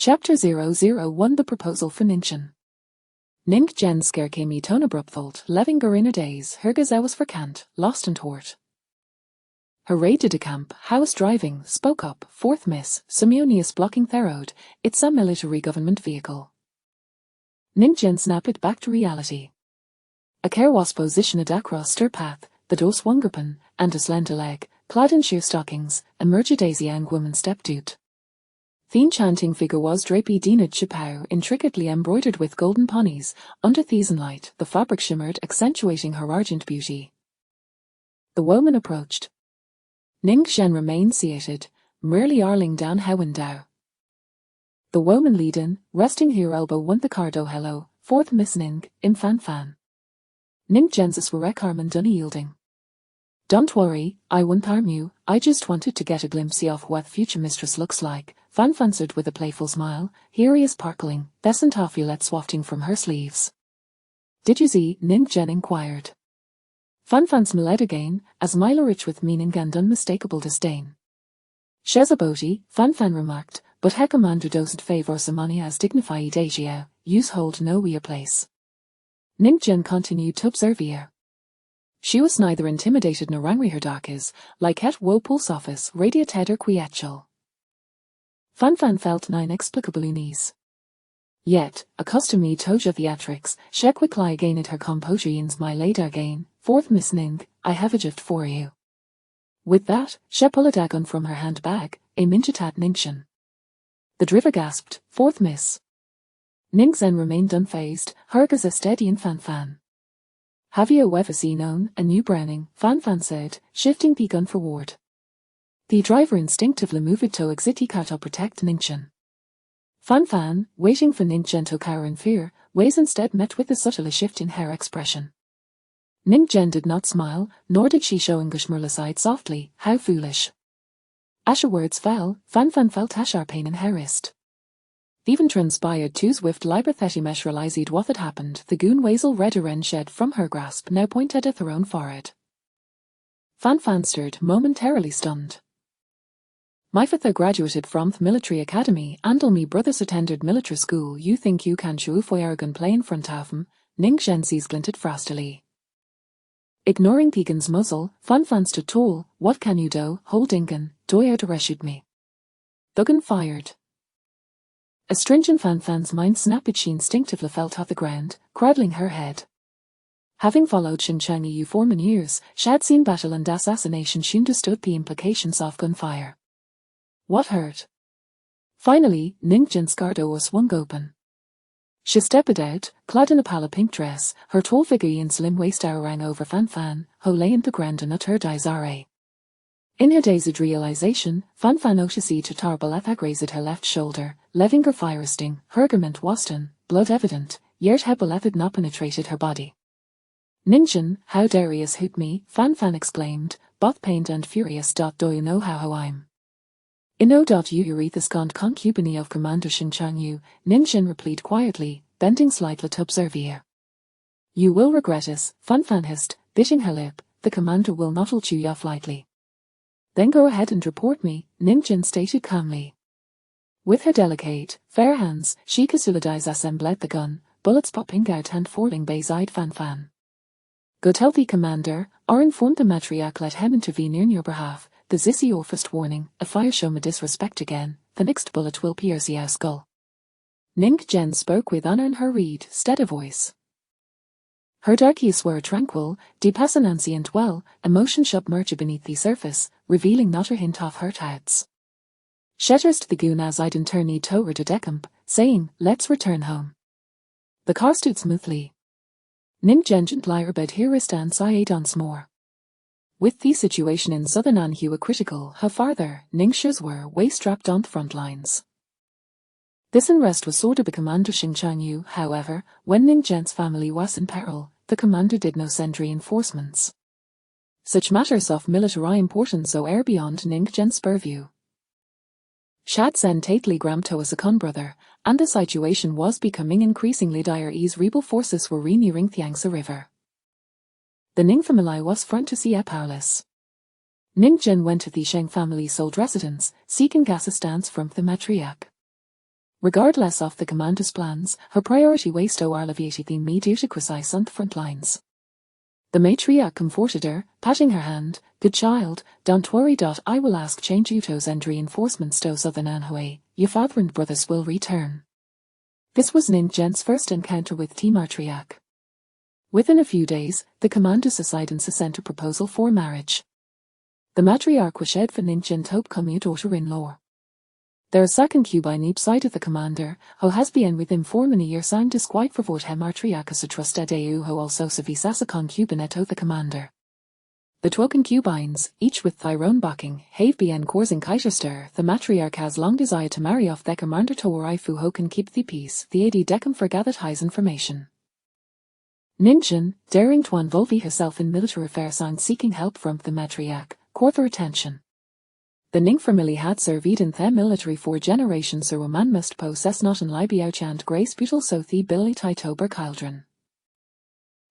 Chapter 001 The Proposal for Ninchen. Ning Jen scare came I tona brupfold, leving garina days, herges was verkant, lost and hort. Hooray to de camp, house driving, spoke up, fourth miss, Simeonius blocking therode, it's a military government vehicle. Ning Jen snapped it back to reality. A care was positioned across der path, the dos wungerpen, and a slender leg, clad in sheer stockings, emerged daisy young woman stepped out. The enchanting figure was draped dined chipau, intricately embroidered with golden ponies. Under the light, the fabric shimmered, accentuating her argent beauty. The woman approached. Ning Jen remained seated, merely arling down Hewendau. The woman lead in, resting her elbow won the cardo hello, fourth Miss Ning, im fan. Ning Jensis were Carmen unyielding. Don't worry, I won't harm you, I just wanted to get a glimpse of what future mistress looks like, Fan answered with a playful smile, here he is sparkling, besant toffulets wafting from her sleeves. Did you see? Ning Jen inquired. Fan smiled again, as Milo rich with meaning and unmistakable disdain. Shezaboti, Fan remarked, but he commander doesn't favor Samani as dignified Asia, use hold no we a place. Ning Jen continued to observe her. She was neither intimidated nor angry her darkes, like het wo pulse office, radiat header quietchel. Fan felt inexplicable unease. Yet, accustomed to theatrics, she quickly gained her composure in my later again, fourth Miss Ning, I have a gift for you. With that, she pulled a gun from her handbag, a minchitat Ningshen. The driver gasped, fourth Miss. Ning Zen remained unfazed, herges a steady and fan. Have you ever seen a new Browning? Fan said, shifting the gun forward. The driver instinctively moved to exit to protect Ningshen. Fan, waiting for Ningen to cower in fear, Ways instead met with a subtle shift in her expression. Ning Jen did not smile, nor did she show Englishmerla sighed softly, how foolish. As her words fell, Fan felt a sharp pain in her wrist. Even transpired too swift liberthetti realized what had happened, the goon Wazel Rederen shed from her grasp now pointed at her own forehead. Fan stirred, momentarily stunned. My father graduated from the military academy and all me brothers attended military school. You think you can show for arrogant play in front of him? Ning Jensies glinted frostily. Ignoring Tegan's muzzle, Fan stood tall. What can you do? Hold Dingan, doyer to reshoot me. Duggan fired. A stringent Fan's mind snapped. She instinctively fell to the ground, cradling her head. Having followed Xinjiang EU for many years, she had seen battle and assassination. She understood the implications of gunfire. What hurt? Finally, Ning Jen's cardo was swung open. She stepped out, clad in a pale pink dress, her tall figure and slim waist rang over Fan, who lay in the ground and uttered Izare. In her dazed realization, Fan noticed to Tarbaleth grazed her left shoulder, leaving her fire sting, hergament waston, blood evident, yet Hebeleth had not penetrated her body. Ningen, how darius hoot me, Fan exclaimed, both pained and furious. Do you know how I'm? You urethus gone concubine of Commander Xinjiang Yu, Ningen replied quietly, bending slightly to observe her. You will regret us, Fan hissed, biting her lip, the commander will not hold you off lightly. Then go ahead and report me, Ningen stated calmly. With her delicate, fair hands, she casulidized assembled the gun, bullets popping out and falling beside Fan. Go tell the commander, or inform the matriarch let him intervene in your behalf. The Zissy your first warning, a fire show me disrespect again, the next bullet will pierce your skull. Ning Jen spoke with honor in her reed, steady voice. Her dark eyes were tranquil, deep assonancy and well, emotion submerged beneath the surface, revealing not a hint of hurt hearts. Shetters to the goon as I'd turn toward to Decamp, saying, let's return home. The car stood smoothly. Ning Jen gently bed here and sighed once more. With the situation in southern Anhui critical, how farther, Ningshires were way-strapped on the front lines. This unrest was sorted by Commander Xinjiang Yu, however, when Ning Jen's family was in peril, the commander did no send reinforcements. Such matters of military importance so beyond Ning Jen's purview. Shad sent Tately Gram to a second brother, and the situation was becoming increasingly dire as rebel forces were re-nearing the Yangtze River. The Ning family was front to see powerless. Ning Jen went to the Sheng family's old residence, seeking assistance from the matriarch. Regardless of the commander's plans, her priority was to alleviate the immediate crisis on the front lines. The matriarch comforted her, patting her hand. "Good child, don't worry. I will ask change you to send reinforcements to southern Anhui. Your father and brothers will return." This was Ning Zhen's first encounter with the matriarch. Within a few days, the commander's decided to send a proposal for marriage. The matriarch was shed for Ning Zhen to become a daughter-in-law. Their second concubine each side of the commander, who has been with him for many years and is quite vervot hem matriarchus a trusted who also savis a concubinate of the commander. The 12 concubines, each with their own backing, have been causing Kaiserster. The matriarch has long desired to marry off the commander to Warifu who can keep the peace. The AD Deccan forgathered his information. Ning Zhen, daring to involve herself in military affairs and seeking help from the matriarch, caught their attention. The Ning family had served in the military for generations, so a man must possess not in Libya and grace butal so the ability to bear children.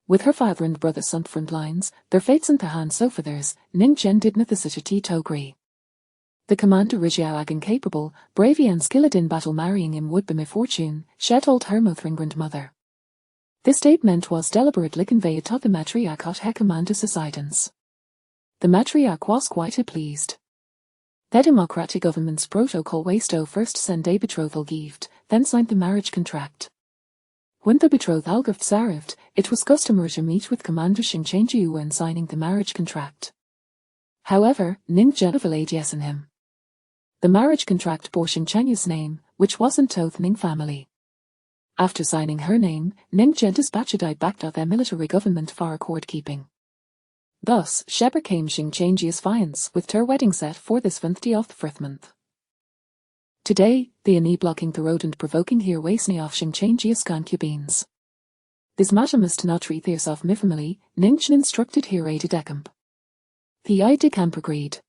With her father and brothers on the front lines, their fates in the hands so for theirs, Ning Zhen did not necessity to agree. The commander Rijiao incapable, brave and skilled in battle, marrying him would be misfortune, she told her grandmother. This statement was deliberately conveyed to the matriarch at her commander's decidence. The matriarch was quite pleased. The democratic government's protocol was to first send a betrothal gift, then sign the marriage contract. When the betrothal gift arrived, it was customary to meet with Commander Xing Chengjiu when signing the marriage contract. However, Ning Zhen delayed yes in him. The marriage contract bore Xing Chengjiu's name, which wasn't to the Ning family. After signing her name, Ning Zhen dispatched it back to the military government for record keeping. Thus, she became Xing Chengjiu's fiancé with her wedding set for this 20th month. Today, the Ani blocking the road and provoking here wasting of Xing Chengjiu's concubines. This matter must not treat theirs of my family, Ning Zhen instructed here to decamp. The aide de camp agreed.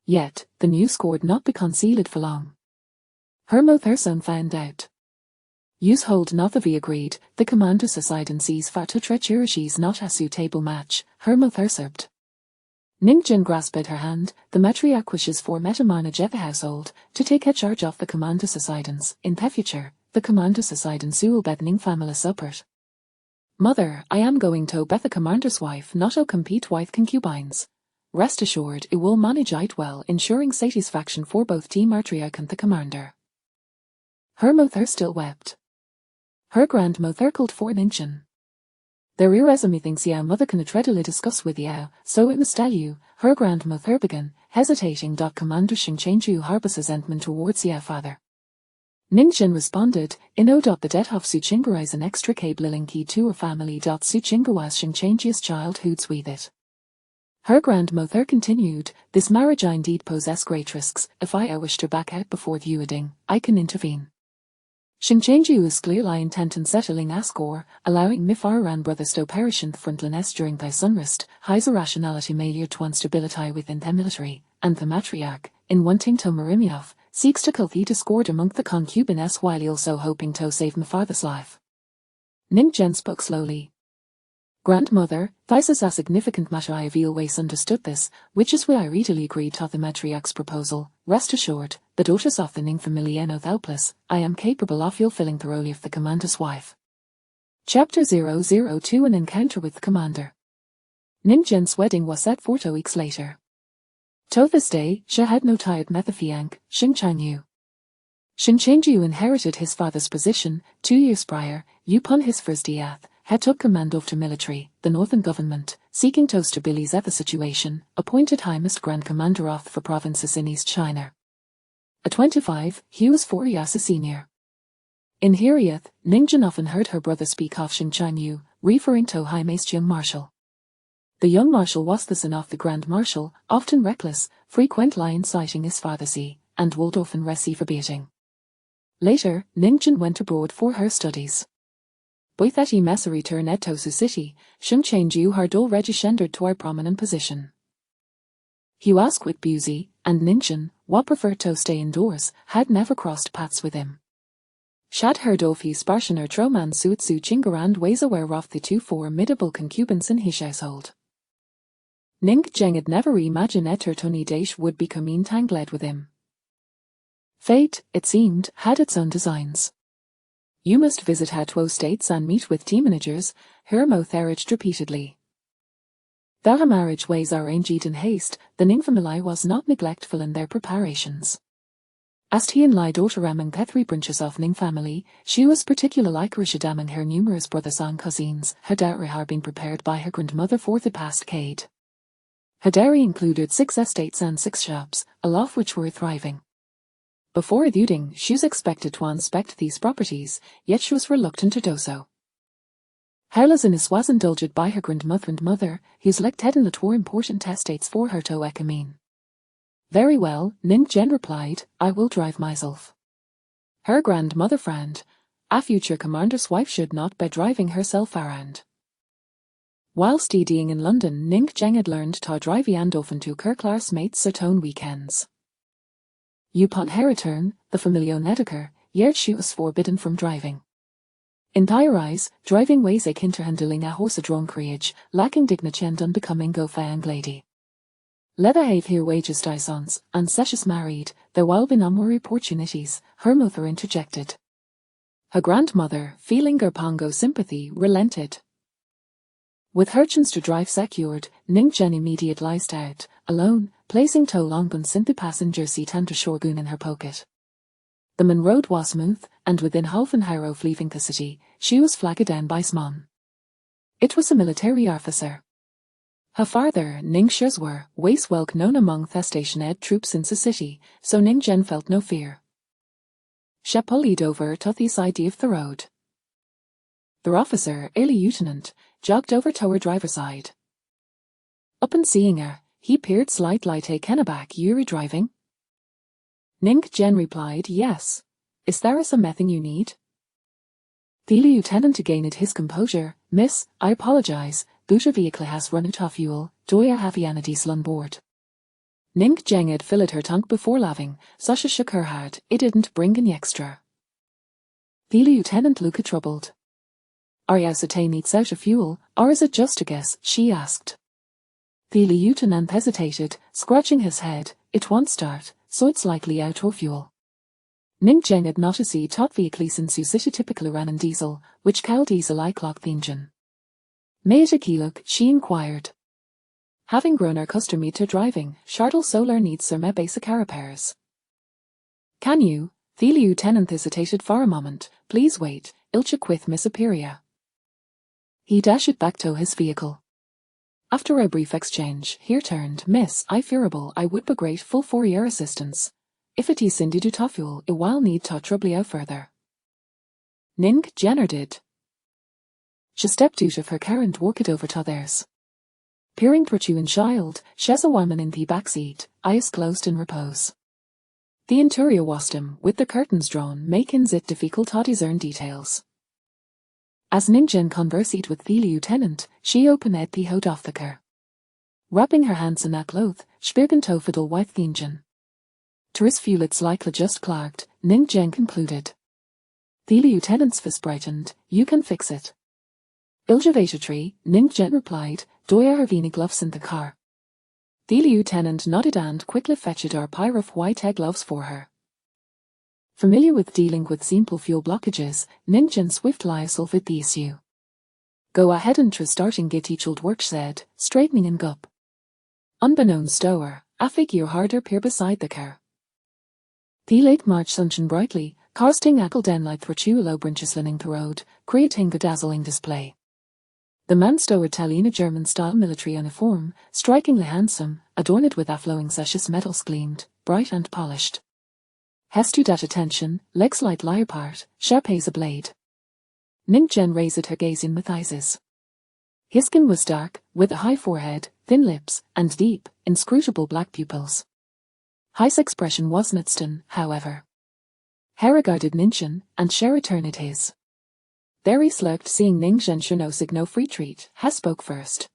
Yet, the news could not be concealed for long. Her mother soon found out. Use hold not the agreed, the commander society and sees fat to treachery's not a suitable match, her mother served. Ning Zhen grasped her hand. The matriarch wishes for me to manage the household, to take charge of the commander societans. In the future, the commander societans will be the Ning family support. Mother, I am going to be the commander's wife, not to compete with concubines. Rest assured, it will manage it well, ensuring satisfaction for both the matriarch and the commander. Her mother still wept. Her grandmother called for Ning Zhen. There is something your mother can readily discuss with you, so it must tell you, her grandmother began, hesitating. Commander Xing Chengjiu harbors resentment towards your father. Ning Zhen responded, "I know the death of Su Qingguo is inextricably linked to her family. Su Qingguo was Xing Chengjiu's childhood with it." Her grandmother continued, "This marriage indeed poses great risks. If I wish to back out before the wedding, I can intervene. Xing Chengjiu is clearly intent on settling a score, allowing my Faran brothers to perish in the frontlines during thy sunrest. His irrationality may lead to instability within the military, and the matriarch, in wanting to marry me off, seeks to kill the discord among the concubines while also hoping to save my father's life." Ning Zhen spoke slowly. "Grandmother, this is a significant matter. I have always understood this, which is why I readily agreed to the matriarch's proposal. Rest assured, the daughters of the Ning family are not helpless. I am capable of fulfilling the role of the commander's wife." Chapter 002 An Encounter with the Commander. Ning Zhen's wedding was set for 2 weeks later. To this day, she had no tied met the fiancé, Xing Chengjiu. Xing Chengjiu inherited his father's position 2 years prior, upon his first death. Had took command of the military, the northern government, seeking to stabilize the situation, appointed highest grand commander of the provinces in East China. At 25, he was 4 years a senior. In Hiriath, Ning Zhen often heard her brother speak of Xing Chengjiu, referring to highest young marshal. The young marshal was the son of the grand marshal, often reckless, frequently inciting his father's and would often receive a beating. Later, Ning Zhen went abroad for her studies. By that he returned to Su city, Xing Chengjiu had already ascended to a prominent position. He was quite busy, and Ning Zhen, who preferred to stay indoors, had never crossed paths with him. She had heard of his passionate romance with Su Qingguo and was aware of the 2 formidable concubines in his household. Ning Zhen had never imagined that her Tony Dash would become entangled with him. Fate, it seemed, had its own designs. You must visit Hatwo states and meet with team managers, Hermoth urged repeatedly. Though her marriage ways are arranged in haste, the Ning family was not neglectful in their preparations. As Tian Lai daughter among the 3 branches of Ning family, she was particularly like Rishad among her numerous brothers and cousins. Her dowry had been prepared by her grandmother for the past decade. Her dowry included 6 estates and 6 shops, all of which were thriving. Before the wedding, she was expected to inspect these properties, yet she was reluctant to do so. Harlaziness was indulged by her grandmother and mother, whose elected in the 2 important estates for her to Ekamine. Very well, Ning Jen replied, I will drive myself. Her grandmother frowned. A future commander's wife should not be driving herself around. While studying in London, Ning Jen had learned to drive and often took her classmates certain weekends. Upon her return, the familiar Nedeker, yet she was forbidden from driving. In their eyes, driving was akin to handling a horse-drawn carriage, lacking dignity and unbecoming of a young lady. Let her have her wages sons, and such is married, there will be no more opportunities, her mother interjected. Her grandmother, feeling her pongo sympathy, relented. With her chance to drive secured, Ning Jen immediately liced out, alone, placing To Longbuns in the passenger seat and a Shogun in her pocket. The main road was smooth, and within half an hour of leaving the city, she was flagged down by Smon. It was a military officer. Her father, Ning Shizwar, was well known among the stationed troops in the city, so Ning Jen felt no fear. She pulled over to the side of the road. The officer, a lieutenant, jogged over to her driver's side. Upon seeing her, he peered slightly to Kenneback. You're driving? Ning Jen replied, yes. Is there something you need? The lieutenant gained his composure. Miss, I apologize, but your vehicle has run out of fuel. Do you have any diesel on board? Ning Jen had filled her tank before leaving, so she shook her head. It didn't bring any extra. The lieutenant looked troubled. Are you certain it's out of fuel, or is it just a guess? She asked. The lieutenant hesitated, scratching his head. It won't start, so it's likely out of fuel. Ning Jen had not see tot vehicle since you city typically ran on diesel, which called diesel I clocked the engine. May it a key look, she inquired. Having grown accustomed to driving, Chartel Solar needs some basic repairs. Can you? The lieutenant hesitated for a moment. Please wait, I'll check with Miss Aperia. He dashed back to his vehicle. After a brief exchange, he turned. Miss, I fearable I would be grateful for your assistance. If it is indeed to fuel, it will need to trouble you further. Ning Jen did. She stepped out of her car and walked over to theirs. Peering through and child, she saw a woman in the back seat, eyes closed in repose. The interior was dim, with the curtains drawn, making it difficult to discern details. As Ning Jen conversed with the lieutenant, she opened the hood of the car. Wrapping her hands in a cloth, she began to fiddle with the engine. To his fuel it's likely just clogged, Ning Jen concluded. The lieutenant's face brightened. You can fix it. Iljavatatory, Ning Jen replied. Do you have any gloves in the car? The lieutenant nodded and quickly fetched a pair of white gloves for her. Familiar with dealing with simple fuel blockages, Ning Jen swiftly solved the issue. Go ahead and try starting get each old work said, straightening and up. Unbeknownst to her, a figure harder appeared beside the car. The late March sunshine brightly, casting a golden light through low branches lining the road, creating a dazzling display. The man stowed Italian German-style military uniform, strikingly handsome, adorned with a flowing sashes metals gleamed, bright and polished. He stood at attention, legs lightly apart, sharp as a blade. Ning Jen raised her gaze in with eyes. His skin was dark, with a high forehead, thin lips, and deep, inscrutable black pupils. His expression was not stern, however. He regarded Ning Jen, and she returned his. There he slugged, seeing Ning Jen sure no sig no free treat, he spoke first.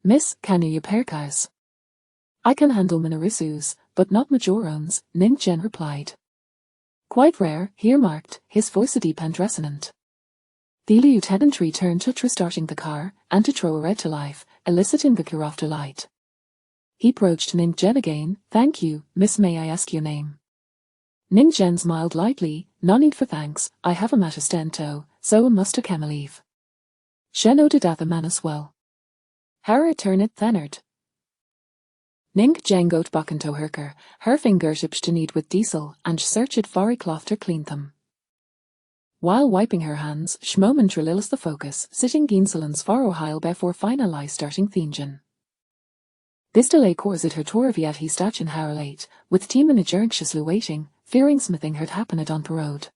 Miss, can you repair cars? I can handle minorisus, but not majorons, Ning Jen replied. Quite rare, he remarked, his voice deep and resonant. The lieutenant returned to starting the car, and to throw a red to life, eliciting the cure after light. He approached Ning Jen again. Thank you, miss, may I ask your name? Ning Zhen smiled lightly. No need for thanks, I have a matter stento, so I must take leave. Sheno did the man as well. Harry turned thenard. Ning Zhen got back into herker, her fingertips to knead with diesel and searched fari cloth to clean them. While wiping her hands, schmomen trililis the focus, sitting ginselens faro heil before finalize starting thingen. This delay caused her torviat he stachen harrelate, with team in adjurgshusly waiting, fearing smithing had happened on the road.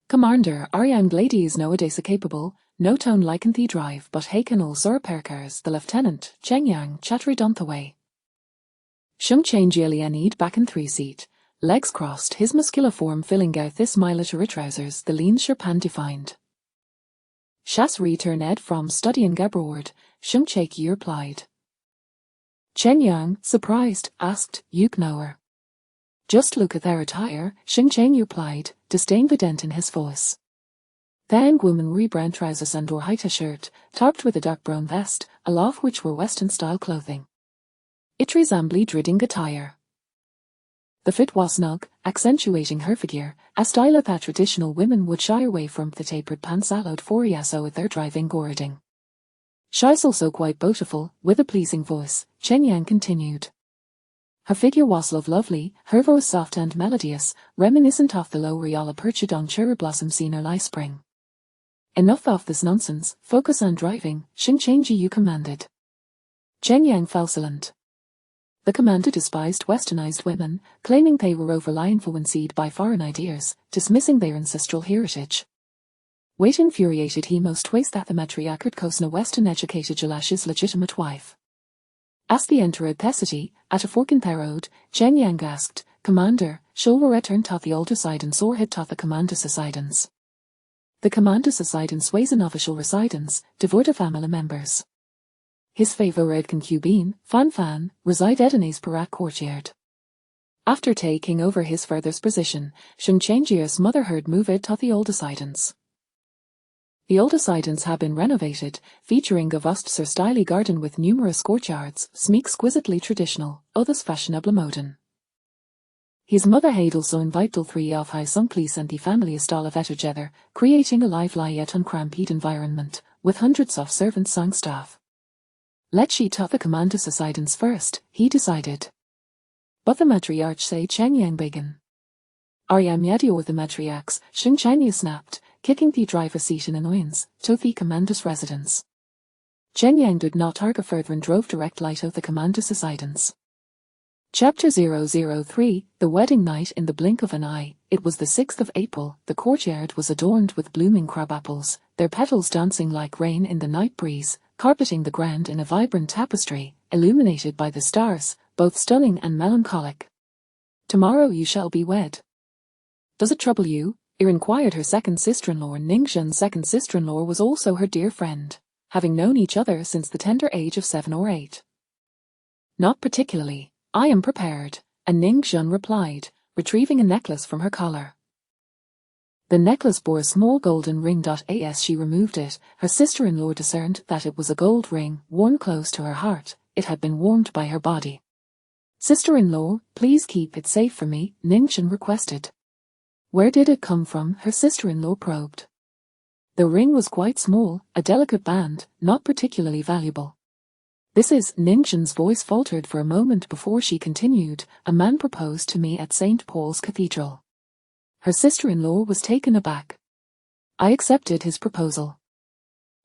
Commander, our young lady is nowadays capable, no tone liken the drive, but haken all sora perkers, the lieutenant, Cheng Yang, chattered on the way. Shung Chain Jialianid back in 3-seat, legs crossed, his muscular form filling out this military trousers, the lean Sherpan defined. Shas returned from studying abroad, Shung Cheki replied. Chen Yang, surprised, asked, "You know her?" "Just look at their attire," Shing Cheng replied, disdain vident in his voice. Thang woman wore brown trousers and or high shirt, topped with a dark brown vest, aloft which were Western-style clothing. It resembled dridding attire. The fit was snug, accentuating her figure, a style that traditional women would shy away from the tapered pants allowed for yasso with their driving girding. She's also quite beautiful, with a pleasing voice, Chen Yang continued. Her figure was lovely, her voice soft and melodious, reminiscent of the low Riala perched on cherry blossom seen early spring. Enough of this nonsense, focus on driving, Xing Chengji you commanded. Chen Yang fell silent. The commander despised westernized women, claiming they were overly influenced by foreign ideas, dismissing their ancestral heritage. Wait infuriated he most twice that the matriarch Kosna Western-educated Jalash's legitimate wife. As the entered Thessity, at a fork in the road, Chen Yang asked, "Commander, shall we return to the older sidens or head to the commander's residence?" The commander's residence was an official residence, devoid of family members. His favorite concubine, Fan, resided in his Parak courtyard. After taking over his father's position, Shun Chenjia's mother heard moved to the old residence. The old residence had been renovated, featuring a vast stylish garden with numerous courtyards, some exquisitely traditional, others fashionable modern. His mother had also invited 3 of his uncles and the family style together, creating a lively yet uncramped environment, with hundreds of servants and staff. Let she to the commander's residence first, he decided. But the matriarch say Chen Yang began. Aryam Yadio with the matriarchs, Xing Chenya snapped, kicking the driver's seat in annoyance, to the commander's residence. Chen Yang did not argue further and drove directly to the commander's residence. Chapter 003, The Wedding Night in the Blink of an Eye. It was the 6th of April, the courtyard was adorned with blooming crabapples, their petals dancing like rain in the night breeze, carpeting the ground in a vibrant tapestry, illuminated by the stars, both stunning and melancholic. "Tomorrow you shall be wed. Does it trouble you?" inquired her second sister-in-law. Ning Zhen's second sister-in-law was also her dear friend, having known each other since the tender age of 7 or 8. "Not particularly. I am prepared," and Ning Zhen replied, retrieving a necklace from her collar. The necklace bore a small golden ring. As she removed it, her sister-in-law discerned that it was a gold ring, worn close to her heart. It had been warmed by her body. "Sister-in-law, please keep it safe for me," Ning Zhen requested. "Where did it come from?" her sister-in-law probed. The ring was quite small, a delicate band, not particularly valuable. "This is," Ning Zhen's voice faltered for a moment before she continued, "a man proposed to me at St. Paul's Cathedral." Her sister-in-law was taken aback. "I accepted his proposal.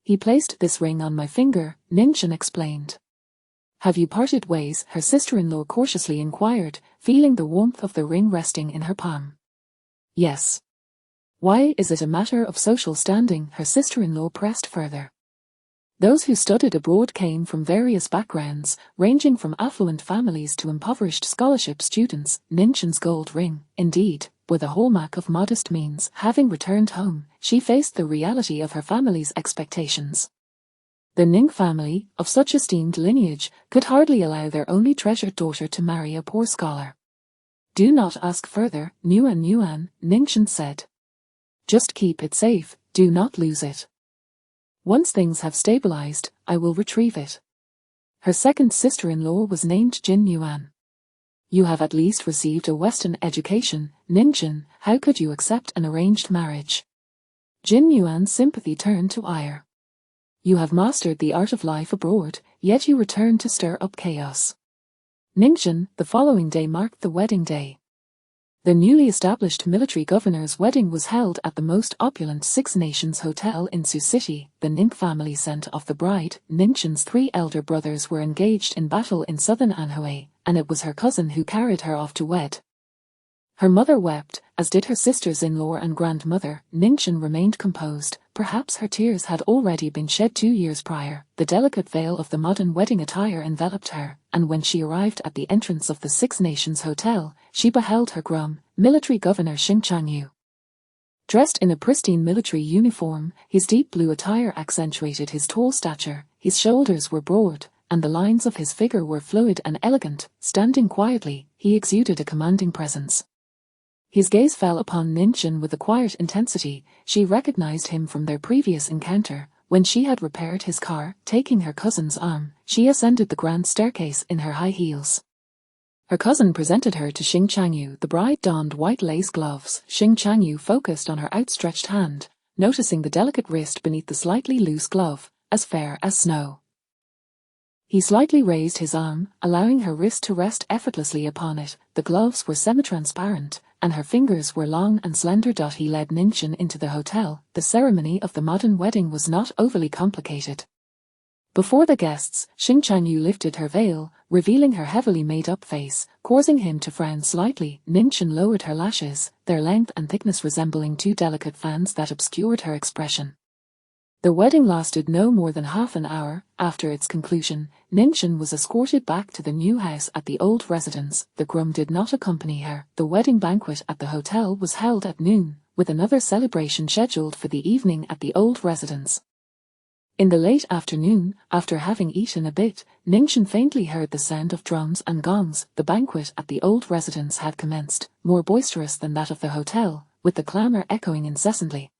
He placed this ring on my finger," Ning Zhen explained. "Have you parted ways?" her sister-in-law cautiously inquired, feeling the warmth of the ring resting in her palm. "Yes." "Why, is it a matter of social standing?" her sister-in-law pressed further. Those who studied abroad came from various backgrounds, ranging from affluent families to impoverished scholarship students. Ning Zhen's gold ring, indeed, with a hallmark of modest means. Having returned home, she faced the reality of her family's expectations. The Ning family, of such esteemed lineage, could hardly allow their only treasured daughter to marry a poor scholar. "Do not ask further, Nuan, Ning Zhen said. "Just keep it safe, do not lose it. Once things have stabilized, I will retrieve it." Her second sister-in-law was named Jin Yuan. You have at least received a Western education, Ninjin, how could you accept an arranged marriage? Jin Yuan's sympathy turned to ire. You have mastered the art of life abroad, yet you return to stir up chaos. Ninjin, the following day marked the wedding day. The newly established military governor's wedding was held at the most opulent Six Nations Hotel in Sioux City. The Ning family sent off the bride. Ninjin's 3 elder brothers were engaged in battle in southern Anhui, and it was her cousin who carried her off to wed. Her mother wept, as did her sisters-in-law and grandmother. Ninjin remained composed. Perhaps her tears had already been shed 2 years prior. The delicate veil of the modern wedding attire enveloped her, and when she arrived at the entrance of the Six Nations Hotel, she beheld her military governor Xing Changyu. Dressed in a pristine military uniform, his deep blue attire accentuated his tall stature. His shoulders were broad, and the lines of his figure were fluid and elegant. Standing quietly, he exuded a commanding presence. His gaze fell upon Ninjin with a quiet intensity. She recognized him from their previous encounter. When she had repaired his car, taking her cousin's arm, she ascended the grand staircase in her high heels. Her cousin presented her to Xing Changyu. The bride donned white lace gloves. Xing Changyu focused on her outstretched hand, noticing the delicate wrist beneath the slightly loose glove, as fair as snow. He slightly raised his arm, allowing her wrist to rest effortlessly upon it. The gloves were semi-transparent, and her fingers were long and slender. He led Ninjin into the hotel. The ceremony of the modern wedding was not overly complicated. Before the guests, Xing Changyu lifted her veil, revealing her heavily made-up face, causing him to frown slightly. Ninjin lowered her lashes, their length and thickness resembling 2 delicate fans that obscured her expression. The wedding lasted no more than half an hour. After its conclusion, Ninjin was escorted back to the new house at the old residence. The groom did not accompany her. The wedding banquet at the hotel was held at noon, with another celebration scheduled for the evening at the old residence. In the late afternoon, after having eaten a bit, Ninjin faintly heard the sound of drums and gongs. The banquet at the old residence had commenced, more boisterous than that of the hotel, with the clamor echoing incessantly.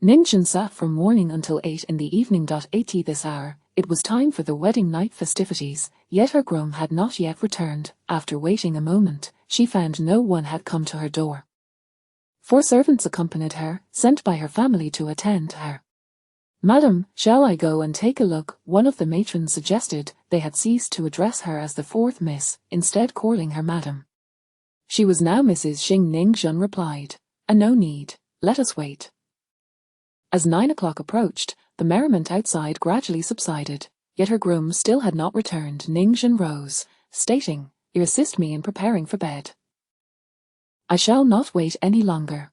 Ninjin sat from morning until 8 in the evening. At this hour, it was time for the wedding night festivities, yet her groom had not yet returned. After waiting a moment, she found no one had come to her door. 4 servants accompanied her, sent by her family to attend her. "Madam, shall I go and take a look?" one of the matrons suggested. They had ceased to address her as the 4th Miss, instead calling her Madam. She was now Mrs. Xing. Ninjin replied, "No need, let us wait." As 9 o'clock approached, the merriment outside gradually subsided, yet her groom still had not returned. Ninjin rose, stating, "You assist me in preparing for bed. I shall not wait any longer."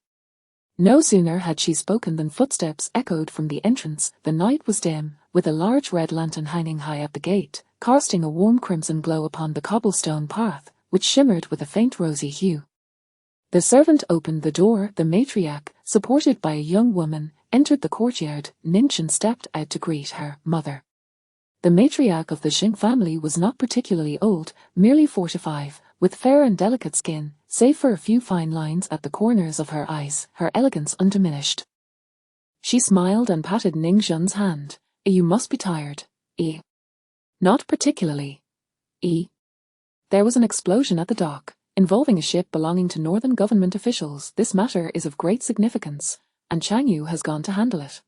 No sooner had she spoken than footsteps echoed from the entrance. The night was dim, with a large red lantern hanging high at the gate, casting a warm crimson glow upon the cobblestone path, which shimmered with a faint rosy hue. The servant opened the door. The matriarch, supported by a young woman, entered the courtyard. Ninjin stepped out to greet her mother. The matriarch of the Xing family was not particularly old, merely 45, with fair and delicate skin, save for a few fine lines at the corners of her eyes, her elegance undiminished. She smiled and patted Ninjin's hand. "You must be tired." "Not particularly." There was an explosion at the dock, involving a ship belonging to northern government officials. This matter is of great significance, and Changyu has gone to handle it.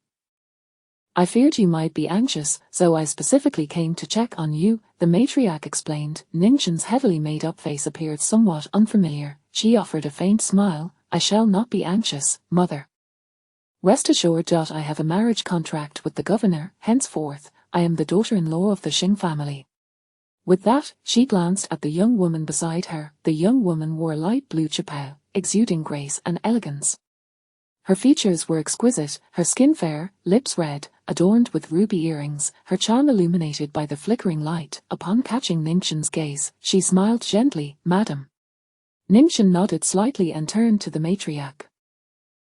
"I feared you might be anxious, so I specifically came to check on you," the matriarch explained. Ninjin's heavily made-up face appeared somewhat unfamiliar. She offered a faint smile. "I shall not be anxious, mother. Rest assured I have a marriage contract with the governor. Henceforth, I am the daughter-in-law of the Xing family." With that, she glanced at the young woman beside her. The young woman wore a light blue chapao, exuding grace and elegance. Her features were exquisite, her skin fair, lips red, adorned with ruby earrings, her charm illuminated by the flickering light. Upon catching Ninjin's gaze, she smiled gently. "Madam." Ninjin nodded slightly and turned to the matriarch.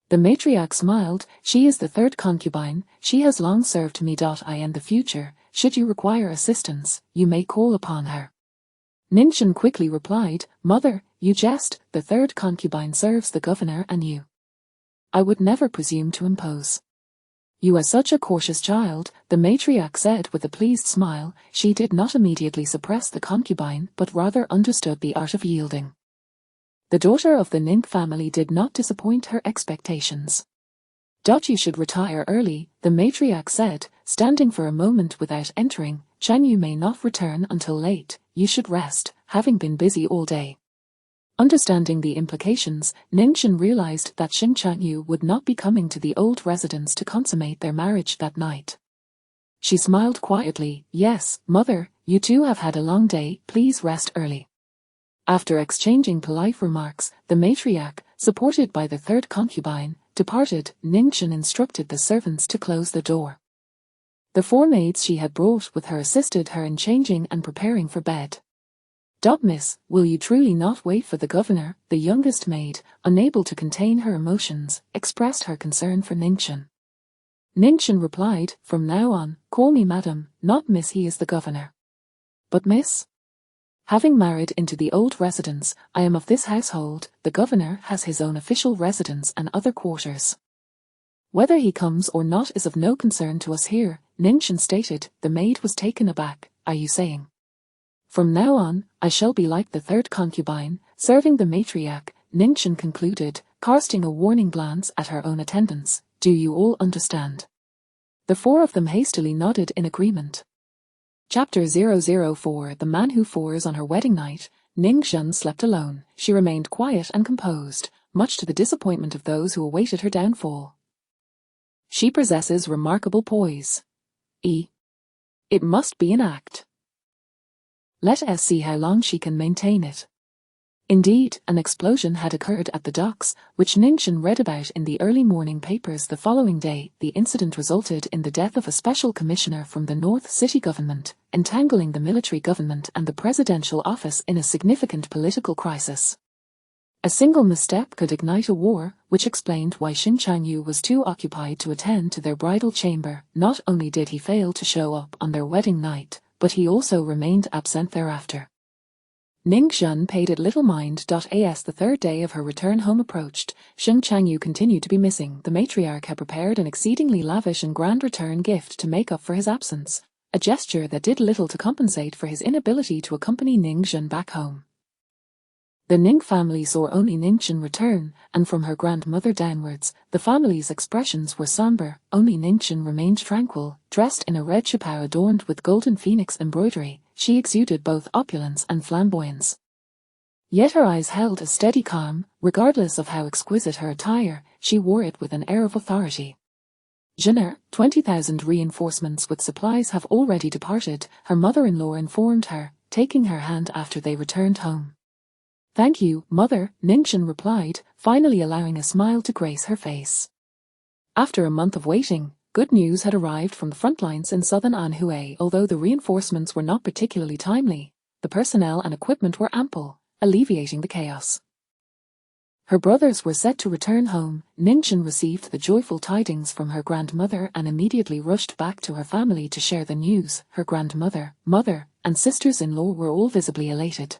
The matriarch smiled. "She is the 3rd concubine. She has long served me. In the future, should you require assistance, you may call upon her." Ninjin quickly replied, "Mother, you jest. The 3rd concubine serves the governor and you. I would never presume to impose." You are such a cautious child, the matriarch said with a pleased smile. She did not immediately suppress the concubine, but rather understood the art of yielding. The daughter of the Ning family did not disappoint her expectations. You should retire early, the matriarch said, standing for a moment without entering. Changyu may not return until late. You should rest, having been busy all day. Understanding the implications, Ningxin realized that Xing Changyu would not be coming to the old residence to consummate their marriage that night. She smiled quietly. Yes, mother, you too have had a long day, please rest early. After exchanging polite remarks, the matriarch, supported by the third concubine, departed. Ningxin instructed the servants to close the door. The 4 maids she had brought with her assisted her in changing and preparing for bed. Miss, will you truly not wait for the governor? The youngest maid, unable to contain her emotions, expressed her concern for Ningxin. Ningxin replied, from now on, call me madam, not miss. He is the governor. But miss? Having married into the old residence, I am of this household. The governor has his own official residence and other quarters. Whether he comes or not is of no concern to us here, Ningxin stated. The maid was taken aback. Are you saying? From now on, I shall be like the third concubine, serving the matriarch, Ningxin concluded, casting a warning glance at her own attendants. Do you all understand? The 4 of them hastily nodded in agreement. Chapter 004 The Man Who Fours on her wedding night, Ningxin slept alone. She remained quiet and composed, much to the disappointment of those who awaited her downfall. She possesses remarkable poise. It must be an act. Let us see how long she can maintain it. Indeed, an explosion had occurred at the docks, which Ningxin read about in the early morning papers the following day. The incident resulted in the death of a special commissioner from the North City government, entangling the military government and the presidential office in a significant political crisis. A single misstep could ignite a war, which explained why Xing Changyu was too occupied to attend to their bridal chamber. Not only did he fail to show up on their wedding night, but he also remained absent thereafter. Ningxin paid it little mind. As the 3rd day of her return home approached, Xing Changyu continued to be missing. The matriarch had prepared an exceedingly lavish and grand return gift to make up for his absence, a gesture that did little to compensate for his inability to accompany Ningxin back home. The Ning family saw only Ningxin return, and from her grandmother downwards, the family's expressions were somber. Only Ningxin remained tranquil, dressed in a red chapao adorned with golden phoenix embroidery. She exuded both opulence and flamboyance. Yet her eyes held a steady calm. Regardless of how exquisite her attire, she wore it with an air of authority. Jenner, 20,000 reinforcements with supplies have already departed, her mother-in-law informed her, taking her hand after they returned home. Thank you, mother, Ningxin replied, finally allowing a smile to grace her face. After a month of waiting, good news had arrived from the front lines in southern Anhui. Although the reinforcements were not particularly timely, the personnel and equipment were ample, alleviating the chaos. Her brothers were set to return home. Ningxin received the joyful tidings from her grandmother and immediately rushed back to her family to share the news. Her grandmother, mother, and sisters-in-law were all visibly elated.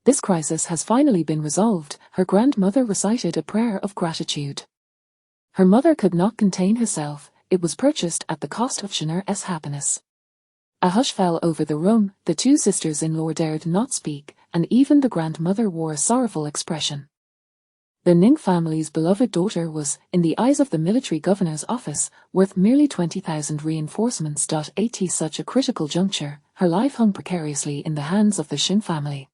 This crisis has finally been resolved, her grandmother recited a prayer of gratitude. Her mother could not contain herself. It was purchased at the cost of Jenner's happiness. A hush fell over the room. The 2 sisters-in-law dared not speak, and even the grandmother wore a sorrowful expression. The Ning family's beloved daughter was, in the eyes of the military governor's office, worth merely 20,000 reinforcements. At such a critical juncture, her life hung precariously in the hands of the Xin family.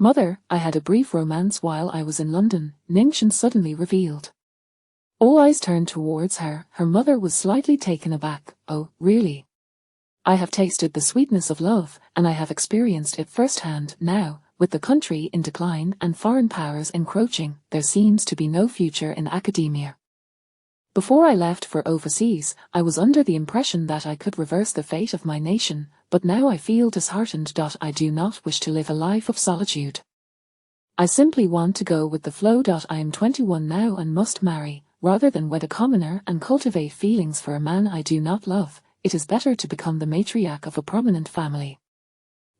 Mother, I had a brief romance while I was in London, Ningxin suddenly revealed. All eyes turned towards her. Her mother was slightly taken aback. Oh, really? I have tasted the sweetness of love, and I have experienced it firsthand. Now, with the country in decline and foreign powers encroaching, there seems to be no future in academia. Before I left for overseas, I was under the impression that I could reverse the fate of my nation, but now I feel disheartened. I do not wish to live a life of solitude. I simply want to go with the flow. I am 21 now and must marry, rather than wed a commoner and cultivate feelings for a man I do not love. It is better to become the matriarch of a prominent family.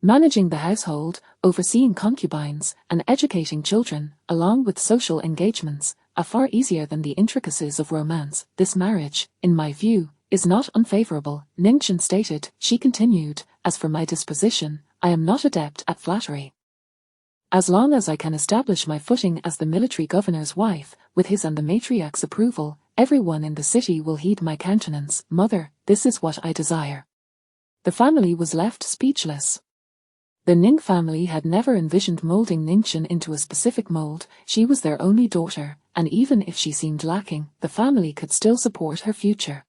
Managing the household, overseeing concubines, and educating children, along with social engagements, far easier than the intricacies of romance. This marriage, in my view, is not unfavorable, Ningchen stated. She continued, as for my disposition, I am not adept at flattery. As long as I can establish my footing as the military governor's wife, with his and the matriarch's approval, everyone in the city will heed my countenance. Mother, this is what I desire. The family was left speechless. The Ning family had never envisioned molding Ningchen into a specific mold. She was their only daughter, and even if she seemed lacking, the family could still support her future.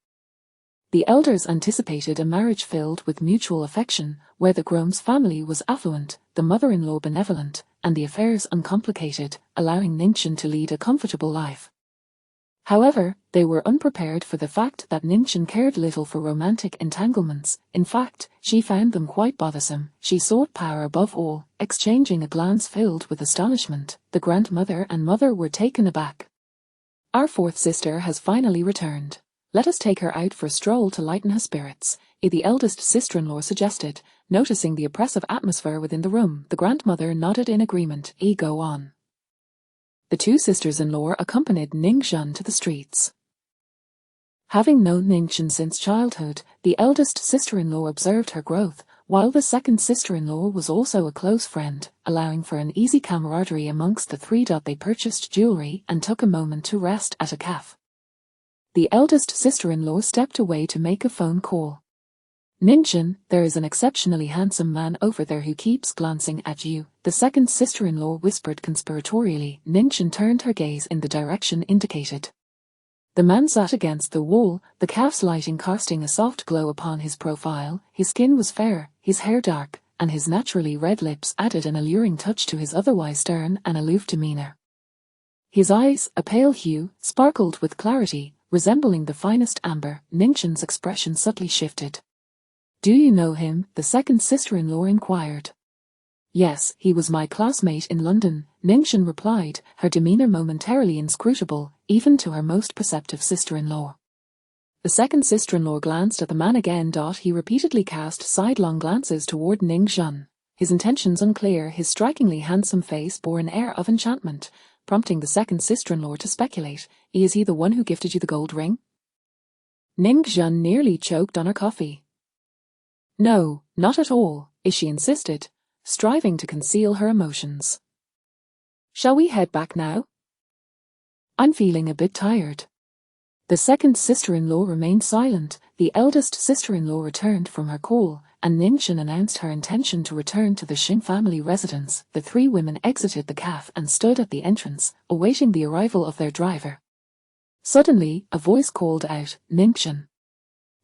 The elders anticipated a marriage filled with mutual affection, where the groom's family was affluent, the mother-in-law benevolent, and the affairs uncomplicated, allowing Ningchen to lead a comfortable life. However, they were unprepared for the fact that Ningchen cared little for romantic entanglements. In fact, she found them quite bothersome. She sought power above all. Exchanging a glance filled with astonishment, the grandmother and mother were taken aback. Our fourth sister has finally returned. Let us take her out for a stroll to lighten her spirits, the eldest sister-in-law suggested. Noticing the oppressive atmosphere within the room, the grandmother nodded in agreement. Go on. The two sisters-in-law accompanied Ningchen to the streets. Having known Ningchen since childhood, the eldest sister-in-law observed her growth, while the second sister-in-law was also a close friend, allowing for an easy camaraderie amongst the three. They purchased jewelry and took a moment to rest at a cafe. The eldest sister-in-law stepped away to make a phone call. Ningchen, there is an exceptionally handsome man over there who keeps glancing at you, the second sister-in-law whispered conspiratorially. Ningchen turned her gaze in the direction indicated. The man sat against the wall, the cafe's lighting casting a soft glow upon his profile. His skin was fair, his hair dark, and his naturally red lips added an alluring touch to his otherwise stern and aloof demeanor. His eyes, a pale hue, sparkled with clarity, resembling the finest amber. Ningchen's expression subtly shifted. Do you know him? The second sister-in-law inquired. Yes, he was my classmate in London, Ningchen replied, her demeanor momentarily inscrutable, even to her most perceptive sister-in-law. The second sister-in-law glanced at the man again. He repeatedly cast sidelong glances toward Ningchen. His intentions unclear. His strikingly handsome face bore an air of enchantment, prompting the second sister-in-law to speculate. Is he the one who gifted you the gold ring? Ningchen nearly choked on her coffee. No, not at all, she insisted, striving to conceal her emotions. Shall we head back now? I'm feeling a bit tired. The second sister-in-law remained silent. The eldest sister-in-law returned from her call, and Ningchen announced her intention to return to the Xing family residence. The three women exited the cafe and stood at the entrance, awaiting the arrival of their driver. Suddenly, a voice called out, Ningchen.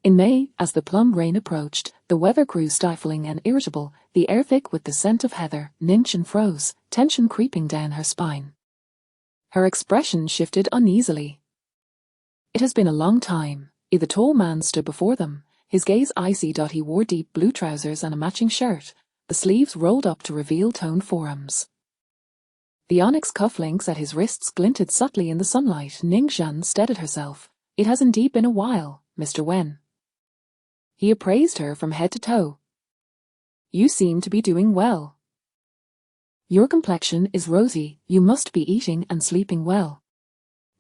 In May, as the plum rain approached, the weather grew stifling and irritable, the air thick with the scent of heather. Ningchen froze, tension creeping down her spine. Her expression shifted uneasily. It has been a long time. The tall man stood before them, his gaze icy. He wore deep blue trousers and a matching shirt, the sleeves rolled up to reveal toned forearms. The onyx cufflinks at his wrists glinted subtly in the sunlight. Ningchen steadied herself. It has indeed been a while, Mr. Wen. He appraised her from head to toe. You seem to be doing well. Your complexion is rosy, you must be eating and sleeping well.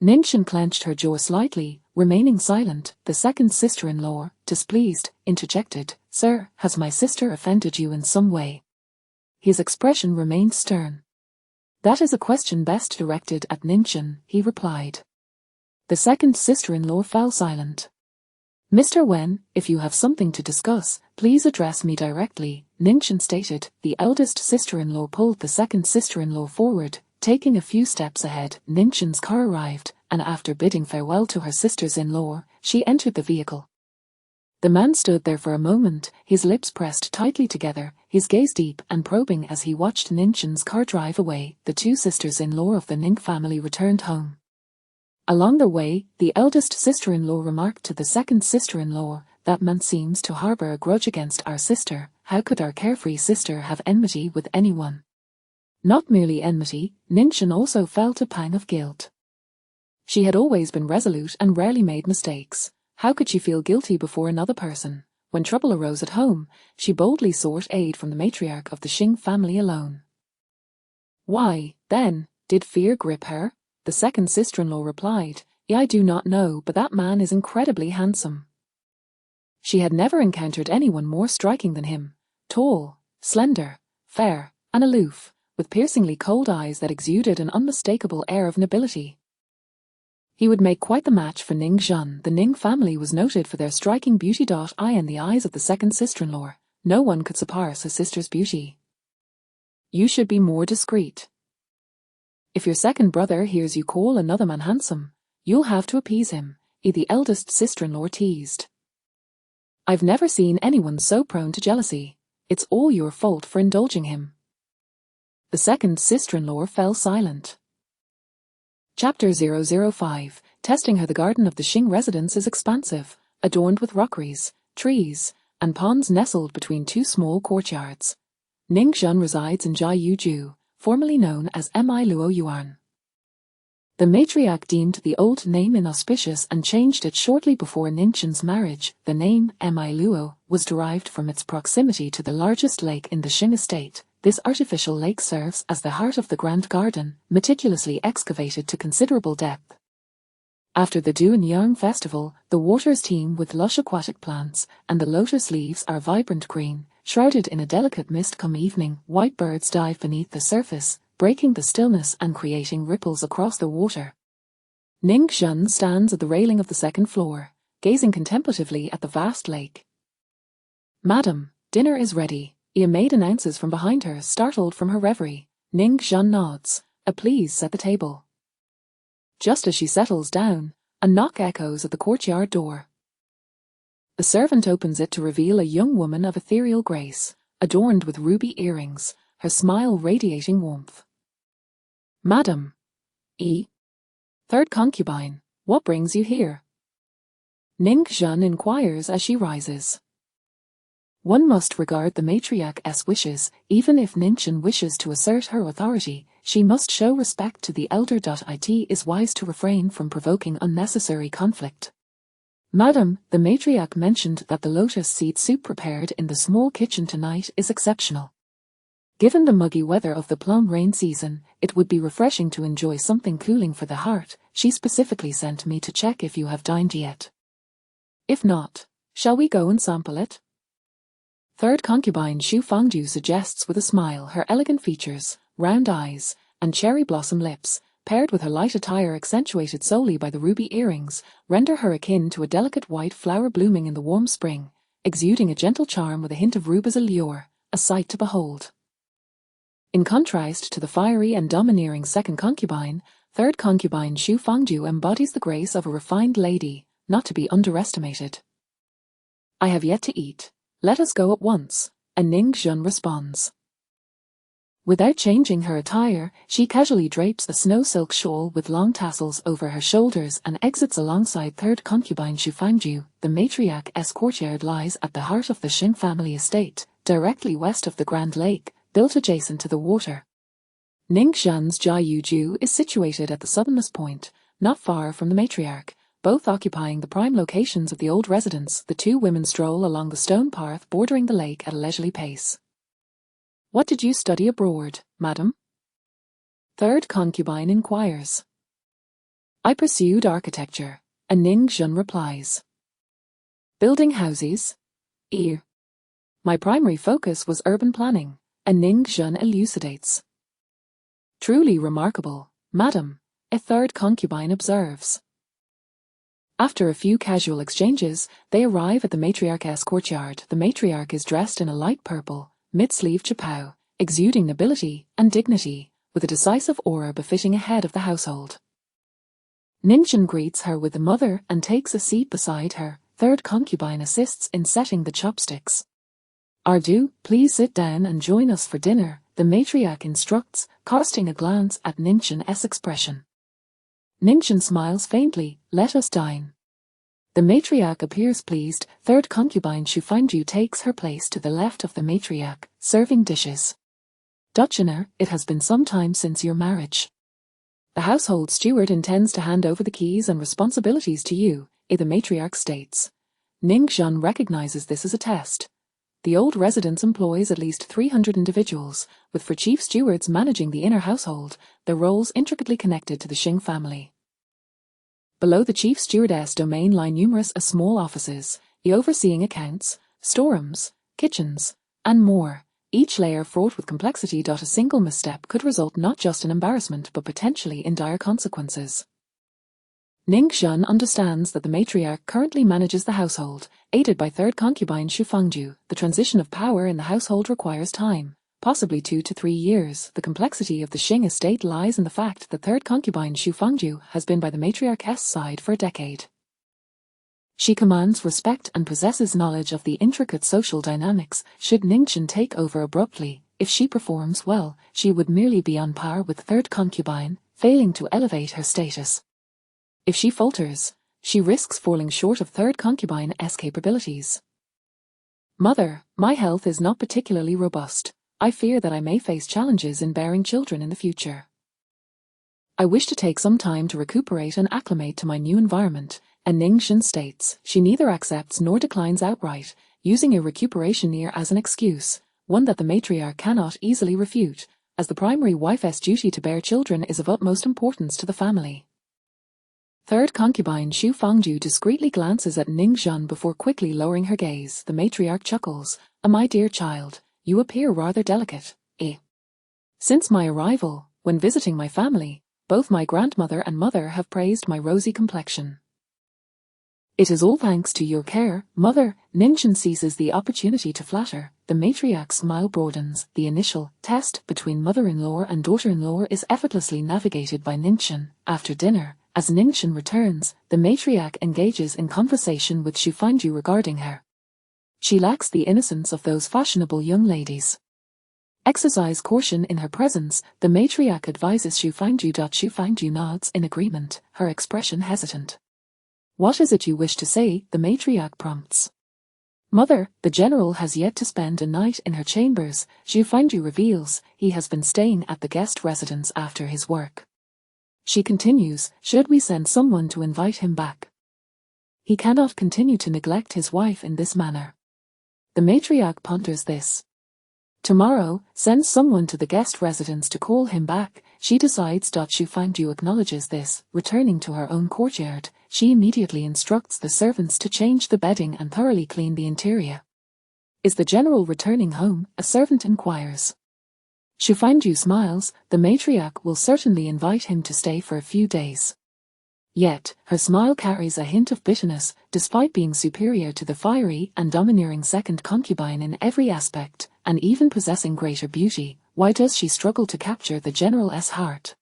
Ningchen clenched her jaw slightly, remaining silent. The second sister-in-law, displeased, interjected, Sir, has my sister offended you in some way? His expression remained stern. That is a question best directed at Ningchen, he replied. The second sister-in-law fell silent. Mr. Wen, if you have something to discuss, please address me directly, Ningchen stated. The eldest sister-in-law pulled the second sister-in-law forward, taking a few steps ahead. Ningchen's car arrived, and after bidding farewell to her sisters-in-law, she entered the vehicle. The man stood there for a moment, his lips pressed tightly together, his gaze deep and probing as he watched Ningchen's car drive away. The two sisters-in-law of the Ning family returned home. Along their way, the eldest sister-in-law remarked to the second sister-in-law, that man seems to harbour a grudge against our sister. How could our carefree sister have enmity with anyone? Not merely enmity, Ningchen also felt a pang of guilt. She had always been resolute and rarely made mistakes. How could she feel guilty before another person? When trouble arose at home, she boldly sought aid from the matriarch of the Xing family alone. Why, then, did fear grip her? the second sister-in-law replied, I do not know, but that man is incredibly handsome. She had never encountered anyone more striking than him, tall, slender, fair, and aloof, with piercingly cold eyes that exuded an unmistakable air of nobility. He would make quite the match for Ning Zhen. The Ning family was noted for their striking beauty. In the eyes of the second sister-in-law, no one could surpass her sister's beauty. You should be more discreet. If your second brother hears you call another man handsome, you'll have to appease him, the eldest sister-in-law teased. I've never seen anyone so prone to jealousy. It's all your fault for indulging him. The second sister-in-law fell silent. Chapter 005. Testing her. The garden of the Xing residence is expansive, adorned with rockeries, trees, and ponds nestled between two small courtyards. Ning Zhen resides in Jiayuju, formerly known as Mi Luo Yuan. The matriarch deemed the old name inauspicious and changed it shortly before Ningxuan's marriage. The name Mi Luo was derived from its proximity to the largest lake in the Xing estate. This artificial lake serves as the heart of the grand garden, meticulously excavated to considerable depth. After the Duanyang festival, the waters teem with lush aquatic plants, and the lotus leaves are vibrant green, shrouded in a delicate mist. Come evening, white birds dive beneath the surface, breaking the stillness and creating ripples across the water. Ning Zhen stands at the railing of the second floor, gazing contemplatively at the vast lake. Madam, dinner is ready, a maid announces from behind her, startled from her reverie. Ning Zhen nods, please set the table. Just as she settles down, a knock echoes at the courtyard door. The servant opens it to reveal a young woman of ethereal grace, adorned with ruby earrings, her smile radiating warmth. Madam, third concubine, what brings you here? Ning Zhen inquires as she rises. One must regard the matriarch's wishes. Even if Ningxuan wishes to assert her authority, she must show respect to the elder. It is wise to refrain from provoking unnecessary conflict. Madam, the matriarch mentioned that the lotus seed soup prepared in the small kitchen tonight is exceptional. Given the muggy weather of the plum rain season, it would be refreshing to enjoy something cooling for the heart. She specifically sent me to check if you have dined yet. If not, shall we go and sample it? Third concubine Xu Fangju suggests with a smile. Her elegant features, round eyes, and cherry blossom lips, paired with her light attire accentuated solely by the ruby earrings, render her akin to a delicate white flower blooming in the warm spring, exuding a gentle charm with a hint of rubi's allure, a sight to behold. In contrast to the fiery and domineering second concubine, third concubine Xu Fangju embodies the grace of a refined lady, not to be underestimated. I have yet to eat. Let us go at once, and Ning Zhen responds. Without changing her attire, she casually drapes a snow silk shawl with long tassels over her shoulders and exits alongside third concubine Xu Fangju. The matriarch's courtyard lies at the heart of the Xing family estate, directly west of the Grand Lake, built adjacent to the water. Ning Zhen's Jiayuju is situated at the southernmost point, not far from the matriarch, both occupying the prime locations of the old residence. The two women stroll along the stone path bordering the lake at a leisurely pace. What did you study abroad, madam? Third concubine inquires. I pursued architecture, and Ning Zhen replies. Building houses? My primary focus was urban planning, and Ning Zhen elucidates. Truly remarkable, madam, a third concubine observes. After a few casual exchanges, they arrive at the matriarch's courtyard. The matriarch is dressed in a light purple, mid-sleeve chapao, exuding nobility and dignity, with a decisive aura befitting a head of the household. Ningxuan greets her with the mother and takes a seat beside her. Third concubine assists in setting the chopsticks. Ardu, please sit down and join us for dinner, the matriarch instructs, casting a glance at Ningxuan's expression. Ningxuan smiles faintly. Let us dine. The matriarch appears pleased. Third concubine Xu Fangju takes her place to the left of the matriarch, serving dishes. Duchiner, it has been some time since your marriage. The household steward intends to hand over the keys and responsibilities to you, the matriarch states. Ning Zhen recognizes this as a test. The old residence employs at least 300 individuals, with four chief stewards managing the inner household, their roles intricately connected to the Xing family. Below the chief stewardess domain lie numerous small offices, overseeing accounts, storerooms, kitchens, and more, each layer fraught with complexity. A single misstep could result not just in embarrassment but potentially in dire consequences. Ning Xun understands that the matriarch currently manages the household, aided by third concubine Xu Fangju. The transition of power in the household requires time, possibly 2 to 3 years. The complexity of the Xing estate lies in the fact that third concubine Xu Fangju has been by the matriarch's side for a decade. She commands respect and possesses knowledge of the intricate social dynamics. Should Ningchen take over abruptly, if she performs well, she would merely be on par with third concubine, failing to elevate her status. If she falters, she risks falling short of third concubine's capabilities. Mother, my health is not particularly robust. I fear that I may face challenges in bearing children in the future. I wish to take some time to recuperate and acclimate to my new environment, and Ning Xun states. She neither accepts nor declines outright, using a recuperation year as an excuse, one that the matriarch cannot easily refute, as the primary wife's duty to bear children is of utmost importance to the family. Third concubine Xu Fangju discreetly glances at Ning Xun before quickly lowering her gaze. The matriarch chuckles. My dear child, you appear rather delicate, eh? Since my arrival, when visiting my family, both my grandmother and mother have praised my rosy complexion. It is all thanks to your care, mother. Ning Xun seizes the opportunity to flatter. The matriarch's smile broadens. The initial test between mother-in-law and daughter-in-law is effortlessly navigated by Ning Xun. After dinner, as Ning Xun returns, the matriarch engages in conversation with Xu Fangju regarding her. She lacks the innocence of those fashionable young ladies. Exercise caution in her presence, the matriarch advises Xu Fangju. Xu Fangju nods in agreement, her expression hesitant. What is it you wish to say? The matriarch prompts. Mother, the general has yet to spend a night in her chambers. Xu Fangju reveals he has been staying at the guest residence after his work. She continues, should we send someone to invite him back? He cannot continue to neglect his wife in this manner. The matriarch ponders this. Tomorrow, send someone to the guest residence to call him back. She decides. Xu Fangju acknowledges this. Returning to her own courtyard, she immediately instructs the servants to change the bedding and thoroughly clean the interior. Is the general returning home? A servant inquires. Xu Fangju smiles. The matriarch will certainly invite him to stay for a few days. Yet, her smile carries a hint of bitterness. Despite being superior to the fiery and domineering second concubine in every aspect, and even possessing greater beauty, why does she struggle to capture the general's heart?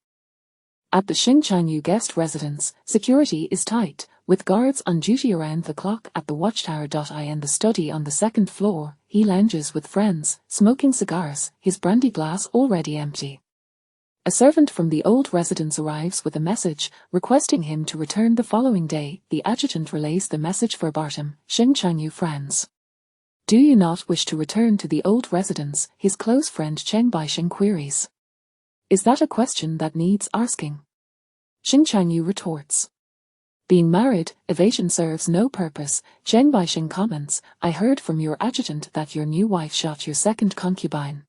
At the Xingchangyu guest residence, security is tight, with guards on duty around the clock at the watchtower. In the study on the second floor, he lounges with friends, smoking cigars, his brandy glass already empty. A servant from the old residence arrives with a message, requesting him to return the following day. The adjutant relays the message verbatim. Xingchangyu frowns. Do you not wish to return to the old residence? His close friend Cheng Baixing queries. Is that a question that needs asking? Xingchangyu retorts. Being married, evasion serves no purpose. Cheng Baixing comments, I heard from your adjutant that your new wife shot your second concubine.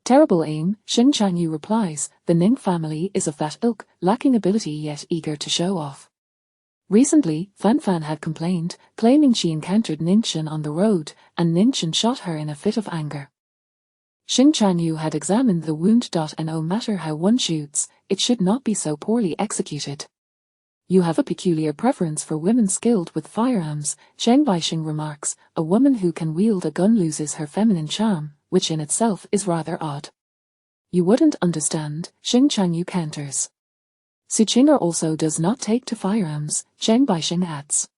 Terrible aim, Xingchangyu replies. The Ning family is of that ilk, lacking ability yet eager to show off. Recently, Fan Fan had complained, claiming she encountered Ningchen on the road, and Ningchen shot her in a fit of anger. Xingchangyu had examined the wound. No matter how one shoots, it should not be so poorly executed. You have a peculiar preference for women skilled with firearms, Cheng Baixing remarks. A woman who can wield a gun loses her feminine charm, which in itself is rather odd. You wouldn't understand, Xingchangyu counters. Suqinger also does not take to firearms, Cheng Baixing adds.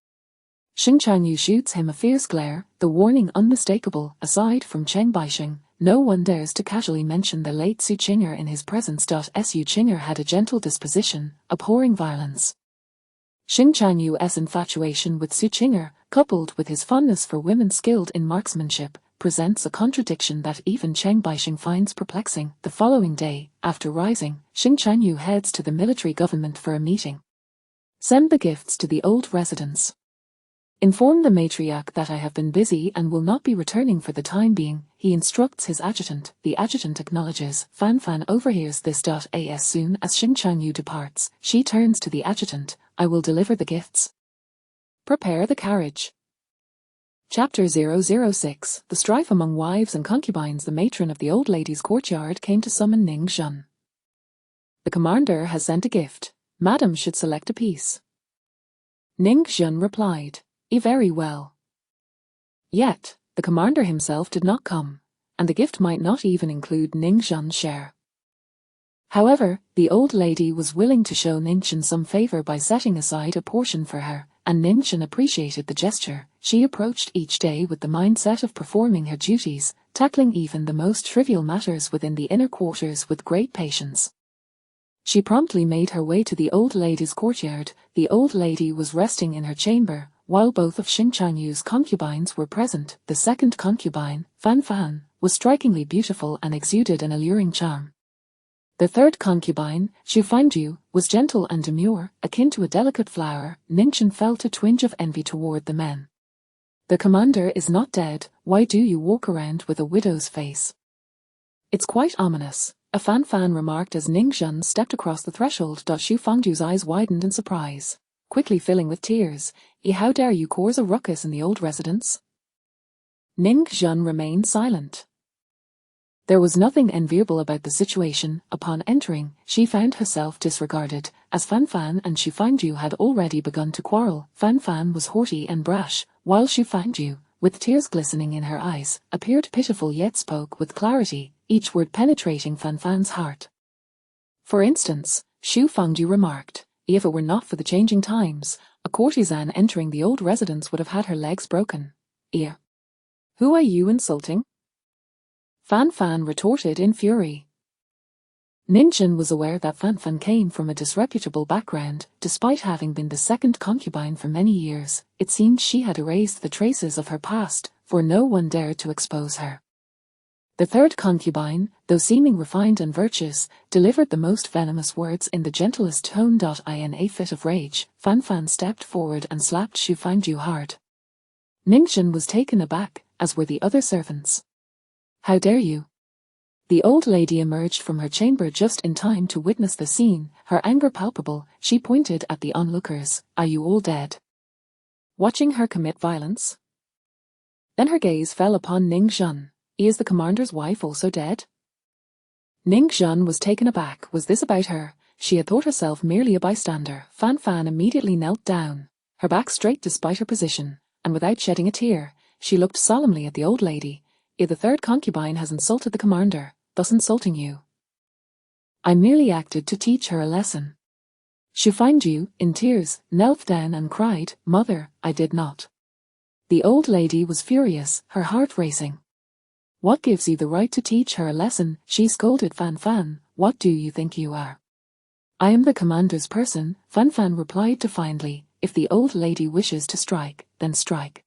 Xingchangyu shoots him a fierce glare, the warning unmistakable. Aside from Cheng Baixing, no one dares to casually mention the late Suqinger in his presence. Suqinger had a gentle disposition, abhorring violence. Xingchangyu's infatuation with Suqinger, coupled with his fondness for women skilled in marksmanship, presents a contradiction that even Cheng Baixing finds perplexing. The following day, after rising, Xingchangyu heads to the military government for a meeting. Send the gifts to the old residence. Inform the matriarch that I have been busy and will not be returning for the time being, he instructs his adjutant. The adjutant acknowledges. Fan Fan overhears this. As soon as Xing Changyu departs, she turns to the adjutant. I will deliver the gifts. Prepare the carriage. Chapter 006. The strife among wives and concubines. The matron of the old lady's courtyard came to summon Ning Zhen. The commander has sent a gift. Madam should select a piece. Ning Zhen replied, very well. Yet, the commander himself did not come, and the gift might not even include Ning Zhen's share. However, the old lady was willing to show Ning Zhen some favor by setting aside a portion for her, and Ning Zhen appreciated the gesture. She approached each day with the mindset of performing her duties, tackling even the most trivial matters within the inner quarters with great patience. She promptly made her way to the old lady's courtyard. The old lady was resting in her chamber, while both of Xing Changyu's concubines were present. The second concubine, Fan Fan, was strikingly beautiful and exuded an alluring charm. The third concubine, Xu Fangju, was gentle and demure, akin to a delicate flower. Ning Zhen felt a twinge of envy toward the men. The commander is not dead. Why do you walk around with a widow's face? It's quite ominous, a Fan Fan remarked as Ning Zhen stepped across the threshold. Xu Fangju's eyes widened in surprise, quickly filling with tears. How dare you cause a ruckus in the old residence? Ning Zhen remained silent. There was nothing enviable about the situation. Upon entering, she found herself disregarded, as Fan Fan and Xu Fangju had already begun to quarrel. Fan Fan was haughty and brash, while Xu Fangju, with tears glistening in her eyes, appeared pitiful yet spoke with clarity, each word penetrating Fan Fan's heart. For instance, Xu Fangju remarked, if it were not for the changing times, a courtesan entering the old residence would have had her legs broken. Who are you insulting? Fan Fan retorted in fury. Ning Zhen was aware that Fan Fan came from a disreputable background. Despite having been the second concubine for many years, it seemed she had erased the traces of her past, for no one dared to expose her. The third concubine, though seeming refined and virtuous, delivered the most venomous words in the gentlest tone. In a fit of rage, Fan Fan stepped forward and slapped Xu Fangju hard. Ning Zhen was taken aback, as were the other servants. How dare you? The old lady emerged from her chamber just in time to witness the scene, her anger palpable. She pointed at the onlookers. Are you all dead? Watching her commit violence? Then her gaze fell upon Ning Zhen. Is the commander's wife also dead? Ning Zhen was taken aback. Was this about her? She had thought herself merely a bystander. Fan Fan immediately knelt down, her back straight despite her position, and without shedding a tear, she looked solemnly at the old lady. The third concubine has insulted the commander, thus insulting you. I merely acted to teach her a lesson. Xu Fangju, in tears, knelt down and cried, Mother, I did not. The old lady was furious, her heart racing. What gives you the right to teach her a lesson? She scolded Fan Fan. What do you think you are? I am the commander's person, Fan Fan replied defiantly. If the old lady wishes to strike, then strike.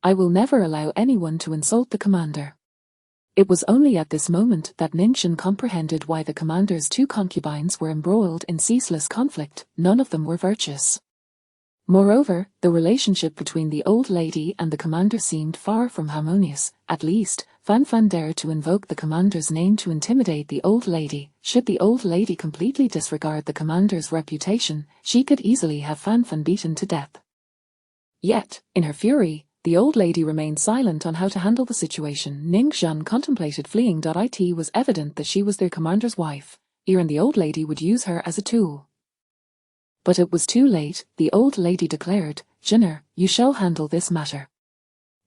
I will never allow anyone to insult the commander. It was only at this moment that Ning Zhen comprehended why the commander's two concubines were embroiled in ceaseless conflict. None of them were virtuous. Moreover, the relationship between the old lady and the commander seemed far from harmonious. At least, Fan Fan dared to invoke the commander's name to intimidate the old lady. Should the old lady completely disregard the commander's reputation, she could easily have Fan Fan beaten to death. Yet, in her fury, the old lady remained silent on how to handle the situation. Ning Zhen contemplated fleeing. It was evident that she was their commander's wife, and the old lady would use her as a tool. But it was too late. The old lady declared, Jinner, you shall handle this matter.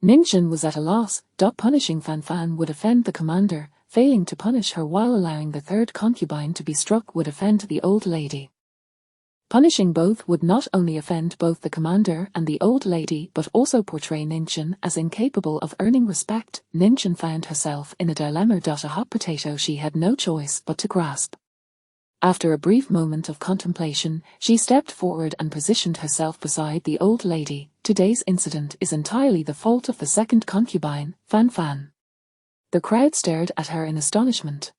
Ning Zhen was at a loss. Punishing Fan Fan would offend the commander. Failing to punish her while allowing the third concubine to be struck would offend the old lady. Punishing both would not only offend both the commander and the old lady but also portray Ning Zhen as incapable of earning respect. Ning Zhen found herself in a dilemma. A hot potato she had no choice but to grasp. After a brief moment of contemplation, she stepped forward and positioned herself beside the old lady. Today's incident is entirely the fault of the second concubine, Fan Fan. The crowd stared at her in astonishment.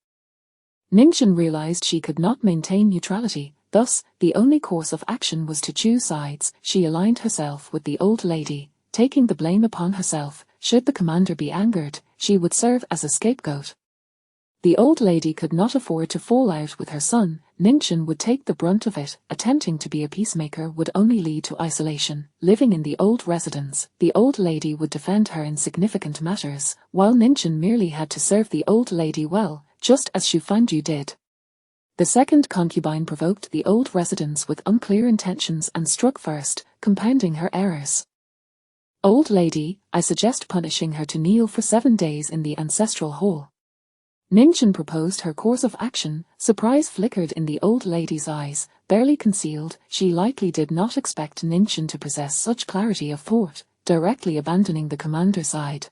Ning Zhen realized she could not maintain neutrality. Thus, the only course of action was to choose sides. She aligned herself with the old lady, taking the blame upon herself. Should the commander be angered, she would serve as a scapegoat. The old lady could not afford to fall out with her son. Ningchen would take the brunt of it. Attempting to be a peacemaker would only lead to isolation. Living in the old residence, the old lady would defend her in significant matters, while Ningchen merely had to serve the old lady well, just as Xu Fangju did. The second concubine provoked the old residence with unclear intentions and struck first, compounding her errors. Old lady, I suggest punishing her to kneel for 7 days in the ancestral hall. Ningchen proposed her course of action. Surprise flickered in the old lady's eyes, barely concealed. She likely did not expect Ningchen to possess such clarity of thought, directly abandoning the commander's side.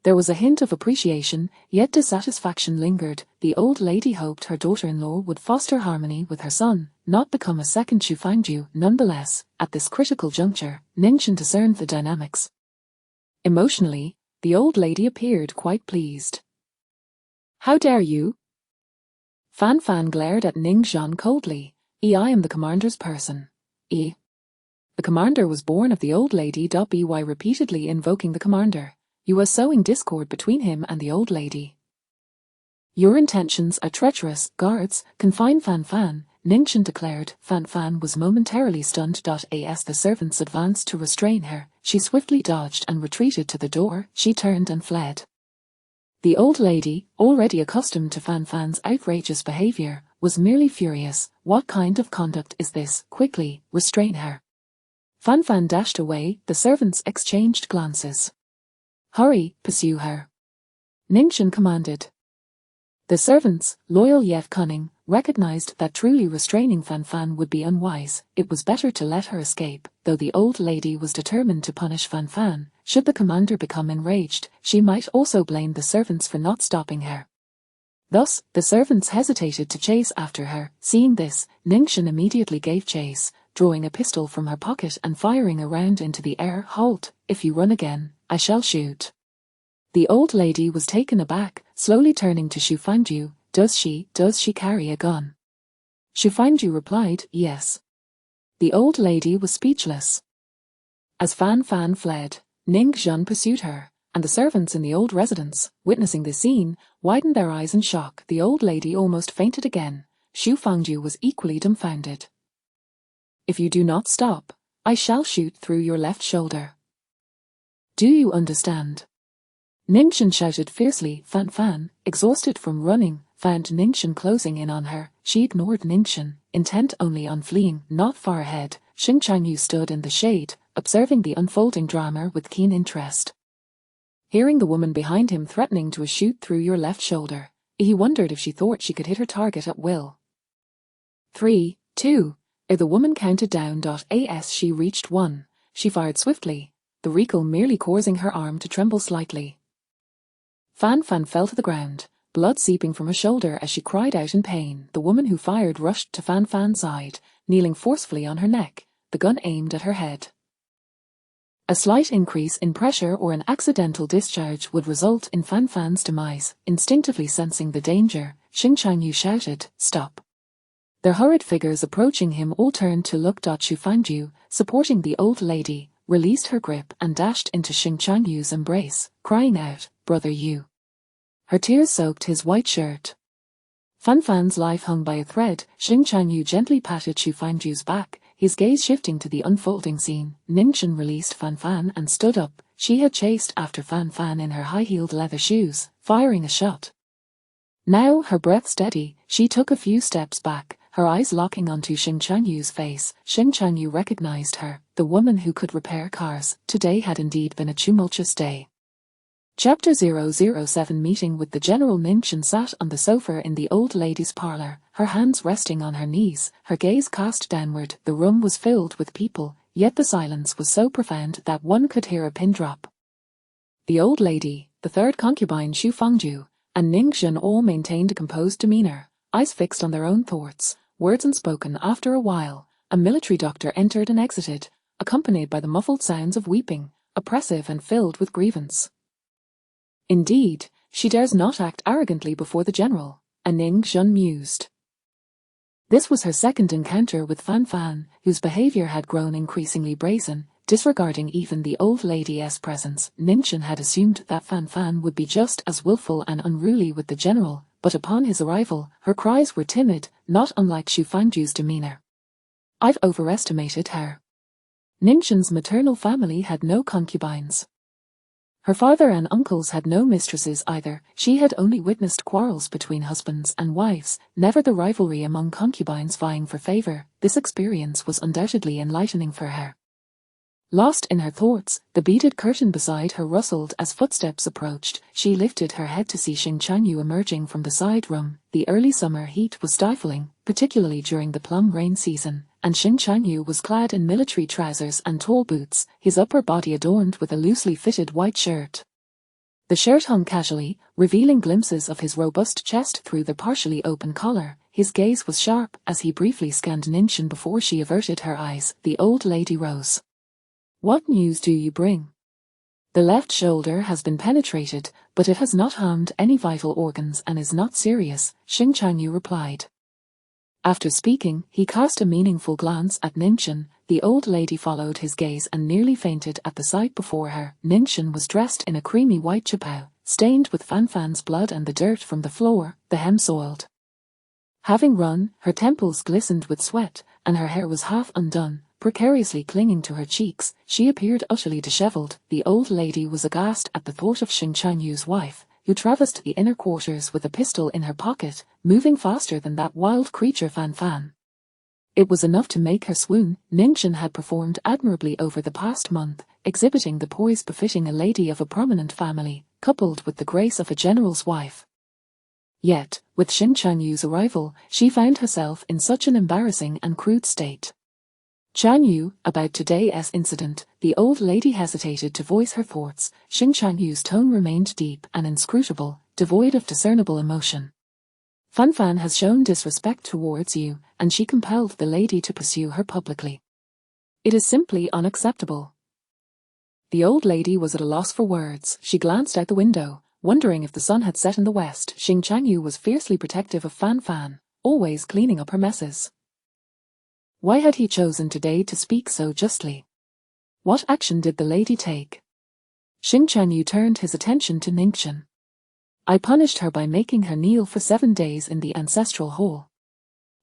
There was a hint of appreciation, yet dissatisfaction lingered. The old lady hoped her daughter-in-law would foster harmony with her son, not become a second Xu Fangju. Nonetheless, at this critical juncture, Ningchen discerned the dynamics. Emotionally, the old lady appeared quite pleased. How dare you? Fan Fan glared at Ning Zhan coldly. I am the commander's person. The commander was born of the old lady. By repeatedly invoking the commander, you are sowing discord between him and the old lady. Your intentions are treacherous. Guards, confine Fan Fan, Ningchen declared. Fan Fan was momentarily stunned. As the servants advanced to restrain her, she swiftly dodged and retreated to the door. She turned and fled. The old lady, already accustomed to Fan Fan's outrageous behavior, was merely furious. What kind of conduct is this? Quickly, restrain her. Fan Fan dashed away. The servants exchanged glances. Hurry, pursue her. Ningchen commanded. The servants, loyal yet cunning, recognized that truly restraining Fan Fan would be unwise. It was better to let her escape, though the old lady was determined to punish Fan Fan. Should the commander become enraged, she might also blame the servants for not stopping her. Thus, the servants hesitated to chase after her. Seeing this, Ningchen immediately gave chase, drawing a pistol from her pocket and firing a round into the air. Halt! If you run again, I shall shoot. The old lady was taken aback, slowly turning to Xu Fangju. Does she carry a gun? Xu Fangju replied, yes. The old lady was speechless. As Fan Fan fled, Ning Zhan pursued her, and the servants in the old residence, witnessing the scene, widened their eyes in shock. The old lady almost fainted again. Xu Fangju was equally dumbfounded. If you do not stop, I shall shoot through your left shoulder. Do you understand? Ningchen shouted fiercely. Fan Fan, exhausted from running, found Ningchen closing in on her. She ignored Ningchen, intent only on fleeing. Not far ahead, Xing Changyu stood in the shade, observing the unfolding drama with keen interest. Hearing the woman behind him threatening to shoot through your left shoulder, he wondered if she thought she could hit her target at will. 3, 2, the woman counted down. As she reached 1, she fired swiftly, the recoil merely causing her arm to tremble slightly. Fan Fan fell to the ground, blood seeping from her shoulder as she cried out in pain. The woman who fired rushed to Fan Fan's side, kneeling forcefully on her neck, the gun aimed at her head. A slight increase in pressure or an accidental discharge would result in Fan Fan's demise. Instinctively sensing the danger, Xing Changyu shouted, "Stop!" Their hurried figures approaching him all turned to look. Xu Fangju, supporting the old lady, released her grip and dashed into Xing Changyu's embrace, crying out, "Brother you!" Her tears soaked his white shirt. Fan Fan's life hung by a thread. Xing Changyu gently patted Xu Fangju's back, his gaze shifting to the unfolding scene. Ningchen released Fan Fan and stood up. She had chased after Fan Fan in her high-heeled leather shoes, firing a shot. Now, her breath steady, she took a few steps back, her eyes locking onto Xing Changyu's face. Xing Changyu recognized her, the woman who could repair cars. Today had indeed been a tumultuous day. Chapter 007 Meeting with the General. Ningchen sat on the sofa in the old lady's parlor, her hands resting on her knees, her gaze cast downward. The room was filled with people, yet the silence was so profound that one could hear a pin drop. The old lady, the third concubine Xu Fangju, and Ning Zhan all maintained a composed demeanor, eyes fixed on their own thoughts, words unspoken. After a while, a military doctor entered and exited, accompanied by the muffled sounds of weeping, oppressive and filled with grievance. Indeed, she dares not act arrogantly before the general, and Ning Zhan mused. This was her second encounter with Fan Fan, whose behavior had grown increasingly brazen, disregarding even the old lady's presence. Ning had assumed that Fan Fan would be just as willful and unruly with the general, but upon his arrival, her cries were timid, not unlike Xu Fangju's demeanor. I've overestimated her. Ningxin's maternal family had no concubines. Her father and uncles had no mistresses either. She had only witnessed quarrels between husbands and wives, never the rivalry among concubines vying for favor. This experience was undoubtedly enlightening for her. Lost in her thoughts, the beaded curtain beside her rustled as footsteps approached. She lifted her head to see Xing Chanyu emerging from the side room. The early summer heat was stifling, particularly during the plum rain season, and Xing Chanyu was clad in military trousers and tall boots, his upper body adorned with a loosely fitted white shirt. The shirt hung casually, revealing glimpses of his robust chest through the partially open collar. His gaze was sharp as he briefly scanned Ningxin before she averted her eyes. The old lady rose. What news do you bring? The left shoulder has been penetrated, but it has not harmed any vital organs and is not serious, Xing Chanyu replied. After speaking, he cast a meaningful glance at Ningxin. The old lady followed his gaze and nearly fainted at the sight before her. Ningxin was dressed in a creamy white chapao, stained with Fan Fan's blood and the dirt from the floor, the hem soiled. Having run, her temples glistened with sweat, and her hair was half undone, precariously clinging to her cheeks. She appeared utterly disheveled. The old lady was aghast at the thought of Xing Chanyu's wife, who traversed the inner quarters with a pistol in her pocket, moving faster than that wild creature Fan Fan. It was enough to make her swoon. Ningxin had performed admirably over the past month, exhibiting the poise befitting a lady of a prominent family, coupled with the grace of a general's wife. Yet, with Xing Chanyu's arrival, she found herself in such an embarrassing and crude state. Chanyu, about today's incident, the old lady hesitated to voice her thoughts. Xing Chanyu's tone remained deep and inscrutable, devoid of discernible emotion. Fan Fan has shown disrespect towards you, and she compelled the lady to pursue her publicly. It is simply unacceptable. The old lady was at a loss for words. She glanced out the window, wondering if the sun had set in the west. Xing Chanyu was fiercely protective of Fan Fan, always cleaning up her messes. Why had he chosen today to speak so justly? What action did the lady take? Xing Chanyu turned his attention to Ningxin. I punished her by making her kneel for 7 days in the ancestral hall.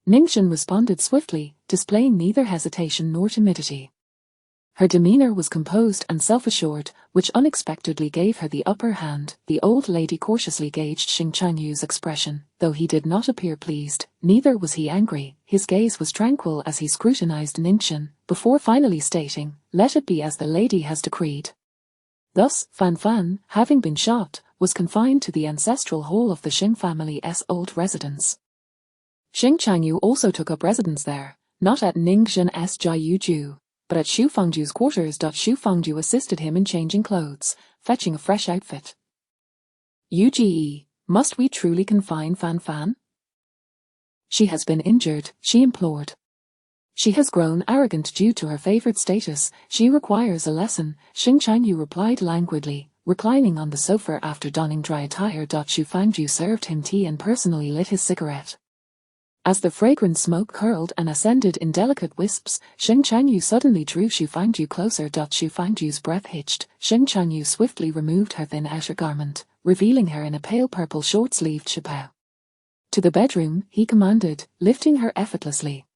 Ningxin responded swiftly, displaying neither hesitation nor timidity. Her demeanor was composed and self-assured, which unexpectedly gave her the upper hand. The old lady cautiously gauged Xing Chanyu's expression. Though he did not appear pleased, neither was he angry. His gaze was tranquil as he scrutinized Ningxin, before finally stating, "Let it be as the lady has decreed." Thus, Fan Fan, having been shot, was confined to the ancestral hall of the Xing family's old residence. Xing Chanyu also took up residence there, not at Ningxin's Jiayuju, but at Xu Fangju's quarters. Xu Fangju assisted him in changing clothes, fetching a fresh outfit. Uge, must we truly confine Fan Fan? She has been injured, she implored. She has grown arrogant due to her favored status. She requires a lesson, Xing Chanyu replied languidly, reclining on the sofa after donning dry attire. Xu Fangju served him tea and personally lit his cigarette. As the fragrant smoke curled and ascended in delicate wisps, Xing Chanyu suddenly drew Xu Fangju closer. Xu Fangju's breath hitched. Xing Chanyu swiftly removed her thin outer garment, revealing her in a pale purple short-sleeved chapao. To the bedroom, he commanded, lifting her effortlessly.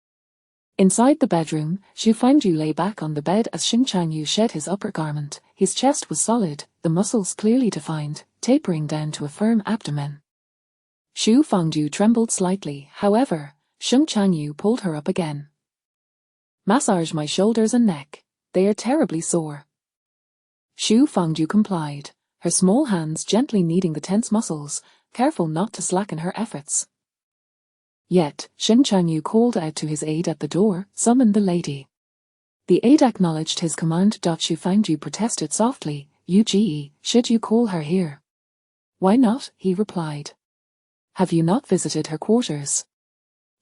Inside the bedroom, Xu Fangju lay back on the bed as Xing Chanyu shed his upper garment. His chest was solid, the muscles clearly defined, tapering down to a firm abdomen. Xu Fangju trembled slightly. However, Xing Chanyu pulled her up again. Massage my shoulders and neck. They are terribly sore. Xu Fangju complied, her small hands gently kneading the tense muscles, careful not to slacken her efforts. Yet, Xing Chanyu called out to his aide at the door, "Summon the lady." The aide acknowledged his command. Xu Fangju protested softly, "Uge, should you call her here?" "Why not?" he replied. "Have you not visited her quarters?"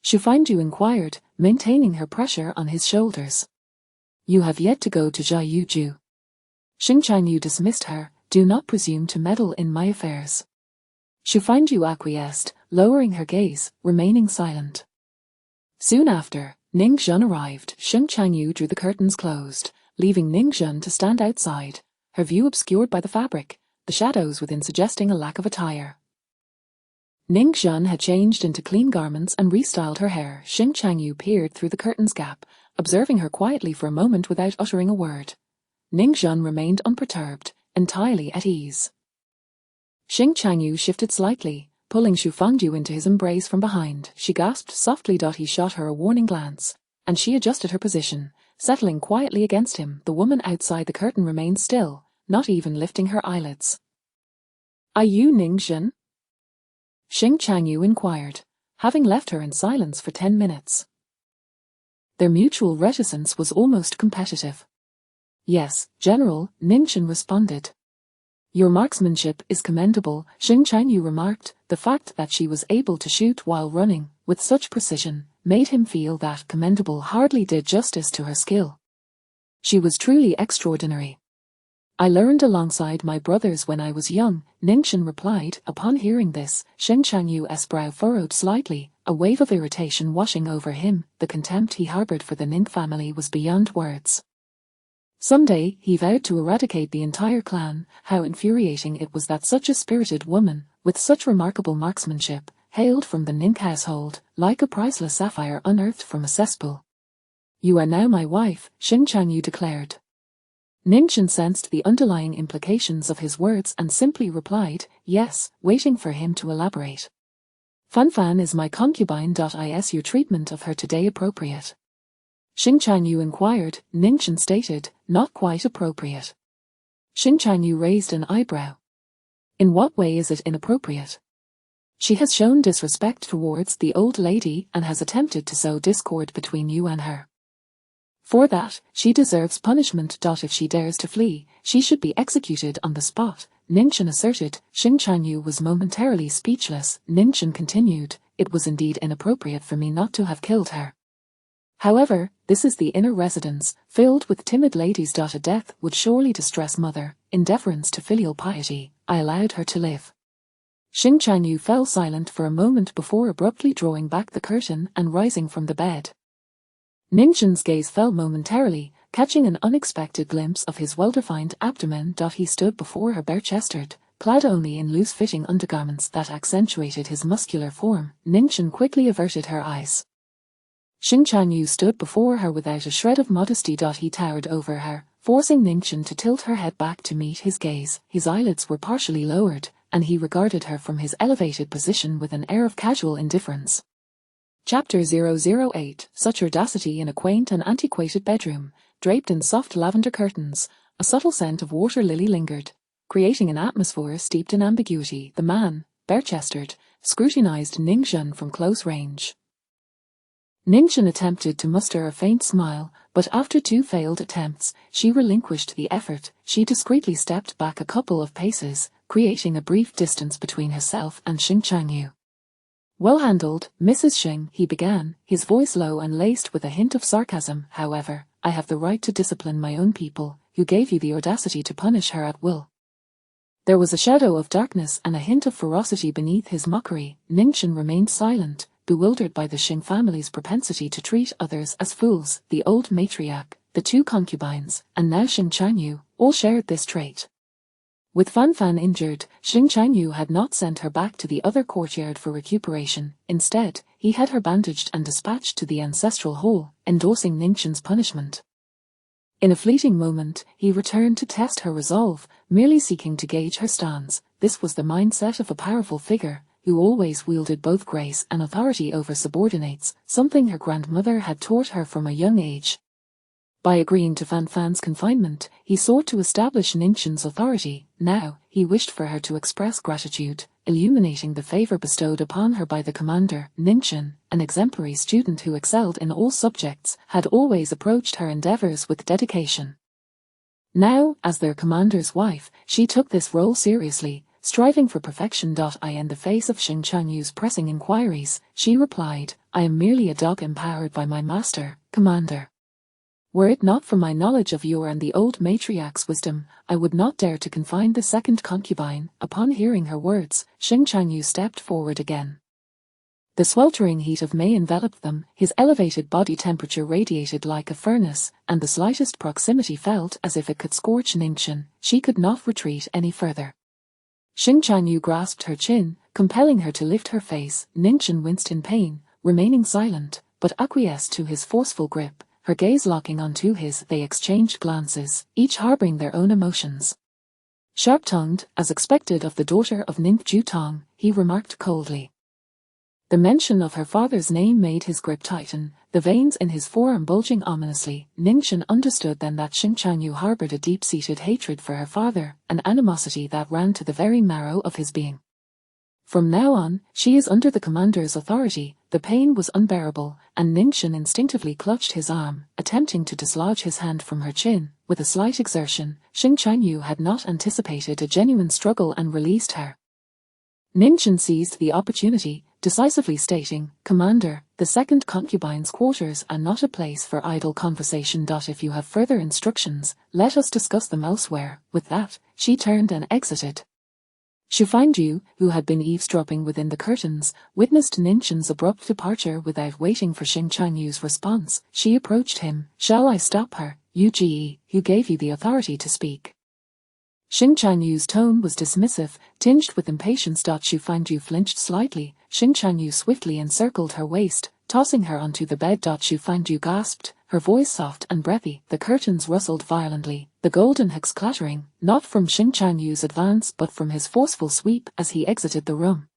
Xu Fangju inquired, maintaining her pressure on his shoulders. "You have yet to go to Jiayuju." Xing Chanyu dismissed her, "Do not presume to meddle in my affairs." Xu Fangju acquiesced, lowering her gaze, remaining silent. Soon after, Ning Zhen arrived. Xing Changyu drew the curtains closed, leaving Ning Zhen to stand outside, her view obscured by the fabric, the shadows within suggesting a lack of attire. Ning Zhen had changed into clean garments and restyled her hair. Xing Changyu peered through the curtain's gap, observing her quietly for a moment without uttering a word. Ning Zhen remained unperturbed, entirely at ease. Xing Changyu shifted slightly, pulling Xu Fangju into his embrace from behind. She gasped softly. He shot her a warning glance, and she adjusted her position, settling quietly against him. The woman outside the curtain remained still, not even lifting her eyelids. "Are you Ning Zhen?" Xing Changyu inquired, having left her in silence for 10 minutes. Their mutual reticence was almost competitive. "Yes, General," Ning Zhen responded. "Your marksmanship is commendable," Xing Changyu remarked. The fact that she was able to shoot while running, with such precision, made him feel that commendable hardly did justice to her skill. She was truly extraordinary. "I learned alongside my brothers when I was young," Ning Zhen replied. Upon hearing this, Xing Changyu's brow furrowed slightly, a wave of irritation washing over him. The contempt he harbored for the Ning family was beyond words. Someday, he vowed to eradicate the entire clan. How infuriating it was that such a spirited woman, with such remarkable marksmanship, hailed from the Ning household, like a priceless sapphire unearthed from a cesspool. "You are now my wife," Xing Changyu declared. Ning Zhen sensed the underlying implications of his words and simply replied, "Yes," waiting for him to elaborate. "Fan Fan is my concubine. Is your treatment of her today appropriate?" Xing Changyu inquired. Ning Zhen stated, "Not quite appropriate." Xing Changyu raised an eyebrow. "In what way is it inappropriate?" "She has shown disrespect towards the old lady and has attempted to sow discord between you and her. For that, she deserves punishment. If she dares to flee, she should be executed on the spot," Ning Zhen asserted. Xing Changyu was momentarily speechless. Ning Zhen continued, "It was indeed inappropriate for me not to have killed her. However, this is the inner residence, filled with timid ladies. A death would surely distress mother. In deference to filial piety, I allowed her to live." Xing Changyu fell silent for a moment before abruptly drawing back the curtain and rising from the bed. Ning Zhen's gaze fell momentarily, catching an unexpected glimpse of his well-defined abdomen. He stood before her bare-chested, clad only in loose-fitting undergarments that accentuated his muscular form. Ning Zhen quickly averted her eyes. Xing Changyu stood before her without a shred of modesty. He towered over her, forcing Ning Zhen to tilt her head back to meet his gaze. His eyelids were partially lowered, and he regarded her from his elevated position with an air of casual indifference. Chapter 008. Such audacity in a quaint and antiquated bedroom, draped in soft lavender curtains. A subtle scent of water lily lingered, creating an atmosphere steeped in ambiguity. The man, bare-chested, scrutinized Ning Zhen from close range. Ning Zhen attempted to muster a faint smile, but after 2 failed attempts, she relinquished the effort. She discreetly stepped back a couple of paces, creating a brief distance between herself and Xing Changyu. "Well handled, Mrs. Xing," he began, his voice low and laced with a hint of sarcasm. "However, I have the right to discipline my own people. Who gave you the audacity to punish her at will?" There was a shadow of darkness and a hint of ferocity beneath his mockery. Ning Zhen remained silent, bewildered by the Xing family's propensity to treat others as fools. The old matriarch, the 2 concubines, and now Xing Changyu, all shared this trait. With Fan Fan injured, Xing Changyu had not sent her back to the other courtyard for recuperation. Instead, he had her bandaged and dispatched to the ancestral hall, endorsing Ning Zhen's punishment. In a fleeting moment, he returned to test her resolve, merely seeking to gauge her stance. This was the mindset of a powerful figure, who always wielded both grace and authority over subordinates, something her grandmother had taught her from a young age. By agreeing to Fan Fan's confinement, he sought to establish Ning Zhen's authority. Now, he wished for her to express gratitude, illuminating the favor bestowed upon her by the commander. Ning Zhen, an exemplary student who excelled in all subjects, had always approached her endeavors with dedication. Now, as their commander's wife, she took this role seriously, striving for perfection. In the face of Xing Changyu's pressing inquiries, she replied, "I am merely a dog empowered by my master, commander. Were it not for my knowledge of your and the old matriarch's wisdom, I would not dare to confine the 2nd concubine." Upon hearing her words, Xing Changyu stepped forward again. The sweltering heat of May enveloped them, his elevated body temperature radiated like a furnace, and the slightest proximity felt as if it could scorch Ningchen. She could not retreat any further. Xing Chanyu grasped her chin, compelling her to lift her face. Ningchen winced in pain, remaining silent, but acquiesced to his forceful grip. Her gaze locking onto his, they exchanged glances, each harboring their own emotions. Sharp-tongued, as expected of the daughter of Ningth Jutong, he remarked coldly. The mention of her father's name made his grip tighten, the veins in his forearm bulging ominously. Ningchen understood then that Xing Chanyu harbored a deep-seated hatred for her father, an animosity that ran to the very marrow of his being. From now on, she is under the commander's authority. The pain was unbearable, and Ningchen instinctively clutched his arm, attempting to dislodge his hand from her chin. With a slight exertion, Xing Chanyu had not anticipated a genuine struggle and released her. Ningchen seized the opportunity, decisively stating, "Commander, the second concubine's quarters are not a place for idle conversation. If you have further instructions, let us discuss them elsewhere." With that, she turned and exited. Xu Fangju, who had been eavesdropping within the curtains, witnessed Ningchen's abrupt departure without waiting for Xing Chanyu's response. She approached him. "Shall I stop her, Yu? Who gave you the authority to speak?" Xing Chanyu's tone was dismissive, tinged with impatience. Xu Fangju flinched slightly. Xing Chanyu swiftly encircled her waist, tossing her onto the bed. Xu Fangju gasped, her voice soft and breathy. The curtains rustled violently, the golden hooks clattering, not from Xing Chanyu's advance but from his forceful sweep as he exited the room.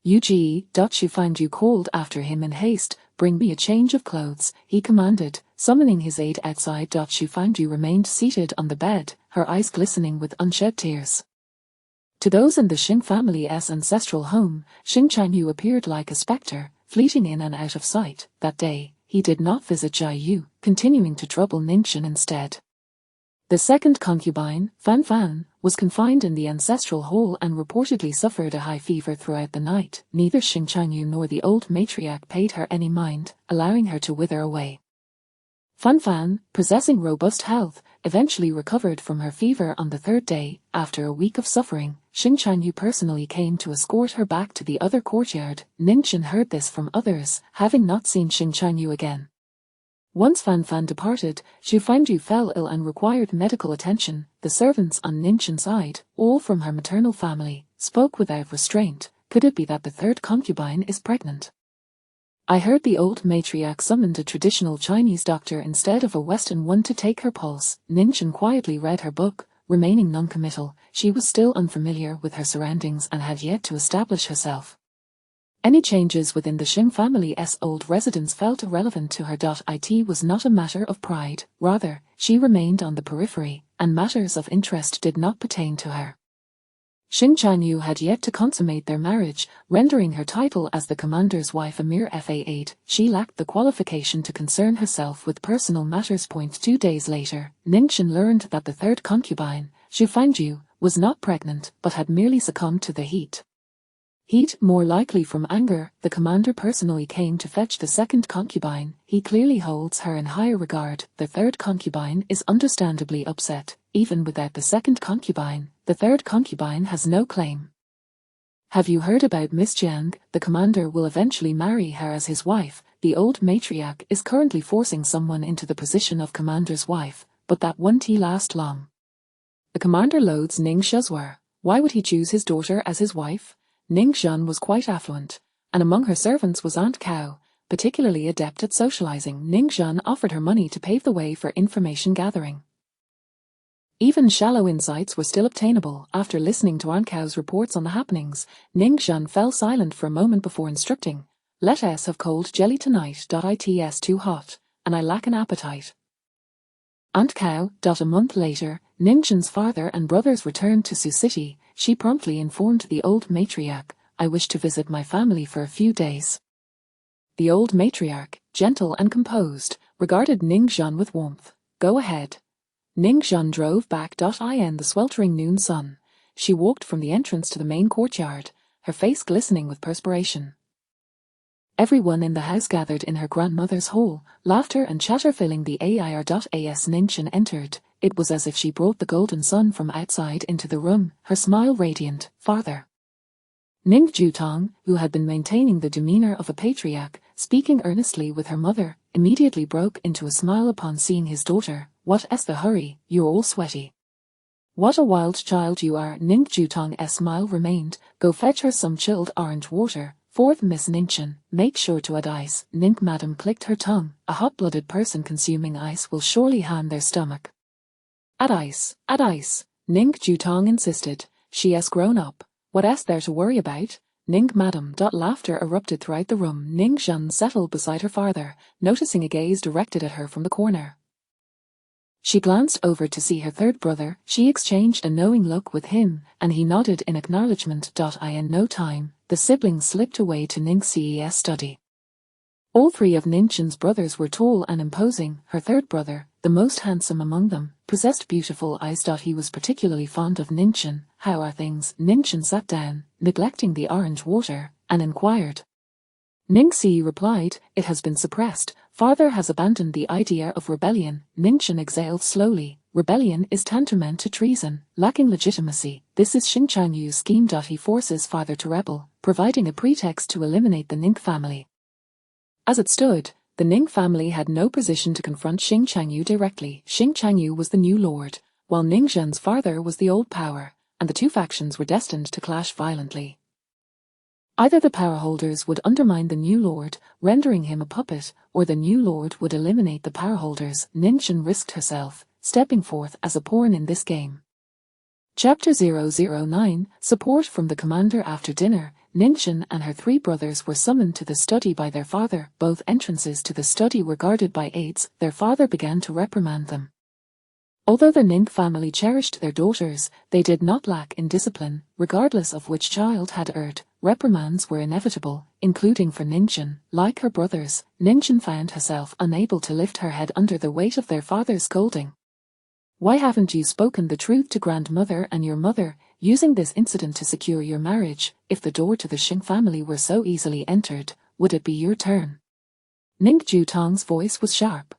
Yu. Xu Fangju called after him in haste. "Bring me a change of clothes," he commanded, summoning his aide outside. Xu Fangju remained seated on the bed, her eyes glistening with unshed tears. To those in the Xing family's ancestral home, Xing Chanyu appeared like a spectre, fleeting in and out of sight. That day, he did not visit Jia Yu, continuing to trouble Ningchen instead. The second concubine, Fan Fan, was confined in the ancestral hall and reportedly suffered a high fever throughout the night. Neither Xing Chanyu nor the old matriarch paid her any mind, allowing her to wither away. Fan Fan, possessing robust health, eventually recovered from her fever on the third day. After a week of suffering, Xing Chanyu personally came to escort her back to the other courtyard. Ningchen heard this from others, having not seen Xing Chanyu again. Once Fan Fan departed, Xu Fangju fell ill and required medical attention. The servants on Ningchen's side, all from her maternal family, spoke without restraint. Could it be that the third concubine is pregnant? I heard the old matriarch summoned a traditional Chinese doctor instead of a Western one to take her pulse. Ningchen quietly read her book, remaining non-committal. She was still unfamiliar with her surroundings and had yet to establish herself. Any changes within the Xing family's old residence felt irrelevant to her. It was not a matter of pride, rather, she remained on the periphery, and matters of interest did not pertain to her. Xing Chanyu had yet to consummate their marriage, rendering her title as the commander's wife a mere aid. She lacked the qualification to concern herself with personal matters. 2 days later, Ningchen learned that the third concubine, Xu Fangju, was not pregnant but had merely succumbed to the heat. Heat, more likely from anger. The commander personally came to fetch the second concubine. He clearly holds her in higher regard. The third concubine is understandably upset. Even without the second concubine, the third concubine has no claim. "Have you heard about Miss Jiang? The commander will eventually marry her as his wife. The old matriarch is currently forcing someone into the position of commander's wife, but that won't last long." The commander loathes Ning Shuzhua. Why would he choose his daughter as his wife? Ning Zhan was quite affluent, and among her servants was Aunt Cow, particularly adept at socializing. Ning Zhan offered her money to pave the way for information gathering. Even shallow insights were still obtainable. After listening to Aunt Cow's reports on the happenings, Ning Zhan fell silent for a moment before instructing, "Let us have cold jelly tonight. It's too hot, and I lack an appetite." Aunt Cow. A month later, Ningchen's father and brothers returned to Sioux City. She promptly informed the old matriarch, "I wish to visit my family for a few days." The old matriarch, gentle and composed, regarded Ning Zhan with warmth. "Go ahead." Ning Zhan drove back. In the sweltering noon sun, she walked from the entrance to the main courtyard, her face glistening with perspiration. Everyone in the house gathered in her grandmother's hall, laughter and chatter filling the air. Ningchen entered. It was as if she brought the golden sun from outside into the room, her smile radiant. "Father." Ning Jutong, who had been maintaining the demeanor of a patriarch, speaking earnestly with her mother, immediately broke into a smile upon seeing his daughter. What's the hurry? You're all sweaty. What a wild child you are. Ning Jutong's smile remained. Go fetch her some chilled orange water. Fourth Miss Ninchin, make sure to add ice. Ning madam clicked her tongue. A hot-blooded person consuming ice will surely harm their stomach. Add ice, add ice. Ning Jutong insisted. She has grown up. What's there to worry about? Ning madam. Laughter erupted throughout the room. Ning Zhen settled beside her father, noticing a gaze directed at her from the corner. She glanced over to see her third brother. She exchanged a knowing look with him, and he nodded in acknowledgement. In no time, the siblings slipped away to Ning Ce's study. All three of Ninchin's brothers were tall and imposing. Her third brother, the most handsome among them, possessed beautiful eyes. He was particularly fond of Ninchin. How are things? Ninchin sat down, neglecting the orange water, and inquired. Ning Ce replied, it has been suppressed. Father has abandoned the idea of rebellion. Ninchin exhaled slowly. Rebellion is tantamount to treason, lacking legitimacy. This is Xing Changyu's scheme. He forces father to rebel, providing a pretext to eliminate the Ning family. As it stood, the Ning family had no position to confront Xing Changyu directly. Xing Changyu was the new lord, while Ning Zhen's father was the old power, and the two factions were destined to clash violently. Either the power holders would undermine the new lord, rendering him a puppet, or the new lord would eliminate the power holders. Ninchin risked herself, stepping forth as a pawn in this game. Chapter 009, Support from the Commander. After dinner, Ninchin and her three brothers were summoned to the study by their father. Both entrances to the study were guarded by aides. Their father began to reprimand them. Although the Ning family cherished their daughters, they did not lack in discipline. Regardless of which child had erred, reprimands were inevitable, including for Ninchin. Like her brothers, Ninchin found herself unable to lift her head under the weight of their father's scolding. Why haven't you spoken the truth to grandmother and your mother, using this incident to secure your marriage? If the door to the Xing family were so easily entered, would it be your turn? Ning Jutong's voice was sharp.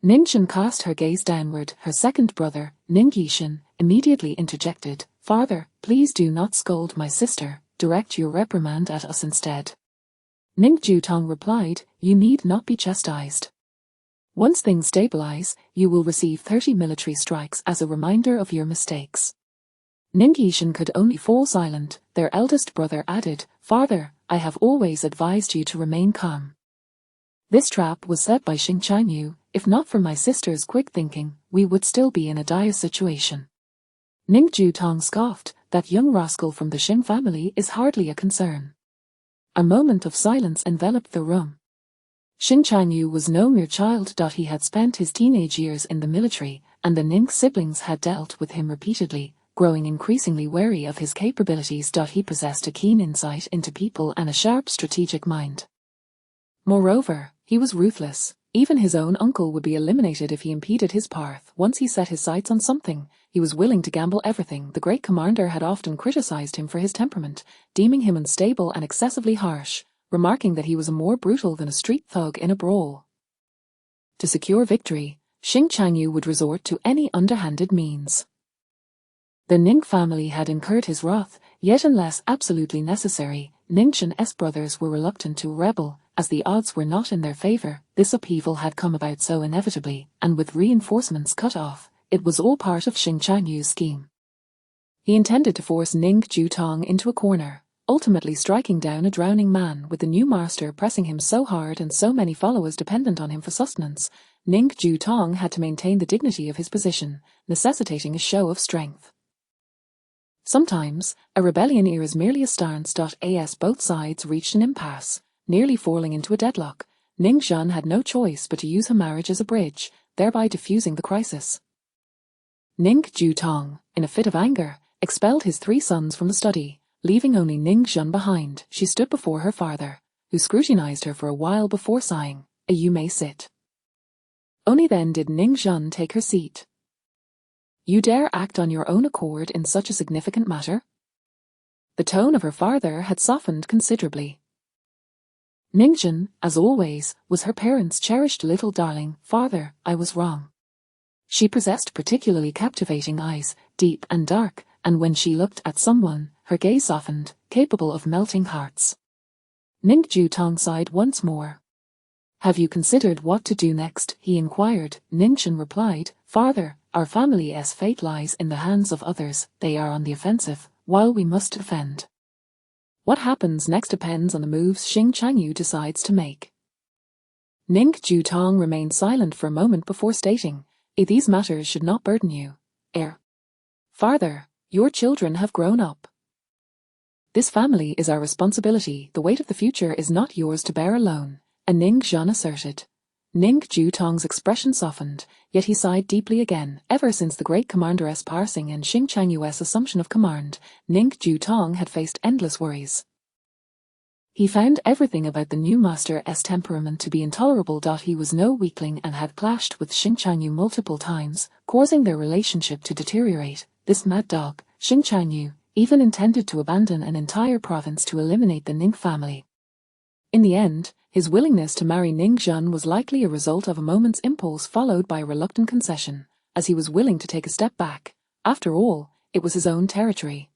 Ninchin cast her gaze downward. Her second brother, Ning Yishin, immediately interjected. Father, please do not scold my sister, direct your reprimand at us instead. Ning Jutong replied, you need not be chastised. Once things stabilize, you will receive 30 military strikes as a reminder of your mistakes. Ning Yishin could only fall silent. Their eldest brother added, Father, I have always advised you to remain calm. This trap was set by Xing Changyu. If not for my sister's quick thinking, we would still be in a dire situation. Ning Jutong scoffed, that young rascal from the Xing family is hardly a concern. A moment of silence enveloped the room. Xing Changyu was no mere child. He had spent his teenage years in the military, and the Ning siblings had dealt with him repeatedly, growing increasingly wary of his capabilities. He possessed a keen insight into people and a sharp strategic mind. Moreover, he was ruthless. Even his own uncle would be eliminated if he impeded his path. Once he set his sights on something, he was willing to gamble everything. The great commander had often criticized him for his temperament, deeming him unstable and excessively harsh, remarking that he was more brutal than a street thug in a brawl. To secure victory, Xing Changyu would resort to any underhanded means. The Ning family had incurred his wrath, yet unless absolutely necessary, Ninchin's brothers were reluctant to rebel, as the odds were not in their favor. This upheaval had come about so inevitably, and with reinforcements cut off, it was all part of Xing Changyu's scheme. He intended to force Ning Jutong into a corner, ultimately striking down a drowning man. With the new master pressing him so hard and so many followers dependent on him for sustenance, Ning Jutong had to maintain the dignity of his position, necessitating a show of strength. Sometimes, a rebellion is merely a stance. As both sides reached an impasse, nearly falling into a deadlock, Ning Zhen had no choice but to use her marriage as a bridge, thereby diffusing the crisis. Ning Jutong, in a fit of anger, expelled his three sons from the study, leaving only Ning Zhen behind. She stood before her father, who scrutinized her for a while before sighing, You may sit. Only then did Ning Zhen take her seat. You dare act on your own accord in such a significant matter? The tone of her father had softened considerably. Ning Zhen, as always, was her parents' cherished little darling. Father, I was wrong. She possessed particularly captivating eyes, deep and dark, and when she looked at someone, her gaze softened, capable of melting hearts. Ning Tong sighed once more. "Have you considered what to do next?" he inquired. Ningchen replied, "Father, our family's fate lies in the hands of others. They are on the offensive, while we must defend. What happens next depends on the moves Xing Changyu decides to make." Ning Tong remained silent for a moment before stating, "These matters should not burden you. Father, your children have grown up. This family is our responsibility. The weight of the future is not yours to bear alone," Ning Zhan asserted. Ning Tong's expression softened, yet he sighed deeply again. Ever since the great commander's passing and Xing Changyu's assumption of command, Ning Tong had faced endless worries. He found everything about the new master's temperament to be intolerable. He was no weakling and had clashed with Xing Changyu multiple times, causing their relationship to deteriorate. This mad dog, Xing Changyu, even intended to abandon an entire province to eliminate the Ning family. In the end, his willingness to marry Ning Zhan was likely a result of a moment's impulse followed by a reluctant concession, as he was willing to take a step back. After all, it was his own territory.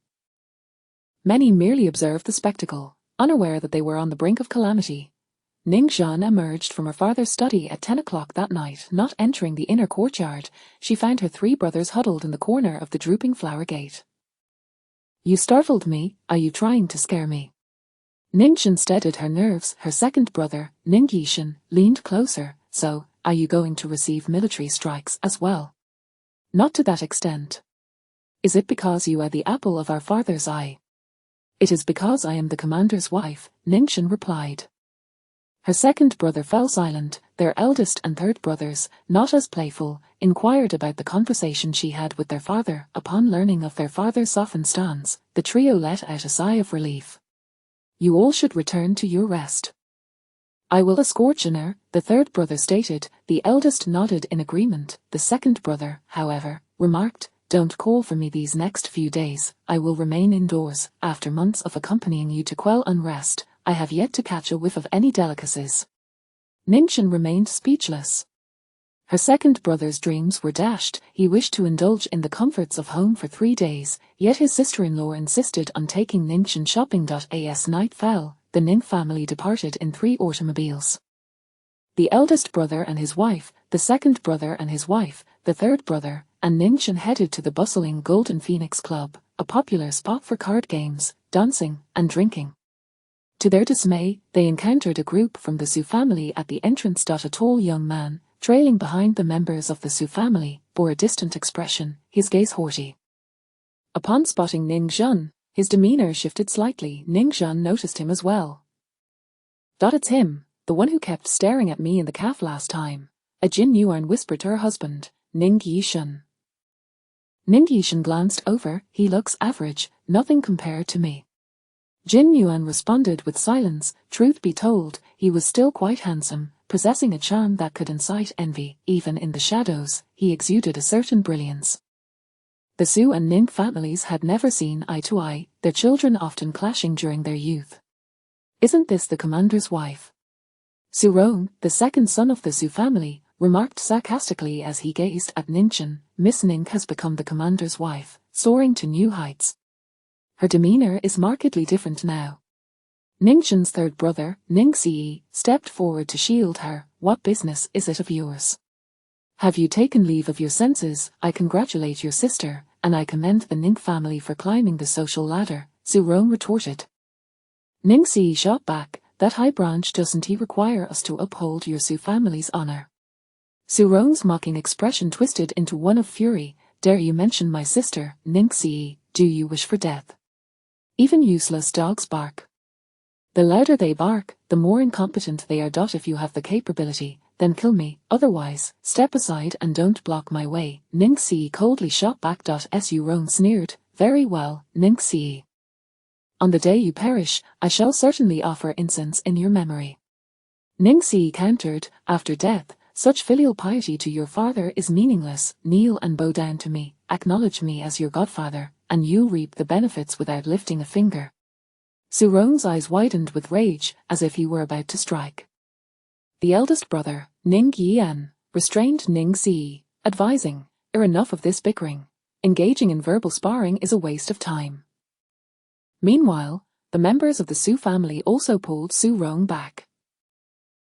Many merely observed the spectacle, unaware that they were on the brink of calamity. Ning Zhan emerged from her father's study at 10 o'clock that night. Not entering the inner courtyard, she found her 3 brothers huddled in the corner of the drooping flower gate. "You startled me. Are you trying to scare me?" Ningchen steadied her nerves. Her second brother, Ning Yishan, leaned closer. "So, are you going to receive military strikes as well?" "Not to that extent." "Is it because you are the apple of our father's eye?" "It is because I am the commander's wife," Ningchen replied. Her second brother fell silent. Their eldest and third brothers, not as playful, inquired about the conversation she had with their father. Upon learning of their father's softened stance, the trio let out a sigh of relief. "You all should return to your rest." "I will escort Jenner," the third brother stated. The eldest nodded in agreement. The second brother, however, remarked, "Don't call for me these next few days. I will remain indoors. After months of accompanying you to quell unrest, I have yet to catch a whiff of any delicacies." Ningchen remained speechless. Her second brother's dreams were dashed. He wished to indulge in the comforts of home for 3 days, yet his sister-in-law insisted on taking Ningchen shopping. As night fell, the Ning family departed in 3 automobiles. The eldest brother and his wife, the second brother and his wife, the third brother, and Ningchen headed to the bustling Golden Phoenix Club, a popular spot for card games, dancing, and drinking. To their dismay, they encountered a group from the Su family at the entrance. A tall young man, trailing behind the members of the Su family, bore a distant expression, his gaze haughty. Upon spotting Ning Zhan, his demeanor shifted slightly. Ning Zhan noticed him as well. "It's him, the one who kept staring at me in the cafe last time," a Jin Yuan whispered to her husband, Ning Yishan. Ning Yishan glanced over. "He looks average, nothing compared to me." Jin Yuan responded with silence. Truth be told, he was still quite handsome, possessing a charm that could incite envy. Even in the shadows, he exuded a certain brilliance. The Su and Ning families had never seen eye to eye, their children often clashing during their youth. "Isn't this the commander's wife?" Su Rong, the second son of the Su family, remarked sarcastically as he gazed at Ningchen. "Miss Ning has become the commander's wife, soaring to new heights. Her demeanor is markedly different now." Ningchen's third brother, Ning Si, stepped forward to shield her. "What business is it of yours? Have you taken leave of your senses? I congratulate your sister, and I commend the Ning family for climbing the social ladder," Su Rong retorted. Ning Si shot back, "That high branch doesn't he require us to uphold your Su family's honor?" Su Rong's mocking expression twisted into one of fury. "Dare you mention my sister, Ning Si? Do you wish for death? Even useless dogs bark. The louder they bark, the more incompetent they are. If you have the capability, then kill me, otherwise, step aside and don't block my way." Ning Si coldly shot back. Su Rong sneered, "Very well, Ning Si. On the day you perish, I shall certainly offer incense in your memory." Ning Si countered, "After death, such filial piety to your father is meaningless. Kneel and bow down to me, acknowledge me as your godfather, and you'll reap the benefits without lifting a finger." Su Rong's eyes widened with rage, as if he were about to strike. The eldest brother, Ning Yian, restrained Ning Si, advising, "Enough of this bickering. Engaging in verbal sparring is a waste of time. Meanwhile, the members of the Su family also pulled Su Rong back.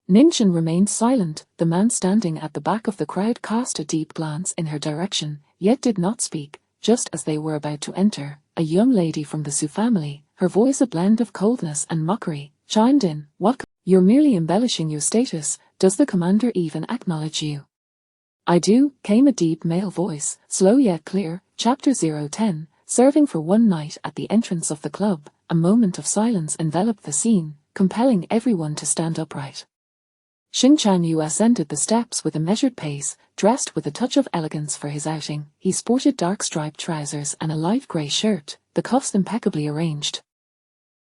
Ningxuan remained silent. The man standing at the back of the crowd cast a deep glance in her direction, yet did not speak. Just as they were about to enter, a young lady from the Su family, her voice a blend of coldness and mockery, chimed in. "What? You're merely embellishing your status. Does the commander even acknowledge you?" "I do," came a deep male voice, slow yet clear. Chapter 010, serving for one night at the entrance of the club. A moment of silence enveloped the scene, compelling everyone to stand upright. Xing Chanyu ascended the steps with a measured pace, dressed with a touch of elegance for his outing. He sported dark striped trousers and a light grey shirt, the cuffs impeccably arranged.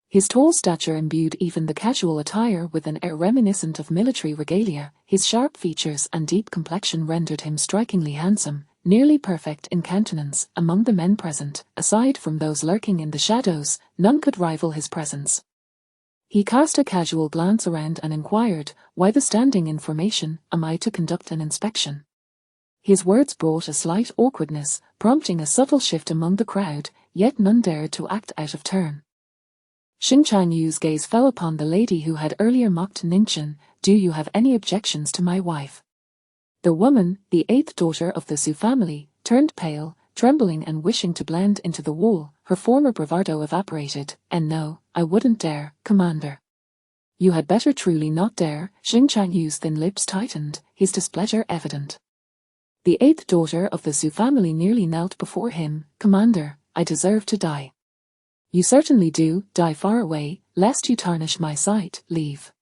His tall stature imbued even the casual attire with an air reminiscent of military regalia. His sharp features and deep complexion rendered him strikingly handsome, nearly perfect in countenance. Among the men present, aside from those lurking in the shadows, none could rival his presence. He cast a casual glance around and inquired, "Why the standing in formation? Am I to conduct an inspection?" His words brought a slight awkwardness, prompting a subtle shift among the crowd, yet none dared to act out of turn. Xing Chanyu's gaze fell upon the lady who had earlier mocked Ningxuan. "Do you have any objections to my wife?" The woman, the 8th daughter of the Su family, turned pale, trembling and wishing to blend into the wall. Her former bravado evaporated. "And no, I wouldn't dare, Commander." "You had better truly not dare." Xing Chanyu's thin lips tightened, his displeasure evident. The 8th daughter of the Su family nearly knelt before him. "Commander, I deserve to die." "You certainly do. Die far away, lest you tarnish my sight. Leave."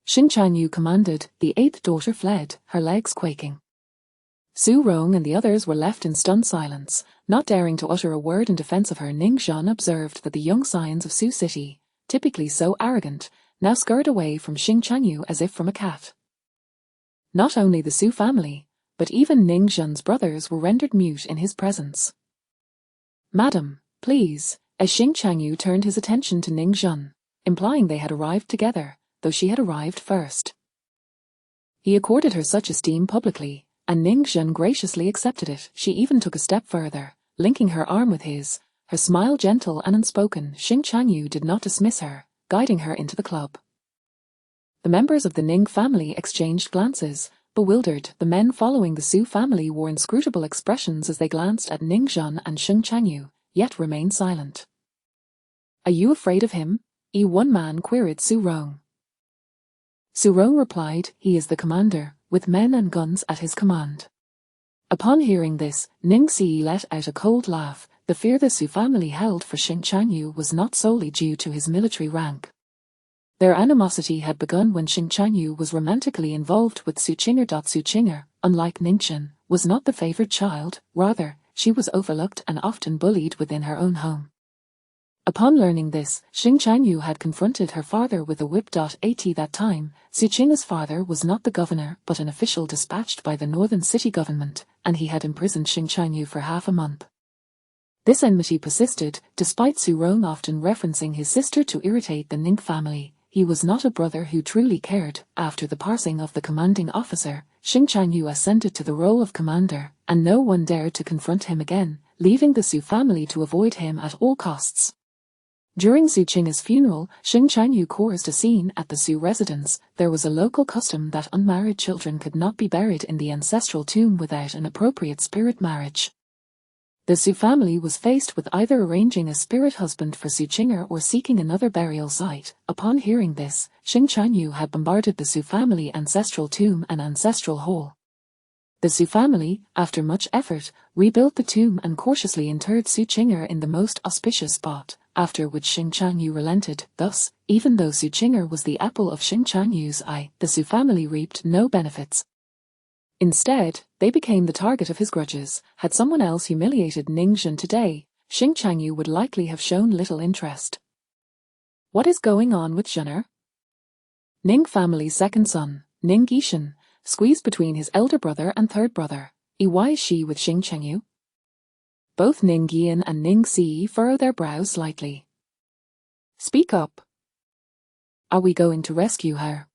Xing Chanyu commanded. The 8th daughter fled, her legs quaking. Su Rong and the others were left in stunned silence, not daring to utter a word in defense of her. Ningxuan observed that the young scions of Su City, typically so arrogant, now scurried away from Xing Chanyu as if from a cat. Not only the Su family, but even Ningxuan's brothers were rendered mute in his presence. "Madam, please," as Xing Chanyu turned his attention to Ningxuan, implying they had arrived together, though she had arrived first. He accorded her such esteem publicly, and Ningxuan graciously accepted it. She even took a step further, linking her arm with his, her smile gentle and unspoken. Xing Chanyu did not dismiss her, guiding her into the club. The members of the Ning family exchanged glances, bewildered. The men following the Su family wore inscrutable expressions as they glanced at Ningxuan and Xing Chanyu, yet remained silent. "Are you afraid of him?" One man queried Su Rong. Su Rong replied, "He is the commander, with men and guns at his command." Upon hearing this, Ning Si let out a cold laugh. The fear the Su family held for Xing Chanyu was not solely due to his military rank. Their animosity had begun when Xing Chanyu was romantically involved with Su Qinger. Su Qinger, unlike Ningxuan, was not the favored child, rather, she was overlooked and often bullied within her own home. Upon learning this, Xing Chanyu had confronted her father with a whip. At that time, Su Qing's father was not the governor but an official dispatched by the northern city government, and he had imprisoned Xing Chanyu for half a month. This enmity persisted, despite Su Rong often referencing his sister to irritate the Ning family. He was not a brother who truly cared. After the passing of the commanding officer, Xing Chanyu ascended to the role of commander, and no one dared to confront him again, leaving the Su family to avoid him at all costs. During Su Qing's funeral, Xing Chanyu caused a scene at the Su residence. There was a local custom that unmarried children could not be buried in the ancestral tomb without an appropriate spirit marriage. The Su family was faced with either arranging a spirit husband for Su Qinger or seeking another burial site. Upon hearing this, Xing Chanyu had bombarded the Su family ancestral tomb and ancestral hall. The Su family, after much effort, rebuilt the tomb and cautiously interred Su Qinger in the most auspicious spot, after which Xing Chanyu relented. Thus, even though Su Qinger was the apple of Xing Chanyu's eye, the Su family reaped no benefits. Instead, they became the target of his grudges. Had someone else humiliated Ningxuan today, Xing Chanyu would likely have shown little interest. What is going on with Zhener? Ning family's second son, Ning Yishan, squeezed between his elder brother and third brother. Why is she with Xing Chanyu? Both Ning Yian and Ning Si furrow their brows slightly. Speak up. Are we going to rescue her?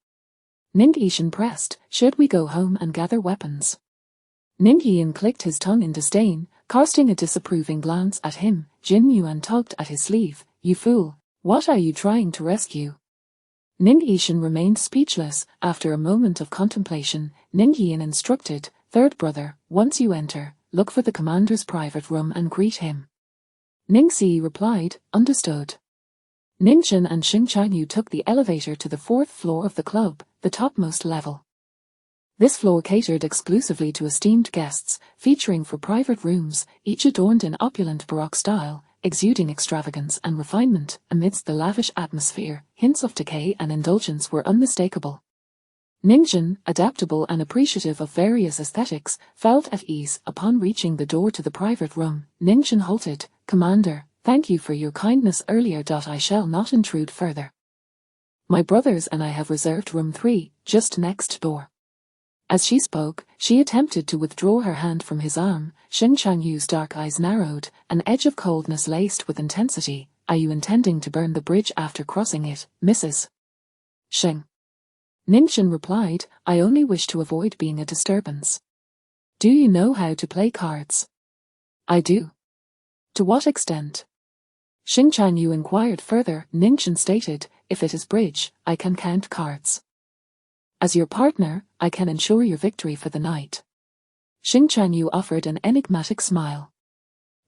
Ning Yishan pressed. Should we go home and gather weapons? Ning Yian clicked his tongue in disdain. Casting a disapproving glance at him, Jin Yuan tugged at his sleeve. You fool, what are you trying to rescue? Ning Yishan remained speechless. After a moment of contemplation, Ning Yin instructed, Third brother, once you enter, look for the commander's private room and greet him. Ning Si replied, understood. Ning Jin and Xing Chanyu took the elevator to the 4th floor of the club, the topmost level. This floor catered exclusively to esteemed guests, featuring 4 private rooms, each adorned in opulent Baroque style, exuding extravagance and refinement. Amidst the lavish atmosphere, hints of decay and indulgence were unmistakable. Ningjin, adaptable and appreciative of various aesthetics, felt at ease. Upon reaching the door to the private room, Ningjin halted. Commander, thank you for your kindness earlier. I shall not intrude further. My brothers and I have reserved room 3, just next door. As she spoke, she attempted to withdraw her hand from his arm. Xing Changyu's dark eyes narrowed, an edge of coldness laced with intensity. Are you intending to burn the bridge after crossing it, Mrs. Xing? Ningjin replied, I only wish to avoid being a disturbance. Do you know how to play cards? I do. To what extent? Xing Chanyu inquired further. Ningjin stated, if it is bridge, I can count cards. As your partner, I can ensure your victory for the night. Xing Chanyu offered an enigmatic smile.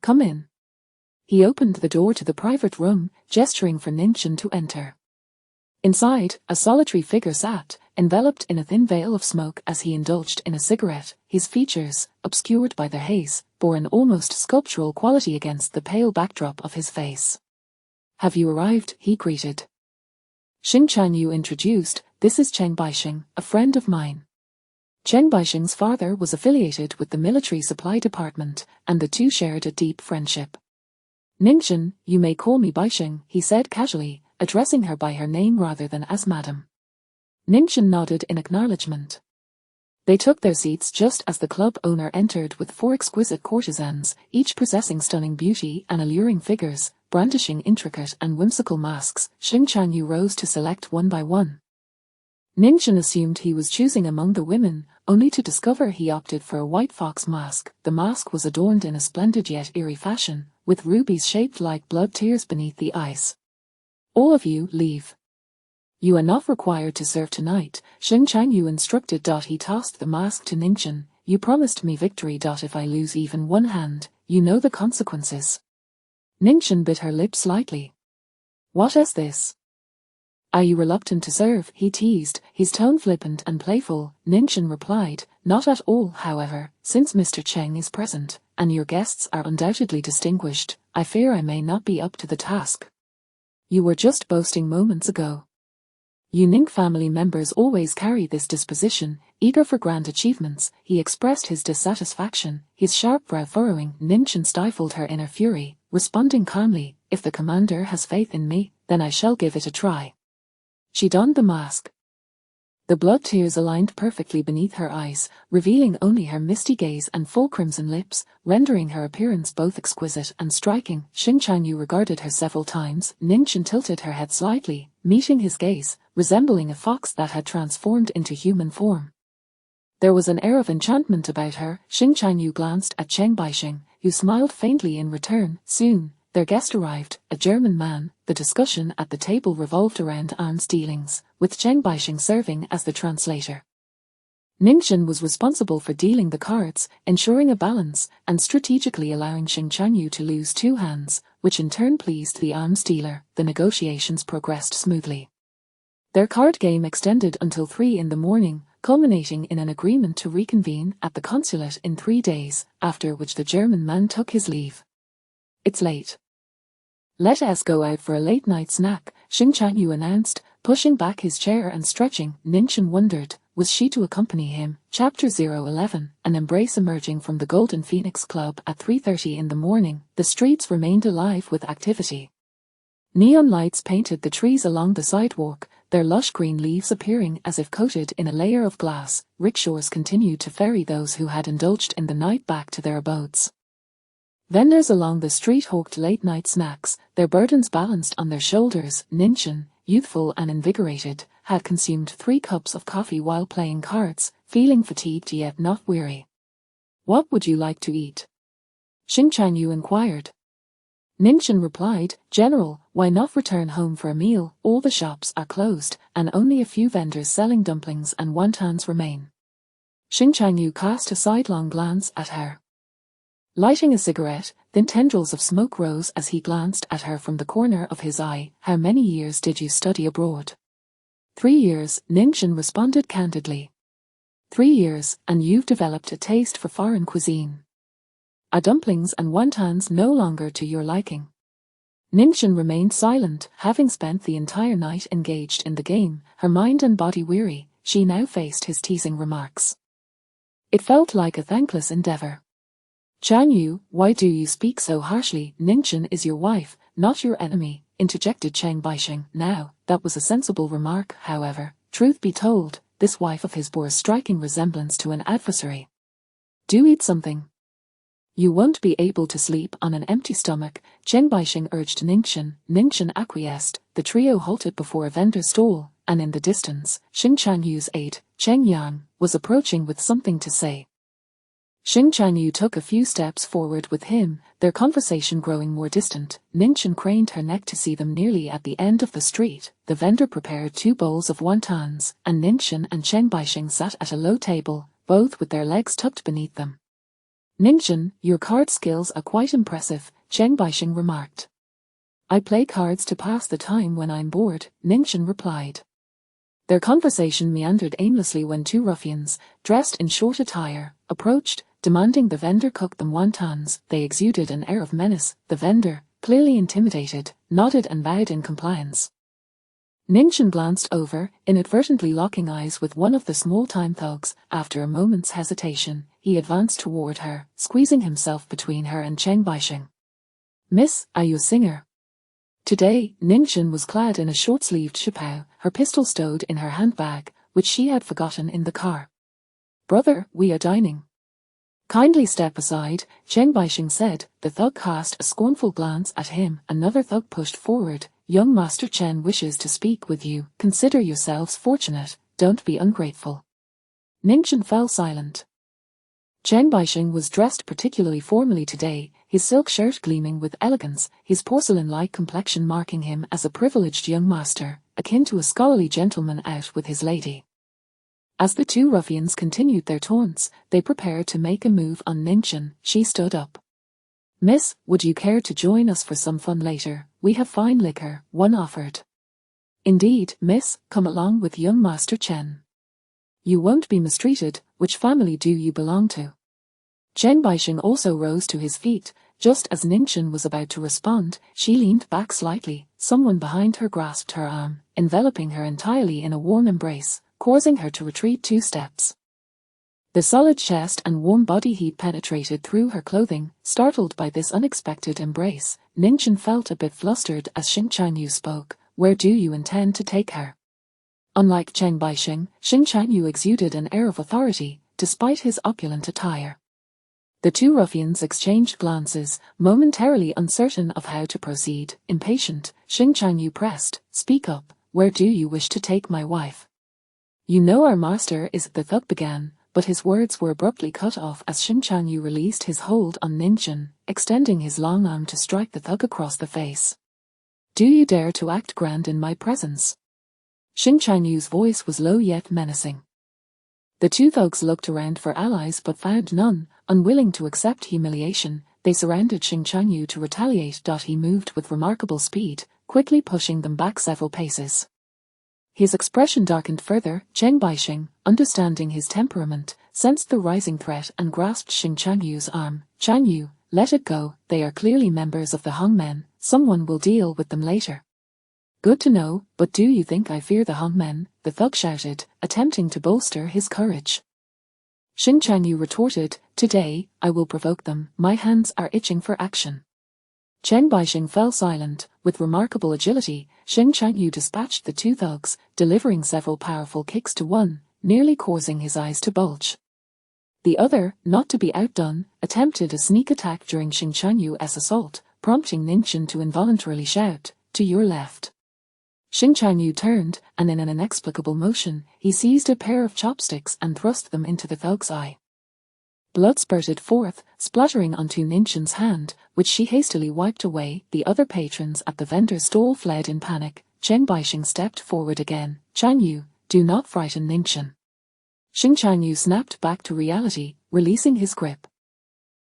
Come in. He opened the door to the private room, gesturing for Ningjin to enter. Inside, a solitary figure sat, enveloped in a thin veil of smoke as he indulged in a cigarette. His features, obscured by the haze, bore an almost sculptural quality against the pale backdrop of his face. Have you arrived? He greeted. Xing Chanyu introduced, this is Cheng Baixing, a friend of mine. Cheng Baixing's father was affiliated with the military supply department, and the two shared a deep friendship. Ningjin, you may call me Baixing, he said casually, addressing her by her name rather than as madam. Ningjin nodded in acknowledgement. They took their seats just as the club owner entered with 4 exquisite courtesans, each possessing stunning beauty and alluring figures, brandishing intricate and whimsical masks. Xing Chanyu rose to select one by one. Ningjin assumed he was choosing among the women, only to discover he opted for a white fox mask. The mask was adorned in a splendid yet eerie fashion, with rubies shaped like blood tears beneath the eyes. All of you, leave. You are not required to serve tonight, Xing Chanyu instructed. He tossed the mask to Ningjin. You promised me victory. If I lose even one hand, you know the consequences. Ningjin bit her lip slightly. What is this? Are you reluctant to serve? He teased, his tone flippant and playful. Ningjin replied, not at all. However, since Mr. Cheng is present, and your guests are undoubtedly distinguished, I fear I may not be up to the task. You were just boasting moments ago. You Ning family members always carry this disposition, eager for grand achievements. He expressed his dissatisfaction, his sharp brow furrowing. Ningjin stifled her inner fury, responding calmly, if the commander has faith in me, then I shall give it a try. She donned the mask. The blood tears aligned perfectly beneath her eyes, revealing only her misty gaze and full crimson lips, rendering her appearance both exquisite and striking. Xing Chanyu regarded her several times. Ningjin tilted her head slightly, meeting his gaze, resembling a fox that had transformed into human form. There was an air of enchantment about her. Xing Chanyu glanced at Cheng Baixing, who smiled faintly in return. Soon, their guest arrived, a German man. The discussion at the table revolved around arms dealings, with Cheng Baixing serving as the translator. Ningjin was responsible for dealing the cards, ensuring a balance, and strategically allowing Xing Chanyu to lose 2 hands, which in turn pleased the arms dealer. The negotiations progressed smoothly. Their card game extended until 3 in the morning, culminating in an agreement to reconvene at the consulate in 3 days, after which the German man took his leave. It's late. Let us go out for a late-night snack, Xing Chanyu announced, pushing back his chair and stretching. Ningjin wondered, was she to accompany him? Chapter 011, an embrace emerging from the Golden Phoenix Club at 3:30 in the morning. The streets remained alive with activity. Neon lights painted the trees along the sidewalk, their lush green leaves appearing as if coated in a layer of glass. Rickshaws continued to ferry those who had indulged in the night back to their abodes. Vendors along the street hawked late-night snacks, their burdens balanced on their shoulders. Ningjin, youthful and invigorated, had consumed 3 cups of coffee while playing cards, feeling fatigued yet not weary. What would you like to eat? Xing Changyu inquired. Ningchen replied, General, why not return home for a meal? All the shops are closed, and only a few vendors selling dumplings and wontons remain. Xing Changyu cast a sidelong glance at her. Lighting a cigarette, thin tendrils of smoke rose as he glanced at her from the corner of his eye. How many years did you study abroad? 3 years, Ningchen responded candidly. 3 years, and you've developed a taste for foreign cuisine. Are dumplings and wontons no longer to your liking? Ningchen remained silent, having spent the entire night engaged in the game, her mind and body weary. She now faced his teasing remarks. It felt like a thankless endeavor. Changyu, why do you speak so harshly? Ningchen is your wife, not your enemy, interjected Cheng Baixing. Now, that was a sensible remark, however. Truth be told, this wife of his bore a striking resemblance to an adversary. Do eat something. You won't be able to sleep on an empty stomach, Cheng Baixing urged Ningchen. Ningchen acquiesced. The trio halted before a vendor stall, and in the distance, Xing Changyu's aide, Cheng Yang, was approaching with something to say. Xing Changyu took a few steps forward with him, their conversation growing more distant. Ningchen craned her neck to see them nearly at the end of the street. The vendor prepared 2 bowls of wontons, and Ningchen and Cheng Baixing sat at a low table, both with their legs tucked beneath them. Ningchen, your card skills are quite impressive, Cheng Baixing remarked. I play cards to pass the time when I'm bored, Ningchen replied. Their conversation meandered aimlessly when 2 ruffians, dressed in short attire, approached, demanding the vendor cook them wontons. They exuded an air of menace. The vendor, clearly intimidated, nodded and bowed in compliance. Ningchen glanced over, inadvertently locking eyes with one of the small-time thugs. After a moment's hesitation, he advanced toward her, squeezing himself between her and Cheng Baixing. Miss, are you a singer? Today, Ningchen was clad in a short-sleeved chapeau, her pistol stowed in her handbag, which she had forgotten in the car. Brother, we are dining. Kindly step aside, Cheng Baixing said. The thug cast a scornful glance at him. Another thug pushed forward. Young Master Chen wishes to speak with you. Consider yourselves fortunate, don't be ungrateful. Ningchen fell silent. Cheng Baixing was dressed particularly formally today, his silk shirt gleaming with elegance, his porcelain-like complexion marking him as a privileged young master, akin to a scholarly gentleman out with his lady. As the 2 ruffians continued their taunts, they prepared to make a move on Ningchen. She stood up. Miss, would you care to join us for some fun later? We have fine liquor, one offered. Indeed, miss, come along with young Master Chen. You won't be mistreated. Which family do you belong to? Cheng Baixing also rose to his feet. Just as Ningchen was about to respond, she leaned back slightly. Someone behind her grasped her arm, enveloping her entirely in a warm embrace, causing her to retreat 2 steps. The solid chest and warm body heat penetrated through her clothing. Startled by this unexpected embrace, Ningchen felt a bit flustered as Xing Changyu spoke. Where do you intend to take her? Unlike Cheng Baixing, Xing Changyu exuded an air of authority, despite his opulent attire. The 2 ruffians exchanged glances, momentarily uncertain of how to proceed. Impatient, Xing Changyu pressed, Speak up, where do you wish to take my wife? You know our master is, the thug began, but his words were abruptly cut off as Xing Changyu released his hold on Ningchen, extending his long arm to strike the thug across the face. Do you dare to act grand in my presence? Xing Changyu's voice was low yet menacing. The 2 thugs looked around for allies but found none. Unwilling to accept humiliation, they surrounded Xing Changyu to retaliate. He moved with remarkable speed, quickly pushing them back several paces. His expression darkened further. Cheng Baixing, understanding his temperament, sensed the rising threat and grasped Xing Changyu's arm. Changyu, let it go, they are clearly members of the Hongmen, someone will deal with them later. Good to know, but do you think I fear the Hongmen? The thug shouted, attempting to bolster his courage. Xing Changyu retorted, Today, I will provoke them, my hands are itching for action. Cheng Baixing fell silent. With remarkable agility, Xing Changyu dispatched the 2 thugs, delivering several powerful kicks to one, nearly causing his eyes to bulge. The other, not to be outdone, attempted a sneak attack during Xing Changyu's assault, prompting Ningchen to involuntarily shout, To your left. Xing Changyu turned, and in an inexplicable motion, he seized a pair of chopsticks and thrust them into the thug's eye. Blood spurted forth, splattering onto Ninchen's hand, which she hastily wiped away. The other patrons at the vendor's stall fled in panic. Chen Baixing stepped forward again. "Chanyu, do not frighten Ninchen." Xing Chanyu snapped back to reality, releasing his grip.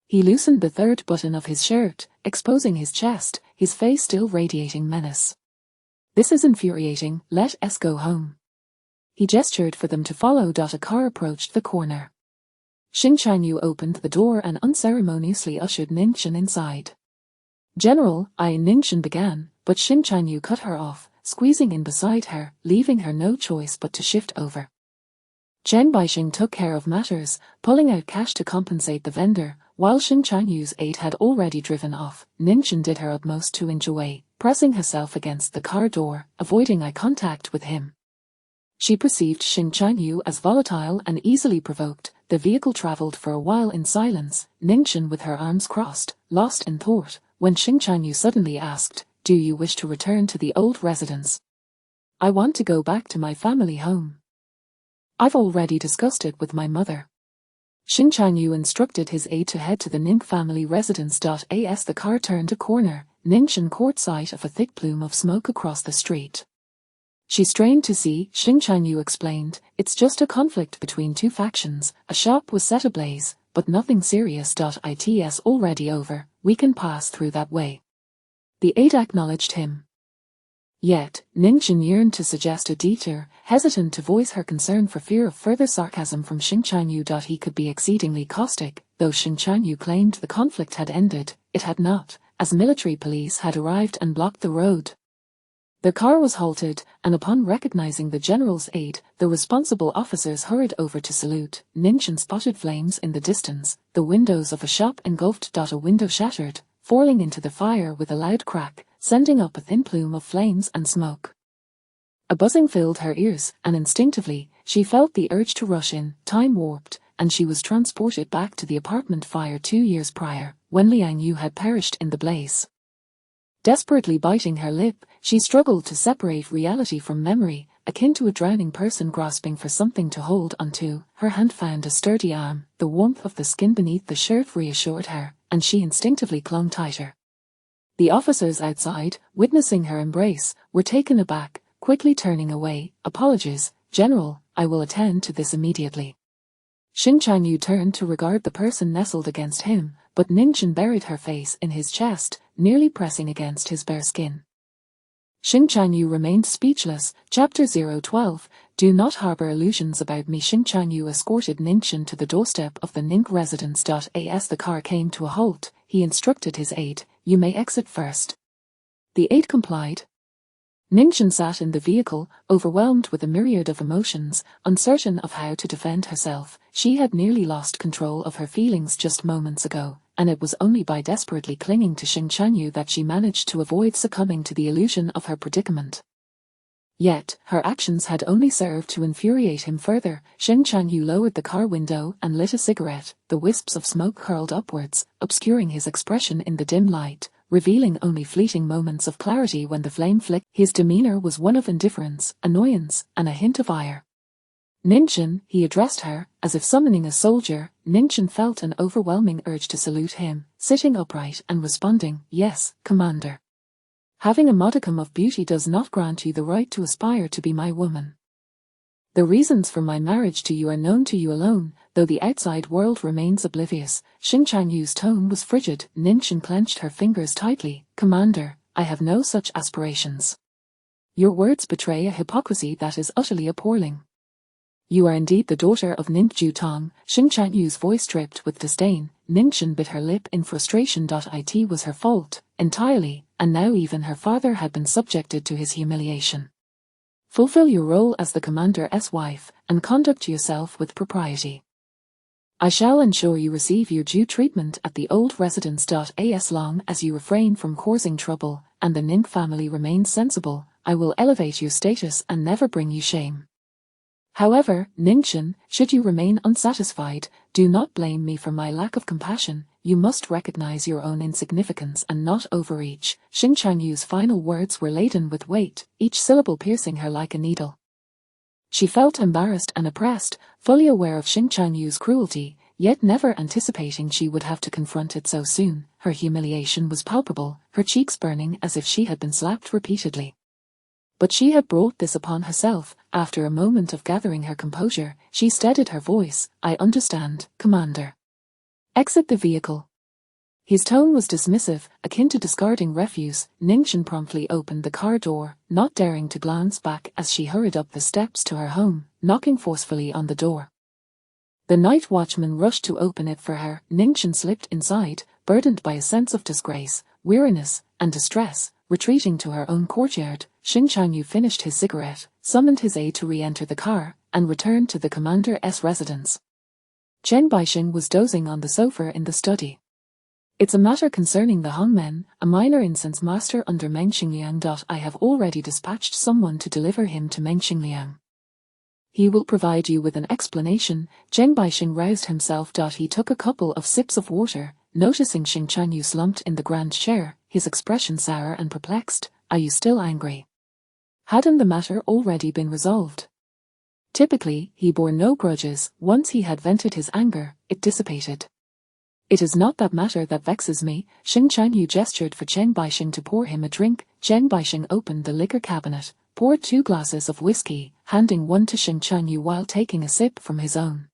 He loosened the third button of his shirt, exposing his chest, his face still radiating menace. "This is infuriating, let us go home." He gestured for them to follow. A car approached the corner. Xing Chanyu opened the door and unceremoniously ushered Ninchen inside. "General," Ninchen began, but Xing Chanyu cut her off, squeezing in beside her, leaving her no choice but to shift over. Chen Baixing took care of matters, pulling out cash to compensate the vendor. While Xing Chanyu's aide had already driven off, Ninchen did her utmost to inch away, pressing herself against the car door, avoiding eye contact with him. She perceived Xing Chanyu as volatile and easily provoked. The vehicle traveled for a while in silence, Ninchen with her arms crossed, lost in thought, when Xing Chanyu suddenly asked, "Do you wish to return to the old residence?" "I want to go back to my family home. I've already discussed it with my mother." Xing Chanyu instructed his aide to head to the Ning family residence. As the car turned a corner, Ninchen caught sight of a thick plume of smoke across the street. She strained to see. Xing Chanyu explained, "It's just a conflict between two factions. A shop was set ablaze, but nothing serious. It's already over, we can pass through that way." The aide acknowledged him. Yet, Ninchen yearned to suggest a detour, hesitant to voice her concern for fear of further sarcasm from Xing Chanyu. He could be exceedingly caustic. Though Xing Chanyu claimed the conflict had ended, it had not, as military police had arrived and blocked the road. The car was halted, and upon recognizing the general's aide, the responsible officers hurried over to salute. Ninchen spotted flames in the distance. The windows of a shop engulfed. A window shattered, falling into the fire with a loud crack, sending up a thin plume of flames and smoke. A buzzing filled her ears, and instinctively, she felt the urge to rush in. Time warped, and she was transported back to the apartment fire 2 years prior, when Liang Yu had perished in the blaze. Desperately biting her lip, she struggled to separate reality from memory, akin to a drowning person grasping for something to hold onto. Her hand found a sturdy arm. The warmth of the skin beneath the shirt reassured her, and she instinctively clung tighter. The officers outside, witnessing her embrace, were taken aback, quickly turning away. "Apologies, General, I will attend to this immediately." Xing Chanyu turned to regard the person nestled against him, but Ninchen buried her face in his chest, nearly pressing against his bare skin. Xing Chanyu remained speechless. Chapter 012, Do not harbor illusions about me. Xing Chanyu escorted Ninchen to the doorstep of the Ning residence. As the car came to a halt, he instructed his aide, "You may exit first." The aide complied. Ninchen sat in the vehicle, overwhelmed with a myriad of emotions, uncertain of how to defend herself. She had nearly lost control of her feelings just moments ago, and it was only by desperately clinging to Xing Chanyu that she managed to avoid succumbing to the illusion of her predicament. Yet, her actions had only served to infuriate him further. Xing Chanyu lowered the car window and lit a cigarette. The wisps of smoke curled upwards, obscuring his expression in the dim light, revealing only fleeting moments of clarity when the flame flickered. His demeanor was one of indifference, annoyance, and a hint of ire. "Ninchen," he addressed her, as if summoning a soldier. Ninchen felt an overwhelming urge to salute him, sitting upright and responding, "Yes, Commander. Having a modicum of beauty does not grant you the right to aspire to be my woman. The reasons for my marriage to you are known to you alone, though the outside world remains oblivious." Xing Chanyu's tone was frigid. Ninchen clenched her fingers tightly. "Commander, I have no such aspirations. Your words betray a hypocrisy that is utterly appalling. You are indeed the daughter of Ning Jutong." Xing Chanyu's voice dripped with disdain. Ninchen bit her lip in frustration. It was her fault, entirely, and now even her father had been subjected to his humiliation. Fulfill your role as the commander's wife, and conduct yourself with propriety. I shall ensure you receive your due treatment at the old residence. As long as you refrain from causing trouble, and the Ning family remains sensible, I will elevate your status and never bring you shame. However, Ninchen, should you remain unsatisfied, do not blame me for my lack of compassion. You must recognize your own insignificance and not overreach. Xing Chanyu's final words were laden with weight, each syllable piercing her like a needle. She felt embarrassed and oppressed, fully aware of Xing Chanyu's cruelty, yet never anticipating she would have to confront it so soon. Her humiliation was palpable, her cheeks burning as if she had been slapped repeatedly. But she had brought this upon herself. After a moment of gathering her composure, she steadied her voice. I understand, Commander. Exit the vehicle. His tone was dismissive, akin to discarding refuse. Ningchen promptly opened the car door, not daring to glance back as she hurried up the steps to her home, knocking forcefully on the door. The night watchman rushed to open it for her. Ningchen slipped inside, burdened by a sense of disgrace, weariness, and distress. Retreating to her own courtyard, Xing Changyu finished his cigarette, summoned his aide to re-enter the car, and returned to the commander's residence. Chen Baixing was dozing on the sofa in the study. It's a matter concerning the Hongmen, a minor incense master under Meng Xingliang. I have already dispatched someone to deliver him to Meng Xingliang. He will provide you with an explanation. Chen Baixing roused himself. He took a couple of sips of water, noticing Xing Changyu slumped in the grand chair, his expression sour and perplexed. Are you still angry? Hadn't the matter already been resolved? Typically, he bore no grudges. Once he had vented his anger, it dissipated. It is not that matter that vexes me. Xing Changyu gestured for Chen Baixing to pour him a drink. Chen Baixing opened the liquor cabinet, poured 2 glasses of whiskey, handing one to Xing Changyu while taking a sip from his own.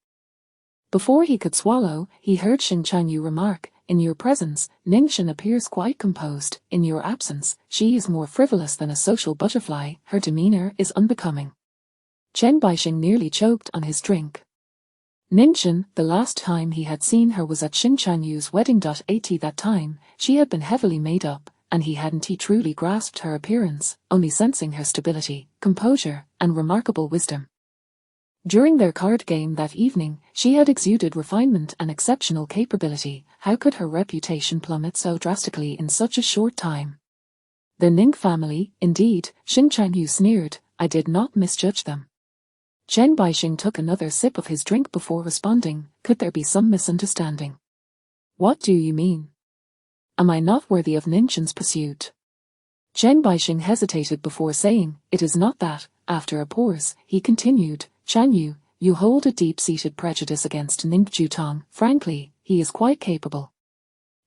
Before he could swallow, he heard Xing Changyu remark, in your presence, Ningchen appears quite composed. In your absence, she is more frivolous than a social butterfly. Her demeanor is unbecoming. Chen Baixing nearly choked on his drink. Ningchen, the last time he had seen her was at Xing Changyu's wedding. At that time, she had been heavily made up, and he hadn't truly grasped her appearance, only sensing her stability, composure, and remarkable wisdom. During their card game that evening, she had exuded refinement and exceptional capability. How could her reputation plummet so drastically in such a short time? The Ning family, indeed, Xing Changyu sneered, I did not misjudge them. Chen Baixing took another sip of his drink before responding, could there be some misunderstanding? What do you mean? Am I not worthy of Ningchen's pursuit? Chen Baixing hesitated before saying, it is not that. After a pause, he continued, Changyu, you hold a deep-seated prejudice against Ning Jutong. Frankly, he is quite capable.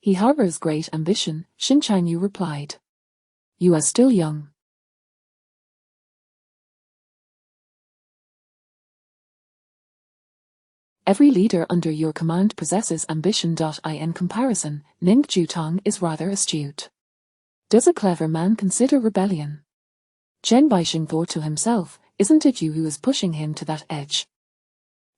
He harbors great ambition, Xing Changyu replied. You are still young. Every leader under your command possesses ambition. In comparison, Ning Jutong is rather astute. Does a clever man consider rebellion? Chen Baixing thought to himself, isn't it you who is pushing him to that edge?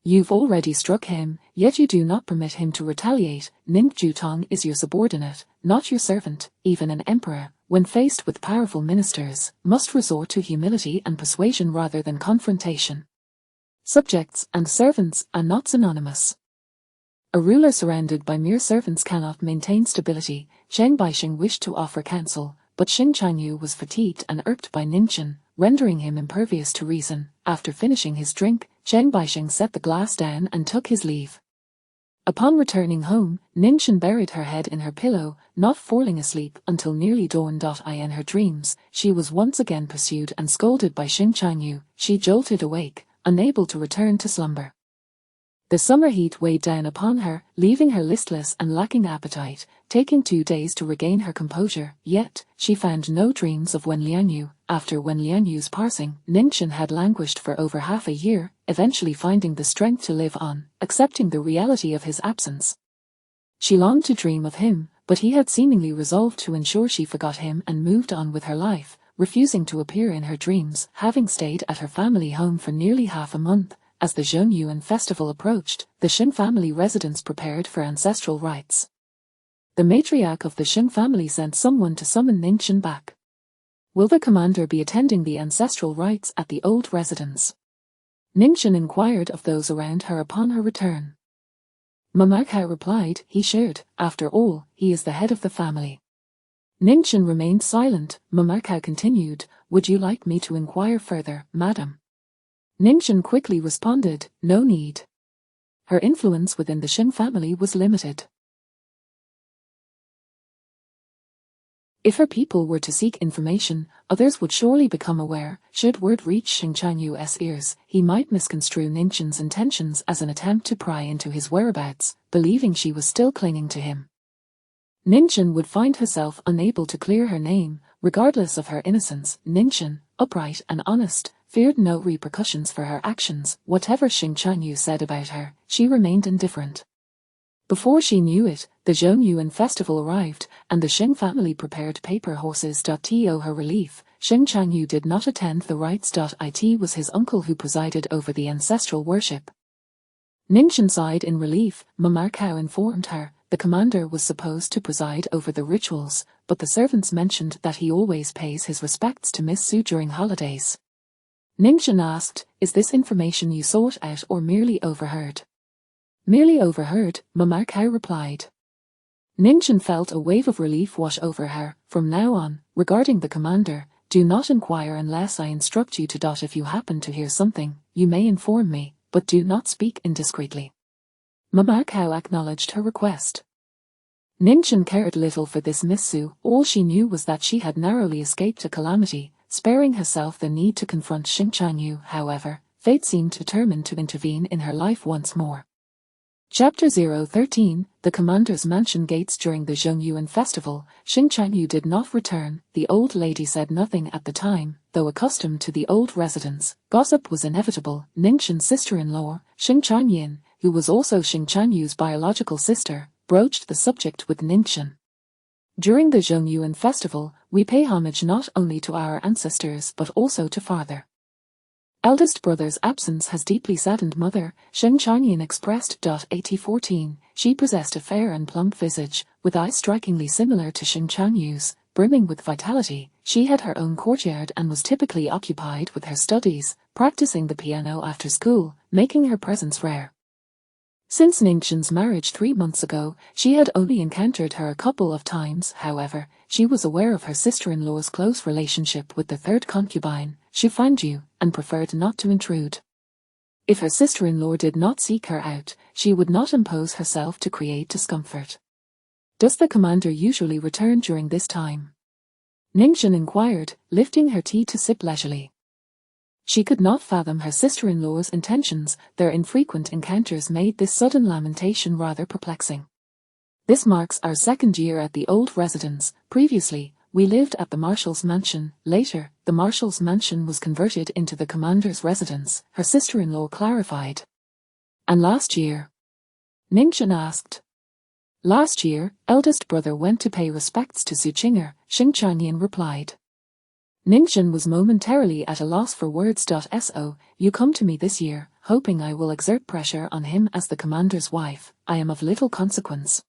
You've already struck him, yet you do not permit him to retaliate. Ning Jutong is your subordinate, not your servant. Even an emperor, when faced with powerful ministers, must resort to humility and persuasion rather than confrontation. Subjects and servants are not synonymous. A ruler surrounded by mere servants cannot maintain stability. Chen Baixing wished to offer counsel, but Xing Changyu was fatigued and irked by Ningchen, rendering him impervious to reason. After finishing his drink, Chen Baixing set the glass down and took his leave. Upon returning home, Ningchen buried her head in her pillow, not falling asleep until nearly dawn. In her dreams, she was once again pursued and scolded by Xing Changyu. She jolted awake, unable to return to slumber. The summer heat weighed down upon her, leaving her listless and lacking appetite, taking 2 days to regain her composure. Yet, she found no dreams of Wen Lianyu. After Wen Lianyu's passing, Ningchen had languished for over half a year, eventually finding the strength to live on, accepting the reality of his absence. She longed to dream of him, but he had seemingly resolved to ensure she forgot him and moved on with her life, refusing to appear in her dreams. Having stayed at her family home for nearly half a month, as the Zhongyuan festival approached, the Xing family residents prepared for ancestral rites. The matriarch of the Xing family sent someone to summon Ningchen back. Will the commander be attending the ancestral rites at the old residence? Ningchen inquired of those around her upon her return. Mamakao replied, he should. After all, he is the head of the family. Ningchen remained silent. Mamakao continued, would you like me to inquire further, madam? Ningchen quickly responded, no need. Her influence within the Xing family was limited. If her people were to seek information, others would surely become aware. Should word reach Xing Changyu's ears, he might misconstrue Ningxuan's intentions as an attempt to pry into his whereabouts, believing she was still clinging to him. Ningxuan would find herself unable to clear her name, regardless of her innocence. Ningxuan, upright and honest, feared no repercussions for her actions. Whatever Xing Changyu said about her, she remained indifferent. Before she knew it, the Zhongyuan festival arrived, and the Xing family prepared paper horses. To her relief, Xing Changyu did not attend the rites. It was his uncle who presided over the ancestral worship. Ningxuan sighed in relief. Mama Cao informed her the commander was supposed to preside over the rituals, but the servants mentioned that he always pays his respects to Miss Su during holidays. Ningxuan asked, "Is this information you sought out or merely overheard?" "Merely overheard," Mama Cao replied. Ningxuan felt a wave of relief wash over her. From now on, regarding the commander, do not inquire unless I instruct you to. If you happen to hear something, you may inform me, but do not speak indiscreetly. Mama Cao acknowledged her request. Ningxuan cared little for this Miss Su. All she knew was that she had narrowly escaped a calamity, sparing herself the need to confront Xing Changyu. However, fate seemed determined to intervene in her life once more. Chapter 013, The Commander's Mansion Gates. During the Zhongyuan festival, Xing Changyu did not return. The old lady said nothing at the time, though accustomed to the old residence, gossip was inevitable. Ningxuan's sister-in-law, Xing Changyin, who was also Xing Changyu's biological sister, broached the subject with Ningxuan. During the Zhongyuan festival, we pay homage not only to our ancestors but also to father. Eldest brother's absence has deeply saddened mother, Xing Changyin expressed. 8014, she possessed a fair and plump visage, with eyes strikingly similar to Xing Changyu's, brimming with vitality. She had her own courtyard and was typically occupied with her studies, practicing the piano after school, making her presence rare. Since Ningxuan's marriage 3 months ago, she had only encountered her a couple of times. However, she was aware of her sister-in-law's close relationship with the third concubine, Xu Fangju, and preferred not to intrude. If her sister-in-law did not seek her out, she would not impose herself to create discomfort. Does the commander usually return during this time? Ningxuan inquired, lifting her tea to sip leisurely. She could not fathom her sister-in-law's intentions. Their infrequent encounters made this sudden lamentation rather perplexing. This marks our 2nd year at the old residence. Previously, we lived at the Marshal's mansion. Later, the Marshal's mansion was converted into the commander's residence, her sister-in-law clarified. And last year? Ningxuan asked. Last year, eldest brother went to pay respects to Su Qinger, Xing Changyin replied. Ningxuan was momentarily at a loss for words. So, you come to me this year, hoping I will exert pressure on him as the commander's wife. I am of little consequence.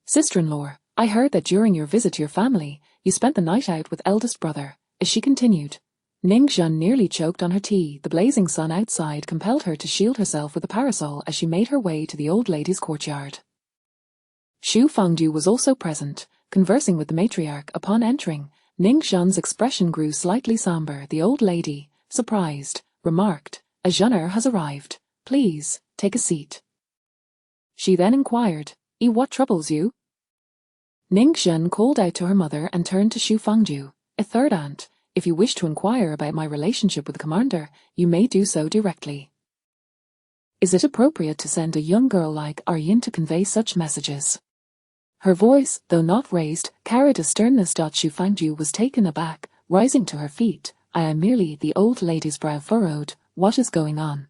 Sister-in-law, I heard that during your visit to your family, you spent the night out with eldest brother, as she continued. Ningxuan nearly choked on her tea. The blazing sun outside compelled her to shield herself with a parasol as she made her way to the old lady's courtyard. Xu Fangju was also present, conversing with the matriarch. Upon entering, Ningxuan's expression grew slightly somber. The old lady, surprised, remarked, "A jeûner has arrived. Please, take a seat." She then inquired, What troubles you?" Ningxuan called out to her mother and turned to Xu Fangju, a third aunt. "If you wish to inquire about my relationship with the commander, you may do so directly. Is it appropriate to send a young girl like Yin to convey such messages?" Her voice, though not raised, carried a sternness. Xu Fangju was taken aback, rising to her feet. "I am merely," the old lady's brow furrowed. "What is going on?"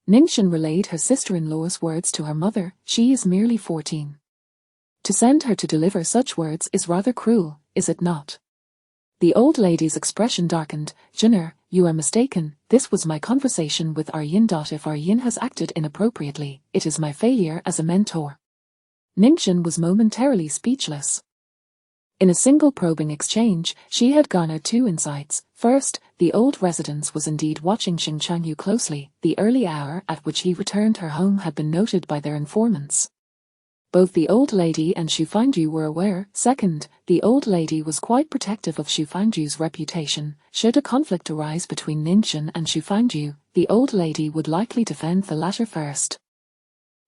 Ningxuan relayed her sister-in-law's words to her mother. She is merely 14. To send her to deliver such words is rather cruel, is it not? The old lady's expression darkened. "Jeûner, you are mistaken. This was my conversation with Yin. If Yin has acted inappropriately, it is my failure as a mentor." Ningxuan was momentarily speechless. In a single probing exchange, she had garnered 2 insights. First, the old residence was indeed watching Xing Changyu closely. The early hour at which he returned her home had been noted by their informants. Both the old lady and Xu Fangju were aware. Second, the old lady was quite protective of Xu Fangju's reputation. Should a conflict arise between Ningxuan and Xu Fangju, the old lady would likely defend the latter first.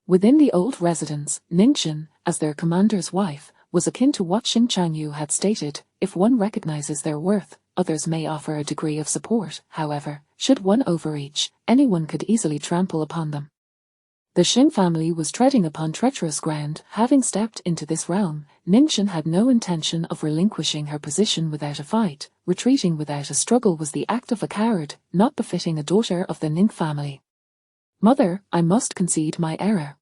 Within the old residence, Ningxuan, as their commander's wife, was akin to what Xing Changyu had stated: if one recognizes their worth, others may offer a degree of support. However, should one overreach, anyone could easily trample upon them. The Xing family was treading upon treacherous ground. Having stepped into this realm, Ningxin had no intention of relinquishing her position without a fight. Retreating without a struggle was the act of a coward, not befitting a daughter of the Ning family. Mother, I must concede my error.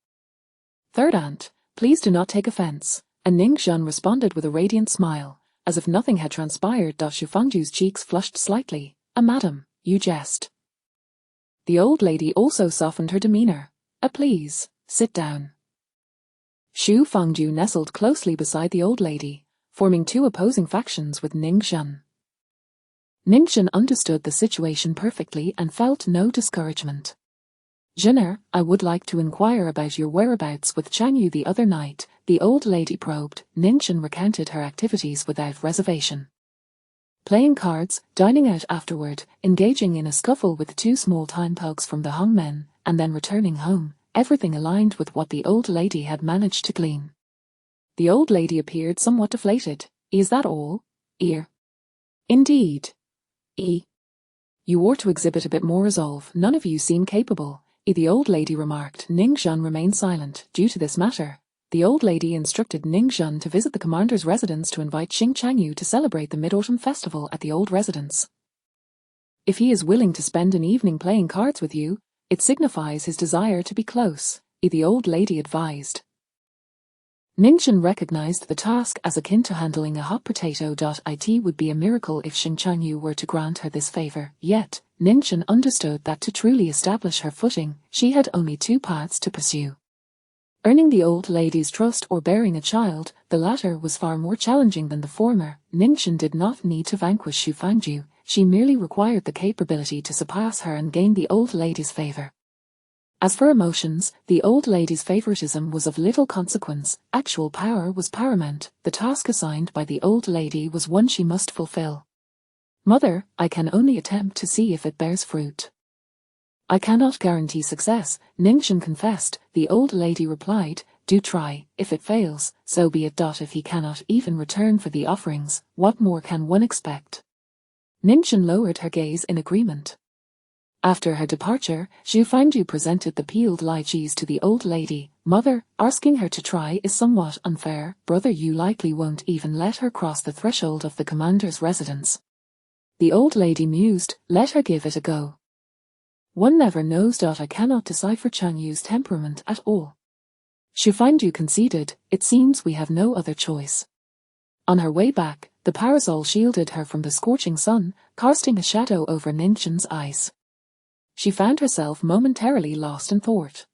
Third aunt, please do not take offense. And Ningxin responded with a radiant smile, as if nothing had transpired. Xu Fangju's cheeks flushed slightly. Madam, you jest. The old lady also softened her demeanor. Please, sit down. Xu Fangju nestled closely beside the old lady, forming two opposing factions with Ningxin. Ningxin understood the situation perfectly and felt no discouragement. Zhener, I would like to inquire about your whereabouts with Changyu the other night, the old lady probed. Ningxin recounted her activities without reservation. Playing cards, dining out afterward, engaging in a scuffle with two small-time thugs from the Hong men, and then returning home, everything aligned with what the old lady had managed to glean. The old lady appeared somewhat deflated. Is that all? Indeed. You ought to exhibit a bit more resolve. None of you seem capable. The old lady remarked. Ningxin remained silent. Due to this matter, the old lady instructed Ningxin to visit the commander's residence to invite Xing Changyu to celebrate the Mid-Autumn Festival at the old residence. If he is willing to spend an evening playing cards with you, it signifies his desire to be close, the old lady advised. Ningxin recognized the task as akin to handling a hot potato. It would be a miracle if Xing Changyu were to grant her this favor, yet, Ningxin understood that to truly establish her footing, she had only two paths to pursue. Earning the old lady's trust or bearing a child, the latter was far more challenging than the former. Ningxin did not need to vanquish Xu Fangju, she merely required the capability to surpass her and gain the old lady's favor. As for emotions, the old lady's favoritism was of little consequence. Actual power was paramount. The task assigned by the old lady was one she must fulfill. Mother, I can only attempt to see if it bears fruit. I cannot guarantee success, Ningxin confessed. The old lady replied, do try. If it fails, so be it. If he cannot even return for the offerings, what more can one expect? Ningxin lowered her gaze in agreement. After her departure, Xu Fangju presented the peeled lychees to the old lady. Mother, asking her to try is somewhat unfair. Brother, you likely won't even let her cross the threshold of the commander's residence. The old lady mused. Let her give it a go. One never knows. I cannot decipher Changyu's temperament at all. Xu Fangju conceded. It seems we have no other choice. On her way back, the parasol shielded her from the scorching sun, casting a shadow over Ningxin's eyes. She found herself momentarily lost in thought.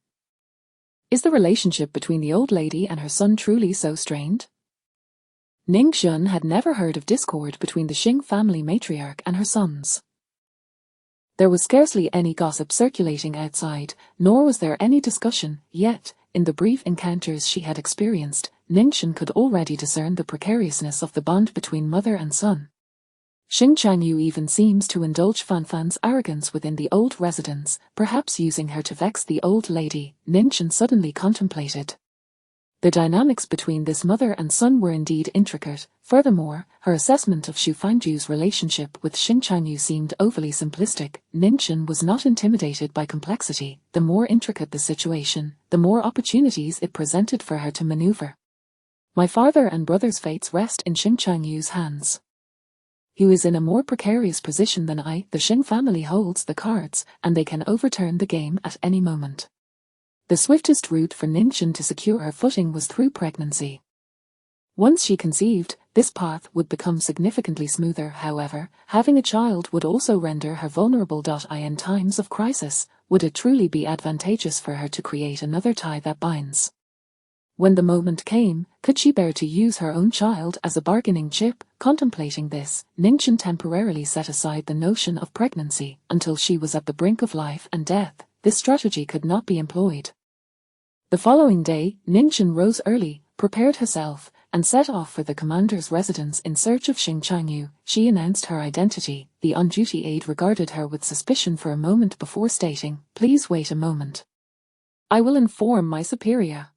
Is the relationship between the old lady and her son truly so strained? Ningxin had never heard of discord between the Xing family matriarch and her sons. There was scarcely any gossip circulating outside, nor was there any discussion, yet, in the brief encounters she had experienced, Ningxin could already discern the precariousness of the bond between mother and son. Xing Changyu even seems to indulge Fanfan's arrogance within the old residence, perhaps using her to vex the old lady, Ningxin suddenly contemplated. The dynamics between this mother and son were indeed intricate. Furthermore, her assessment of Xu Fangju's relationship with Xing Changyu seemed overly simplistic. Ningxin was not intimidated by complexity. The more intricate the situation, the more opportunities it presented for her to maneuver. My father and brother's fates rest in Xing Changyu's hands. He is in a more precarious position than I. The Xing family holds the cards, and they can overturn the game at any moment. The swiftest route for Ningxin to secure her footing was through pregnancy. Once she conceived, this path would become significantly smoother. However, having a child would also render her vulnerable. In times of crisis, would it truly be advantageous for her to create another tie that binds? When the moment came, could she bear to use her own child as a bargaining chip? Contemplating this, Ningxin temporarily set aside the notion of pregnancy. Until she was at the brink of life and death, this strategy could not be employed. The following day, Ningxin rose early, prepared herself, and set off for the commander's residence in search of Xing Changyu. She announced her identity. The on-duty aide regarded her with suspicion for a moment before stating, "Please wait a moment. I will inform my superior."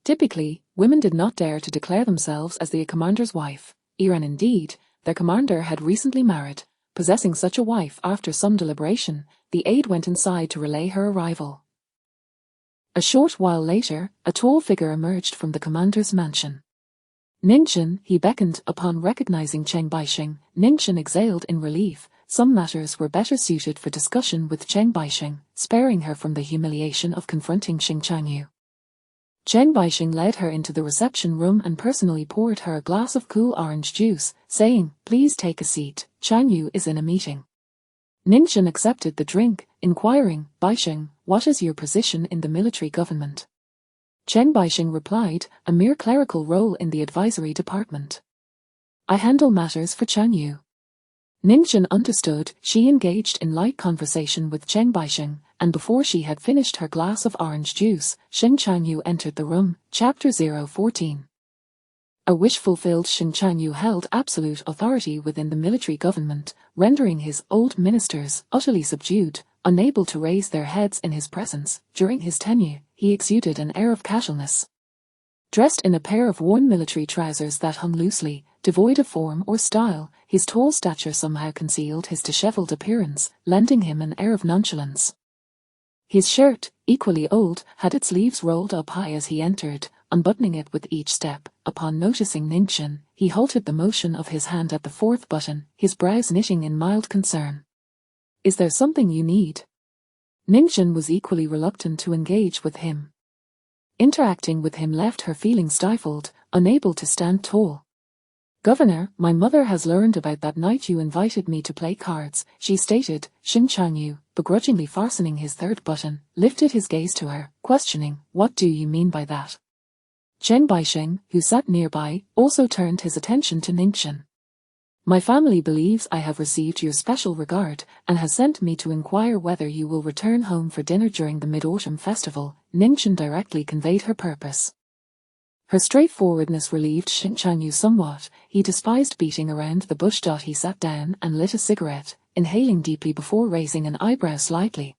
Typically, Women did not dare to declare themselves as the commander's wife, and indeed, their commander had recently married. Possessing such a wife, after some deliberation, the aide went inside to relay her arrival. A short while later, a tall figure emerged from the commander's mansion. Ningchen, he beckoned. Upon recognizing Chen Baixing, Ningchen exhaled in relief. Some matters were better suited for discussion with Chen Baixing, sparing her from the humiliation of confronting Xing Changyu. Chen Baixing led her into the reception room and personally poured her a glass of cool orange juice, saying, "Please take a seat, Changyu is in a meeting." Ningchen accepted the drink, inquiring, "Baixing, what is your position in the military government?" Chen Baixing replied, "A mere clerical role in the advisory department. I handle matters for Changyu." Ningchen understood. She engaged in light conversation with Chen Baixing, and before she had finished her glass of orange juice, Xing Changyu entered the room. Chapter 014. A wish fulfilled. Xing Changyu held absolute authority within the military government, rendering his old ministers utterly subdued, unable to raise their heads in his presence. During his tenure, he exuded an air of casualness. Dressed in a pair of worn military trousers that hung loosely, devoid of form or style, his tall stature somehow concealed his disheveled appearance, lending him an air of nonchalance. His shirt, equally old, had its sleeves rolled up high as he entered, unbuttoning it with each step. Upon noticing Ningchen, he halted the motion of his hand at the fourth button, his brows knitting in mild concern. "Is there something you need?" Ningchen was equally reluctant to engage with him. Interacting with him left her feeling stifled, unable to stand tall. "Governor, my mother has learned about that night you invited me to play cards," she stated. Xing Changyu, begrudgingly fastening his third button, lifted his gaze to her, questioning, "What do you mean by that?" Chen Baixing, who sat nearby, also turned his attention to Ningchen. "My family believes I have received your special regard, and has sent me to inquire whether you will return home for dinner during the Mid-Autumn Festival." Ningchen directly conveyed her purpose. Her straightforwardness relieved Xing Changyu somewhat. He despised beating around the bush. He sat down and lit a cigarette, inhaling deeply before raising an eyebrow slightly.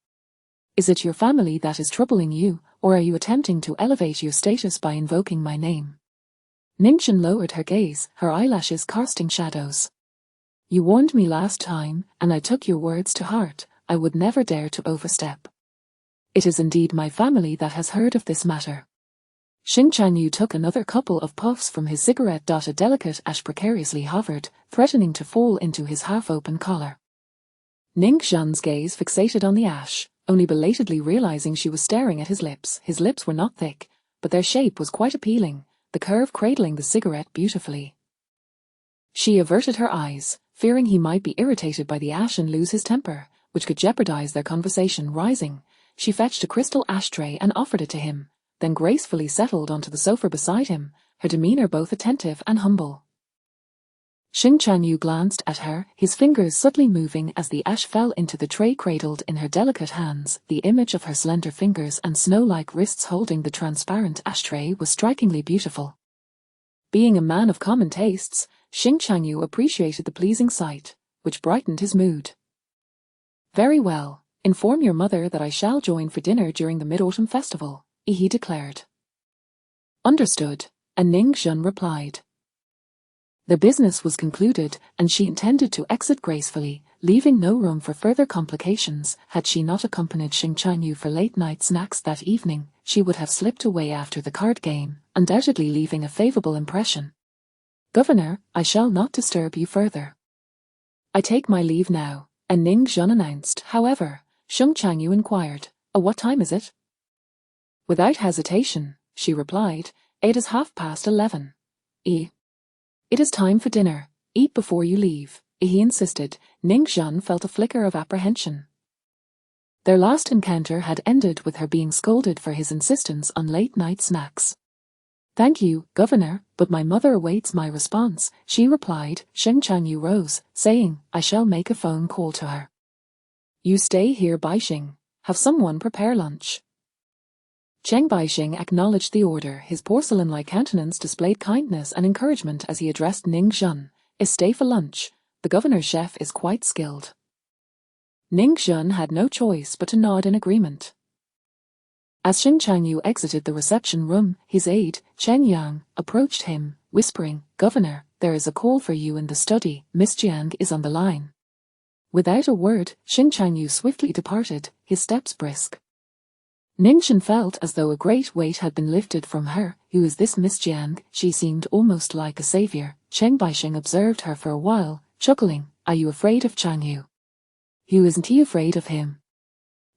"Is it your family that is troubling you, or are you attempting to elevate your status by invoking my name?" Ningchen lowered her gaze, her eyelashes casting shadows. "You warned me last time, and I took your words to heart. I would never dare to overstep. It is indeed my family that has heard of this matter." Xing Changyu took another couple of puffs from his cigarette. A delicate ash precariously hovered, threatening to fall into his half-open collar. Ning Zhan's gaze fixated on the ash, only belatedly realizing she was staring at his lips. His lips were not thick, but their shape was quite appealing, the curve cradling the cigarette beautifully. She averted her eyes, fearing he might be irritated by the ash and lose his temper, which could jeopardize their conversation. Rising, she fetched a crystal ashtray and offered it to him, then gracefully settled onto the sofa beside him, her demeanor both attentive and humble. Xing Changyu glanced at her, his fingers subtly moving as the ash fell into the tray cradled in her delicate hands. The image of her slender fingers and snow-like wrists holding the transparent ashtray was strikingly beautiful. Being a man of common tastes, Xing Changyu appreciated the pleasing sight, which brightened his mood. "Very well, inform your mother that I shall join for dinner during the Mid-Autumn Festival," he declared. "Understood," and Ning Zhan replied. The business was concluded, and she intended to exit gracefully, leaving no room for further complications. Had she not accompanied Xing Changyu for late-night snacks that evening, she would have slipped away after the card game, undoubtedly leaving a favorable impression. "Governor, I shall not disturb you further. I take my leave now," and Ning Zhan announced. However, Xing Changyu inquired, "What time is it?" Without hesitation, she replied, "It is 11:30. It is time for dinner. Eat before you leave," he insisted. Ning Zhan felt a flicker of apprehension. Their last encounter had ended with her being scolded for his insistence on late-night snacks. "Thank you, Governor, but my mother awaits my response," she replied. Xing Changyu rose, saying, "I shall make a phone call to her. You stay here, Baixing. Have someone prepare lunch." Chen Baixing acknowledged the order. His porcelain-like countenance displayed kindness and encouragement as he addressed Ning Zhan. "Stay for lunch. The governor's chef is quite skilled." Ning Zhan had no choice but to nod in agreement. As Xing Changyu exited the reception room, his aide, Chen Yang, approached him, whispering, "Governor, there is a call for you in the study. Miss Jiang is on the line." Without a word, Xing Changyu swiftly departed, his steps brisk. Ningxin felt as though a great weight had been lifted from her. Who is this Miss Jiang? She seemed almost like a savior. Chen Baixing observed her for a while, chuckling. Are you afraid of Changyu? Who isn't he afraid of him?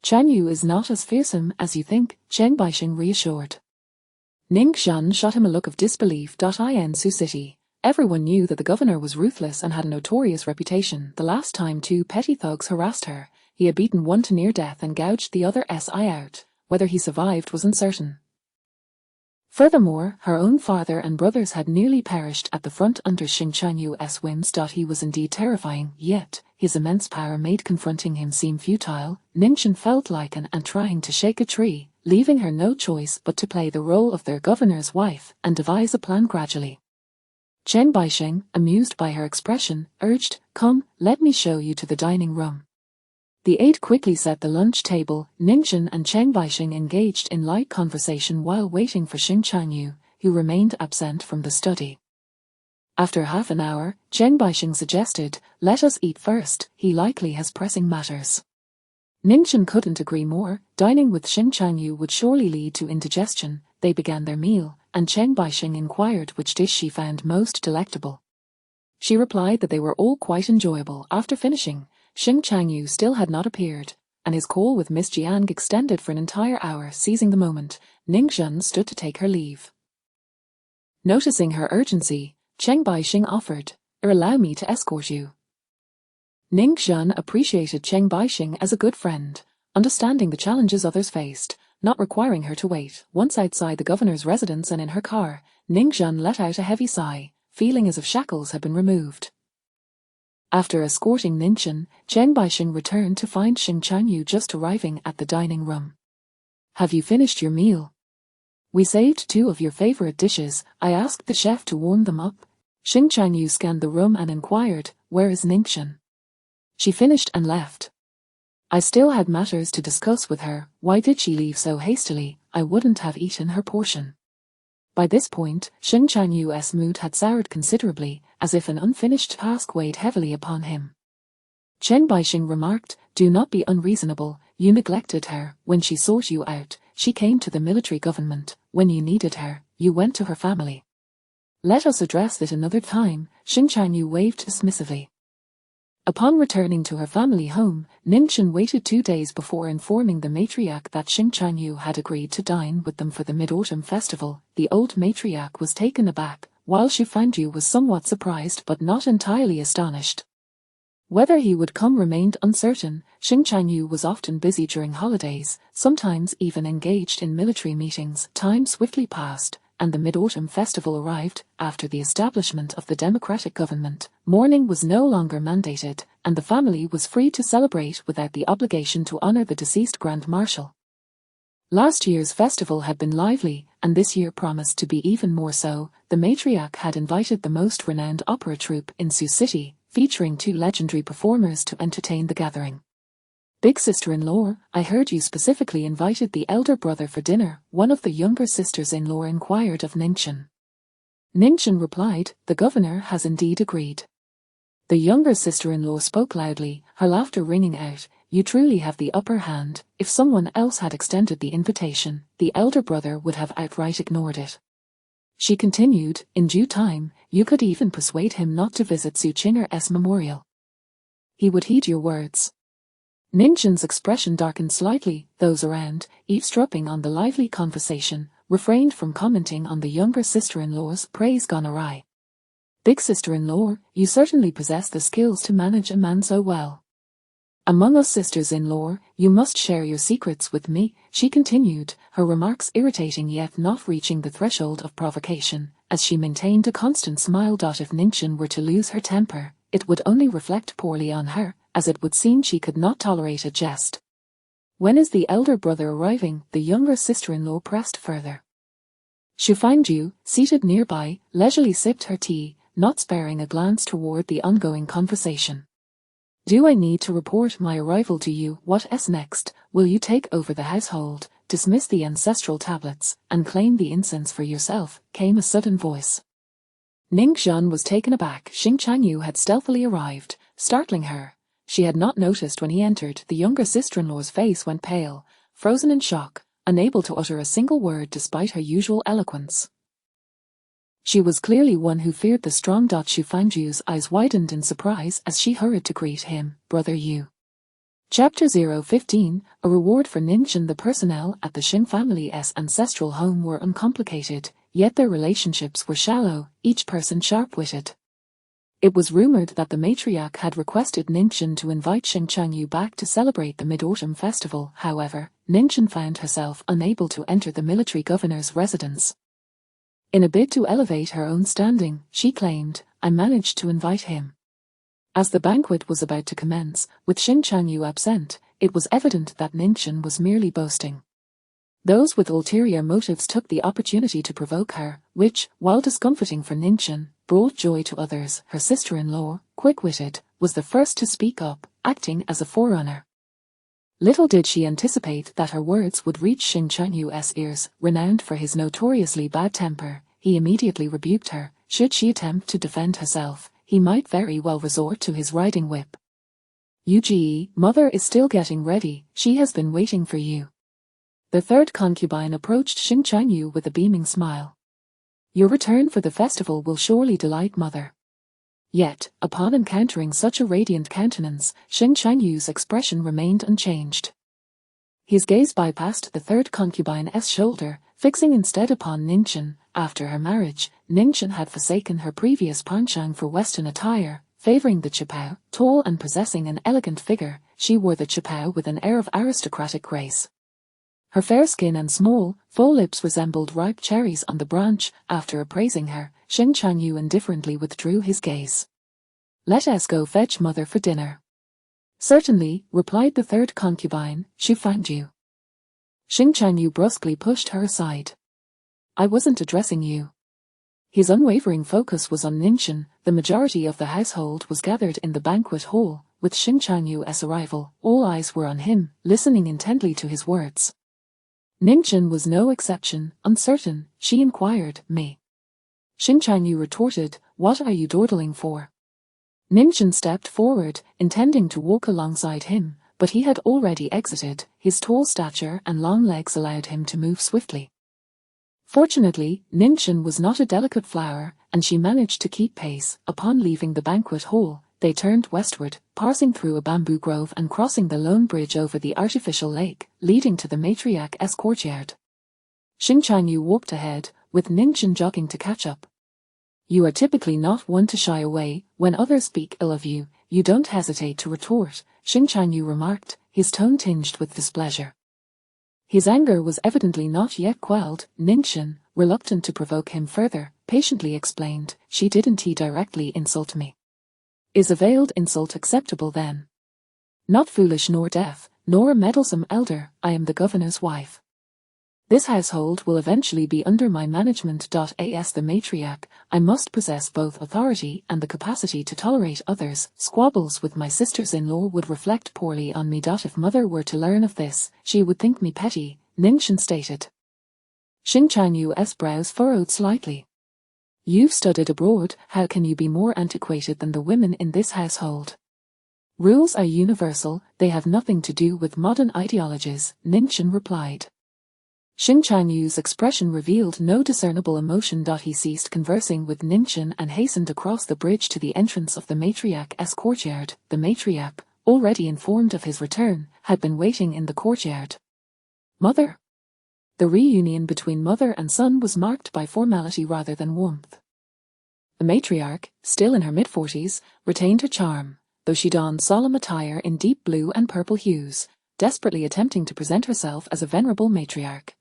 Changyu is not as fearsome as you think, Chen Baixing reassured. Ningxin shot him a look of disbelief. In Sioux City, everyone knew that the governor was ruthless and had a notorious reputation. The last time 2 petty thugs harassed her, he had beaten one to near death and gouged the other's eye out. Whether he survived was uncertain. Furthermore, her own father and brothers had nearly perished at the front under Xing Changyu's whims. He was indeed terrifying, yet his immense power made confronting him seem futile. Ningxin felt like an ant trying to shake a tree, leaving her no choice but to play the role of their governor's wife and devise a plan gradually. Chen Baixing, amused by her expression, urged, "Come, let me show you to the dining room." The aide quickly set the lunch table. Ningxin and Chen Baixing engaged in light conversation while waiting for Xing Changyu, who remained absent from the study. After half an hour, Chen Baixing suggested, "Let us eat first, he likely has pressing matters." Ningxin couldn't agree more. Dining with Xing Changyu would surely lead to indigestion. They began their meal, and Chen Baixing inquired which dish she found most delectable. She replied that they were all quite enjoyable. After finishing, Xing Changyu still had not appeared, and his call with Miss Jiang extended for an entire hour. Seizing the moment, Ningxin stood to take her leave. Noticing her urgency, Chen Baixing offered, "Allow me to escort you." Ningxin appreciated Chen Baixing as a good friend, understanding the challenges others faced, not requiring her to wait. Once outside the governor's residence and in her car, Ningxin let out a heavy sigh, feeling as if shackles had been removed. After escorting Ningxin, Chen Baixing returned to find Xing Changyu just arriving at the dining room. "Have you finished your meal? We saved 2 of your favorite dishes. I asked the chef to warm them up." Xing Changyu scanned the room and inquired, "Where is Ningxin?" "She finished and left. I still had matters to discuss with her." "Why did she leave so hastily? I wouldn't have eaten her portion." By this point, Xing Changyu's mood had soured considerably, as if an unfinished task weighed heavily upon him. Chen Baixing remarked, "Do not be unreasonable. You neglected her. When she sought you out, she came to the military government. When you needed her, you went to her family. Let us address it another time." Xing Changyu waved dismissively. Upon returning to her family home, Ningxin waited 2 days before informing the matriarch that Xing Changyu had agreed to dine with them for the Mid-Autumn Festival. The old matriarch was taken aback, while Xu Fanju was somewhat surprised but not entirely astonished. Whether he would come remained uncertain. Xing Changyu was often busy during holidays, sometimes even engaged in military meetings. Time swiftly passed, and the Mid-Autumn Festival arrived. After the establishment of the democratic government, mourning was no longer mandated, and the family was free to celebrate without the obligation to honor the deceased Grand Marshal. Last year's festival had been lively, and this year promised to be even more so. The matriarch had invited the most renowned opera troupe in Sioux City, featuring 2 legendary performers to entertain the gathering. "Big sister-in-law, I heard you specifically invited the elder brother for dinner," one of the younger sisters-in-law inquired of Ningxin. Ningxin replied, "The governor has indeed agreed." The younger sister-in-law spoke loudly, her laughter ringing out, "You truly have the upper hand. If someone else had extended the invitation, the elder brother would have outright ignored it." She continued, "In due time, you could even persuade him not to visit Su Chinger's memorial. He would heed your words." Ningxin's expression darkened slightly. Those around, eavesdropping on the lively conversation, refrained from commenting on the younger sister-in-law's praise gone awry. "Big sister-in-law, you certainly possess the skills to manage a man so well. Among us sisters-in-law, you must share your secrets with me," she continued, her remarks irritating yet not reaching the threshold of provocation, as she maintained a constant smile. If Ningxin were to lose her temper, it would only reflect poorly on her, as it would seem she could not tolerate a jest. "When is the elder brother arriving?" the younger sister-in-law pressed further. Xu Fanju, seated nearby, leisurely sipped her tea, not sparing a glance toward the ongoing conversation. "Do I need to report my arrival to you? What's next? Will you take over the household? dismiss the ancestral tablets, and claim the incense for yourself, came a sudden voice. Ning Zhan was taken aback. Xing Changyu had stealthily arrived, startling her. She had not noticed when he entered. The younger sister-in-law's face went pale, frozen in shock, unable to utter a single word despite her usual eloquence. She was clearly one who feared the strong. Xu Fangju's eyes widened in surprise as she hurried to greet him. Brother Yu. Chapter 015, A Reward for Ning Zhan. The personnel at the Xing family's ancestral home were uncomplicated, yet their relationships were shallow, each person sharp-witted. It was rumored that the matriarch had requested Ning Zhan to invite Xing Changyu back to celebrate the Mid-Autumn Festival. However, Ning Zhan found herself unable to enter the military governor's residence. In a bid to elevate her own standing, she claimed, I managed to invite him. As the banquet was about to commence, with Xing Changyu absent, it was evident that Ning Zhan was merely boasting. Those with ulterior motives took the opportunity to provoke her, which, while discomforting for Ning Zhan, brought joy to others. Her sister-in-law, quick-witted, was the first to speak up, acting as a forerunner. Little did she anticipate that her words would reach Xing Changyu's ears. Renowned for his notoriously bad temper, he immediately rebuked her. Should she attempt to defend herself, he might very well resort to his riding whip. Uge, mother is still getting ready, she has been waiting for you. The third concubine approached Xing Changyu with a beaming smile. Your return for the festival will surely delight mother. Yet, upon encountering such a radiant countenance, Xing Changyu's expression remained unchanged. His gaze bypassed the third concubine's shoulder, fixing instead upon Ning Zhan. After her marriage, Ning Zhan had forsaken her previous penchant for Western attire, favoring the chipao. Tall and possessing an elegant figure, she wore the chipao with an air of aristocratic grace. Her fair skin and small, full lips resembled ripe cherries on the branch. After appraising her, Xing Changyu indifferently withdrew his gaze. Let us go fetch mother for dinner. Certainly, replied the third concubine, Xu Fangju. Xing Changyu brusquely pushed her aside. I wasn't addressing you. His unwavering focus was on Ning Zhan. The majority of the household was gathered in the banquet hall. With Xing Changyu's arrival, all eyes were on him, listening intently to his words. Ning Zhan was no exception. Uncertain, she inquired, me. Xing Changyu retorted, what are you dawdling for? Ning Zhan stepped forward, intending to walk alongside him, but he had already exited. His tall stature and long legs allowed him to move swiftly. Fortunately, Ning Zhan was not a delicate flower, and she managed to keep pace. Upon leaving the banquet hall, they turned westward, passing through a bamboo grove and crossing the lone bridge over the artificial lake, leading to the matriarch's courtyard. Xing Changyu walked ahead, with Ning Zhan jogging to catch up. You are typically not one to shy away. When others speak ill of you, you don't hesitate to retort, Xing Changyu remarked, his tone tinged with displeasure. His anger was evidently not yet quelled. Ning Zhan, reluctant to provoke him further, patiently explained, she didn't directly insult me. Is a veiled insult acceptable then? Not foolish nor deaf, nor a meddlesome elder, I am the governor's wife. This household will eventually be under my management. As the matriarch, I must possess both authority and the capacity to tolerate others. Squabbles with my sisters-in-law would reflect poorly on me. If mother were to learn of this, she would think me petty, Ning Zhan stated. Xing Changyu's brows furrowed slightly. You've studied abroad, how can you be more antiquated than the women in this household? Rules are universal, they have nothing to do with modern ideologies, Ning Zhan replied. Xing Changyu's expression revealed no discernible emotion. He ceased conversing with Ning Zhan and hastened across the bridge to the entrance of the matriarch's courtyard. The matriarch, already informed of his return, had been waiting in the courtyard. Mother. The reunion between mother and son was marked by formality rather than warmth. The matriarch, still in her mid-40s, retained her charm, though she donned solemn attire in deep blue and purple hues, desperately attempting to present herself as a venerable matriarch.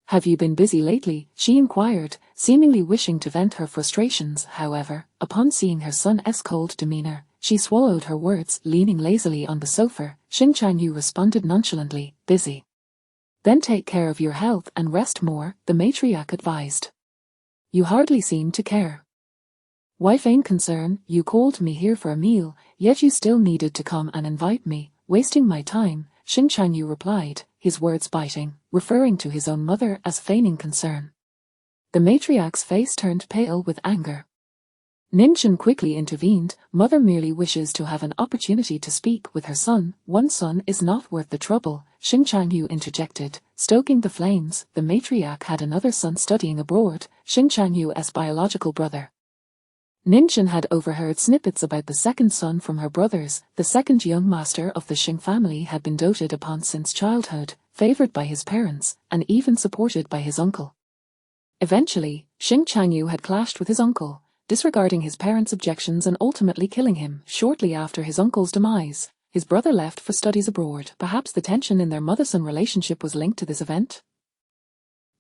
Have you been busy lately? She inquired, seemingly wishing to vent her frustrations. However, upon seeing her son's cold demeanor, she swallowed her words. Leaning lazily on the sofa, Xing Changyu responded nonchalantly, busy. Then take care of your health and rest more, the matriarch advised. You hardly seem to care. Why feign concern? You called me here for a meal, yet you still needed to come and invite me, wasting my time, Xing Changyu replied, his words biting, referring to his own mother as feigning concern. The matriarch's face turned pale with anger. Ninchen quickly intervened. Mother merely wishes to have an opportunity to speak with her son. One son is not worth the trouble, Xing Changyu interjected, stoking the flames. The matriarch had another son studying abroad, Xing Changyu's biological brother. Ninchen had overheard snippets about the second son from her brothers. The second young master of the Xing family had been doted upon since childhood, favored by his parents, and even supported by his uncle. Eventually, Xing Changyu had clashed with his uncle, disregarding his parents' objections and ultimately killing him. Shortly after his uncle's demise, his brother left for studies abroad. Perhaps the tension in their mother-son relationship was linked to this event.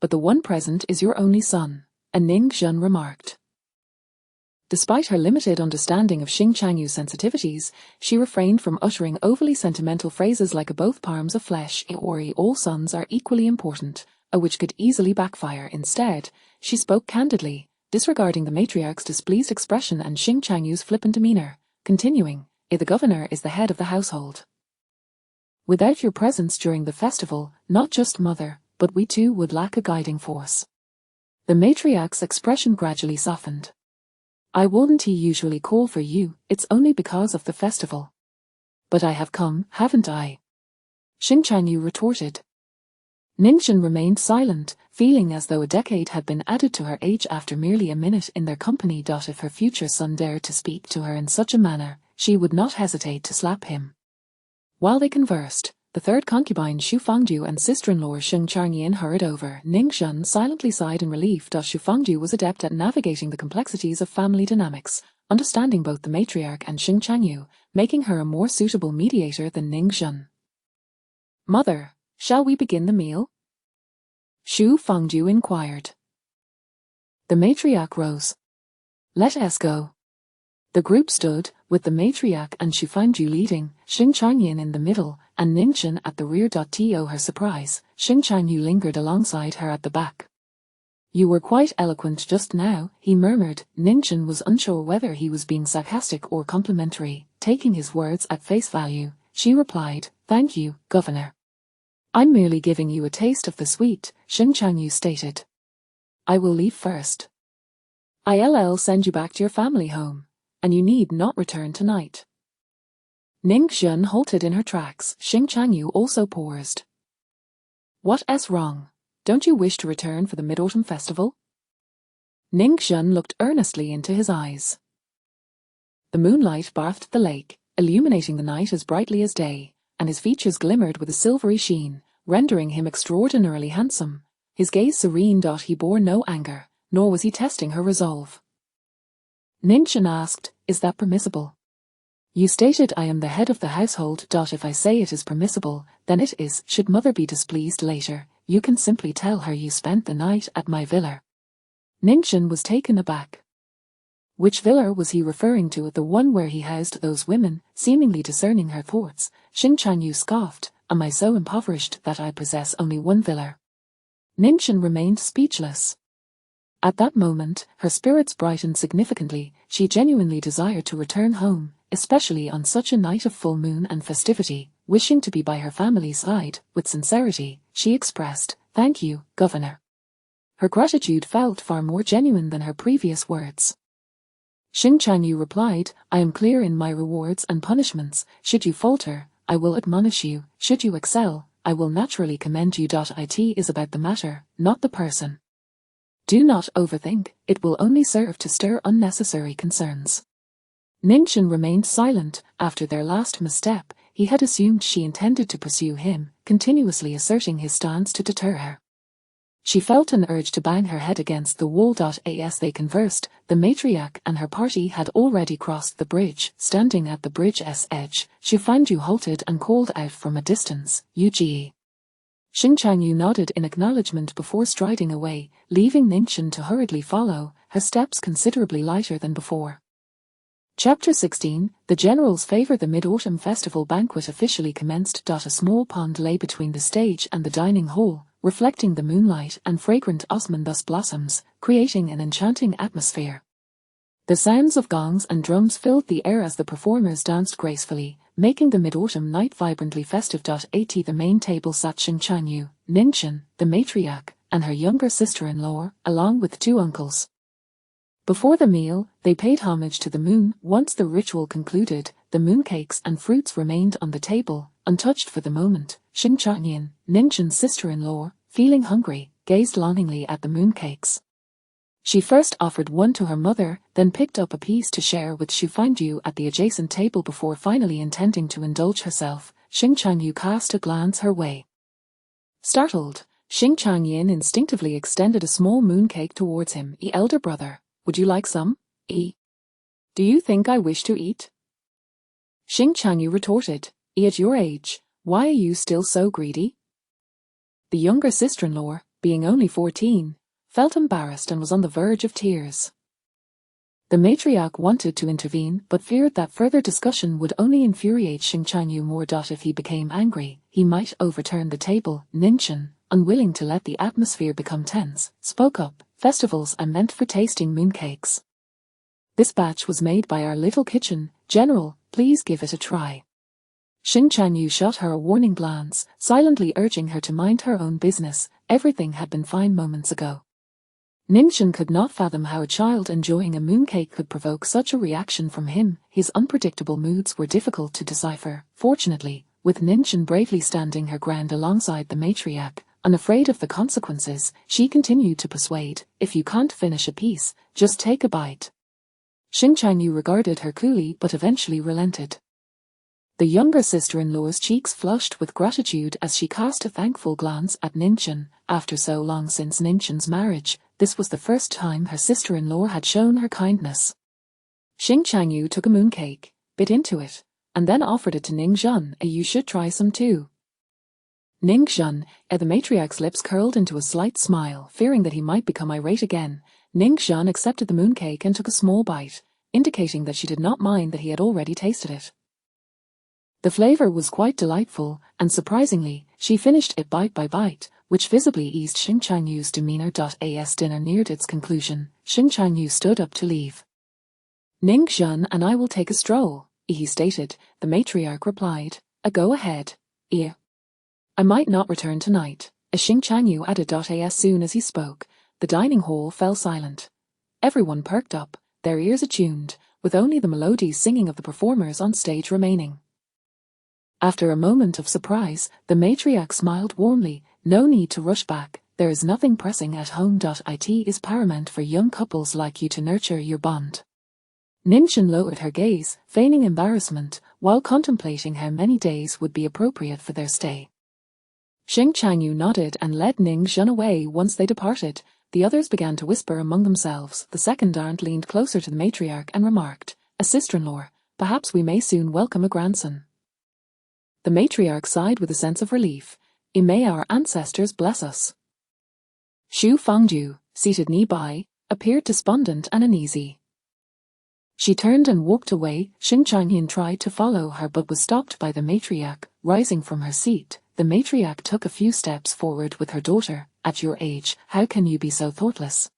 But the one present is your only son, Ning Zhen remarked. Despite her limited understanding of Xing Changyu's sensitivities, she refrained from uttering overly sentimental phrases like both palms of flesh or all sons are equally important, which could easily backfire. Instead, she spoke candidly, disregarding the matriarch's displeased expression and Xing Changyu's flippant demeanor, continuing, the governor is the head of the household. Without your presence during the festival, not just mother, but we too would lack a guiding force. The matriarch's expression gradually softened. I wouldn't usually call for you, it's only because of the festival. But I have come, haven't I? Xing Changyu retorted. Ninchen remained silent, feeling as though a decade had been added to her age after merely a minute in their company. If her future son dared to speak to her in such a manner, she would not hesitate to slap him. While they conversed, the third concubine Xu Fangju and sister-in-law Xing Changyin hurried over. Ning Zhen silently sighed in relief. Xu Fangju was adept at navigating the complexities of family dynamics, understanding both the matriarch and Xing Changyu, making her a more suitable mediator than Ning Zhen. Mother, shall we begin the meal? Xu Fangju inquired. The matriarch rose. Let us go. The group stood, with the matriarch and Xu Fangju leading, Xing Changyin in the middle, and Ninchen at the rear. To her surprise, Xing Changyu lingered alongside her at the back. You were quite eloquent just now, he murmured. Ninchen was unsure whether he was being sarcastic or complimentary. Taking his words at face value, she replied, Thank you, Governor. I'm merely giving you a taste of the sweet, Xing Changyu stated. I will leave first. I'll send you back to your family home, and you need not return tonight. Ning Zhen halted in her tracks. Xing Changyu also paused. What's wrong? Don't you wish to return for the Mid-Autumn Festival? Ning Zhen looked earnestly into his eyes. The moonlight bathed the lake, illuminating the night as brightly as day, and his features glimmered with a silvery sheen, rendering him extraordinarily handsome. His gaze serene. He bore no anger, nor was he testing her resolve. Ninchen asked, Is that permissible? You stated I am the head of the household. If I say it is permissible, then it is. Should mother be displeased later, you can simply tell her you spent the night at my villa. Ninchen was taken aback. Which villa was he referring to? The one where he housed those women? Seemingly discerning her thoughts, Xing Changyu scoffed, Am I so impoverished that I possess only one villa? Ninchen remained speechless. At that moment, her spirits brightened significantly. She genuinely desired to return home, especially on such a night of full moon and festivity. Wishing to be by her family's side, with sincerity, she expressed, Thank you, Governor. Her gratitude felt far more genuine than her previous words. Xing Changyu replied, I am clear in my rewards and punishments. Should you falter, I will admonish you. Should you excel, I will naturally commend you. It is about the matter, not the person. Do not overthink, it will only serve to stir unnecessary concerns. Ninchen remained silent. After their last misstep, he had assumed she intended to pursue him, continuously asserting his stance to deter her. She felt an urge to bang her head against the wall. As they conversed, the matriarch and her party had already crossed the bridge. Standing at the bridge's edge, Xu Fangju halted and called out from a distance, Yuji. Xing Changyu nodded in acknowledgement before striding away, leaving Ninchen to hurriedly follow, her steps considerably lighter than before. Chapter 16, The General's Favor. The Mid-Autumn Festival banquet officially commenced. A small pond lay between the stage and the dining hall, reflecting the moonlight and fragrant osmanthus blossoms, creating an enchanting atmosphere. The sounds of gongs and drums filled the air as the performers danced gracefully, making the mid-autumn night vibrantly festive. At the main table sat Xing Chanyu, Ningchen, the matriarch, and her younger sister-in-law, along with 2 uncles. Before the meal, they paid homage to the moon. Once the ritual concluded, the mooncakes and fruits remained on the table, untouched for the moment. Xing Chanyu, Ningchen's sister-in-law, feeling hungry, gazed longingly at the mooncakes. She first offered one to her mother, then picked up a piece to share with Xu Fangju at the adjacent table before finally intending to indulge herself. Xing Chanyu cast a glance her way. Startled, Xing Changyin instinctively extended a small mooncake towards him. Elder brother, would you like some? Do you think I wish to eat? Xing Chanyu retorted, at your age, why are you still so greedy? The younger sister-in-law, being only 14, felt embarrassed and was on the verge of tears. The matriarch wanted to intervene but feared that further discussion would only infuriate Xing Chanyu more. If he became angry, he might overturn the table. Ningchen, unwilling to let the atmosphere become tense, spoke up, festivals are meant for tasting mooncakes. This batch was made by our little kitchen, General, please give it a try. Xing Chanyu shot her a warning glance, silently urging her to mind her own business. Everything had been fine moments ago. Ningchen could not fathom how a child enjoying a mooncake could provoke such a reaction from him. His unpredictable moods were difficult to decipher. Fortunately, with Ningchen bravely standing her ground alongside the matriarch, unafraid of the consequences, she continued to persuade, if you can't finish a piece, just take a bite. Xing Chanyu regarded her coolly but eventually relented. The younger sister-in-law's cheeks flushed with gratitude as she cast a thankful glance at Ningchen. After so long since Ningchen's marriage, this was the first time her sister-in-law had shown her kindness. Xing Chanyu took a mooncake, bit into it, and then offered it to Ningzhen. You should try some too. Ningzhen, the matriarch's lips curled into a slight smile, fearing that he might become irate again. Ningzhen accepted the mooncake and took a small bite, indicating that she did not mind that he had already tasted it. The flavor was quite delightful, and surprisingly, she finished it bite by bite, which visibly eased Xing Chanyu's demeanor. As dinner neared its conclusion, Xing Chanyu stood up to leave. Ningzhen and I will take a stroll, he stated. The matriarch replied, go ahead. I might not return tonight, Xing Chanyu added. As soon as he spoke, the dining hall fell silent. Everyone perked up, their ears attuned, with only the melodies singing of the performers on stage remaining. After a moment of surprise, the matriarch smiled warmly. No need to rush back, there is nothing pressing at home. It is paramount for young couples like you to nurture your bond. Ningchen lowered her gaze, feigning embarrassment, while contemplating how many days would be appropriate for their stay. Xing Chanyu nodded and led Ningzhen away. Once they departed, the others began to whisper among themselves. The second aunt leaned closer to the matriarch and remarked, a sister-in-law, perhaps we may soon welcome a grandson. The matriarch sighed with a sense of relief. May our ancestors bless us. Xu Fangju, seated nearby, appeared despondent and uneasy. She turned and walked away. Xing Changyin tried to follow her but was stopped by the matriarch. Rising from her seat, the matriarch took a few steps forward with her daughter. At your age, how can you be so thoughtless?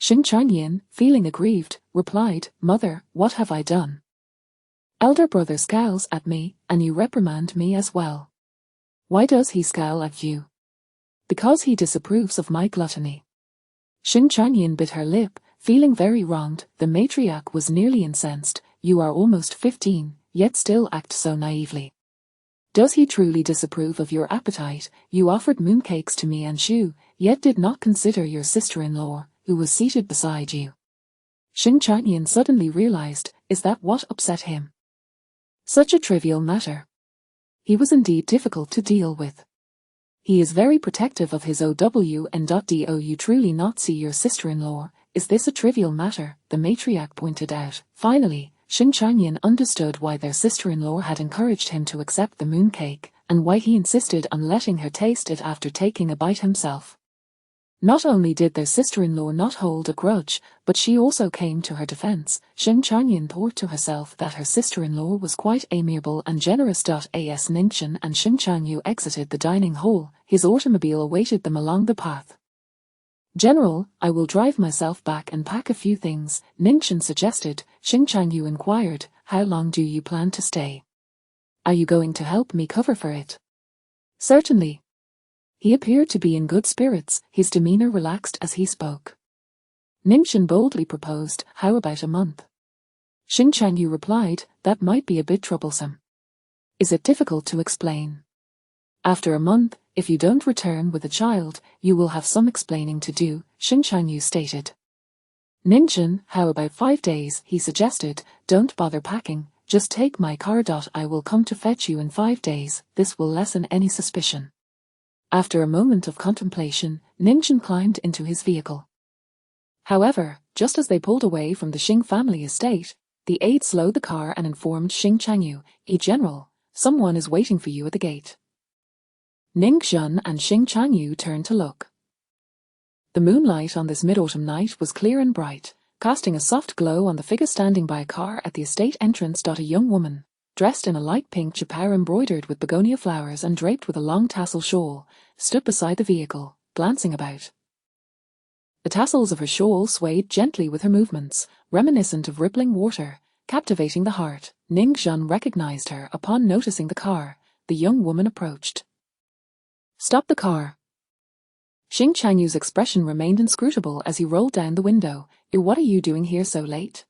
Xing Changyin, feeling aggrieved, replied, Mother, what have I done? Elder brother scowls at me, and you reprimand me as well. Why does he scowl at you? Because he disapproves of my gluttony. Xing Changyin bit her lip, feeling very wronged. The matriarch was nearly incensed. You are almost 15, yet still act so naively. Does he truly disapprove of your appetite? You offered mooncakes to me and Xu, yet did not consider your sister-in-law, who was seated beside you. Xing Changyin suddenly realized, is that what upset him? Such a trivial matter. He was indeed difficult to deal with. He is very protective of his OW and do you truly not see your sister-in-law? Is this a trivial matter? The matriarch pointed out. Finally, Xing Changyin understood why their sister-in-law had encouraged him to accept the mooncake, and why he insisted on letting her taste it after taking a bite himself. Not only did their sister-in-law not hold a grudge, but she also came to her defense. Xing Changyin thought to herself that her sister-in-law was quite amiable and generous. As Ningchen and Xing Chanyu exited the dining hall, his automobile awaited them along the path. General, I will drive myself back and pack a few things, Ningchen suggested. Xing Chanyu inquired, how long do you plan to stay? Are you going to help me cover for it? Certainly. He appeared to be in good spirits, his demeanor relaxed as he spoke. Ningchen boldly proposed, how about a month? Xing Changyu replied, that might be a bit troublesome. Is it difficult to explain? After a month, if you don't return with a child, you will have some explaining to do, Xing Changyu stated. Ningchen, how about 5 days, he suggested, don't bother packing, just take my car. I will come to fetch you in 5 days, this will lessen any suspicion. After a moment of contemplation, Ningchen climbed into his vehicle. However, just as they pulled away from the Xing family estate, the aide slowed the car and informed Xing Changyu, General, someone is waiting for you at the gate. Ningchen and Xing Changyu turned to look. The moonlight on this mid-autumn night was clear and bright, casting a soft glow on the figure standing by a car at the estate entrance. A young woman, dressed in a light pink chapar embroidered with begonia flowers and draped with a long tassel shawl, stood beside the vehicle, glancing about. The tassels of her shawl swayed gently with her movements, reminiscent of rippling water, captivating the heart. Ningchen recognized her upon noticing the car. The young woman approached. Stop the car. Xing Changyu's expression remained inscrutable as he rolled down the window. What are you doing here so late?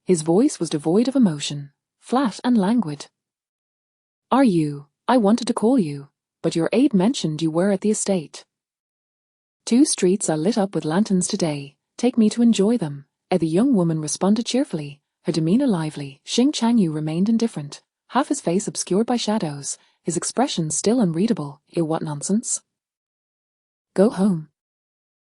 His voice was devoid of emotion, flat and languid. I wanted to call you, but your aide mentioned you were at the estate. 2 streets are lit up with lanterns today, take me to enjoy them. The young woman responded cheerfully, her demeanor lively. Xing Changyu remained indifferent, half his face obscured by shadows, his expression still unreadable. What nonsense? Go home.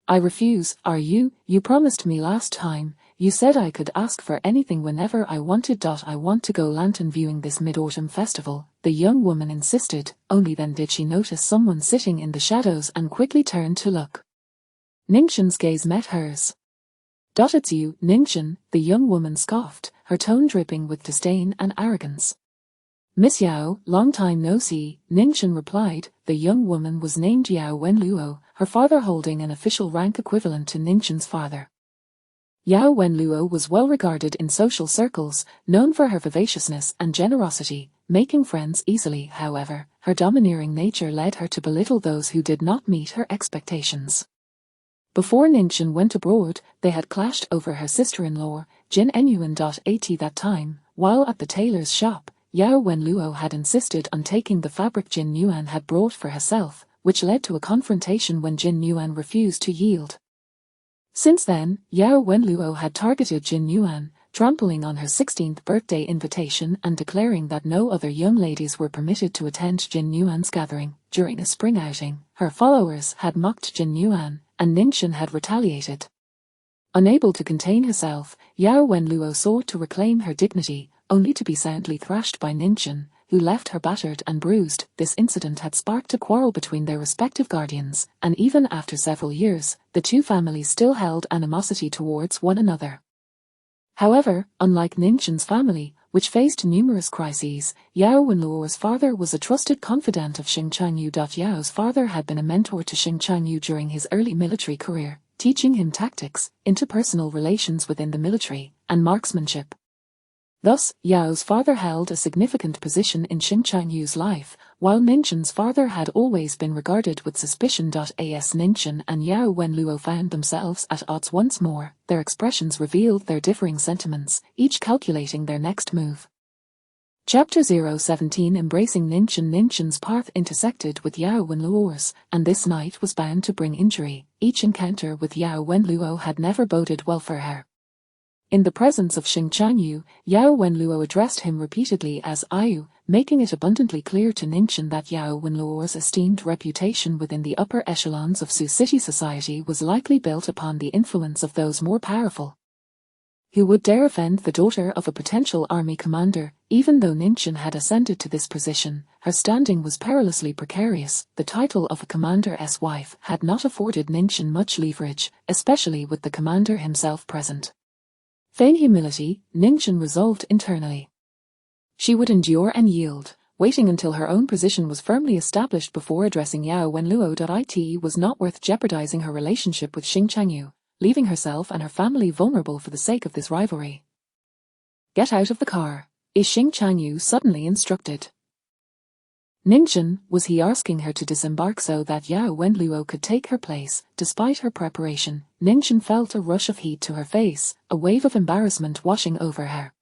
I refuse. You promised me last time, you said I could ask for anything whenever I wanted. I want to go lantern viewing this mid-autumn festival, the young woman insisted. Only then did she notice someone sitting in the shadows and quickly turned to look. Ningchen's gaze met hers. It's you, Ningchen, the young woman scoffed, her tone dripping with disdain and arrogance. Miss Yao, long time no see, Ningchen replied. The young woman was named Yao Wenluo, her father holding an official rank equivalent to Ningchen's father. Yao Wenluo was well regarded in social circles, known for her vivaciousness and generosity, making friends easily. However, her domineering nature led her to belittle those who did not meet her expectations. Before Ningchen went abroad, they had clashed over her sister-in-law, Jin Enyuan. At that time, while at the tailor's shop, Yao Wenluo had insisted on taking the fabric Jin Yuan had brought for herself, which led to a confrontation when Jin Yuan refused to yield. Since then, Yao Wenluo had targeted Jin Yuan, trampling on her 16th birthday invitation and declaring that no other young ladies were permitted to attend Jin Yuan's gathering. During a spring outing, her followers had mocked Jin Yuan, and Ningchen had retaliated. Unable to contain herself, Yao Wenluo sought to reclaim her dignity, only to be soundly thrashed by Ningchen, who left her battered and bruised. This incident had sparked a quarrel between their respective guardians, and even after several years, the 2 families still held animosity towards one another. However, unlike Ningchen's family, which faced numerous crises, Yao Wenluo's father was a trusted confidant of Xing Changyu. Yao's father had been a mentor to Xing Changyu during his early military career, teaching him tactics, interpersonal relations within the military, and marksmanship. Thus, Yao's father held a significant position in Xing Changyu's life, while Ningchen's father had always been regarded with suspicion. As Ningchen and Yao Wenluo found themselves at odds once more, their expressions revealed their differing sentiments, each calculating their next move. Chapter 017 Embracing Ningchen. Ningchen's path intersected with Yao Wenluo's, and this night was bound to bring injury. Each encounter with Yao Wenluo had never boded well for her. In the presence of Xing Changyu, Yao Wenluo addressed him repeatedly as Ayu, making it abundantly clear to Ningchen that Yao Wenluo's esteemed reputation within the upper echelons of Sioux City society was likely built upon the influence of those more powerful. Who would dare offend the daughter of a potential army commander? Even though Ningchen had ascended to this position, her standing was perilously precarious. The title of a commander's wife had not afforded Ningchen much leverage, especially with the commander himself present. Feigning humility, Ningchen resolved internally. She would endure and yield, waiting until her own position was firmly established before addressing Yao Wenluo. It was not worth jeopardizing her relationship with Xing Changyu, leaving herself and her family vulnerable for the sake of this rivalry. Get out of the car. Is Xing Changyu suddenly instructed. Ningchen, was he asking her to disembark so that Yao Wenluo could take her place? Despite her preparation, Ningchen felt a rush of heat to her face, a wave of embarrassment washing over her.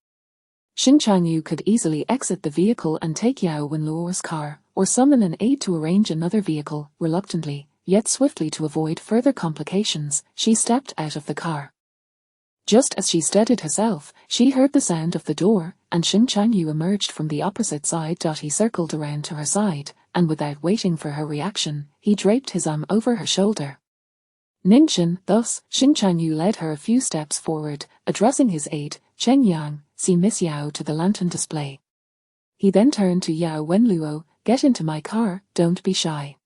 Xing Changyu could easily exit the vehicle and take Yao Wenluo's car, or summon an aide to arrange another vehicle. Reluctantly, yet swiftly to avoid further complications, she stepped out of the car. Just as she steadied herself, she heard the sound of the door, and Xing Changyu emerged from the opposite side. He circled around to her side, and without waiting for her reaction, he draped his arm over her shoulder. Ningchen, thus, Xing Changyu led her a few steps forward, addressing his aide, Chen Yang, see Miss Yao to the lantern display. He then turned to Yao Wenluo, get into my car, don't be shy.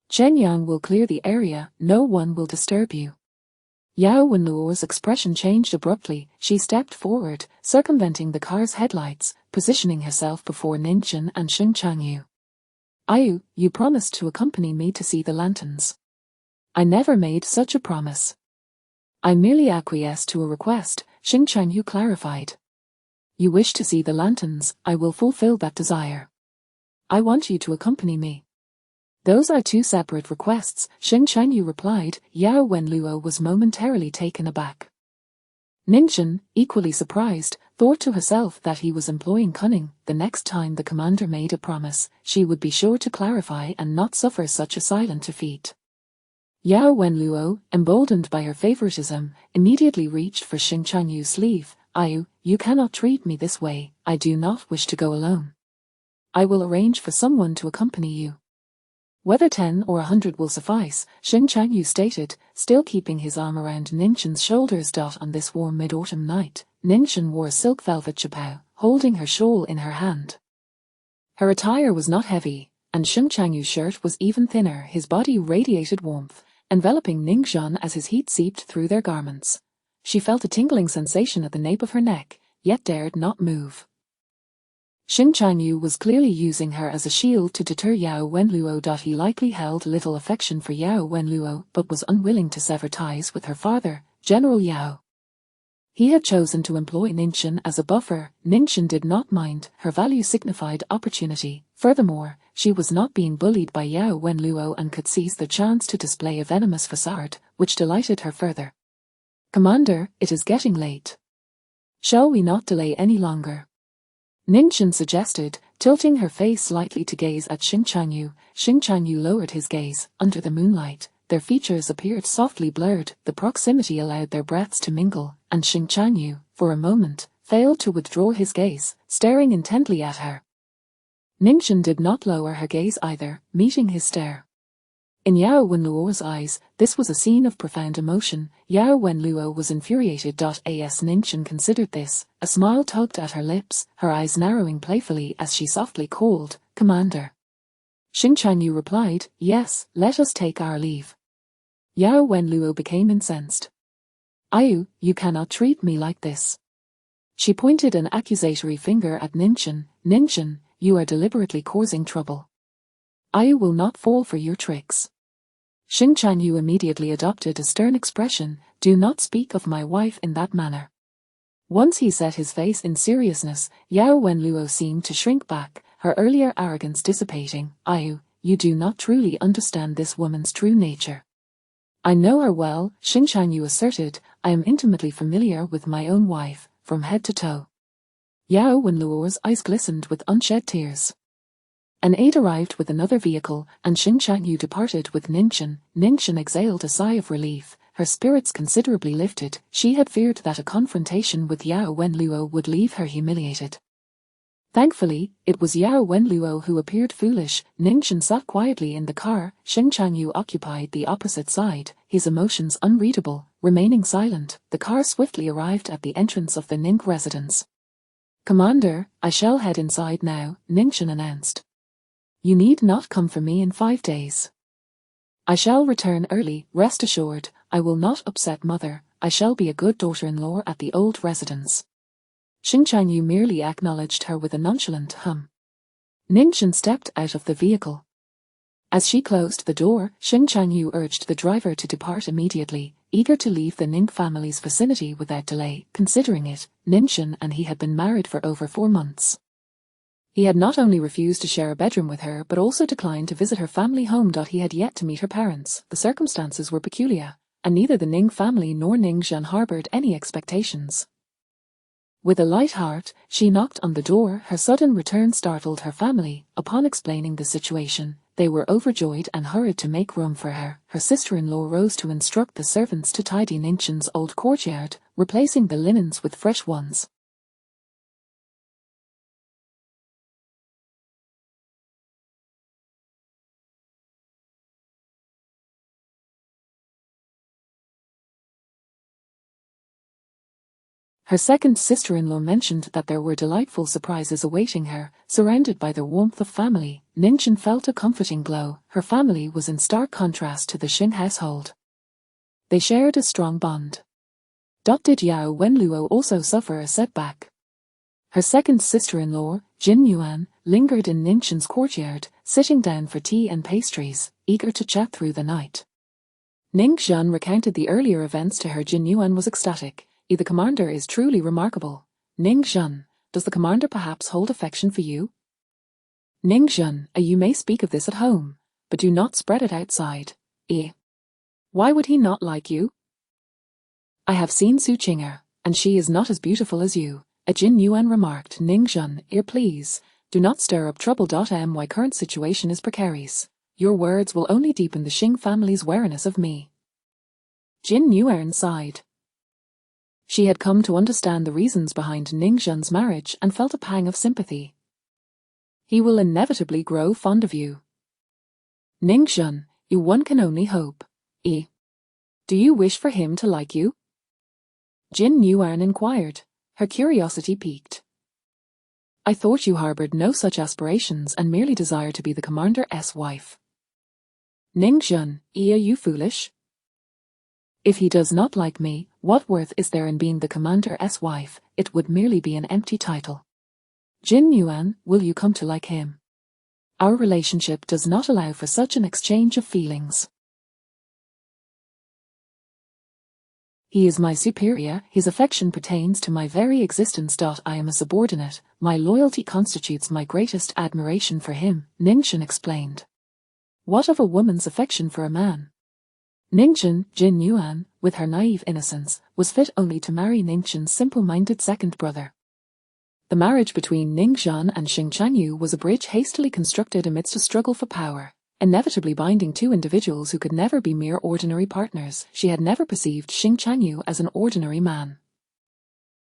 Chen Yang will clear the area, no one will disturb you. Yao Wenluo's expression changed abruptly. She stepped forward, circumventing the car's headlights, positioning herself before Ningchen and Xing Changyu. Ayu, you promised to accompany me to see the lanterns. I never made such a promise. I merely acquiesced to a request, Xing Changyu clarified. You wish to see the lanterns, I will fulfill that desire. I want you to accompany me. Those are two separate requests, Xing Changyu replied. Yao Wenluo was momentarily taken aback. Ningchen, equally surprised, thought to herself that he was employing cunning. The next time the commander made a promise, she would be sure to clarify and not suffer such a silent defeat. Yao Wenluo, emboldened by her favoritism, immediately reached for Xing Changyu's sleeve. Ayu, you cannot treat me this way, I do not wish to go alone. I will arrange for someone to accompany you. Whether 10 or 100 will suffice, Xing Changyu stated, still keeping his arm around Ningchen's shoulders. On this warm mid-autumn night, Ningchen wore a silk velvet chapao, holding her shawl in her hand. Her attire was not heavy, and Xing Changyu's shirt was even thinner. His body radiated warmth, enveloping Ningchen as his heat seeped through their garments. She felt a tingling sensation at the nape of her neck, yet dared not move. Xing Changyu was clearly using her as a shield to deter Yao Wenluo. He likely held little affection for Yao Wenluo but was unwilling to sever ties with her father, General Yao. He had chosen to employ Ningchen as a buffer. Ningchen did not mind, her value signified opportunity. Furthermore, she was not being bullied by Yao Wenluo and could seize the chance to display a venomous facade, which delighted her further. Commander, it is getting late. Shall we not delay any longer? Ningchen suggested, tilting her face slightly to gaze at Xing Changyu. Xing Changyu lowered his gaze. Under the moonlight, their features appeared softly blurred. The proximity allowed their breaths to mingle, and Xing Changyu, for a moment, failed to withdraw his gaze, staring intently at her. Ningchen did not lower her gaze either, meeting his stare. In Yao Wenluo's eyes, this was a scene of profound emotion. Yao Wenluo was infuriated. As Ningchen considered this, a smile tugged at her lips, her eyes narrowing playfully as she softly called, Commander. Xing Changyu replied, Yes, let us take our leave. Yao Wenluo became incensed. Ayu, you cannot treat me like this. She pointed an accusatory finger at Ningchen. Ningchen, you are deliberately causing trouble. Ayu will not fall for your tricks. Xing Changyu immediately adopted a stern expression, do not speak of my wife in that manner. Once he set his face in seriousness, Yao Wenluo seemed to shrink back, her earlier arrogance dissipating. Ayu, you do not truly understand this woman's true nature. I know her well, Xing Changyu asserted, I am intimately familiar with my own wife, from head to toe. Yao Wenluo's eyes glistened with unshed tears. An aide arrived with another vehicle, and Xing Changyu departed with Ningchen. Ningchen exhaled a sigh of relief, her spirits considerably lifted. She had feared that a confrontation with Yao Wenluo would leave her humiliated. Thankfully, it was Yao Wenluo who appeared foolish. Ningchen sat quietly in the car. Xing Changyu occupied the opposite side, his emotions unreadable. Remaining silent, the car swiftly arrived at the entrance of the Ning residence. Commander, I shall head inside now, Ningchen announced. You need not come for me in 5 days. I shall return early, rest assured, I will not upset Mother, I shall be a good daughter-in-law at the old residence. Xing Changyu merely acknowledged her with a nonchalant hum. Ningchen stepped out of the vehicle. As she closed the door, Xing Changyu urged the driver to depart immediately. eager to leave the Ning family's vicinity without delay, considering it, Ninchin and he had been married for over 4 months. He had not only refused to share a bedroom with her but also declined to visit her family home. He had yet to meet her parents. The circumstances were peculiar, and neither the Ning family nor Ning Zhan harbored any expectations. With a light heart, she knocked on the door. Her sudden return startled her family. Upon explaining the situation, they were overjoyed and hurried to make room for her. Her sister-in-law rose to instruct the servants to tidy Ninchin's old courtyard, replacing the linens with fresh ones. Her second sister-in-law mentioned that there were delightful surprises awaiting her. Surrounded by the warmth of family, Ninchin felt a comforting glow. Her family was in stark contrast to the Xing household. They shared a strong bond. Did Yao Wenluo also suffer a setback? Her second sister-in-law, Jin Yuan, lingered in Ninchin's courtyard, sitting down for tea and pastries, eager to chat through the night. Ning Zhan recounted the earlier events to her. Jin Yuan was ecstatic. The commander is truly remarkable. Ning Zhan, does the commander perhaps hold affection for you? Ning Zhan, you may speak of this at home, but do not spread it outside. Why would he not like you? I have seen Su Qing'er, and she is not as beautiful as you. Jin Yuan remarked. Ning Zhan, please, do not stir up trouble. My current situation is precarious. Your words will only deepen the Xing family's wariness of me. Jin Yuan sighed. She had come to understand the reasons behind Ning Zhan's marriage and felt a pang of sympathy. He will inevitably grow fond of you. Ning Zhan, one can only hope. Do you wish for him to like you? Jin Yuan inquired, her curiosity piqued. I thought you harbored no such aspirations and merely desired to be the commander's wife. Ning Zhan, are you foolish? If he does not like me, what worth is there in being the commander's wife? It would merely be an empty title. Jin Yuan, will you come to like him? Our relationship does not allow for such an exchange of feelings. He is my superior, his affection pertains to my very existence. I am a subordinate, my loyalty constitutes my greatest admiration for him, Ninchin explained. What of a woman's affection for a man? Ninchin, Jin Yuan, with her naive innocence, was fit only to marry Ninchin's simple-minded second brother. The marriage between Ning Zhan and Xing Changyu was a bridge hastily constructed amidst a struggle for power, inevitably binding two individuals who could never be mere ordinary partners. She had never perceived Xing Changyu as an ordinary man.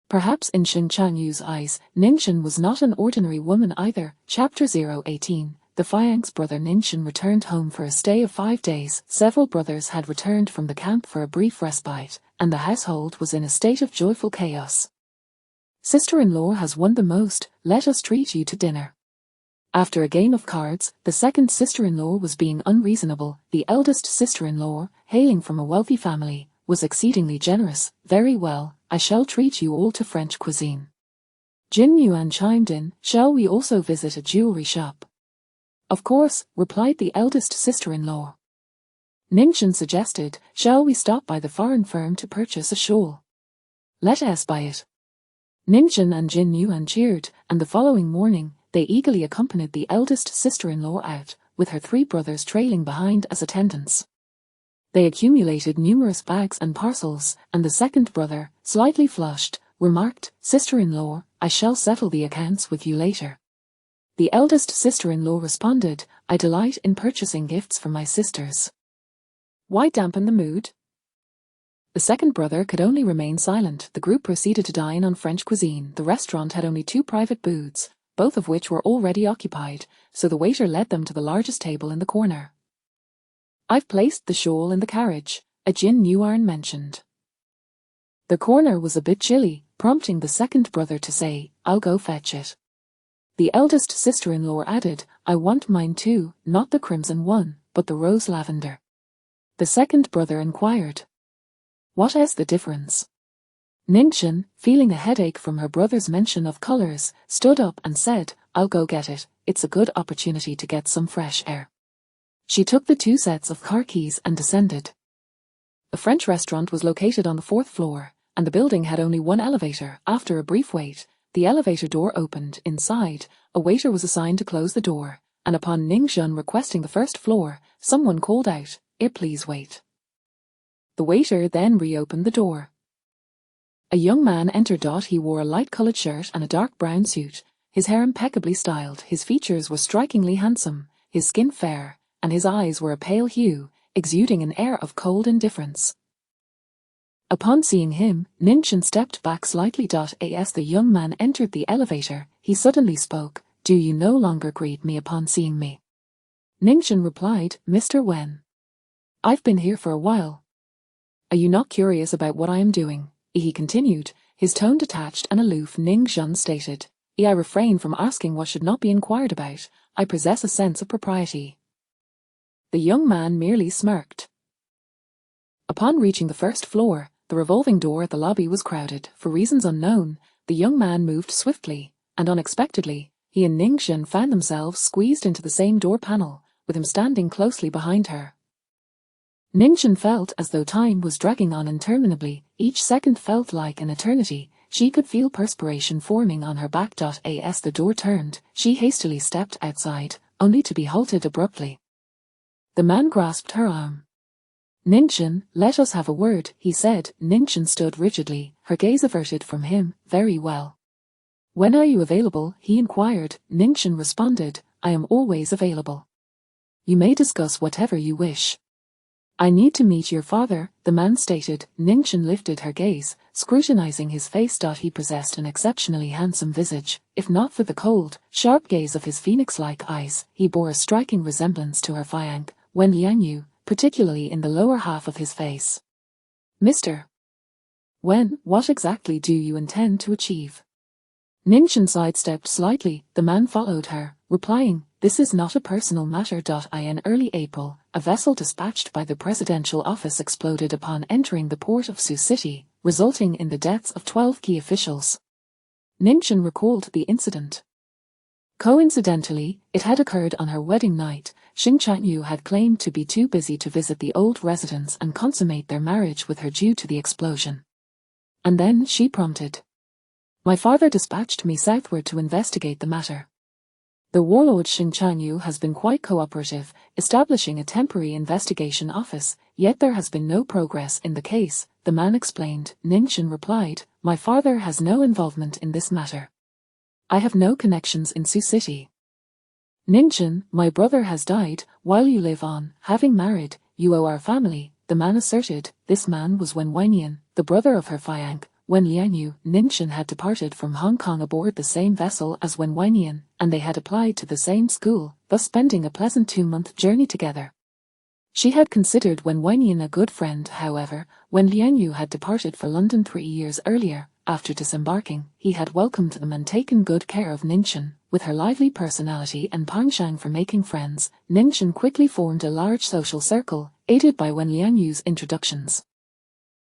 Perhaps in Xing Changyu's eyes, Ninchin was not an ordinary woman either. Chapter 018. The Fiang's brother Ninchin returned home for a stay of 5 days. Several brothers had returned from the camp for a brief respite, and the household was in a state of joyful chaos. Sister-in-law has won the most, let us treat you to dinner. After a game of cards, the second sister-in-law was being unreasonable. The eldest sister-in-law, hailing from a wealthy family, was exceedingly generous. Very well, I shall treat you all to French cuisine. Jin Yuan chimed in, shall we also visit a jewelry shop? Of course, replied the eldest sister-in-law. Ninchin suggested, shall we stop by the foreign firm to purchase a shawl? Let us buy it. Ninchin and Jin Yuan cheered, and the following morning, they eagerly accompanied the eldest sister-in-law out, with her 3 brothers trailing behind as attendants. They accumulated numerous bags and parcels, and the second brother, slightly flushed, remarked, sister-in-law, I shall settle the accounts with you later. The eldest sister-in-law responded, I delight in purchasing gifts for my sisters. Why dampen the mood? The second brother could only remain silent. The group proceeded to dine on French cuisine. The restaurant had only 2 private booths, both of which were already occupied, so the waiter led them to the largest table in the corner. I've placed the shawl in the carriage, Jin Yuan mentioned. The corner was a bit chilly, prompting the second brother to say, I'll go fetch it. The eldest sister-in-law added, I want mine too, not the crimson one, but the rose lavender. The second brother inquired, what is the difference? Ninchin, feeling a headache from her brother's mention of colors, stood up and said, I'll go get it, it's a good opportunity to get some fresh air. She took the 2 sets of car keys and descended. The French restaurant was located on the 4th floor, and the building had only one elevator. After a brief wait, the elevator door opened. Inside, a waiter was assigned to close the door, and upon Ning Jun requesting the first floor, someone called out, Please wait." The waiter then reopened the door. A young man entered. He wore a light-colored shirt and a dark brown suit, his hair impeccably styled, his features were strikingly handsome, his skin fair, and his eyes were a pale hue, exuding an air of cold indifference. Upon seeing him, Ning Jun stepped back slightly. As the young man entered the elevator, he suddenly spoke, "Do you no longer greet me upon seeing me?" Ning Jun replied, "Mr. Wen. I've been here for a while. Are you not curious about what I am doing?" He continued, his tone detached and aloof. Ning Jun stated, "I refrain from asking what should not be inquired about. I possess a sense of propriety." The young man merely smirked. Upon reaching the first floor, the revolving door at the lobby was crowded. For reasons unknown, the young man moved swiftly, and unexpectedly, he and Ning Jun found themselves squeezed into the same door panel, with him standing closely behind her. Ning Jun felt as though time was dragging on interminably. Each second felt like an eternity. She could feel perspiration forming on her back. As the door turned, she hastily stepped outside, only to be halted abruptly. The man grasped her arm. "Ning Jun, let us have a word," he said. Ning Jun stood rigidly, her gaze averted from him. "Very well. When are you available?" he inquired. Ning Jun responded, "I am always available. You may discuss whatever you wish." "I need to meet your father," the man stated. Ning Jun lifted her gaze, scrutinizing his face. He possessed an exceptionally handsome visage. If not for the cold, sharp gaze of his phoenix-like eyes, he bore a striking resemblance to her fiancé, Wen Lianyu, particularly in the lower half of his face. "Mr. Wen, what exactly do you intend to achieve?" Ning Jun sidestepped slightly. The man followed her, replying, "This is not a personal matter." In early April, a vessel dispatched by the presidential office exploded upon entering the port of Sioux City, resulting in the deaths of 12 key officials. Ning Jun recalled the incident. Coincidentally, it had occurred on her wedding night. Xing Chanyu had claimed to be too busy to visit the old residence and consummate their marriage with her due to the explosion. And then she prompted, "My father dispatched me southward to investigate the matter. The warlord Xing Chanyu has been quite cooperative, establishing a temporary investigation office, yet there has been no progress in the case," the man explained. Ning Jun replied, "My father has no involvement in this matter. I have no connections in Sioux City." "Ning Jun, my brother has died. While you live on, having married, you owe our family," the man asserted. This man was Wen Weinian, the brother of her fiancé, Wen Lianyu. Ning Jun had departed from Hong Kong aboard the same vessel as Wen Weinian, and they had applied to the same school, thus spending a pleasant 2-month journey together. She had considered Wen Weinian a good friend. However, when Lianyu had departed for London 3 years earlier, after disembarking, he had welcomed them and taken good care of Ning Jun. With her lively personality and penchant for making friends, Ning Jun quickly formed a large social circle, aided by Wen Lianyu's introductions.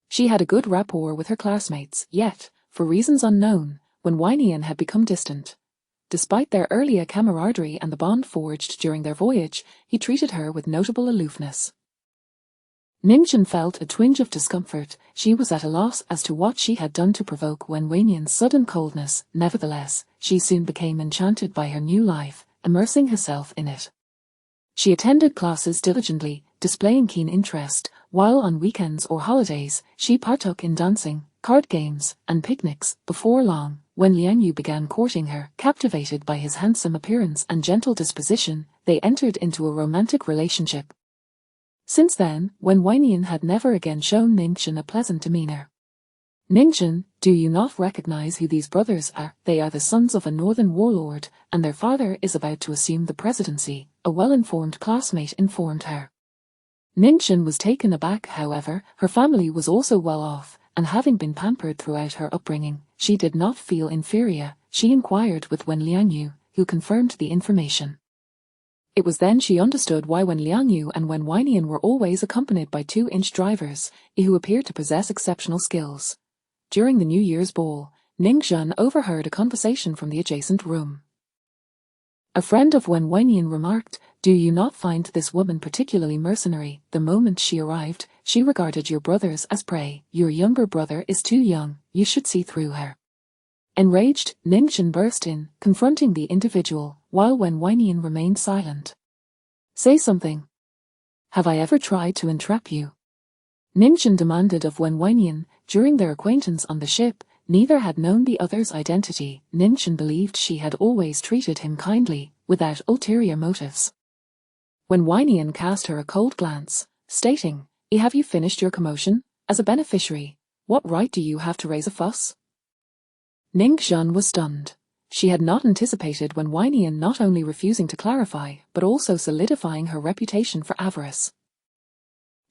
She had a good rapport with her classmates, yet, for reasons unknown, Wen Weinian had become distant. Despite their earlier camaraderie and the bond forged during their voyage, he treated her with notable aloofness. Ning Jun felt a twinge of discomfort. She was at a loss as to what she had done to provoke Wen Weinian's sudden coldness. Nevertheless, she soon became enchanted by her new life, immersing herself in it. She attended classes diligently, displaying keen interest, while on weekends or holidays, she partook in dancing, card games, and picnics. Before long, when Lianyu began courting her, captivated by his handsome appearance and gentle disposition, they entered into a romantic relationship. Since then, Wen Weinian had never again shown Ning Jun a pleasant demeanor. "Ning Jun, do you not recognize who these brothers are? They are the sons of a northern warlord, and their father is about to assume the presidency," a well-informed classmate informed her. Ning Jun was taken aback. However, her family was also well off, and having been pampered throughout her upbringing, she did not feel inferior. She inquired with Wen Lianyu, who confirmed the information. It was then she understood why Wen Lianyu and Wen Weinian were always accompanied by 2-inch drivers, who appeared to possess exceptional skills. During the New Year's ball, Ning Jun overheard a conversation from the adjacent room. A friend of Wen Weinian remarked, "Do you not find this woman particularly mercenary? The moment she arrived, she regarded your brothers as prey. Your younger brother is too young, you should see through her." Enraged, Ningxin burst in, confronting the individual, while Wen Weinian remained silent. "Say something. Have I ever tried to entrap you?" Ningxin demanded of Wen Weinian. During their acquaintance on the ship, neither had known the other's identity. Ningxin believed she had always treated him kindly, without ulterior motives. Wen Weinian cast her a cold glance, stating, "Have you finished your commotion? As a beneficiary, what right do you have to raise a fuss?" Ningxin was stunned. She had not anticipated Wen Weinian not only refusing to clarify, but also solidifying her reputation for avarice.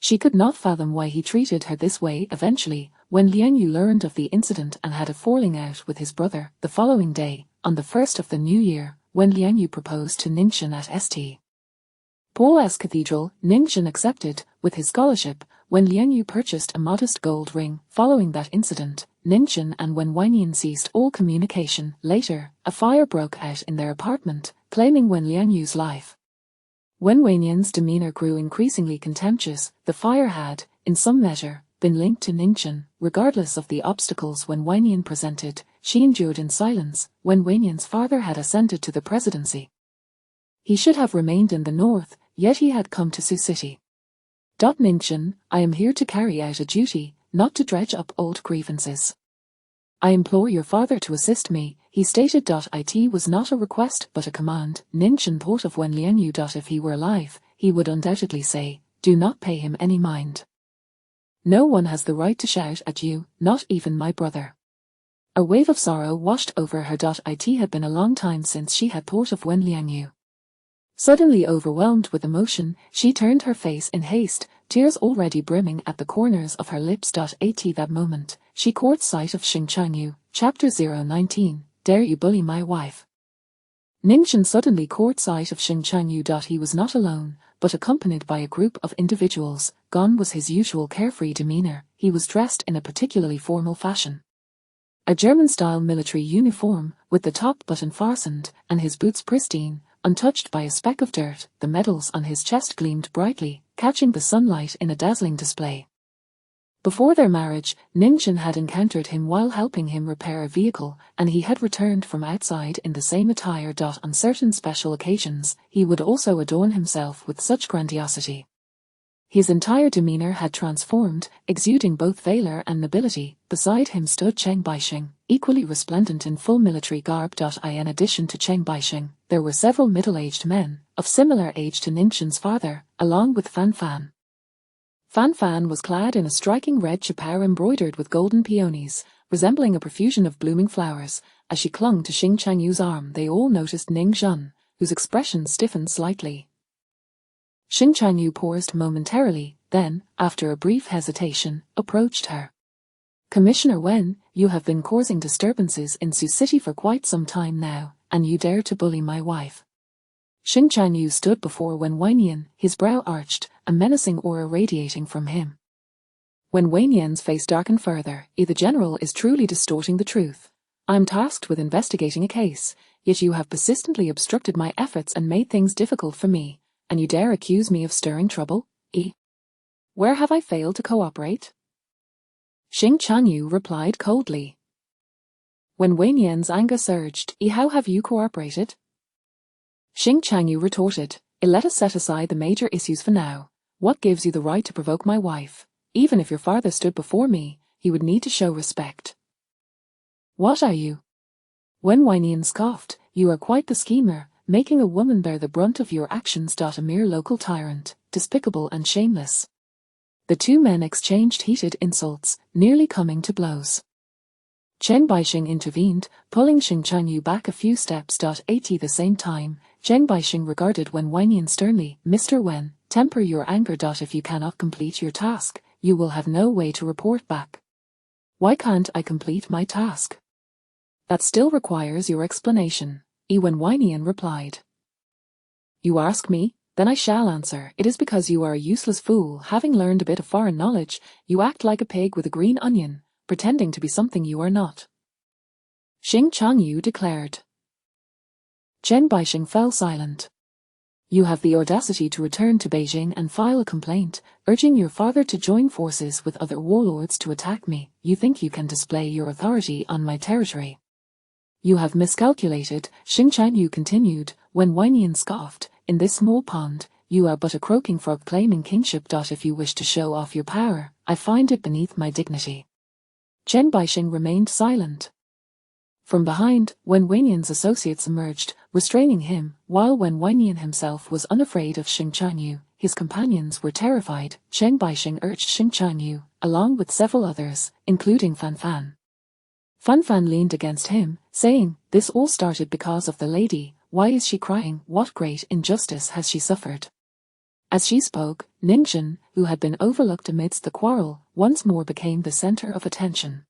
She could not fathom why he treated her this way. Eventually, when Lianyu learned of the incident and had a falling out with his brother, the following day, on the 1st of the new year, when Lianyu proposed to Ningxin at St. Paul's Cathedral, Ningxin accepted, with his scholarship, when Lianyu purchased a modest gold ring. Following that incident, Ningxin and Wen Weinian ceased all communication. Later, a fire broke out in their apartment, claiming Wen Lianyu's life. Wen Weinian's demeanor grew increasingly contemptuous. The fire had, in some measure, been linked to Ningxin. Regardless of the obstacles Wen Weinian presented, she endured in silence. Wen Weinian's father had ascended to the presidency. He should have remained in the north, yet he had come to Sioux City. Ningxin, I am here to carry out a duty, not to dredge up old grievances. I implore your father to assist me, he stated. It was not a request but a command. Ningxin thought of Wen Lianyu. If he were alive, he would undoubtedly say, "Do not pay him any mind. No one has the right to shout at you, not even my brother." A wave of sorrow washed over her. It had been a long time since she had thought of Wen Lianyu. Suddenly overwhelmed with emotion, she turned her face in haste, tears already brimming at the corners of her lips. At that moment, she caught sight of Xing Changyu. Chapter 019, Dare You Bully My Wife? Ningxin suddenly caught sight of Xing Changyu. He was not alone, but accompanied by a group of individuals. Gone was his usual carefree demeanor. He was dressed in a particularly formal fashion. A German-style military uniform, with the top button fastened, and his boots pristine, untouched by a speck of dirt. The medals on his chest gleamed brightly, catching the sunlight in a dazzling display. Before their marriage, Ningxin had encountered him while helping him repair a vehicle, and he had returned from outside in the same attire. On certain special occasions, he would also adorn himself with such grandiosity. His entire demeanor had transformed, exuding both valor and nobility. Beside him stood Cheng Baixing, equally resplendent in full military garb. In addition to Cheng Baixing, there were several middle-aged men, of similar age to Ningxin's father, along with Fan Fan. Fan Fan was clad in a striking red chapao embroidered with golden peonies, resembling a profusion of blooming flowers. As she clung to Xing Changyu's arm, they all noticed Ningxin, whose expression stiffened slightly. Xing Changyu paused momentarily, then, after a brief hesitation, approached her. "Commissioner Wen, you have been causing disturbances in Sioux City for quite some time now, and you dare to bully my wife." Xing Changyu stood before Wen Weinian, his brow arched, a menacing aura radiating from him. Wen Weinian's face darkened further. "The general is truly distorting the truth. I am tasked with investigating a case, yet you have persistently obstructed my efforts and made things difficult for me. And you dare accuse me of stirring trouble? Where have I failed to cooperate?" Xing Changyu replied coldly. When Weinian's anger surged, "How have you cooperated?" Xing Changyu retorted, "Let us set aside the major issues for now. What gives you the right to provoke my wife? Even if your father stood before me, he would need to show respect." "What are you?" Wen Weinian scoffed, "You are quite the schemer, making a woman bear the brunt of your actions. A mere local tyrant, despicable and shameless." The two men exchanged heated insults, nearly coming to blows. Cheng Baixing intervened, pulling Xing Changyu back a few steps. At the same time, Cheng Baixing regarded Wen Weinian sternly. "Mr. Wen, temper your anger. If you cannot complete your task, you will have no way to report back." "Why can't I complete my task?" "That still requires your explanation," Wen Weinian replied. "You ask me? Then I shall answer. It is because you are a useless fool. Having learned a bit of foreign knowledge, you act like a pig with a green onion, pretending to be something you are not," Xing Changyu declared. Chen Baixing fell silent. You have the audacity to return to Beijing and file a complaint, urging your father to join forces with other warlords to attack me. You think you can display your authority on my territory. You have miscalculated, Xing Chanyu continued, when Weinian scoffed, in this small pond, you are but a croaking frog claiming kingship. If you wish to show off your power, I find it beneath my dignity. Chen Baixing remained silent. From behind, Wen Weinian's associates emerged, restraining him, while Wen Weinian himself was unafraid of Xing Chanyu, his companions were terrified. Chen Baixing urged Xing Chanyu, along with several others, including Fan Fan. Fan Fan leaned against him, saying, "This all started because of the lady. Why is she crying? What great injustice has she suffered?" As she spoke, Ningjin, who had been overlooked amidst the quarrel, once more became the center of attention.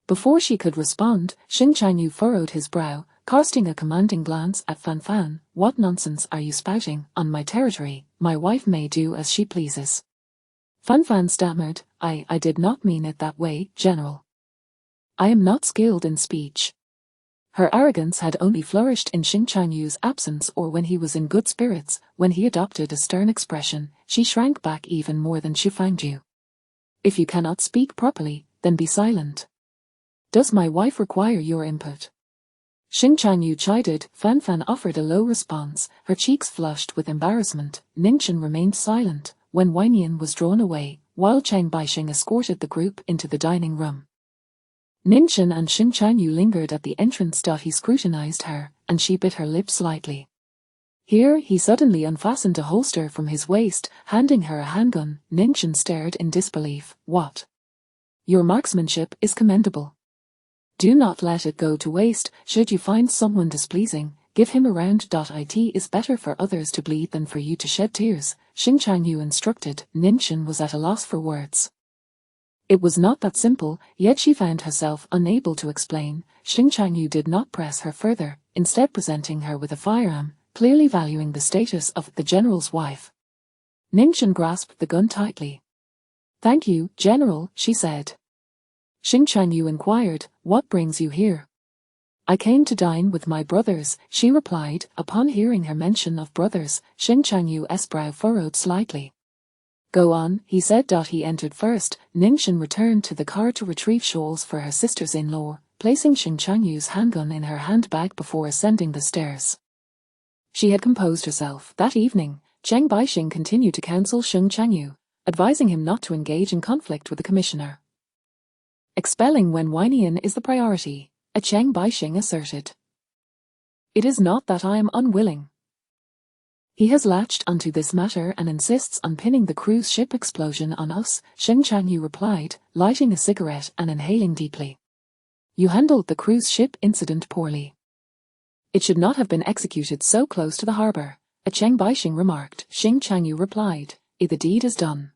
Before she could respond, Xing Chanyu furrowed his brow, casting a commanding glance at Fan Fan. "What nonsense are you spouting? On my territory, my wife may do as she pleases." Fan Fan stammered, I did not mean it that way, General. I am not skilled in speech." Her arrogance had only flourished in Xing Chanyu's absence or when he was in good spirits. When he adopted a stern expression, she shrank back even more than Xu Fangju. "If you cannot speak properly, then be silent. Does my wife require your input?" Xing Chanyu chided. Fan Fan offered a low response, her cheeks flushed with embarrassment. Ningchen remained silent when Weinian was drawn away, while Chen Baixing escorted the group into the dining room. Ningchen and Xing Chanyu lingered at the entrance. He scrutinized her, and she bit her lip slightly. Here he suddenly unfastened a holster from his waist, handing her a handgun. Ningchen stared in disbelief. "What? Your marksmanship is commendable. Do not let it go to waste. Should you find someone displeasing, give him a round. It is better for others to bleed than for you to shed tears," Xing Chanyu instructed. Ningchen was at a loss for words. It was not that simple, yet she found herself unable to explain. Xing Chanyu did not press her further, instead presenting her with a firearm, clearly valuing the status of the general's wife. Ningchen grasped the gun tightly. "Thank you, General," she said. Xing Chanyu inquired, "What brings you here?" "I came to dine with my brothers," she replied. Upon hearing her mention of brothers, Xing Chanyu's brow furrowed slightly. "Go on," he said. He entered first. Ningchen returned to the car to retrieve shawls for her sisters-in-law, placing Xing Chanyu's handgun in her handbag before ascending the stairs. She had composed herself. That evening, Chen Baixing continued to counsel Xing Chanyu, advising him not to engage in conflict with the commissioner. "Expelling Wen Weinian is the priority," Chen Baixing asserted. "It is not that I am unwilling. He has latched onto this matter and insists on pinning the cruise ship explosion on us," Xing Chanyu replied, lighting a cigarette and inhaling deeply. "You handled the cruise ship incident poorly. It should not have been executed so close to the harbor," Chen Baixing remarked. Xing Chanyu replied, "The deed is done."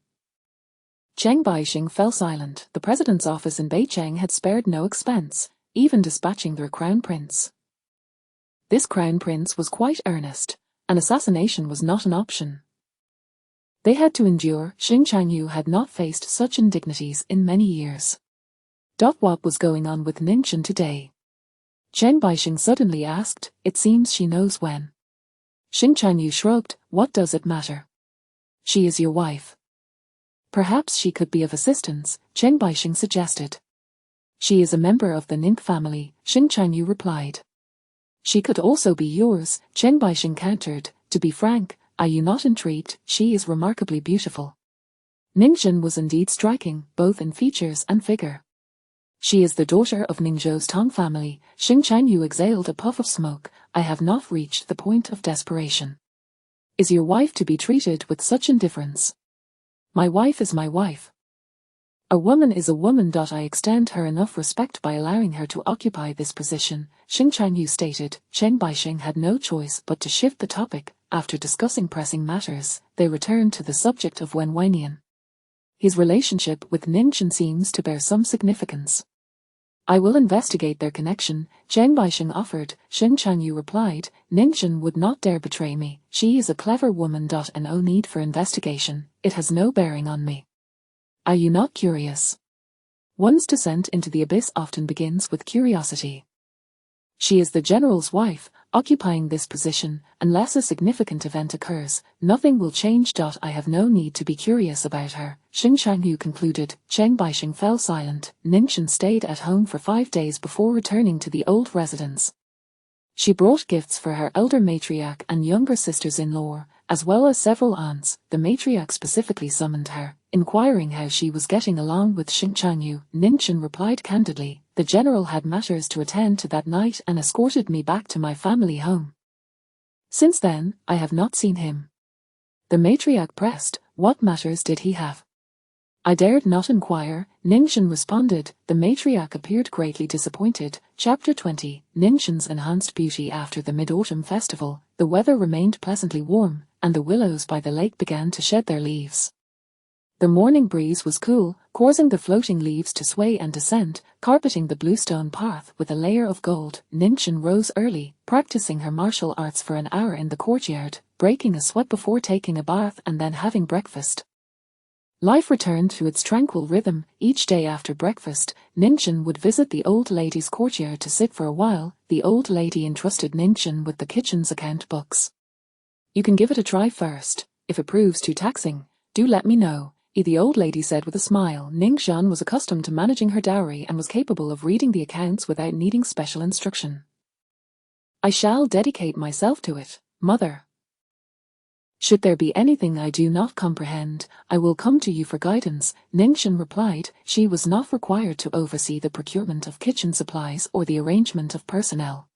Chen Baixing fell silent. The president's office in Beijing had spared no expense, even dispatching their crown prince. This crown prince was quite earnest. An assassination was not an option. They had to endure. Xing Chanyu had not faced such indignities in many years. What was going on with Ningchen today? Chen Baixing suddenly asked. "It seems she knows when." Xing Chanyu shrugged. "What does it matter? She is your wife." "Perhaps she could be of assistance," Chen Baixing suggested. "She is a member of the Ning family," Xing Chanyu replied. "She could also be yours," Chen Baixing countered. "To be frank, are you not intrigued? She is remarkably beautiful." Ningchen was indeed striking, both in features and figure. "She is the daughter of Ningzhou's Tang family." Xing Chanyu exhaled a puff of smoke. "I have not reached the point of desperation. Is your wife to be treated with such indifference?" "My wife is my wife. A woman is a woman. I extend her enough respect by allowing her to occupy this position," Xing Chanyu stated. Chen Baixing had no choice but to shift the topic. After discussing pressing matters, they returned to the subject of Wen Weinian. "His relationship with Ningchen seems to bear some significance." "I will investigate their connection," Chen Baixing offered. Xing Chanyu replied, "Ningchen would not dare betray me. She is a clever woman. No need for investigation. It has no bearing on me. Are you not curious? One's descent into the abyss often begins with curiosity." "She is the general's wife. occupying this position, unless a significant event occurs, nothing will change. I have no need to be curious about her, Xing Changyu concluded. Cheng Baixing fell silent. Ningchen stayed at home for 5 days before returning to the old residence. She brought gifts for her elder matriarch and younger sisters-in-law, as well as several aunts. The matriarch specifically summoned her, inquiring how she was getting along with Xing Changyu. Ningchen replied candidly, "The general had matters to attend to that night and escorted me back to my family home. Since then, I have not seen him." The matriarch pressed, "What matters did he have?" "I dared not inquire," Ningchen responded. The matriarch appeared greatly disappointed. Chapter 20. Ningchen's enhanced beauty. After the Mid-Autumn Festival, the weather remained pleasantly warm, and the willows by the lake began to shed their leaves. The morning breeze was cool, causing the floating leaves to sway and descend, carpeting the bluestone path with a layer of gold. Ningchen rose early, practicing her martial arts for an hour in the courtyard, breaking a sweat before taking a bath and then having breakfast. Life returned to its tranquil rhythm. Each day after breakfast, Ningchen would visit the old lady's courtyard to sit for a while. The old lady entrusted Ningchen with the kitchen's account books. "You can give it a try first. If it proves too taxing, do let me know," the old lady said with a smile. Ningchen was accustomed to managing her dowry and was capable of reading the accounts without needing special instruction. "I shall dedicate myself to it, mother. Should there be anything I do not comprehend, I will come to you for guidance," Ningchen replied. She was not required to oversee the procurement of kitchen supplies or the arrangement of personnel.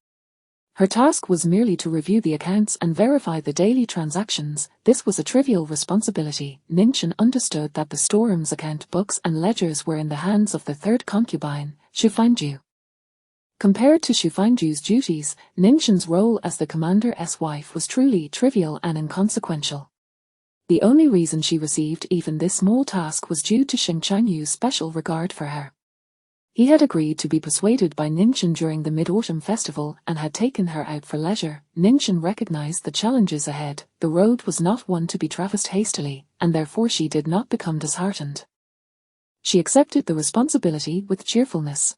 Her task was merely to review the accounts and verify the daily transactions. This was a trivial responsibility. Ningchen understood that the storeroom's account books and ledgers were in the hands of the third concubine, Xu Fangju. Compared to Xu Fangju's duties, Ningchen's role as the commander's wife was truly trivial and inconsequential. The only reason she received even this small task was due to Xing Changyu's special regard for her. He had agreed to be persuaded by Ningchen during the Mid-Autumn Festival and had taken her out for leisure. Ningchen recognized the challenges ahead. The road was not one to be traversed hastily, and therefore she did not become disheartened. She accepted the responsibility with cheerfulness.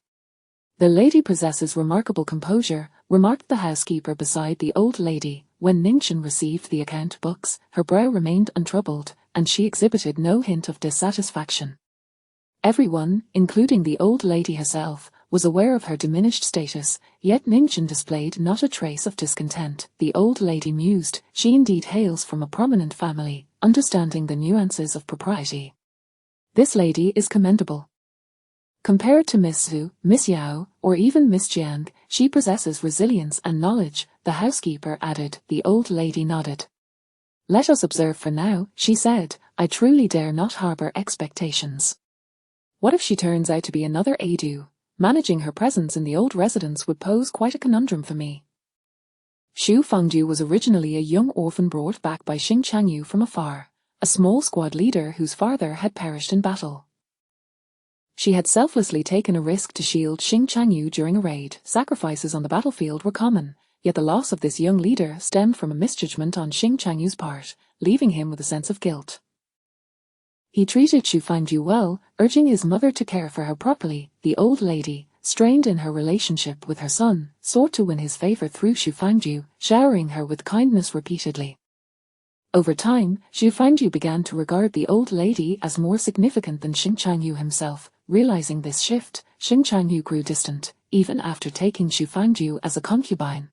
"The lady possesses remarkable composure," remarked the housekeeper beside the old lady. When Ningchen received the account books, her brow remained untroubled, and she exhibited no hint of dissatisfaction. Everyone, including the old lady herself, was aware of her diminished status, yet Ningchen displayed not a trace of discontent. The old lady mused, "She indeed hails from a prominent family, understanding the nuances of propriety. This lady is commendable. Compared to Miss Zhu, Miss Yao, or even Miss Jiang, she possesses resilience and knowledge," the housekeeper added. The old lady nodded. "Let us observe for now," she said. "I truly dare not harbor expectations. What if she turns out to be another Adu? Managing her presence in the old residence would pose quite a conundrum for me." Xu Fangju was originally a young orphan brought back by Xing Changyu from afar, a small squad leader whose father had perished in battle. She had selflessly taken a risk to shield Xing Changyu during a raid. Sacrifices on the battlefield were common, yet the loss of this young leader stemmed from a misjudgment on Xing Changyu's part, leaving him with a sense of guilt. He treated Xu Fangju well, urging his mother to care for her properly. The old lady, strained in her relationship with her son, sought to win his favor through Xu Fangju, showering her with kindness repeatedly. Over time, Xu Fangju began to regard the old lady as more significant than Xing Changyu himself. Realizing this shift, Xing Changyu grew distant, even after taking Xu Fangju as a concubine.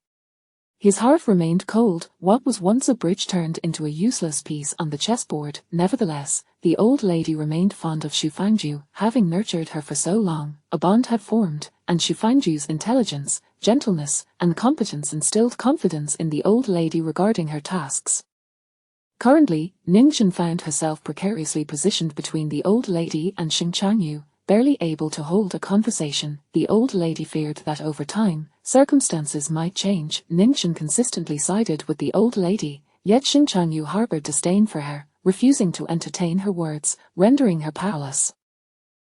His heart remained cold. What was once a bridge turned into a useless piece on the chessboard. Nevertheless, the old lady remained fond of Xu Fangju, having nurtured her for so long. A bond had formed, and Xu Fangju's intelligence, gentleness, and competence instilled confidence in the old lady regarding her tasks. Currently, Ningchen found herself precariously positioned between the old lady and Xing Changyu, barely able to hold a conversation. The old lady feared that over time, circumstances might change. Ningchen consistently sided with the old lady, yet Xing Changyu harbored disdain for her, refusing to entertain her words, rendering her powerless.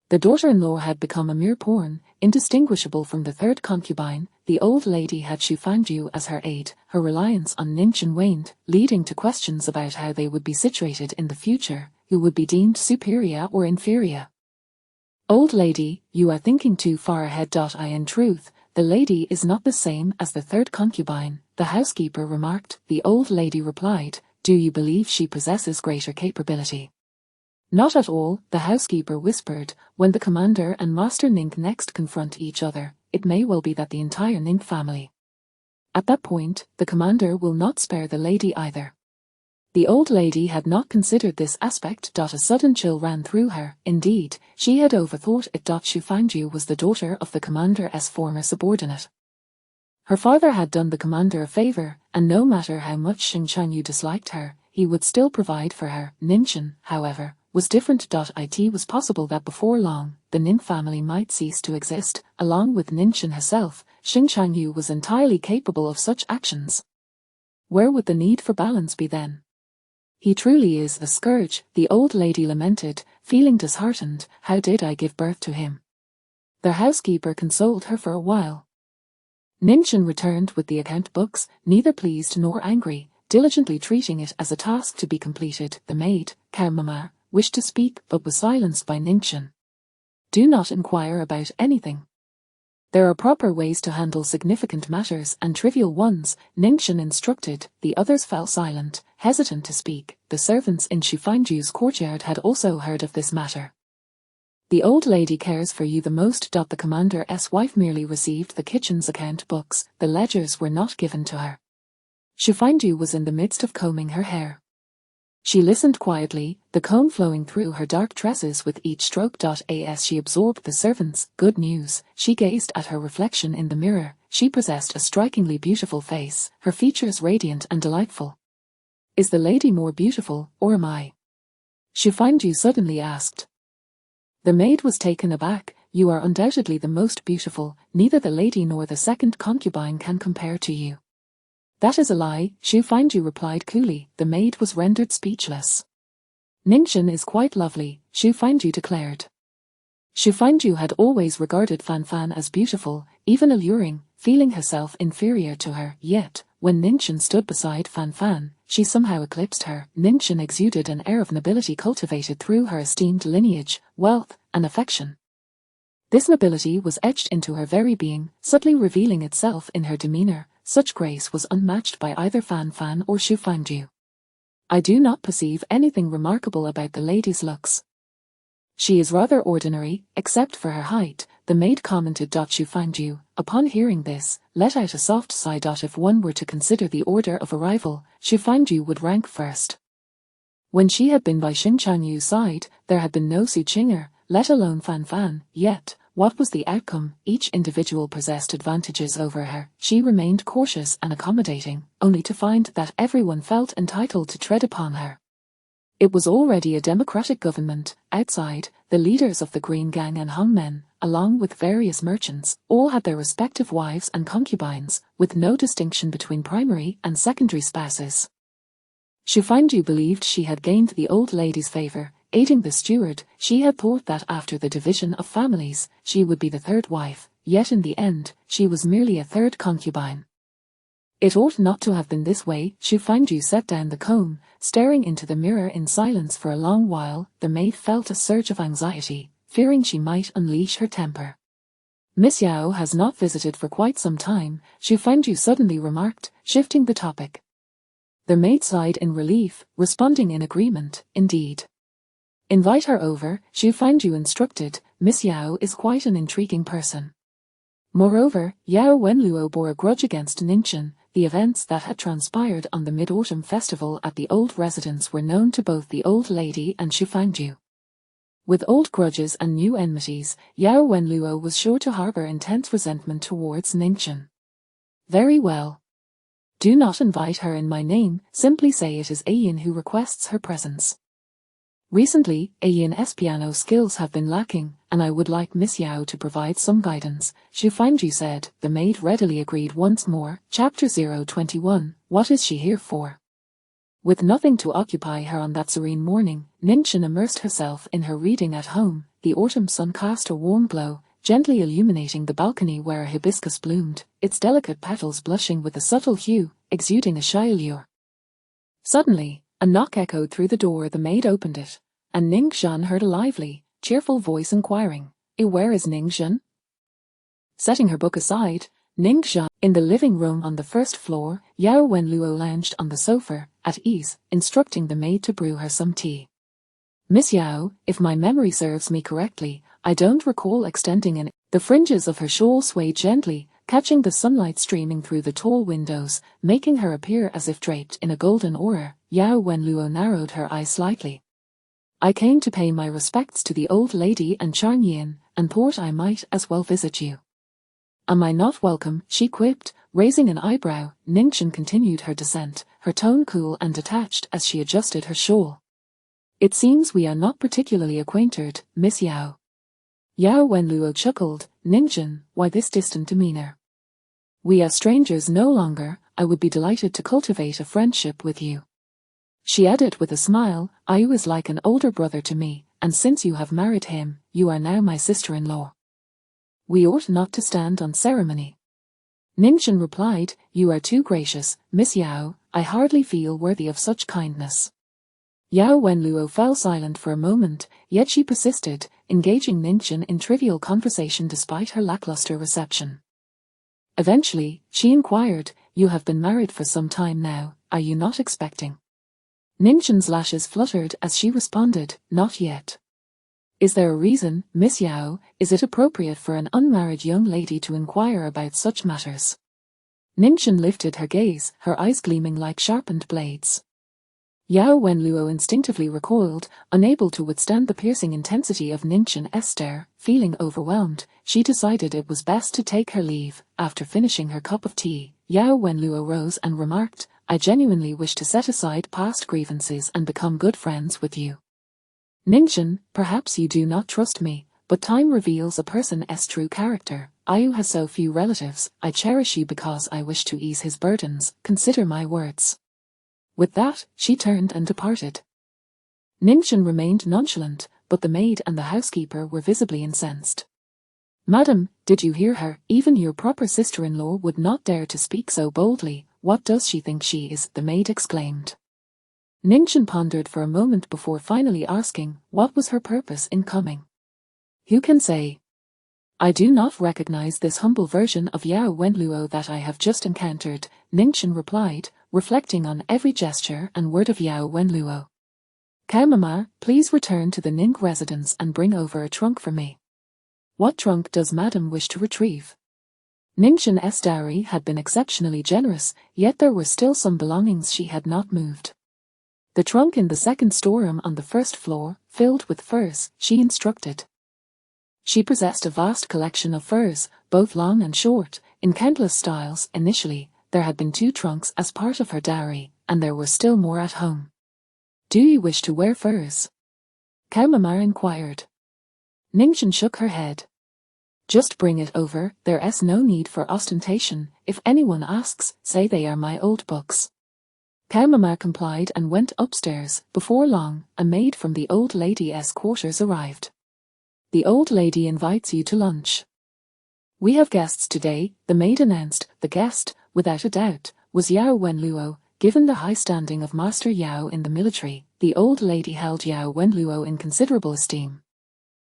The daughter-in-law had become a mere pawn, indistinguishable from the third concubine. The old lady had Xu Fangju as her aide. Her reliance on Ningchen waned, leading to questions about how they would be situated in the future, who would be deemed superior or inferior. "Old lady, you are thinking too far ahead. In truth, the lady is not the same as the third concubine, the housekeeper remarked. The old lady replied, do you believe she possesses greater capability? Not at all, the housekeeper whispered. When the commander and Master Nink next confront each other, it may well be that the entire Nink family. At that point, the commander will not spare the lady either. The old lady had not considered this aspect. A sudden chill ran through her. Indeed, she had overthought it. Xu Fangju was the daughter of the commander's former subordinate. Her father had done the commander a favor, and no matter how much Xing Chanyu disliked her, he would still provide for her. Ninchin, however, was different. It was possible that before long, the Nin family might cease to exist. Along with Ninchin herself, Xing Chanyu was entirely capable of such actions. Where would the need for balance be then? He truly is a scourge, the old lady lamented, feeling disheartened. How did I give birth to him? The housekeeper consoled her for a while. Ninchin returned with the account books, neither pleased nor angry, diligently treating it as a task to be completed. The maid, Cow Mama, wished to speak but was silenced by Ninchin. Do not inquire about anything. There are proper ways to handle significant matters and trivial ones, Ninchin instructed. The others fell silent, hesitant to speak. The servants in Shufangju's courtyard had also heard of this matter. The old lady cares for you the most. The commander's wife merely received the kitchen's account books, the ledgers were not given to her. Shufangju was in the midst of combing her hair. She listened quietly, the comb flowing through her dark tresses with each stroke. As she absorbed the servant's good news, she gazed at her reflection in the mirror. She possessed a strikingly beautiful face, her features radiant and delightful. Is the lady more beautiful, or am I? Shufangju suddenly asked. The maid was taken aback. You are undoubtedly the most beautiful, neither the lady nor the second concubine can compare to you. That is a lie, Shufangju replied coolly. The maid was rendered speechless. Ninchin is quite lovely, Shufangju declared. Shufangju had always regarded Fan Fan as beautiful, even alluring, feeling herself inferior to her. Yet, when Ninchin stood beside Fan Fan, she somehow eclipsed her. Ninchin exuded an air of nobility cultivated through her esteemed lineage, wealth, and affection. This nobility was etched into her very being, subtly revealing itself in her demeanor. Such grace was unmatched by either Fan Fan or Shufangju. I do not perceive anything remarkable about the lady's looks. She is rather ordinary, except for her height, the maid commented. Shufangju, upon hearing this, let out a soft sigh. If one were to consider the order of arrival, Shufangju would rank first. When she had been by Xing Changyu's side, there had been no Su Qinger, let alone Fan Fan. Yet, what was the outcome? Each individual possessed advantages over her. She remained cautious and accommodating, only to find that everyone felt entitled to tread upon her. It was already a democratic government. Outside, the leaders of the Green Gang and Hongmen, along with various merchants, all had their respective wives and concubines, with no distinction between primary and secondary spouses. Shufangju believed she had gained the old lady's favor. Aiding the steward, she had thought that after the division of families, she would be the third wife, yet in the end, she was merely a third concubine. It ought not to have been this way. Shufangju set down the comb, staring into the mirror in silence for a long while. The maid felt a surge of anxiety, fearing she might unleash her temper. Miss Yao has not visited for quite some time, Shufangju suddenly remarked, shifting the topic. The maid sighed in relief, responding in agreement. Indeed. Invite her over, Shufangju instructed. Miss Yao is quite an intriguing person. Moreover, Yao Wenluo bore a grudge against Ninchin. The events that had transpired on the Mid-Autumn Festival at the old residence were known to both the old lady and Shufangju. With old grudges and new enmities, Yao Wenluo was sure to harbor intense resentment towards Ninchin. Very well. Do not invite her in my name, simply say it is Ayin who requests her presence. Recently, Ayin's piano skills have been lacking, and I would like Miss Yao to provide some guidance, Shufangju said. The maid readily agreed once more. Chapter 021, What is she here for? With nothing to occupy her on that serene morning, Ninchin immersed herself in her reading at home. The autumn sun cast a warm glow, gently illuminating the balcony where a hibiscus bloomed, its delicate petals blushing with a subtle hue, exuding a shy allure. Suddenly, a knock echoed through the door. The maid opened it, and Ning Zhan heard a lively, cheerful voice inquiring, Where is Ning Zhan? Setting her book aside, Ning Zhan. In the living room on the first floor, Yao Wenluo lounged on the sofa, at ease, instructing the maid to brew her some tea. Miss Yao, if my memory serves me correctly, I don't recall extending an. The fringes of her shawl swayed gently, catching the sunlight streaming through the tall windows, making her appear as if draped in a golden aura. Yao Wenluo narrowed her eyes slightly. I came to pay my respects to the old lady and Chang Yin, and thought I might as well visit you. Am I not welcome? She quipped, raising an eyebrow. Ningchen continued her descent, her tone cool and detached as she adjusted her shawl. It seems we are not particularly acquainted, Miss Yao. Yao Wenluo chuckled. Ningchen, why this distant demeanor? We are strangers no longer. I would be delighted to cultivate a friendship with you. She added with a smile, Ayu is like an older brother to me, and since you have married him, you are now my sister-in-law. We ought not to stand on ceremony. Ningchen replied, you are too gracious, Miss Yao, I hardly feel worthy of such kindness. Yao Wenluo fell silent for a moment, yet she persisted, engaging Ningchen in trivial conversation despite her lackluster reception. Eventually, she inquired, you have been married for some time now, are you not expecting? Ningchen's lashes fluttered as she responded, not yet. Is there a reason, Miss Yao? Is it appropriate for an unmarried young lady to inquire about such matters? Ningchen lifted her gaze, her eyes gleaming like sharpened blades. Yao Wenluo instinctively recoiled, unable to withstand the piercing intensity of Ningchen's stare. Feeling overwhelmed, she decided it was best to take her leave. After finishing her cup of tea, Yao Wenluo rose and remarked, I genuinely wish to set aside past grievances and become good friends with you. Ningchen, perhaps you do not trust me, but time reveals a person's true character. Ayu has so few relatives, I cherish you because I wish to ease his burdens, consider my words. With that, she turned and departed. Ningchen remained nonchalant, but the maid and the housekeeper were visibly incensed. Madam, did you hear her? Even your proper sister-in-law would not dare to speak so boldly. What does she think she is? The maid exclaimed. Ningchen pondered for a moment before finally asking, what was her purpose in coming? Who can say? I do not recognize this humble version of Yao Wenluo that I have just encountered, Ningchen replied, reflecting on every gesture and word of Yao Wenluo. Cow Mama, please return to the Ning residence and bring over a trunk for me. What trunk does Madam wish to retrieve? Ningchen's dowry had been exceptionally generous, yet there were still some belongings she had not moved. The trunk in the second storeroom on the first floor, filled with furs, she instructed. She possessed a vast collection of furs, both long and short, in countless styles. Initially, there had been 2 trunks as part of her dowry, and there were still more at home. Do you wish to wear furs? Cow Mama inquired. Ningchen shook her head. Just bring it over, there's no need for ostentation. If anyone asks, say they are my old books. Cow Mama complied and went upstairs. Before long, a maid from the old lady's quarters arrived. The old lady invites you to lunch. We have guests today, the maid announced. The guest, without a doubt, was Yao Wenluo. Given the high standing of Master Yao in the military, the old lady held Yao Wenluo in considerable esteem.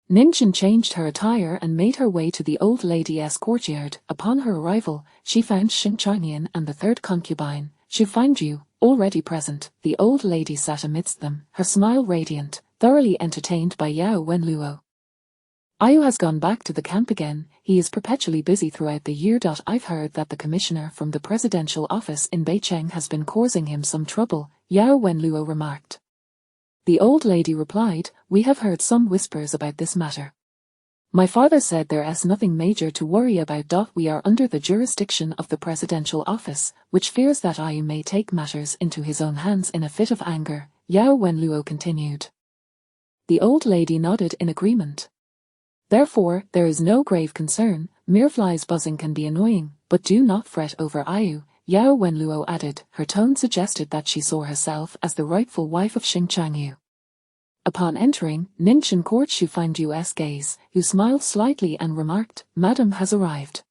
Ningchen changed her attire and made her way to the old lady's courtyard. Upon her arrival, she found Xing Changyan and the third concubine, Xu Fangju, already present. The old lady sat amidst them, her smile radiant, thoroughly entertained by Yao Wenluo. Ayu has gone back to the camp again. He is perpetually busy throughout the year. I've heard that the commissioner from the presidential office in Beicheng has been causing him some trouble, Yao Wenluo remarked. The old lady replied, we have heard some whispers about this matter. My father said there's nothing major to worry about. We are under the jurisdiction of the presidential office, which fears that Ayu may take matters into his own hands in a fit of anger, Yao Wenluo continued. The old lady nodded in agreement. Therefore, there is no grave concern. Mere flies buzzing can be annoying, but do not fret over Ayu, Yao Wenluo added. Her tone suggested that she saw herself as the rightful wife of Xing Changyu. Upon entering, Ningchen caught Xu Fangju's gaze, who smiled slightly and remarked, Madam has arrived.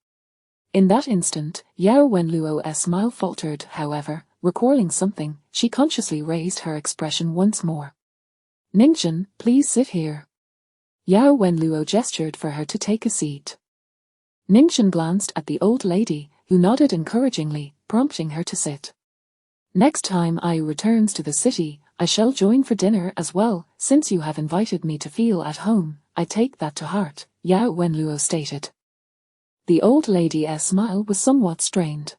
In that instant, Yao Wenluo's smile faltered. However, recalling something, she consciously raised her expression once more. Ningchen, please sit here. Yao Wenluo gestured for her to take a seat. Ningxin glanced at the old lady, who nodded encouragingly, prompting her to sit. Next time I returns to the city, I shall join for dinner as well. Since you have invited me to feel at home, I take that to heart, Yao Wenluo stated. The old lady's smile was somewhat strained.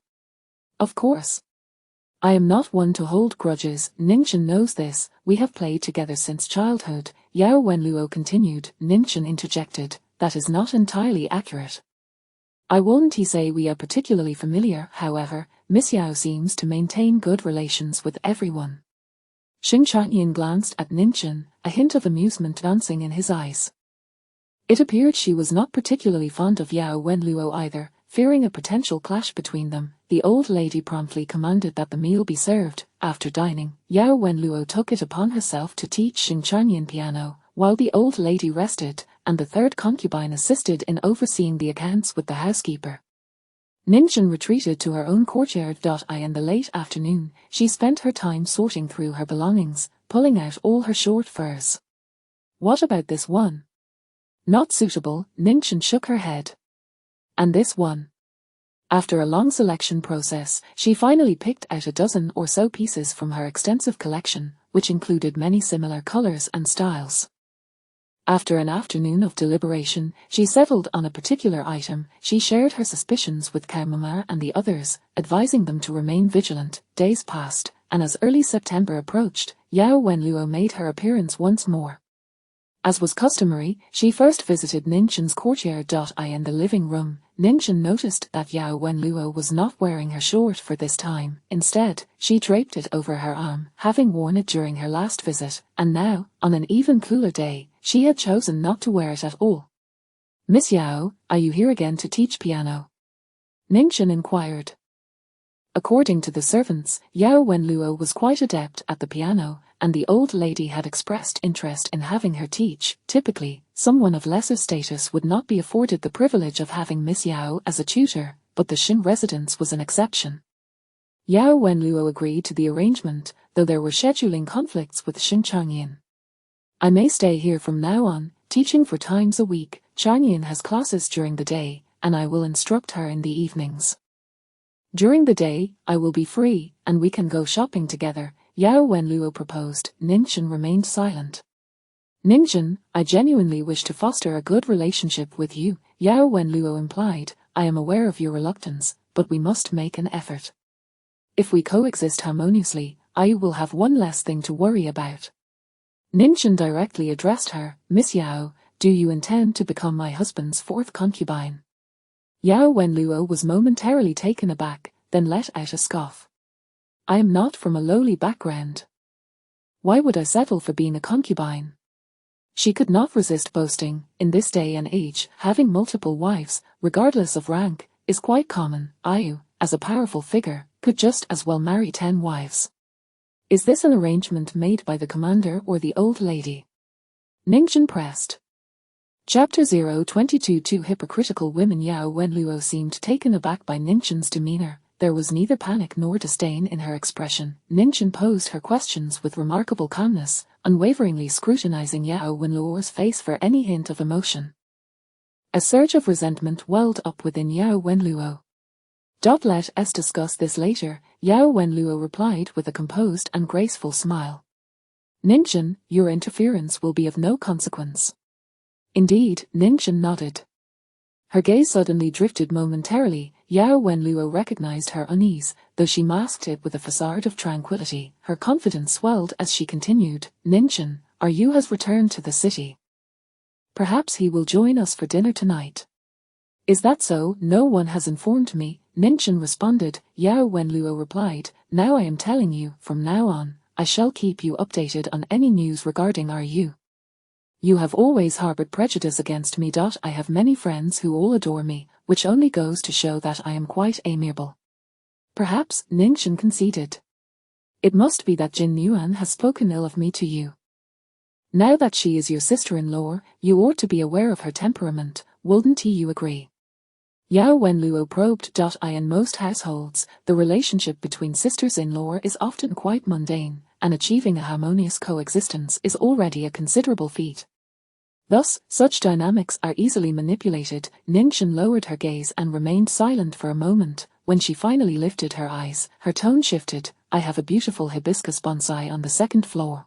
Of course. I am not one to hold grudges, Ningxin knows this, we have played together since childhood, Yao Wenluo continued. Ningxin interjected, that is not entirely accurate. I wouldn't say we are particularly familiar, however, Miss Yao seems to maintain good relations with everyone. Xing Chanyin glanced at Ningxin, a hint of amusement dancing in his eyes. It appeared she was not particularly fond of Yao Wenluo either. Fearing a potential clash between them, the old lady promptly commanded that the meal be served. After dining, Yao Wenluo took it upon herself to teach Xing Chanyin piano, while the old lady rested, and the third concubine assisted in overseeing the accounts with the housekeeper. Ningxin retreated to her own courtyard. In the late afternoon, she spent her time sorting through her belongings, pulling out all her short furs. What about this one? Not suitable, Ningxin shook her head. And this one? After a long selection process, she finally picked out a dozen or so pieces from her extensive collection, which included many similar colors and styles. After an afternoon of deliberation, she settled on a particular item. She shared her suspicions with Cao Mama and the others, advising them to remain vigilant. Days passed, and as early September approached, Yao Wenluo made her appearance once more. As was customary, she first visited Ningxin's courtyard. In the living room, Ningxin noticed that Yao Wenluo was not wearing her short for this time. Instead, she draped it over her arm, having worn it during her last visit, and now, on an even cooler day, she had chosen not to wear it at all. Miss Yao, are you here again to teach piano? Ningxin inquired. According to the servants, Yao Wenluo was quite adept at the piano, and the old lady had expressed interest in having her teach. Typically, someone of lesser status would not be afforded the privilege of having Miss Yao as a tutor, but the Xin residence was an exception. Yao Wenluo agreed to the arrangement, though there were scheduling conflicts with Xin Changyin. I may stay here from now on, teaching 4 times a week. Changyin has classes during the day, and I will instruct her in the evenings. During the day, I will be free, and we can go shopping together, Yao Wenluo proposed. Ningxin remained silent. Ningxin, I genuinely wish to foster a good relationship with you, Yao Wenluo implied. I am aware of your reluctance, but we must make an effort. If we coexist harmoniously, I will have one less thing to worry about. Ningxin directly addressed her. Miss Yao, do you intend to become my husband's 4th concubine? Yao Wenluo was momentarily taken aback, then let out a scoff. I am not from a lowly background. Why would I settle for being a concubine? She could not resist boasting. In this day and age, having multiple wives, regardless of rank, is quite common. I, as a powerful figure, could just as well marry 10 wives. Is this an arrangement made by the commander or the old lady? Ningxin pressed. Chapter 022 Two hypocritical women. Yao Wenluo seemed taken aback by Ningxin's demeanor. There was neither panic nor disdain in her expression. Ningxin posed her questions with remarkable calmness, unwaveringly scrutinizing Yao Wenluo's face for any hint of emotion. A surge of resentment welled up within Yao Wenluo. Let us discuss this later, Yao Wenluo replied with a composed and graceful smile. Ningxin, your interference will be of no consequence. Indeed, Ningxin nodded. Her gaze suddenly drifted momentarily. Yao Wenluo recognized her unease, though she masked it with a facade of tranquility. Her confidence swelled as she continued. Ningxin, our Yu has returned to the city. Perhaps he will join us for dinner tonight. Is that so? No one has informed me, Ningxin responded. Yao Wenluo replied, now I am telling you, from now on, I shall keep you updated on any news regarding our Yu. You have always harbored prejudice against me. I have many friends who all adore me, which only goes to show that I am quite amiable. Perhaps, Ningxin conceded. It must be that Jin Yuan has spoken ill of me to you. Now that she is your sister-in-law, you ought to be aware of her temperament, wouldn't you agree? Yao Wenluo probed. In most households, the relationship between sisters-in-law is often quite mundane, and achieving a harmonious coexistence is already a considerable feat. Thus, such dynamics are easily manipulated. Ninchin lowered her gaze and remained silent for a moment. When she finally lifted her eyes, her tone shifted. I have a beautiful hibiscus bonsai on the second floor.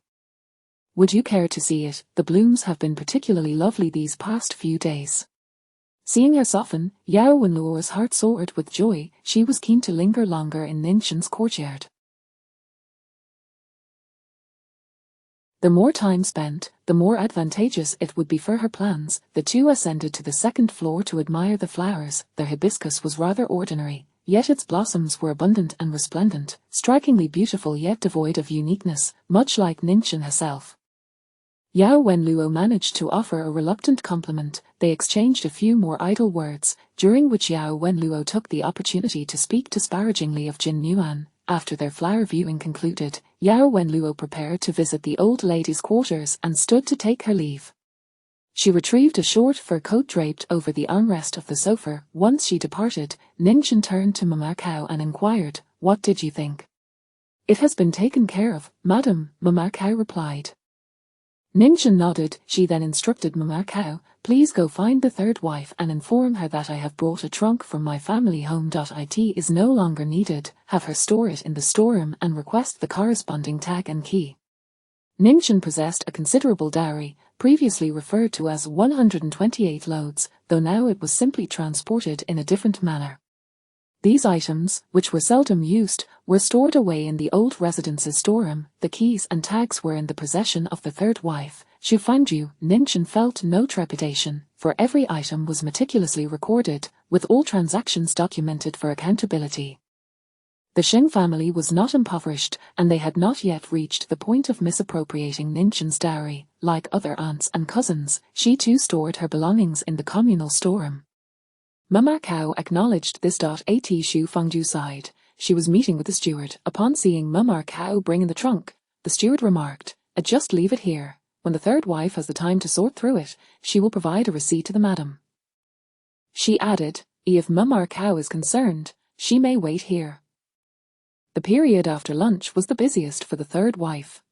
Would you care to see it? The blooms have been particularly lovely these past few days. Seeing her soften, Yao Wenluo's heart soared with joy. She was keen to linger longer in Ninchin's courtyard. The more time spent, the more advantageous it would be for her plans. The two ascended to the second floor to admire the flowers. The hibiscus was rather ordinary, yet its blossoms were abundant and resplendent, strikingly beautiful yet devoid of uniqueness, much like Ninchin herself. Yao Wenluo managed to offer a reluctant compliment. They exchanged a few more idle words, during which Yao Wenluo took the opportunity to speak disparagingly of Jin Yuan. After their flower viewing concluded, Yao Wenluo prepared to visit the old lady's quarters and stood to take her leave. She retrieved a short fur coat draped over the armrest of the sofa. Once she departed, Ninchin turned to Mama Cao and inquired, "What did you think?" "It has been taken care of, madam," Mama Cao replied. Ninchin nodded. She then instructed Mama Cao, "Please go find the third wife and inform her that I have brought a trunk from my family home. It is no longer needed. Have her store it in the storeroom and request the corresponding tag and key." Ninchin possessed a considerable dowry, previously referred to as 128 loads, though now it was simply transported in a different manner. These items, which were seldom used, were stored away in the old residence's storeroom. The keys and tags were in the possession of the third wife, Xu Fangju. Ninchin felt no trepidation, for every item was meticulously recorded, with all transactions documented for accountability. The Sheng family was not impoverished, and they had not yet reached the point of misappropriating Ninchin's dowry. Like other aunts and cousins, she too stored her belongings in the communal storeroom. Mama Cao acknowledged this. At Xu Fangju sighed. She was meeting with the steward. Upon seeing Mama Cao bring in the trunk, the steward remarked, "Just leave it here. When the third wife has the time to sort through it, she will provide a receipt to the madam." She added, "If Mama Cao is concerned, she may wait here." The period after lunch was the busiest for the third wife.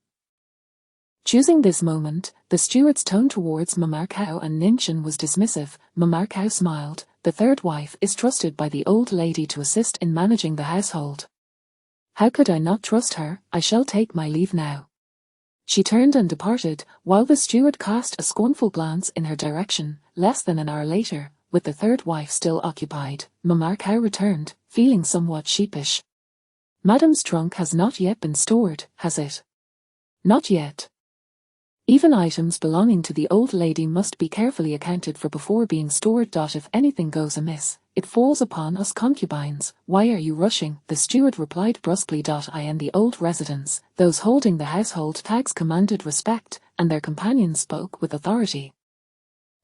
Choosing this moment, the steward's tone towards Mama Cao and Ninchin was dismissive. Mama Cao smiled. "The third wife is trusted by the old lady to assist in managing the household. How could I not trust her? I shall take my leave now." She turned and departed, while the steward cast a scornful glance in her direction. Less than an hour later, with the third wife still occupied, Mama Cao returned, feeling somewhat sheepish. "Madam's trunk has not yet been stored, has it?" "Not yet. Even items belonging to the old lady must be carefully accounted for before being stored. If anything goes amiss, it falls upon us concubines. Why are you rushing?" The steward replied brusquely. In the old residence, those holding the household tags commanded respect, and their companions spoke with authority.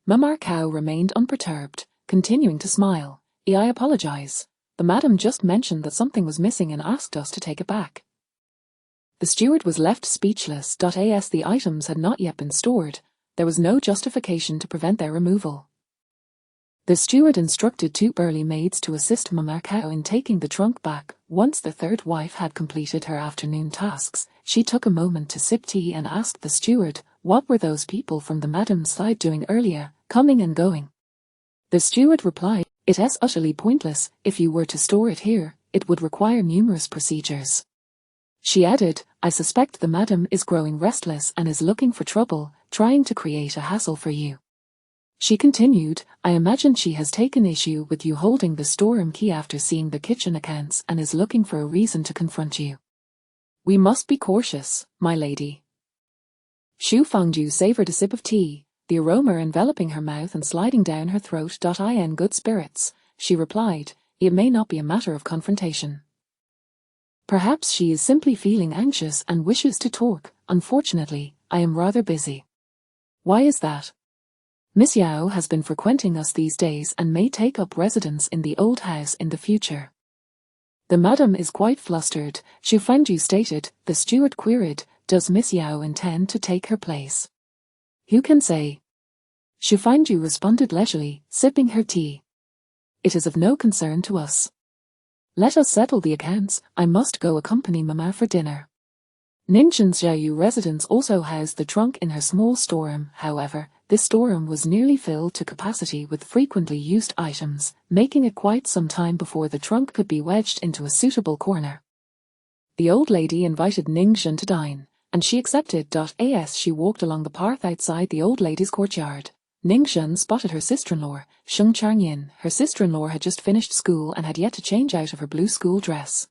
Mama Cao remained unperturbed, continuing to smile. "I apologize. The madam just mentioned that something was missing and asked us to take it back." The steward was left speechless. As the items had not yet been stored, there was no justification to prevent their removal. The steward instructed two burly maids to assist Mama Cao in taking the trunk back. Once the third wife had completed her afternoon tasks, she took a moment to sip tea and asked the steward, "What were those people from the madam's side doing earlier, coming and going?" The steward replied, "It is utterly pointless. If you were to store it here, it would require numerous procedures." She added, "I suspect the madam is growing restless and is looking for trouble, trying to create a hassle for you." She continued, "I imagine she has taken issue with you holding the storeroom key after seeing the kitchen accounts and is looking for a reason to confront you. We must be cautious, my lady." Xu Fangju savoured a sip of tea, the aroma enveloping her mouth and sliding down her throat. In good spirits, she replied, "It may not be a matter of confrontation. Perhaps she is simply feeling anxious and wishes to talk. Unfortunately, I am rather busy." "Why is that?" "Miss Yao has been frequenting us these days and may take up residence in the old house in the future." "The madam is quite flustered," Xu Fangju stated. The steward queried, "Does Miss Yao intend to take her place?" "Who can say?" Xu Fangju responded leisurely, sipping her tea. "It is of no concern to us. Let us settle the accounts. I must go accompany Mama for dinner." Ningxin's Xiaoyu residence also housed the trunk in her small storeroom. However, this storeroom was nearly filled to capacity with frequently used items, making it quite some time before the trunk could be wedged into a suitable corner. The old lady invited Ningxin to dine, and she accepted. As she walked along the path outside the old lady's courtyard, Ningxin spotted her sister-in-law, Sheng Changyin. Her sister-in-law had just finished school and had yet to change out of her blue school dress.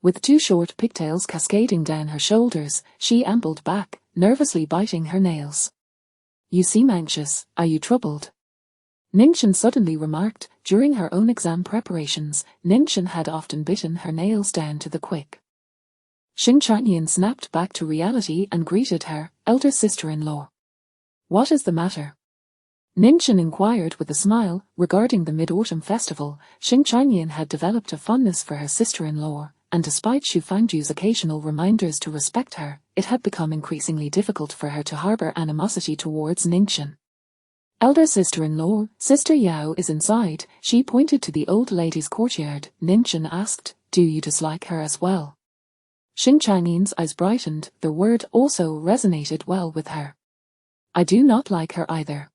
With two short pigtails cascading down her shoulders, she ambled back, nervously biting her nails. "You seem anxious. Are you troubled?" Ningxin suddenly remarked. During her own exam preparations, Ningxin had often bitten her nails down to the quick. Sheng Changyin snapped back to reality and greeted her elder sister-in-law. "What is the matter?" Ningxin inquired with a smile. Regarding the Mid-Autumn Festival, Sheng Changyin had developed a fondness for her sister-in-law, and despite Xu Fangju's occasional reminders to respect her, it had become increasingly difficult for her to harbor animosity towards Ningxin. "Elder sister-in-law, Sister Yao is inside." She pointed to the old lady's courtyard. Ningxin asked, "Do you dislike her as well?" Sheng Changyin's eyes brightened. The word also resonated well with her. "I do not like her either.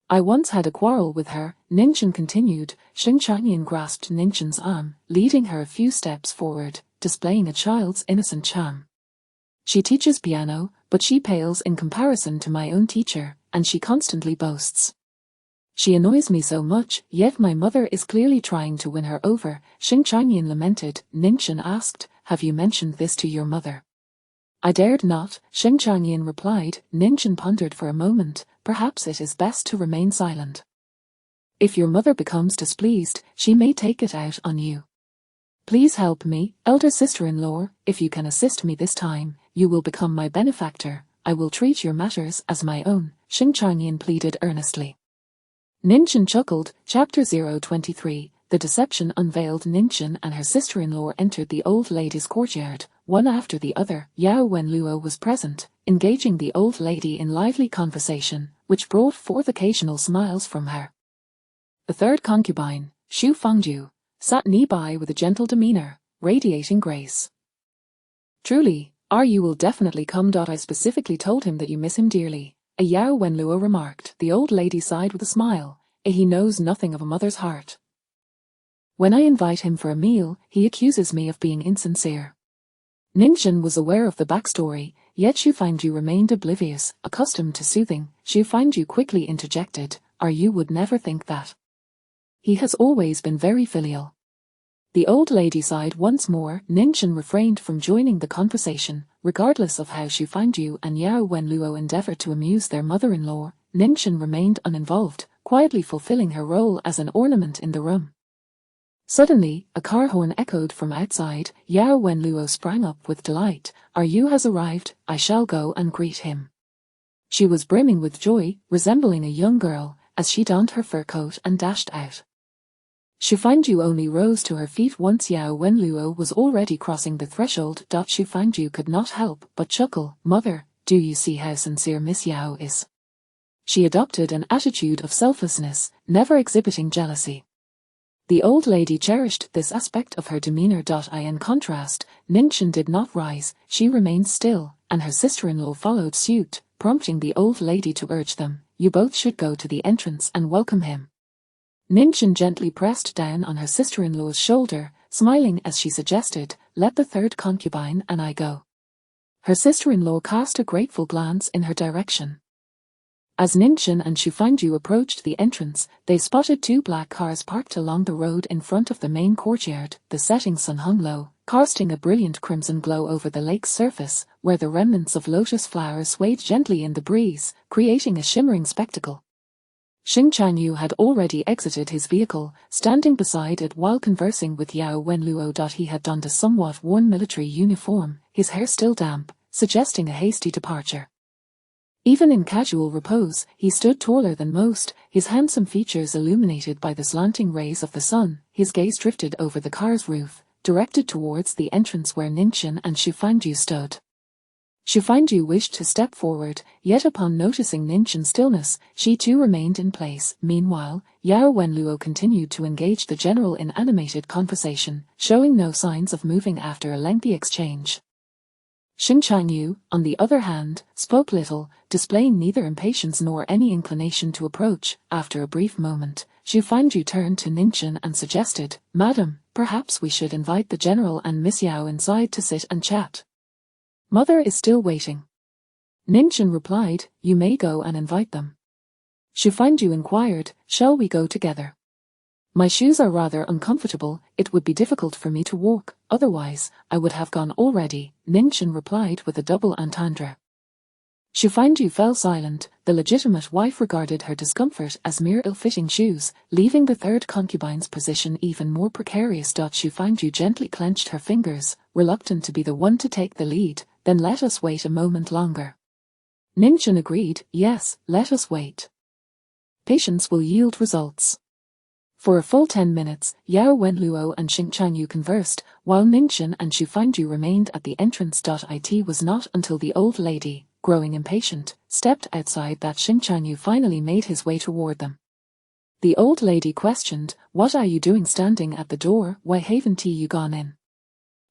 I once had a quarrel with her," Ningxin continued. Sheng Changyin grasped Ningxin's arm, leading her a few steps forward, displaying a child's innocent charm. "She teaches piano, but she pales in comparison to my own teacher, and she constantly boasts. She annoys me so much, yet my mother is clearly trying to win her over." Sheng Changyin lamented. Ningxin asked, "Have you mentioned this to your mother?" "I dared not," Sheng Changyin replied. Ningxin pondered for a moment. "Perhaps it is best to remain silent. If your mother becomes displeased, she may take it out on you. Please help me, elder sister-in-law. If you can assist me this time, you will become my benefactor. I will treat your matters as my own," Sheng Changyin pleaded earnestly. Ningxin chuckled. Chapter 023. The deception unveiled. Ningxin and her sister-in-law entered the old lady's courtyard, one after the other. Yao Wenluo was present, engaging the old lady in lively conversation, which brought forth occasional smiles from her. The third concubine, Xu Fangju, sat nearby with a gentle demeanor, radiating grace. "Truly, you will definitely come. I specifically told him that you miss him dearly," a Yao Wenluo remarked. The old lady sighed with a smile. "He knows nothing of a mother's heart. When I invite him for a meal, he accuses me of being insincere." Ningxin was aware of the backstory, yet Xu Fangju remained oblivious, accustomed to soothing. Xu Fangju quickly interjected, "You would never think that. He has always been very filial." The old lady sighed once more. Ningxin refrained from joining the conversation. Regardless of how Xu Fangju and Yao Wenluo endeavored to amuse their mother-in-law, Ningxin remained uninvolved, quietly fulfilling her role as an ornament in the room. Suddenly, a car horn echoed from outside. Yao Wenluo sprang up with delight. "Yu has arrived. I shall go and greet him." She was brimming with joy, resembling a young girl, as she donned her fur coat and dashed out. Xu Fangju only rose to her feet once Yao Wenluo was already crossing the threshold. Xu Fangju could not help but chuckle. "Mother, do you see how sincere Miss Yao is?" She adopted an attitude of selflessness, never exhibiting jealousy. The old lady cherished this aspect of her demeanor. In contrast, Ningxin did not rise. She remained still, and her sister-in-law followed suit, prompting the old lady to urge them, "You both should go to the entrance and welcome him." Ningxin gently pressed down on her sister-in-law's shoulder, smiling as she suggested, "Let the third concubine and I go." Her sister-in-law cast a grateful glance in her direction. As Ningxin and Xu Fangju approached the entrance, they spotted two black cars parked along the road in front of the main courtyard. The setting sun hung low, casting a brilliant crimson glow over the lake's surface, where the remnants of lotus flowers swayed gently in the breeze, creating a shimmering spectacle. Xing Chanyu had already exited his vehicle, standing beside it while conversing with Yao Wenluo. He had donned a somewhat worn military uniform, his hair still damp, suggesting a hasty departure. Even in casual repose, he stood taller than most, his handsome features illuminated by the slanting rays of the sun. His gaze drifted over the car's roof, directed towards the entrance where Ningxin and Xu Fangju stood. Xu Fangju wished to step forward, yet upon noticing Ningxin's stillness, she too remained in place. Meanwhile, Yao Wenluo continued to engage the general in animated conversation, showing no signs of moving after a lengthy exchange. Xing Changyu, on the other hand, spoke little, displaying neither impatience nor any inclination to approach. After a brief moment, Xu Fangju turned to Ningchen and suggested, "Madam, perhaps we should invite the general and Miss Yao inside to sit and chat. Mother is still waiting." Ningchen replied, "You may go and invite them." Xu Fangju inquired, "Shall we go together? My shoes are rather uncomfortable, it would be difficult for me to walk, otherwise, I would have gone already," Ningchen replied with a double entendre. Xu Fangju fell silent. The legitimate wife regarded her discomfort as mere ill-fitting shoes, leaving the third concubine's position even more precarious. Xu Fangju gently clenched her fingers, reluctant to be the one to take the lead. "Then let us wait a moment longer." Ningchen agreed, "Yes, let us wait. Patience will yield results." For a full 10 minutes, Yao Wenluo and Xing Changyu conversed, while Ningchen and Xu Fangju remained at the entrance. It was not until the old lady, growing impatient, stepped outside that Xing Changyu finally made his way toward them. The old lady questioned, "What are you doing standing at the door? Why haven't you gone in?"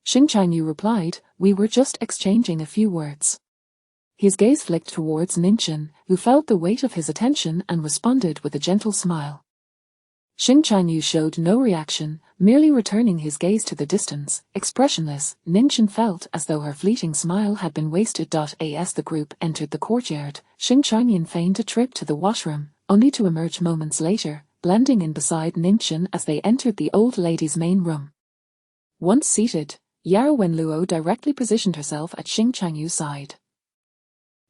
Xing Changyu replied, "We were just exchanging a few words." His gaze flicked towards Ningchen, who felt the weight of his attention and responded with a gentle smile. Xing Changyu showed no reaction, merely returning his gaze to the distance, expressionless. Ningchen felt as though her fleeting smile had been wasted. As the group entered the courtyard, Xing Changyu feigned a trip to the washroom, only to emerge moments later, blending in beside Ningchen as they entered the old lady's main room. Once seated, Yao Wenluo directly positioned herself at Xing Changyu's side.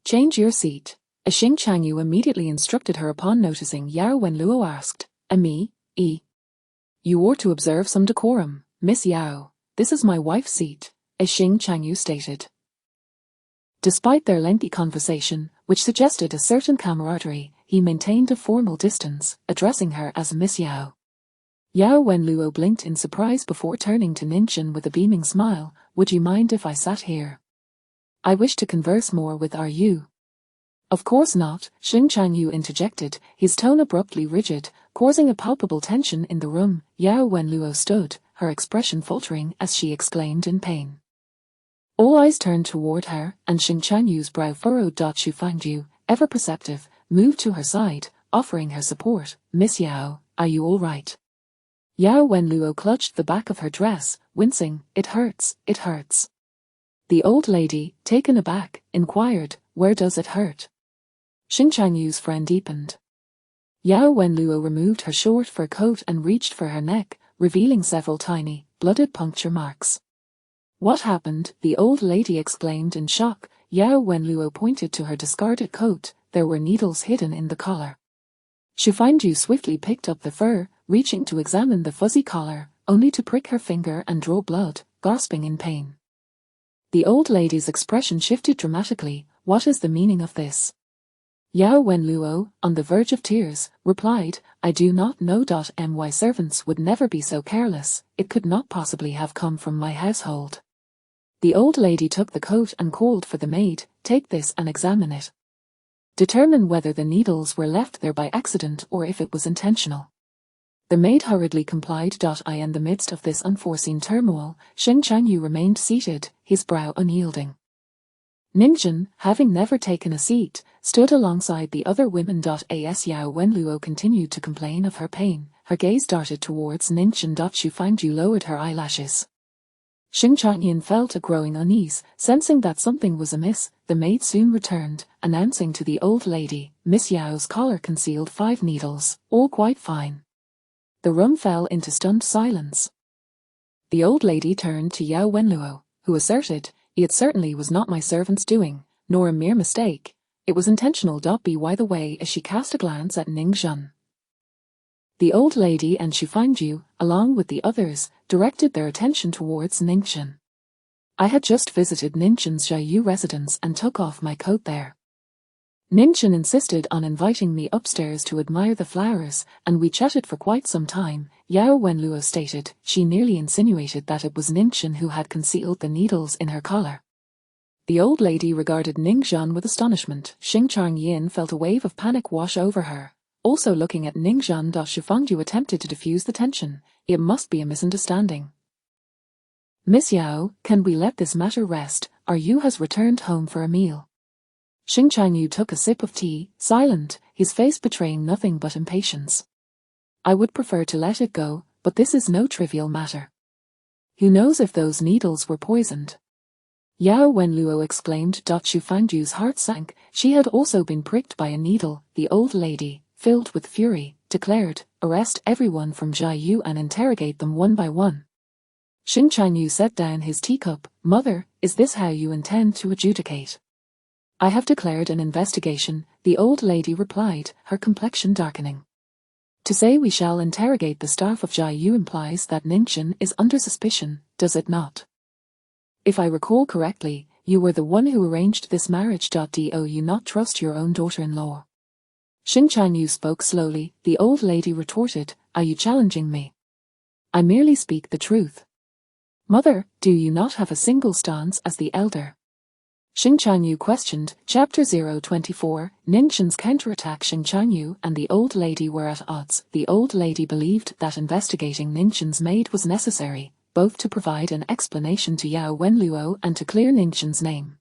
"Change your seat," Xing Changyu immediately instructed her. Upon noticing Yao Wenluo asked, "Me? You ought to observe some decorum, Miss Yao. This is my wife's seat," Xing Changyu stated. Despite their lengthy conversation, which suggested a certain camaraderie, he maintained a formal distance, addressing her as Miss Yao. Yao Wenluo blinked in surprise before turning to Ningchen with a beaming smile. "Would you mind if I sat here? I wish to converse more with you." "Of course not," Xing Changyu interjected, his tone abruptly rigid, causing a palpable tension in the room. Yao Wenluo stood, her expression faltering as she exclaimed in pain. All eyes turned toward her, and Xing Changyu's brow furrowed. Xu Fangju, ever perceptive, moved to her side, offering her support. "Miss Yao, are you all right?" Yao Wenluo clutched the back of her dress, wincing. It hurts. The old lady, taken aback, inquired, "Where does it hurt?" Xing Changyu's frown deepened. Yao Wenluo removed her short fur coat and reached for her neck, revealing several tiny, blooded puncture marks. "What happened?" the old lady exclaimed in shock. Yao Wenluo pointed to her discarded coat. There were needles hidden in the collar. Xu Fangju swiftly picked up the fur, reaching to examine the fuzzy collar, only to prick her finger and draw blood, gasping in pain. The old lady's expression shifted dramatically. "What is the meaning of this?" Yao Wenluo, on the verge of tears, replied, "I do not know. My servants would never be so careless. It could not possibly have come from my household." The old lady took the coat and called for the maid. "Take this and examine it. Determine whether the needles were left there by accident or if it was intentional." The maid hurriedly complied. In the midst of this unforeseen turmoil, Xing Changyu remained seated, his brow unyielding. Ningchen, having never taken a seat, stood alongside the other women. As Yao Wenluo continued to complain of her pain, her gaze darted towards Ningchen. Xu Fangju lowered her eyelashes. Xing Changyu felt a growing unease, sensing that something was amiss. The maid soon returned, announcing to the old lady, "Miss Yao's collar concealed 5 needles, all quite fine." The room fell into stunned silence. The old lady turned to Yao Wenluo, who asserted, "It certainly was not my servant's doing, nor a mere mistake. It was intentional. By the way," as she cast a glance at Ningchen. The old lady and Xu Fangju, along with the others, directed their attention towards Ningchen. "I had just visited Ningchen's Xiaoyu residence and took off my coat there. Ningchen insisted on inviting me upstairs to admire the flowers, and we chatted for quite some time," Yao Wenluo stated. She nearly insinuated that it was Ningchen who had concealed the needles in her collar. The old lady regarded Ningchen with astonishment. Xing Changyin felt a wave of panic wash over her. Also looking at Ningchen, Xu Fangju attempted to diffuse the tension. "It must be a misunderstanding. Miss Yao, can we let this matter rest? Are Yu has returned home for a meal. Xing Changyu took a sip of tea, silent, his face betraying nothing but impatience. I would prefer to let it go, but this is no trivial matter. Who knows if those needles were poisoned? Yao Wenluo exclaimed. Xu Fangju's heart sank. She had also been pricked by a needle. The old lady, filled with fury, declared, "Arrest everyone from Jia Yu and interrogate them one by one." Xing Changyu set down his teacup. "Mother, is this how you intend to adjudicate?" "I have declared an investigation," the old lady replied, her complexion darkening. "To say we shall interrogate the staff of Jia Yu implies that Ningxin is under suspicion, does it not? If I recall correctly, you were the one who arranged this marriage. Do you not trust your own daughter-in-law?" Xing Changyu spoke slowly. The old lady retorted, "Are you challenging me? I merely speak the truth." "Mother, do you not have a single stance as the elder?" Xing Changyu questioned. Chapter 024, Ningxin's counterattack. Xing Changyu and the old lady were at odds. The old lady believed that investigating Ningxin's maid was necessary, both to provide an explanation to Yao Wenluo and to clear Ningxin's name.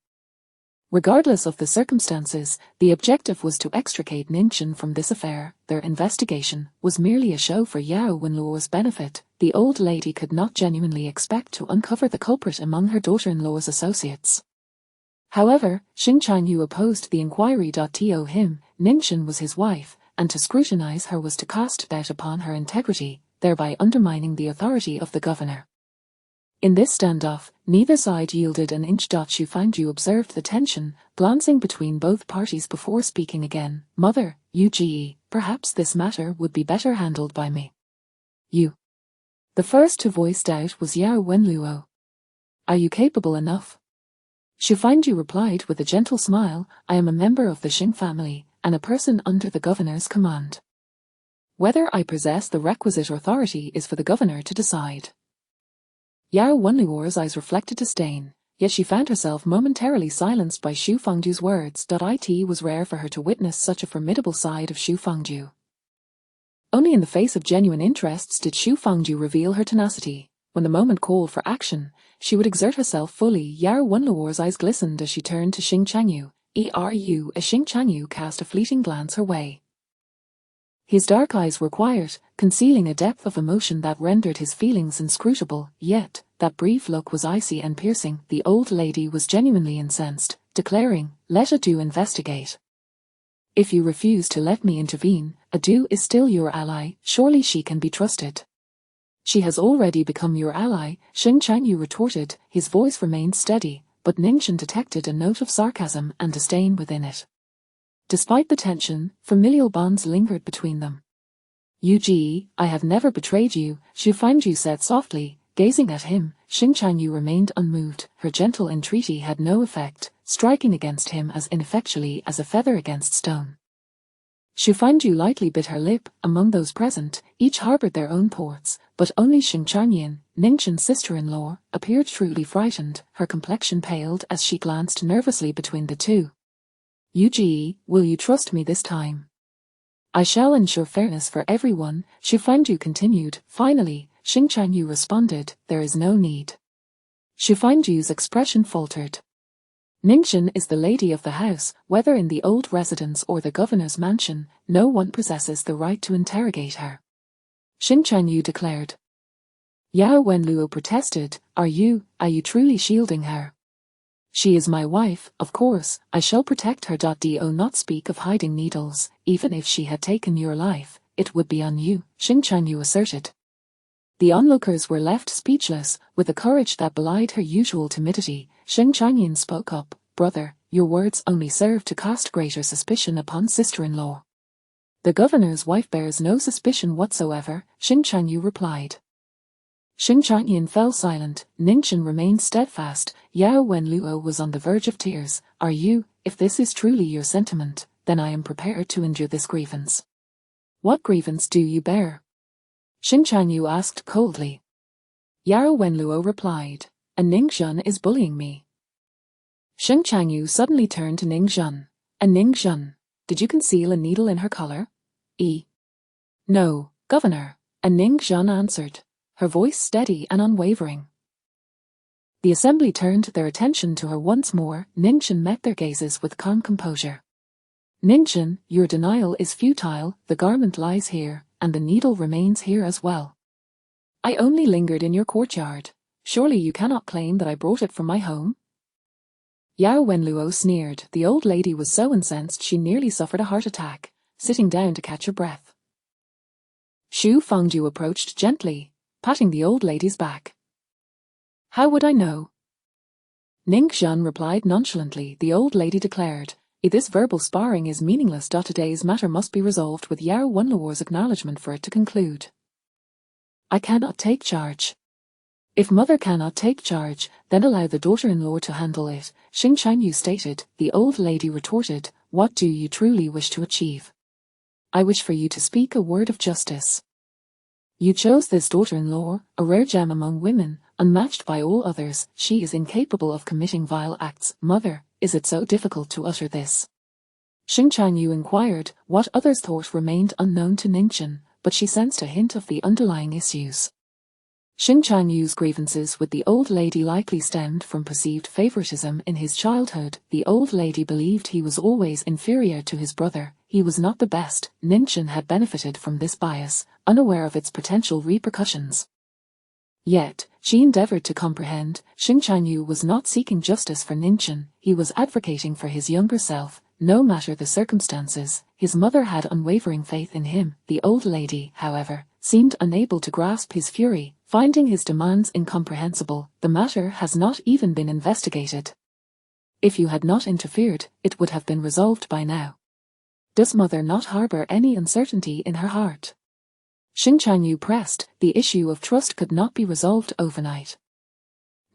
Regardless of the circumstances, the objective was to extricate Ningxin from this affair. Their investigation was merely a show for Yao Wenluo's benefit. The old lady could not genuinely expect to uncover the culprit among her daughter-in-law's associates. However, Xing Changyu opposed the inquiry. To him, Ningxin was his wife, and to scrutinize her was to cast doubt upon her integrity, thereby undermining the authority of the governor. In this standoff, neither side yielded an inch. Xu Fangju observed the tension, glancing between both parties before speaking again. "Mother, Uge, perhaps this matter would be better handled by me." "You." The first to voice doubt was Yao Wenluo. "Are you capable enough?" Xu Fangju replied with a gentle smile, "I am a member of the Xing family, and a person under the governor's command. Whether I possess the requisite authority is for the governor to decide." Yao Wenluo's eyes reflected disdain, yet she found herself momentarily silenced by Xu Fangju's words. It was rare for her to witness such a formidable side of Xu Fangju. Only in the face of genuine interests did Xu Fangju reveal her tenacity. When the moment called for action, she would exert herself fully. Yao Wenluo's eyes glistened as she turned to Xing Changyu. As Xing Changyu cast a fleeting glance her way. His dark eyes were quiet, concealing a depth of emotion that rendered his feelings inscrutable, yet, that brief look was icy and piercing. The old lady was genuinely incensed, declaring, "Let Adu investigate. If you refuse to let me intervene, Adu is still your ally. Surely she can be trusted." "She has already become your ally," Xing Changyu retorted. His voice remained steady, but Ningxin detected a note of sarcasm and disdain within it. Despite the tension, familial bonds lingered between them. "Uge, I have never betrayed you," Xu Fangju said softly, gazing at him. Xing Changyu remained unmoved. Her gentle entreaty had no effect, striking against him as ineffectually as a feather against stone. Xu Fangju lightly bit her lip. Among those present, each harbored their own thoughts, but only Xing Changyin, Ningxin's sister-in-law, appeared truly frightened. Her complexion paled as she glanced nervously between the two. "Uge, will you trust me this time?" "I shall ensure fairness for everyone," Xu Fangju continued. Finally, Xing Changyu responded, "There is no need." Xu Fangju's expression faltered. "Ningxin is the lady of the house, whether in the old residence or the governor's mansion. No one possesses the right to interrogate her," Xing Changyu declared. Yao Wenluo protested, Are you truly shielding her?" "She is my wife, of course, I shall protect her. Do not speak of hiding needles. Even if she had taken your life, it would be on you," Xing Changyu asserted. The onlookers were left speechless. With a courage that belied her usual timidity, Xing Changyin spoke up, "Brother, your words only serve to cast greater suspicion upon sister-in-law." "The governor's wife bears no suspicion whatsoever," Xing Changyu replied. Xing Changyin fell silent. Ningxin remained steadfast. Yao Wenluo was on the verge of tears. If this is truly your sentiment, then I am prepared to endure this grievance." "What grievance do you bear?" Xing Changyu asked coldly. Yao Wenluo replied, "A Ningxin is bullying me." Xing Changyu suddenly turned to Ningxin. "A Ningxin? Did you conceal a needle in her collar?" "No, Governor," a Ningxin answered, her voice steady and unwavering. The assembly turned their attention to her once more. Ningchen met their gazes with calm composure. Ningchen, your denial is futile, the garment lies here, and the needle remains here as well. I only lingered in your courtyard. Surely you cannot claim that I brought it from my home? Yao Wenluo sneered. The old lady was so incensed she nearly suffered a heart attack, sitting down to catch her breath. Xu Fangju approached gently, patting the old lady's back. How would I know? Ning Zhan replied nonchalantly. The old lady declared, this verbal sparring is meaningless. Today's matter must be resolved with Yao Wenluo's acknowledgement for it to conclude. I cannot take charge. If mother cannot take charge, then allow the daughter-in-law to handle it, Xing Changyu stated. The old lady retorted, what do you truly wish to achieve? I wish for you to speak a word of justice. You chose this daughter-in-law, a rare gem among women, unmatched by all others. She is incapable of committing vile acts. Mother, is it so difficult to utter this? Xing Changyu inquired. What others thought remained unknown to Ningchen, but she sensed a hint of the underlying issues. Xing Changyu's grievances with the old lady likely stemmed from perceived favoritism in his childhood. The old lady believed he was always inferior to his brother. He was not the best. Ningchen had benefited from this bias, unaware of its potential repercussions. Yet, she endeavored to comprehend. Xing Changyu was not seeking justice for Ningchen, he was advocating for his younger self. No matter the circumstances, his mother had unwavering faith in him. The old lady, however, seemed unable to grasp his fury, finding his demands incomprehensible. The matter has not even been investigated. If you had not interfered, it would have been resolved by now. Does mother not harbor any uncertainty in her heart? Xing Changyu pressed. The issue of trust could not be resolved overnight.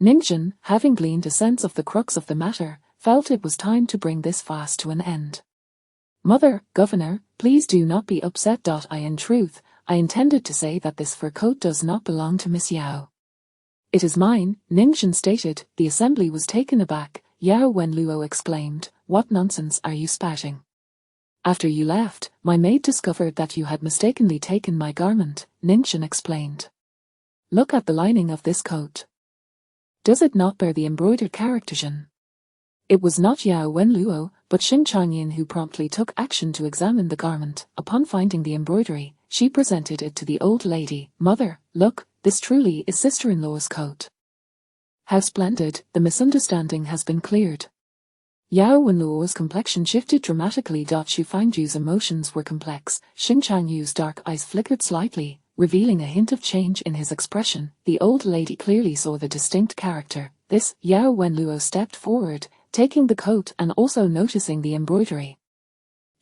Ningchen, having gleaned a sense of the crux of the matter, felt it was time to bring this fast to an end. Mother, Governor, please do not be upset. In truth, I intended to say that this fur coat does not belong to Miss Yao. It is mine, Ningchen stated. The assembly was taken aback. Yao Wenluo exclaimed, what nonsense are you spouting? After you left, my maid discovered that you had mistakenly taken my garment, Ningchen explained. Look at the lining of this coat. Does it not bear the embroidered character? It was not Yao Wenluo, but Xing Changyin who promptly took action to examine the garment. Upon finding the embroidery, she presented it to the old lady. Mother, look, this truly is sister-in-law's coat. How splendid, the misunderstanding has been cleared. Yao Wenluo's complexion shifted dramatically. Xu Fangju's emotions were complex. Xing Changyu's dark eyes flickered slightly, revealing a hint of change in his expression. The old lady clearly saw the distinct character. This, Yao Wenluo stepped forward, taking the coat and also noticing the embroidery.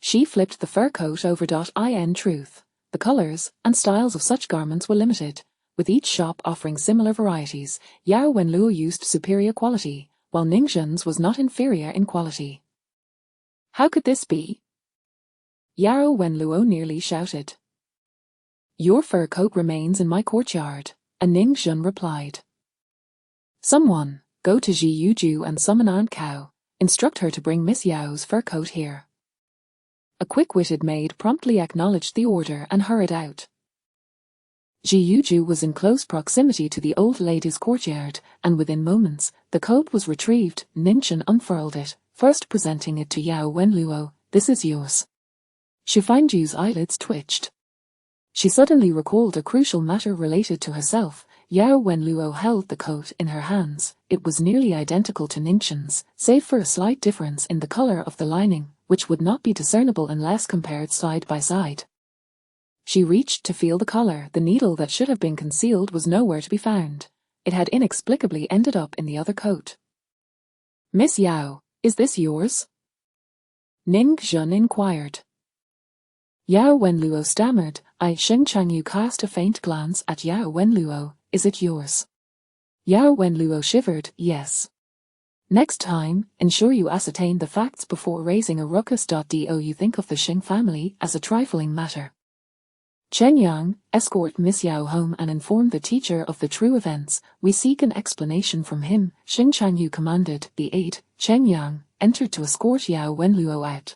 She flipped the fur coat over. In truth, the colors and styles of such garments were limited, with each shop offering similar varieties. Yao Wenluo used superior quality, while Ningzhen's was not inferior in quality. How could this be? Yao Wenluo nearly shouted. Your fur coat remains in my courtyard, and Ningzhen replied. Someone, go to Ji Yuju and summon Aunt Cow, instruct her to bring Miss Yao's fur coat here. A quick-witted maid promptly acknowledged the order and hurried out. Ji Yuju was in close proximity to the old lady's courtyard, and within moments, the coat was retrieved. Ningchen unfurled it, first presenting it to Yao Wenluo. This is yours. Xu Fangju's eyelids twitched. She suddenly recalled a crucial matter related to herself. Yao Wenluo held the coat in her hands. It was nearly identical to Ningchen's, save for a slight difference in the color of the lining, which would not be discernible unless compared side by side. She reached to feel the collar. The needle that should have been concealed was nowhere to be found. It had inexplicably ended up in the other coat. Miss Yao, is this yours? Ning Zhen inquired. Yao Wenluo stammered. Xing Changyu cast a faint glance at Yao Wenluo. Is it yours? Yao Wenluo shivered. Yes. Next time, ensure you ascertain the facts before raising a ruckus. Do you think of the Xing family as a trifling matter? Chen Yang, escort Miss Yao home and inform the teacher of the true events. We seek an explanation from him, Xing Changyu commanded. The aide, Chen Yang, entered to escort Yao Wenluo out.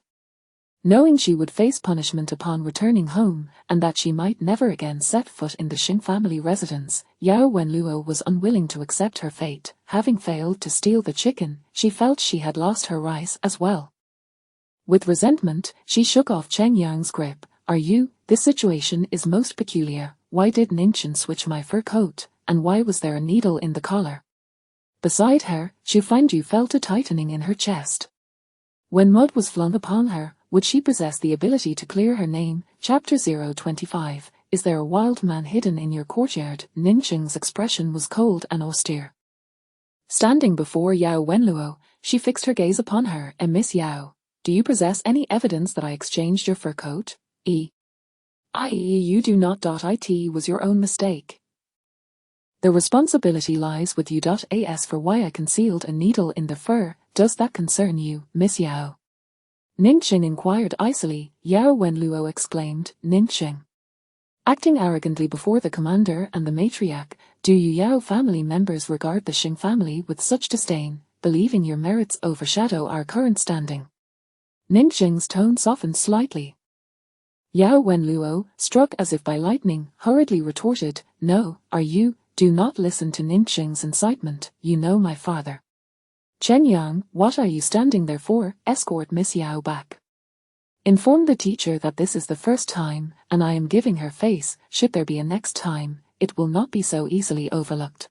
Knowing she would face punishment upon returning home, and that she might never again set foot in the Xing family residence, Yao Wenluo was unwilling to accept her fate. Having failed to steal the chicken, she felt she had lost her rice as well. With resentment, she shook off Chen Yang's grip. This situation is most peculiar. Why did Ningchen switch my fur coat, and why was there a needle in the collar? Beside her, Xu Fangju felt a tightening in her chest. When mud was flung upon her, would she possess the ability to clear her name? Chapter 025. Is there a wild man hidden in your courtyard? Ningxing's expression was cold and austere. Standing before Yao Wenluo, she fixed her gaze upon her. Miss Yao, do you possess any evidence that I exchanged your fur coat? You do not. It was your own mistake. The responsibility lies with you. As for why I concealed a needle in the fur, does that concern you, Miss Yao? Ningxing inquired icily. Yao Wenluo exclaimed, Ningxing. Acting arrogantly before the commander and the matriarch, do you Yao family members regard the Xing family with such disdain, believing your merits overshadow our current standing? Ningxing's tone softened slightly. Yao Wenluo, struck as if by lightning, hurriedly retorted, No, do not listen to Ningxing's incitement, you know my father. Chen Yang, what are you standing there for? Escort Miss Yao back. Inform the teacher that this is the first time, and I am giving her face. Should there be a next time, it will not be so easily overlooked.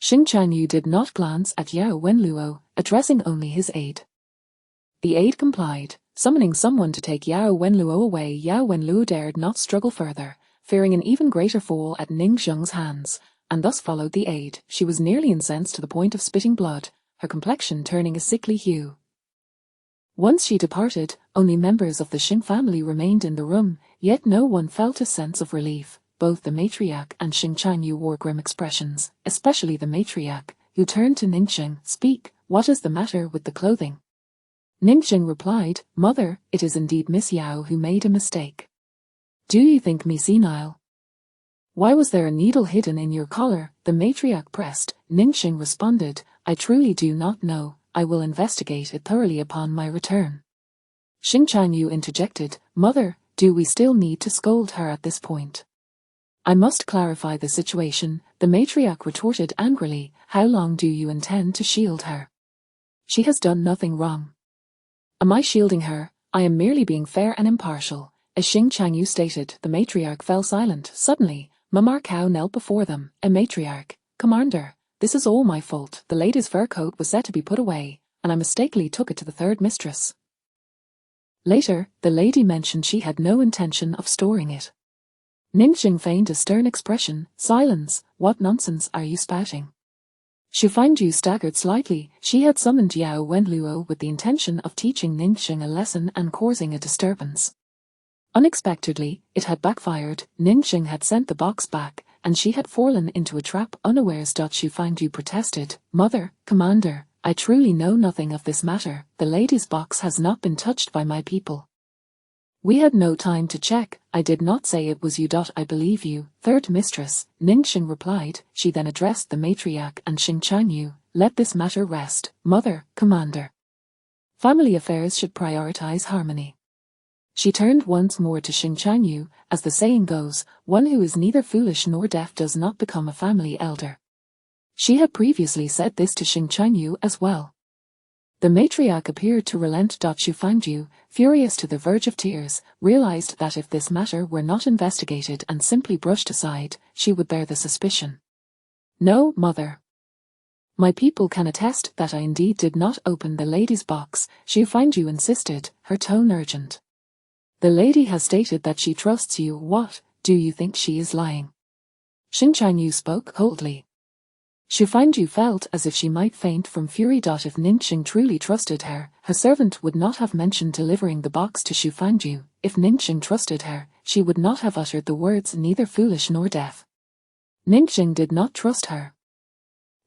Xing Chanyu did not glance at Yao Wenluo, addressing only his aide. The aide complied, summoning someone to take Yao Wenluo away. Yao Wenluo dared not struggle further, fearing an even greater fall at Ningxing's hands, and thus followed the aide. She was nearly incensed to the point of spitting blood, her complexion turning a sickly hue. Once she departed, only members of the Xing family remained in the room, yet no one felt a sense of relief. Both the matriarch and Xing Chanyu wore grim expressions, especially the matriarch, who turned to Ningxing. Speak, what is the matter with the clothing? Ningxing replied, Mother, it is indeed Miss Yao who made a mistake. Do you think me senile? Why was there a needle hidden in your collar? The matriarch pressed. Ningxing responded, I truly do not know. I will investigate it thoroughly upon my return. Xing Chanyu interjected, Mother, do we still need to scold her at this point? I must clarify the situation, the matriarch retorted angrily. How long do you intend to shield her? She has done nothing wrong. Am I shielding her? I am merely being fair and impartial. As Xing Chanyu stated, the matriarch fell silent. Suddenly, Mama Cao knelt before them. A matriarch, Commander, this is all my fault. The lady's fur coat was set to be put away, and I mistakenly took it to the third mistress. Later, the lady mentioned she had no intention of storing it. Ningxing feigned a stern expression. Silence, what nonsense are you spouting? Xu Fangju staggered slightly. She had summoned Yao Wenluo with the intention of teaching Ningxing a lesson and causing a disturbance. Unexpectedly, it had backfired. Ningxing had sent the box back, and she had fallen into a trap unawares. Xu Fangju protested, Mother, Commander, I truly know nothing of this matter. The lady's box has not been touched by my people. We had no time to check. I did not say it was you. I believe you, third mistress, Ningxing replied. She then addressed the matriarch and Xing Chanyu. Let this matter rest, Mother, Commander. Family affairs should prioritize harmony. She turned once more to Xing Chanyu. As the saying goes, one who is neither foolish nor deaf does not become a family elder. She had previously said this to Xing Chanyu as well. The matriarch appeared to relent. Xu Fangju, furious to the verge of tears, realized that if this matter were not investigated and simply brushed aside, she would bear the suspicion. No, Mother. My people can attest that I indeed did not open the lady's box, Xu Fangju insisted, her tone urgent. The lady has stated that she trusts you. What, do you think she is lying? Xing Chanyu spoke coldly. Xu Fangju felt as if she might faint from fury. If Ningxing truly trusted her, her servant would not have mentioned delivering the box to Xu Fangju. If Ningxing trusted her, she would not have uttered the words neither foolish nor deaf. Ningxing did not trust her.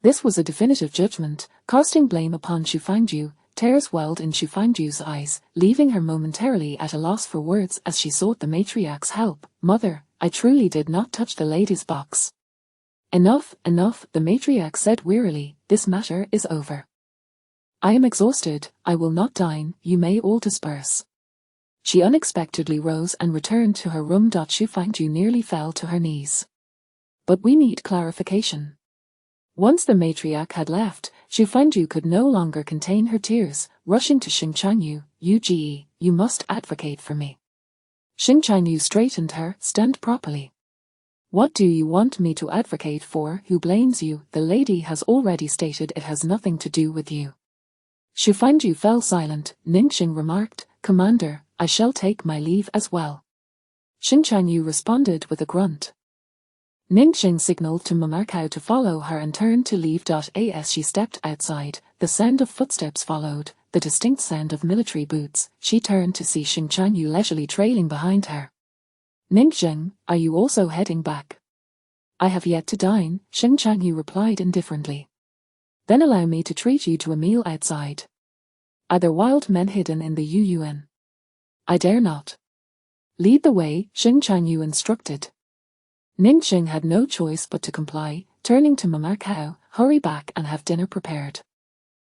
This was a definitive judgment, casting blame upon Xu Fangju. Tears welled in Xu Fangju's eyes, leaving her momentarily at a loss for words as she sought the matriarch's help. Mother, I truly did not touch the lady's box. Enough, the matriarch said wearily, this matter is over. I am exhausted, I will not dine, you may all disperse. She unexpectedly rose and returned to her room. Xu Fangju nearly fell to her knees. But we need clarification. Once the matriarch had left, Xu Fangju could no longer contain her tears, rushing to Xing Changyu. Uge, you must advocate for me. Xing Changyu straightened her, stand properly. What do you want me to advocate for? Who blames you? The lady has already stated it has nothing to do with you. Xu Fangju fell silent. Ningxing remarked, Commander, I shall take my leave as well. Xing Changyu responded with a grunt. Ningxing signaled to Mamarkao to follow her and turned to leave. As she stepped outside, the sound of footsteps followed, the distinct sound of military boots. She turned to see Xing Changyu leisurely trailing behind her. Ningxing, are you also heading back? I have yet to dine, Xing Changyu replied indifferently. Then allow me to treat you to a meal outside. Are there wild men hidden in the Yuyuan? I dare not. Lead the way, Xing Changyu instructed. Ningxing had no choice but to comply, turning to Mamarkao, hurry back and have dinner prepared.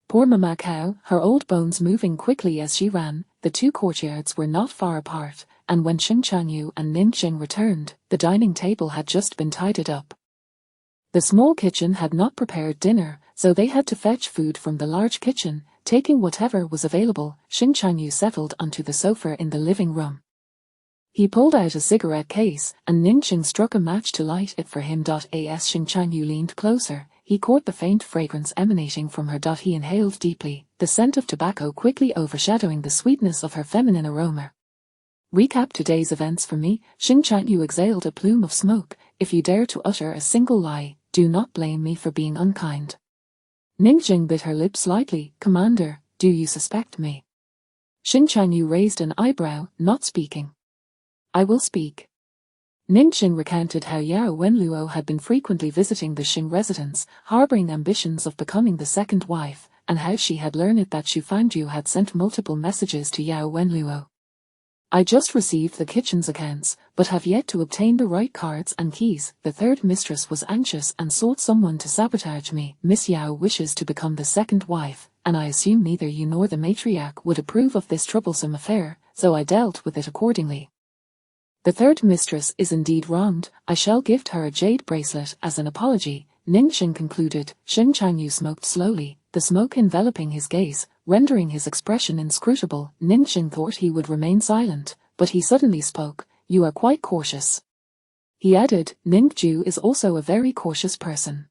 Poor Mamarkao, her old bones moving quickly as she ran. The two courtyards were not far apart, and when Xing Changyu and Ningxing returned, the dining table had just been tidied up. The small kitchen had not prepared dinner, so they had to fetch food from the large kitchen, taking whatever was available. Xing Changyu settled onto the sofa in the living room. He pulled out a cigarette case, and Ningxing struck a match to light it for him. As Xing Changyu leaned closer, he caught the faint fragrance emanating from her. He inhaled deeply, the scent of tobacco quickly overshadowing the sweetness of her feminine aroma. Recap today's events for me. Xing Changyu exhaled a plume of smoke. If you dare to utter a single lie, do not blame me for being unkind. Ningxing bit her lip slightly. Commander, do you suspect me? Xing Changyu raised an eyebrow, not speaking. I will speak. Ningxing recounted how Yao Wenluo had been frequently visiting the Xing residence, harboring ambitions of becoming the second wife, and how she had learned that Xu Fangju had sent multiple messages to Yao Wenluo. I just received the kitchen's accounts, but have yet to obtain the right cards and keys. The third mistress was anxious and sought someone to sabotage me. Miss Yao wishes to become the second wife, and I assume neither you nor the matriarch would approve of this troublesome affair, so I dealt with it accordingly. The third mistress is indeed wronged. I shall gift her a jade bracelet as an apology, Ningxing concluded. Xing Changyu smoked slowly, the smoke enveloping his gaze, rendering his expression inscrutable. Ningxing thought he would remain silent, but he suddenly spoke. You are quite cautious. He added, Ningju is also a very cautious person.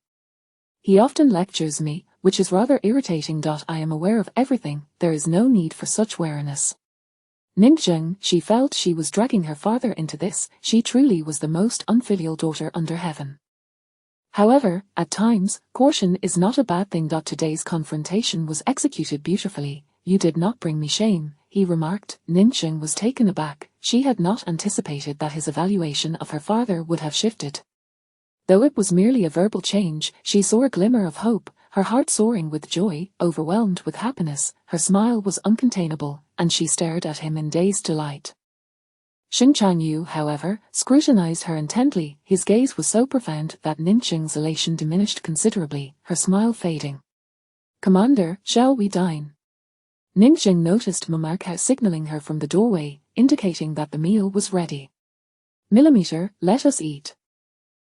He often lectures me, which is rather irritating. I am aware of everything, there is no need for such wariness. Ningxing, she felt she was dragging her father into this. She truly was the most unfilial daughter under heaven. However, at times, caution is not a bad thing. Today's confrontation was executed beautifully. You did not bring me shame, he remarked. Ningxing was taken aback. She had not anticipated that his evaluation of her father would have shifted. Though it was merely a verbal change, she saw a glimmer of hope, her heart soaring with joy, overwhelmed with happiness. Her smile was uncontainable, and she stared at him in dazed delight. Xing Changyu, however, scrutinized her intently. His gaze was so profound that Ningxing's elation diminished considerably, her smile fading. Commander, shall we dine? Ningxing noticed Mamarkao signaling her from the doorway, indicating that the meal was ready. Millimeter, let us eat.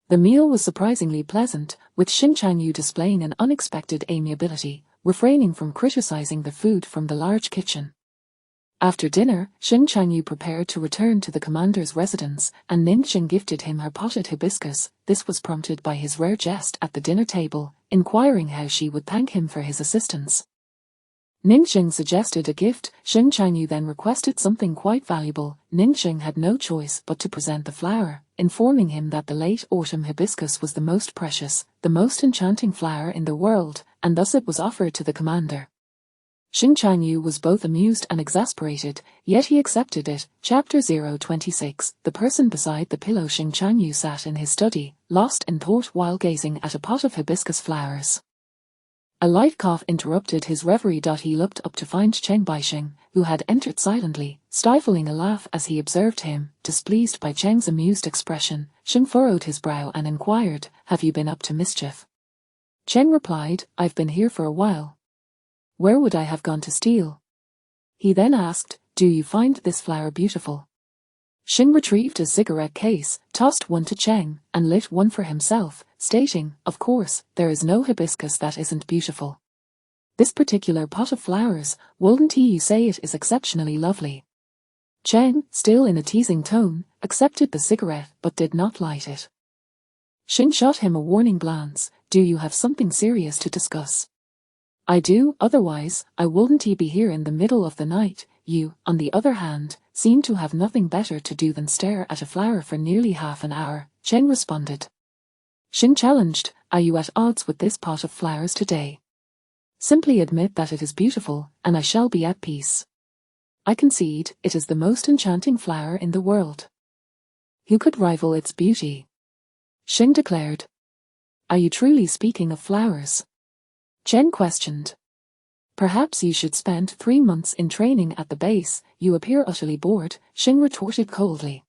The meal was surprisingly pleasant, with Xing Changyu displaying an unexpected amiability, refraining from criticizing the food from the large kitchen. After dinner, Xing Changyu prepared to return to the commander's residence, and Ningxing gifted him her potted hibiscus. This was prompted by his rare jest at the dinner table, inquiring how she would thank him for his assistance. Ningxing suggested a gift. Xing Changyu then requested something quite valuable. Ningxing had no choice but to present the flower, informing him that the late autumn hibiscus was the most precious, the most enchanting flower in the world, and thus it was offered to the commander. Xing Changyu was both amused and exasperated, yet he accepted it. Chapter 026. The person beside the pillow. Xing Changyu sat in his study, lost in thought while gazing at a pot of hibiscus flowers. A light cough interrupted his reverie. He looked up to find Cheng Baixing, who had entered silently, stifling a laugh as he observed him. Displeased by Cheng's amused expression, Xing furrowed his brow and inquired, have you been up to mischief? Cheng replied, I've been here for a while. Where would I have gone to steal? He then asked, do you find this flower beautiful? Xing retrieved a cigarette case, tossed one to Cheng, and lit one for himself, stating, of course, there is no hibiscus that isn't beautiful. This particular pot of flowers, wouldn't you say it is exceptionally lovely? Cheng, still in a teasing tone, accepted the cigarette but did not light it. Xing shot him a warning glance. Do you have something serious to discuss? I do, otherwise, I wouldn't be here in the middle of the night. You, on the other hand, seem to have nothing better to do than stare at a flower for nearly half an hour, Cheng responded. Xing challenged, are you at odds with this pot of flowers today? Simply admit that it is beautiful, and I shall be at peace. I concede, it is the most enchanting flower in the world. Who could rival its beauty? Xing declared. Are you truly speaking of flowers? Cheng questioned. Perhaps you should spend 3 months in training at the base, you appear utterly bored, Xing retorted coldly.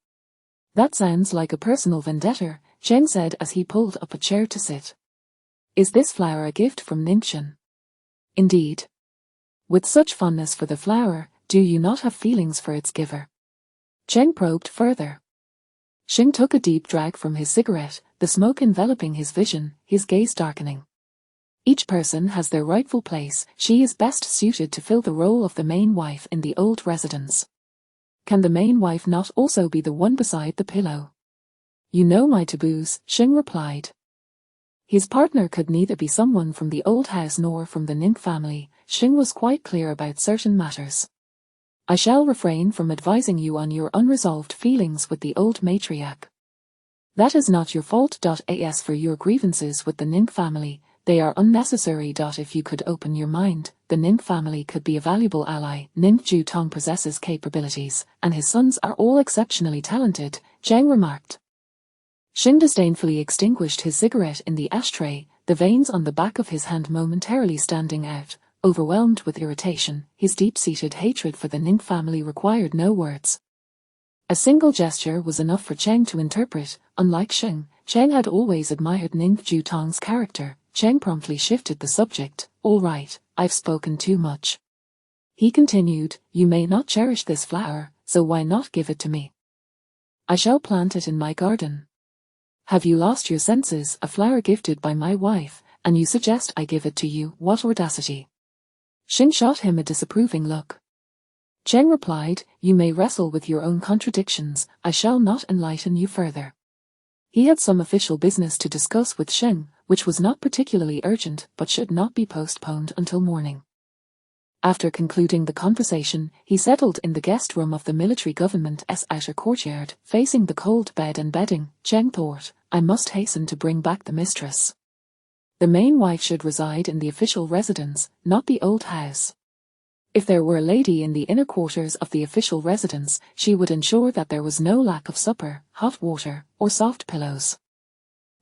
That sounds like a personal vendetta, Cheng said as he pulled up a chair to sit. Is this flower a gift from Ningchen? Indeed. With such fondness for the flower, do you not have feelings for its giver? Cheng probed further. Xing took a deep drag from his cigarette, the smoke enveloping his vision, his gaze darkening. Each person has their rightful place. She is best suited to fill the role of the main wife in the old residence. Can the main wife not also be the one beside the pillow? You know my taboos, Xing replied. His partner could neither be someone from the old house nor from the Ning family. Xing was quite clear about certain matters. I shall refrain from advising you on your unresolved feelings with the old matriarch. That is not your fault. As for your grievances with the Ning family, they are unnecessary. If you could open your mind, the Ning family could be a valuable ally. Ning Jutong possesses capabilities, and his sons are all exceptionally talented, Cheng remarked. Xing disdainfully extinguished his cigarette in the ashtray, the veins on the back of his hand momentarily standing out. Overwhelmed with irritation, his deep-seated hatred for the Ning family required no words. A single gesture was enough for Cheng to interpret. Unlike Xing, Cheng had always admired Ning Jutong's character. Cheng promptly shifted the subject. All right, I've spoken too much. He continued, you may not cherish this flower, so why not give it to me? I shall plant it in my garden. Have you lost your senses? A flower gifted by my wife, and you suggest I give it to you? What audacity! Xing shot him a disapproving look. Cheng replied, you may wrestle with your own contradictions, I shall not enlighten you further. He had some official business to discuss with Xing, which was not particularly urgent but should not be postponed until morning. After concluding the conversation, he settled in the guest room of the military government's outer courtyard, facing the cold bed and bedding. Cheng thought, I must hasten to bring back the mistress. The main wife should reside in the official residence, not the old house. If there were a lady in the inner quarters of the official residence, she would ensure that there was no lack of supper, hot water, or soft pillows.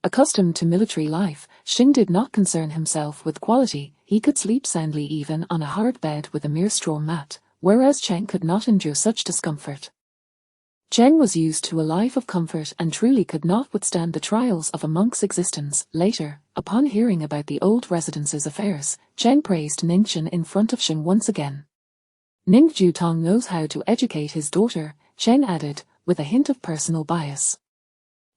Accustomed to military life, Xing did not concern himself with quality. He could sleep soundly even on a hard bed with a mere straw mat, whereas Cheng could not endure such discomfort. Cheng was used to a life of comfort and truly could not withstand the trials of a monk's existence. Later, upon hearing about the old residence's affairs, Cheng praised Ningchen in front of Xing once again. Ning Jutong knows how to educate his daughter, Cheng added, with a hint of personal bias.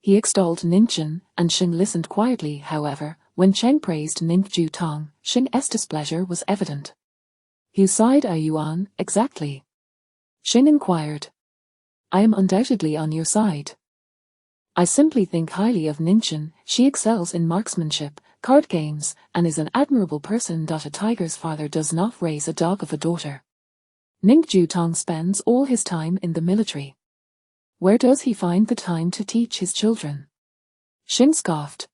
He extolled Ningchen, and Xing listened quietly. However, when Cheng praised Ning Jutong, Xing's displeasure was evident. Whose side are you on, exactly? Xing inquired. I am undoubtedly on your side. I simply think highly of Ningchen. She excels in marksmanship, card games, and is an admirable person. A tiger's father does not raise a dog of a daughter. Ning Jutong spends all his time in the military. Where does he find the time to teach his children? Xing scoffed.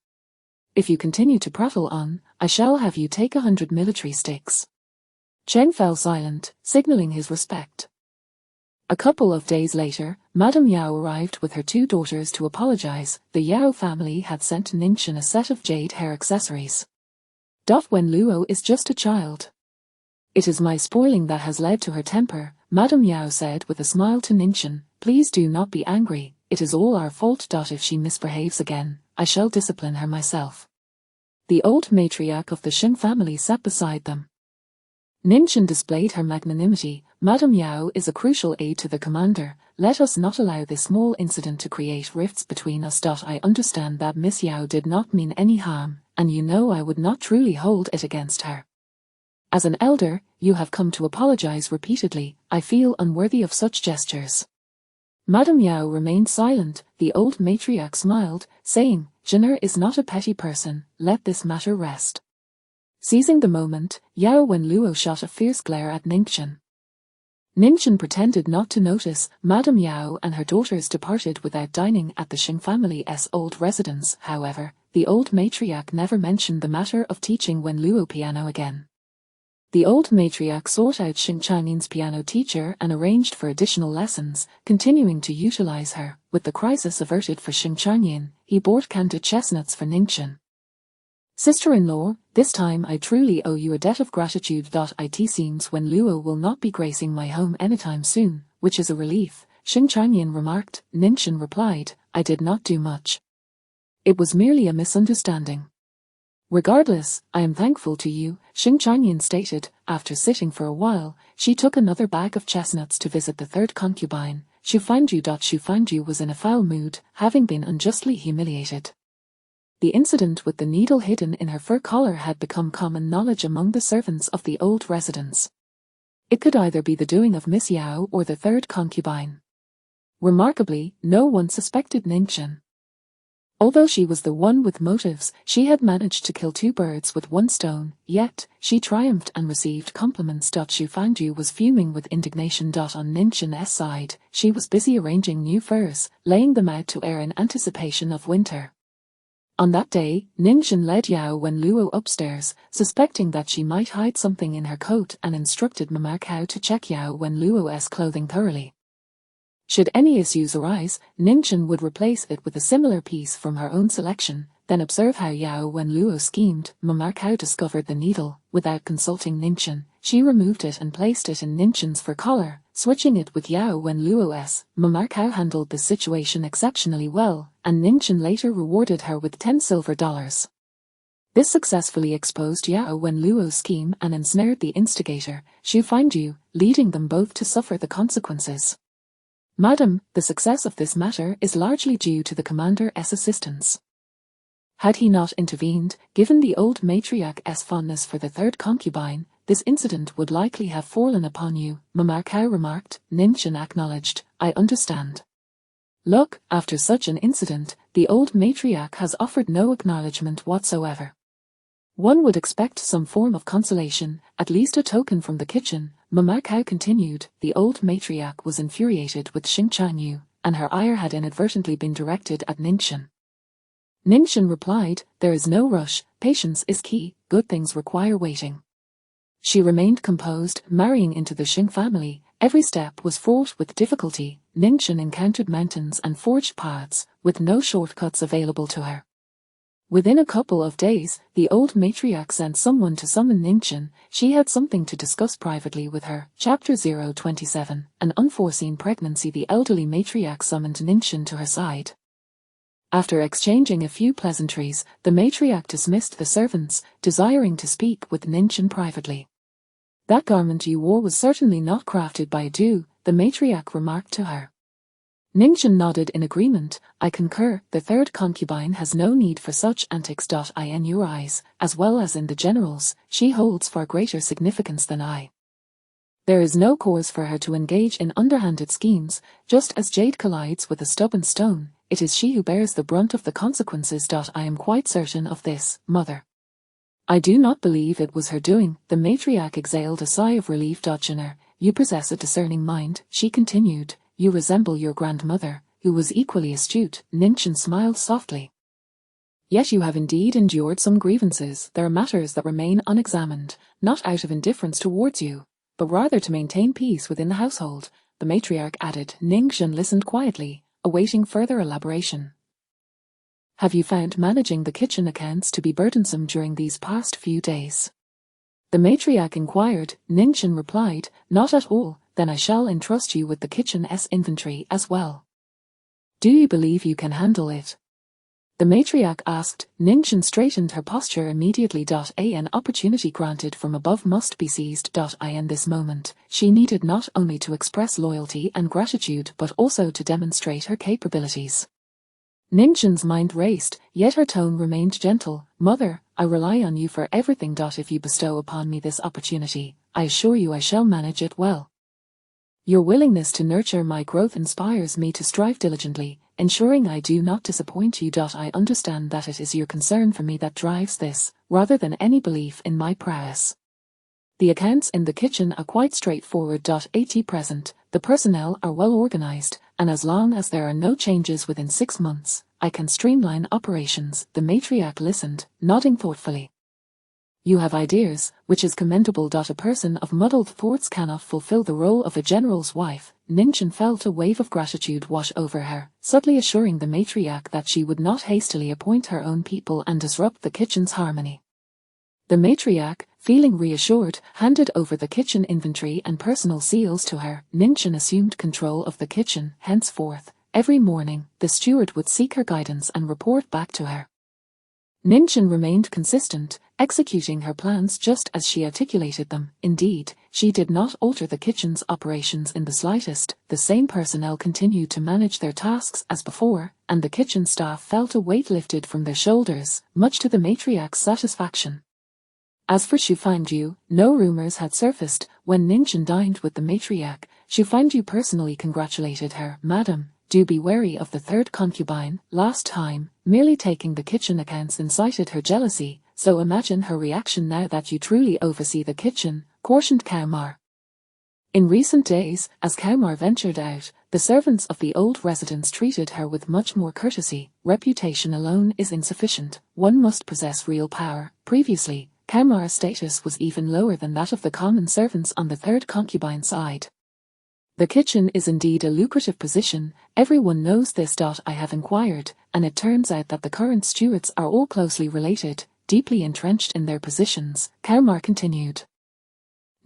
If you continue to prattle on, I shall have you take 100 military sticks. Cheng fell silent, signaling his respect. A couple of days later, Madame Yao arrived with her 2 daughters to apologize. The Yao family had sent Ningchen a set of jade hair accessories. Wen Luo is just a child. It is my spoiling that has led to her temper, Madame Yao said with a smile to Ningchen. Please do not be angry, it is all our fault. If she misbehaves again, I shall discipline her myself. The old matriarch of the Xing family sat beside them. Ningchen displayed her magnanimity. Madame Yao is a crucial aid to the commander. Let us not allow this small incident to create rifts between us. I understand that Miss Yao did not mean any harm, and you know I would not truly hold it against her. As an elder, you have come to apologize repeatedly. I feel unworthy of such gestures. Madame Yao remained silent. The old matriarch smiled, saying, Jenner is not a petty person, let this matter rest. Seizing the moment, Yao Wenluo shot a fierce glare at Ningchen. Ningchen pretended not to notice. Madame Yao and her daughters departed without dining at the Xing family's old residence. However, the old matriarch never mentioned the matter of teaching Wenluo piano again. The old matriarch sought out Xing Changyan's piano teacher and arranged for additional lessons, continuing to utilize her. With the crisis averted for Xing Changyan, he bought candied chestnuts for Ningchen. Sister-in-law, this time I truly owe you a debt of gratitude. It seems Wenluo will not be gracing my home anytime soon, which is a relief, Xing Changyan remarked. Ningchen replied, I did not do much. It was merely a misunderstanding. Regardless, I am thankful to you, Xing Changyan stated. After sitting for a while, she took another bag of chestnuts to visit the third concubine, Xu Fanju. Xu Fanju was in a foul mood, having been unjustly humiliated. The incident with the needle hidden in her fur collar had become common knowledge among the servants of the old residence. It could either be the doing of Miss Yao or the third concubine. Remarkably, no one suspected Ningchen. Although she was the one with motives, she had managed to kill two birds with one stone, yet, she triumphed and received compliments. Xu Fanju was fuming with indignation. On Ningchen's side, she was busy arranging new furs, laying them out to air in anticipation of winter. On that day, Ningchen led Yao Wenluo upstairs, suspecting that she might hide something in her coat, and instructed Mama Cao to check Yao Wenluo's clothing thoroughly. Should any issues arise, Ningchen would replace it with a similar piece from her own selection, then observe how Yao Wenluo schemed. Mama Cao discovered the needle. Without consulting Ningchen, she removed it and placed it in Ningchen's fur collar, switching it with Yao Wenluo's. Mama Cao handled the situation exceptionally well, and Ningchen later rewarded her with 10 silver dollars. This successfully exposed Yao Wenluo's scheme and ensnared the instigator, Xu Fanju, leading them both to suffer the consequences. Madam, the success of this matter is largely due to the commander's assistance. Had he not intervened, given the old matriarch's fondness for the third concubine, this incident would likely have fallen upon you, Mama Cao remarked. Ningchen acknowledged, I understand. Look, after such an incident, the old matriarch has offered no acknowledgement whatsoever. One would expect some form of consolation, at least a token from the kitchen, Mama Cao continued. The old matriarch was infuriated with Xing Changyu, and her ire had inadvertently been directed at Ningchen. Ningchen replied, there is no rush, patience is key, good things require waiting. She remained composed. Marrying into the Xing family, every step was fraught with difficulty. Ningchen encountered mountains and forged paths, with no shortcuts available to her. Within a couple of days, the old matriarch sent someone to summon Ningchen. She had something to discuss privately with her. Chapter 027, An unforeseen pregnancy. The elderly matriarch summoned Ningchen to her side. After exchanging a few pleasantries, the matriarch dismissed the servants, desiring to speak with Ningchen privately. That garment you wore was certainly not crafted by a Jew, the matriarch remarked to her. Ningchen nodded in agreement. I concur, the third concubine has no need for such antics. In your eyes, as well as in the general's, she holds far greater significance than I. There is no cause for her to engage in underhanded schemes. Just as jade collides with a stubborn stone, it is she who bears the brunt of the consequences. I am quite certain of this, mother. I do not believe it was her doing. The matriarch exhaled a sigh of relief. Jenner, you possess a discerning mind, she continued. You resemble your grandmother, who was equally astute. Ningchen smiled softly. Yet you have indeed endured some grievances. There are matters that remain unexamined, not out of indifference towards you, but rather to maintain peace within the household, the matriarch added. Ningchen listened quietly, awaiting further elaboration. Have you found managing the kitchen accounts to be burdensome during these past few days? The matriarch inquired. Ningchen replied, not at all. Then I shall entrust you with the kitchen's inventory as well. Do you believe you can handle it? The matriarch asked. Ning straightened her posture immediately. An opportunity granted from above must be seized. In this moment, she needed not only to express loyalty and gratitude but also to demonstrate her capabilities. Ningxin's mind raced, yet her tone remained gentle. Mother, I rely on you for everything. If you bestow upon me this opportunity, I assure you I shall manage it well. Your willingness to nurture my growth inspires me to strive diligently, ensuring I do not disappoint you. I understand that it is your concern for me that drives this, rather than any belief in my prowess. The accounts in the kitchen are quite straightforward. At present, the personnel are well organized, and as long as there are no changes within 6 months, I can streamline operations. The matriarch listened, nodding thoughtfully. You have ideas, which is commendable. A person of muddled thoughts cannot fulfill the role of a general's wife. Ningxin felt a wave of gratitude wash over her, subtly assuring the matriarch that she would not hastily appoint her own people and disrupt the kitchen's harmony. The matriarch, feeling reassured, handed over the kitchen inventory and personal seals to her. Ningxin assumed control of the kitchen. Henceforth, every morning, the steward would seek her guidance and report back to her. Ningxin remained consistent, executing her plans just as she articulated them. Indeed, she did not alter the kitchen's operations in the slightest. The same personnel continued to manage their tasks as before, and the kitchen staff felt a weight lifted from their shoulders, much to the matriarch's satisfaction. As for Xu Fangju, no rumors had surfaced. When Ningxin dined with the matriarch, Xu Fangju personally congratulated her. Madam, do be wary of the third concubine. Last time, merely taking the kitchen accounts incited her jealousy, so imagine her reaction now that you truly oversee the kitchen, cautioned Kaomar. In recent days, as Kaomar ventured out, the servants of the old residence treated her with much more courtesy. Reputation alone is insufficient, one must possess real power. Previously, Kaomar's status was even lower than that of the common servants on the third concubine side. The kitchen is indeed a lucrative position, everyone knows this. I have inquired, and it turns out that the current stewards are all closely related, deeply entrenched in their positions, Kaomar continued.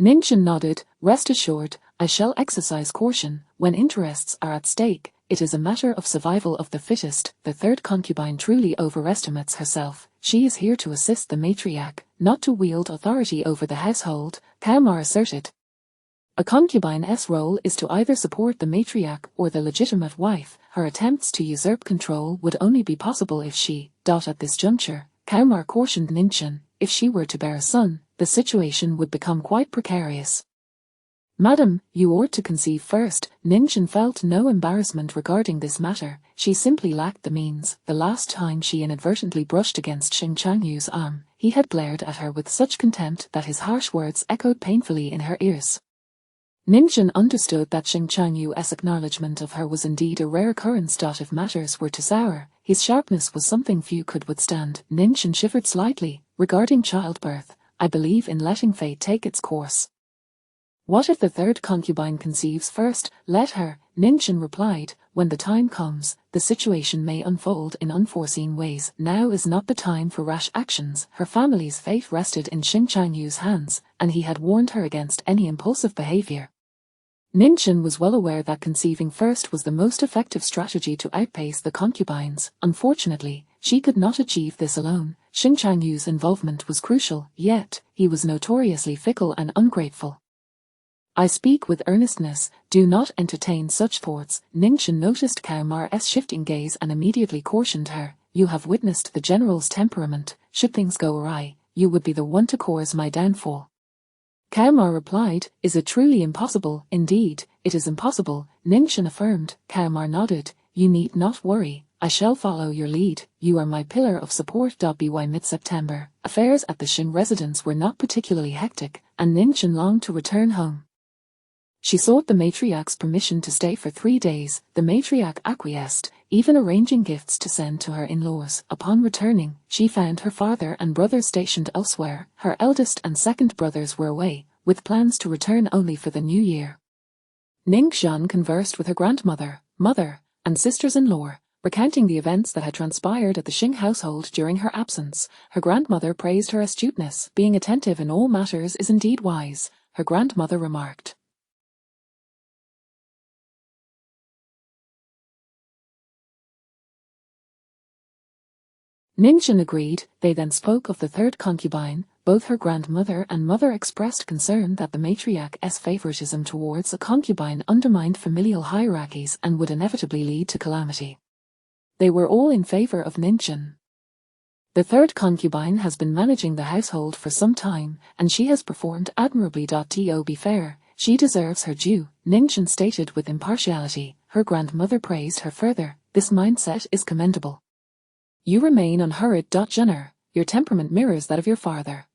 Ningxin nodded. Rest assured, I shall exercise caution. When interests are at stake, it is a matter of survival of the fittest. The third concubine truly overestimates herself. She is here to assist the matriarch, not to wield authority over the household, Kaomar asserted. A concubine's role is to either support the matriarch or the legitimate wife. Her attempts to usurp control would only be possible if she. At this juncture, Kaomar cautioned Ningxin, if she were to bear a son, the situation would become quite precarious. Madam, you ought to conceive first. Ningxin felt no embarrassment regarding this matter, she simply lacked the means. The last time she inadvertently brushed against Xing Changyu's arm, he had glared at her with such contempt that his harsh words echoed painfully in her ears. Ningxin understood that Xing Changyu's acknowledgement of her was indeed a rare occurrence. If matters were to sour, his sharpness was something few could withstand. Ningxin shivered slightly. Regarding childbirth, I believe in letting fate take its course. What if the third concubine conceives first? Let her, Ningxin replied. When the time comes, the situation may unfold in unforeseen ways. Now is not the time for rash actions. Her family's fate rested in Xing Changyu's hands, and he had warned her against any impulsive behavior. Ningxin was well aware that conceiving first was the most effective strategy to outpace the concubines. Unfortunately, she could not achieve this alone. Xing Changyu's involvement was crucial, yet he was notoriously fickle and ungrateful. I speak with earnestness, do not entertain such thoughts. Ningxin noticed Kaomar's shifting gaze and immediately cautioned her. You have witnessed the general's temperament. Should things go awry, you would be the one to cause my downfall. Kaomar replied, is it truly impossible? Indeed, it is impossible, Ningxin affirmed. Kaomar nodded. You need not worry, I shall follow your lead. You are my pillar of support. By mid-September, affairs at the Xing residence were not particularly hectic, and Ningxin longed to return home. She sought the matriarch's permission to stay for 3 days. The matriarch acquiesced, even arranging gifts to send to her in-laws. Upon returning, she found her father and brothers stationed elsewhere. Her eldest and second brothers were away, with plans to return only for the new year. Ningxin conversed with her grandmother, mother, and sisters-in-law, recounting the events that had transpired at the Xing household during her absence. Her grandmother praised her astuteness. Being attentive in all matters is indeed wise, her grandmother remarked. Ningxin agreed. They then spoke of the third concubine. Both her grandmother and mother expressed concern that the matriarch's favoritism towards a concubine undermined familial hierarchies and would inevitably lead to calamity. They were all in favor of Ningxin. The third concubine has been managing the household for some time, and she has performed admirably. To be fair, she deserves her due, Ningxin stated with impartiality. Her grandmother praised her further. This mindset is commendable. You remain unhurried. Jenner, your temperament mirrors that of your father.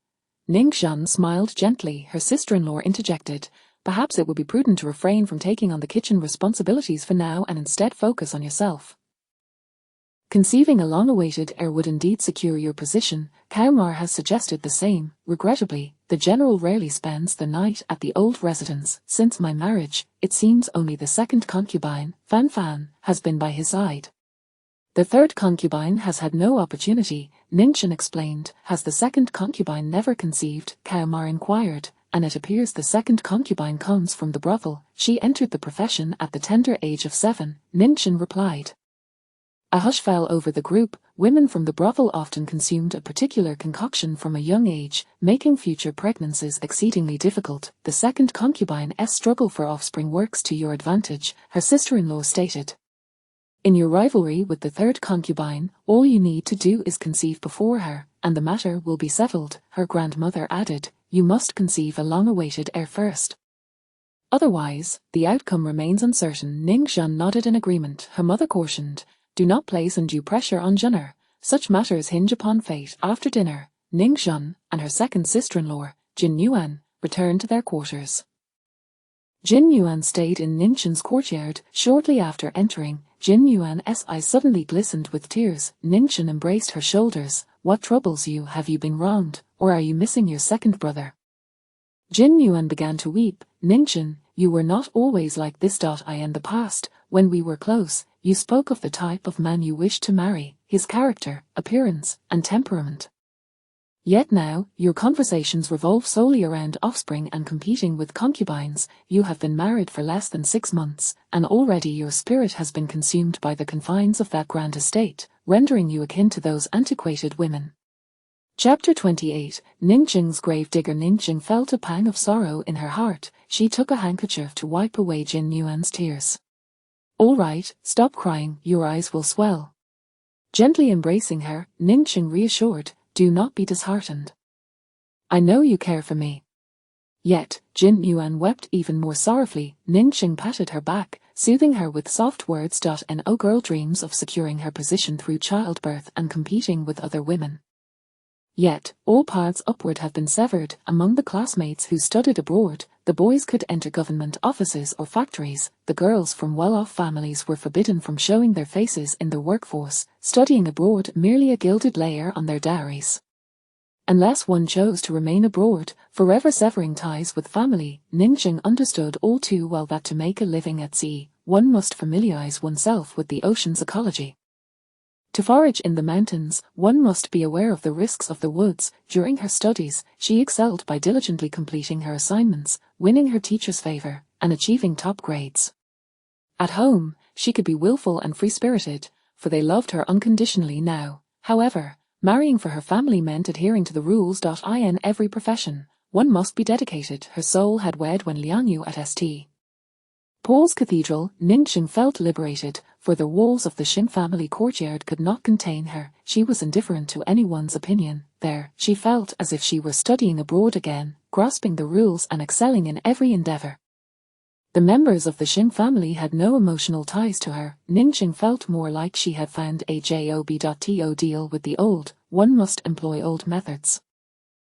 Ningxin smiled gently. Her sister-in-law interjected. Perhaps it would be prudent to refrain from taking on the kitchen responsibilities for now and instead focus on yourself. Conceiving a long-awaited heir would indeed secure your position. Kaumar has suggested the same. Regrettably, the general rarely spends the night at the old residence. Since my marriage, it seems only the second concubine, Fan Fan, has been by his side. The third concubine has had no opportunity, Ningxin explained. Has the second concubine never conceived? Kaumar inquired. And it appears the second concubine comes from the brothel. She entered the profession at the tender age of 7, Ningxin replied. A hush fell over the group. Women from the brothel often consumed a particular concoction from a young age, making future pregnancies exceedingly difficult. The second concubine's struggle for offspring works to your advantage, her sister-in-law stated. In your rivalry with the third concubine, all you need to do is conceive before her, and the matter will be settled, her grandmother added. You must conceive a long-awaited heir first. Otherwise, the outcome remains uncertain. Ningxin nodded in agreement. Her mother cautioned. Do not place undue pressure on Jenner. Such matters hinge upon fate. After dinner, Ningxin and her second sister-in-law, Jin Yuan, returned to their quarters. Jin Yuan stayed in Ningxin's courtyard. Shortly after entering, Jin Yuan's eyes suddenly glistened with tears. Ningxin embraced her shoulders. What troubles you? Have you been wronged, or are you missing your second brother? Jin Yuan began to weep. Ningxin, you were not always like this. In the past, when we were close, you spoke of the type of man you wished to marry, his character, appearance, and temperament. Yet now, your conversations revolve solely around offspring and competing with concubines. You have been married for less than 6 months, and already your spirit has been consumed by the confines of that grand estate, rendering you akin to those antiquated women. Chapter 28. Ningxin's gravedigger. Ningxin felt a pang of sorrow in her heart. She took a handkerchief to wipe away Jin Yuan's tears. All right, stop crying, your eyes will swell. Gently embracing her, Ningxin reassured, do not be disheartened. I know you care for me. Yet, Jin Yuan wept even more sorrowfully. Ningxin patted her back, soothing her with soft words. No girl dreams of securing her position through childbirth and competing with other women. Yet, all paths upward have been severed. Among the classmates who studied abroad, the boys could enter government offices or factories. The girls from well-off families were forbidden from showing their faces in the workforce, studying abroad merely a gilded layer on their dowries. Unless one chose to remain abroad, forever severing ties with family, Ningxin understood all too well that to make a living at sea, one must familiarize oneself with the ocean's ecology. To forage in the mountains, one must be aware of the risks of the woods. During her studies, she excelled by diligently completing her assignments, winning her teacher's favor, and achieving top grades. At home, she could be willful and free-spirited, for they loved her unconditionally now. However, marrying for her family meant adhering to the rules. In every profession, one must be dedicated. Her soul had wed when Liangyu at St. Paul's Cathedral. Ningxin felt liberated, for the walls of the Xin family courtyard could not contain her. She was indifferent to anyone's opinion. There, she felt as if she were studying abroad again, grasping the rules and excelling in every endeavor. The members of the Xin family had no emotional ties to her. Ningxin felt more like she had found a job. To deal with the old, one must employ old methods.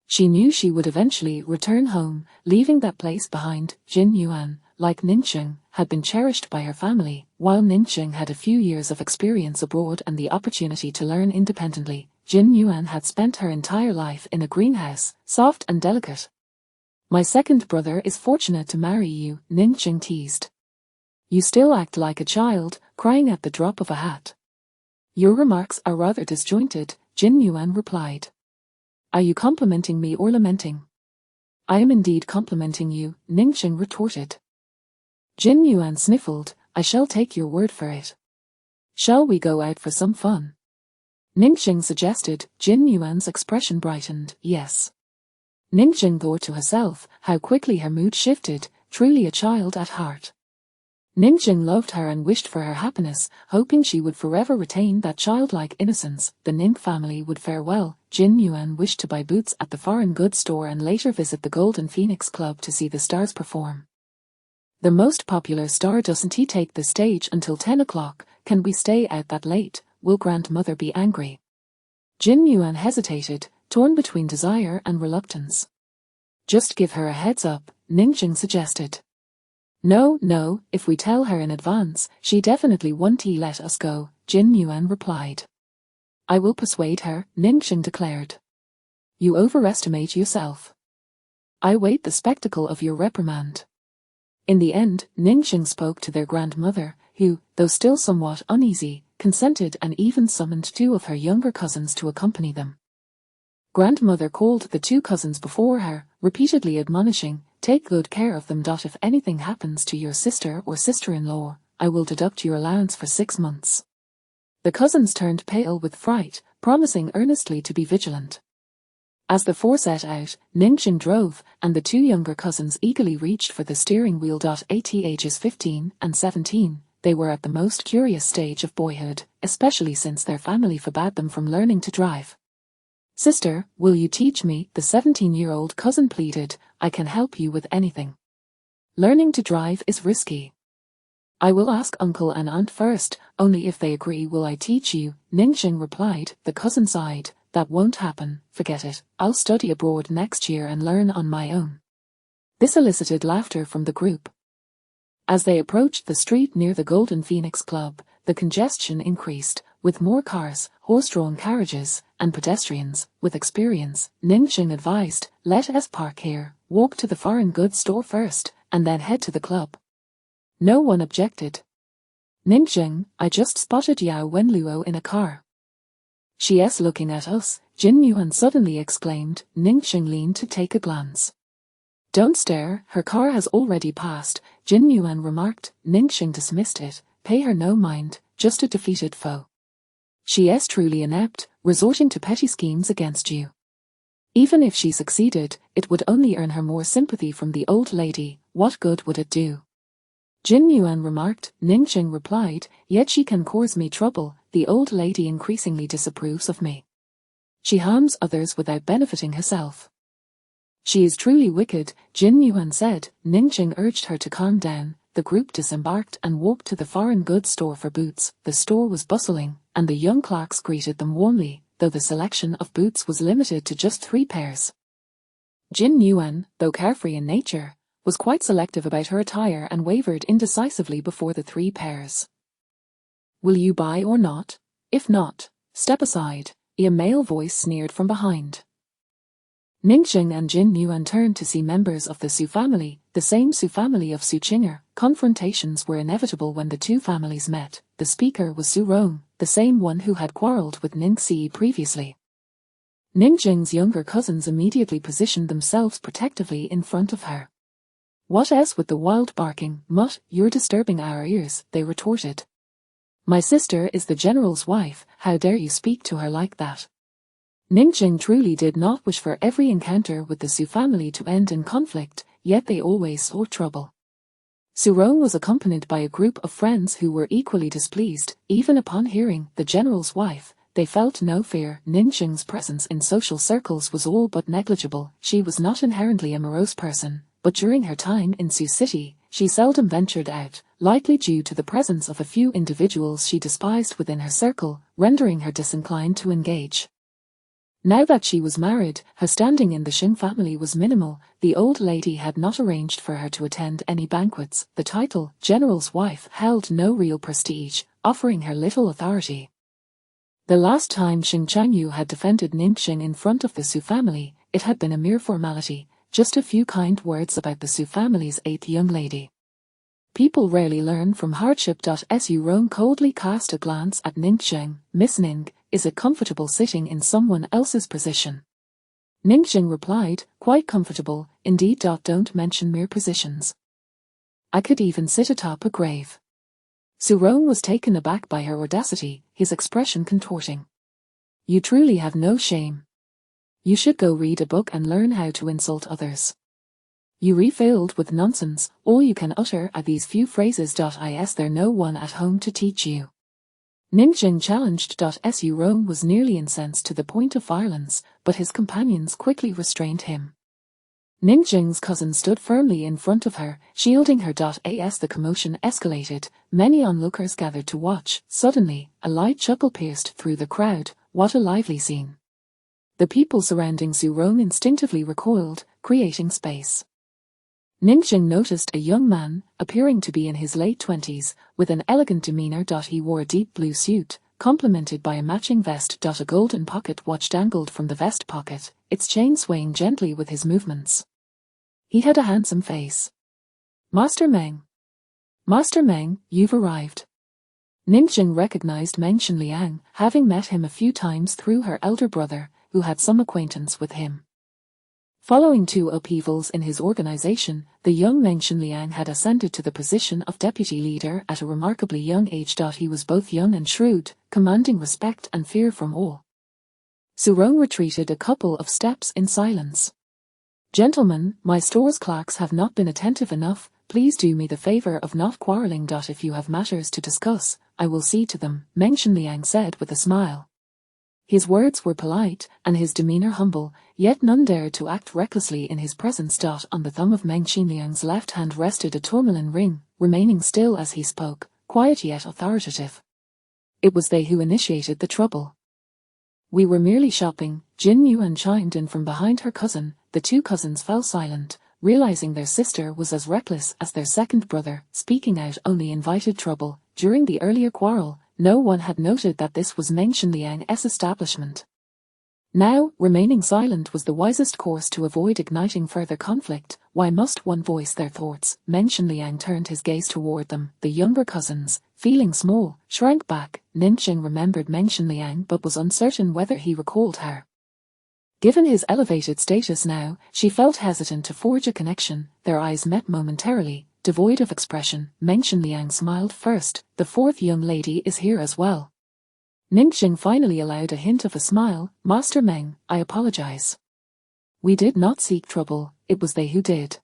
She knew she would eventually return home, leaving that place behind. Jin Yuan, like Ningxin, had been cherished by her family, while Ningxin had a few years of experience abroad and the opportunity to learn independently. Jin Yuan had spent her entire life in a greenhouse, soft and delicate. My second brother is fortunate to marry you, Ningxin teased. You still act like a child, crying at the drop of a hat. Your remarks are rather disjointed, Jin Yuan replied. Are you complimenting me or lamenting? I am indeed complimenting you, Ningxin retorted. Jin Yuan sniffled. I shall take your word for it. Shall we go out for some fun? Ningxing suggested. Jin Yuan's expression brightened. Yes. Ningxing thought to herself how quickly her mood shifted, truly a child at heart. Ningxing loved her and wished for her happiness, hoping she would forever retain that childlike innocence. The Ning family would fare well. Jin Yuan wished to buy boots at the foreign goods store and later visit the Golden Phoenix Club to see the stars perform. The most popular star. Doesn't he take the stage until 10 o'clock? Can we stay out that late? Will grandmother be angry? Jin Yuan hesitated, torn between desire and reluctance. Just give her a heads up, Ningxing suggested. No, if we tell her in advance, she definitely won't let us go, Jin Yuan replied. I will persuade her, Ningxing declared. You overestimate yourself. I wait the spectacle of your reprimand. In the end, Ningxing spoke to their grandmother, who, though still somewhat uneasy, consented and even summoned 2 of her younger cousins to accompany them. Grandmother called the 2 cousins before her, repeatedly admonishing, take good care of them. If anything happens to your sister or sister-in-law, I will deduct your allowance for 6 months. The cousins turned pale with fright, promising earnestly to be vigilant. As the 4 set out, Ningxing drove, and the 2 younger cousins eagerly reached for the steering wheel. At ages 15 and 17, they were at the most curious stage of boyhood, especially since their family forbade them from learning to drive. Sister, will you teach me? The 17-year-old cousin pleaded. I can help you with anything. Learning to drive is risky. I will ask uncle and aunt first, only if they agree will I teach you, Ningxing replied. The cousin sighed. That won't happen, forget it, I'll study abroad next year and learn on my own. This elicited laughter from the group. As they approached the street near the Golden Phoenix Club, the congestion increased, with more cars, horse-drawn carriages, and pedestrians. With experience, Ningxing advised, let us park here, walk to the foreign goods store first, and then head to the club. No one objected. Ningxing, I just spotted Yao Wenluo in a car. She's looking at us, Jin Yuan suddenly exclaimed. Ningxing leaned to take a glance. Don't stare, her car has already passed, Jin Yuan remarked. Ningxing dismissed it. Pay her no mind, just a defeated foe. She's truly inept, resorting to petty schemes against you. Even if she succeeded, it would only earn her more sympathy from the old lady. What good would it do? Jin Yuan remarked. Ningxing replied, yet she can cause me trouble. The old lady increasingly disapproves of me. She harms others without benefiting herself. She is truly wicked, Jin Yuan said. Ningxing urged her to calm down. The group disembarked and walked to the foreign goods store for boots. The store was bustling, and the young clerks greeted them warmly, though the selection of boots was limited to just 3 pairs. Jin Yuan, though carefree in nature, was quite selective about her attire and wavered indecisively before the 3 pairs. Will you buy or not? If not, step aside, a male voice sneered from behind. Ningxing and Jin Yuan turned to see members of the Su family, the same Su family of Su Qing'er. Confrontations were inevitable when the 2 families met. The speaker was Su Rong, the same one who had quarreled with Ningxi previously. Ningxing's younger cousins immediately positioned themselves protectively in front of her. What else with the wild barking? Mutt, you're disturbing our ears, they retorted. My sister is the general's wife, how dare you speak to her like that? Ningxing truly did not wish for every encounter with the Su family to end in conflict, yet they always sought trouble. Su Rong was accompanied by a group of friends who were equally displeased. Even upon hearing the general's wife, they felt no fear. Ningxing's presence in social circles was all but negligible. She was not inherently a morose person, but during her time in Sioux City, she seldom ventured out, likely due to the presence of a few individuals she despised within her circle, rendering her disinclined to engage. Now that she was married, her standing in the Xing family was minimal. The old lady had not arranged for her to attend any banquets. The title, general's wife, held no real prestige, offering her little authority. The last time Xing Changyu had defended Ningxing in front of the Su family, it had been a mere formality, just a few kind words about the Su family's 8th young lady. People rarely learn from hardship. Su Rong coldly cast a glance at Ningxing. Miss Ning, is it comfortable sitting in someone else's position? Ningxing replied, quite comfortable, indeed. Don't mention mere positions. I could even sit atop a grave. Su Rong was taken aback by her audacity, his expression contorting. You truly have no shame. You should go read a book and learn how to insult others. You refilled with nonsense, all you can utter are these few phrases. Is there no one at home to teach you? Ningjing challenged. Su Rome was nearly incensed to the point of violence, but his companions quickly restrained him. Ningjing's cousin stood firmly in front of her, shielding her. As the commotion escalated, many onlookers gathered to watch. Suddenly, a light chuckle pierced through the crowd. What a lively scene! The people surrounding Su Rong instinctively recoiled, creating space. Ningjing noticed a young man, appearing to be in his late 20s, with an elegant demeanor. He wore a deep blue suit, complemented by a matching vest. A golden pocket watch dangled from the vest pocket, its chain swaying gently with his movements. He had a handsome face. Master Meng. Master Meng, you've arrived. Ningjing recognized Meng Xinliang, having met him a few times through her elder brother, who had some acquaintance with him. Following 2 upheavals in his organization, the young Meng Xinliang had ascended to the position of deputy leader at a remarkably young age. He was both young and shrewd, commanding respect and fear from all. Su Rong retreated a couple of steps in silence. Gentlemen, my store's clerks have not been attentive enough. Please do me the favor of not quarreling. If you have matters to discuss, I will see to them, Meng Xinliang said with a smile. His words were polite, and his demeanor humble, yet none dared to act recklessly in his presence. On the thumb of Meng Xinliang's left hand rested a tourmaline ring, remaining still as he spoke, quiet yet authoritative. It was they who initiated the trouble. We were merely shopping, Jin Yuan chimed in from behind her cousin. The 2 cousins fell silent, realizing their sister was as reckless as their second brother. Speaking out only invited trouble. During the earlier quarrel, no one had noted that this was Meng Xinliang's establishment. Now, remaining silent was the wisest course to avoid igniting further conflict. Why must one voice their thoughts? Meng Xinliang turned his gaze toward them. The younger cousins, feeling small, shrank back. Ningjing remembered Meng Xinliang but was uncertain whether he recalled her. Given his elevated status now, she felt hesitant to forge a connection. Their eyes met momentarily, devoid of expression. Meng Xinliang smiled first. The 4th young lady is here as well. Ningjing finally allowed a hint of a smile. Master Meng, I apologize. We did not seek trouble, it was they who did.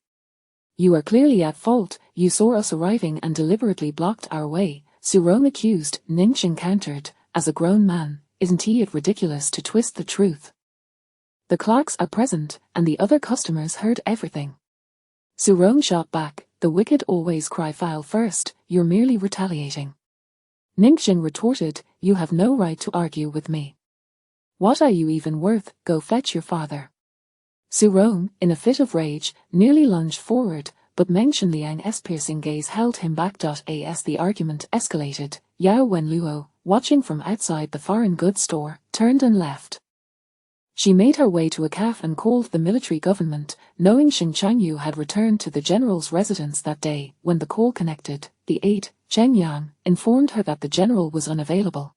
You are clearly at fault. You saw us arriving and deliberately blocked our way. Su Rong accused. Ningjing countered, as a grown man, isn't it ridiculous to twist the truth? The clerks are present, and the other customers heard everything. Su Rong shot back, the wicked always cry foul first, you're merely retaliating. Ningjing retorted, you have no right to argue with me. What are you even worth? Go fetch your father. Su Rong, in a fit of rage, nearly lunged forward, but Meng Xinliang's piercing gaze held him back. As the argument escalated, Yao Wenluo, watching from outside the foreign goods store, turned and left. She made her way to a cafe and called the military government, knowing Xing Changyu had returned to the general's residence that day. When the call connected, the aide, Cheng Yang, informed her that the general was unavailable.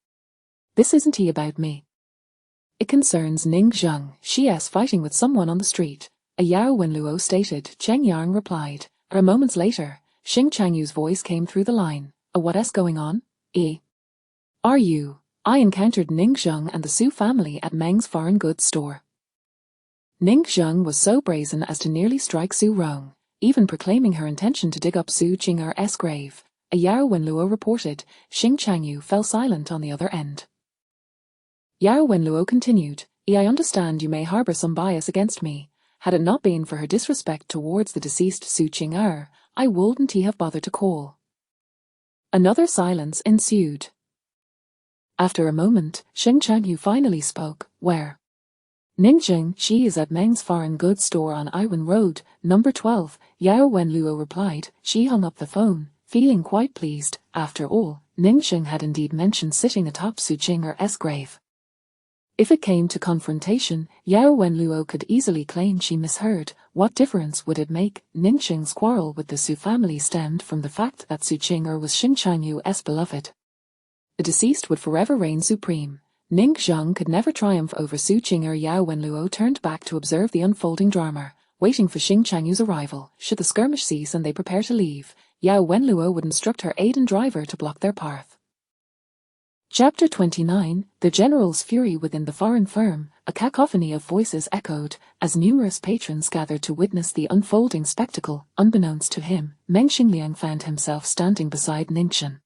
This isn't about me. It concerns Ning Zheng. She's fighting with someone on the street, a Yao Wenluo stated. Cheng Yang replied. A moments later, Xing Changyu's voice came through the line. What's going on? Are you? I encountered Ning Zheng and the Su family at Meng's foreign goods store. Ning Zheng was so brazen as to nearly strike Su Rong, even proclaiming her intention to dig up Su Qing'er's grave. A Yao Wenluo reported. Xing Changyu fell silent on the other end. Yao Wenluo continued, I understand you may harbor some bias against me. Had it not been for her disrespect towards the deceased Su Qing'er, I wouldn't have bothered to call. Another silence ensued. After a moment, Xing Changyu finally spoke. Where? Ningjing, she is at Meng's foreign goods store on Iwan Road, number 12, Yao Wenluo replied. She hung up the phone, feeling quite pleased. After all, Ningjing had indeed mentioned sitting atop Su Qing'er's grave. If it came to confrontation, Yao Wenluo could easily claim she misheard. What difference would it make? Ningjing's quarrel with the Su family stemmed from the fact that Su Qing'er was Xing Changyu's beloved. The deceased would forever reign supreme. Ning Zheng could never triumph over Su Qing'er. Yao Wenluo turned back to observe the unfolding drama, waiting for Xing Changyu's arrival. Should the skirmish cease and they prepare to leave, Yao Wenluo would instruct her aide and driver to block their path. Chapter 29, The General's Fury Within the Foreign Firm. A cacophony of voices echoed, as numerous patrons gathered to witness the unfolding spectacle. Unbeknownst to him, Meng Xingliang found himself standing beside Ningxin.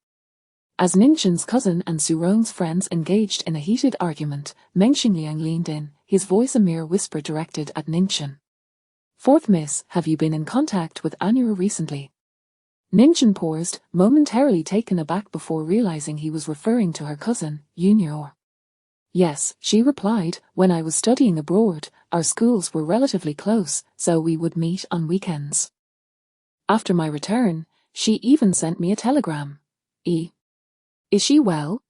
As Ningxin's cousin and Su Rong's friends engaged in a heated argument, Meng Xingliang leaned in, his voice a mere whisper directed at Ningxin. "Fourth Miss, have you been in contact with Anura recently?" Ningxin paused, momentarily taken aback before realizing he was referring to her cousin, Yunyor. "Yes," she replied, "when I was studying abroad, our schools were relatively close, so we would meet on weekends. After my return, she even sent me a telegram. Is she well?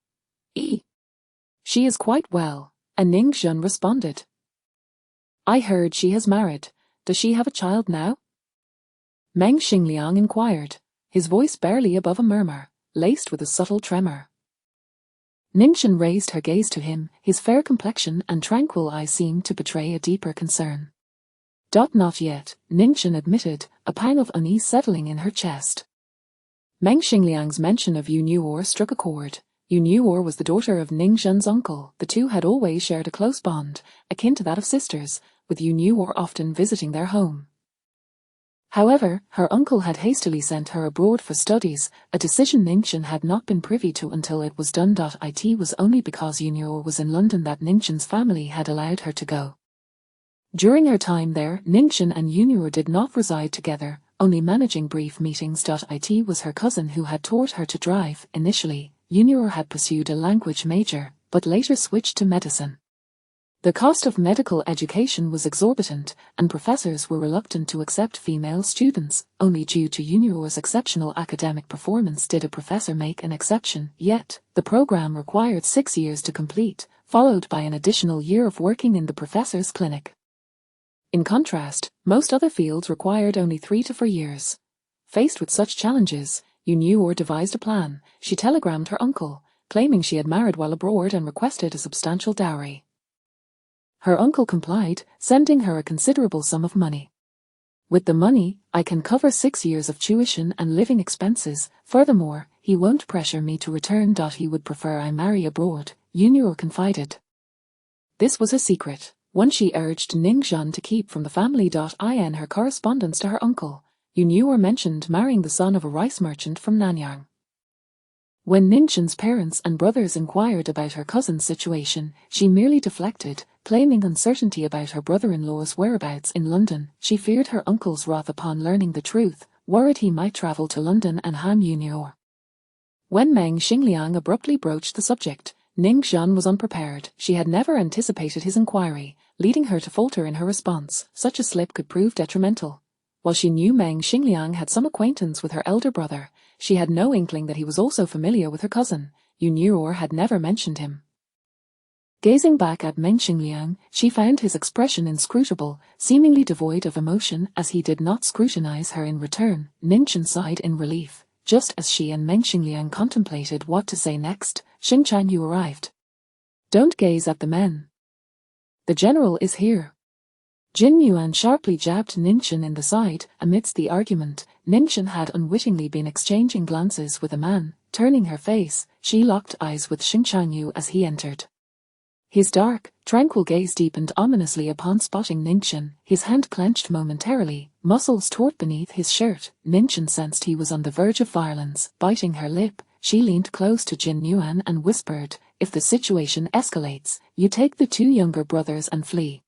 She is quite well," and Ningxin responded. "I heard she has married. Does she have a child now?" Meng Xingliang inquired, his voice barely above a murmur, laced with a subtle tremor. Ningxin raised her gaze to him, his fair complexion and tranquil eyes seemed to betray a deeper concern. "Not yet," Ningxin admitted, a pang of unease settling in her chest. Meng Xingliang's mention of Yunyor struck a chord. Yunyor was the daughter of Ningxin's uncle. The two had always shared a close bond, akin to that of sisters, with Yunyor often visiting their home. However, her uncle had hastily sent her abroad for studies, a decision Ningxin had not been privy to until it was done. It was only because Yunyor was in London that Ningxin's family had allowed her to go. During her time there, Ningxin and Yunyor did not reside together, only managing brief meetings. It was her cousin who had taught her to drive. Initially, Yunyor had pursued a language major, but later switched to medicine. The cost of medical education was exorbitant, and professors were reluctant to accept female students. Only due to Yunyor's exceptional academic performance did a professor make an exception. Yet, the program required 6 years to complete, followed by an additional year of working in the professor's clinic. In contrast, most other fields required only 3 to 4 years. Faced with such challenges, Yunyor devised a plan. She telegrammed her uncle, claiming she had married while abroad and requested a substantial dowry. Her uncle complied, sending her a considerable sum of money. "With the money, I can cover 6 years of tuition and living expenses. Furthermore, he won't pressure me to return. He would prefer I marry abroad," Yunyor confided. This was a secret, one she urged Ningxin to keep from the family. In her correspondence to her uncle, Yunyor mentioned marrying the son of a rice merchant from Nanyang. When Ningxin's parents and brothers inquired about her cousin's situation, she merely deflected, claiming uncertainty about her brother-in-law's whereabouts in London. She feared her uncle's wrath upon learning the truth, worried he might travel to London and harm Yunyor. When Meng Xingliang abruptly broached the subject, Ningxin was unprepared. She had never anticipated his inquiry, leading her to falter in her response. Such a slip could prove detrimental. While she knew Meng Xingliang had some acquaintance with her elder brother, she had no inkling that he was also familiar with her cousin. Yunyor had never mentioned him. Gazing back at Meng Xingliang, she found his expression inscrutable, seemingly devoid of emotion as he did not scrutinize her in return. Ningxin sighed in relief. Just as she and Meng Xingliang contemplated what to say next, Xing Chanyu arrived. "Don't gaze at the men. The general is here." Jin Yuan sharply jabbed Ningxin in the side. Amidst the argument, Ningxin had unwittingly been exchanging glances with a man. Turning her face, she locked eyes with Xing Chanyu as he entered. His dark, tranquil gaze deepened ominously upon spotting Ningxin. His hand clenched momentarily, muscles taut beneath his shirt. Ningxin sensed he was on the verge of violence. Biting her lip, she leaned close to Jin Yuan and whispered, "If the situation escalates, you take the 2 younger brothers and flee."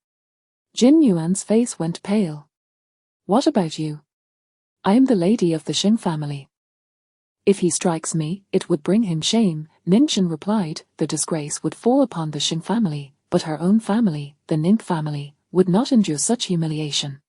Jin Yuan's face went pale. "What about you? I am the lady of the Xing family. If he strikes me, it would bring him shame," Ningxin replied. The disgrace would fall upon the Xing family, but her own family, the Ning family, would not endure such humiliation.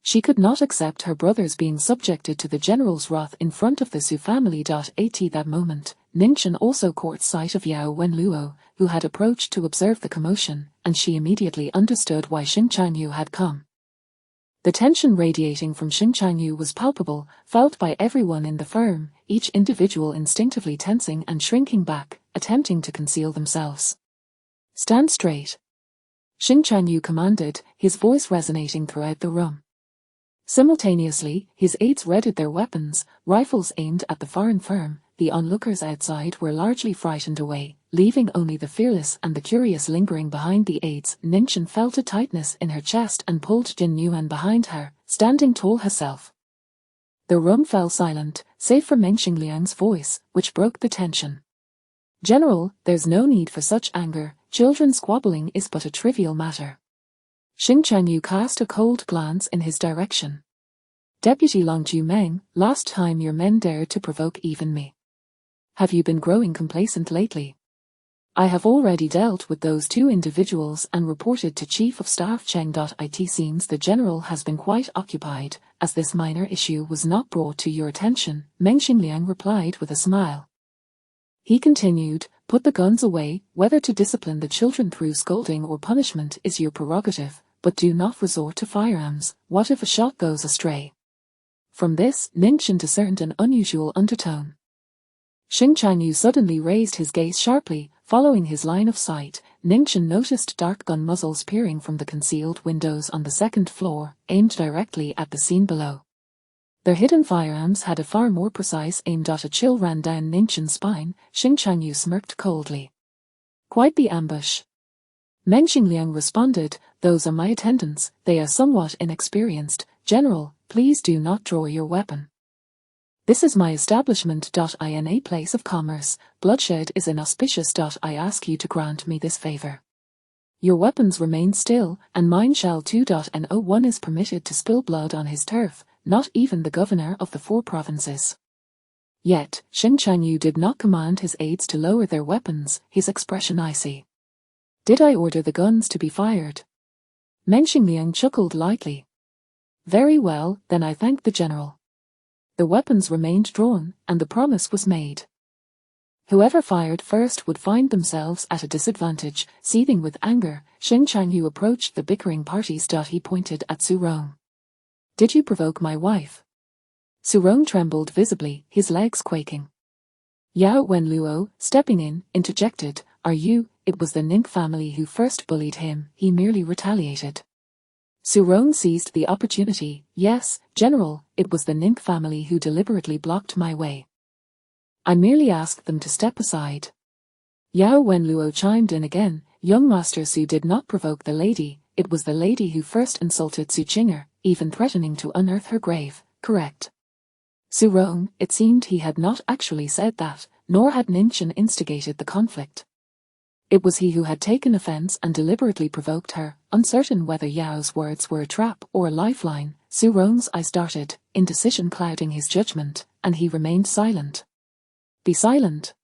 She could not accept her brothers being subjected to the general's wrath in front of the Su family. At that moment, Ningxin also caught sight of Yao Wenluo, who had approached to observe the commotion, and she immediately understood why Xing Chanyu had come. The tension radiating from Xing Chanyu was palpable, felt by everyone in the firm, each individual instinctively tensing and shrinking back, attempting to conceal themselves. "Stand straight," Xing Chanyu commanded, his voice resonating throughout the room. Simultaneously, his aides readied their weapons, rifles aimed at the foreign firm. the onlookers outside were largely frightened away, leaving only the fearless and the curious lingering behind the aides. Ninchin felt a tightness in her chest and pulled Jin Yuan behind her, standing tall herself. The room fell silent, save for Meng Xingliang's voice, which broke the tension. "General, there's no need for such anger. Children squabbling is but a trivial matter." Xing Changyu cast a cold glance in his direction. "Deputy Long Ju Meng, last time your men dared to provoke even me. Have you been growing complacent lately?" "I have already dealt with those two individuals and reported to Chief of Staff Cheng. It seems the general has been quite occupied, as this minor issue was not brought to your attention," Meng Xingliang replied with a smile. He continued, "Put the guns away. Whether to discipline the children through scolding or punishment is your prerogative, but do not resort to firearms. What if a shot goes astray?" From this, Ninchin discerned an unusual undertone. Xing Changyu suddenly raised his gaze sharply. Following his line of sight, Ninchin noticed dark gun muzzles peering from the concealed windows on the second floor, aimed directly at the scene below. Their hidden firearms had a far more precise aim. A chill ran down Ninchin's spine. Xing Changyu smirked coldly. "Quite the ambush." Meng Xingliang responded, "Those are my attendants. They are somewhat inexperienced. General, please do not draw your weapon. This is my establishment. In a place of commerce, bloodshed is inauspicious. I ask you to grant me this favor. Your weapons remain still, and mine shall too. No one is permitted to spill blood on his turf, not even the governor of the 4 provinces." Yet, Xing Changyu did not command his aides to lower their weapons, his expression icy. "Did I order the guns to be fired?" Meng Xingliang chuckled lightly. "Very well, then I thank the general." The weapons remained drawn, and the promise was made. Whoever fired first would find themselves at a disadvantage. Seething with anger, Xing Changyu approached the bickering parties. He pointed at Su Rong. "Did you provoke my wife?" Su Rong trembled visibly, his legs quaking. Yao Wenluo, stepping in, interjected, "Are you? It was the Nink family who first bullied him. He merely retaliated." Su Rong seized the opportunity. "Yes, General, it was the Nink family who deliberately blocked my way. I merely asked them to step aside." Yao Wenluo chimed in again, "Young Master Su did not provoke the lady. It was the lady who first insulted Su Qinger, even threatening to unearth her grave, correct?" Su Rong, it seemed he had not actually said that, nor had Ninchin instigated the conflict. It was he who had taken offense and deliberately provoked her. Uncertain whether Yao's words were a trap or a lifeline, Su Rong's eyes darted, indecision clouding his judgment, and he remained silent. "Be silent.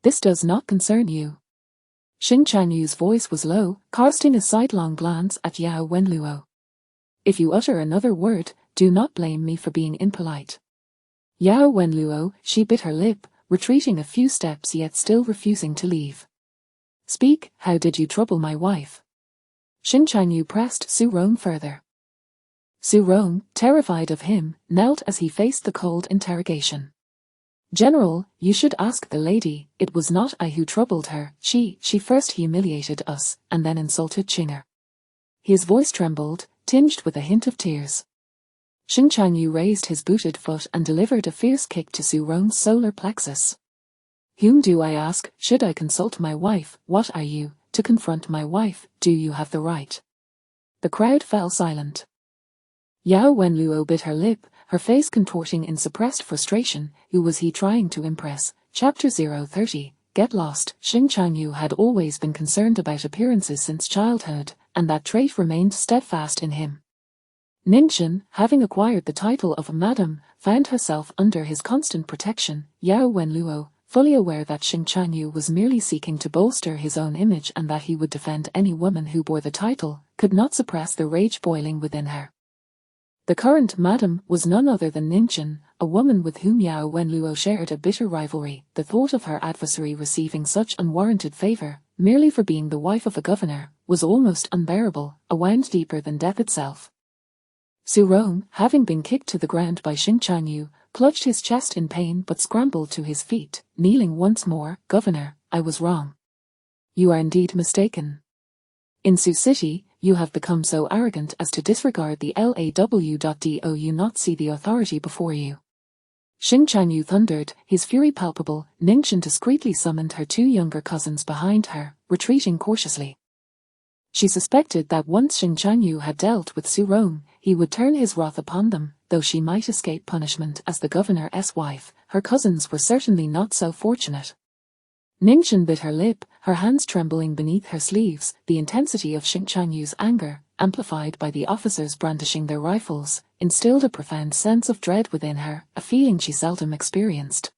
This does not concern you." Xing Changyu's voice was low, casting a sidelong glance at Yao Wenluo. "If you utter another word, do not blame me for being impolite." Yao Wenluo, she bit her lip, retreating a few steps yet still refusing to leave. "Speak, how did you trouble my wife?" Xing Changyu pressed Su Rong further. Su Rong, terrified of him, knelt as he faced the cold interrogation. "General, you should ask the lady. It was not I who troubled her. She first humiliated us, and then insulted Qinger." His voice trembled, tinged with a hint of tears. Xing Changyu raised his booted foot and delivered a fierce kick to Su Rong's solar plexus. "Whom do I ask? Should I consult my wife? What are you, to confront my wife? Do you have the right?" The crowd fell silent. Yao Wenluo bit her lip, her face contorting in suppressed frustration. Who was he trying to impress? Chapter 030, Get Lost. Xing Changyu had always been concerned about appearances since childhood, and that trait remained steadfast in him. Ninchin, having acquired the title of Madam, found herself under his constant protection. Yao Wenluo, fully aware that Xing Changyu was merely seeking to bolster his own image and that he would defend any woman who bore the title, could not suppress the rage boiling within her. The current Madam was none other than Ninchin, a woman with whom Yao Wenluo shared a bitter rivalry. The thought of her adversary receiving such unwarranted favor, merely for being the wife of a governor, was almost unbearable, a wound deeper than death itself. Su Rong, having been kicked to the ground by Xing Changyu, clutched his chest in pain but scrambled to his feet, kneeling once more. "Governor, I was wrong." "You are indeed mistaken. In Sioux City, you have become so arrogant as to disregard the law. Do you not see the authority before you? Xing Chanyu thundered, his fury palpable. Ningchen discreetly summoned her two younger cousins behind her, retreating cautiously. She suspected that once Xing Chanyu had dealt with Su Rong, he would turn his wrath upon them. Though she might escape punishment as the governor's wife, her cousins were certainly not so fortunate. Ningchen bit her lip, her hands trembling beneath her sleeves. The intensity of Xing Chanyu's anger, amplified by the officers brandishing their rifles, instilled a profound sense of dread within her, a feeling she seldom experienced.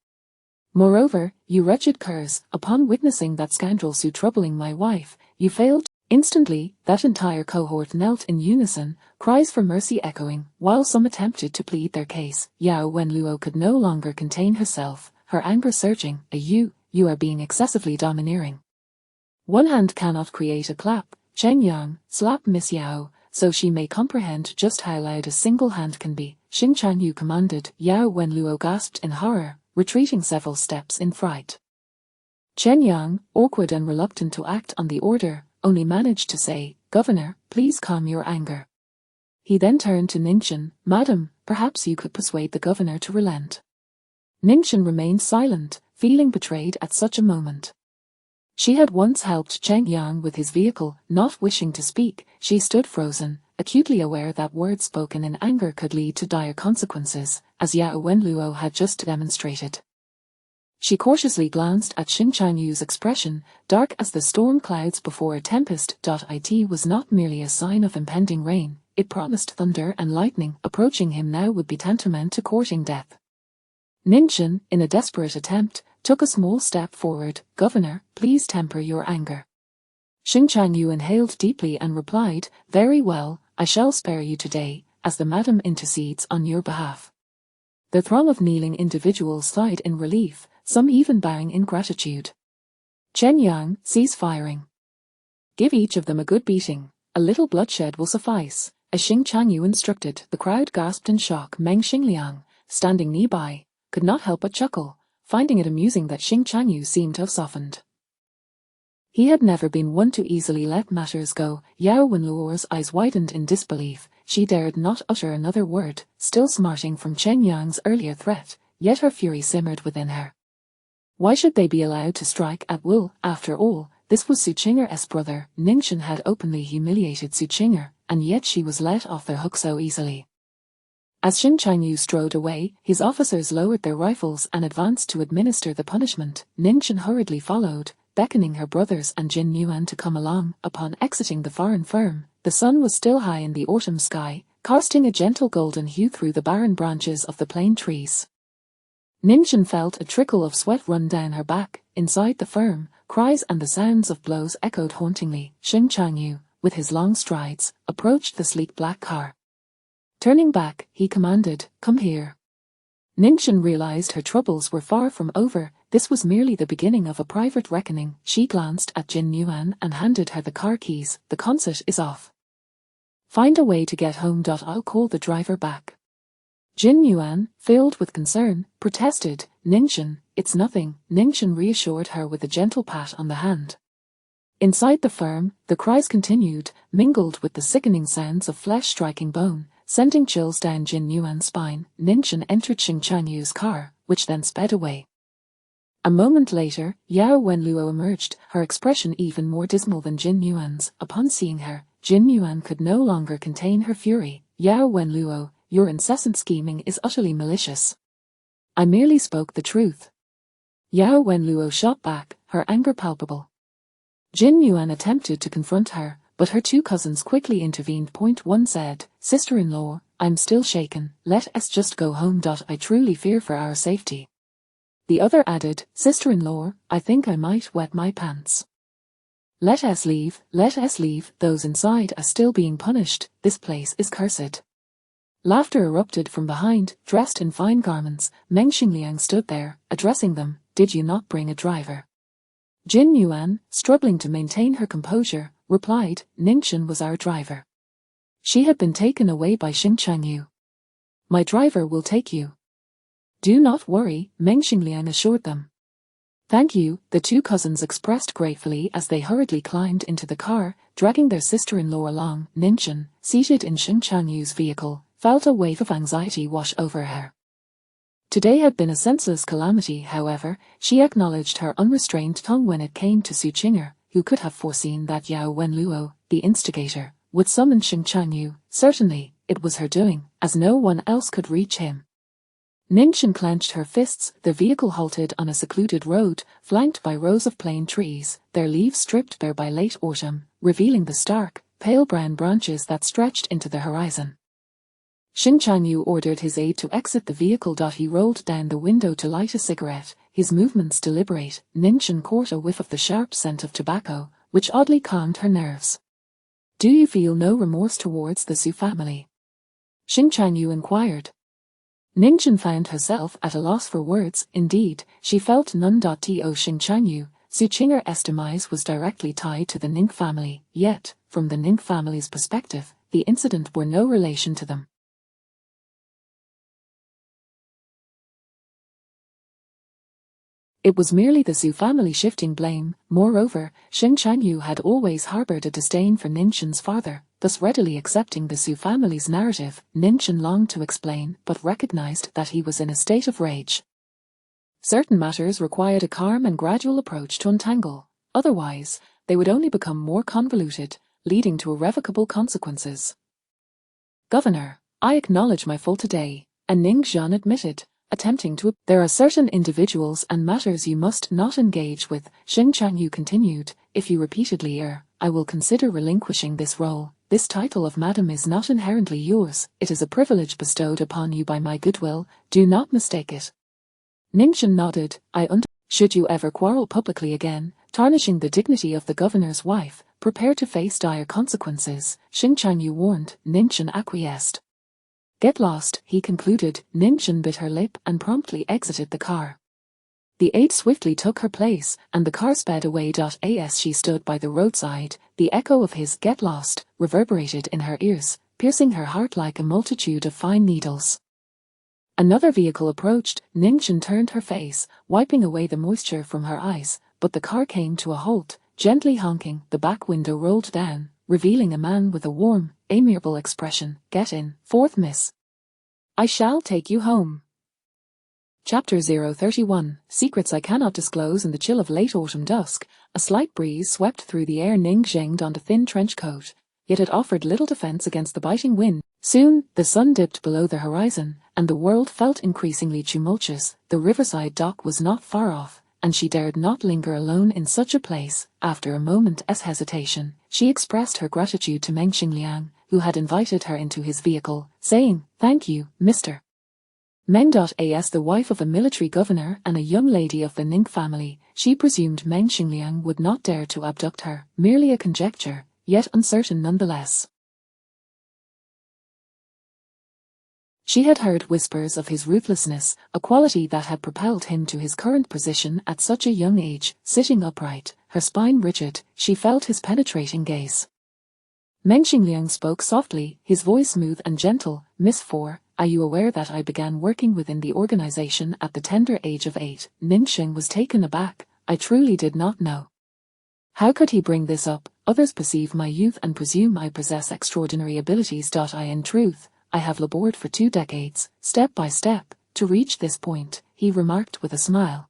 Moreover, you wretched curs, upon witnessing that scoundrel Su troubling my wife, you failed. Instantly, that entire cohort knelt in unison, cries for mercy echoing, while some attempted to plead their case. Yao Wenluo could no longer contain herself, her anger surging. You are being excessively domineering. One hand cannot create a clap. Chen Yang, slap Miss Yao, so she may comprehend just how loud a single hand can be. Xing Chanyu commanded. Yao Wenluo gasped in horror, retreating several steps in fright. Chen Yang, awkward and reluctant to act on the order, only managed to say, "Governor, please calm your anger." He then turned to Ningchen. "Madam, perhaps you could persuade the governor to relent." Ningchen remained silent, feeling betrayed at such a moment. She had once helped Chen Yang with his vehicle. Not wishing to speak, she stood frozen, acutely aware that words spoken in anger could lead to dire consequences, as Yao Wenluo had just demonstrated. She cautiously glanced at Xing Chanyu's expression, dark as the storm clouds before a tempest. It was not merely a sign of impending rain, it promised thunder and lightning. Approaching him now would be tantamount to courting death. Ningchen, in a desperate attempt, took a small step forward. "Governor, please temper your anger." Xing Chanyu inhaled deeply and replied, "Very well, I shall spare you today, as the madam intercedes on your behalf." The throng of kneeling individuals sighed in relief, some even bowing in gratitude. "Chen Yang, cease firing. Give each of them a good beating. A little bloodshed will suffice," as Xing Chanyu instructed. The crowd gasped in shock. Meng Xingliang, standing nearby, could not help but chuckle, finding it amusing that Xing Chanyu seemed to have softened. He had never been one to easily let matters go. Yao Wenluo's eyes widened in disbelief. She dared not utter another word, still smarting from Chen Yang's earlier threat, yet her fury simmered within her. Why should they be allowed to strike at will? After all, this was Su Qinger's brother. Ningchen had openly humiliated Su Qinger, and yet she was let off their hook so easily. As Xing Chanyu strode away, his officers lowered their rifles and advanced to administer the punishment. Ningchen hurriedly followed, beckoning her brothers and Jin Yuan to come along. Upon exiting the foreign firm, the sun was still high in the autumn sky, casting a gentle golden hue through the barren branches of the plane trees. Ningchen felt a trickle of sweat run down her back. Inside the firm, cries and the sounds of blows echoed hauntingly. Xing Chanyu, with his long strides, approached the sleek black car. Turning back, he commanded, "Come here." Ningchen realized her troubles were far from over. This was merely the beginning of a private reckoning. She glanced at Jin Yuan and handed her the car keys. "The concert is off. Find a way to get home. I'll call the driver back." Jin Yuan, filled with concern, protested. "Ningchen, it's nothing." Ningchen reassured her with a gentle pat on the hand. Inside the firm, the cries continued, mingled with the sickening sounds of flesh striking bone, sending chills down Jin Yuan's spine. Ningchen entered Xing Chanyu's car, which then sped away. A moment later, Yao Wenluo emerged, her expression even more dismal than Jin Yuan's. Upon seeing her, Jin Yuan could no longer contain her fury. "Yao Wenluo, your incessant scheming is utterly malicious. I merely spoke the truth." Yao Wenluo shot back, her anger palpable. Jin Yuan attempted to confront her, but her two cousins quickly intervened. One said, "Sister-in-law, I'm still shaken, let us just go home. I truly fear for our safety." The other added, "Sister-in-law, I think I might wet my pants. Let us leave, those inside are still being punished, this place is cursed." Laughter erupted from behind. Dressed in fine garments, Meng Xingliang stood there, addressing them. "Did you not bring a driver?" Jin Yuan, struggling to maintain her composure, replied, "Ningchen was our driver. She had been taken away by Xing Chanyu. My driver will take you." "Do not worry," Meng Xingliang assured them. "Thank you," the two cousins expressed gratefully as they hurriedly climbed into the car, dragging their sister-in-law along. Ningchen, seated in Xing Chanyu's vehicle, felt a wave of anxiety wash over her. Today had been a senseless calamity, however. She acknowledged her unrestrained tongue when it came to Su Qing'er, who could have foreseen that Yao Wenluo, the instigator, would summon Xing Chanyu. Certainly, it was her doing, as no one else could reach him. Ningxin clenched her fists. The vehicle halted on a secluded road, flanked by rows of plane trees, their leaves stripped bare by late autumn, revealing the stark, pale brown branches that stretched into the horizon. Xing Chanyu ordered his aide to exit the vehicle. He rolled down the window to light a cigarette, his movements deliberate. Ningxin caught a whiff of the sharp scent of tobacco, which oddly calmed her nerves. "Do you feel no remorse towards the Su family?" Xing Chanyu inquired. Ningxin found herself at a loss for words. Indeed, she felt none. To Xing Chanyu, Su Qing'er's demise was directly tied to the Ning family, yet, from the Ning family's perspective, the incident bore no relation to them. It was merely the Su family shifting blame. Moreover, Xing Chanyu had always harbored a disdain for Ningxin's father, thus readily accepting the Su family's narrative. Ningxin longed to explain, but recognized that he was in a state of rage. Certain matters required a calm and gradual approach to untangle, otherwise, they would only become more convoluted, leading to irrevocable consequences. "Governor, I acknowledge my fault today," and Ning Zhan admitted, attempting to. "There are certain individuals and matters you must not engage with," Xing Chanyu continued. "If you repeatedly err, I will consider relinquishing this role. This title of madam is not inherently yours, it is a privilege bestowed upon you by my goodwill, do not mistake it." Ningxin nodded. Should you ever quarrel publicly again, tarnishing the dignity of the governor's wife, prepare to face dire consequences," Xing Chanyu warned. Ningxin acquiesced. "Get lost," he concluded. Ningxin bit her lip and promptly exited the car. The aide swiftly took her place, and the car sped away. As she stood by the roadside, the echo of his "get lost" reverberated in her ears, piercing her heart like a multitude of fine needles. Another vehicle approached. Ningxin turned her face, wiping away the moisture from her eyes, but the car came to a halt, gently honking. The back window rolled down, revealing a man with a warm, amiable expression. "Get in, fourth miss. I shall take you home." Chapter 031, Secrets I Cannot Disclose. In the chill of late autumn dusk, a slight breeze swept through the air. Ning Zheng donned a thin trench coat, yet it offered little defense against the biting wind. Soon, the sun dipped below the horizon, and the world felt increasingly tumultuous. The riverside dock was not far off, and she dared not linger alone in such a place. After a moment's hesitation, she expressed her gratitude to Meng Xingliang, who had invited her into his vehicle, saying, "Thank you, Mr. Meng." As the wife of a military governor and a young lady of the Ning family, she presumed Meng Xingliang would not dare to abduct her, merely a conjecture, yet uncertain nonetheless. She had heard whispers of his ruthlessness, a quality that had propelled him to his current position at such a young age. Sitting upright, her spine rigid, she felt his penetrating gaze. Meng Xingliang spoke softly, his voice smooth and gentle. "Miss 4, are you aware that I began working within the organization at the tender age of 8? Ningxin was taken aback. "I truly did not know." How could he bring this up? "Others perceive my youth and presume I possess extraordinary abilities. In truth, I have labored for 2 decades, step by step, to reach this point," he remarked with a smile.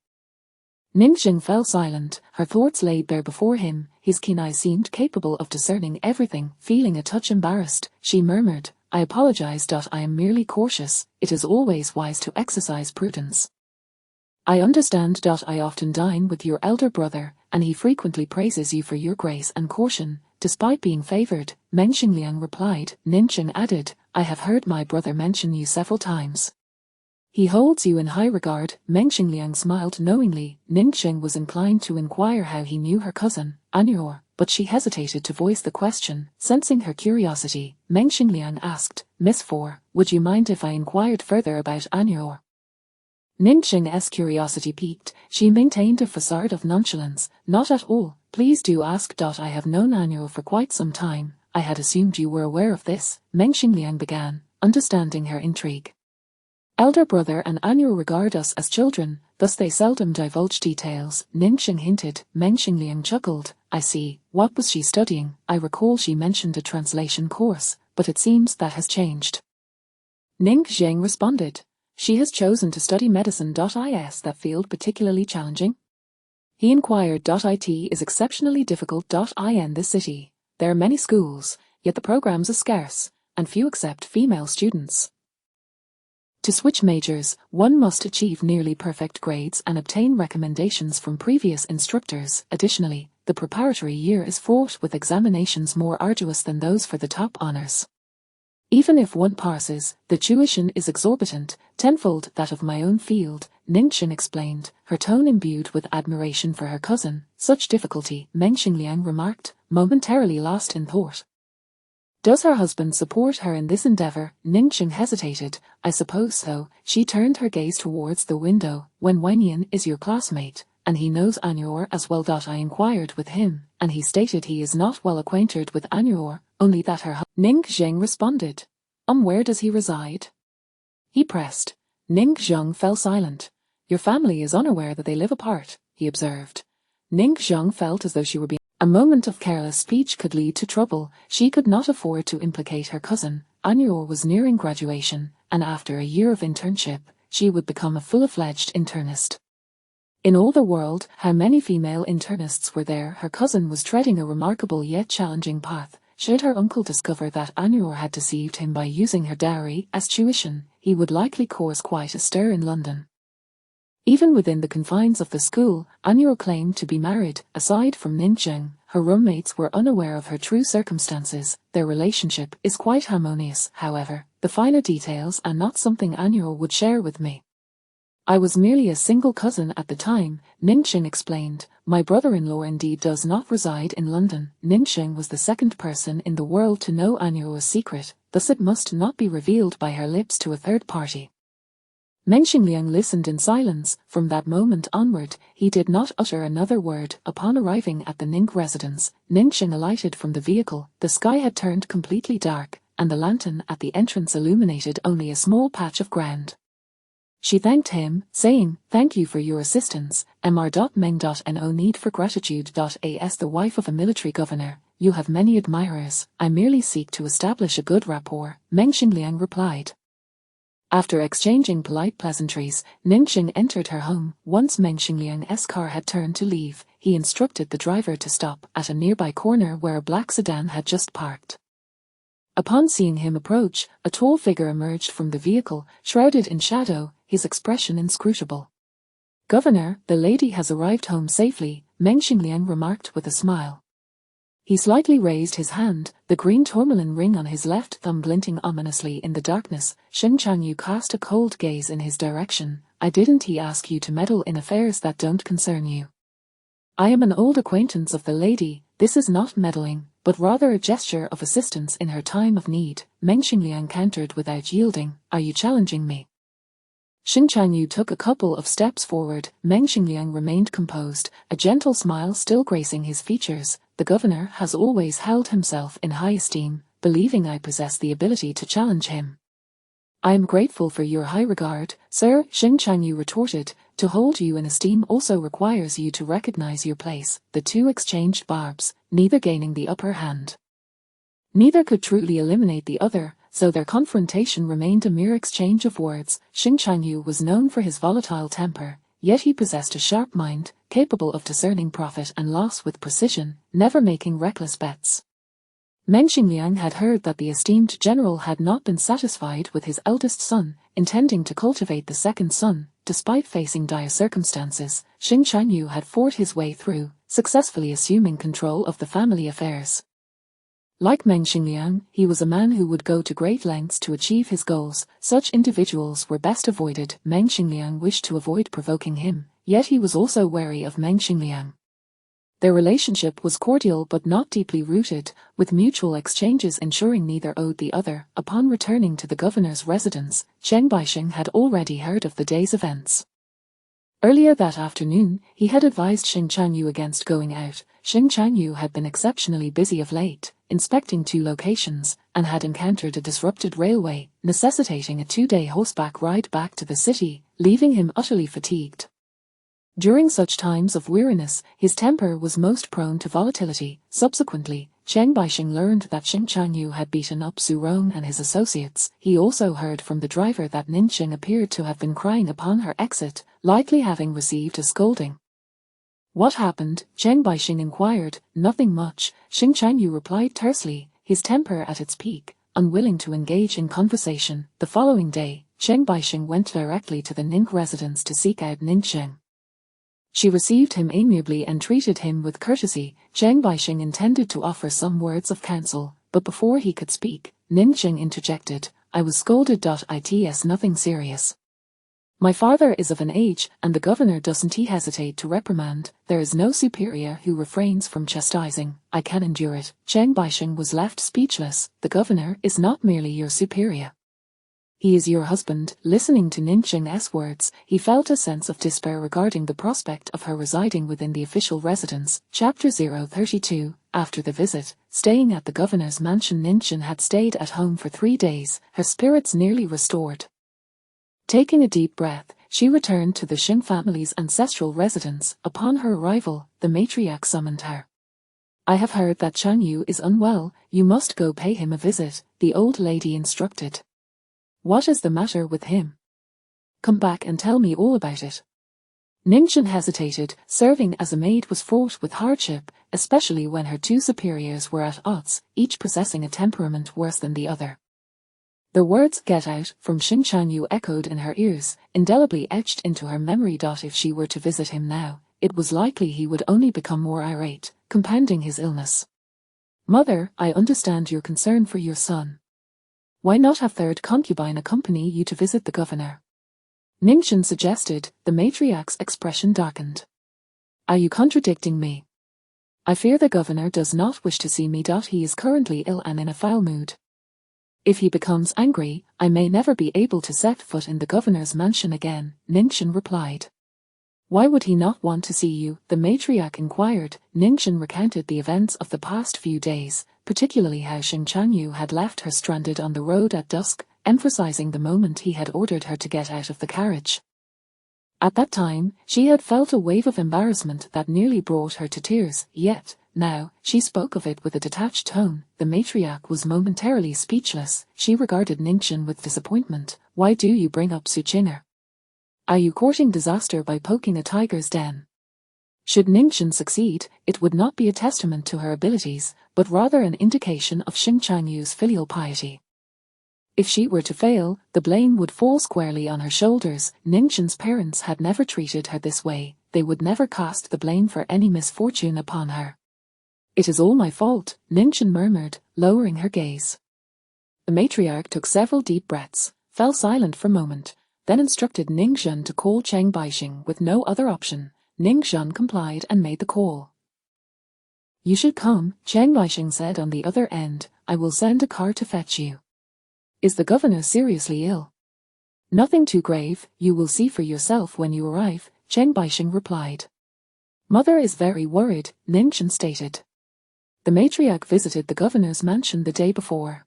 Ningxin fell silent, her thoughts laid bare before him. His keen eyes seemed capable of discerning everything. Feeling a touch embarrassed, she murmured, "I apologize. I am merely cautious. It is always wise to exercise prudence." "I understand. I often dine with your elder brother, and he frequently praises you for your grace and caution, despite being favored," Meng Xingliang replied. Ningxin added, "I have heard my brother mention you several times. He holds you in high regard." Meng Xingliang smiled knowingly. Ningxin was inclined to inquire how he knew her cousin, Anyor, but she hesitated to voice the question. Sensing her curiosity, Meng Xingliang asked, "Miss 4, would you mind if I inquired further about Anyor?" Ningxin's curiosity piqued. She maintained a facade of nonchalance. "Not at all, please do ask. I have known Anyor for quite some time. I had assumed you were aware of this," Meng Xingliang began, understanding her intrigue. "Elder brother and Anyor regard us as children, thus they seldom divulge details," Ningxin hinted. Meng Xingliang chuckled. "I see. What was she studying? I recall she mentioned a translation course, but it seems that has changed." Ning Zheng responded. She has chosen to study medicine. Is that field particularly challenging? He inquired. It is exceptionally difficult. In this city, there are many schools, yet the programs are scarce, and few accept female students. To switch majors, one must achieve nearly perfect grades and obtain recommendations from previous instructors. Additionally, the preparatory year is fraught with examinations more arduous than those for the top honors. Even if one passes, the tuition is exorbitant, tenfold that of my own field, Ningxin explained, her tone imbued with admiration for her cousin. Such difficulty, Meng Xingliang remarked, momentarily lost in thought. Does her husband support her in this endeavor? Ningxin hesitated. I suppose so. She turned her gaze towards the window. When Wenyan is your classmate, and he knows Anyor as well. I inquired with him, and he stated he is not well acquainted with Anyor, only that her Ning Zheng responded. Where does he reside? He pressed. Ning Zheng fell silent. Your family is unaware that they live apart, he observed. Ning Zheng felt as though she were being. A moment of careless speech could lead to trouble. She could not afford to implicate her cousin. Anyor was nearing graduation, and after a year of internship, she would become a full-fledged internist. In all the world, how many female internists were there? Her cousin was treading a remarkable yet challenging path. Should her uncle discover that Anyor had deceived him by using her dowry as tuition, he would likely cause quite a stir in London. Even within the confines of the school, Anyor claimed to be married. Aside from Ningxing, her roommates were unaware of her true circumstances. Their relationship is quite harmonious, however. The finer details are not something Anyor would share with me. I was merely a single cousin at the time, Ningxing explained. My brother-in-law indeed does not reside in London. Ningxing was the second person in the world to know Anyor's secret, thus it must not be revealed by her lips to a third party. Meng Xingliang listened in silence. From that moment onward, he did not utter another word. Upon arriving at the Ning residence, Ningxing alighted from the vehicle. The sky had turned completely dark, and the lantern at the entrance illuminated only a small patch of ground. She thanked him, saying, Thank you for your assistance, Mr. No need for gratitude. As the wife of a military governor, you have many admirers. I merely seek to establish a good rapport, Meng Xingliang replied. After exchanging polite pleasantries, Ningxing entered her home. Once Meng Xingliang's car had turned to leave, he instructed the driver to stop at a nearby corner where a black sedan had just parked. Upon seeing him approach, a tall figure emerged from the vehicle, shrouded in shadow, his expression inscrutable. Governor, the lady has arrived home safely, Meng Xingliang remarked with a smile. He slightly raised his hand, the green tourmaline ring on his left thumb glinting ominously in the darkness. Shen Changyu cast a cold gaze in his direction. Didn't he ask you to meddle in affairs that don't concern you? I am an old acquaintance of the lady. This is not meddling, but rather a gesture of assistance in her time of need. Meng Xingliang countered without yielding. Are you challenging me? Shen Changyu took a couple of steps forward. Meng Xingliang remained composed, a gentle smile still gracing his features. The governor has always held himself in high esteem, believing I possess the ability to challenge him. I am grateful for your high regard, sir, Shen Changyu retorted. To hold you in esteem also requires you to recognize your place. The two exchanged barbs, neither gaining the upper hand. Neither could truly eliminate the other, so their confrontation remained a mere exchange of words. Shen Changyu was known for his volatile temper, yet he possessed a sharp mind, capable of discerning profit and loss with precision, never making reckless bets. Meng Xingliang had heard that the esteemed general had not been satisfied with his eldest son, intending to cultivate the second son. Despite facing dire circumstances, Shen Changyu had fought his way through, successfully assuming control of the family affairs. Like Meng Xingliang, he was a man who would go to great lengths to achieve his goals. Such individuals were best avoided. Meng Xingliang wished to avoid provoking him, yet he was also wary of Meng Xingliang. Their relationship was cordial but not deeply rooted, with mutual exchanges ensuring neither owed the other. Upon returning to the governor's residence, Cheng Baixing had already heard of the day's events. Earlier that afternoon, he had advised Shen Changyu against going out. Shen Changyu had been exceptionally busy of late, inspecting 2 locations, and had encountered a disrupted railway, necessitating a 2-day horseback ride back to the city, leaving him utterly fatigued. During such times of weariness, his temper was most prone to volatility. Subsequently, Cheng Baixing learned that Xing Chanyu had beaten up Su Rong and his associates. He also heard from the driver that Ninxing appeared to have been crying upon her exit, likely having received a scolding. What happened? Cheng Baixing inquired. Nothing much, Xing Chanyu replied tersely, his temper at its peak, unwilling to engage in conversation. The following day, Cheng Baixing went directly to the Ning residence to seek out Ninxing. She received him amiably and treated him with courtesy. Cheng Baixing intended to offer some words of counsel, but before he could speak, Ninxing interjected, I was scolded. It's nothing serious. My father is of an age, and the governor doesn't hesitate to reprimand. There is no superior who refrains from chastising. I can endure it. Cheng Baixing was left speechless. The governor is not merely your superior. He is your husband. Listening to Ninxing's words, he felt a sense of despair regarding the prospect of her residing within the official residence. Chapter 032. After the visit, staying at the governor's mansion, Ninxing had stayed at home for 3 days, her spirits nearly restored. Taking a deep breath, she returned to the Xing family's ancestral residence. Upon her arrival, the matriarch summoned her. I have heard that Chanyu is unwell. You must go pay him a visit, the old lady instructed. What is the matter with him? Come back and tell me all about it. Ninxing hesitated. Serving as a maid was fraught with hardship, especially when her 2 superiors were at odds, each possessing a temperament worse than the other. The words "get out" from Xing Chanyu echoed in her ears, indelibly etched into her memory. If she were to visit him now, it was likely he would only become more irate, compounding his illness. Mother, I understand your concern for your son. Why not have third concubine accompany you to visit the governor? Ninxing suggested. The matriarch's expression darkened. Are you contradicting me? I fear the governor does not wish to see me. He is currently ill and in a foul mood. If he becomes angry, I may never be able to set foot in the governor's mansion again, Ninxing replied. Why would he not want to see you? The matriarch inquired. Ninxing recounted the events of the past few days, particularly how Xing Chanyu had left her stranded on the road at dusk, emphasizing the moment he had ordered her to get out of the carriage. At that time, she had felt a wave of embarrassment that nearly brought her to tears, yet, now, she spoke of it with a detached tone. The matriarch was momentarily speechless. She regarded Ninxing with disappointment. Why do you bring up Su Qinger? Are you courting disaster by poking a tiger's den? Should Ninxing succeed, it would not be a testament to her abilities, but rather an indication of Xing Chanyu's filial piety. If she were to fail, the blame would fall squarely on her shoulders. Ninxing's parents had never treated her this way. They would never cast the blame for any misfortune upon her. It is all my fault, Ninxing murmured, lowering her gaze. The matriarch took several deep breaths, fell silent for a moment, then instructed Ninxing to call Cheng Baixing. With no other option, Ninxing complied and made the call. You should come, Cheng Baixing said on the other end. I will send a car to fetch you. Is the governor seriously ill? Nothing too grave, you will see for yourself when you arrive, Cheng Baixing replied. Mother is very worried, Ninxing stated. The matriarch visited the governor's mansion the day before.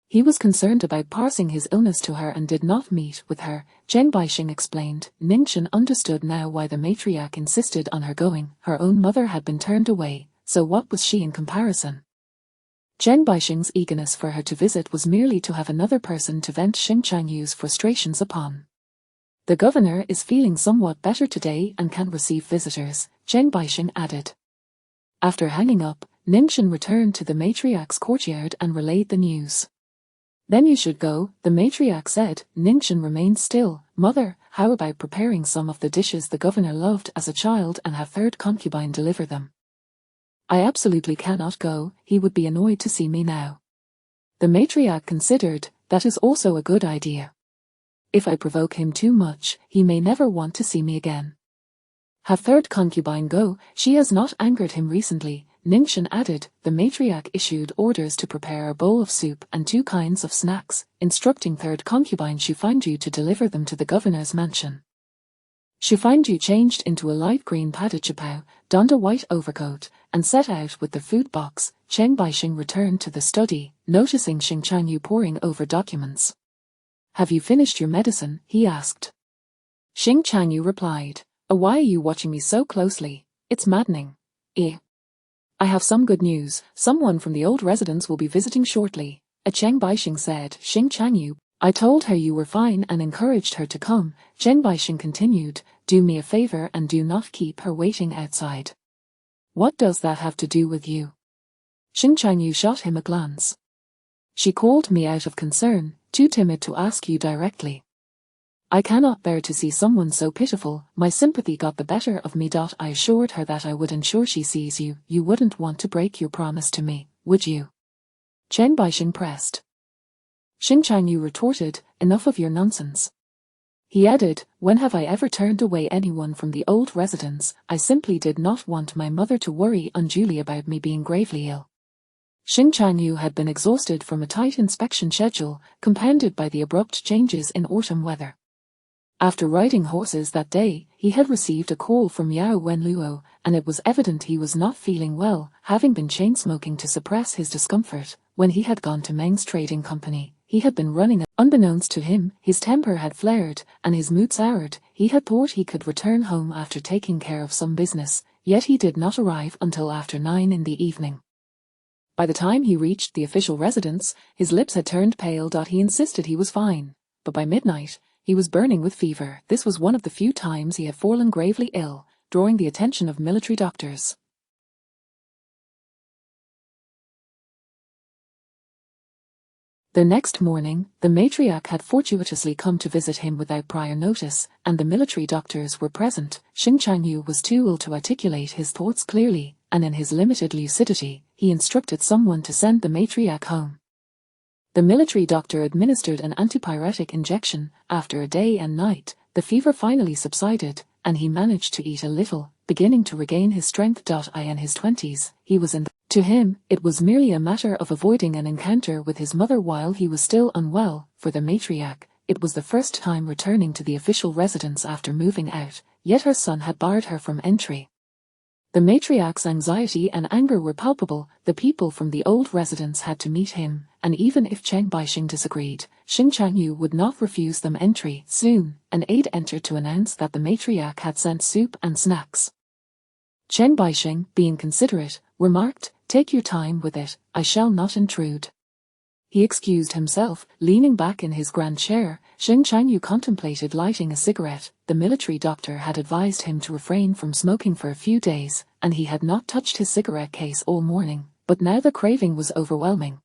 He was concerned about passing his illness to her and did not meet with her, Cheng Baixing explained. Ninxing understood now why the matriarch insisted on her going. Her own mother had been turned away, so what was she in comparison? Cheng Baixing's eagerness for her to visit was merely to have another person to vent Xing Chanyu's frustrations upon. The governor is feeling somewhat better today and can receive visitors, Cheng Baixing added. After hanging up, Ninxing returned to the matriarch's courtyard and relayed the news. Then you should go, the matriarch said. Ninxing remained still. Mother, how about preparing some of the dishes the governor loved as a child and have third concubine deliver them? I absolutely cannot go, he would be annoyed to see me now. The matriarch considered. That is also a good idea. If I provoke him too much, he may never want to see me again. Have third concubine go, she has not angered him recently, Ninxing added. The matriarch issued orders to prepare a bowl of soup and 2 kinds of snacks, instructing third concubine Shufanju to deliver them to the governor's mansion. Shufanju changed into a light green padachapao, donned a white overcoat, and set out with the food box. Cheng Baixing returned to the study, noticing Xing Chanyu poring over documents. Have you finished your medicine? He asked. Xing Chanyu replied. Oh, why are you watching me so closely? It's maddening. Eh? I have some good news. Someone from the old residence will be visiting shortly. Cheng Baixing said. Xing Changyu, I told her you were fine and encouraged her to come. Cheng Baixing continued, do me a favor and do not keep her waiting outside. What does that have to do with you? Xing Changyu shot him a glance. She called me out of concern, too timid to ask you directly. I cannot bear to see someone so pitiful. My sympathy got the better of me. I assured her that I would ensure she sees you. You wouldn't want to break your promise to me, would you? Chen Baixing pressed. Xing Changyu retorted, enough of your nonsense. He added, when have I ever turned away anyone from the old residence? I simply did not want my mother to worry unduly about me being gravely ill. Xing Changyu had been exhausted from a tight inspection schedule, compounded by the abrupt changes in autumn weather. After riding horses that day, he had received a call from Yao Wenluo, and it was evident he was not feeling well, having been chain-smoking to suppress his discomfort. When he had gone to Meng's trading company, he had been running. Unbeknownst to him, his temper had flared, and his mood soured. He had thought he could return home after taking care of some business, yet he did not arrive until after 9 in the evening. By the time he reached the official residence, his lips had turned pale. He insisted he was fine, but by midnight, he was burning with fever. This was one of the few times he had fallen gravely ill, drawing the attention of military doctors. The next morning, the matriarch had fortuitously come to visit him without prior notice, and the military doctors were present. Xing Changyu was too ill to articulate his thoughts clearly, and in his limited lucidity, he instructed someone to send the matriarch home. The military doctor administered an antipyretic injection. After a day and night, the fever finally subsided, and he managed to eat a little, beginning to regain his strength. In his 20s, he was in the... To him, it was merely a matter of avoiding an encounter with his mother while he was still unwell. For the matriarch, it was the first time returning to the official residence after moving out, yet her son had barred her from entry. The matriarch's anxiety and anger were palpable. The people from the old residence had to meet him, and even if Cheng Baixing disagreed, Xing Changyu would not refuse them entry. Soon, an aide entered to announce that the matriarch had sent soup and snacks. Cheng Baixing, being considerate, remarked, take your time with it, I shall not intrude. He excused himself, leaning back in his grand chair. Xing Changyu contemplated lighting a cigarette. The military doctor had advised him to refrain from smoking for a few days, and he had not touched his cigarette case all morning, but now the craving was overwhelming.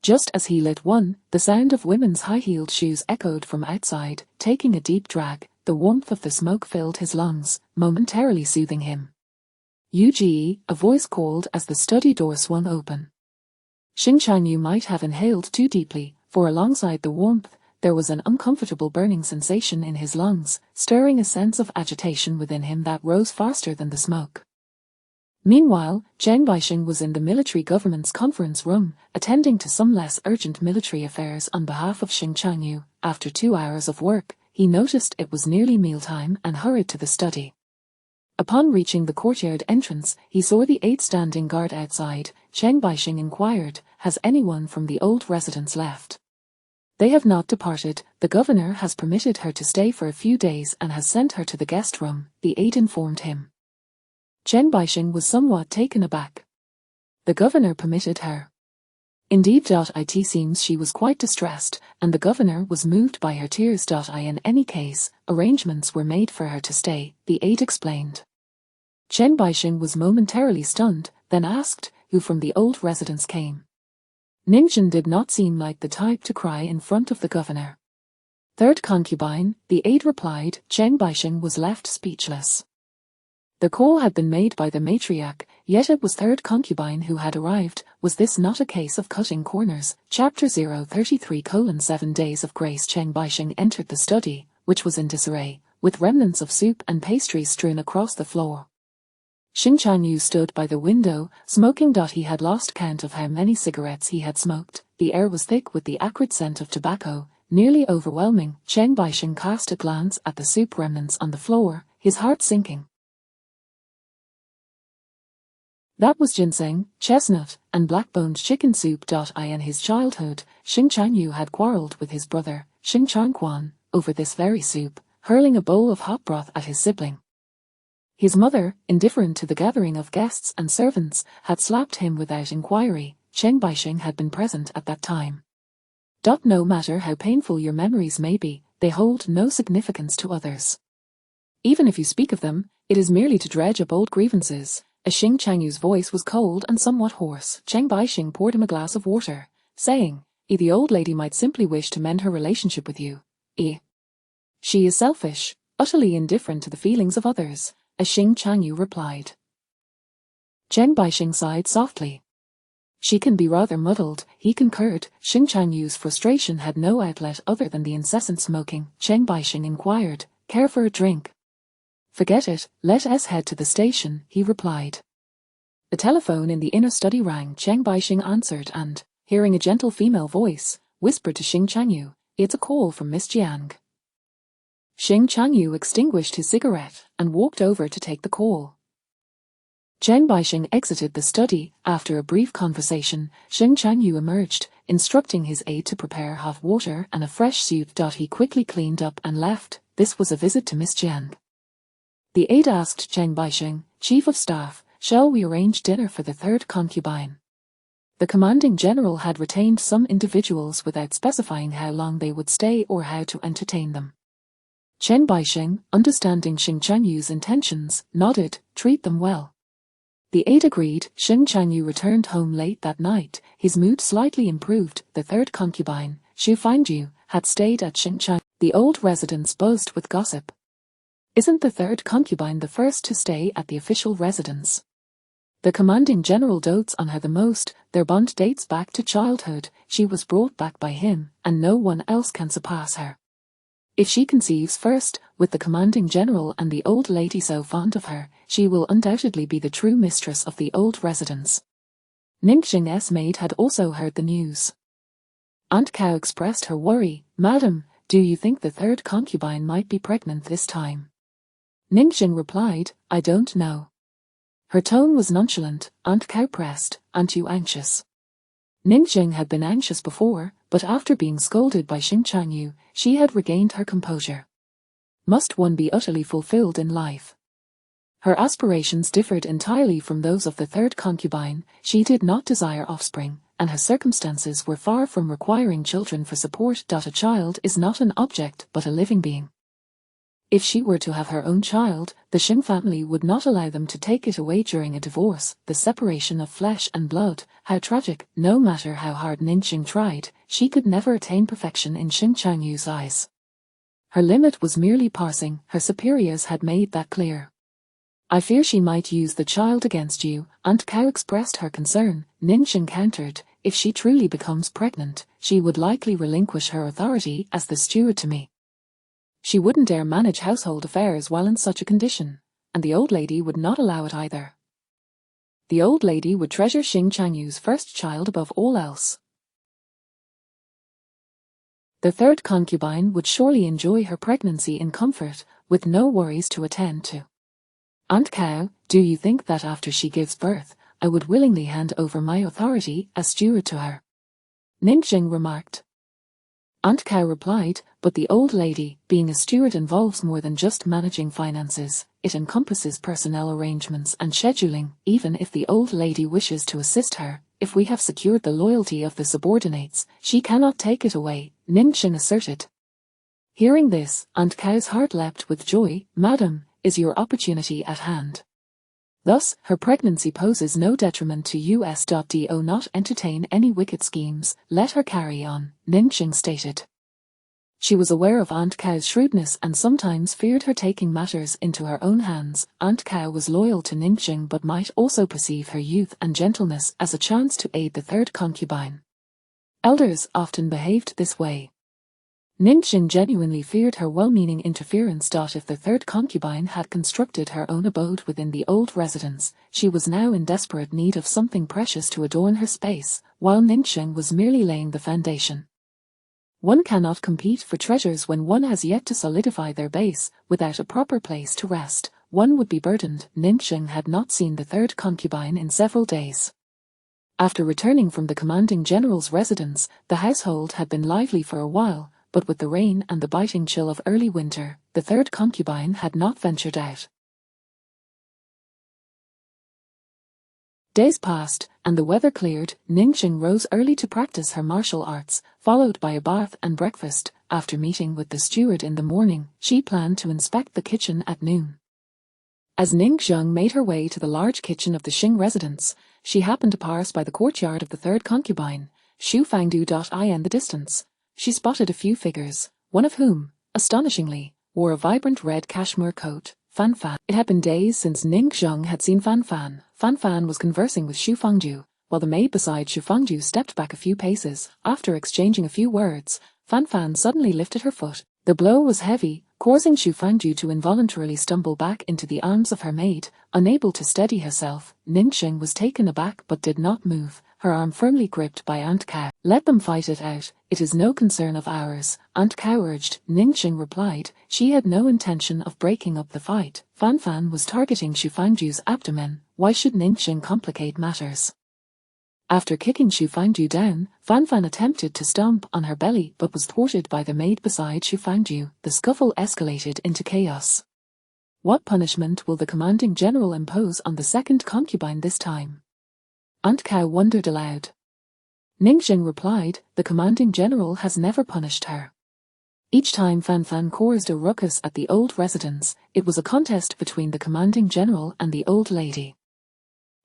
Just as he lit one, the sound of women's high-heeled shoes echoed from outside. Taking a deep drag, the warmth of the smoke filled his lungs, momentarily soothing him. Uge, a voice called as the study door swung open. Xing Changyu might have inhaled too deeply, for alongside the warmth, there was an uncomfortable burning sensation in his lungs, stirring a sense of agitation within him that rose faster than the smoke. Meanwhile, Cheng Baixing was in the military government's conference room, attending to some less urgent military affairs on behalf of Xing Changyu. After 2 hours of work, he noticed it was nearly mealtime and hurried to the study. Upon reaching the courtyard entrance, he saw the aide standing guard outside. Cheng Baixing inquired, has anyone from the old residence left? They have not departed. The governor has permitted her to stay for a few days and has sent her to the guest room, the aide informed him. Cheng Baixing was somewhat taken aback. The governor permitted her. Indeed. It seems she was quite distressed, and the governor was moved by her tears. In any case, arrangements were made for her to stay, the aide explained. Cheng Baixing was momentarily stunned, then asked, who from the old residence came. Ningzhen did not seem like the type to cry in front of the governor. Third concubine, the aide replied. Cheng Baixing was left speechless. The call had been made by the matriarch, yet it was third concubine who had arrived. Was this not a case of cutting corners? Chapter 033:7 Days of Grace. Cheng Baixing entered the study, which was in disarray, with remnants of soup and pastries strewn across the floor. Xing Changyu stood by the window, smoking. He had lost count of how many cigarettes he had smoked. The air was thick with the acrid scent of tobacco, nearly overwhelming. Cheng Baixing cast a glance at the soup remnants on the floor, his heart sinking. That was ginseng, chestnut, and black-boned chicken soup. In his childhood, Xing Changyu had quarreled with his brother, Xing Changquan, over this very soup, hurling a bowl of hot broth at his sibling. His mother, indifferent to the gathering of guests and servants, had slapped him without inquiry. Chen Baixing had been present at that time. No matter how painful your memories may be, they hold no significance to others. Even if you speak of them, it is merely to dredge up old grievances. As Xing Changyu's voice was cold and somewhat hoarse, Chen Baixing poured him a glass of water, saying, The old lady might simply wish to mend her relationship with you. She is selfish, utterly indifferent to the feelings of others, as Xing Changyu replied. Chen Baixing sighed softly. She can be rather muddled, he concurred. Xing Changyu's frustration had no outlet other than the incessant smoking. Chen Baixing inquired, Care for a drink? Forget it, let us head to the station, he replied. The telephone in the inner study rang. Chen Baixing answered and, hearing a gentle female voice, whispered to Xing Changyu, It's a call from Miss Jiang. Xing Changyu extinguished his cigarette and walked over to take the call. Chen Baixing exited the study. After a brief conversation, Xing Changyu emerged, instructing his aide to prepare hot water and a fresh suit. He quickly cleaned up and left. This was a visit to Miss Jiang. The aide asked Chen Baixing, Chief of Staff, shall we arrange dinner for the third concubine? The commanding general had retained some individuals without specifying how long they would stay or how to entertain them. Chen Baixing, understanding Xing Changyu's intentions, nodded, Treat them well. The aide agreed. Xing Changyu returned home late that night, his mood slightly improved. The third concubine, Xu Fangju, had stayed at Xing Chang. The old residence buzzed with gossip. Isn't the third concubine the first to stay at the official residence? The commanding general dotes on her the most. Their bond dates back to childhood. She was brought back by him, and no one else can surpass her. If she conceives first, with the commanding general and the old lady so fond of her, she will undoubtedly be the true mistress of the old residence. Ningxing's maid had also heard the news. Aunt Cow expressed her worry, Madam, do you think the third concubine might be pregnant this time? Ningxing replied, I don't know. Her tone was nonchalant. Aunt Cow pressed, Aren't you anxious? Ningxing had been anxious before, but after being scolded by Xing Changyu, she had regained her composure. Must one be utterly fulfilled in life? Her aspirations differed entirely from those of the third concubine. She did not desire offspring, and her circumstances were far from requiring children for support. A child is not an object but a living being. If she were to have her own child, the Xing family would not allow them to take it away during a divorce. The separation of flesh and blood, how tragic. No matter how hard Ningxing tried, she could never attain perfection in Xing Changyu's eyes. Her limit was merely passing. Her superiors had made that clear. I fear she might use the child against you. Aunt Cow expressed her concern. Ningxing countered, If she truly becomes pregnant, she would likely relinquish her authority as the steward to me. She wouldn't dare manage household affairs while in such a condition, and the old lady would not allow it either. The old lady would treasure Xing Changyu's first child above all else. The third concubine would surely enjoy her pregnancy in comfort, with no worries to attend to. Aunt Cow, do you think that after she gives birth, I would willingly hand over my authority as steward to her? Ningxing remarked. Aunt Cow replied, But the old lady, being a steward involves more than just managing finances. It encompasses personnel arrangements and scheduling. Even if the old lady wishes to assist her, if we have secured the loyalty of the subordinates, she cannot take it away, Ningxing asserted. Hearing this, Aunt Cow's heart leapt with joy. Madam, is your opportunity at hand? Thus, her pregnancy poses no detriment to us. Do not entertain any wicked schemes, let her carry on, Ningxing stated. She was aware of Aunt Cow's shrewdness and sometimes feared her taking matters into her own hands. Aunt Cow was loyal to Ningxing but might also perceive her youth and gentleness as a chance to aid the third concubine. Elders often behaved this way. Ningxing genuinely feared her well-meaning interference. If the third concubine had constructed her own abode within the old residence, she was now in desperate need of something precious to adorn her space, while Ningxing was merely laying the foundation. One cannot compete for treasures when one has yet to solidify their base. Without a proper place to rest, one would be burdened. Ningxing had not seen the third concubine in several days. After returning from the commanding general's residence, the household had been lively for a while, but with the rain and the biting chill of early winter, the third concubine had not ventured out. Days passed, and the weather cleared. Ningxing rose early to practice her martial arts, followed by a bath and breakfast. After meeting with the steward in the morning, she planned to inspect the kitchen at noon. As Ningxing made her way to the large kitchen of the Xing residence, she happened to pass by the courtyard of the third concubine, Xu Fangdu. In the distance, she spotted a few figures, one of whom, astonishingly, wore a vibrant red cashmere coat. Fan Fan. It had been days since Ningxing had seen Fan Fan. Fan Fan was conversing with Xu Fangdu, while the maid beside Xu Fangdu stepped back a few paces. After exchanging a few words, Fan Fan suddenly lifted her foot. The blow was heavy, causing Xu Fangdu to involuntarily stumble back into the arms of her maid. Unable to steady herself, Ningxing was taken aback but did not move, her arm firmly gripped by Aunt Cow. Let them fight it out, it is no concern of ours, Aunt Cow urged. Ningxing replied, she had no intention of breaking up the fight. Fan Fan was targeting Xu Fangdu's abdomen, why should Ningxing complicate matters? After kicking Xu Fangdu down, Fan Fan attempted to stomp on her belly but was thwarted by the maid beside Xu Fangdu. The scuffle escalated into chaos. What punishment will the commanding general impose on the second concubine this time? Aunt Cow wondered aloud. Ningxing replied, the commanding general has never punished her. Each time Fan Fan caused a ruckus at the old residence, it was a contest between the commanding general and the old lady.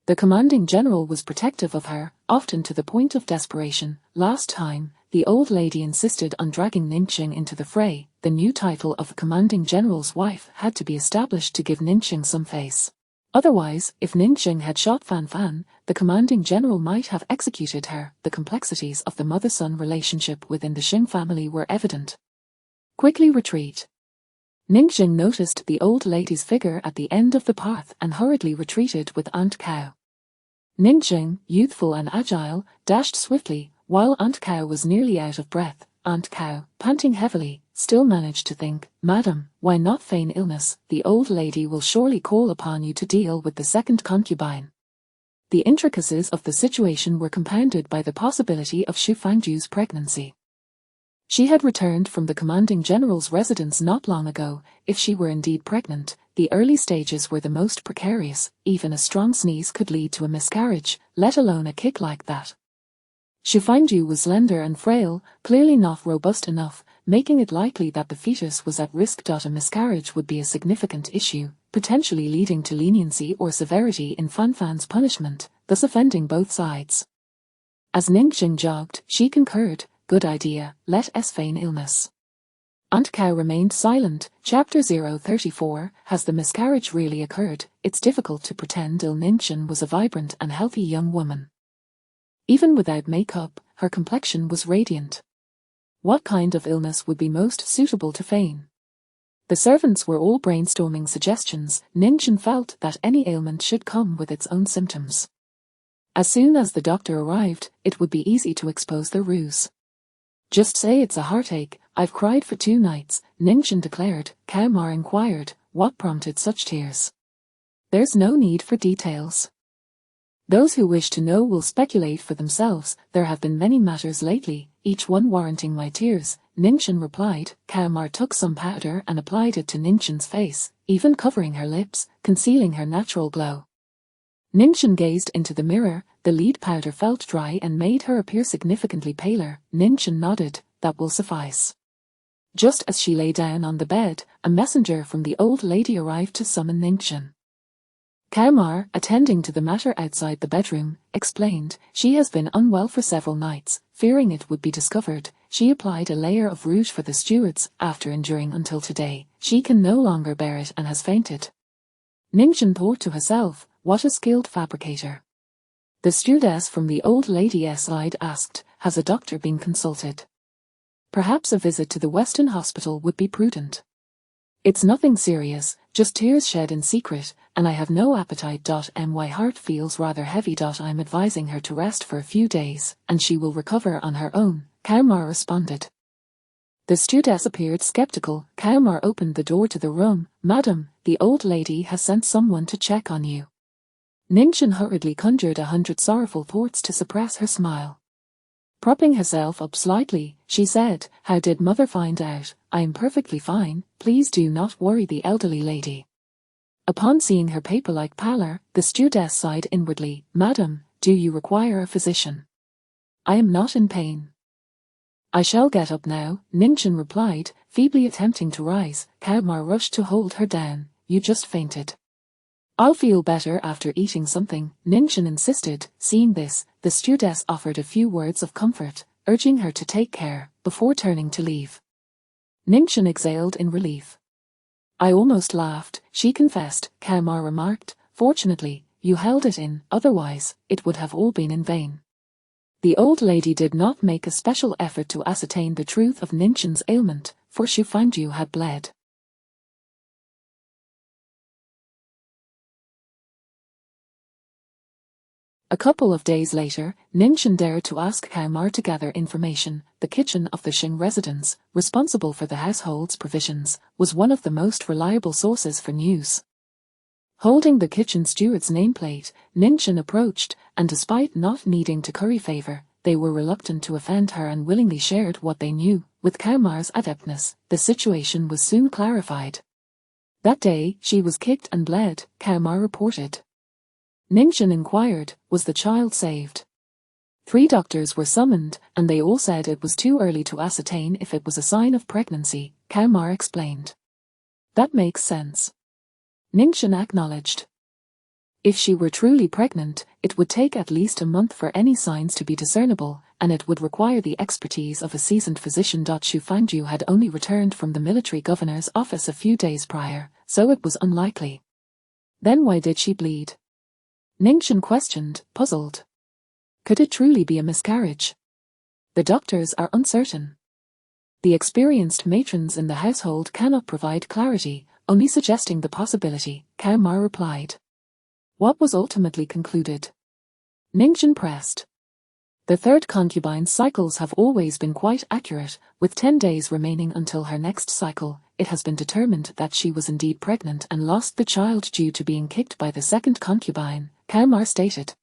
The commanding general was protective of her, often to the point of desperation. Last time, the old lady insisted on dragging Ningxing into the fray. The new title of the commanding general's wife had to be established to give Ningxing some face. Otherwise, if Ningxing had shot Fan Fan, the commanding general might have executed her. The complexities of the mother-son relationship within the Xing family were evident. Quickly retreat. Ningxing noticed the old lady's figure at the end of the path and hurriedly retreated with Aunt Cow. Ningxing, youthful and agile, dashed swiftly, while Aunt Cow was nearly out of breath. Aunt Cow, panting heavily, still managed to think, Madam, why not feign illness? The old lady will surely call upon you to deal with the second concubine. The intricacies of the situation were compounded by the possibility of Xu Fangdu's pregnancy. She had returned from the commanding general's residence not long ago. If she were indeed pregnant, the early stages were the most precarious. Even a strong sneeze could lead to a miscarriage, let alone a kick like that. Xu Fangdu was slender and frail, clearly not robust enough, making it likely that the fetus was at risk. A miscarriage would be a significant issue, potentially leading to leniency or severity in Fan Fan's punishment, thus offending both sides. As Ningxing jogged, she concurred, good idea, let us feign illness. Aunt Cow remained silent. Chapter 034, Has the miscarriage really occurred? It's difficult to pretend ill. Ningxing was a vibrant and healthy young woman. Even without makeup, her complexion was radiant. What kind of illness would be most suitable to feign? The servants were all brainstorming suggestions. Ningxing felt that any ailment should come with its own symptoms. As soon as the doctor arrived, it would be easy to expose their ruse. Just say it's a heartache, I've cried for 2 nights, Ningxing declared. Cow Ma inquired, what prompted such tears? There's no need for details. Those who wish to know will speculate for themselves. There have been many matters lately, each one warranting my tears, Ningxing replied. Cow Ma took some powder and applied it to Ningxing's face, even covering her lips, concealing her natural glow. Ningxing gazed into the mirror. The lead powder felt dry and made her appear significantly paler. Ningxing nodded, that will suffice. Just as she lay down on the bed, a messenger from the old lady arrived to summon Ningxing. Cow Ma, attending to the matter outside the bedroom, explained, she has been unwell for several nights. Fearing it would be discovered, she applied a layer of rouge for the stewards. After enduring until today, she can no longer bear it and has fainted. Ningxing thought to herself, what a skilled fabricator. The stewardess from the old lady's side asked, has a doctor been consulted? Perhaps a visit to the Western hospital would be prudent. It's nothing serious, just tears shed in secret, and I have no appetite. My heart feels rather heavy. I'm advising her to rest for a few days, and she will recover on her own, Cow Ma responded. The stewardess appeared skeptical. Cow Ma opened the door to the room. Madam, the old lady has sent someone to check on you. Ningxing hurriedly conjured 100 sorrowful thoughts to suppress her smile. Propping herself up slightly, she said, how did mother find out? I am perfectly fine, please do not worry the elderly lady. Upon seeing her paper-like pallor, the stewardess sighed inwardly. "Madam, do you require a physician? I am not in pain." "I shall get up now," Ningchen replied, feebly attempting to rise. Kalmar rushed to hold her down. "You just fainted." "I'll feel better after eating something," Ningchen insisted. Seeing this, the stewardess offered a few words of comfort, urging her to take care, before turning to leave. Ningchen exhaled in relief. "I almost laughed," she confessed. Kalmar remarked, "Fortunately, you held it in, otherwise, it would have all been in vain." The old lady did not make a special effort to ascertain the truth of Ningchen's ailment, for Xu Fangju had bled. A couple of days later, Ningchen dared to ask Kalmar to gather information. The kitchen of the Xing residence, responsible for the household's provisions, was one of the most reliable sources for news. Holding the kitchen steward's nameplate, Ningchen approached, and despite not needing to curry favor, they were reluctant to offend her and willingly shared what they knew. With Kalmar's adeptness, the situation was soon clarified. That day, she was kicked and bled, Kalmar reported. Ningchen inquired, was the child saved? 3 doctors were summoned, and they all said it was too early to ascertain if it was a sign of pregnancy, Kalmar explained. That makes sense. Ningchen acknowledged. If she were truly pregnant, it would take at least a month for any signs to be discernible, and it would require the expertise of a seasoned physician. Xu Fangju had only returned from the military governor's office a few days prior, so it was unlikely. Then why did she bleed? Ningchen questioned, puzzled. Could it truly be a miscarriage? The doctors are uncertain. The experienced matrons in the household cannot provide clarity, only suggesting the possibility, Kalmar replied. What was ultimately concluded? Ningchen pressed. The 3rd concubine's cycles have always been quite accurate, with 10 days remaining until her next cycle. It has been determined that she was indeed pregnant and lost the child due to being kicked by the 2nd concubine, Kalmar stated.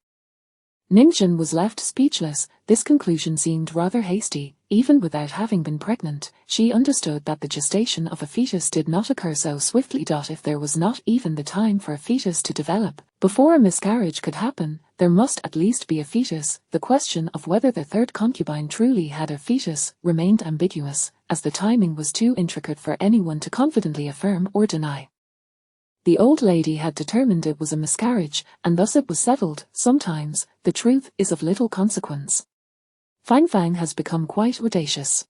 Ningchen was left speechless. This conclusion seemed rather hasty. Even without having been pregnant, she understood that the gestation of a fetus did not occur so swiftly. If there was not even the time for a fetus to develop, before a miscarriage could happen, there must at least be a fetus. The question of whether the 3rd concubine truly had a fetus remained ambiguous, as the timing was too intricate for anyone to confidently affirm or deny. The old lady had determined it was a miscarriage, and thus it was settled. Sometimes, the truth is of little consequence. Fang Fang has become quite audacious.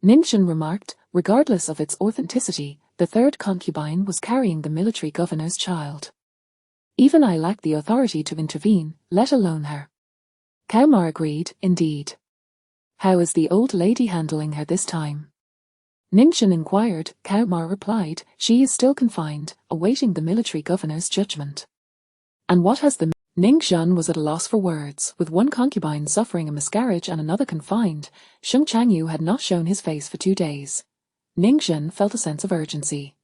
Ningchen remarked, regardless of its authenticity, the 3rd concubine was carrying the military governor's child. Even I lack the authority to intervene, let alone her. Kalmar agreed, indeed. How is the old lady handling her this time? Ningchen inquired. Kalmar replied, she is still confined, awaiting the military governor's judgment. And what has the Ningchen was at a loss for words. With one concubine suffering a miscarriage and another confined, Xing Changyu had not shown his face for 2 days. Ningchen felt a sense of urgency.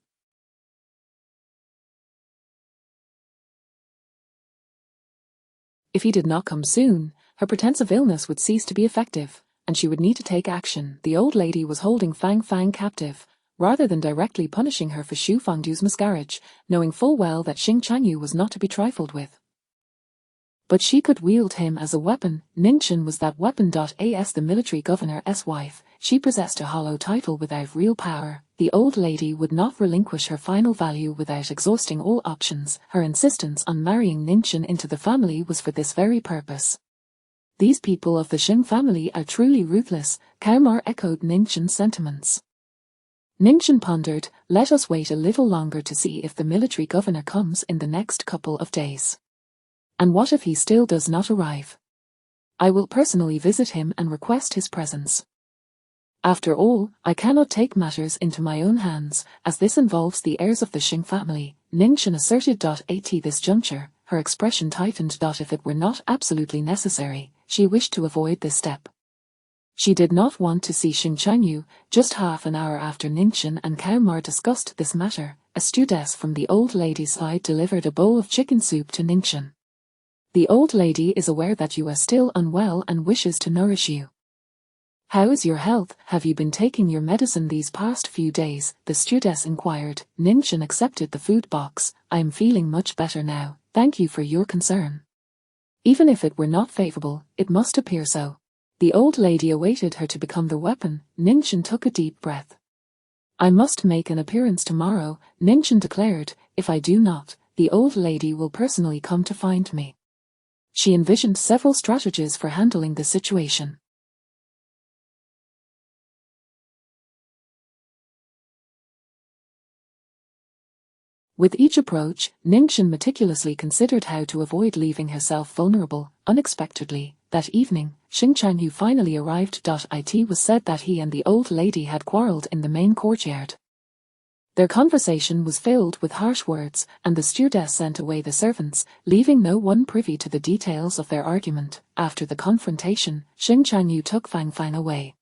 If he did not come soon, her pretense of illness would cease to be effective, and she would need to take action. The old lady was holding Fang Fang captive, rather than directly punishing her for Xu Fangju's miscarriage, knowing full well that Xing Changyu was not to be trifled with. But she could wield him as a weapon. Ningchen was that weapon. As the military governor's wife, she possessed a hollow title without real power. The old lady would not relinquish her final value without exhausting all options. Her insistence on marrying Ningchen into the family was for this very purpose. These people of the Xing family are truly ruthless, Kalmar echoed Ningchen's sentiments. Ningchen pondered, let us wait a little longer to see if the military governor comes in the next couple of days. And what if he still does not arrive? I will personally visit him and request his presence. After all, I cannot take matters into my own hands, as this involves the heirs of the Xing family, Ningchen asserted. At this juncture, her expression tightened. If it were not absolutely necessary, she wished to avoid this step. She did not want to see Xing Changyu. Just half an hour after Ningchen and Kalmar discussed this matter, a stewardess from the old lady's side delivered a bowl of chicken soup to Ningchen. The old lady is aware that you are still unwell and wishes to nourish you. How is your health? Have you been taking your medicine these past few days? The stewardess inquired. Ning-Chen accepted the food box. I am feeling much better now. Thank you for your concern. Even if it were not favorable, it must appear so. The old lady awaited her to become the weapon. Ning-Chen took a deep breath. I must make an appearance tomorrow, Ning-Chen declared. If I do not, the old lady will personally come to find me. She envisioned several strategies for handling the situation. With each approach, Ning-Chen meticulously considered how to avoid leaving herself vulnerable. Unexpectedly, that evening, Xing Changyu finally arrived. It was said that he and the old lady had quarreled in the main courtyard. Their conversation was filled with harsh words, and the stewardess sent away the servants, leaving no one privy to the details of their argument. After the confrontation, Xing Changyu took Fang Fang away.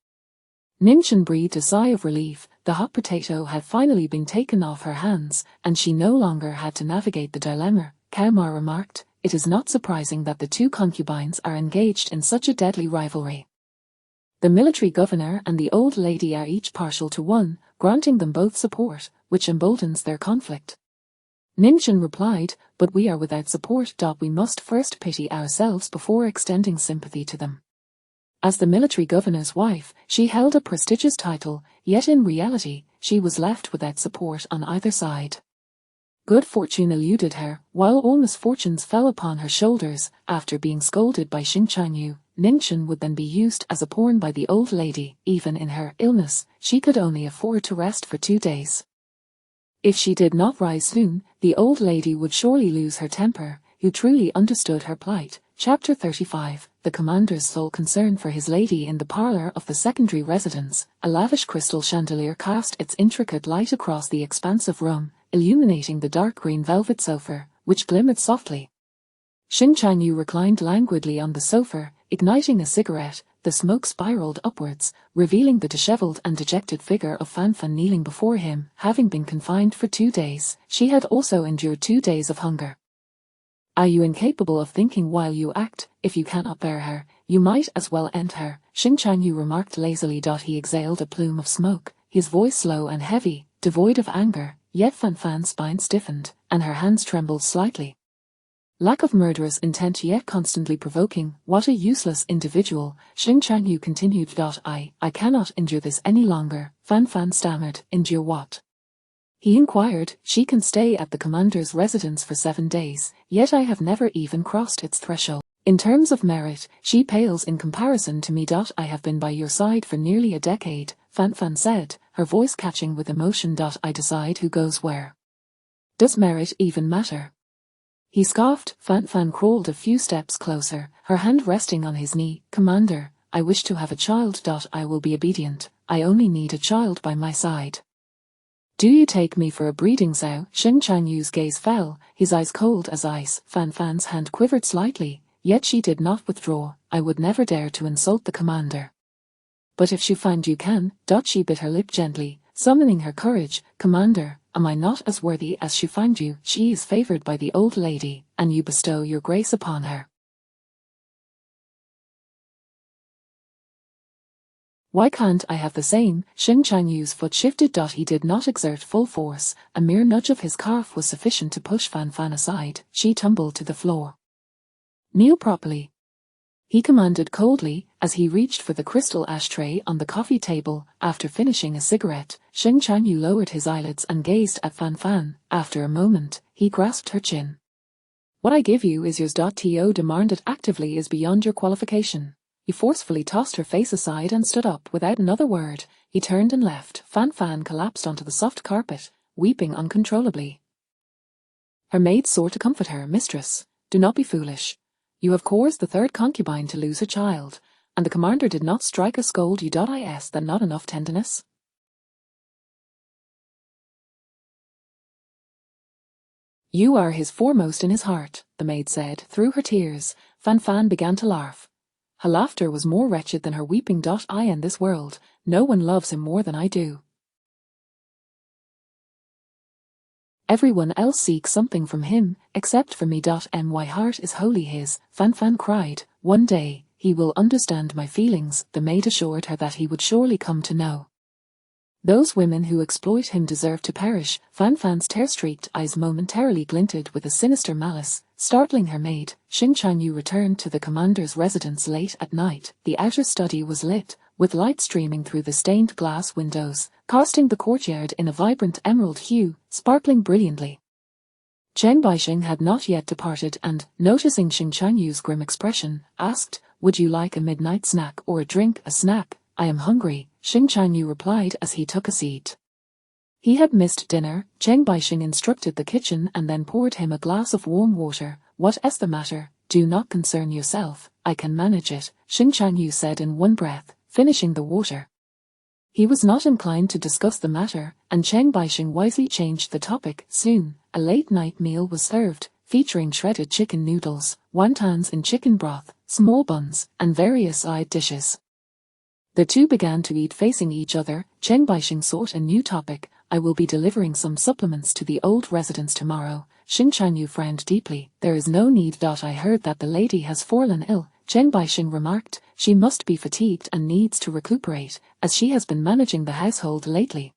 Ning-Chen breathed a sigh of relief. The hot potato had finally been taken off her hands, and she no longer had to navigate the dilemma. Cao Ma remarked, it is not surprising that the two concubines are engaged in such a deadly rivalry. The military governor and the old lady are each partial to one, granting them both support, which emboldens their conflict. Ning-Chen replied, but we are without support. We must first pity ourselves before extending sympathy to them. As the military governor's wife, she held a prestigious title, yet in reality, she was left without support on either side. Good fortune eluded her, while all misfortunes fell upon her shoulders. After being scolded by Xing Changyu, Ning-Chen would then be used as a pawn by the old lady. Even in her illness, she could only afford to rest for 2 days. If she did not rise soon, the old lady would surely lose her temper. Who truly understood her plight? Chapter 35. The commander's sole concern for his lady. In the parlor of the secondary residence, a lavish crystal chandelier cast its intricate light across the expansive room, illuminating the dark green velvet sofa, which glimmered softly. Xing Changyu reclined languidly on the sofa, igniting a cigarette. The smoke spiraled upwards, revealing the disheveled and dejected figure of Fan Fan kneeling before him. Having been confined for 2 days, she had also endured 2 days of hunger. Are you incapable of thinking while you act? If you cannot bear her, you might as well end her, Xing Changyu remarked lazily. He exhaled a plume of smoke, his voice slow and heavy, devoid of anger, yet Fan Fan's spine stiffened, and her hands trembled slightly. Lack of murderous intent yet constantly provoking. What a useless individual, Xing Changyu continued. I cannot endure this any longer, Fan Fan stammered. Endure what? He inquired. She can stay at the commander's residence for 7 days, yet I have never even crossed its threshold. In terms of merit, she pales in comparison to me. I have been by your side for nearly a decade, Fan Fan said, her voice catching with emotion. I decide who goes where. Does merit even matter? He scoffed. Fan Fan crawled a few steps closer, her hand resting on his knee. Commander, I wish to have a child. I will be obedient. I only need a child by my side. Do you take me for a breeding sow? Xing Changyu's gaze fell, his eyes cold as ice. Fan Fan's hand quivered slightly, yet she did not withdraw. I would never dare to insult the commander. But if she find you can, she bit her lip gently, summoning her courage. Commander, am I not as worthy as she find you? She is favored by the old lady, and you bestow your grace upon her. Why can't I have the same? Xing Changyu's foot shifted. He did not exert full force, a mere nudge of his calf was sufficient to push Fan Fan aside. She tumbled to the floor. Kneel properly, he commanded coldly, as he reached for the crystal ashtray on the coffee table. After finishing a cigarette, Xing Changyu lowered his eyelids and gazed at Fan Fan. After a moment, he grasped her chin. What I give you is yours. To demand it actively is beyond your qualification. He forcefully tossed her face aside and stood up. Without another word, he turned and left. Fan Fan collapsed onto the soft carpet, weeping uncontrollably. Her maid sought to comfort her. Mistress, do not be foolish. You have caused the 3rd concubine to lose her child, and the commander did not strike or scold you. Is that not enough tenderness? You are his foremost in his heart, the maid said. Through her tears, Fan Fan began to laugh. Her laughter was more wretched than her weeping. In this world, no one loves him more than I do. Everyone else seeks something from him, except for me. My heart is wholly his, Fan Fan cried. One day, he will understand my feelings, the maid assured her that he would surely come to know. Those women who exploit him deserve to perish. Fan Fan's tear-streaked eyes momentarily glinted with a sinister malice, startling her maid. Xing Chanyu returned to the commander's residence late at night. The outer study was lit, with light streaming through the stained glass windows, casting the courtyard in a vibrant emerald hue, sparkling brilliantly. Chen Baixing had not yet departed and, noticing Xing Chanyu's grim expression, asked, "Would you like a midnight snack or a drink?" "A snack? I am hungry," Xing Chanyu replied as he took a seat. He had missed dinner. Chen Baixing instructed the kitchen and then poured him a glass of warm water. "What's the matter? Do not concern yourself, I can manage it," Xing Chanyu said in one breath, finishing the water. He was not inclined to discuss the matter, and Chen Baixing wisely changed the topic. Soon, a late-night meal was served, featuring shredded chicken noodles, wontons in chicken broth, small buns, and various side dishes. The two began to eat facing each other. Chen Baixing sought a new topic. "I will be delivering some supplements to the old residence tomorrow." Xing Chanyu frowned deeply. "There is no need. I heard that the lady has fallen ill," Chen Baixing remarked. "She must be fatigued and needs to recuperate, as she has been managing the household lately."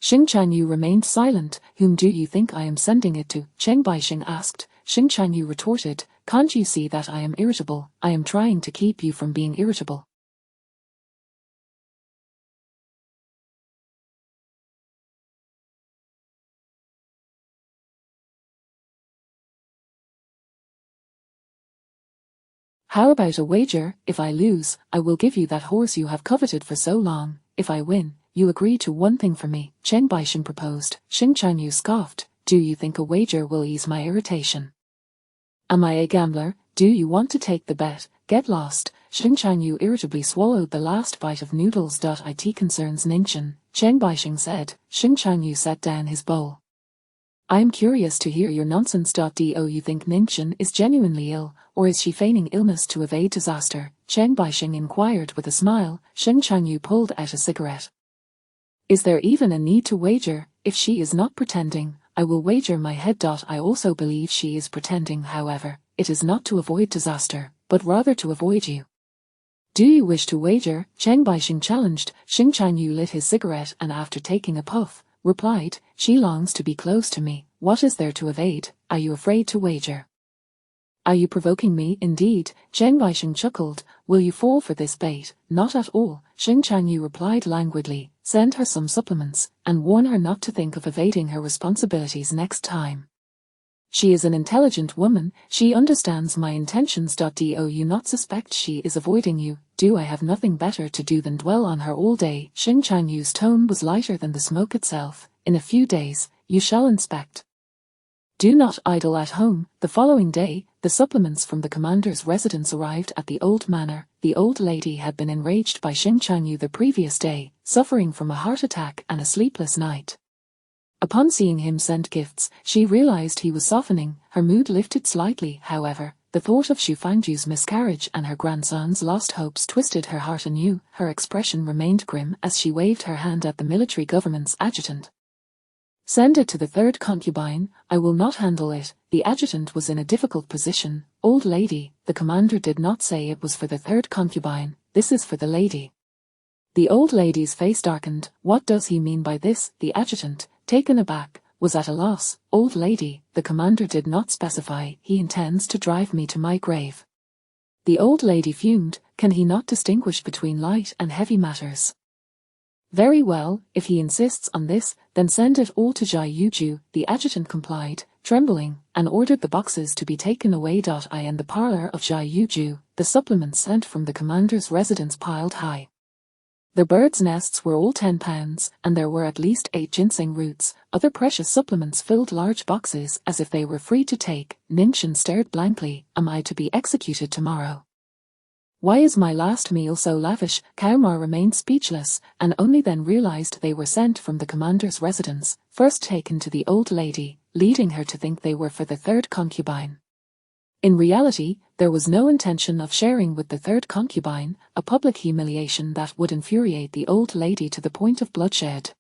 Xing Chanyu remained silent. "Whom do you think I am sending it to?" Chen Baixing asked. Xing Chanyu retorted, "Can't you see that I am irritable? I am trying to keep you from being irritable." "How about a wager? If I lose, I will give you that horse you have coveted for so long. If I win, you agree to one thing for me," Chen Baixing proposed. Xing Chanyu scoffed. "Do you think a wager will ease my irritation? Am I a gambler? Do you want to take the bet? Get lost." Xing Chanyu irritably swallowed the last bite of noodles. "It concerns Ningchen," Chen Baixing said. Xing Chanyu set down his bowl. "I am curious to hear your nonsense. Do you think Ningchen is genuinely ill, or is she feigning illness to evade disaster?" Chen Baixing inquired with a smile. Xing Chanyu pulled out a cigarette. "Is there even a need to wager? If she is not pretending, I will wager my head. I also believe she is pretending. However, it is not to avoid disaster, but rather to avoid you." "Do you wish to wager?" Chen Baixing challenged. Xing Chanyu lit his cigarette and after taking a puff, replied, "She longs to be close to me. What is there to evade? Are you afraid to wager?" "Are you provoking me?" "Indeed," Chen Baixing chuckled. "Will you fall for this bait?" "Not at all," Xing Chanyu replied languidly. "Send her some supplements, and warn her not to think of evading her responsibilities next time. She is an intelligent woman, she understands my intentions. Do you not suspect she is avoiding you? Do I have nothing better to do than dwell on her all day?" Xing Chanyu's tone was lighter than the smoke itself. "In a few days, you shall inspect. Do not idle at home." The following day, the supplements from the commander's residence arrived at the old manor. The old lady had been enraged by Xing Chanyu the previous day, suffering from a heart attack and a sleepless night. Upon seeing him send gifts, she realized he was softening. Her mood lifted slightly, however. The thought of Xu Fangju's miscarriage and her grandson's lost hopes twisted her heart anew. Her expression remained grim as she waved her hand at the military government's adjutant. "Send it to the third concubine. I will not handle it." The adjutant was in a difficult position. "Old lady, the commander did not say it was for the third concubine. This is for the lady." The old lady's face darkened. "What does he mean by this?" The adjutant, taken aback, was at a loss. "Old lady, the commander did not specify. He intends to drive me to my grave." The old lady fumed. Can he not distinguish between light and heavy matters? "Very well, if he insists on this, then send it all to Jai Yuju." The adjutant complied, trembling, and ordered the boxes to be taken away. In the parlor of Jai Yuju, the supplements sent from the commander's residence piled high. The birds' nests were all 10 pounds, and there were at least 8 ginseng roots. Other precious supplements filled large boxes as if they were free to take. Ningchen stared blankly. "Am I to be executed tomorrow? Why is my last meal so lavish?" Kaumar remained speechless, and only then realized they were sent from the commander's residence, first taken to the old lady, leading her to think they were for the third concubine. In reality, there was no intention of sharing with the third concubine, a public humiliation that would infuriate the old lady to the point of bloodshed.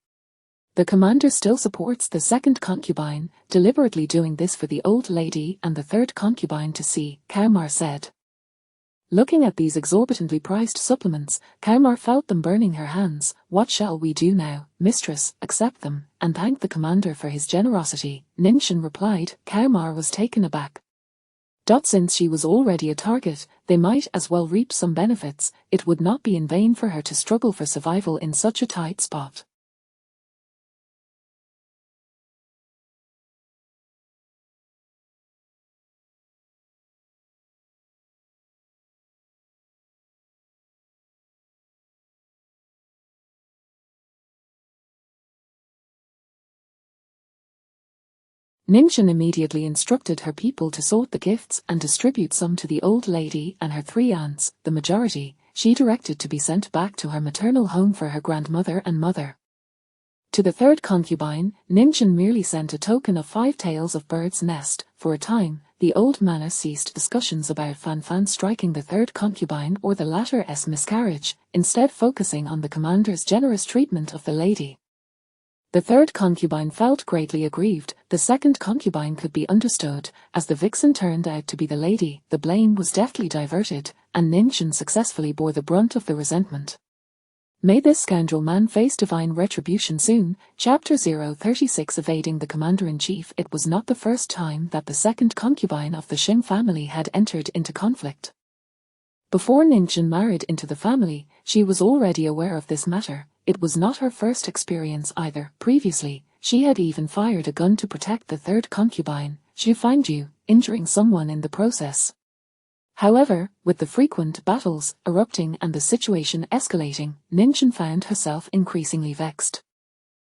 The commander still supports the second concubine, deliberately doing this for the old lady and the third concubine to see, Kaumar said. Looking at these exorbitantly priced supplements, Kaumar felt them burning her hands. What shall we do now, mistress? Accept them, and thank the commander for his generosity, Ninchin replied. Kaumar was taken aback. Since she was already a target, they might as well reap some benefits. It would not be in vain for her to struggle for survival in such a tight spot. Ninchin immediately instructed her people to sort the gifts and distribute some to the old lady and her 3 aunts. The majority, she directed to be sent back to her maternal home for her grandmother and mother. To the third concubine, Ninchin merely sent a token of 5 tails of bird's nest. For a time, the old manna ceased discussions about Fan Fan striking the third concubine or the latter's miscarriage, instead focusing on the commander's generous treatment of the lady. The third concubine felt greatly aggrieved. The second concubine could be understood, as the vixen turned out to be the lady. The blame was deftly diverted, and Ninchin successfully bore the brunt of the resentment. May this scoundrel man face divine retribution soon. Chapter 036 Evading the Commander-in-Chief. It was not the first time that the second concubine of the Xing family had entered into conflict. Before Ninchin married into the family, she was already aware of this matter. It was not her first experience either. Previously, she had even fired a gun to protect the third concubine, Xu Fangju, injuring someone in the process. However, with the frequent battles erupting and the situation escalating, Ninchin found herself increasingly vexed.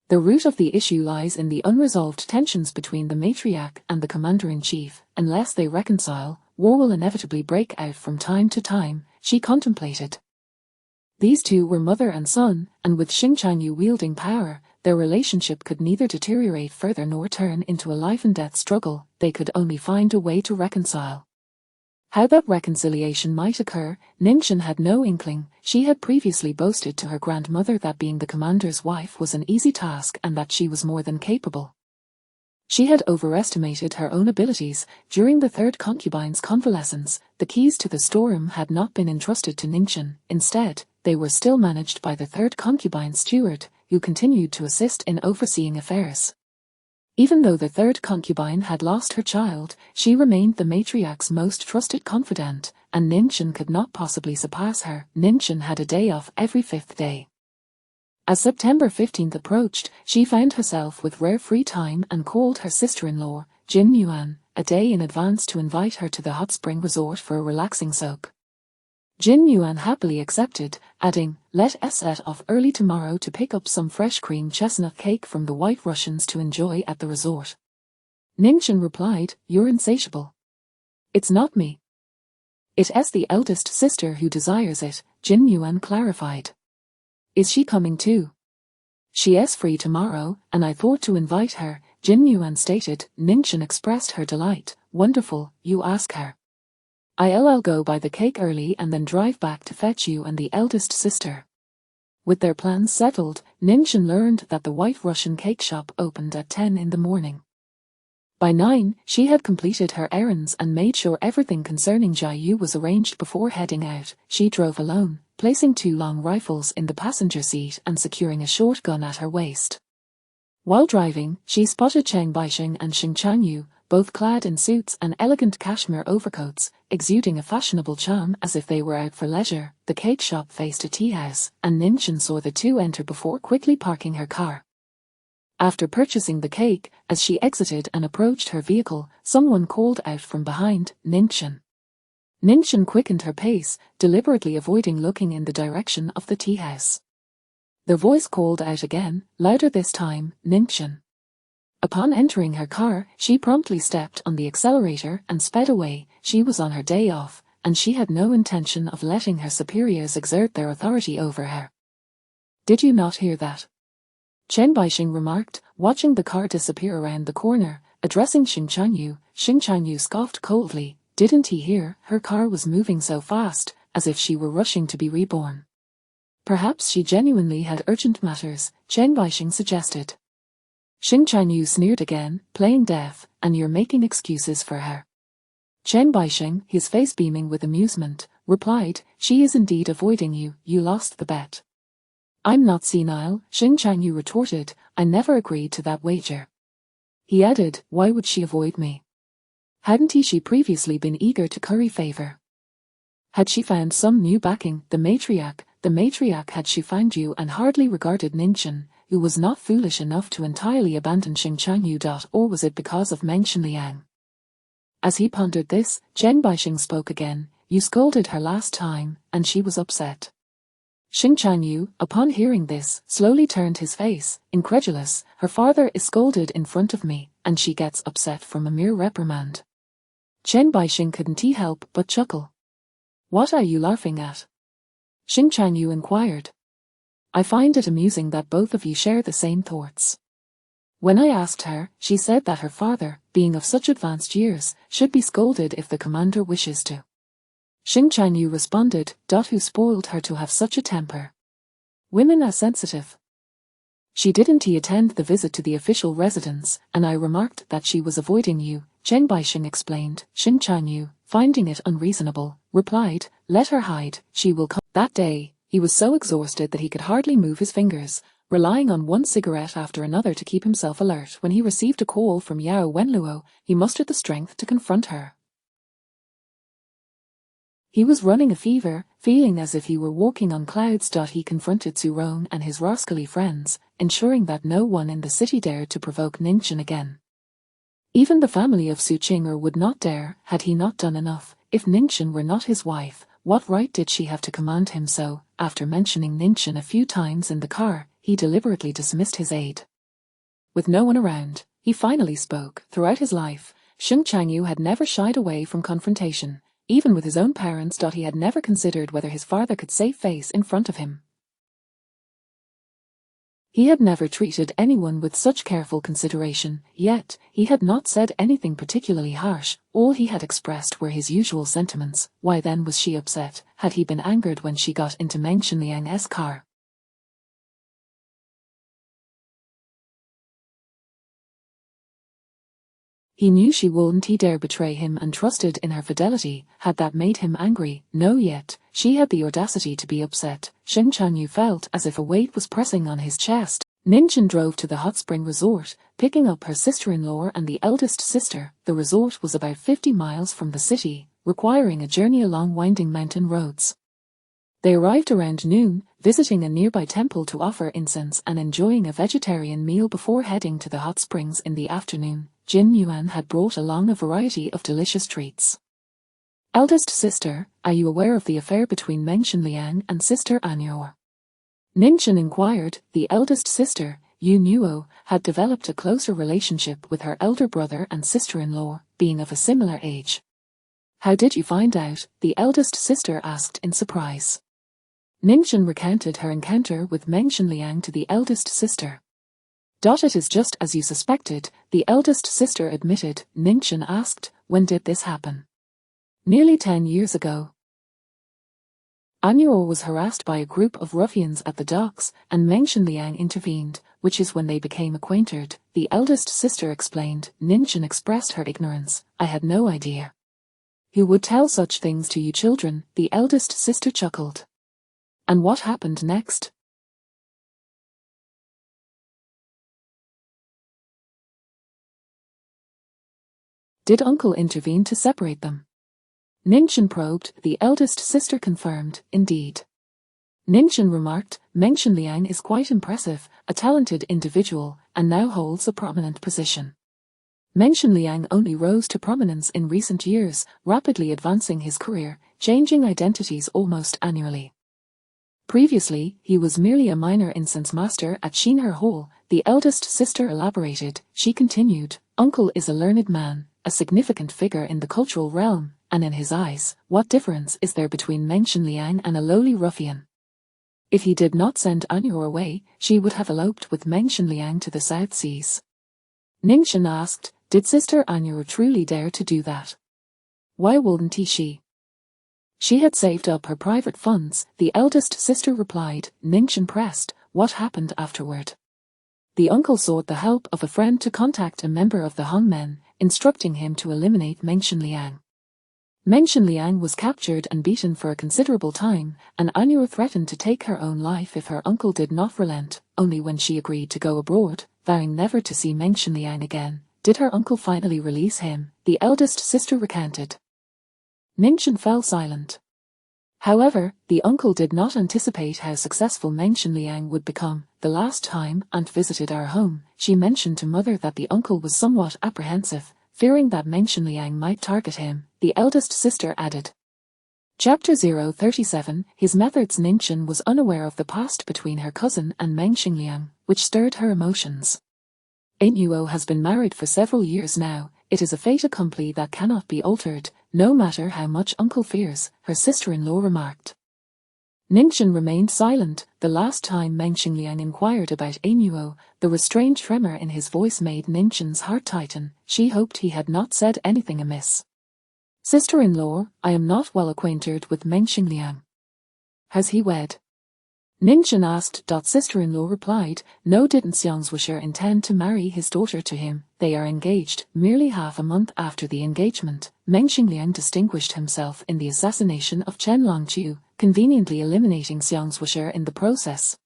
The root of the issue lies in the unresolved tensions between the matriarch and the commander-in-chief. Unless they reconcile, war will inevitably break out from time to time, she contemplated. These two were mother and son, and with Xing Chanyu wielding power, their relationship could neither deteriorate further nor turn into a life-and-death struggle. They could only find a way to reconcile. How that reconciliation might occur, Ninchin had no inkling. She had previously boasted to her grandmother that being the commander's wife was an easy task and that she was more than capable. She had overestimated her own abilities. During the third concubine's convalescence, the keys to the storeroom had not been entrusted to Ninchin. Instead, they were still managed by the third concubine's steward, who continued to assist in overseeing affairs. Even though the third concubine had lost her child, she remained the matriarch's most trusted confidant, and Ninchin could not possibly surpass her. Ninchin had a day off every 5th day. As September 15th approached, she found herself with rare free time and called her sister-in-law, Jin Yuan, a day in advance to invite her to the hot spring resort for a relaxing soak. Jin Yuan happily accepted, adding, "Let us set off early tomorrow to pick up some fresh cream chestnut cake from the White Russians to enjoy at the resort." Ninchin replied, "You're insatiable." "It's not me. It's the eldest sister who desires it," Jin Yuan clarified. "Is she coming too?" "She is free tomorrow, and I thought to invite her," Jin Yuan stated. Ninchin expressed her delight. "Wonderful, you ask her. I'll go buy the cake early and then drive back to fetch you and the eldest sister." With their plans settled, Ninchin learned that the White Russian cake shop opened at 10 in the morning. By 9, she had completed her errands and made sure everything concerning Jiayu was arranged before heading out. She drove alone, placing 2 long rifles in the passenger seat and securing a short gun at her waist. While driving, she spotted Cheng Baixing and Xing Chanyu, both clad in suits and elegant cashmere overcoats, exuding a fashionable charm as if they were out for leisure. The cake shop faced a tea house, and Ninchin saw the two enter before quickly parking her car. After purchasing the cake, as she exited and approached her vehicle, someone called out from behind, "Ninchin." Ninchin quickened her pace, deliberately avoiding looking in the direction of the tea house. The voice called out again, louder this time, "Ninchin." Upon entering her car, she promptly stepped on the accelerator and sped away. She was on her day off, and she had no intention of letting her superiors exert their authority over her. "Did you not hear that?" Chen Baixing remarked, watching the car disappear around the corner. Addressing Xing Chanyu scoffed coldly. Didn't he hear? Her car was moving so fast, as if she were rushing to be reborn. Perhaps she genuinely had urgent matters, Chen Baixing suggested. Xing Chanyu sneered again, playing deaf, and you're making excuses for her. Chen Baixing, his face beaming with amusement, replied, she is indeed avoiding you, you lost the bet. I'm not senile, Xing Chanyu retorted, I never agreed to that wager. He added, why would she avoid me? Hadn't she previously been eager to curry favor? Had she found some new backing, the matriarch had she found you and hardly regarded Ningchen, who was not foolish enough to entirely abandon Xing Chanyu. Or was it because of Meng Xinliang? As he pondered this, Chen Baixing spoke again, you scolded her last time, and she was upset. Xing Chanyu, upon hearing this, slowly turned his face, incredulous, her father is scolded in front of me, and she gets upset from a mere reprimand. Chen Baixing couldn't help but chuckle. What are you laughing at? Xing Chanyu inquired. I find it amusing that both of you share the same thoughts. When I asked her, she said that her father, being of such advanced years, should be scolded if the commander wishes to. Xing Chanyu responded, who spoiled her to have such a temper? Women are sensitive. She didn't attend the visit to the official residence, and I remarked that she was avoiding you, Chen Baixing explained. Xing Chanyu, finding it unreasonable, replied, let her hide, she will come. That day, he was so exhausted that he could hardly move his fingers, relying on one cigarette after another to keep himself alert. When he received a call from Yao Wenluo, he mustered the strength to confront her. He was running a fever, feeling as if he were walking on clouds. He confronted Su Rong and his rascally friends, ensuring that no one in the city dared to provoke Ningchen again. Even the family of Su Qing'er would not dare. Had he not done enough? If Ningchen were not his wife, what right did she have to command him so? After mentioning Ningchen a few times in the car, he deliberately dismissed his aide. With no one around, he finally spoke. Throughout his life, Xing Chanyu had never shied away from confrontation. Even with his own parents. He had never considered whether his father could save face in front of him. He had never treated anyone with such careful consideration, yet he had not said anything particularly harsh. All he had expressed were his usual sentiments. Why then was she upset? Had he been angered when she got into Meng Xinliang's car? He knew she wouldn't dare betray him and trusted in her fidelity. Had that made him angry? No, yet she had the audacity to be upset. Xing Chanyu felt as if a weight was pressing on his chest. Ningchen drove to the hot spring resort, picking up her sister-in-law and the eldest sister. The resort was about 50 miles from the city, requiring a journey along winding mountain roads. They arrived around noon, visiting a nearby temple to offer incense and enjoying a vegetarian meal before heading to the hot springs in the afternoon. Jin Yuan had brought along a variety of delicious treats. Eldest sister, are you aware of the affair between Meng Xinliang and sister Anyor? Ningchen inquired. The eldest sister, Yu Nuo, had developed a closer relationship with her elder brother and sister-in-law, being of a similar age. How did you find out? The eldest sister asked in surprise. Ningchen recounted her encounter with Meng Xinliang to the eldest sister. It is just as you suspected, the eldest sister admitted. Ningchen asked, when did this happen? Nearly 10 years ago. Anyor was harassed by a group of ruffians at the docks, and Meng Xinliang intervened, which is when they became acquainted, the eldest sister explained. Ningchen expressed her ignorance. I had no idea. Who would tell such things to you children? The eldest sister chuckled. And what happened next? Did uncle intervene to separate them? Ningchen probed. The eldest sister confirmed, indeed. Ningchen remarked, Meng Xinliang is quite impressive, a talented individual, and now holds a prominent position. Meng Xinliang only rose to prominence in recent years, rapidly advancing his career, changing identities almost annually. Previously, he was merely a minor incense master at Xinher Hall. The eldest sister elaborated. She continued, uncle is a learned man, a significant figure in the cultural realm, and in his eyes, what difference is there between Meng Xinliang and a lowly ruffian? If he did not send Anyor away, she would have eloped with Meng Xinliang to the South Seas. Ningchen asked, did sister Anyor truly dare to do that? Why wouldn't she? She had saved up her private funds, the eldest sister replied. Ningchen pressed, what happened afterward? The uncle sought the help of a friend to contact a member of the Hong men, instructing him to eliminate Meng Xinliang. Meng Xinliang was captured and beaten for a considerable time, and Anyu threatened to take her own life if her uncle did not relent. Only when she agreed to go abroad, vowing never to see Meng Xinliang again, did her uncle finally release him, the eldest sister recounted. Ningxuan fell silent. However, the uncle did not anticipate how successful Meng Xinliang would become. The last time Aunt visited our home, she mentioned to mother that the uncle was somewhat apprehensive, fearing that Meng Xinliang might target him, the eldest sister added. Chapter 037 His methods. Ningxuan was unaware of the past between her cousin and Meng Xinliang, which stirred her emotions. Ainuo has been married for several years now. It is a fait accompli that cannot be altered, no matter how much uncle fears, her sister-in-law remarked. Ningxuan remained silent. The last time Meng Xinliang inquired about Ainuo, the restrained tremor in his voice made Ningxuan's heart tighten. She hoped he had not said anything amiss. Sister-in-law, I am not well acquainted with Meng Xinliang. Has he wed? Ningxuan asked. Sister-in-law replied, no. Didn't Xiangzuisha intend to marry his daughter to him? They are engaged. Merely half a month after the engagement, Meng Xinliang distinguished himself in the assassination of Chen Longqiu, conveniently eliminating Xiangzuisha in the process.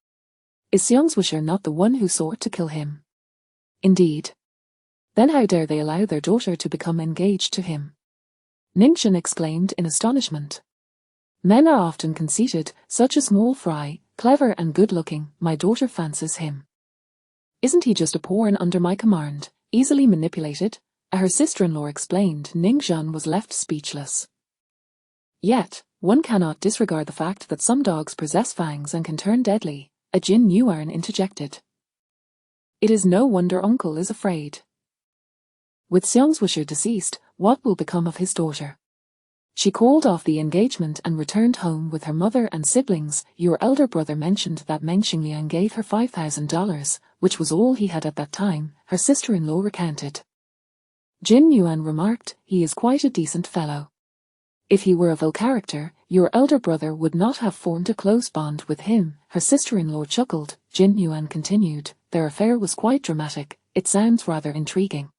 Is Xiangzuisha not the one who sought to kill him? Indeed. Then how dare they allow their daughter to become engaged to him? Ningxuan exclaimed in astonishment. Men are often conceited, such a small fry, clever and good-looking. My daughter fancies him. Isn't he just a pawn under my command, easily manipulated? Her sister-in-law explained. Ningxuan was left speechless. Yet, one cannot disregard the fact that some dogs possess fangs and can turn deadly, a Jin Yuan interjected. It is no wonder uncle is afraid. With Xiangzuisha deceased, what will become of his daughter? She called off the engagement and returned home with her mother and siblings. Your elder brother mentioned that Meng Xinliang gave her $5,000, which was all he had at that time, her sister-in-law recounted. Jin Yuan remarked, he is quite a decent fellow. If he were of ill character, your elder brother would not have formed a close bond with him, her sister-in-law chuckled. Jin Yuan continued, their affair was quite dramatic. It sounds rather intriguing.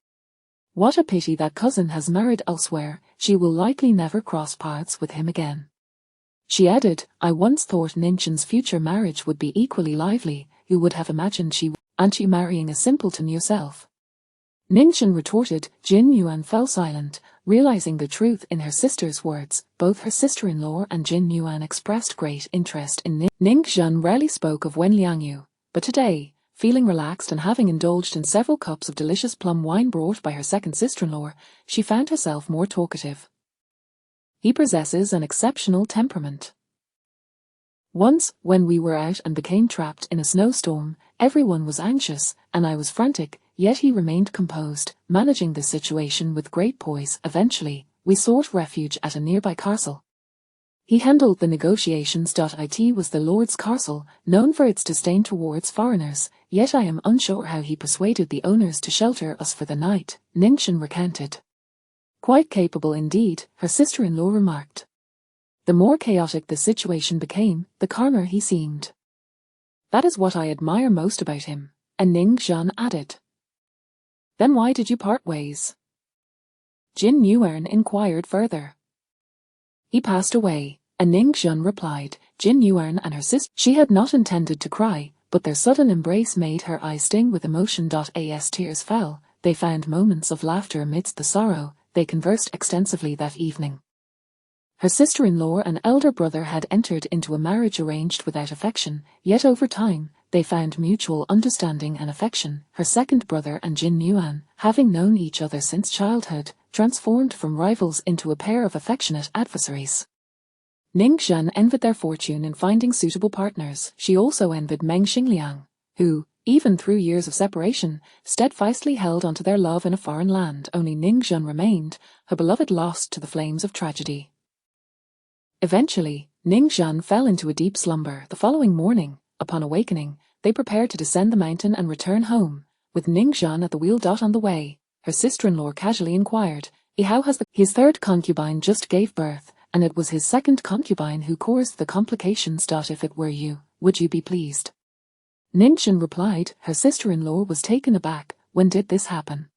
What a pity that cousin has married elsewhere. She will likely never cross paths with him again. She added, I once thought Ningxuan's future marriage would be equally lively. You would have imagined aren't you marrying a simpleton yourself? Ningxuan retorted. Jin Yuan fell silent, realizing the truth in her sister's words. Both her sister-in-law and Jin Yuan expressed great interest in Ningxuan rarely spoke of Wen Liangyu, but today, feeling relaxed and having indulged in several cups of delicious plum wine brought by her second sister-in-law, she found herself more talkative. He possesses an exceptional temperament. Once, when we were out and became trapped in a snowstorm, everyone was anxious, and I was frantic, yet he remained composed, managing the situation with great poise. Eventually, we sought refuge at a nearby castle. He handled the negotiations. It was the Lord's castle, known for its disdain towards foreigners, yet I am unsure how he persuaded the owners to shelter us for the night, Ningxuan recounted. Quite capable indeed, her sister-in-law remarked. The more chaotic the situation became, the calmer he seemed. That is what I admire most about him, and Ningxuan added. Then why did you part ways? Jin Yuan inquired further. He passed away, and Ningxuan replied. Jin Yuan and her sister. She had not intended to cry, but their sudden embrace made her eyes sting with emotion. As tears fell, they found moments of laughter amidst the sorrow. They conversed extensively that evening. Her sister-in-law and elder brother had entered into a marriage arranged without affection, yet over time, they found mutual understanding and affection. Her second brother and Jin Yuan, having known each other since childhood, transformed from rivals into a pair of affectionate adversaries. Ningxuan envied their fortune in finding suitable partners. She also envied Meng Xinliang, who, even through years of separation, steadfastly held onto their love in a foreign land. Only Ningxuan remained, her beloved lost to the flames of tragedy. Eventually, Ningxuan fell into a deep slumber. The following morning, upon awakening, they prepared to descend the mountain and return home, with Ningxuan at the wheel. On the way, her sister-in-law casually inquired, how has his third concubine just gave birth, and it was his second concubine who caused the complications. If it were you, would you be pleased? Ningxin replied. Her sister-in-law was taken aback. When did this happen?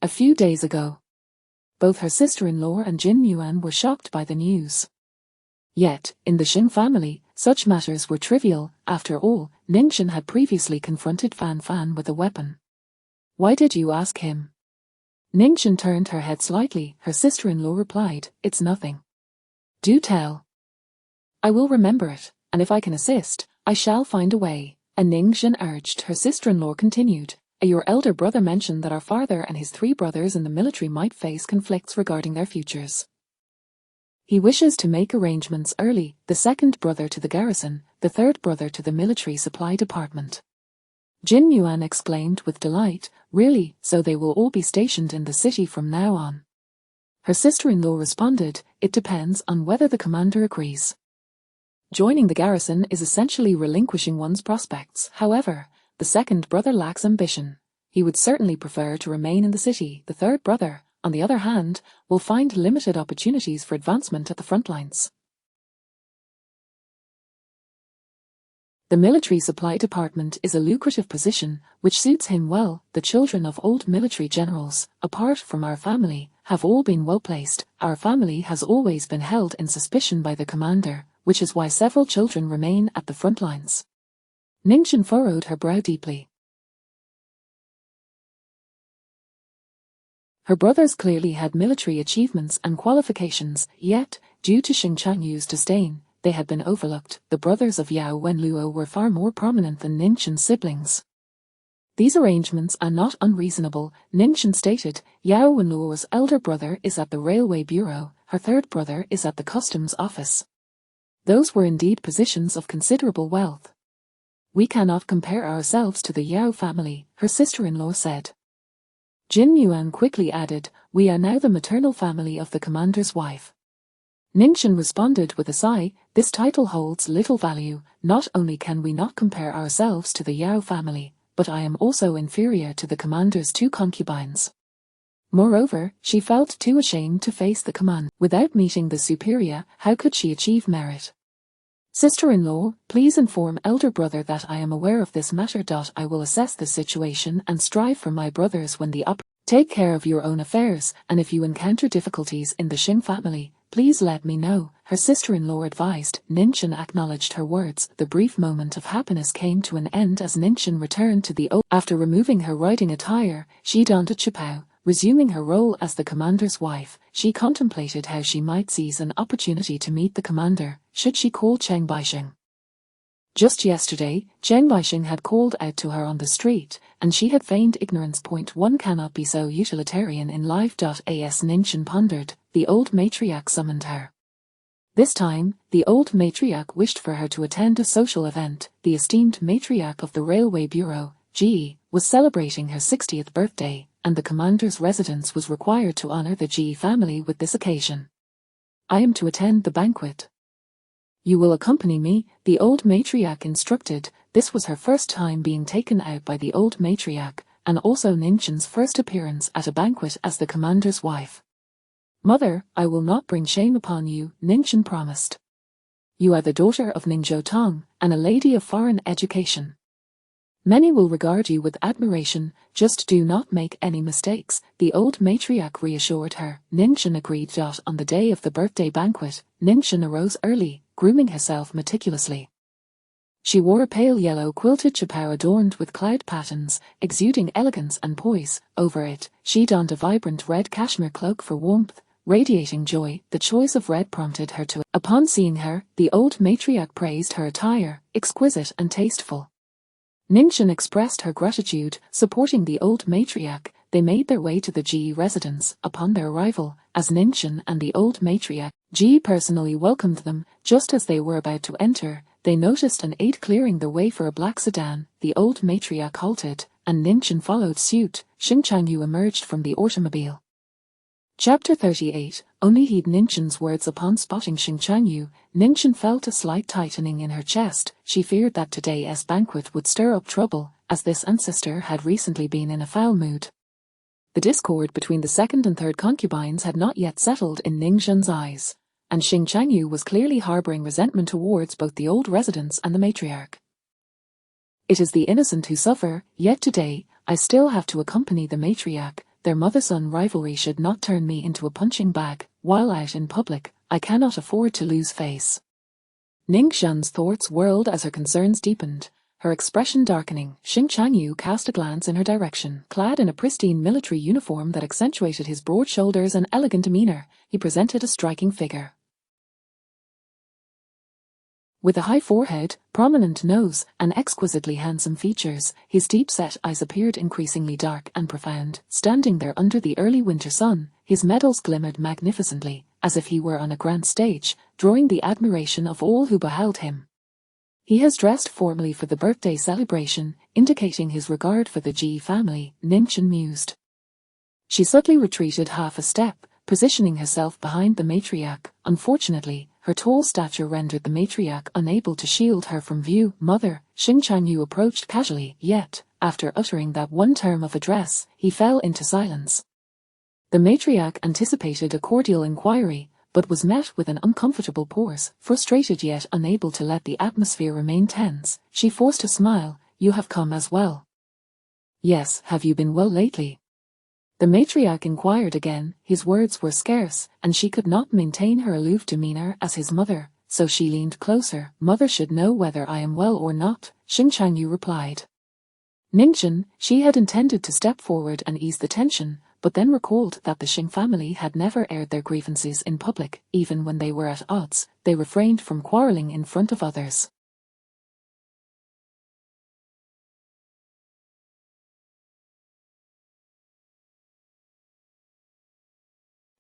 A few days ago. Both her sister-in-law and Jin Yuan were shocked by the news. Yet, in the Xing family, such matters were trivial. After all, Ningxin had previously confronted Fan Fan with a weapon. Why did you ask him? Ningxin turned her head slightly. Her sister-in-law replied, It's nothing. Do tell. I will remember it, and if I can assist, I shall find a way. And Ningxin urged. Her sister-in-law continued, Your elder brother mentioned that our father and his 3 brothers in the military might face conflicts regarding their futures. He wishes to make arrangements early, the 2nd brother to the garrison, the 3rd brother to the military supply department. Jin Yuan exclaimed with delight, Really, so they will all be stationed in the city from now on. Her sister-in-law responded, It depends on whether the commander agrees. Joining the garrison is essentially relinquishing one's prospects. However, the 2nd brother lacks ambition. He would certainly prefer to remain in the city. The 3rd brother, on the other hand, will find limited opportunities for advancement at the front lines. The military supply department is a lucrative position, which suits him well. The children of old military generals, apart from our family, have all been well placed. Our family has always been held in suspicion by the commander, which is why several children remain at the front lines. Ningxin furrowed her brow deeply. Her brothers clearly had military achievements and qualifications, yet, due to Xing Changyu's disdain, they had been overlooked. The brothers of Yao Wenluo were far more prominent than Ningxin's siblings. These arrangements are not unreasonable, Ningxin stated. Yao Wenluo's elder brother is at the Railway Bureau, her 3rd brother is at the Customs Office. Those were indeed positions of considerable wealth. We cannot compare ourselves to the Yao family, her sister-in-law said. Jin Yuan quickly added, We are now the maternal family of the commander's wife. Ningxin responded with a sigh, This title holds little value. Not only can we not compare ourselves to the Yao family, but I am also inferior to the commander's 2 concubines. Moreover, she felt too ashamed to face the command. Without meeting the superior, how could she achieve merit? Sister-in-law, please inform elder brother that I am aware of this matter. I will assess the situation and strive for my brothers when the Take care of your own affairs, and if you encounter difficulties in the Xing family, please let me know, her sister-in-law advised. Ningxin acknowledged her words. The brief moment of happiness came to an end as Ningxin returned to the After removing her riding attire, she donned a chipao. Resuming her role as the commander's wife, she contemplated how she might seize an opportunity to meet the commander, should she call Cheng Baixing. Just yesterday, Cheng Baixing had called out to her on the street, and she had feigned ignorance. One cannot be so utilitarian in life. As Ningxin pondered, the old matriarch summoned her. This time, the old matriarch wished for her to attend a social event. The esteemed matriarch of the Railway Bureau, Ji, was celebrating her 60th birthday, and the commander's residence was required to honor the Ji family with this occasion. I am to attend the banquet. You will accompany me, the old matriarch instructed. This was her first time being taken out by the old matriarch, and also Ningxin's first appearance at a banquet as the commander's wife. Mother, I will not bring shame upon you, Ningxin promised. You are the daughter of Ningzhou Tong, and a lady of foreign education. Many will regard you with admiration, just do not make any mistakes, the old matriarch reassured her. Ningxin agreed. On the day of the birthday banquet, Ningxin arose early, grooming herself meticulously. She wore a pale yellow quilted chipao adorned with cloud patterns, exuding elegance and poise. Over it, she donned a vibrant red cashmere cloak for warmth, radiating joy. The choice of red prompted her to. Upon seeing her, the old matriarch praised her attire, exquisite and tasteful. Ningxin expressed her gratitude. Supporting the old matriarch, they made their way to the Ji residence. Upon their arrival, as Ningxin and the old matriarch, Ji personally welcomed them. Just as they were about to enter, they noticed an aide clearing the way for a black sedan. The old matriarch halted, and Ningxin followed suit. Xing Changyu emerged from the automobile. Chapter 38. Only heed Ningxin's words. Upon spotting Xing Changyu, Ningxin felt a slight tightening in her chest. She feared that today's banquet would stir up trouble, as this ancestor had recently been in a foul mood. The discord between the 2nd and 3rd concubines had not yet settled in Ningxin's eyes, and Xing Changyu was clearly harboring resentment towards both the old residents and the matriarch. It is the innocent who suffer, yet today, I still have to accompany the matriarch. Their mother-son rivalry should not turn me into a punching bag. While out in public, I cannot afford to lose face. Ning Zhan's thoughts whirled as her concerns deepened, her expression darkening. Xing Changyu cast a glance in her direction. Clad in a pristine military uniform that accentuated his broad shoulders and elegant demeanor, he presented a striking figure. With a high forehead, prominent nose, and exquisitely handsome features, his deep-set eyes appeared increasingly dark and profound. Standing there under the early winter sun, his medals glimmered magnificently, as if he were on a grand stage, drawing the admiration of all who beheld him. He has dressed formally for the birthday celebration, indicating his regard for the Ji family, Ningchen mused. She subtly retreated half a step, positioning herself behind the matriarch. Unfortunately, her tall stature rendered the matriarch unable to shield her from view. Mother, Xing Changyu approached casually, yet, after uttering that one term of address, he fell into silence. The matriarch anticipated a cordial inquiry, but was met with an uncomfortable pause. Frustrated yet unable to let the atmosphere remain tense, she forced a smile. You have come as well. Yes, have you been well lately? The matriarch inquired again. His words were scarce, and she could not maintain her aloof demeanor as his mother, so she leaned closer. Mother should know whether I am well or not, Xing Changyu replied. Ningchen, she had intended to step forward and ease the tension, but then recalled that the Xing family had never aired their grievances in public. Even when they were at odds, they refrained from quarreling in front of others.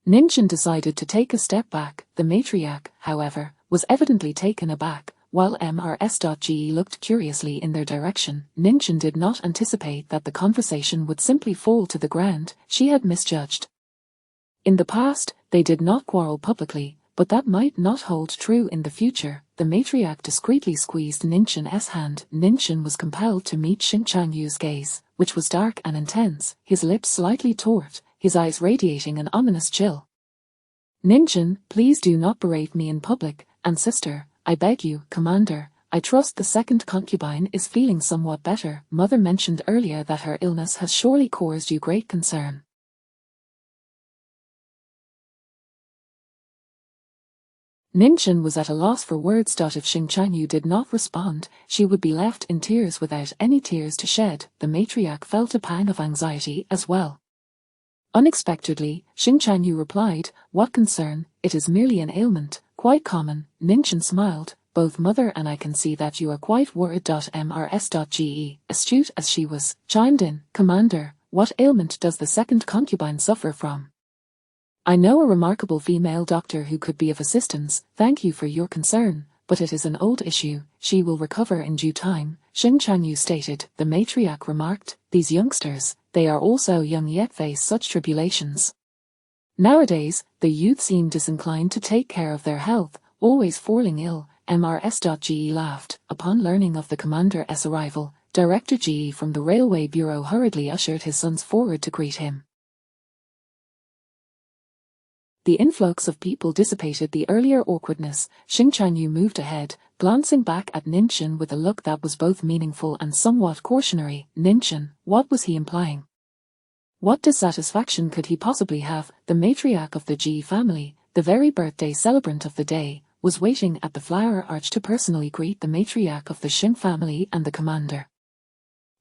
Ningchen decided to take a step back. The matriarch, however, was evidently taken aback. While Mrs.Ge looked curiously in their direction, Ningchen did not anticipate that the conversation would simply fall to the ground. She had misjudged. In the past, they did not quarrel publicly, but that might not hold true in the future. The matriarch discreetly squeezed Ningchen's hand. Ningchen was compelled to meet Xing Changyu's gaze, which was dark and intense, his lips slightly taut, his eyes radiating an ominous chill. Ningchen, please do not berate me in public, and sister, I beg you, Commander, I trust the second concubine is feeling somewhat better. Mother mentioned earlier that her illness has surely caused you great concern. Ningchen was at a loss for words. If Xing Changyu did not respond, she would be left in tears without any tears to shed. The matriarch felt a pang of anxiety as well. Unexpectedly, Xing Changyu replied, what concern, it is merely an ailment, quite common. Ningchen smiled, both mother and I can see that you are quite worried. Mrs.Ge, astute as she was, chimed in, Commander, what ailment does the second concubine suffer from? I know a remarkable female doctor who could be of assistance. Thank you for your concern, but it is an old issue. She will recover in due time, Xing Changyu stated. The matriarch remarked, these youngsters, they are also young yet face such tribulations. Nowadays, the youth seem disinclined to take care of their health, always falling ill. Mrs.Ge laughed. Upon learning of the commander's arrival, Director Ge from the Railway Bureau hurriedly ushered his sons forward to greet him. The influx of people dissipated the earlier awkwardness. Xing Changyu moved ahead, glancing back at Ningchen with a look that was both meaningful and somewhat cautionary. Ningchen, what was he implying? What dissatisfaction could he possibly have? The matriarch of the Ji family, the very birthday celebrant of the day, was waiting at the flower arch to personally greet the matriarch of the Xing family and the commander.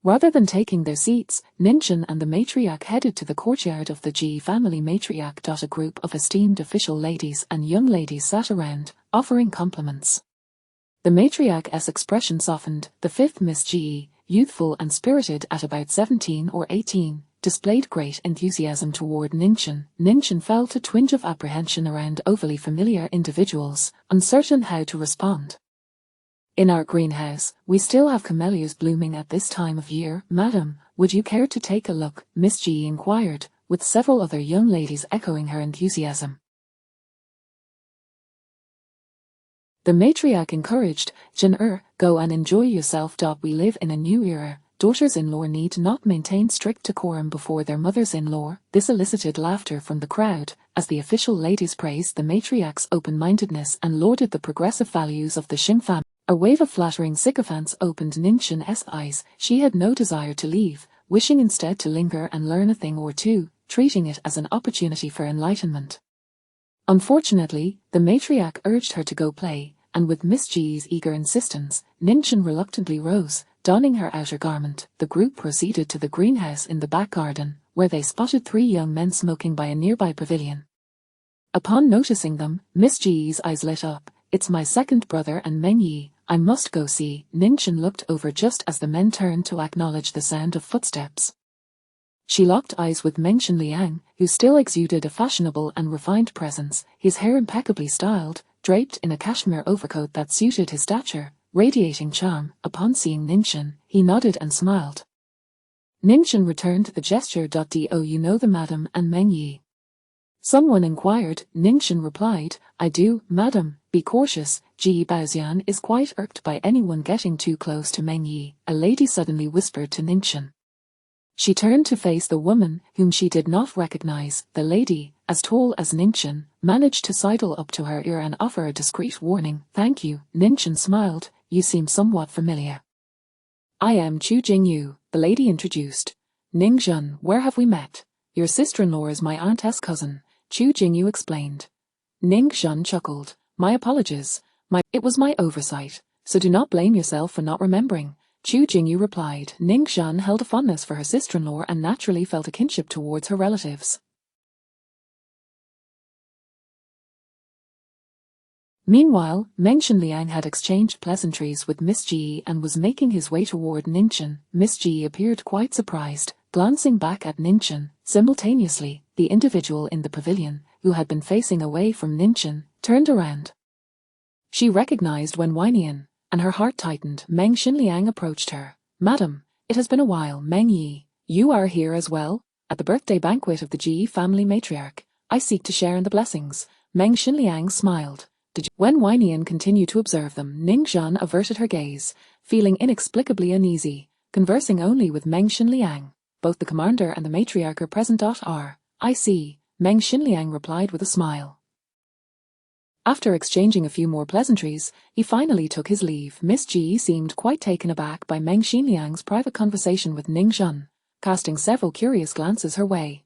Rather than taking their seats, Ningchen and the matriarch headed to the courtyard of the Ji family matriarch. A group of esteemed official ladies and young ladies sat around, offering compliments. The matriarch's expression softened. The fifth Miss Ji, youthful and spirited at about 17 or 18, displayed great enthusiasm toward Ningchen. Ningchen felt a twinge of apprehension around overly familiar individuals, uncertain how to respond. In our greenhouse, we still have camellias blooming at this time of year. Madam, would you care to take a look? Miss G inquired, with several other young ladies echoing her enthusiasm. The matriarch encouraged, Jin go and enjoy yourself. We live in a new era. Daughters-in-law need not maintain strict decorum before their mothers-in-law. This elicited laughter from the crowd, as the official ladies praised the matriarch's open-mindedness and lauded the progressive values of the Xing family. A wave of flattering sycophants opened Ninchen's eyes. She had no desire to leave, wishing instead to linger and learn a thing or two, treating it as an opportunity for enlightenment. Unfortunately, the matriarch urged her to go play, and with Miss G's eager insistence, Ninchen reluctantly rose. Donning her outer garment, the group proceeded to the greenhouse in the back garden, where they spotted 3 young men smoking by a nearby pavilion. Upon noticing them, Miss G's eyes lit up. "It's my second brother and Meng Yi. I must go see." Ninchen looked over just as the men turned to acknowledge the sound of footsteps. She locked eyes with Meng Xinliang, who still exuded a fashionable and refined presence, his hair impeccably styled, draped in a cashmere overcoat that suited his stature, radiating charm. Upon seeing Ninchen, he nodded and smiled. Ninchen returned the gesture. "Do you know the madam and Meng Yi?" Someone inquired. Ninchen replied, "I do, madam. Be cautious. Ji Baoxian is quite irked by anyone getting too close to Meng Yi," a lady suddenly whispered to Ninchen. She turned to face the woman, whom she did not recognize. The lady, as tall as Ninchen, managed to sidle up to her ear and offer a discreet warning. "Thank you." Ninchen smiled. "You seem somewhat familiar." "I am Chu Jingyu," the lady introduced. "Ning Zhen, where have we met?" "Your sister-in-law is my aunt's cousin," Chu Jingyu explained. Ning Zhen chuckled. "My apologies. It was my oversight, so do not blame yourself for not remembering," Chu Jingyu replied. Ning Zhen held a fondness for her sister-in-law and naturally felt a kinship towards her relatives. Meanwhile, Meng Xinliang had exchanged pleasantries with Miss Ji and was making his way toward Ninchen. Miss Ji appeared quite surprised, glancing back at Ninchen. Simultaneously, the individual in the pavilion, who had been facing away from Ninchen, turned around. She recognized Wen Weinian, and her heart tightened. Meng Xinliang approached her. "Madam, it has been a while. Meng Yi, you are here as well? At the birthday banquet of the Ji family matriarch, I seek to share in the blessings." Meng Xinliang smiled. When Weinian continued to observe them, Ning Zhen averted her gaze, feeling inexplicably uneasy, conversing only with Meng Xinliang. "Both the commander and the matriarch are present. I see," Meng Xinliang replied with a smile. After exchanging a few more pleasantries, he finally took his leave. Miss Ji seemed quite taken aback by Meng Xinliang's private conversation with Ning Zhen, casting several curious glances her way.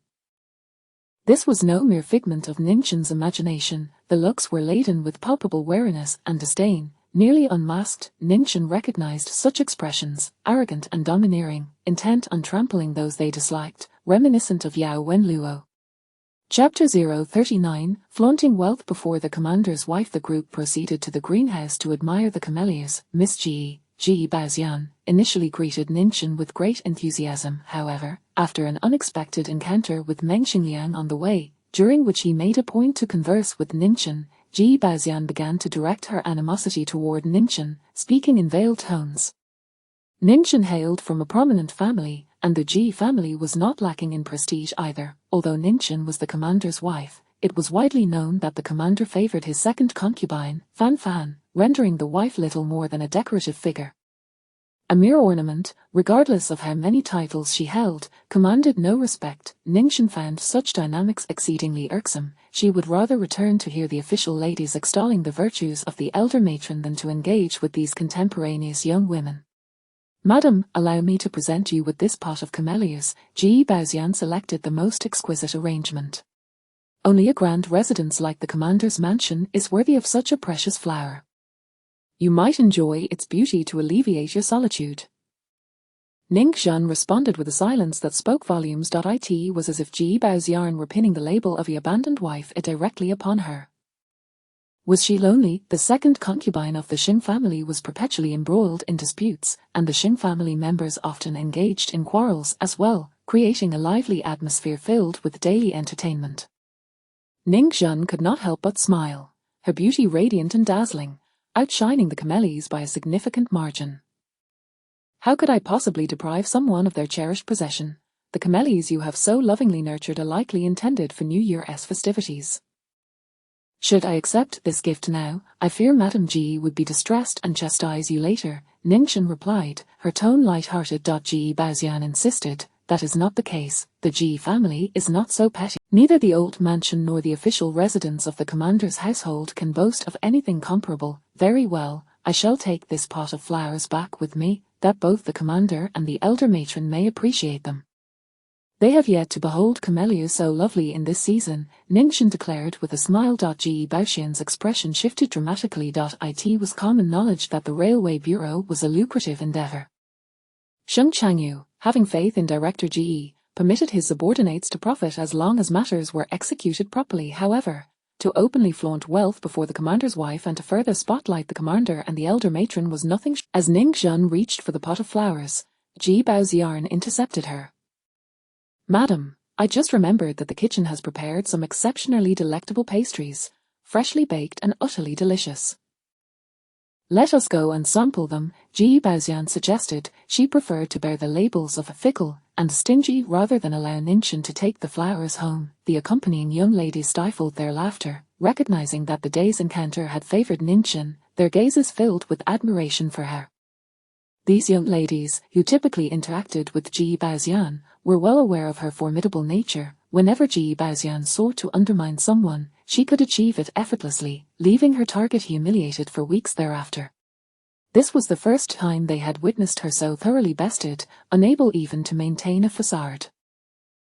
This was no mere figment of Ninchen's imagination. The looks were laden with palpable wariness and disdain. Nearly unmasked, Ninchen recognized such expressions, arrogant and domineering, intent on trampling those they disliked, reminiscent of Yao Wenluo. Chapter 039, Flaunting Wealth. Before the commander's wife, the group proceeded to the greenhouse to admire the camellias. Miss Ji Baoxian, initially greeted Ninchen with great enthusiasm. However, after an unexpected encounter with Meng Xinliang on the way, during which he made a point to converse with Ninchen, Ji Baoxian began to direct her animosity toward Ninchen, speaking in veiled tones. Ninchen hailed from a prominent family, and the Ji family was not lacking in prestige either. Although Ninchen was the commander's wife, it was widely known that the commander favored his second concubine, Fan Fan, rendering the wife little more than a decorative figure. A mere ornament, regardless of how many titles she held, commanded no respect. Ninchen found such dynamics exceedingly irksome. She would rather return to hear the official ladies extolling the virtues of the elder matron than to engage with these contemporaneous young women. "Madam, allow me to present you with this pot of camellias." Ji Baoxian selected the most exquisite arrangement. Only a grand residence like the commander's mansion is worthy of such a precious flower. You might enjoy its beauty to alleviate your solitude. Ning Zhen responded with a silence that spoke volumes. It was as if Ji Baoxian were pinning the label of the abandoned wife directly upon her. Was she lonely? The second concubine of the Xing family was perpetually embroiled in disputes, and the Xing family members often engaged in quarrels as well, creating a lively atmosphere filled with daily entertainment. Ning Zhen could not help but smile, her beauty radiant and dazzling, outshining the camellias by a significant margin. "How could I possibly deprive someone of their cherished possession? The camellias you have so lovingly nurtured are likely intended for New Year's festivities. Should I accept this gift now, I fear Madame Ji would be distressed and chastise you later," Ninchen replied, her tone light-hearted. Ji Baoxian insisted, "That is not the case. The Ji family is not so petty. Neither the old mansion nor the official residence of the commander's household can boast of anything comparable." "Very well, I shall take this pot of flowers back with me, that both the commander and the elder matron may appreciate them. They have yet to behold camellias so lovely in this season, Ningxuan declared with a smile. Ge Baoxian's expression shifted dramatically. It was common knowledge that the Railway Bureau was a lucrative endeavor. Sheng Changyu, having faith in Director Ge, permitted his subordinates to profit as long as matters were executed properly. However, to openly flaunt wealth before the commander's wife and to further spotlight the commander and the elder matron was nothing. As Ningxuan reached for the pot of flowers, Ge Baoxian intercepted her. "Madam, I just remembered that the kitchen has prepared some exceptionally delectable pastries, freshly baked and utterly delicious. Let us go and sample them," Ge Baoxian suggested. She preferred to bear the labels of fickle and stingy rather than allow Ningxuan to take the flowers home. The accompanying young ladies stifled their laughter, recognizing that the day's encounter had favored Ningxuan, their gazes filled with admiration for her. These young ladies, who typically interacted with Ge Baoxian, were well aware of her formidable nature. Whenever Ge Baoxian sought to undermine someone, she could achieve it effortlessly, leaving her target humiliated for weeks thereafter. This was the first time they had witnessed her so thoroughly bested, unable even to maintain a facade.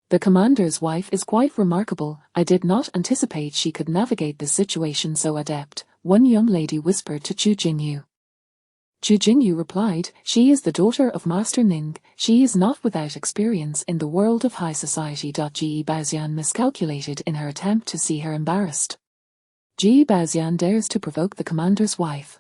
"The commander's wife is quite remarkable. I did not anticipate she could navigate this situation so adept," one young lady whispered to Chu Jingyu. Chu Jingyu replied, "She is the daughter of Master Ning. She is not without experience in the world of high society." Ge Baoxian miscalculated in her attempt to see her embarrassed. Ge Baoxian dares to provoke the commander's wife.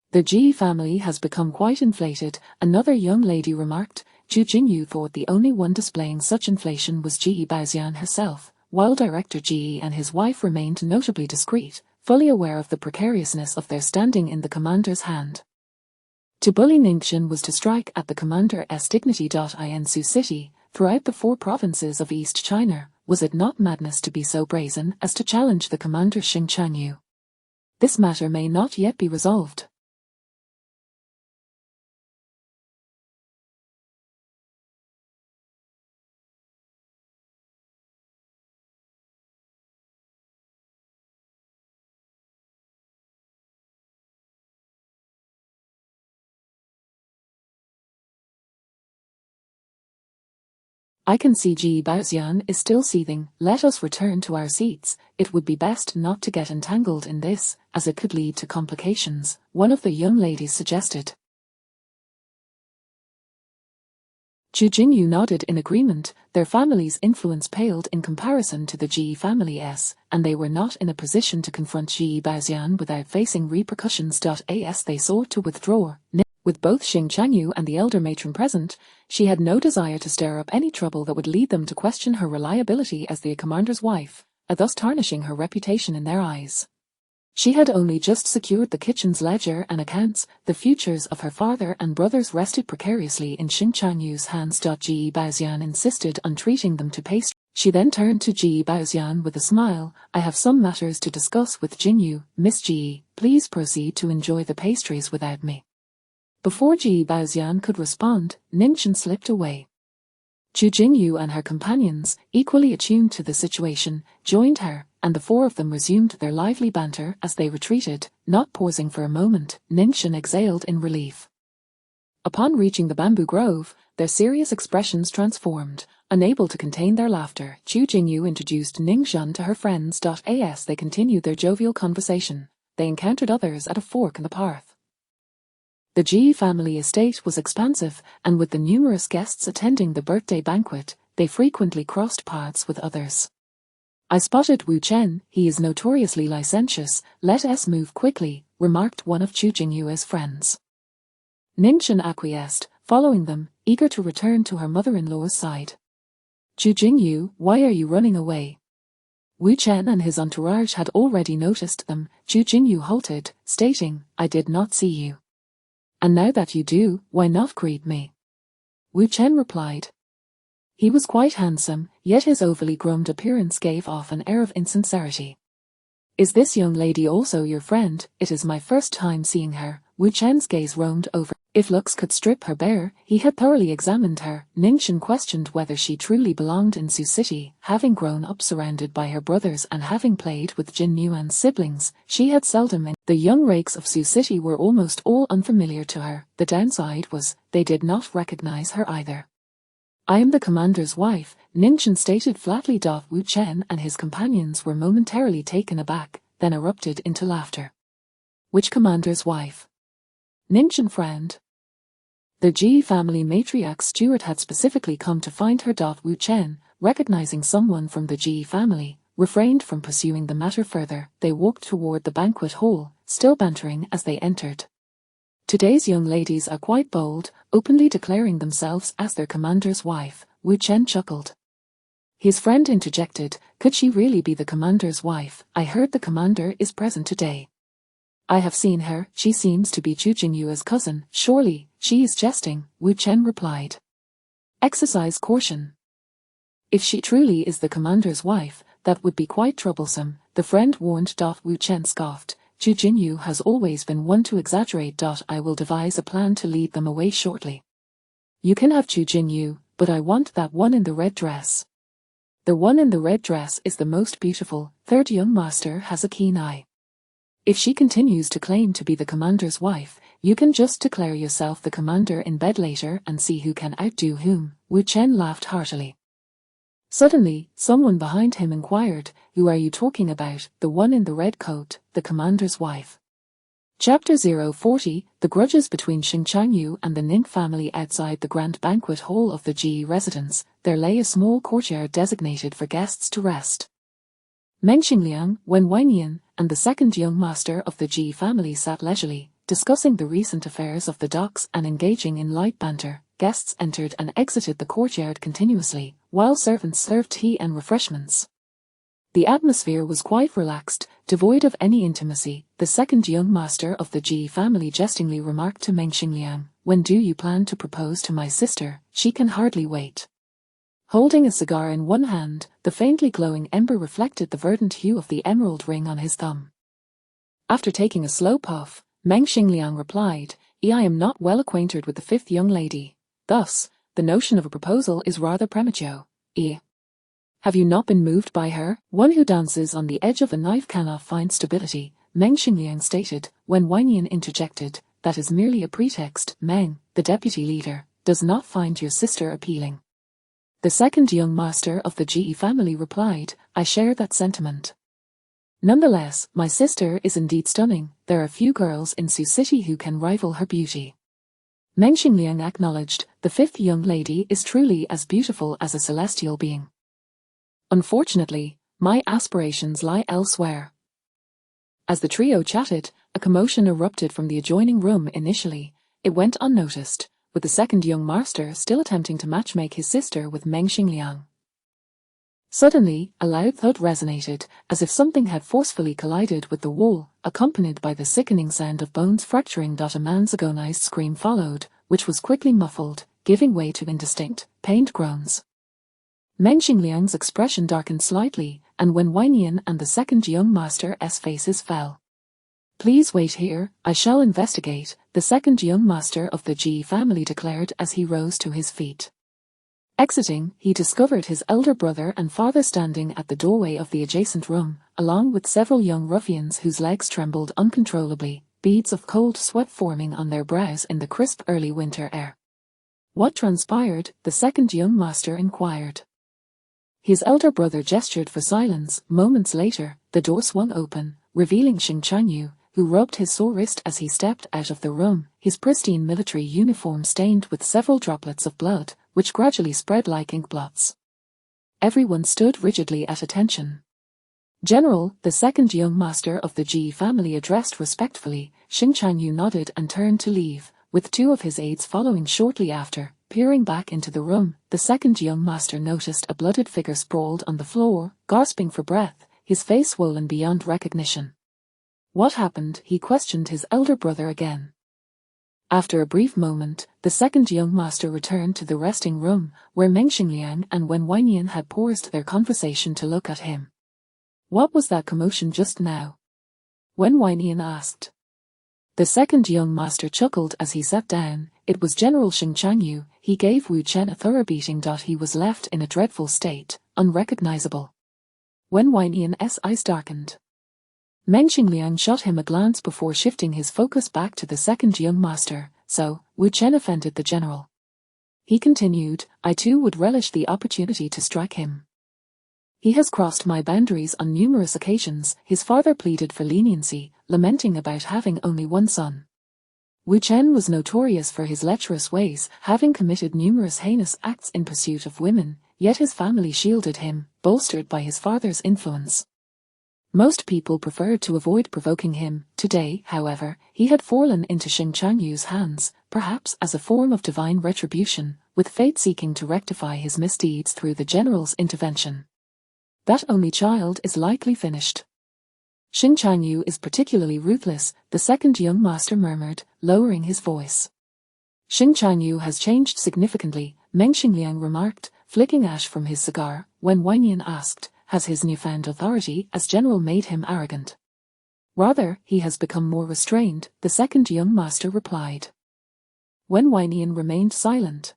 "The Ge family has become quite inflated," another young lady remarked. Chu Jingyu thought the only one displaying such inflation was Ge Baoxian herself, while Director Ge and his wife remained notably discreet, fully aware of the precariousness of their standing in the commander's hand. To bully Ningxuan was to strike at the commander's dignity. In Sioux City, throughout the 4 provinces of East China, was it not madness to be so brazen as to challenge the commander Sheng Changyu? This matter may not yet be resolved. I can see Ge Baoxian is still seething. "Let us return to our seats. It would be best not to get entangled in this, as it could lead to complications," one of the young ladies suggested. Chu Jingyu nodded in agreement. Their family's influence paled in comparison to the Ge family's, and they were not in a position to confront Ge Baoxian without facing repercussions. As they sought to withdraw, with both Sheng Changyu and the elder matron present, she had no desire to stir up any trouble that would lead them to question her reliability as the commander's wife, thus tarnishing her reputation in their eyes. She had only just secured the kitchen's ledger and accounts. The futures of her father and brothers rested precariously in Sheng Changyu's hands. Ge Baoxian insisted on treating them to pastry. She then turned to Ge Baoxian with a smile. "I have some matters to discuss with Jingyu. Miss Ge, please proceed to enjoy the pastries without me." Before Ge Baoxian could respond, Ningxuan slipped away. Chu Jingyu and her companions, equally attuned to the situation, joined her, and the 4 of them resumed their lively banter as they retreated, not pausing for a moment. Ningxuan exhaled in relief. Upon reaching the bamboo grove, their serious expressions transformed. Unable to contain their laughter, Chu Jingyu introduced Ningxuan to her friends. As they continued their jovial conversation, they encountered others at a fork in the path. The Ge family estate was expansive, and with the numerous guests attending the birthday banquet, they frequently crossed paths with others. "I spotted Wu Chen. He is notoriously licentious. Let us move quickly," remarked one of Chu Jingyu's friends. Ningxuan acquiesced, following them, eager to return to her mother-in-law's side. "Chu Jingyu, why are you running away?" Wu Chen and his entourage had already noticed them. Chu Jingyu halted, stating, "I did not see you. And now that you do, why not greet me?" Wu Chen replied. He was quite handsome, yet his overly groomed appearance gave off an air of insincerity. "Is this young lady also your friend?" "It is my first time seeing her." Wu Chen's gaze roamed over. If looks could strip her bare, he had thoroughly examined her. Ningxin questioned whether she truly belonged in Sioux City. Having grown up surrounded by her brothers and having played with Jin Yuan's siblings, she had seldom in. The young rakes of Sioux City were almost all unfamiliar to her. The downside was, they did not recognize her either. I am the commander's wife, Ningxin stated flatly. Wu Chen and his companions were momentarily taken aback, then erupted into laughter. Which commander's wife? Ningxin frowned. The Ji family matriarch Stewart had specifically come to find her. Wu Chen, recognizing someone from the Ji family, refrained from pursuing the matter further. They walked toward the banquet hall, still bantering as they entered. Today's young ladies are quite bold, openly declaring themselves as their commander's wife, Wu Chen chuckled. His friend interjected, could she really be the commander's wife? I heard the commander is present today. I have seen her, she seems to be Chu Jingyue's cousin. Surely, she is jesting, Wu Chen replied. Exercise caution. If she truly is the commander's wife, that would be quite troublesome, the friend warned. Wu Chen scoffed. Chu Jinyu has always been one to exaggerate. I will devise a plan to lead them away shortly. You can have Chu Jinyu, but I want that one in the red dress. The one in the red dress is the most beautiful. Third young master has a keen eye. If she continues to claim to be the commander's wife, you can just declare yourself the commander in bed later and see who can outdo whom. Wu Chen laughed heartily. Suddenly, someone behind him inquired, who are you talking about? The one in the red coat, the commander's wife. Chapter 040, The Grudges between Xing Changyu and the Ning family. Outside the grand banquet hall of the Ji residence, there lay a small courtyard designated for guests to rest. Meng Xingliang, Wen Weinian, and the second young master of the Ji family sat leisurely, discussing the recent affairs of the docks and engaging in light banter. Guests entered and exited the courtyard continuously, while servants served tea and refreshments. The atmosphere was quite relaxed, devoid of any intimacy. The second young master of the Ji family jestingly remarked to Meng Xingliang, when do you plan to propose to my sister? She can hardly wait. Holding a cigar in one hand, the faintly glowing ember reflected the verdant hue of the emerald ring on his thumb. After taking a slow puff, Meng Xingliang replied, I am not well acquainted with the fifth young lady. Thus, the notion of a proposal is rather premature. Have you not been moved by her? One who dances on the edge of a knife cannot find stability, Meng Xingliang stated. When Weinian interjected, that is merely a pretext. Meng, the deputy leader, does not find your sister appealing. The second young master of the Ji family replied, I share that sentiment. Nonetheless, my sister is indeed stunning. There are few girls in Sioux City who can rival her beauty. Meng Xingliang acknowledged, the fifth young lady is truly as beautiful as a celestial being. Unfortunately, my aspirations lie elsewhere. As the trio chatted, a commotion erupted from the adjoining room. Initially, it went unnoticed, with the second young master still attempting to matchmake his sister with Meng Xingliang. Suddenly, a loud thud resonated, as if something had forcefully collided with the wall, accompanied by the sickening sound of bones fracturing. A man's agonized scream followed, which was quickly muffled, giving way to indistinct, pained groans. Meng Xingliang's expression darkened slightly, and when Weinian and the second young master's faces fell. Please wait here, I shall investigate, the second young master of the Ji family declared as he rose to his feet. Exiting, he discovered his elder brother and father standing at the doorway of the adjacent room, along with several young ruffians whose legs trembled uncontrollably, beads of cold sweat forming on their brows in the crisp early winter air. What transpired? The second young master inquired. His elder brother gestured for silence. Moments later, the door swung open, revealing Xing Changyu, who rubbed his sore wrist as he stepped out of the room, his pristine military uniform stained with several droplets of blood, which gradually spread like ink blots. Everyone stood rigidly at attention. General, the second young master of the Ji family addressed respectfully. Xing Changyu nodded and turned to leave, with two of his aides following shortly after. Peering back into the room, the second young master noticed a blooded figure sprawled on the floor, gasping for breath, his face swollen beyond recognition. What happened? He questioned his elder brother again. After a brief moment, the second young master returned to the resting room, where Meng Xingliang and Wen Weinian had paused their conversation to look at him. What was that commotion just now? Wen Weinian asked. The second young master chuckled as he sat down. It was General Xing Changyu. He gave Wu Chen a thorough beating. He was left in a dreadful state, unrecognizable. When Wanian's eyes darkened, Meng Xingliang shot him a glance before shifting his focus back to the second young master. So, Wu Chen offended the general. He continued, I too would relish the opportunity to strike him. He has crossed my boundaries on numerous occasions. His father pleaded for leniency, lamenting about having only one son. Wu Chen was notorious for his lecherous ways, having committed numerous heinous acts in pursuit of women, yet his family shielded him, bolstered by his father's influence. Most people preferred to avoid provoking him. Today, however, he had fallen into Xing Changyu's hands, perhaps as a form of divine retribution, with fate seeking to rectify his misdeeds through the general's intervention. That only child is likely finished. Xing Changyu is particularly ruthless, the second young master murmured, lowering his voice. Xing Changyu has changed significantly, Meng Xingliang remarked, flicking ash from his cigar, when Wanian asked, has his newfound authority as general made him arrogant? Rather, he has become more restrained, the second young master replied. When Wanian remained silent,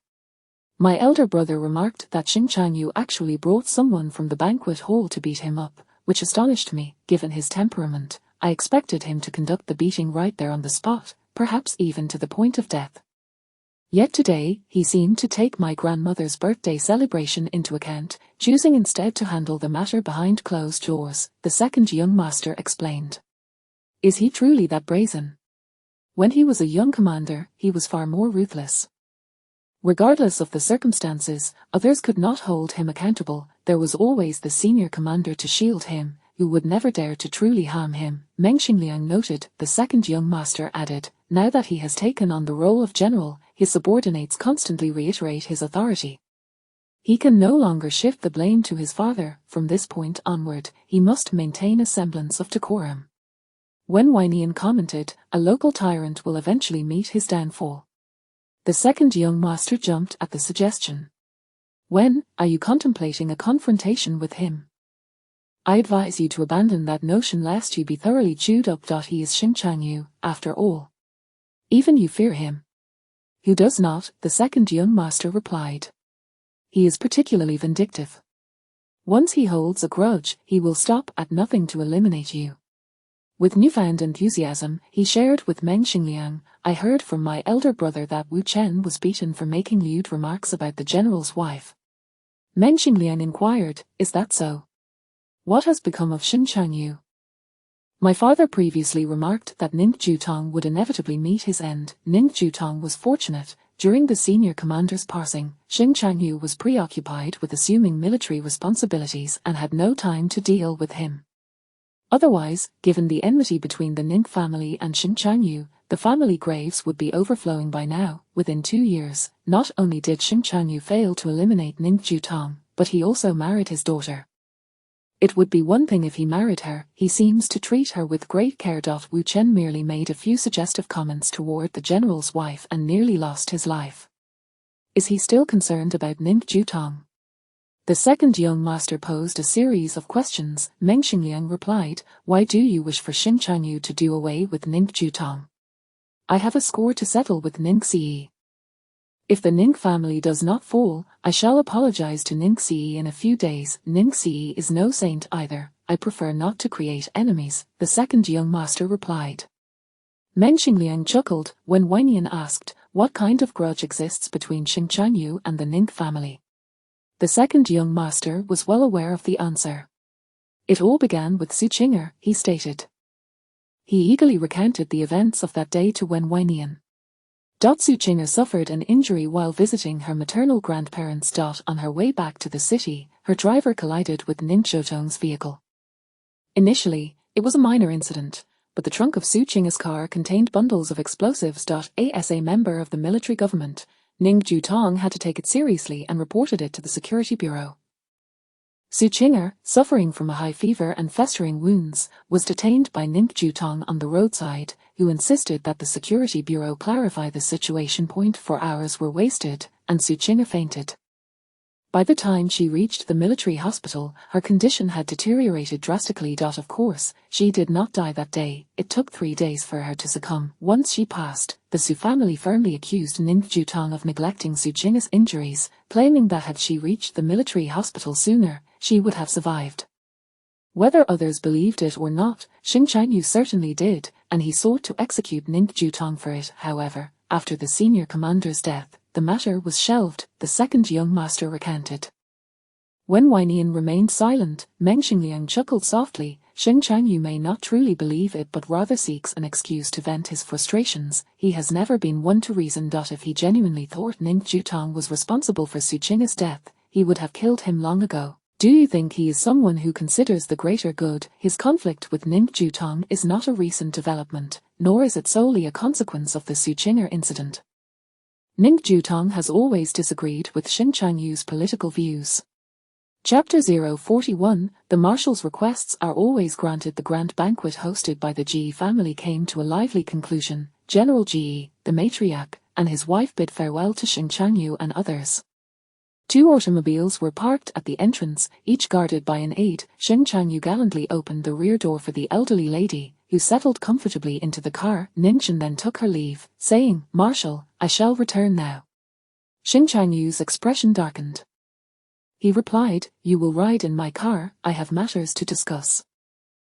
my elder brother remarked that Xing Changyu actually brought someone from the banquet hall to beat him up, which astonished me. Given his temperament, I expected him to conduct the beating right there on the spot, perhaps even to the point of death. Yet today, he seemed to take my grandmother's birthday celebration into account, choosing instead to handle the matter behind closed doors, the second young master explained. Is he truly that brazen? When he was a young commander, he was far more ruthless. Regardless of the circumstances, others could not hold him accountable. There was always the senior commander to shield him, who would never dare to truly harm him. Meng Xingliang noted, the second young master added, now that he has taken on the role of general, his subordinates constantly reiterate his authority. He can no longer shift the blame to his father. From this point onward, he must maintain a semblance of decorum. When Wanian commented, a local tyrant will eventually meet his downfall. The second young master jumped at the suggestion. When are you contemplating a confrontation with him? I advise you to abandon that notion lest you be thoroughly chewed up. He is Xing Changyu, after all. Even you fear him. Who does not? The second young master replied. He is particularly vindictive. Once he holds a grudge, he will stop at nothing to eliminate you. With newfound enthusiasm, he shared with Meng Xingliang, I heard from my elder brother that Wu Chen was beaten for making lewd remarks about the general's wife. Meng Xingliang inquired, is that so? What has become of Xing Changyu? My father previously remarked that Ning Jutong would inevitably meet his end. Ning Jutong was fortunate. During the senior commander's passing, Xing Changyu was preoccupied with assuming military responsibilities and had no time to deal with him. Otherwise, given the enmity between the Ning family and Xing Changyu, the family graves would be overflowing by now. Within 2 years, not only did Xing Changyu fail to eliminate Ning Jutong, but he also married his daughter. It would be one thing if he married her. He seems to treat her with great care. Wu Chen merely made a few suggestive comments toward the general's wife and nearly lost his life. Is he still concerned about Ning Jutong? The second young master posed a series of questions. Meng Xingliang replied, why do you wish for Xing Changyu to do away with Ning Jutong? I have a score to settle with Ning Xi. If the Ning family does not fall, I shall apologize to Ning Xi in a few days. Ning Xi is no saint either. I prefer not to create enemies, the second young master replied. Meng Xingliang chuckled when Wanian asked, what kind of grudge exists between Xing Changyu and the Ning family? The second young master was well aware of the answer. It all began with Su Qinger, he stated. He eagerly recounted the events of that day to Wen Wanian. Su Qinger suffered an injury while visiting her maternal grandparents. On her way back to the city, her driver collided with Ning Zhotong's vehicle. Initially, it was a minor incident, but the trunk of Su Qinger's car contained bundles of explosives. As a member of the military government, Ning Zhotong had to take it seriously and reported it to the Security Bureau. Su Qinger, suffering from a high fever and festering wounds, was detained by Ning Zhotong on the roadside, who insisted that the Security Bureau clarify the situation. 4 hours were wasted, and Su Qinger fainted. By the time she reached the military hospital, her condition had deteriorated drastically. Of course, she did not die that day. It took 3 days for her to succumb. Once she passed, the Su family firmly accused Ning Jutong of neglecting Su Qing's injuries, claiming that had she reached the military hospital sooner, she would have survived. Whether others believed it or not, Xing Changyu certainly did, and he sought to execute Ning Jutong for it. However, after the senior commander's death, the matter was shelved. The second young master recounted. When Wei Nian remained silent, Meng Xingliang chuckled softly. Xing Changyu may not truly believe it but rather seeks an excuse to vent his frustrations. He has never been one to reason. If he genuinely thought Ning Jutong was responsible for Su Qing's death, he would have killed him long ago. Do you think he is someone who considers the greater good? His conflict with Ning Jutong is not a recent development, nor is it solely a consequence of the Su Qinger incident. Ning Jutong has always disagreed with Xing Changyu's political views. Chapter 041, The Marshal's requests are always granted. The grand banquet hosted by the Ji family came to a lively conclusion. General Ji, the matriarch, and his wife bid farewell to Xing Changyu and others. 2 automobiles were parked at the entrance, each guarded by an aide. Xing Changyu gallantly opened the rear door for the elderly lady, who settled comfortably into the car. Ningchen then took her leave, saying, "Marshal, I shall return now." Xing Changyu's expression darkened. He replied, "You will ride in my car, I have matters to discuss."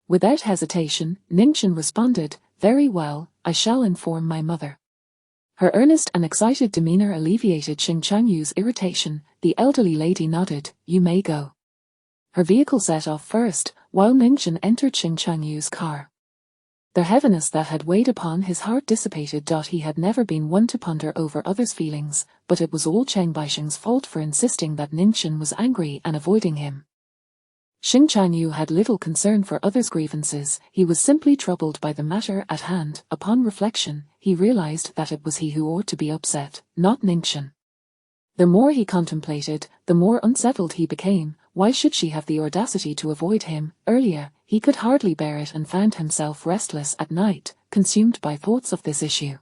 Without hesitation, Ningchen responded, "Very well, I shall inform my mother." Her earnest and excited demeanor alleviated Xing Changyu's irritation. The elderly lady nodded, "You may go." Her vehicle set off first, while Ningchen entered Xing Changyu's car. The heaviness that had weighed upon his heart dissipated. He had never been one to ponder over others' feelings, but it was all Cheng Baixing's fault for insisting that Ningchen was angry and avoiding him. Xing Changyu had little concern for others' grievances. He was simply troubled by the matter at hand. Upon reflection, he realized that it was he who ought to be upset, not Ningchen. The more he contemplated, the more unsettled he became. Why should she have the audacity to avoid him? Earlier, he could hardly bear it and found himself restless at night, consumed by thoughts of this issue.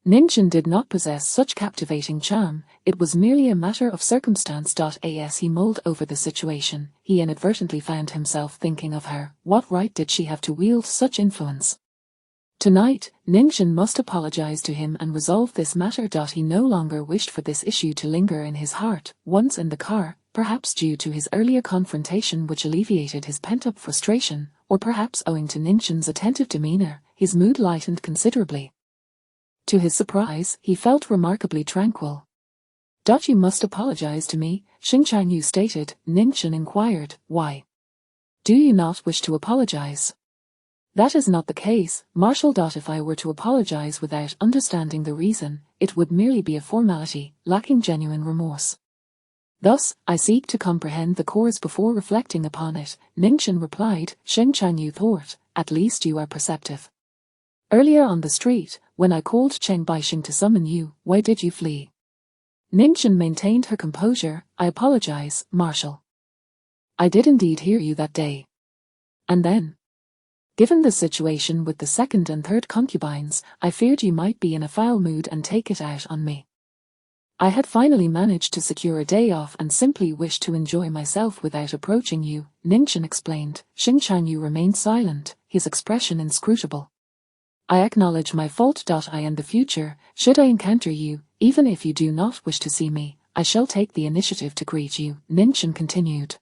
Ningchen did not possess such captivating charm. It was merely a matter of circumstance. As he mulled over the situation, he inadvertently found himself thinking of her. What right did she have to wield such influence? Tonight, Ningchen must apologize to him and resolve this matter. He no longer wished for this issue to linger in his heart. Once in the car, perhaps due to his earlier confrontation which alleviated his pent-up frustration, or perhaps owing to Ningchen's attentive demeanor, his mood lightened considerably. To his surprise, he felt remarkably tranquil. "You must apologize to me," Xing Changyu stated. Ningchen inquired, "Why? Do you not wish to apologize?" "That is not the case, Marshal. If I were to apologize without understanding the reason, it would merely be a formality, lacking genuine remorse. Thus, I seek to comprehend the cause before reflecting upon it," Ningchen replied. Xing Changyu thought, "At least you are perceptive. Earlier on the street, when I called Cheng Baixing to summon you, why did you flee?" Ningchen maintained her composure. "I apologize, Marshal. I did indeed hear you that day. And then, given the situation with the second and third concubines, I feared you might be in a foul mood and take it out on me. I had finally managed to secure a day off and simply wished to enjoy myself without approaching you," Ningchen explained. Xing Changyu remained silent, his expression inscrutable. "I acknowledge my fault. In the future, should I encounter you, even if you do not wish to see me, I shall take the initiative to greet you," Ningchen continued.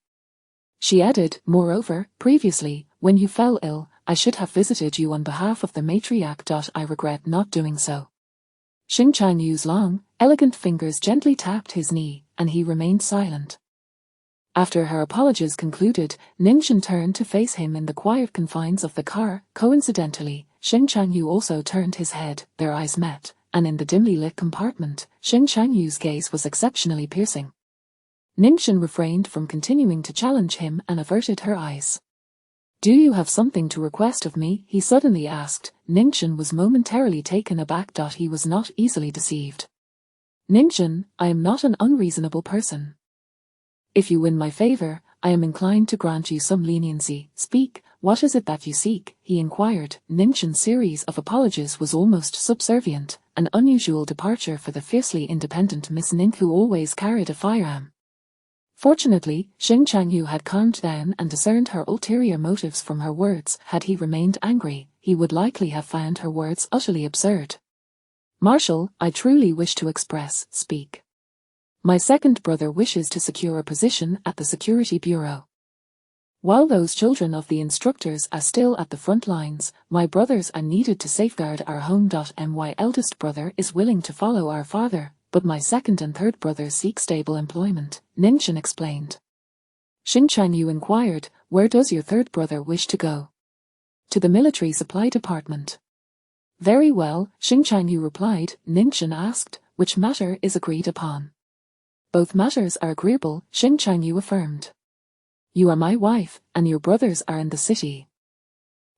She added, "Moreover, previously, when you fell ill, I should have visited you on behalf of the matriarch. I regret not doing so." Xing Changyu's long, elegant fingers gently tapped his knee, and he remained silent. After her apologies concluded, Ningchen turned to face him in the quiet confines of the car. Coincidentally, Xing Changyu also turned his head. Their eyes met, and in the dimly lit compartment, Xing Changyu's gaze was exceptionally piercing. Ningchen refrained from continuing to challenge him and averted her eyes. "Do you have something to request of me?" he suddenly asked. Ningchen was momentarily taken aback. He was not easily deceived. "Ningchen, I am not an unreasonable person. If you win my favor, I am inclined to grant you some leniency. Speak, what is it that you seek?" he inquired. Ningchen's series of apologies was almost subservient, an unusual departure for the fiercely independent Miss Ning who always carried a firearm. Fortunately, Xing Changyu had calmed down and discerned her ulterior motives from her words. Had he remained angry, he would likely have found her words utterly absurd. Marshal, I truly wish to speak. My second brother wishes to secure a position at the Security Bureau. While those children of the instructors are still at the front lines, my brothers are needed to safeguard our home. My eldest brother is willing to follow our father, but my second and third brothers seek stable employment, Ningxin explained. Xing Changyu inquired, where does your third brother wish to go? To the military supply department. Very well, Xing Changyu replied. Ningxin asked, which matter is agreed upon? Both matters are agreeable, Xing Changyu affirmed. You are my wife, and your brothers are in the city.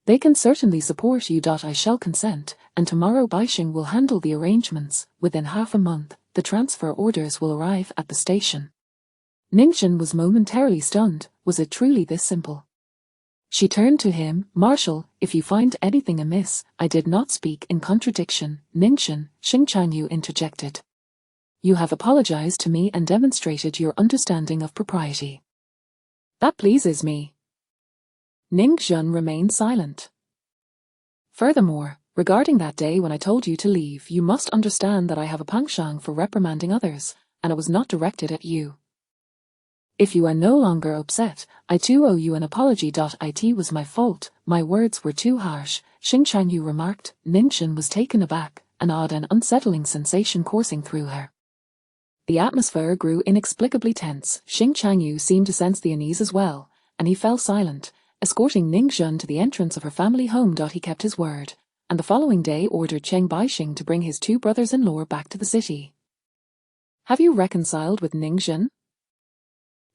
They can certainly support you. I shall consent, and tomorrow Baixing will handle the arrangements. Within half a month, the transfer orders will arrive at the station. Ningxin was momentarily stunned. Was it truly this simple? She turned to him. Marshal, if you find anything amiss, I did not speak in contradiction. Ningxin, Xing Changyu interjected. You have apologized to me and demonstrated your understanding of propriety. That pleases me. Ningxin remained silent. Furthermore, regarding that day when I told you to leave, you must understand that I have a penchant for reprimanding others, and it was not directed at you. If you are no longer upset, I too owe you an apology. It was my fault, my words were too harsh, Xing Changyu remarked. Ningxin was taken aback, an odd and unsettling sensation coursing through her. The atmosphere grew inexplicably tense. Xing Changyu seemed to sense the unease as well, and he fell silent, escorting Ningxin to the entrance of her family home. He kept his word, and the following day ordered Cheng Baixing to bring his two brothers-in-law back to the city. Have you reconciled with Ningxin?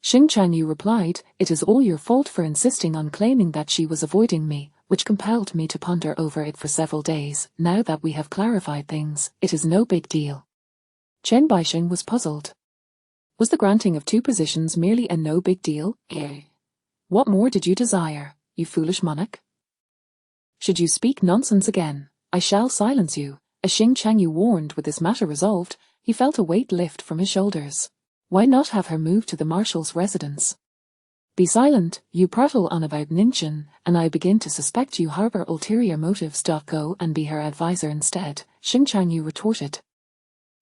Xing Changyu replied, it is all your fault for insisting on claiming that she was avoiding me, which compelled me to ponder over it for several days. Now that we have clarified things, it is no big deal. Chen Baixing was puzzled. Was the granting of two positions merely a no big deal? What more did you desire, you foolish monarch? Should you speak nonsense again, I shall silence you. As Xing Changyu warned. With this matter resolved, he felt a weight lift from his shoulders. Why not have her move to the marshal's residence? Be silent, you prattle on about Ningxin, and I begin to suspect you harbor ulterior motives. Go and be her advisor instead, Xing Changyu retorted.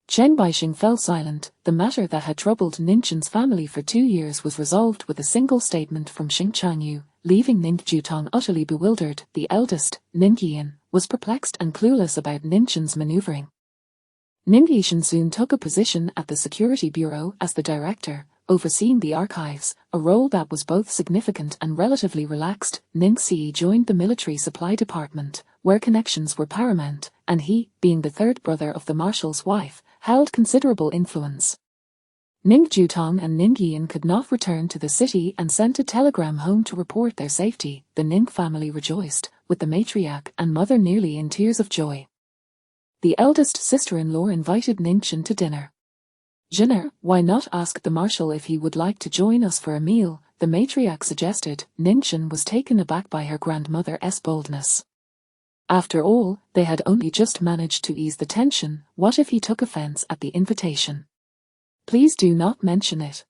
Chen Baixing fell silent. The matter that had troubled Ningxin's family for 2 years was resolved with a single statement from Xing Changyu, leaving Ning Jutong utterly bewildered. The eldest, Ning Yian, was perplexed and clueless about Ningxin's maneuvering. Ning Yixin soon took a position at the Security Bureau as the director, overseeing the archives, a role that was both significant and relatively relaxed. Ning Si joined the military supply department, where connections were paramount, and he, being the third brother of the marshal's wife, held considerable influence. Ning Jutong and Ning Yian could not return to the city and sent a telegram home to report their safety. The Ning family rejoiced, with the matriarch and mother nearly in tears of joy. The eldest sister-in-law invited Ningxin to dinner. Dinner, why not ask the marshal if he would like to join us for a meal, the matriarch suggested. Ningxin was taken aback by her grandmother's boldness. After all, they had only just managed to ease the tension. What if he took offense at the invitation? Please do not mention it.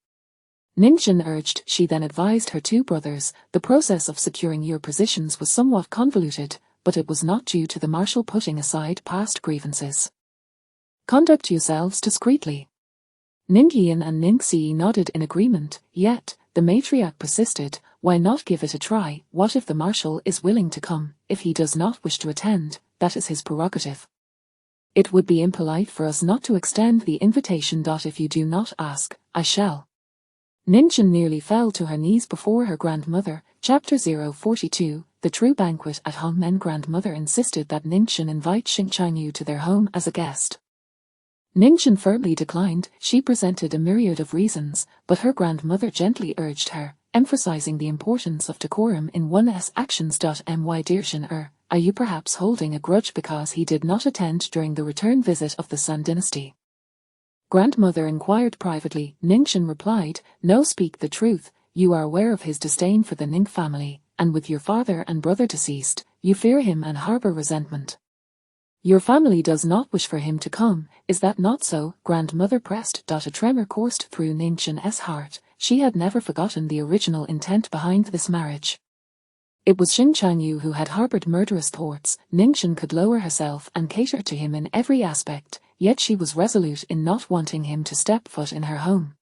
Ningxin urged. She then advised her two brothers, the process of securing your positions was somewhat convoluted, but it was not due to the marshal putting aside past grievances. Conduct yourselves discreetly. Ning Yian and Ning Si nodded in agreement, yet, the matriarch persisted, why not give it a try? What if the marshal is willing to come? If he does not wish to attend, that is his prerogative. It would be impolite for us not to extend the invitation. If you do not ask, I shall. Ningxin nearly fell to her knees before her grandmother. Chapter 042, The True Banquet at Hongmen. Grandmother insisted that Ningxin invite Xing Changyu to their home as a guest. Ningxin firmly declined. She presented a myriad of reasons, but her grandmother gently urged her, emphasizing the importance of decorum in one's actions. My dear Xin are you perhaps holding a grudge because he did not attend during the return visit of the Sun dynasty? Grandmother inquired privately. Ningxin replied, no, speak the truth, you are aware of his disdain for the Ning family, and with your father and brother deceased, you fear him and harbor resentment. Your family does not wish for him to come, is that not so? Grandmother pressed. A tremor coursed through Ningxin's heart. she had never forgotten the original intent behind this marriage. It was Xin Changyu who had harbored murderous thoughts. Ningxin could lower herself and cater to him in every aspect, yet she was resolute in not wanting him to step foot in her home.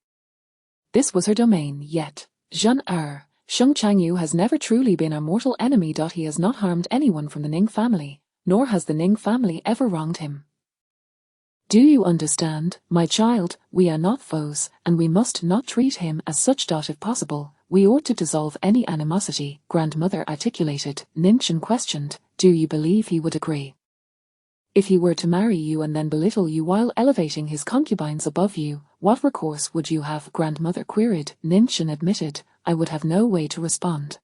This was her domain, yet Sheng Changyu has never truly been a mortal enemy. He has not harmed anyone from the Ning family, nor has the Ning family ever wronged him. Do you understand, my child? We are not foes, and we must not treat him as such. If possible, we ought to dissolve any animosity, grandmother articulated. Ningxin questioned, do you believe he would agree? If he were to marry you and then belittle you while elevating his concubines above you, what recourse would you have? Grandmother queried. Ningxin admitted, I would have no way to respond.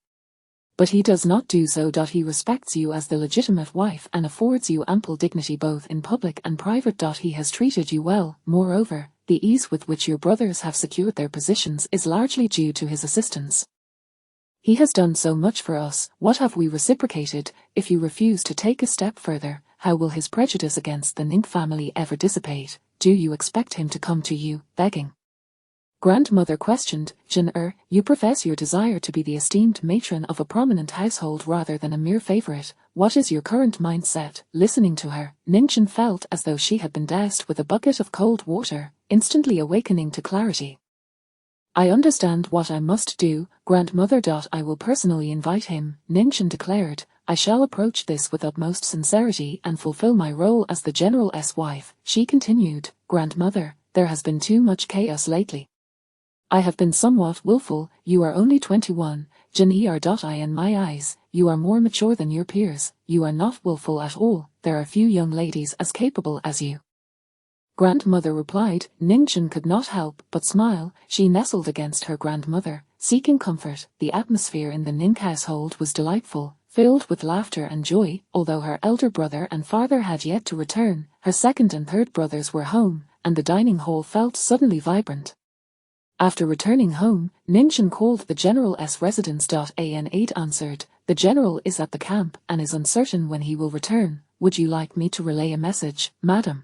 But he does not do so. He respects you as the legitimate wife and affords you ample dignity both in public and private. He has treated you well. Moreover, the ease with which your brothers have secured their positions is largely due to his assistance. He has done so much for us. What have we reciprocated? If you refuse to take a step further, how will his prejudice against the Ning family ever dissipate? Do you expect him to come to you, begging? Grandmother questioned. Jin you profess your desire to be the esteemed matron of a prominent household rather than a mere favorite. What is your current mindset? Listening to her, Ningxin felt as though she had been doused with a bucket of cold water, instantly awakening to clarity. I understand what I must do, grandmother. I will personally invite him, Ningxin declared. I shall approach this with utmost sincerity and fulfill my role as the general's wife. She continued, grandmother, there has been too much chaos lately. I have been somewhat willful. You are only 21, Jin in my eyes, you are more mature than your peers. You are not willful at all. There are few young ladies as capable as you. Grandmother replied. Ningxin could not help but smile. She nestled against her grandmother, seeking comfort. The atmosphere in the Ning household was delightful, filled with laughter and joy. Although her elder brother and father had yet to return, her second and third brothers were home, and the dining hall felt suddenly vibrant. After returning home, Ningxin called the general's residence. An aide answered, the general is at the camp and is uncertain when he will return. Would you like me to relay a message, madam?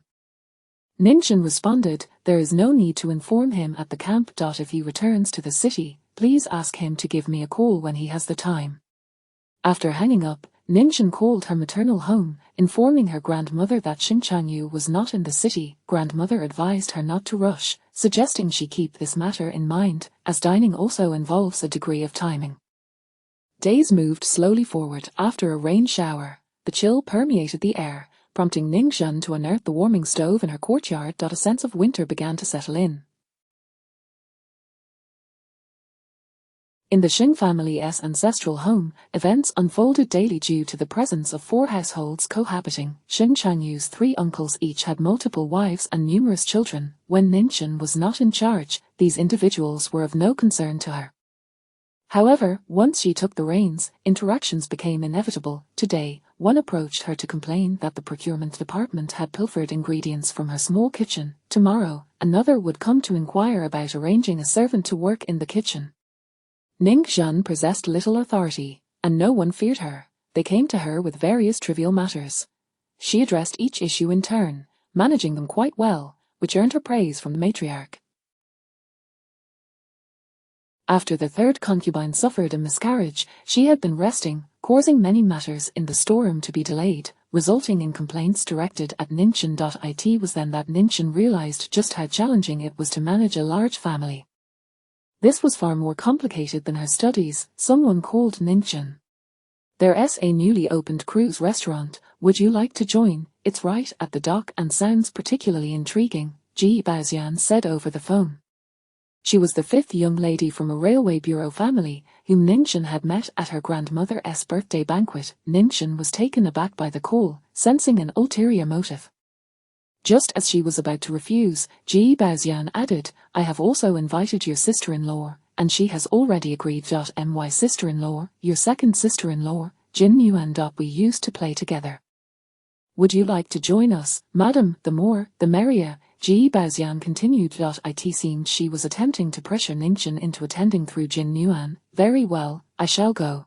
Ningxin responded, there is no need to inform him at the camp. If he returns to the city, please ask him to give me a call when he has the time. After hanging up, Ningxin called her maternal home, informing her grandmother that Xin Changyu was not in the city. Grandmother advised her not to rush, suggesting she keep this matter in mind, as dining also involves a degree of timing. Days moved slowly forward. After a rain shower, the chill permeated the air, prompting Ningxin to unearth the warming stove in her courtyard. A sense of winter began to settle in. In the Xing family's ancestral home, events unfolded daily due to the presence of 4 households cohabiting. Xing Changyu's 3 uncles each had multiple wives and numerous children. When Ningxin was not in charge, these individuals were of no concern to her. However, once she took the reins, interactions became inevitable. Today, one approached her to complain that the procurement department had pilfered ingredients from her small kitchen. Tomorrow, another would come to inquire about arranging a servant to work in the kitchen. Ningxin possessed little authority, and no one feared her. They came to her with various trivial matters. She addressed each issue in turn, managing them quite well, which earned her praise from the matriarch. After the 3rd concubine suffered a miscarriage, she had been resting, causing many matters in the storeroom to be delayed, resulting in complaints directed at Ningxin. It was then that Ningxin realized just how challenging it was to manage a large family. This was far more complicated than her studies. Someone called Ningxin. There's a newly opened cruise restaurant. Would you like to join? It's right at the dock and sounds particularly intriguing, Ji Baoxian said over the phone. She was the 5th young lady from a railway bureau family, whom Ningxin had met at her grandmother's birthday banquet. Ningxin was taken aback by the call, sensing an ulterior motive. Just as she was about to refuse, Ji Baoxian added, I have also invited your sister-in-law, and she has already agreed. My sister-in-law, your second sister-in-law, Jin Yuan. We used to play together. Would you like to join us, madam? The more, the merrier, Ji Baoxian continued. It seemed she was attempting to pressure Ningxin into attending through Jin Yuan. Very well, I shall go.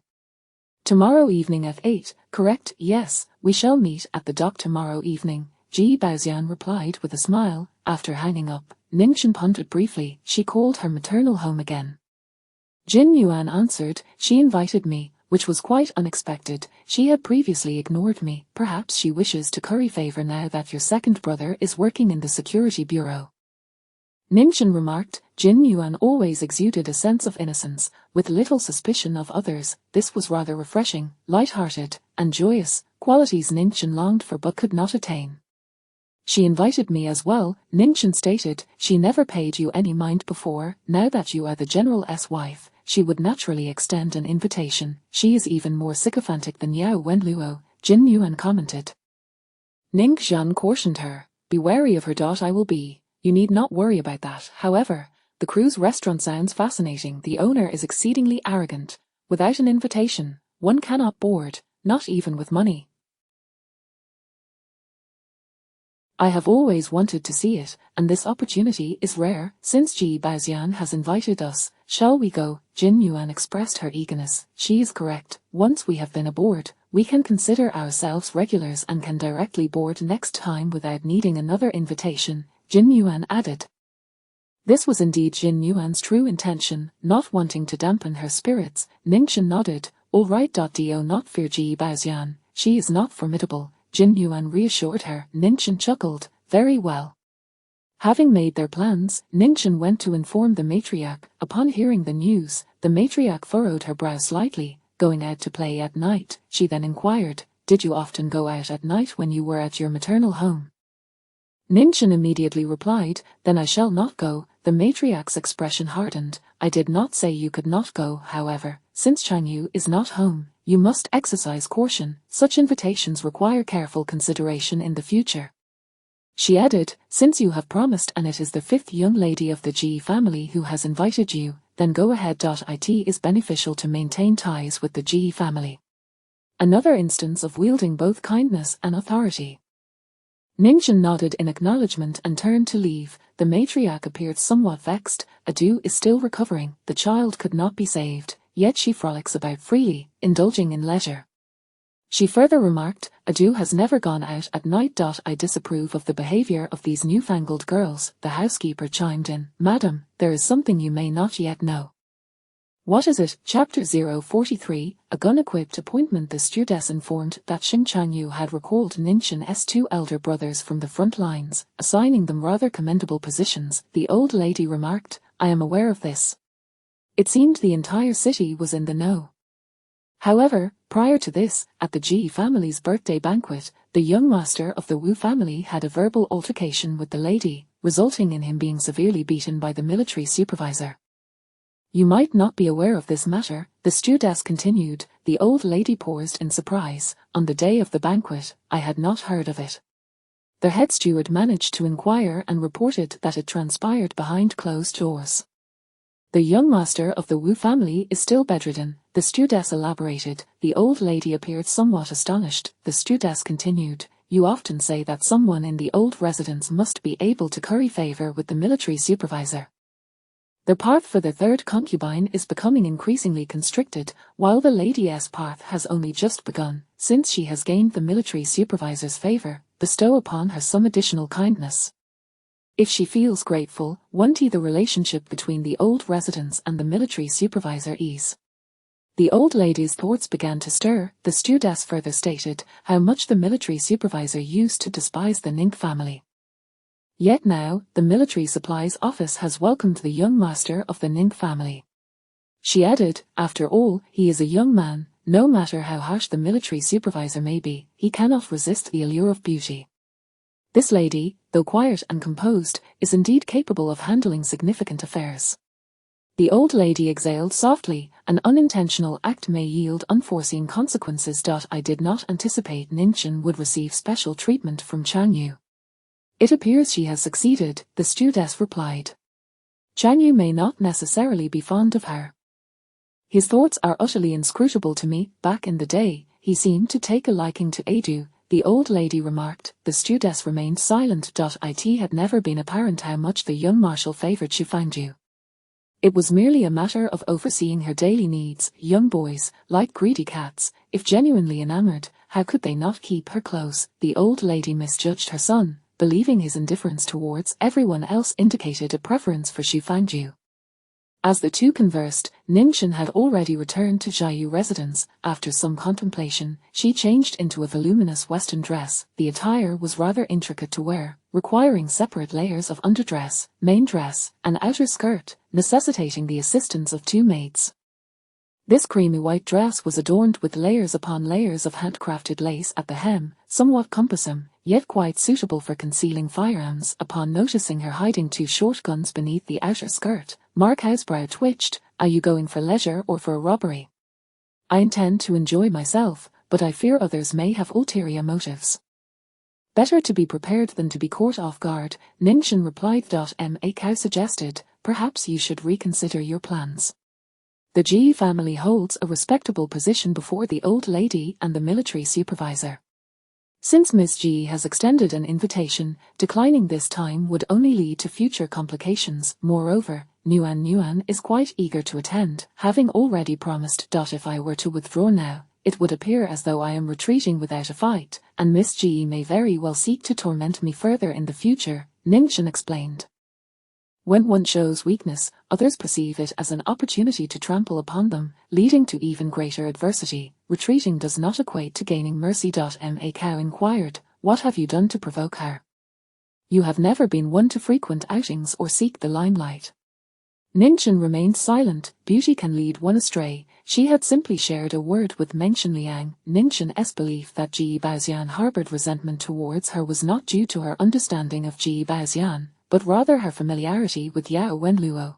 Tomorrow evening at 8, correct? Yes, we shall meet at the dock tomorrow evening, Ji Baoxian replied with a smile. After hanging up, Ningchen pondered briefly. She called her maternal home again. Jin Yuan answered, she invited me, which was quite unexpected. She had previously ignored me. Perhaps she wishes to curry favor now that your second brother is working in the security bureau. Ningchen remarked. Jin Yuan always exuded a sense of innocence, with little suspicion of others. This was rather refreshing, light-hearted, and joyous, qualities Ningchen longed for but could not attain. She invited me as well, Ningchen stated. She never paid you any mind before. Now that you are the general's wife, she would naturally extend an invitation. She is even more sycophantic than Yao Wenluo, Jin Yuan commented. Ning Zhan cautioned her. Be wary of her. I will be. You need not worry about that. However, the cruise restaurant sounds fascinating. The owner is exceedingly arrogant. Without an invitation, one cannot board, not even with money. I have always wanted to see it, and this opportunity is rare. Since Ji Baoxian has invited us, shall we go? Jin Yuan expressed her eagerness. She is correct. Once we have been aboard, we can consider ourselves regulars and can directly board next time without needing another invitation, Jin Yuan added. This was indeed Jin Yuan's true intention, not wanting to dampen her spirits. Ningchen nodded. All right. Do not fear Ji Baoxian. She is not formidable, Jin Yuan reassured her. Ningchen chuckled. Very well. Having made their plans, Ningchen went to inform the matriarch. Upon hearing the news, the matriarch furrowed her brow slightly. Going out to play at night, she then inquired. Did you often go out at night when you were at your maternal home? Ningchen immediately replied, then I shall not go. The matriarch's expression hardened. I did not say you could not go. However, since Changyu is not home, you must exercise caution. Such invitations require careful consideration in the future. She added, since you have promised and it is the fifth young lady of the Ji family who has invited you, then go ahead. It is beneficial to maintain ties with the Ji family. Another instance of wielding both kindness and authority. Ningchen nodded in acknowledgement and turned to leave. The matriarch appeared somewhat vexed. Adu is still recovering. The child could not be saved, yet she frolics about freely, indulging in leisure. She further remarked, Adu has never gone out at night. I disapprove of the behavior of these newfangled girls. The housekeeper chimed in. Madam, there is something you may not yet know. What is it? Chapter 043, a gun-equipped appointment. The stewardess informed that Xing Changyu had recalled Ningchen's two elder brothers from the front lines, assigning them rather commendable positions. The old lady remarked, I am aware of this. It seemed the entire city was in the know. However, prior to this, at the Ji family's birthday banquet, the young master of the Wu family had a verbal altercation with the lady, resulting in him being severely beaten by the military supervisor. You might not be aware of this matter, the stewardess continued. The old lady paused in surprise. On the day of the banquet, I had not heard of it. The head steward managed to inquire and reported that it transpired behind closed doors. The young master of the Wu family is still bedridden, the stewardess elaborated. The old lady appeared somewhat astonished. The stewardess continued, you often say that someone in the old residence must be able to curry favor with the military supervisor. The path for the third concubine is becoming increasingly constricted, while the lady's path has only just begun. Since she has gained the military supervisor's favor, bestow upon her some additional kindness. If she feels grateful, the relationship between the old residents and the military supervisor ease. The old lady's thoughts began to stir. The stewardess further stated how much the military supervisor used to despise the Ning family. Yet now, the military supplies office has welcomed the young master of the Ning family. She added, after all, he is a young man. No matter how harsh the military supervisor may be, he cannot resist the allure of beauty. This lady, though quiet and composed, is indeed capable of handling significant affairs. The old lady exhaled softly. An unintentional act may yield unforeseen consequences. I did not anticipate Ningchen would receive special treatment from Changyu. It appears she has succeeded, the stewardess replied. Changyu may not necessarily be fond of her. His thoughts are utterly inscrutable to me. Back in the day, he seemed to take a liking to Adu, the old lady remarked. The stewardess remained silent. It had never been apparent how much the young marshal favored Shifangju. It was merely a matter of overseeing her daily needs. Young boys, like greedy cats, if genuinely enamored, how could they not keep her close? The old lady misjudged her son, believing his indifference towards everyone else indicated a preference for Xu Fangju. As the two conversed, Ningxin had already returned to Jiayu residence. After some contemplation, she changed into a voluminous western dress. The attire was rather intricate to wear, requiring separate layers of underdress, main dress, and outer skirt, necessitating the assistance of two maids. This creamy white dress was adorned with layers upon layers of handcrafted lace at the hem, somewhat cumbersome, yet quite suitable for concealing firearms. Upon noticing her hiding two shotguns beneath the outer skirt, Markow's brow twitched. Are you going for leisure or for a robbery? I intend to enjoy myself, but I fear others may have ulterior motives. Better to be prepared than to be caught off guard, Ningxin replied. Ma Cao suggested, perhaps you should reconsider your plans. The Ji family holds a respectable position before the old lady and the military supervisor. Since Miss Ji has extended an invitation, declining this time would only lead to future complications. Moreover, Nuan is quite eager to attend, having already promised. If I were to withdraw now, it would appear as though I am retreating without a fight, and Miss Ji may very well seek to torment me further in the future, Ningxin explained. When one shows weakness, others perceive it as an opportunity to trample upon them, leading to even greater adversity. Retreating does not equate to gaining mercy. Ma Cao inquired, what have you done to provoke her? You have never been one to frequent outings or seek the limelight. Ningxin remained silent. Beauty can lead one astray. She had simply shared a word with Meng Xinliang. Ningxin's belief that Ji Baoxian harbored resentment towards her was not due to her understanding of Ji Baoxian, but rather her familiarity with Yao Wenluo.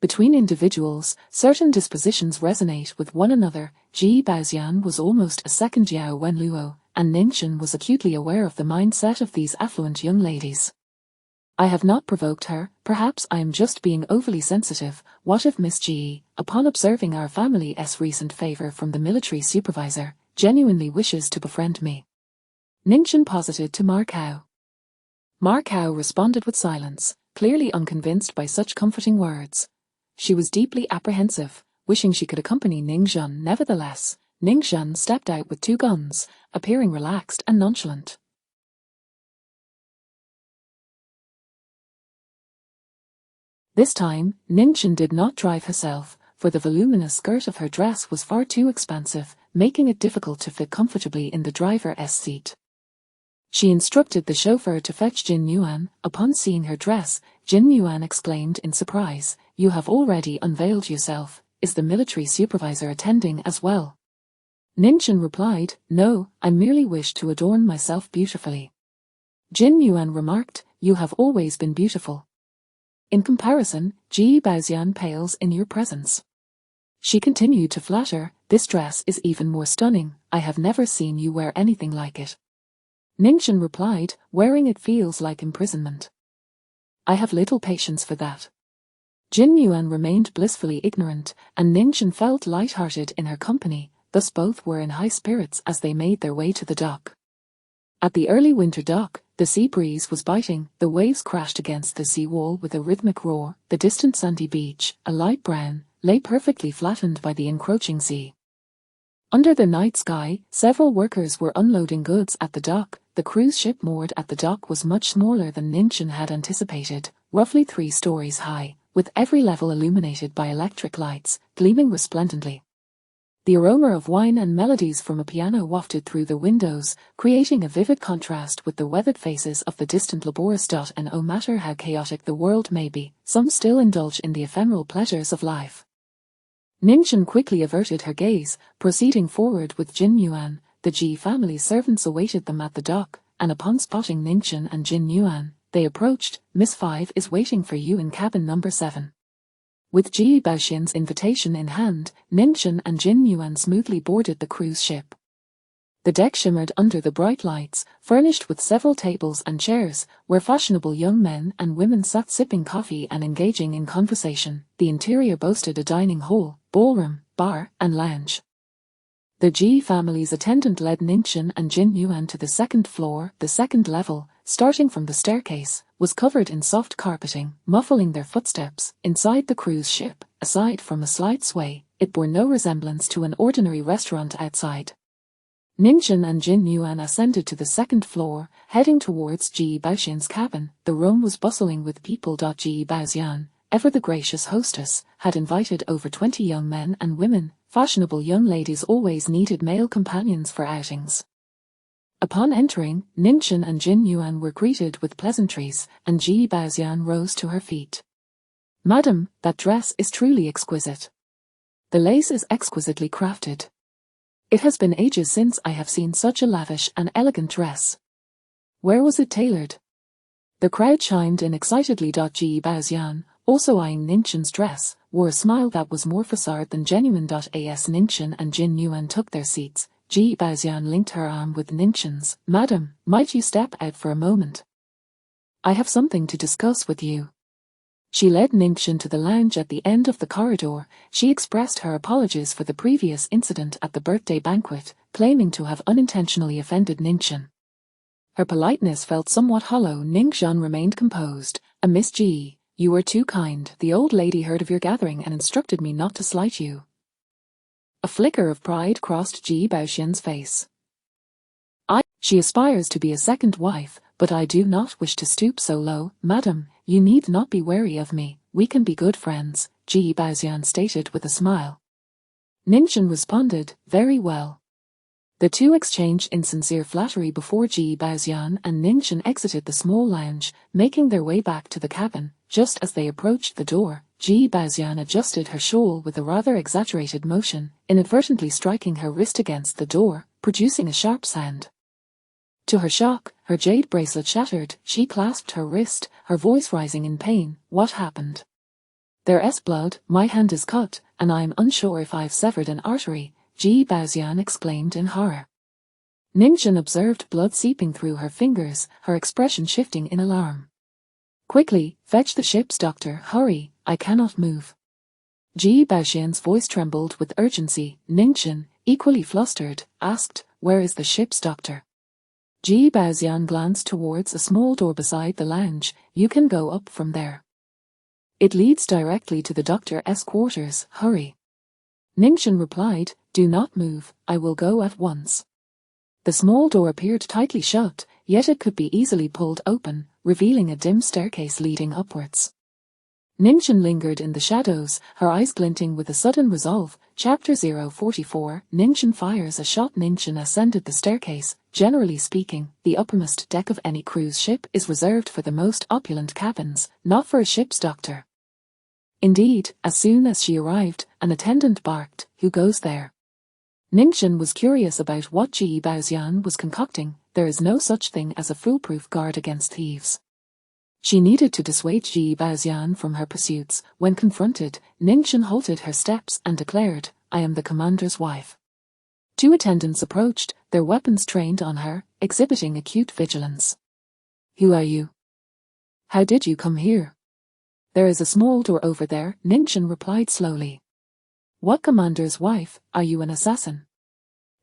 Between individuals, certain dispositions resonate with one another. Ji Baoxian was almost a second Yao Wenluo, and Ningxin was acutely aware of the mindset of these affluent young ladies. I have not provoked her, perhaps I am just being overly sensitive. What if Miss Ji, upon observing our family's recent favor from the military supervisor, genuinely wishes to befriend me? Ningxin posited to Ma Cao. Ma Cao responded with silence, clearly unconvinced by such comforting words. She was deeply apprehensive, wishing she could accompany Ningxin. Nevertheless, Ningxin stepped out with two guns, appearing relaxed and nonchalant. This time, Ningxin did not drive herself, for the voluminous skirt of her dress was far too expansive, making it difficult to fit comfortably in the driver's seat. She instructed the chauffeur to fetch Jin Yuan. Upon seeing her dress, Jin Yuan exclaimed in surprise, "You have already unveiled yourself. Is the military supervisor attending as well?" Ningxin replied, "No, I merely wish to adorn myself beautifully." Jin Yuan remarked, "You have always been beautiful. In comparison, Ji Baoxian pales in your presence." She continued to flatter, "This dress is even more stunning. I have never seen you wear anything like it." Ningxin replied, "Wearing it feels like imprisonment. I have little patience for that." Jin Yuan remained blissfully ignorant, and Ningxin felt light-hearted in her company, thus both were in high spirits as they made their way to the dock. At the early winter dock, the sea breeze was biting, the waves crashed against the sea wall with a rhythmic roar. The distant sandy beach, a light brown, lay perfectly flattened by the encroaching sea. Under the night sky, several workers were unloading goods at the dock. The cruise ship moored at the dock was much smaller than Ningxin had anticipated, roughly 3 stories high, with every level illuminated by electric lights, gleaming resplendently. The aroma of wine and melodies from a piano wafted through the windows, creating a vivid contrast with the weathered faces of the distant laborers. No matter how chaotic the world may be, some still indulge in the ephemeral pleasures of life. Ningxin quickly averted her gaze, proceeding forward with Jin Yuan. The Ji family servants awaited them at the dock, and upon spotting Ningxin and Jin Yuan, they approached. "Miss 5 is waiting for you in cabin number 7. With Ji Baoxian's invitation in hand, Ningxin and Jin Yuan smoothly boarded the cruise ship. The deck shimmered under the bright lights, furnished with several tables and chairs, where fashionable young men and women sat sipping coffee and engaging in conversation. The interior boasted a dining hall, ballroom, bar, and lounge. The Ji family's attendant led Ningxin and Jin Yuan to the second floor. The second level, starting from the staircase, was covered in soft carpeting, muffling their footsteps. Inside the cruise ship, aside from a slight sway, it bore no resemblance to an ordinary restaurant outside. Ningxin and Jin Yuan ascended to the second floor, heading towards Ji Baoxian's cabin. The room was bustling with people. Ji Baoxian, ever the gracious hostess, had invited over 20 young men and women. Fashionable young ladies always needed male companions for outings. Upon entering, Ningxin and Jin Yuan were greeted with pleasantries, and Ji Baoxian rose to her feet. "Madam, that dress is truly exquisite. The lace is exquisitely crafted. It has been ages since I have seen such a lavish and elegant dress. Where was it tailored?" The crowd chimed in excitedly. Ji Baoxian, also eyeing Ningxin's dress, wore a smile that was more facade than genuine. As Ningxin and Jin Yuan took their seats, Ji Baoxian linked her arm with Ningxin's. "Madam, might you step out for a moment? I have something to discuss with you." She led Ningxin to the lounge at the end of the corridor. She expressed her apologies for the previous incident at the birthday banquet, claiming to have unintentionally offended Ningxin. Her politeness felt somewhat hollow. Ningxin remained composed. "Miss Ji, you were too kind. The old lady heard of your gathering and instructed me not to slight you." A flicker of pride crossed Ji Baoxian's face. She aspires to be a second wife, but I do not wish to stoop so low. "Madam, you need not be wary of me. We can be good friends," Ji Baoxian stated with a smile. Ningxin responded, "Very well." The two exchanged insincere flattery before Ji Baoxian and Ningxin exited the small lounge, making their way back to the cabin. Just as they approached the door, Ji Baoxian adjusted her shawl with a rather exaggerated motion, inadvertently striking her wrist against the door, producing a sharp sound. To her shock, her jade bracelet shattered. She clasped her wrist, her voice rising in pain. "What happened?" "There's blood, my hand is cut, and I'm unsure if I've severed an artery," Ji Baoxian exclaimed in horror. Ningxin observed blood seeping through her fingers, her expression shifting in alarm. "Quickly, fetch the ship's doctor, hurry, I cannot move." Ji Baoxian's voice trembled with urgency. Ningxin, equally flustered, asked, "Where is the ship's doctor?" Ji Baoxian glanced towards a small door beside the lounge. "You can go up from there. It leads directly to the doctor's quarters, hurry." Ningxin replied, "Do not move, I will go at once." The small door appeared tightly shut, yet it could be easily pulled open, revealing a dim staircase leading upwards. Ningxin lingered in the shadows, her eyes glinting with a sudden resolve. Chapter 044, Ningxin fires a shot. Ningxin ascended the staircase. Generally speaking, the uppermost deck of any cruise ship is reserved for the most opulent cabins, not for a ship's doctor. Indeed, as soon as she arrived, an attendant barked, "Who goes there?" Ningxin was curious about what Ji Baoxian was concocting. There is no such thing as a foolproof guard against thieves. She needed to dissuade Ji Baoxian from her pursuits. When confronted, Ningxin halted her steps and declared, "I am the commander's wife." Two attendants approached, their weapons trained on her, exhibiting acute vigilance. "Who are you? How did you come here?" "There is a small door over there," Ningxin replied slowly. "What commander's wife? Are you an assassin?"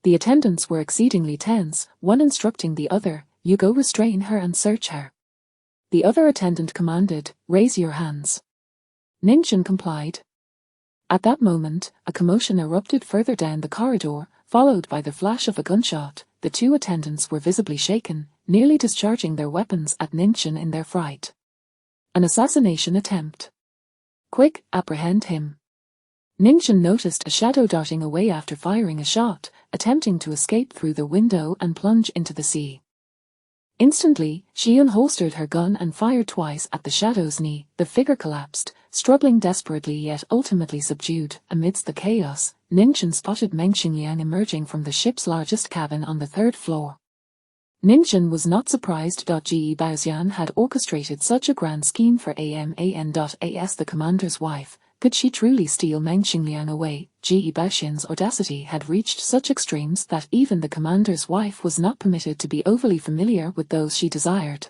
The attendants were exceedingly tense, one instructing the other, "You go restrain her and search her." The other attendant commanded, "Raise your hands." Ningxin complied. At that moment, a commotion erupted further down the corridor, followed by the flash of a gunshot. The two attendants were visibly shaken, nearly discharging their weapons at Ningxin in their fright. An assassination attempt. "Quick, apprehend him." Ningxin noticed a shadow darting away after firing a shot, attempting to escape through the window and plunge into the sea. Instantly, she unholstered her gun and fired twice at the shadow's knee. The figure collapsed, struggling desperately yet ultimately subdued. Amidst the chaos, Ningxin spotted Meng Xingliang emerging from the ship's largest cabin on the third floor. Ningxin was not surprised. Ji Baoxian had orchestrated such a grand scheme for as the commander's wife. Could she truly steal Meng Xingliang away? Ji Baoxian's audacity had reached such extremes that even the commander's wife was not permitted to be overly familiar with those she desired.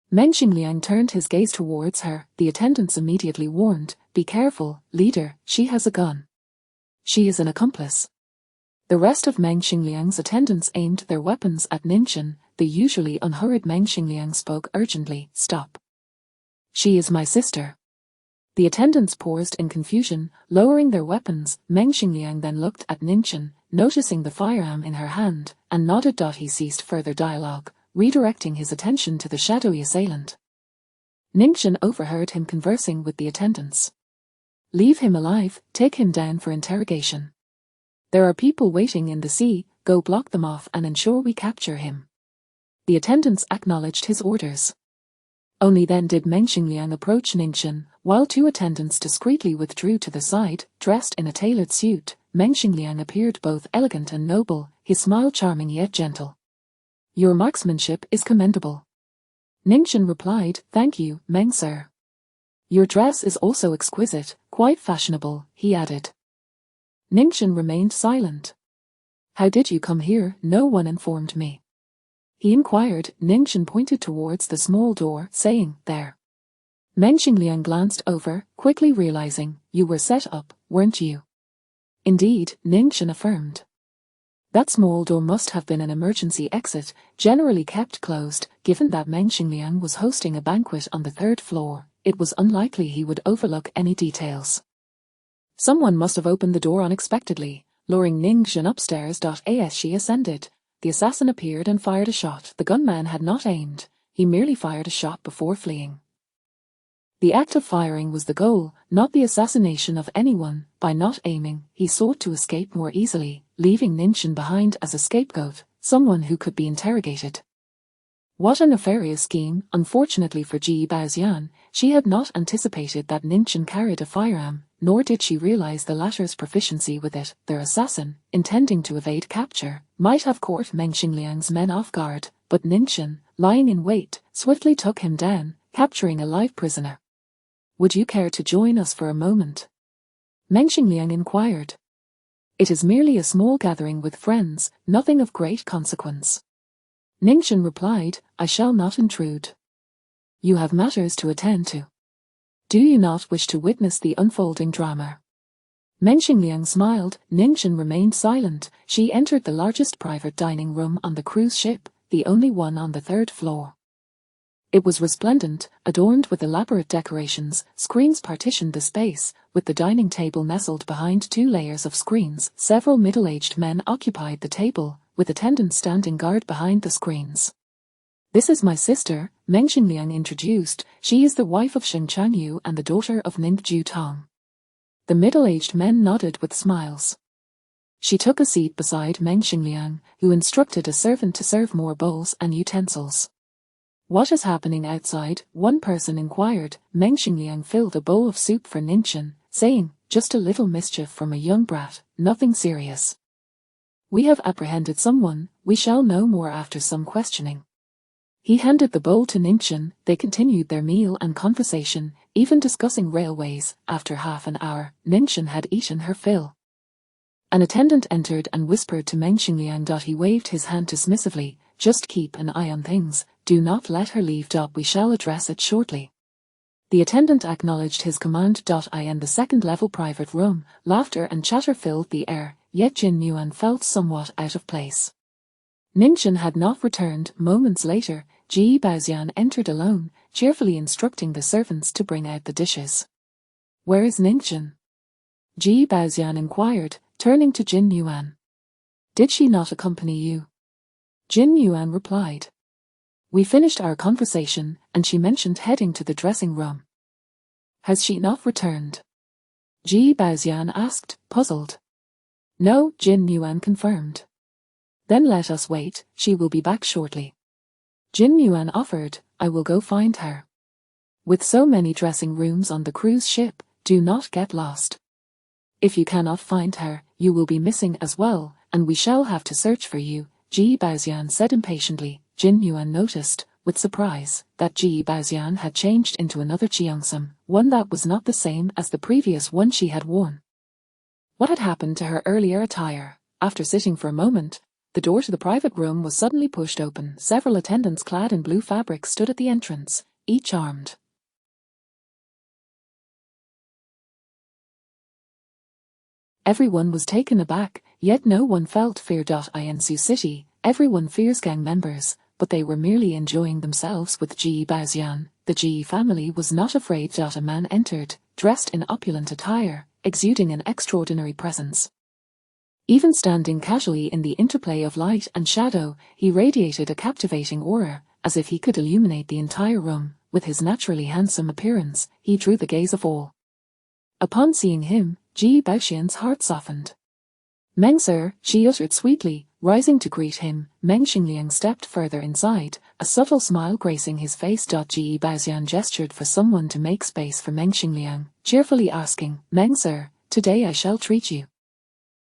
Meng Xingliang turned his gaze towards her. The attendants immediately warned, "Be careful, leader, she has a gun. She is an accomplice." The rest of Meng Xingliang's attendants aimed their weapons at Ningxin. The usually unhurried Meng Xingliang spoke urgently, "Stop. She is my sister." The attendants paused in confusion, lowering their weapons. Meng Xingliang then looked at Ningchen, noticing the firearm in her hand, and nodded. He ceased further dialogue, redirecting his attention to the shadowy assailant. Ningchen overheard him conversing with the attendants. "Leave him alive, take him down for interrogation. There are people waiting in the sea, go block them off and ensure we capture him." The attendants acknowledged his orders. Only then did Meng Xingliang approach Ningchen, while two attendants discreetly withdrew to the side. Dressed in a tailored suit, Meng Xingliang appeared both elegant and noble, his smile charming yet gentle. "Your marksmanship is commendable." Ningchen replied, "Thank you, Meng sir." "Your dress is also exquisite, quite fashionable," he added. Ningchen remained silent. "How did you come here? No one informed me," he inquired. Ningchen pointed towards the small door, saying, "There." Meng Xingliang glanced over, quickly realizing, "You were set up, weren't you?" "Indeed," Ningchen affirmed. That small door must have been an emergency exit, generally kept closed. Given that Meng Xingliang was hosting a banquet on the 3rd floor, it was unlikely he would overlook any details. Someone must have opened the door unexpectedly, luring Ningchen upstairs. As she ascended, the assassin appeared and fired a shot. The gunman had not aimed, he merely fired a shot before fleeing. The act of firing was the goal, not the assassination of anyone. By not aiming, he sought to escape more easily, leaving Ningchen behind as a scapegoat, someone who could be interrogated. What a nefarious scheme. Unfortunately for Ji Baoxian, she had not anticipated that Ningchen carried a firearm, nor did she realize the latter's proficiency with it. Their assassin, intending to evade capture, might have caught Meng Xingliang's men off guard, but Ningchen, lying in wait, swiftly took him down, capturing a live prisoner. "Would you care to join us for a moment?" Meng Xingliang inquired. "It is merely a small gathering with friends, nothing of great consequence." Ningchen replied, "I shall not intrude. You have matters to attend to. Do you not wish to witness the unfolding drama?" Meng Xingliang smiled. Ningchen remained silent. She entered the largest private dining room on the cruise ship, the only one on the 3rd floor. It was resplendent, adorned with elaborate decorations. Screens partitioned the space, with the dining table nestled behind 2 layers of screens. Several middle-aged men occupied the table, with attendants standing guard behind the screens. "This is my sister," Meng Xingliang introduced. "She is the wife of Sheng Changyu and the daughter of Ning Tong." The middle-aged men nodded with smiles. She took a seat beside Meng Xingliang, who instructed a servant to serve more bowls and utensils. "What is happening outside?" one person inquired. Meng Xingliang filled a bowl of soup for Ningchen, saying, "Just a little mischief from a young brat, nothing serious. We have apprehended someone, we shall know more after some questioning." He handed the bowl to Ningchen. They continued their meal and conversation, even discussing railways. After half an hour, Ningchen had eaten her fill. An attendant entered and whispered to Meng Xingliang. He waved his hand dismissively, "Just keep an eye on things, do not let her leave. We shall address it shortly." The attendant acknowledged his command. In the 2nd-level private room, laughter and chatter filled the air, yet Jin Yuan felt somewhat out of place. Ningchen had not returned. Moments later, Ji Baoxian entered alone, cheerfully instructing the servants to bring out the dishes. "Where is Ningchen?" Ji Baoxian inquired, turning to Jin Yuan. "Did she not accompany you?" Jin Yuan replied. "We finished our conversation, and she mentioned heading to the dressing room." "Has she not returned?" Ji Baoxian asked, puzzled. "No," Jin Yuan confirmed. "Then let us wait, she will be back shortly." Jin Yuan offered, "I will go find her. With so many dressing rooms on the cruise ship, do not get lost. If you cannot find her, you will be missing as well, and we shall have to search for you," Ji Baoxian said impatiently. Jin Yuan noticed, with surprise, that Ji Baoxian had changed into another cheongsam, one that was not the same as the previous one she had worn. What had happened to her earlier attire? After sitting for a moment, the door to the private room was suddenly pushed open. Several attendants clad in blue fabric stood at the entrance, each armed. Everyone was taken aback, yet no one felt fear. In Sioux City, everyone fears gang members, but they were merely enjoying themselves with Ji Baoxian. The Ji family was not afraid. A man entered, dressed in opulent attire, exuding an extraordinary presence. Even standing casually in the interplay of light and shadow, he radiated a captivating aura, as if he could illuminate the entire room. With his naturally handsome appearance, he drew the gaze of all. Upon seeing him, Ji Baoxian's heart softened. "Meng sir," she uttered sweetly, rising to greet him. Meng Xingliang stepped further inside, a subtle smile gracing his face. Ji Baoxian gestured for someone to make space for Meng Xingliang, cheerfully asking, "Meng sir, today I shall treat you.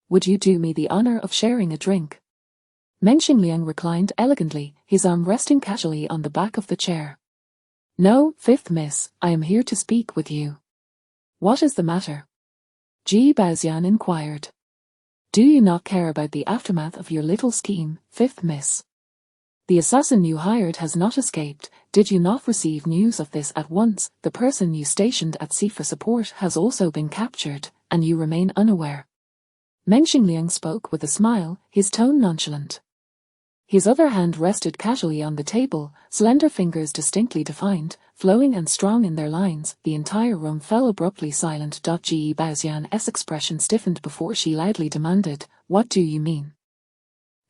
Would you do me the honor of sharing a drink?" Meng Xingliang reclined elegantly, his arm resting casually on the back of the chair. "No, fifth miss, I am here to speak with you." "What is the matter?" Ji Baoxian inquired. "Do you not care about the aftermath of your little scheme, fifth miss? The assassin you hired has not escaped. Did you not receive news of this at once? The person you stationed at sea for support has also been captured, and you remain unaware." Meng Xingliang spoke with a smile, his tone nonchalant. His other hand rested casually on the table, slender fingers distinctly defined, flowing and strong in their lines. The entire room fell abruptly silent. Ji Baoxian's expression stiffened before she loudly demanded, "What do you mean?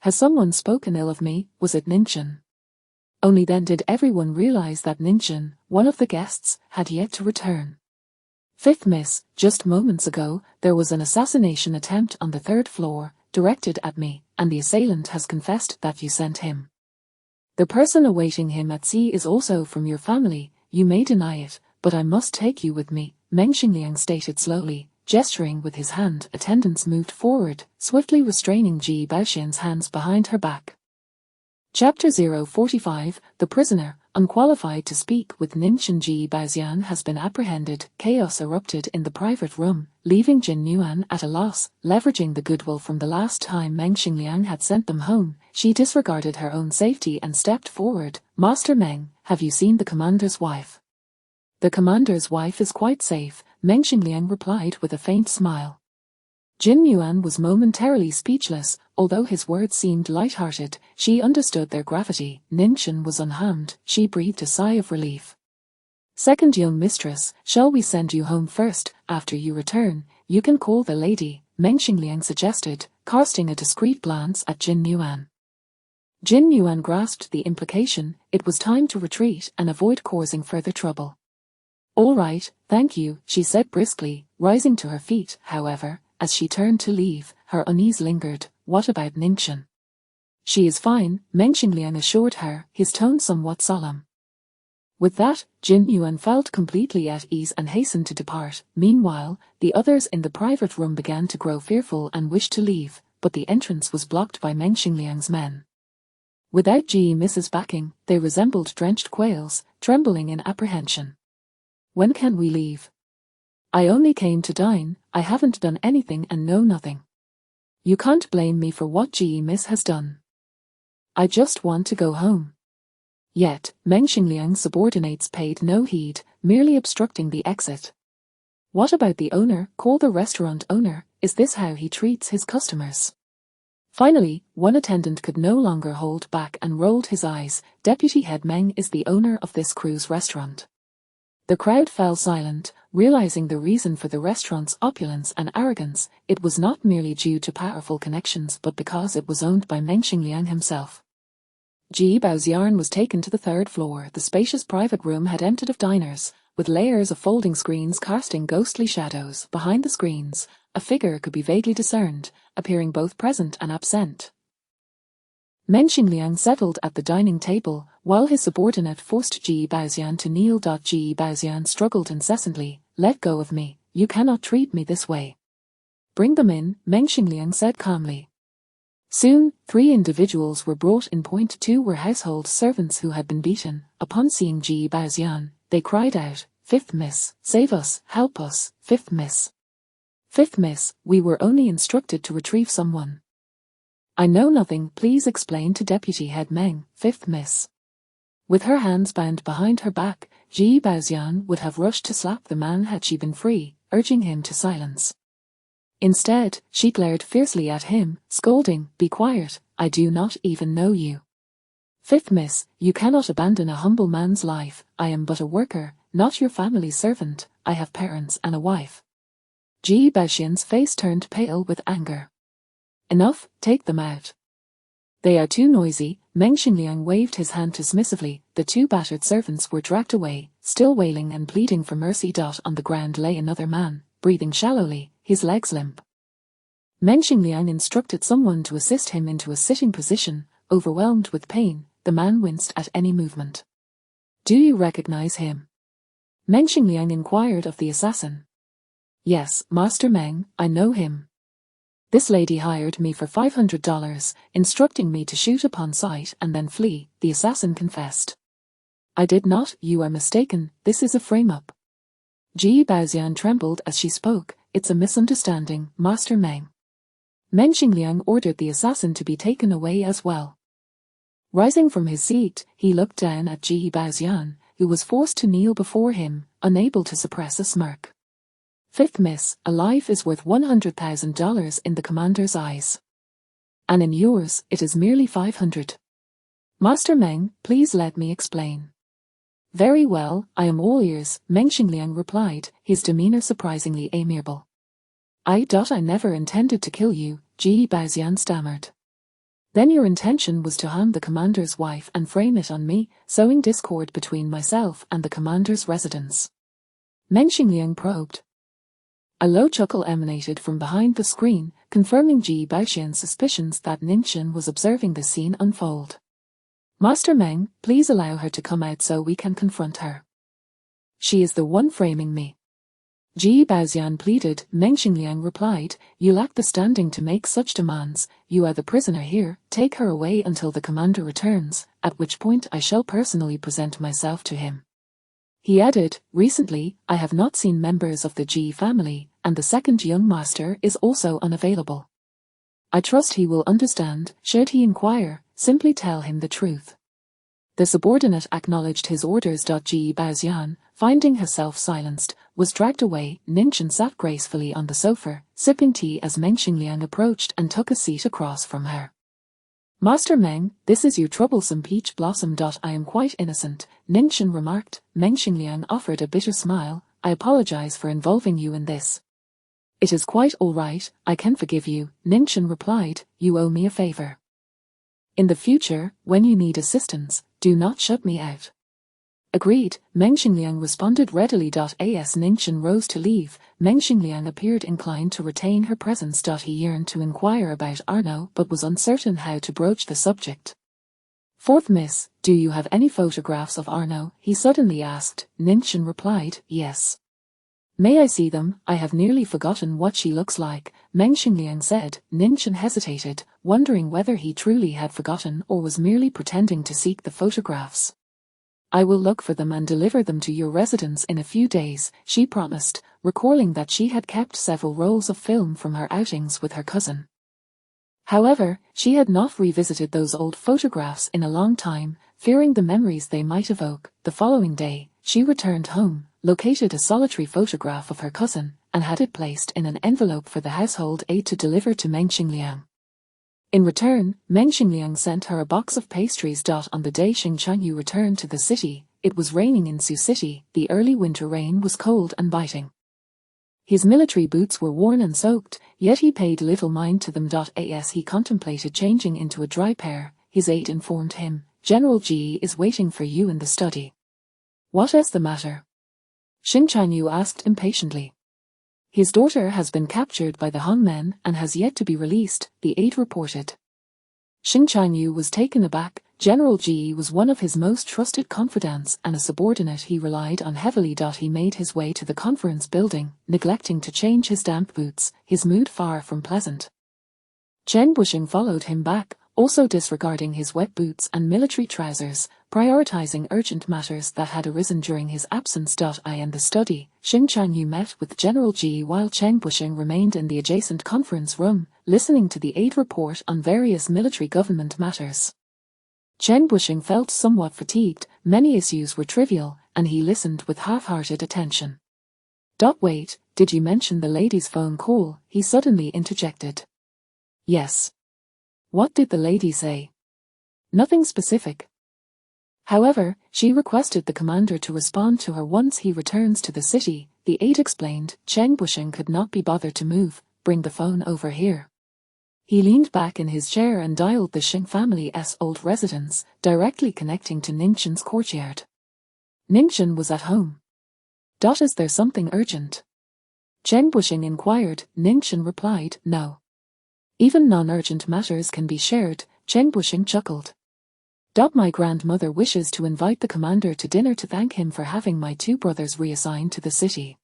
Has someone spoken ill of me? Was it Ninchin?" Only then did everyone realize that Ninchin, one of the guests, had yet to return. "Fifth miss, just moments ago, there was an assassination attempt on the 3rd floor, directed at me, and the assailant has confessed that you sent him. The person awaiting him at sea is also from your family. You may deny it, but I must take you with me," Meng Xingliang stated slowly, gesturing with his hand. Attendants moved forward, swiftly restraining Ji Baoxian's hands behind her back. Chapter 045, The Prisoner, unqualified to speak with Ninchin. Ji Baoxian has been apprehended. Chaos erupted in the private room, leaving Jin Yuan at a loss. Leveraging the goodwill from the last time Meng Xingliang had sent them home, she disregarded her own safety and stepped forward. "Master Meng, have you seen the commander's wife?" "The commander's wife is quite safe," Meng Xingliang replied with a faint smile. Jin Yuan was momentarily speechless. Although his words seemed light-hearted, she understood their gravity. Ninchin was unharmed. She breathed a sigh of relief. "Second young mistress, shall we send you home first? After you return, you can call the lady," Meng Xingliang suggested, casting a discreet glance at Jin Yuan. Jin Yuan grasped the implication. It was time to retreat and avoid causing further trouble. "All right, thank you," she said briskly, rising to her feet. However, as she turned to leave, her unease lingered. "What about Ninchin?" "She is fine," Meng Xingliang assured her, his tone somewhat solemn. With that, Jin Yuan felt completely at ease and hastened to depart. Meanwhile, the others in the private room began to grow fearful and wished to leave, but the entrance was blocked by Meng Xingliang's men. Without Ji Mrs. backing, they resembled drenched quails, trembling in apprehension. "When can we leave?" "I only came to dine. I haven't done anything and know nothing." "You can't blame me for what Ji Miss has done. I just want to go home." Yet, Meng Xingliang's subordinates paid no heed, merely obstructing the exit. "What about the owner? Call the restaurant owner. Is this how he treats his customers?" Finally, one attendant could no longer hold back and rolled his eyes. "Deputy Head Meng is the owner of this cruise restaurant." The crowd fell silent, realizing the reason for the restaurant's opulence and arrogance. It was not merely due to powerful connections but because it was owned by Meng Xingliang himself. Ji Baoxian was taken to the 3rd floor. The spacious private room had emptied of diners, with layers of folding screens casting ghostly shadows. Behind the screens, a figure could be vaguely discerned, appearing both present and absent. Meng Xingliang settled at the dining table, while his subordinate forced Ji Baoxian to kneel. Ji Baoxian struggled incessantly. "Let go of me, you cannot treat me this way." "Bring them in," Meng Xingliang said calmly. Soon, 3 individuals were brought in. 2 were household servants who had been beaten. Upon seeing Ji Baoxian, they cried out, "Fifth miss, save us, help us, fifth miss. Fifth miss, we were only instructed to retrieve someone." "I know nothing, please explain to Deputy Head Meng, fifth miss." With her hands bound behind her back, Ji Baoxian would have rushed to slap the man had she been free, urging him to silence. Instead, she glared fiercely at him, scolding, "Be quiet, I do not even know you. Fifth miss, you cannot abandon a humble man's life. I am but a worker, not your family's servant. I have parents and a wife. Ji Baoxian's face turned pale with anger. Enough, take them out. They are too noisy. Meng Xingliang waved his hand dismissively. The two battered servants were dragged away, still wailing and pleading for mercy. On the ground lay another man, breathing shallowly, his legs limp. Meng Xingliang instructed someone to assist him into a sitting position. Overwhelmed with pain, the man winced at any movement. Do you recognize him? Meng Xingliang inquired of the assassin. Yes, Master Meng, I know him. This lady hired me for $500, instructing me to shoot upon sight and then flee, the assassin confessed. I did not. You are mistaken, this is a frame-up. Ji Baoxian trembled as she spoke. It's a misunderstanding, Master Meng. Meng Xingliang ordered the assassin to be taken away as well. Rising from his seat, he looked down at Ji Baoxian, who was forced to kneel before him, unable to suppress a smirk. Fifth miss, a life is worth $100,000 in the commander's eyes. And in yours, it is merely 500. Master Meng, please let me explain. Very well, I am all ears, Meng Xingliang replied, his demeanor surprisingly amiable. I never intended to kill you, Ji Baoxian stammered. Then your intention was to harm the commander's wife and frame it on me, sowing discord between myself and the commander's residence. Meng Xingliang probed. A low chuckle emanated from behind the screen, confirming Ji Baoxian's suspicions that Ningchen was observing the scene unfold. Master Meng, please allow her to come out so we can confront her. She is the one framing me. Ji Baoxian pleaded. Meng Xingliang replied, you lack the standing to make such demands. You are the prisoner here. Take her away until the commander returns, at which point I shall personally present myself to him. He added, recently, I have not seen members of the Ji family, and the second young master is also unavailable. I trust he will understand. Should he inquire, simply tell him the truth. The subordinate acknowledged his orders. Ji Baoxian, finding herself silenced, was dragged away. Ningchen sat gracefully on the sofa, sipping tea as Meng Xingliang approached and took a seat across from her. Master Meng, this is your troublesome peach blossom. I am quite innocent, Ningchen remarked. Meng Xingliang offered a bitter smile. I apologize for involving you in this. It is quite all right, I can forgive you, Ningchen replied. You owe me a favor. In the future, when you need assistance, do not shut me out. Agreed, Meng Xingliang responded readily. As Ningchen rose to leave, Meng Xingliang appeared inclined to retain her presence. He yearned to inquire about Arno but was uncertain how to broach the subject. Fourth miss, do you have any photographs of Arno? He suddenly asked. Ningchen replied, yes. May I see them? I have nearly forgotten what she looks like, Meng Xingliang said. Ningchen hesitated, wondering whether he truly had forgotten or was merely pretending to seek the photographs. I will look for them and deliver them to your residence in a few days, she promised, recalling that she had kept several rolls of film from her outings with her cousin. However, she had not revisited those old photographs in a long time, fearing the memories they might evoke. The following day, she returned home, located a solitary photograph of her cousin, and had it placed in an envelope for the household aide to deliver to Meng Xingliang. In return, Meng Xingliang sent her a box of pastries. On the day Xing Changyu returned to the city, it was raining in Sioux City. The early winter rain was cold and biting. His military boots were worn and soaked, yet he paid little mind to them. As he contemplated changing into a dry pair, his aide informed him, General Ji is waiting for you in the study. What is the matter? Xing Changyu asked impatiently. His daughter has been captured by the Han men and has yet to be released, the aide reported. Xing Changyu was taken aback. General Ji was one of his most trusted confidants and a subordinate he relied on heavily. He made his way to the conference building, neglecting to change his damp boots, his mood far from pleasant. Chen Bushing followed him back, also disregarding his wet boots and military trousers, prioritizing urgent matters that had arisen during his absence. In the study, Xing Changyu met with General Ji while Chen Bushing remained in the adjacent conference room, listening to the aide report on various military government matters. Chen Bushing felt somewhat fatigued, many issues were trivial, and he listened with half-hearted attention. Wait, did you mention the lady's phone call? He suddenly interjected. Yes. What did the lady say? Nothing specific. However, she requested the commander to respond to her once he returns to the city. The aide explained, Cheng Bushing could not be bothered to move, bring the phone over here. He leaned back in his chair and dialed the Xing family's old residence, directly connecting to Ningxin's courtyard. Ningxin was at home. Is there something urgent? Cheng Bushing inquired. Ningxin replied, no. Even non-urgent matters can be shared, Cheng Bushing chuckled. My grandmother wishes to invite the commander to dinner to thank him for having my two brothers reassigned to the city.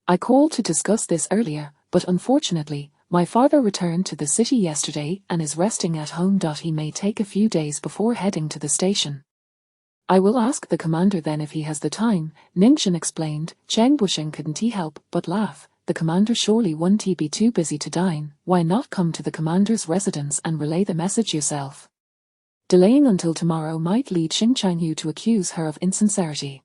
I called to discuss this earlier, but unfortunately, my father returned to the city yesterday and is resting at home. He may take a few days before heading to the station. I will ask the commander then if he has the time, Ningxin explained. Cheng Bushing couldn't help but laugh. The commander surely won't be too busy to dine. Why not come to the commander's residence and relay the message yourself? Delaying until tomorrow might lead Xing Chanyu to accuse her of insincerity.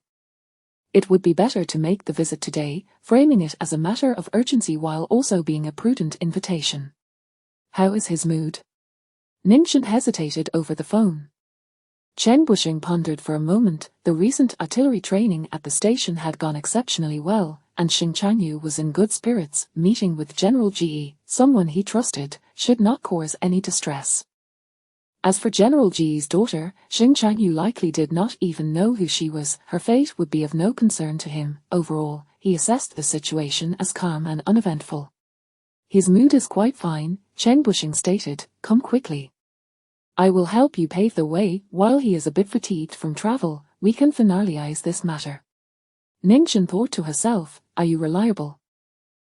It would be better to make the visit today, framing it as a matter of urgency while also being a prudent invitation. How is his mood? Ningxin hesitated over the phone. Cheng Bushing pondered for a moment. The recent artillery training at the station had gone exceptionally well, and Xing Chanyu was in good spirits. Meeting with General Ji, someone he trusted, should not cause any distress. As for General Ji's daughter, Xing Chanyu likely did not even know who she was. Her fate would be of no concern to him. Overall, he assessed the situation as calm and uneventful. His mood is quite fine, Cheng Bushing stated. Come quickly. I will help you pave the way. While he is a bit fatigued from travel, we can finalize this matter. Ningxin thought to herself, are you reliable?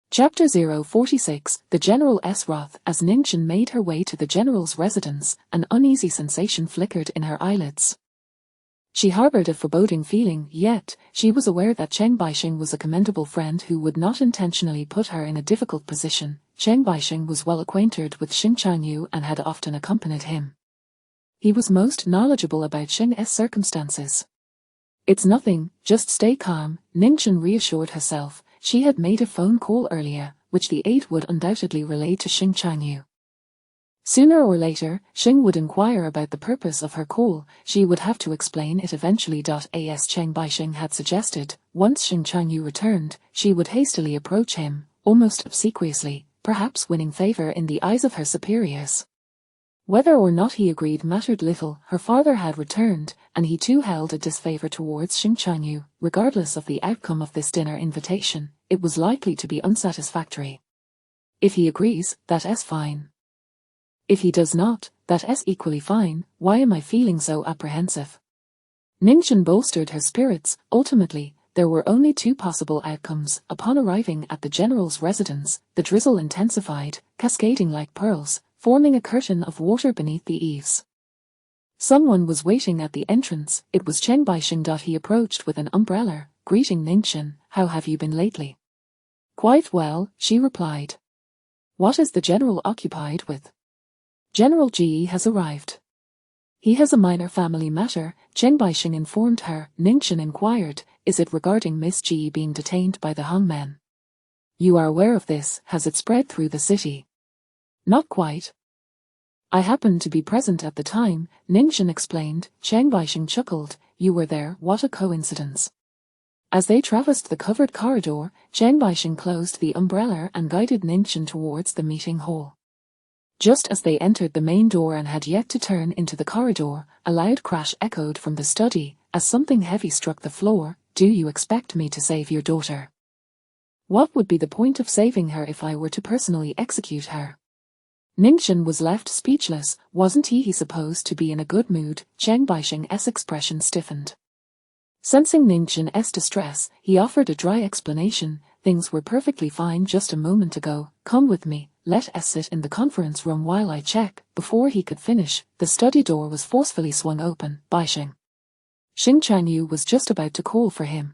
Chapter 046, The General's Wrath. As Ningxin made her way to the general's residence, an uneasy sensation flickered in her eyelids. She harbored a foreboding feeling, yet she was aware that Cheng Baixing was a commendable friend who would not intentionally put her in a difficult position. Cheng Baixing was well acquainted with Xing Chanyu and had often accompanied him. He was most knowledgeable about Xing's circumstances. It's nothing, just stay calm, Ningxin reassured herself. She had made a phone call earlier, which the aide would undoubtedly relay to Xing Chanyu. Sooner or later, Xing would inquire about the purpose of her call. She would have to explain it eventually. As Cheng Baixing had suggested, once Xing Chanyu returned, she would hastily approach him, almost obsequiously, perhaps winning favor in the eyes of her superiors. Whether or not he agreed mattered little. Her father had returned, and he too held a disfavor towards Xing Chanyu. Regardless of the outcome of this dinner invitation, it was likely to be unsatisfactory. If he agrees, that's fine. If he does not, that's equally fine. Why am I feeling so apprehensive? Ningxin bolstered her spirits. Ultimately, there were only two possible outcomes. Upon arriving at the general's residence, the drizzle intensified, cascading like pearls, forming a curtain of water beneath the eaves. Someone was waiting at the entrance. It was Cheng Baixing. He approached with an umbrella, greeting Ningxin. How have you been lately? Quite well, she replied. What is the general occupied with? General Ji has arrived. He has a minor family matter, Cheng Baixing informed her. Ningxin inquired, is it regarding Miss Ji being detained by the hangmen? You are aware of this, has it spread through the city? Not quite. I happened to be present at the time, Ningxin explained. Cheng Baixing chuckled. You were there, what a coincidence. As they traversed the covered corridor, Cheng Baixing closed the umbrella and guided Ningxin towards the meeting hall. Just as they entered the main door and had yet to turn into the corridor, a loud crash echoed from the study, as something heavy struck the floor. Do you expect me to save your daughter? What would be the point of saving her if I were to personally execute her? Ningxin was left speechless. Wasn't he supposed to be in a good mood? Cheng Baixing's expression stiffened. Sensing Ningxin's distress, he offered a dry explanation. Things were perfectly fine just a moment ago. Come with me, let us sit in the conference room while I check. Before he could finish, the study door was forcefully swung open. Baixing. Xing Chanyu was just about to call for him.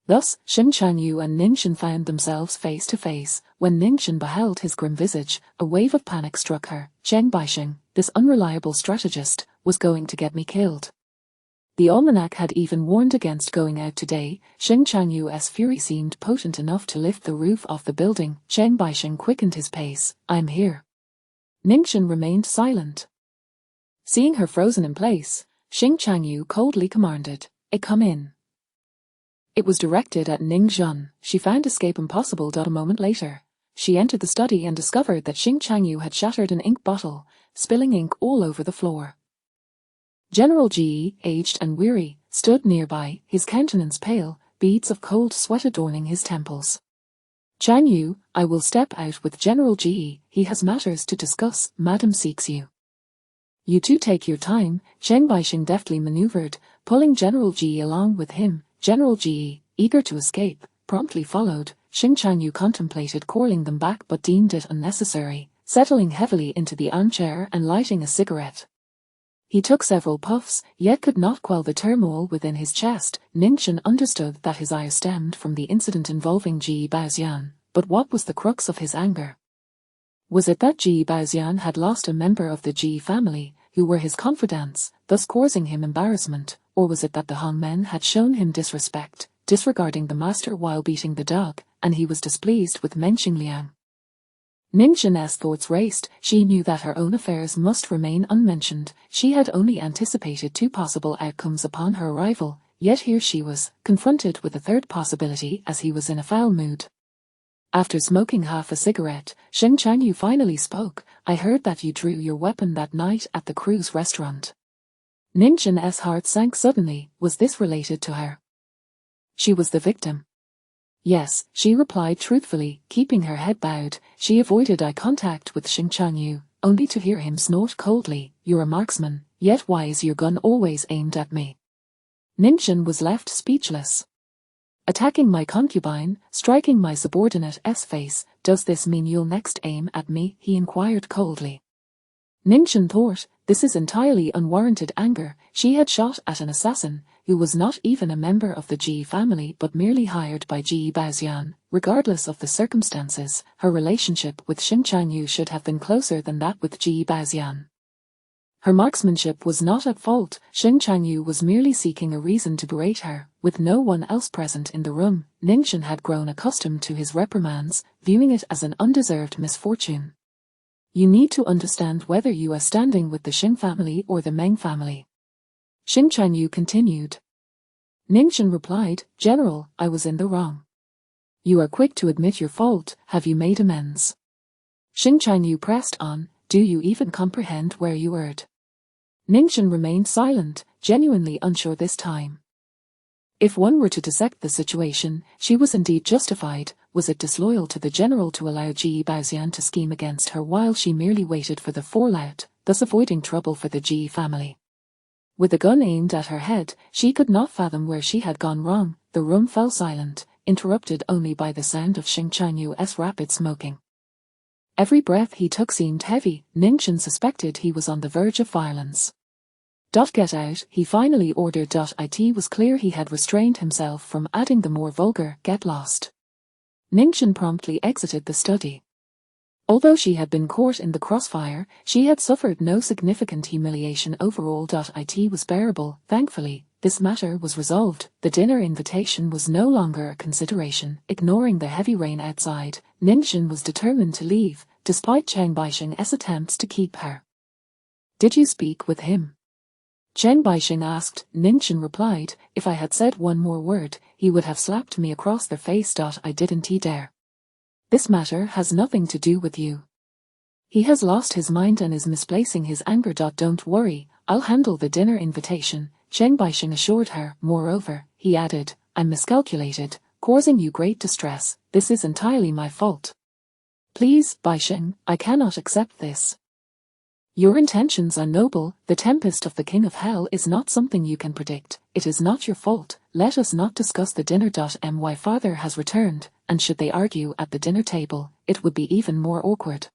Thus, Xing Chanyu and Ningxin found themselves face to face. When Ningxin beheld his grim visage, a wave of panic struck her. Cheng Baixing, this unreliable strategist, was going to get me killed. The almanac had even warned against going out today. Xing Chanyu's fury seemed potent enough to lift the roof off the building. Cheng Baixing quickened his pace. I'm here. Ningxin remained silent. Seeing her frozen in place, Xing Changyu coldly commanded, "Come in." It was directed at Ning Zhen. She found escape impossible. A moment later, she entered the study and discovered that Xing Changyu had shattered an ink bottle, spilling ink all over the floor. General Ji, aged and weary, stood nearby, his countenance pale, beads of cold sweat adorning his temples. "Changyu, I will step out with General Ji, he has matters to discuss, Madam seeks you." "You two take your time," Chen Baixing deftly maneuvered, pulling General Ji along with him. General Ji, eager to escape, promptly followed. Xing Changyu contemplated calling them back but deemed it unnecessary, settling heavily into the armchair and lighting a cigarette. He took several puffs, yet could not quell the turmoil within his chest. Ning Zhen understood that his ire stemmed from the incident involving Ji Baoxian, but what was the crux of his anger? Was it that Ji Baoxian had lost a member of the Ji family, who were his confidants, thus causing him embarrassment, or was it that the Han men had shown him disrespect, disregarding the master while beating the dog, and he was displeased with Meng Xingliang? Ning Zhen's thoughts raced. She knew that her own affairs must remain unmentioned. She had only anticipated two possible outcomes upon her arrival, yet here she was, confronted with a third possibility as he was in a foul mood. After smoking half a cigarette, Xing Changyu finally spoke. "I heard that you drew your weapon that night at the cruise restaurant." Ning Zhen's heart sank suddenly. Was this related to her? She was the victim. "Yes," she replied truthfully, keeping her head bowed. She avoided eye contact with Xing Changyu, only to hear him snort coldly, "You're a marksman, yet why is your gun always aimed at me?" Ning Zhen was left speechless. "Attacking my concubine, striking my subordinate's face, does this mean you'll next aim at me?" he inquired coldly. Ning Zhen thought, this is entirely unwarranted anger. She had shot at an assassin, who was not even a member of the Ji family but merely hired by Ji Baoxian. Regardless of the circumstances, her relationship with Xing Changyu should have been closer than that with Ji Baoxian. Her marksmanship was not at fault. Xing Changyu was merely seeking a reason to berate her. With no one else present in the room, Ning Zhen had grown accustomed to his reprimands, viewing it as an undeserved misfortune. "You need to understand whether you are standing with the Xing family or the Meng family," Xing Changyu continued. Ning Zhen replied, "General, I was in the wrong." "You are quick to admit your fault. Have you made amends?" Xing Changyu pressed on, "Do you even comprehend where you erred?" Ning Zhen remained silent, genuinely unsure this time. If one were to dissect the situation, she was indeed justified. Was it disloyal to the general to allow Ji Baoxian to scheme against her while she merely waited for the fallout, thus avoiding trouble for the Ji family? With a gun aimed at her head, she could not fathom where she had gone wrong. The room fell silent, interrupted only by the sound of Xing Changyu's rapid smoking. Every breath he took seemed heavy. Ning Zhen suspected he was on the verge of violence. "Get out," he finally ordered. It was clear he had restrained himself from adding the more vulgar, "Get lost." Ning Zhen promptly exited the study. Although she had been caught in the crossfire, she had suffered no significant humiliation overall. It was bearable. Thankfully, this matter was resolved. The dinner invitation was no longer a consideration. Ignoring the heavy rain outside, Ning Zhen was determined to leave, despite Chen Baixing's attempts to keep her. "Did you speak with him?" Chen Baixing asked. Ning Zhen replied, "If I had said one more word, he would have slapped me across the face. I didn't dare. This matter has nothing to do with you. He has lost his mind and is misplacing his anger. Don't worry, I'll handle the dinner invitation," Chen Baixing assured her. "Moreover," he added, "I miscalculated, causing you great distress. This is entirely my fault. Please, Baixing, I cannot accept this. Your intentions are noble. The tempest of the King of Hell is not something you can predict. It is not your fault. Let us not discuss the dinner. My father has returned, and should they argue at the dinner table, it would be even more awkward.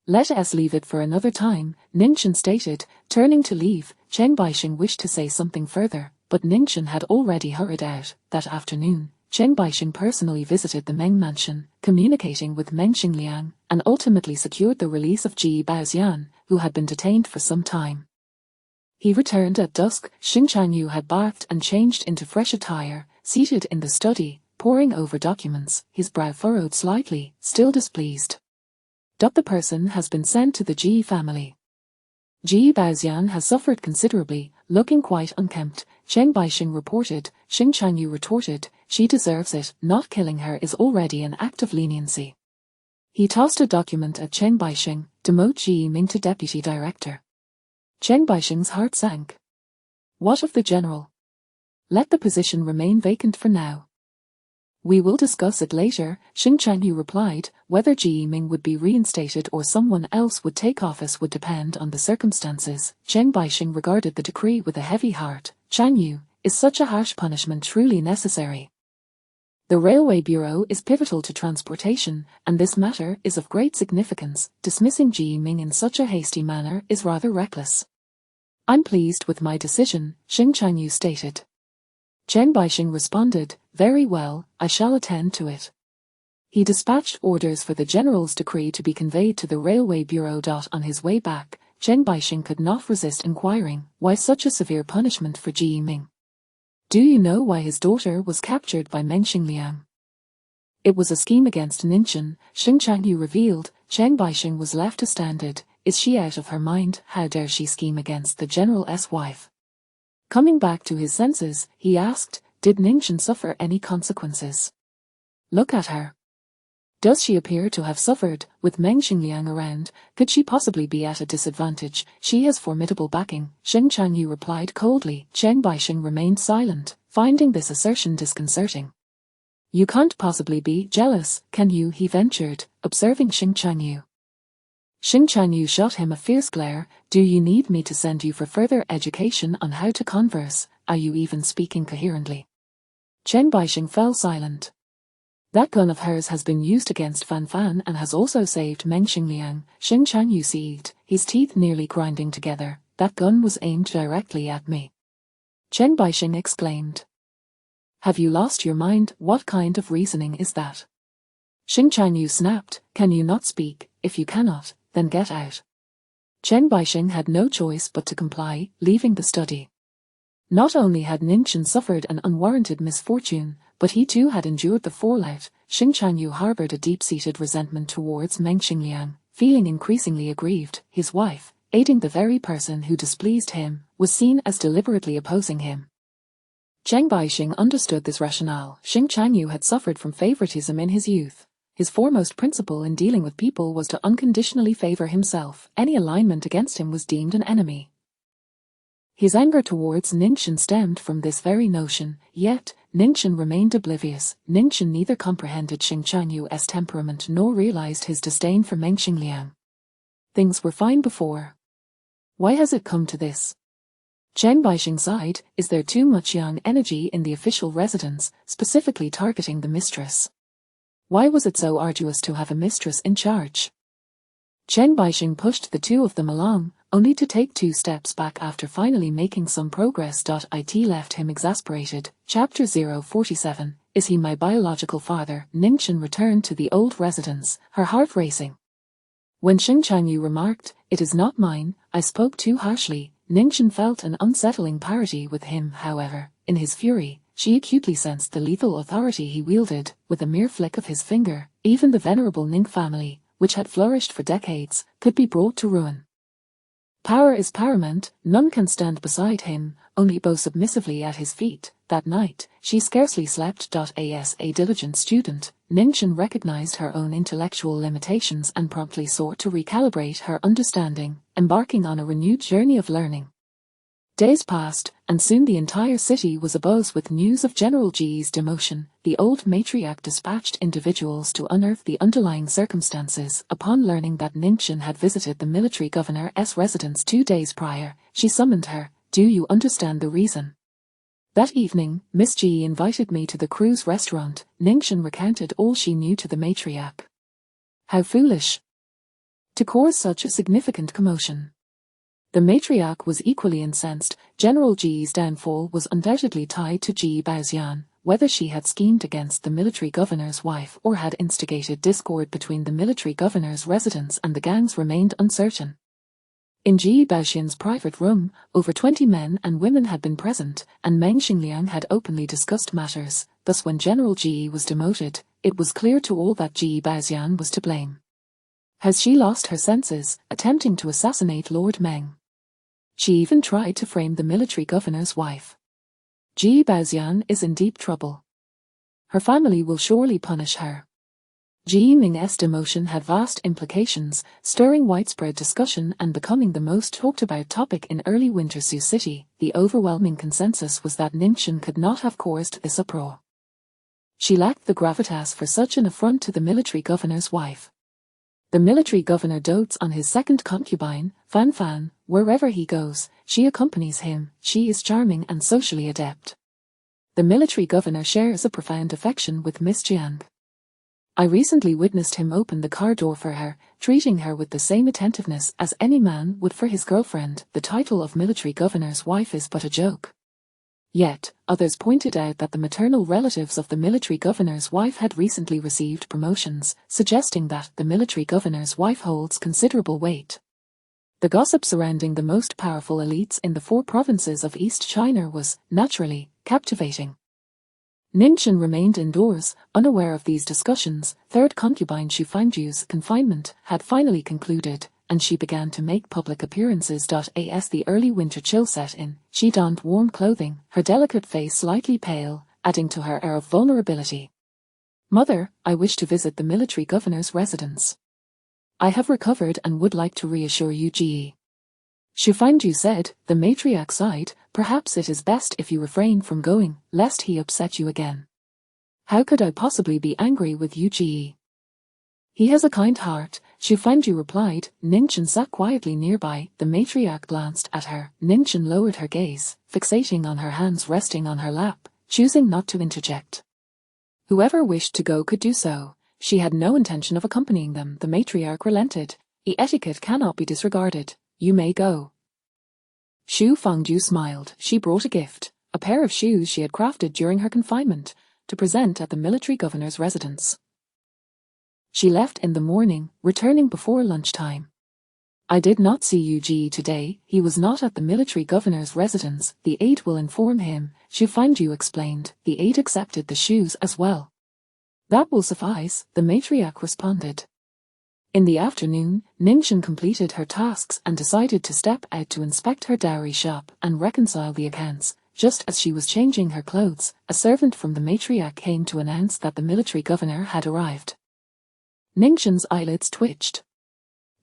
Let us leave it for another time," Ning Zhen stated, turning to leave. Chen Baixing wished to say something further, but Ning Zhen had already hurried out. That afternoon, Chen Baixing personally visited the Meng mansion, communicating with Meng Xingliang, and ultimately secured the release of Ji Baoxian, who had been detained for some time. He returned at dusk. Xing Changyu had bathed and changed into fresh attire, seated in the study, poring over documents, his brow furrowed slightly, still displeased. The person has been sent to the Ji family. Ji Baoxian has suffered considerably, looking quite unkempt. Chen Baixing reported. Xing Chanyu retorted, she deserves it, not killing her is already an act of leniency. He tossed a document at Chen Baixing, demote Ji Yiming to deputy director. Chen Baixing's heart sank. What of the general? Let the position remain vacant for now. We will discuss it later, Xing Chanyu replied. Whether Ji Yiming would be reinstated or someone else would take office would depend on the circumstances. Chen Baixing regarded the decree with a heavy heart. Chanyu, is such a harsh punishment truly necessary? The Railway Bureau is pivotal to transportation, and this matter is of great significance. Dismissing Ji Yiming in such a hasty manner is rather reckless. I'm pleased with my decision, Xing Chanyu stated. Chen Baixing responded, very well, I shall attend to it. He dispatched orders for the general's decree to be conveyed to the Railway Bureau. On his way back, Chen Baixing could not resist inquiring, why such a severe punishment for Ji Yiming? Do you know why his daughter was captured by Meng Xingliang? It was a scheme against Ninchin, Xing Chanyu revealed. Chen Baixing was left astounded. Is she out of her mind? How dare she scheme against the general's wife? Coming back to his senses, he asked, did Ninchin suffer any consequences? Look at her. Does she appear to have suffered? With Meng Xingliang around, could she possibly be at a disadvantage? She has formidable backing, Xing Chanyu replied coldly. Chen Baixing remained silent, finding this assertion disconcerting. You can't possibly be jealous, can you? He ventured, observing Xing Chanyu. Xing Chanyu shot him a fierce glare. Do you need me to send you for further education on how to converse? Are you even speaking coherently? Chen Baixing fell silent. That gun of hers has been used against Fan Fan and has also saved Meng Xingliang. Xing Chanyu seethed, his teeth nearly grinding together. That gun was aimed directly at me. Chen Baixing exclaimed. Have you lost your mind? What kind of reasoning is that? Xing Chanyu snapped, can you not speak? If you cannot, then get out. Chen Baixing had no choice but to comply, leaving the study. Not only had Ninchin suffered an unwarranted misfortune, but he too had endured the fallout. Xing Chanyu harbored a deep-seated resentment towards Meng Xingliang, feeling increasingly aggrieved. His wife, aiding the very person who displeased him, was seen as deliberately opposing him. Chen Baixing understood this rationale. Xing Chanyu had suffered from favoritism in his youth. His foremost principle in dealing with people was to unconditionally favor himself. Any alignment against him was deemed an enemy. His anger towards Ninchin stemmed from this very notion, yet Ninchin remained oblivious. Ninchin neither comprehended Xing Chanyu's temperament nor realized his disdain for Meng Xingliang. Things were fine before. Why has it come to this? Chen Baixing sighed. Is there too much young energy in the official residence, specifically targeting the mistress? Why was it so arduous to have a mistress in charge? Chen Baixing pushed the two of them along, only to take 2 steps back after finally making some progress. It left him exasperated. Chapter 047, Is he my biological father? Ninchin returned to the old residence, her heart racing. When Xing Chanyu remarked, it is not mine, I spoke too harshly, Ninchin felt an unsettling parity with him. However, in his fury, she acutely sensed the lethal authority he wielded. With a mere flick of his finger, even the venerable Ning family, which had flourished for decades, could be brought to ruin. Power is paramount, none can stand beside him, only bow submissively at his feet. That night, she scarcely slept. As a diligent student, Ninchin recognized her own intellectual limitations and promptly sought to recalibrate her understanding, embarking on a renewed journey of learning. Days passed, and soon the entire city was abuzz with news of General Ji's demotion. The old matriarch dispatched individuals to unearth the underlying circumstances. Upon learning that Ninchin had visited the military governor's residence 2 days prior, she summoned her. Do you understand the reason? That evening, Miss Ji invited me to the cruise restaurant. Ninchin recounted all she knew to the matriarch. How foolish to cause such a significant commotion. The matriarch was equally incensed. General Ji's downfall was undoubtedly tied to Ji Baoxian. Whether she had schemed against the military governor's wife or had instigated discord between the military governor's residence and the gangs remained uncertain. In Ji Baoxian's private room, over 20 men and women had been present, and Meng Xingliang had openly discussed matters. Thus when General Ji was demoted, it was clear to all that Ji Baoxian was to blame. Has she lost her senses, attempting to assassinate Lord Meng? She even tried to frame the military governor's wife. Ji Baoxian is in deep trouble. Her family will surely punish her. Ji Ming's demotion had vast implications, stirring widespread discussion and becoming the most talked about topic in early winter Sioux City. The overwhelming consensus was that Ningchen could not have caused this uproar. She lacked the gravitas for such an affront to the military governor's wife. The military governor dotes on his second concubine, Fan Fan. Wherever he goes, she accompanies him. She is charming and socially adept. The military governor shares a profound affection with Miss Jiang. I recently witnessed him open the car door for her, treating her with the same attentiveness as any man would for his girlfriend. The title of military governor's wife is but a joke. Yet, others pointed out that the maternal relatives of the military governor's wife had recently received promotions, suggesting that the military governor's wife holds considerable weight. The gossip surrounding the most powerful elites in the 4 provinces of East China was, naturally, captivating. Ningchen remained indoors, unaware of these discussions. Third concubine Xu Fangju's confinement had finally concluded, and she began to make public appearances. As the early winter chill set in, she donned warm clothing, her delicate face slightly pale, adding to her air of vulnerability. "Mother, I wish to visit the military governor's residence. I have recovered and would like to reassure you." Xu Fangju said. The matriarch sighed. "Perhaps it is best if you refrain from going, lest he upset you again." "How could I possibly be angry with you, Ji? He has a kind heart," Xu Fangju replied. Ningchen sat quietly nearby. The matriarch glanced at her. Ningchen lowered her gaze, fixating on her hands resting on her lap, choosing not to interject. Whoever wished to go could do so. She had no intention of accompanying them. The matriarch relented. "Etiquette cannot be disregarded. You may go." Xu Fangju smiled. She brought a gift, a pair of shoes she had crafted during her confinement, to present at the military governor's residence. She left in the morning, returning before lunchtime. "I did not see Yu Ji today. He was not at the military governor's residence. The aide will inform him," Xu Fangju explained. The aide accepted the shoes as well. "That will suffice," the matriarch responded. In the afternoon, Ningchen completed her tasks and decided to step out to inspect her dowry shop and reconcile the accounts. Just as she was changing her clothes, a servant from the matriarch came to announce that the military governor had arrived. Ningchen's eyelids twitched.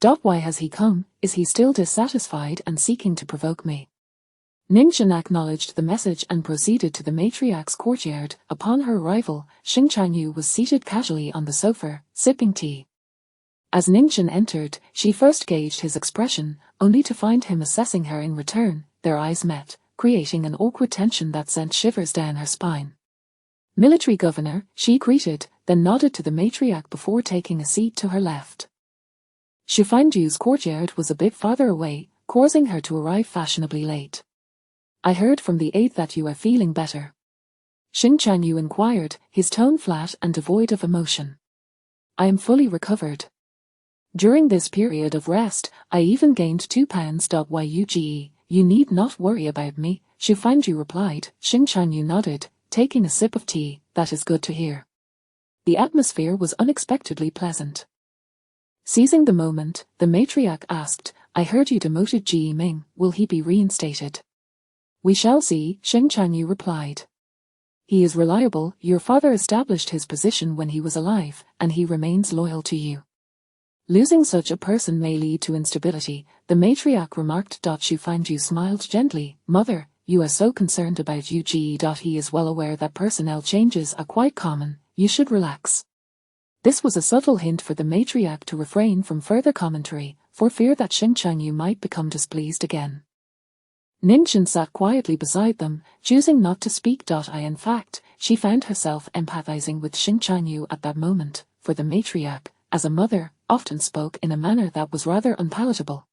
"Why has he come? Is he still dissatisfied and seeking to provoke me?" Ningchen acknowledged the message and proceeded to the matriarch's courtyard. Upon her arrival, Xing Chanyu was seated casually on the sofa, sipping tea. As Ningchen entered, she first gauged his expression, only to find him assessing her in return. Their eyes met, creating an awkward tension that sent shivers down her spine. "Military governor," she greeted, then nodded to the matriarch before taking a seat to her left. Xu Fangju's courtyard was a bit farther away, causing her to arrive fashionably late. "I heard from the aide that you are feeling better." Xing Chanyu inquired, his tone flat and devoid of emotion. "I am fully recovered. During this period of rest, I even gained 2 pounds. Yuge, you need not worry about me," Xu Fangju replied. Xing Chanyu nodded, taking a sip of tea. "That is good to hear." The atmosphere was unexpectedly pleasant. Seizing the moment, the matriarch asked, "I heard you demoted Ji Ming, will he be reinstated?" "We shall see," Xing Chanyu replied. "He is reliable. Your father established his position when he was alive, and he remains loyal to you. Losing such a person may lead to instability," the matriarch remarked. Xu Fangju smiled gently. "Mother, you are so concerned about Yu Ji. He is well aware that personnel changes are quite common. You should relax." This was a subtle hint for the matriarch to refrain from further commentary, for fear that Xing Chanyu might become displeased again. Ningchen sat quietly beside them, choosing not to speak. In fact, she found herself empathizing with Xing Chanyu at that moment, for the matriarch, as a mother, often spoke in a manner that was rather unpalatable.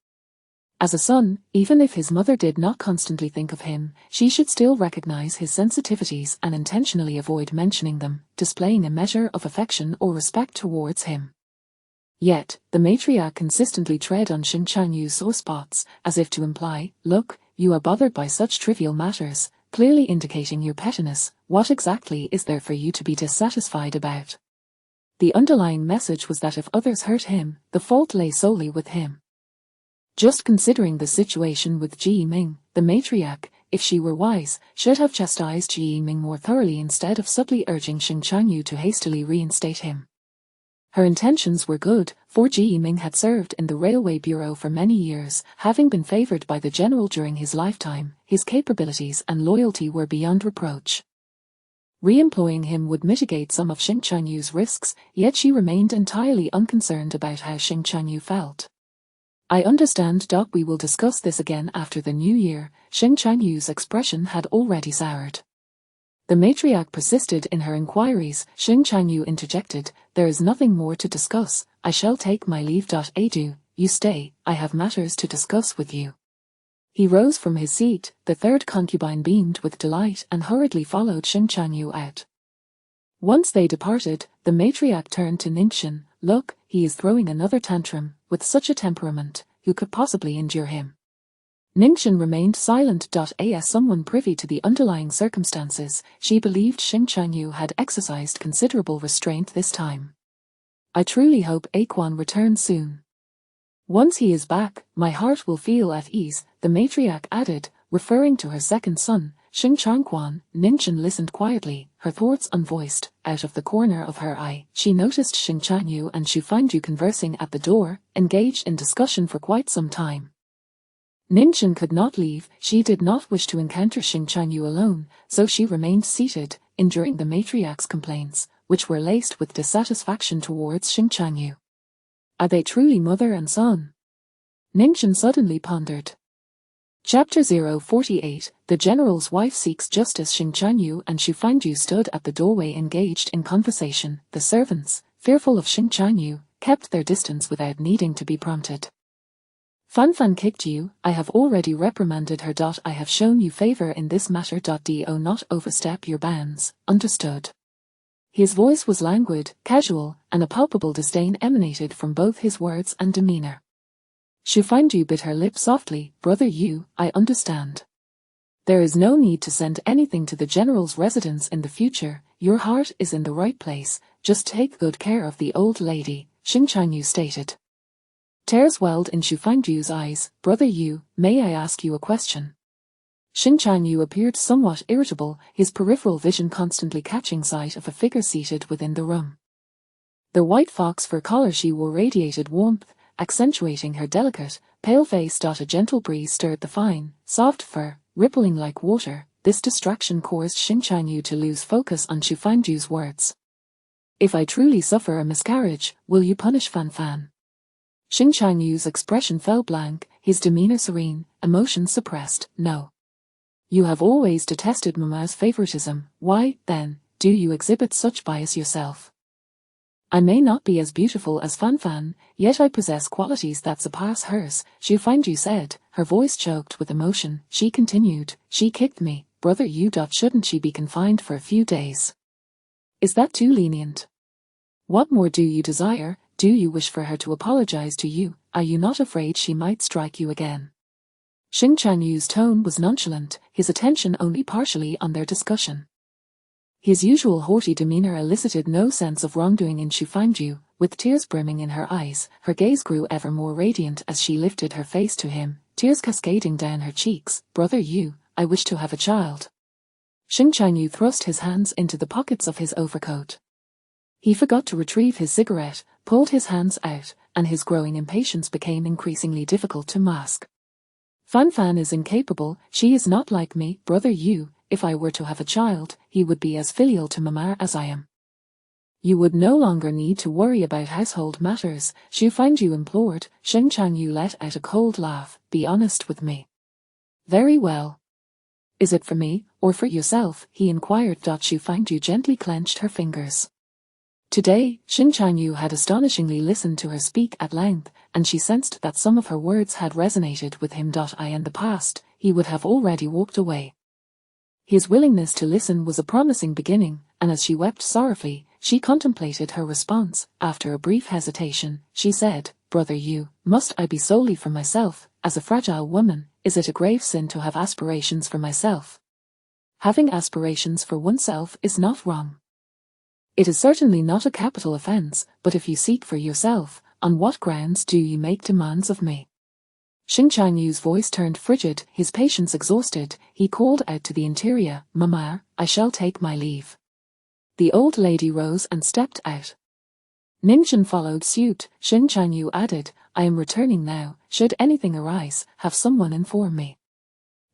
As a son, even if his mother did not constantly think of him, she should still recognize his sensitivities and intentionally avoid mentioning them, displaying a measure of affection or respect towards him. Yet, the matriarch consistently tread on Xing Chanyu's sore spots, as if to imply, "Look, you are bothered by such trivial matters, clearly indicating your pettiness. What exactly is there for you to be dissatisfied about?" The underlying message was that if others hurt him, the fault lay solely with him. Just considering the situation with Ji Ming, the matriarch, if she were wise, should have chastised Ji Ming more thoroughly instead of subtly urging Xing Chanyu to hastily reinstate him. Her intentions were good, for Ji Ming had served in the Railway Bureau for many years, having been favored by the general during his lifetime. His capabilities and loyalty were beyond reproach. Re-employing him would mitigate some of Xing Chanyu's risks, yet she remained entirely unconcerned about how Xing Chanyu felt. I understand. We will discuss this again after the new year. Xing Chanyu's expression had already soured. The matriarch persisted in her inquiries. Xing Chanyu interjected, "There is nothing more to discuss. I shall take my leave. Adu, you stay, I have matters to discuss with you." He rose from his seat. The third concubine beamed with delight and hurriedly followed Xing Chanyu out. Once they departed, the matriarch turned to Ningxin. "Look, he is throwing another tantrum. With such a temperament, who could possibly endure him?" Ningxin remained silent. As someone privy to the underlying circumstances, she believed Xing Chanyu had exercised considerable restraint this time. "I truly hope Aquan returns soon. Once he is back, my heart will feel at ease," the matriarch added, referring to her second son, Xing Changquan. Ningxin listened quietly, her thoughts unvoiced. Out of the corner of her eye, she noticed Xing Chanyu and Xu Fangju conversing at the door, engaged in discussion for quite some time. Ningxin could not leave. She did not wish to encounter Xing Chanyu alone, so she remained seated, enduring the matriarch's complaints, which were laced with dissatisfaction towards Xing Chanyu. Are they truly mother and son? Ningxin suddenly pondered. Chapter 048, The General's Wife Seeks Justice. Xing Chanyu and Xu Fangju stood at the doorway engaged in conversation. The servants, fearful of Xing Chanyu, kept their distance without needing to be prompted. "Fan Fan kicked you. I have already reprimanded her. I have shown you favor in this matter. Do not overstep your bounds, understood?" His voice was languid, casual, and a palpable disdain emanated from both his words and demeanor. Xu Fangju bit her lip softly. "Brother Yu, I understand. There is no need to send anything to the general's residence in the future. Your heart is in the right place. Just take good care of the old lady," Xing Chanyu stated. Tears welled in Xu Fangju's eyes. "Brother Yu, may I ask you a question?" Xing Chanyu appeared somewhat irritable, his peripheral vision constantly catching sight of a figure seated within the room. The white fox fur collar she wore radiated warmth, accentuating her delicate, pale face. A gentle breeze stirred the fine, soft fur, rippling like water. This distraction caused Xing Chanyu to lose focus on Xu Fangju's words. "If I truly suffer a miscarriage, will you punish Fan Fan?" Xing Changyu's expression fell blank, his demeanor serene, emotion suppressed. "No. You have always detested Mama's favoritism. Why, then, do you exhibit such bias yourself? I may not be as beautiful as Fan Fan, yet I possess qualities that surpass hers," Xu Fangju said, her voice choked with emotion. She continued, "She kicked me, Brother Yu. Shouldn't she be confined for a few days? Is that too lenient? What more do you desire? Do you wish for her to apologize to you? Are you not afraid she might strike you again?" Xing Chanyu's tone was nonchalant, his attention only partially on their discussion. His usual haughty demeanor elicited no sense of wrongdoing in Xu Fangju. With tears brimming in her eyes, her gaze grew ever more radiant as she lifted her face to him, tears cascading down her cheeks. "Brother Yu, I wish to have a child." Xing Chanyu thrust his hands into the pockets of his overcoat. He forgot to retrieve his cigarette, pulled his hands out, and his growing impatience became increasingly difficult to mask. "Fan Fan is incapable. She is not like me, Brother Yu. If I were to have a child, he would be as filial to Mama as I am. You would no longer need to worry about household matters," Xu Fangju implored. Xing Chanyu let out a cold laugh. "Be honest with me." "Very well. Is it for me, or for yourself?" he inquired. Xu Fangju gently clenched her fingers. Today, Xing Chanyu had astonishingly listened to her speak at length, and she sensed that some of her words had resonated with him. In the past, he would have already walked away. His willingness to listen was a promising beginning, and as she wept sorrowfully, she contemplated her response. After a brief hesitation, she said, "Brother Yu, must I be solely for myself? As a fragile woman, is it a grave sin to have aspirations for myself? Having aspirations for oneself is not wrong. It is certainly not a capital offense, but if you seek for yourself, on what grounds do you make demands of me?" Xing Changyu's voice turned frigid, his patience exhausted. He called out to the interior, "Mama, I shall take my leave." The old lady rose and stepped out. Ningchen followed suit. Xing Changyu added, "I am returning now. Should anything arise, have someone inform me."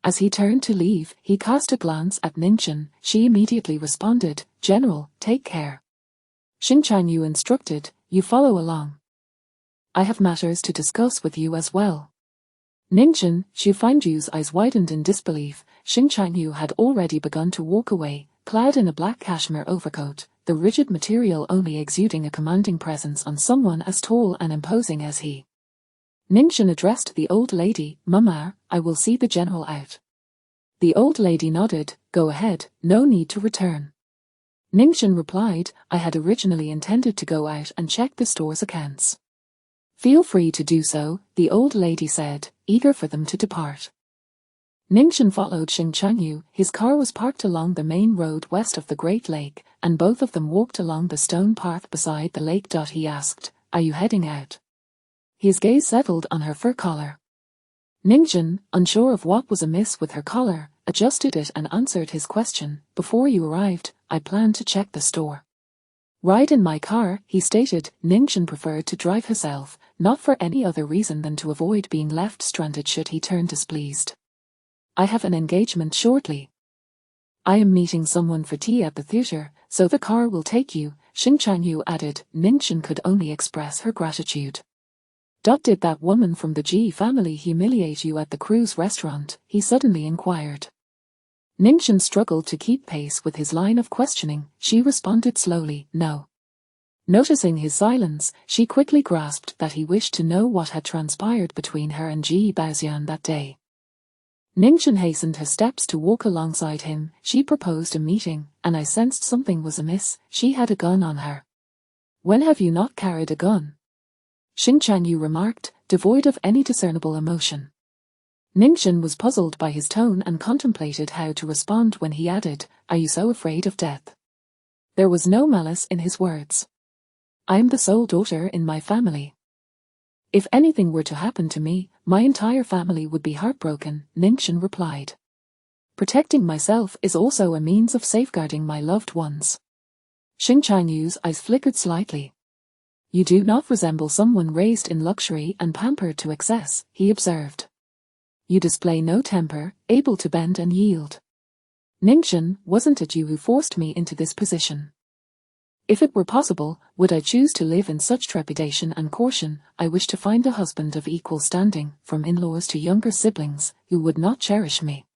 As he turned to leave, he cast a glance at Ningchen. She immediately responded, "General, take care." Xing Changyu instructed, "You follow along. I have matters to discuss with you as well." Ningchen, Xu Fangju's eyes widened in disbelief. Xing Changyu had already begun to walk away, clad in a black cashmere overcoat, the rigid material only exuding a commanding presence on someone as tall and imposing as he. Ningchen addressed the old lady, "Mama, I will see the general out." The old lady nodded, "Go ahead, no need to return." Ningchen replied, "I had originally intended to go out and check the store's accounts." "Feel free to do so," the old lady said, eager for them to depart. Ningchen followed Xing Changyu. His car was parked along the main road west of the Great Lake, and both of them walked along the stone path beside the lake. He asked, "Are you heading out?" His gaze settled on her fur collar. Ningchen, unsure of what was amiss with her collar, adjusted it and answered his question, "Before you arrived, I planned to check the store." "Ride in my car," he stated. Ningchen preferred to drive herself, not for any other reason than to avoid being left stranded should he turn displeased. "I have an engagement shortly. I am meeting someone for tea at the theater, so the car will take you," Xing Changyu added. Ningchen could only express her gratitude. "Did that woman from the Ji family humiliate you at the cruise restaurant?" he suddenly inquired. Ningchen struggled to keep pace with his line of questioning. She responded slowly, "No." Noticing his silence, she quickly grasped that he wished to know what had transpired between her and Ji Baoxian that day. Ningchen hastened her steps to walk alongside him. "She proposed a meeting, and I sensed something was amiss. She had a gun on her." "When have you not carried a gun?" Xing Changyu remarked, devoid of any discernible emotion. Ningchen was puzzled by his tone and contemplated how to respond when he added, "Are you so afraid of death?" There was no malice in his words. "I am the sole daughter in my family. If anything were to happen to me, my entire family would be heartbroken," Ningchen replied. "Protecting myself is also a means of safeguarding my loved ones." Xing Changyu's eyes flickered slightly. "You do not resemble someone raised in luxury and pampered to excess," he observed. "You display no temper, able to bend and yield. Ningchen, wasn't it you who forced me into this position? If it were possible, would I choose to live in such trepidation and caution? I wish to find a husband of equal standing, from in-laws to younger siblings, who would not cherish me.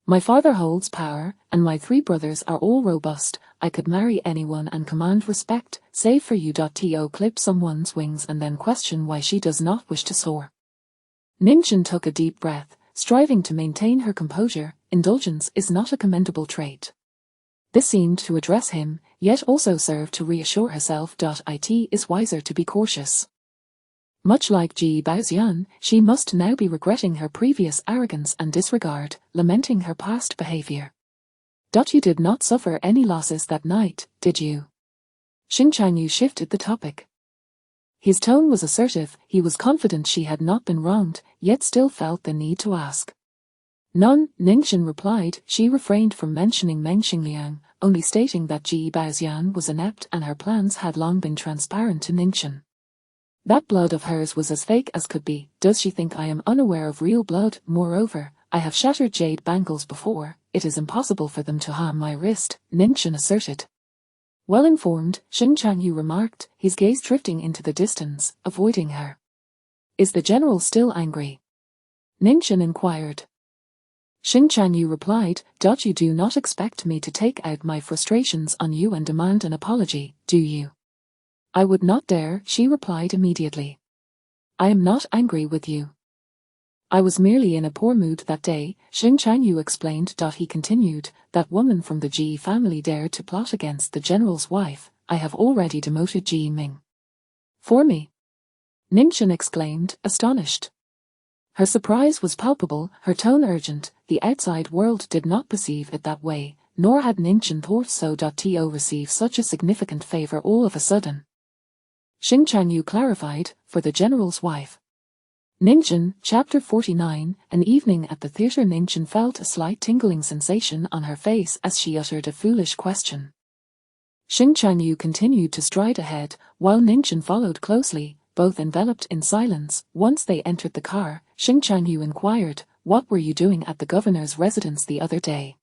My father holds power, and my 3 brothers are all robust. I could marry anyone and command respect, save for you. To clip someone's wings and then question why she does not wish to soar." Ningchen took a deep breath, striving to maintain her composure. Indulgence is not a commendable trait. This seemed to address him, yet also served to reassure herself. It is wiser to be cautious. Much like Ji Baoxian, she must now be regretting her previous arrogance and disregard, lamenting her past behavior. "You did not suffer any losses that night, did you?" Xing Changyu shifted the topic. His tone was assertive. He was confident she had not been wronged, yet still felt the need to ask. "None," Ningchen replied. She refrained from mentioning Meng Xingliang, only stating that Ji Baoxian was inept and her plans had long been transparent to Ningchen. "That blood of hers was as fake as could be. Does she think I am unaware of real blood? Moreover, I have shattered jade bangles before. It is impossible for them to harm my wrist," Ningchen asserted. "Well informed," Xing Changyu remarked, his gaze drifting into the distance, avoiding her. "Is the general still angry?" Ningchen inquired. Xing Changyu replied, "You do not expect me to take out my frustrations on you and demand an apology, do you?" "I would not dare," she replied immediately. "I am not angry with you. I was merely in a poor mood that day," Xing Changyu explained. He continued, "That woman from the Ji family dared to plot against the general's wife. I have already demoted Ji Ming." "For me?" Ningchen exclaimed, astonished. Her surprise was palpable, her tone urgent. The outside world did not perceive it that way, nor had Ningchen thought so. To receive such a significant favor all of a sudden. Xing Changyu clarified, "For the general's wife." Ninjin, Chapter 49. An evening at the theatre. Ninjin felt a slight tingling sensation on her face as she uttered a foolish question. Xing Changyu continued to stride ahead, while Ninjin followed closely, both enveloped in silence. Once they entered the car, Xing Changyu inquired, "What were you doing at the governor's residence the other day?"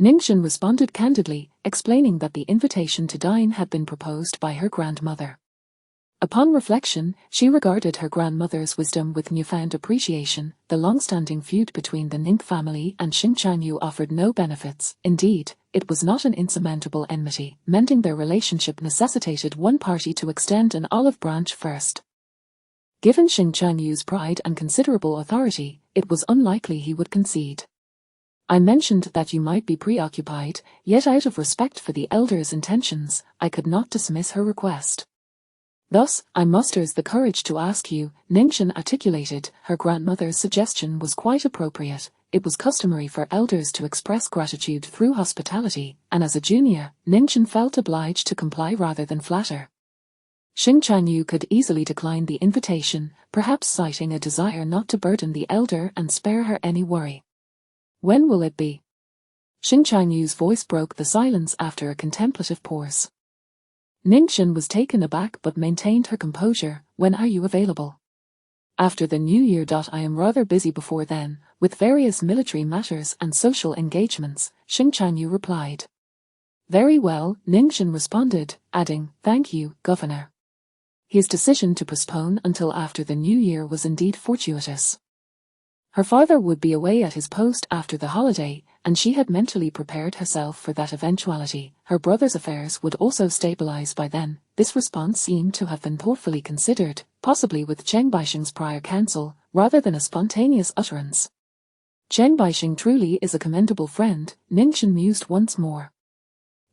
Ninjin responded candidly, explaining that the invitation to dine had been proposed by her grandmother. Upon reflection, she regarded her grandmother's wisdom with newfound appreciation. The long-standing feud between the Ning family and Xing Changyu offered no benefits. Indeed, it was not an insurmountable enmity. Mending their relationship necessitated one party to extend an olive branch first. Given Xing Changyu's pride and considerable authority, it was unlikely he would concede. "I mentioned that you might be preoccupied, yet out of respect for the elder's intentions, I could not dismiss her request. Thus, I musters the courage to ask you," Ninjin articulated. Her grandmother's suggestion was quite appropriate. It was customary for elders to express gratitude through hospitality, and as a junior, Ninjin felt obliged to comply rather than flatter. Xing Changyu could easily decline the invitation, perhaps citing a desire not to burden the elder and spare her any worry. "When will it be?" Xing Changyu's voice broke the silence after a contemplative pause. Ninjin was taken aback but maintained her composure. "When are you available?" "After the new year. I am rather busy before then, with various military matters and social engagements," Xing Changyu replied. "Very well," Ninjin responded, adding, "Thank you, Governor." His decision to postpone until after the new year was indeed fortuitous. Her father would be away at his post after the holiday, and she had mentally prepared herself for that eventuality. Her brother's affairs would also stabilize by then. This response seemed to have been thoughtfully considered, possibly with Cheng Baixing's prior counsel, rather than a spontaneous utterance. Cheng Baixing truly is a commendable friend, Ninjin mused once more.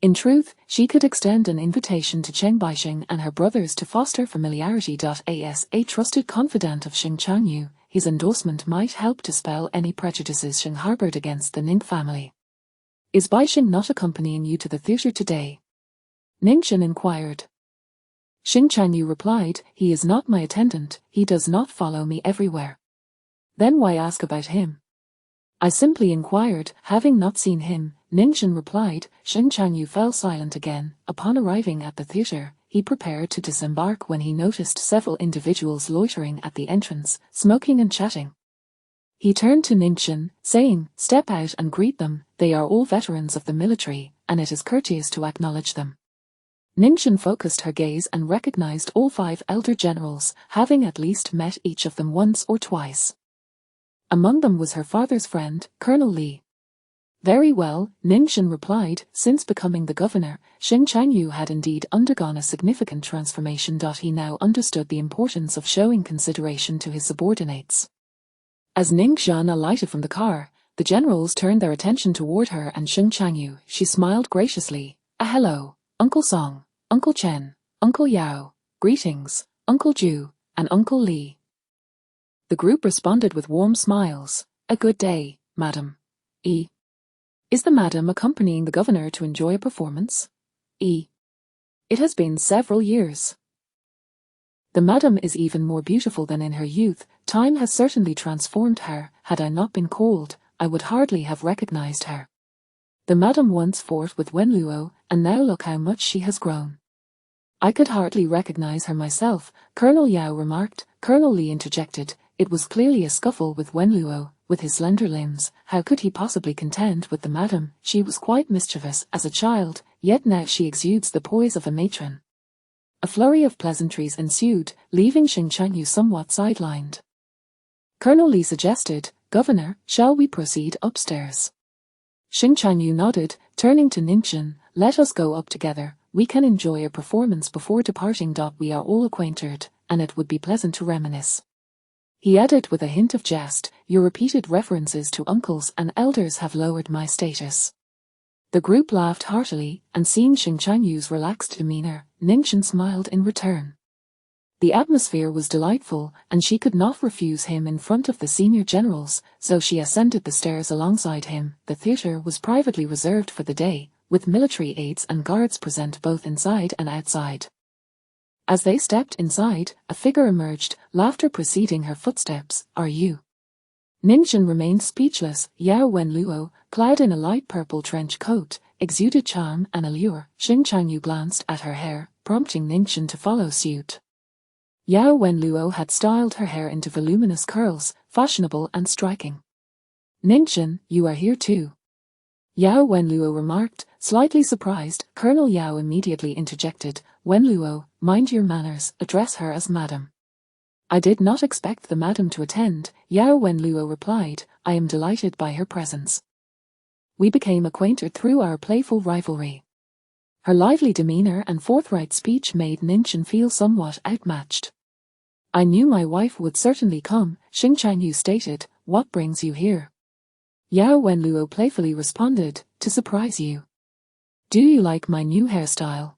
In truth, she could extend an invitation to Cheng Baixing and her brothers to foster familiarity. As a trusted confidant of Xing Changyu, his endorsement might help dispel any prejudices Xing harbored against the Ning family. "Is Baixing not accompanying you to the theatre today?" Ninjin inquired. Xing Changyu replied, "He is not my attendant, he does not follow me everywhere." "Then why ask about him?" "I simply inquired, having not seen him," Ninjin replied. Xing Changyu fell silent again. Upon arriving at the theatre, he prepared to disembark when he noticed several individuals loitering at the entrance, smoking and chatting. He turned to Ninjin, saying, "Step out and greet them, they are all veterans of the military, and it is courteous to acknowledge them." Ninjin focused her gaze and recognized all 5 elder generals, having at least met each of them once or twice. Among them was her father's friend, Colonel Li. "Very well," Ninjin replied. Since becoming the governor, Xing Changyu had indeed undergone a significant transformation. He now understood the importance of showing consideration to his subordinates. As Ning Zhan alighted from the car, the generals turned their attention toward her and Xing Changyu. She smiled graciously. "Hello, Uncle Song, Uncle Chen, Uncle Yao, greetings, Uncle Ju, and Uncle Li." The group responded with warm smiles. "A good day, madam." "E. Is the madam accompanying the governor to enjoy a performance?" "E. It has been several years." "The madam is even more beautiful than in her youth. Time has certainly transformed her. Had I not been cold, I would hardly have recognized her. The madam once fought with Wen Luo, and now look how much she has grown." "I could hardly recognize her myself," Colonel Yao remarked. Colonel Li interjected, "It was clearly a scuffle with Wen Luo. With his slender limbs, how could he possibly contend with the madam? She was quite mischievous as a child, yet now she exudes the poise of a matron." A flurry of pleasantries ensued, leaving Xing Changyu somewhat sidelined. Colonel Li suggested, "Governor, shall we proceed upstairs?" Xing Changyu nodded, turning to Ninjin, "Let us go up together. We can enjoy a performance before departing. We are all acquainted, and it would be pleasant to reminisce." He added with a hint of jest, "Your repeated references to uncles and elders have lowered my status." The group laughed heartily, and seeing Xing Changyu's relaxed demeanor, Ninjin smiled in return. The atmosphere was delightful, and she could not refuse him in front of the senior generals, so she ascended the stairs alongside him. The theatre was privately reserved for the day, with military aides and guards present both inside and outside. As they stepped inside, a figure emerged, laughter preceding her footsteps. Are you? Ningxin remained speechless. Yao Wenluo, clad in a light purple trench coat, exuded charm and allure. Xing Changyu glanced at her hair, prompting Ningxin to follow suit. Yao Wenluo had styled her hair into voluminous curls, fashionable and striking. Ningxin, you are here too. Yao Wenluo remarked, slightly surprised. Colonel Yao immediately interjected, Wenluo, mind your manners, address her as madam. I did not expect the madam to attend, Yao Wenluo replied, I am delighted by her presence. We became acquainted through our playful rivalry. Her lively demeanor and forthright speech made Ningxin feel somewhat outmatched. I knew my wife would certainly come, Xing Changyu stated, what brings you here? Yao Wenluo playfully responded, to surprise you. Do you like my new hairstyle?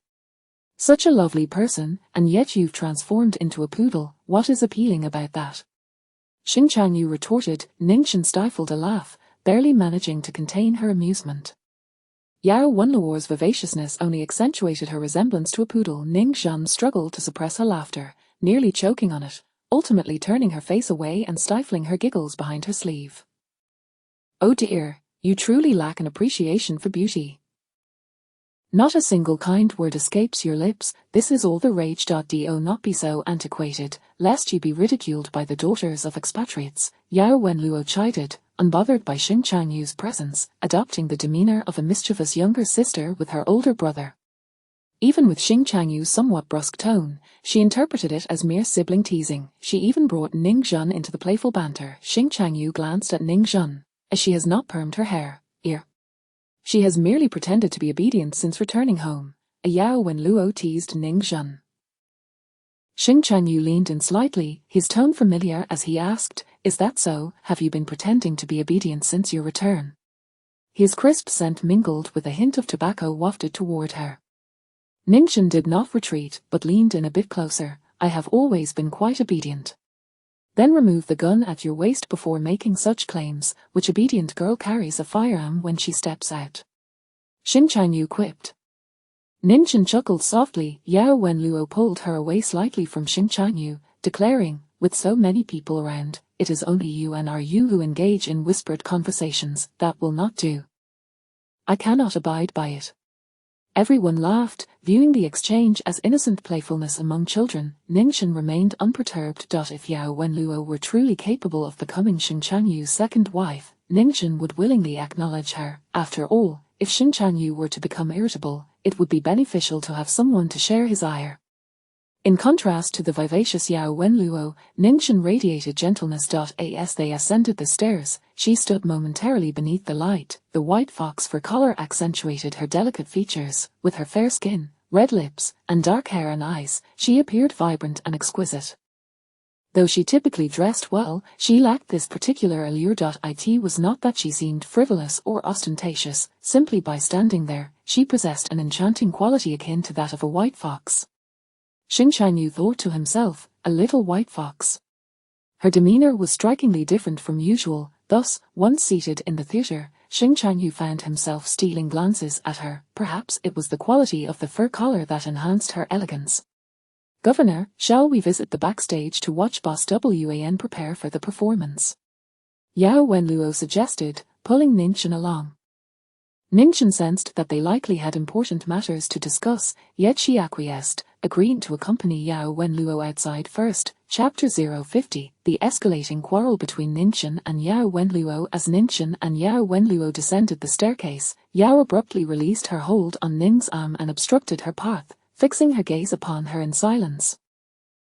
Such a lovely person, and yet you've transformed into a poodle, what is appealing about that? Xing Changyu retorted. Ningxin stifled a laugh, barely managing to contain her amusement. Yao Wenluo's vivaciousness only accentuated her resemblance to a poodle. Ningxin struggled to suppress her laughter, nearly choking on it, ultimately turning her face away and stifling her giggles behind her sleeve. Oh dear, you truly lack an appreciation for beauty. Not a single kind word escapes your lips, this is all the rage. Do not be so antiquated, lest you be ridiculed by the daughters of expatriates, Yao Wenluo chided, unbothered by Xing Changyu's presence, adopting the demeanor of a mischievous younger sister with her older brother. Even with Xing Changyu's somewhat brusque tone, she interpreted it as mere sibling teasing. She even brought Ningxin into the playful banter. Xing Changyu glanced at Ningxin, as she has not permed her hair. She has merely pretended to be obedient since returning home, a Yao Wenluo teased Ningxin. Xing Changyu leaned in slightly, his tone familiar as he asked, is that so, have you been pretending to be obedient since your return? His crisp scent mingled with a hint of tobacco wafted toward her. Ningxin did not retreat, but leaned in a bit closer. I have always been quite obedient. Then remove the gun at your waist before making such claims. Which obedient girl carries a firearm when she steps out? Xing Changyu quipped. Ningxin chuckled softly. Yao Wenluo pulled her away slightly from Xing Changyu, declaring, with so many people around, it is only you and are you who engage in whispered conversations. That will not do. I cannot abide by it. Everyone laughed, viewing the exchange as innocent playfulness among children. Ningxin remained unperturbed. If Yao Wenluo were truly capable of becoming Xing Changyu's second wife, Ningxin would willingly acknowledge her. After all, if Xing Changyu were to become irritable, it would be beneficial to have someone to share his ire. In contrast to the vivacious Yao Wenluo, Ningxin radiated gentleness. As they ascended the stairs, she stood momentarily beneath the light. The white fox fur collar accentuated her delicate features. With her fair skin, red lips, and dark hair and eyes, she appeared vibrant and exquisite. Though she typically dressed well, she lacked this particular allure. It was not that she seemed frivolous or ostentatious, simply by standing there, she possessed an enchanting quality akin to that of a white fox. Xing Changyu thought to himself, a little white fox. Her demeanor was strikingly different from usual, thus, once seated in the theater, Xing Changyu found himself stealing glances at her. Perhaps it was the quality of the fur collar that enhanced her elegance. Governor, shall we visit the backstage to watch Boss Wan prepare for the performance? Yao Wenluo suggested, pulling Ningxin along. Ningxin sensed that they likely had important matters to discuss, yet she acquiesced, agreeing to accompany Yao Wenluo outside first. Chapter 050, the escalating quarrel between Ningxin and Yao Wenluo. As Ningxin and Yao Wenluo descended the staircase, Yao abruptly released her hold on Ning's arm and obstructed her path, fixing her gaze upon her in silence.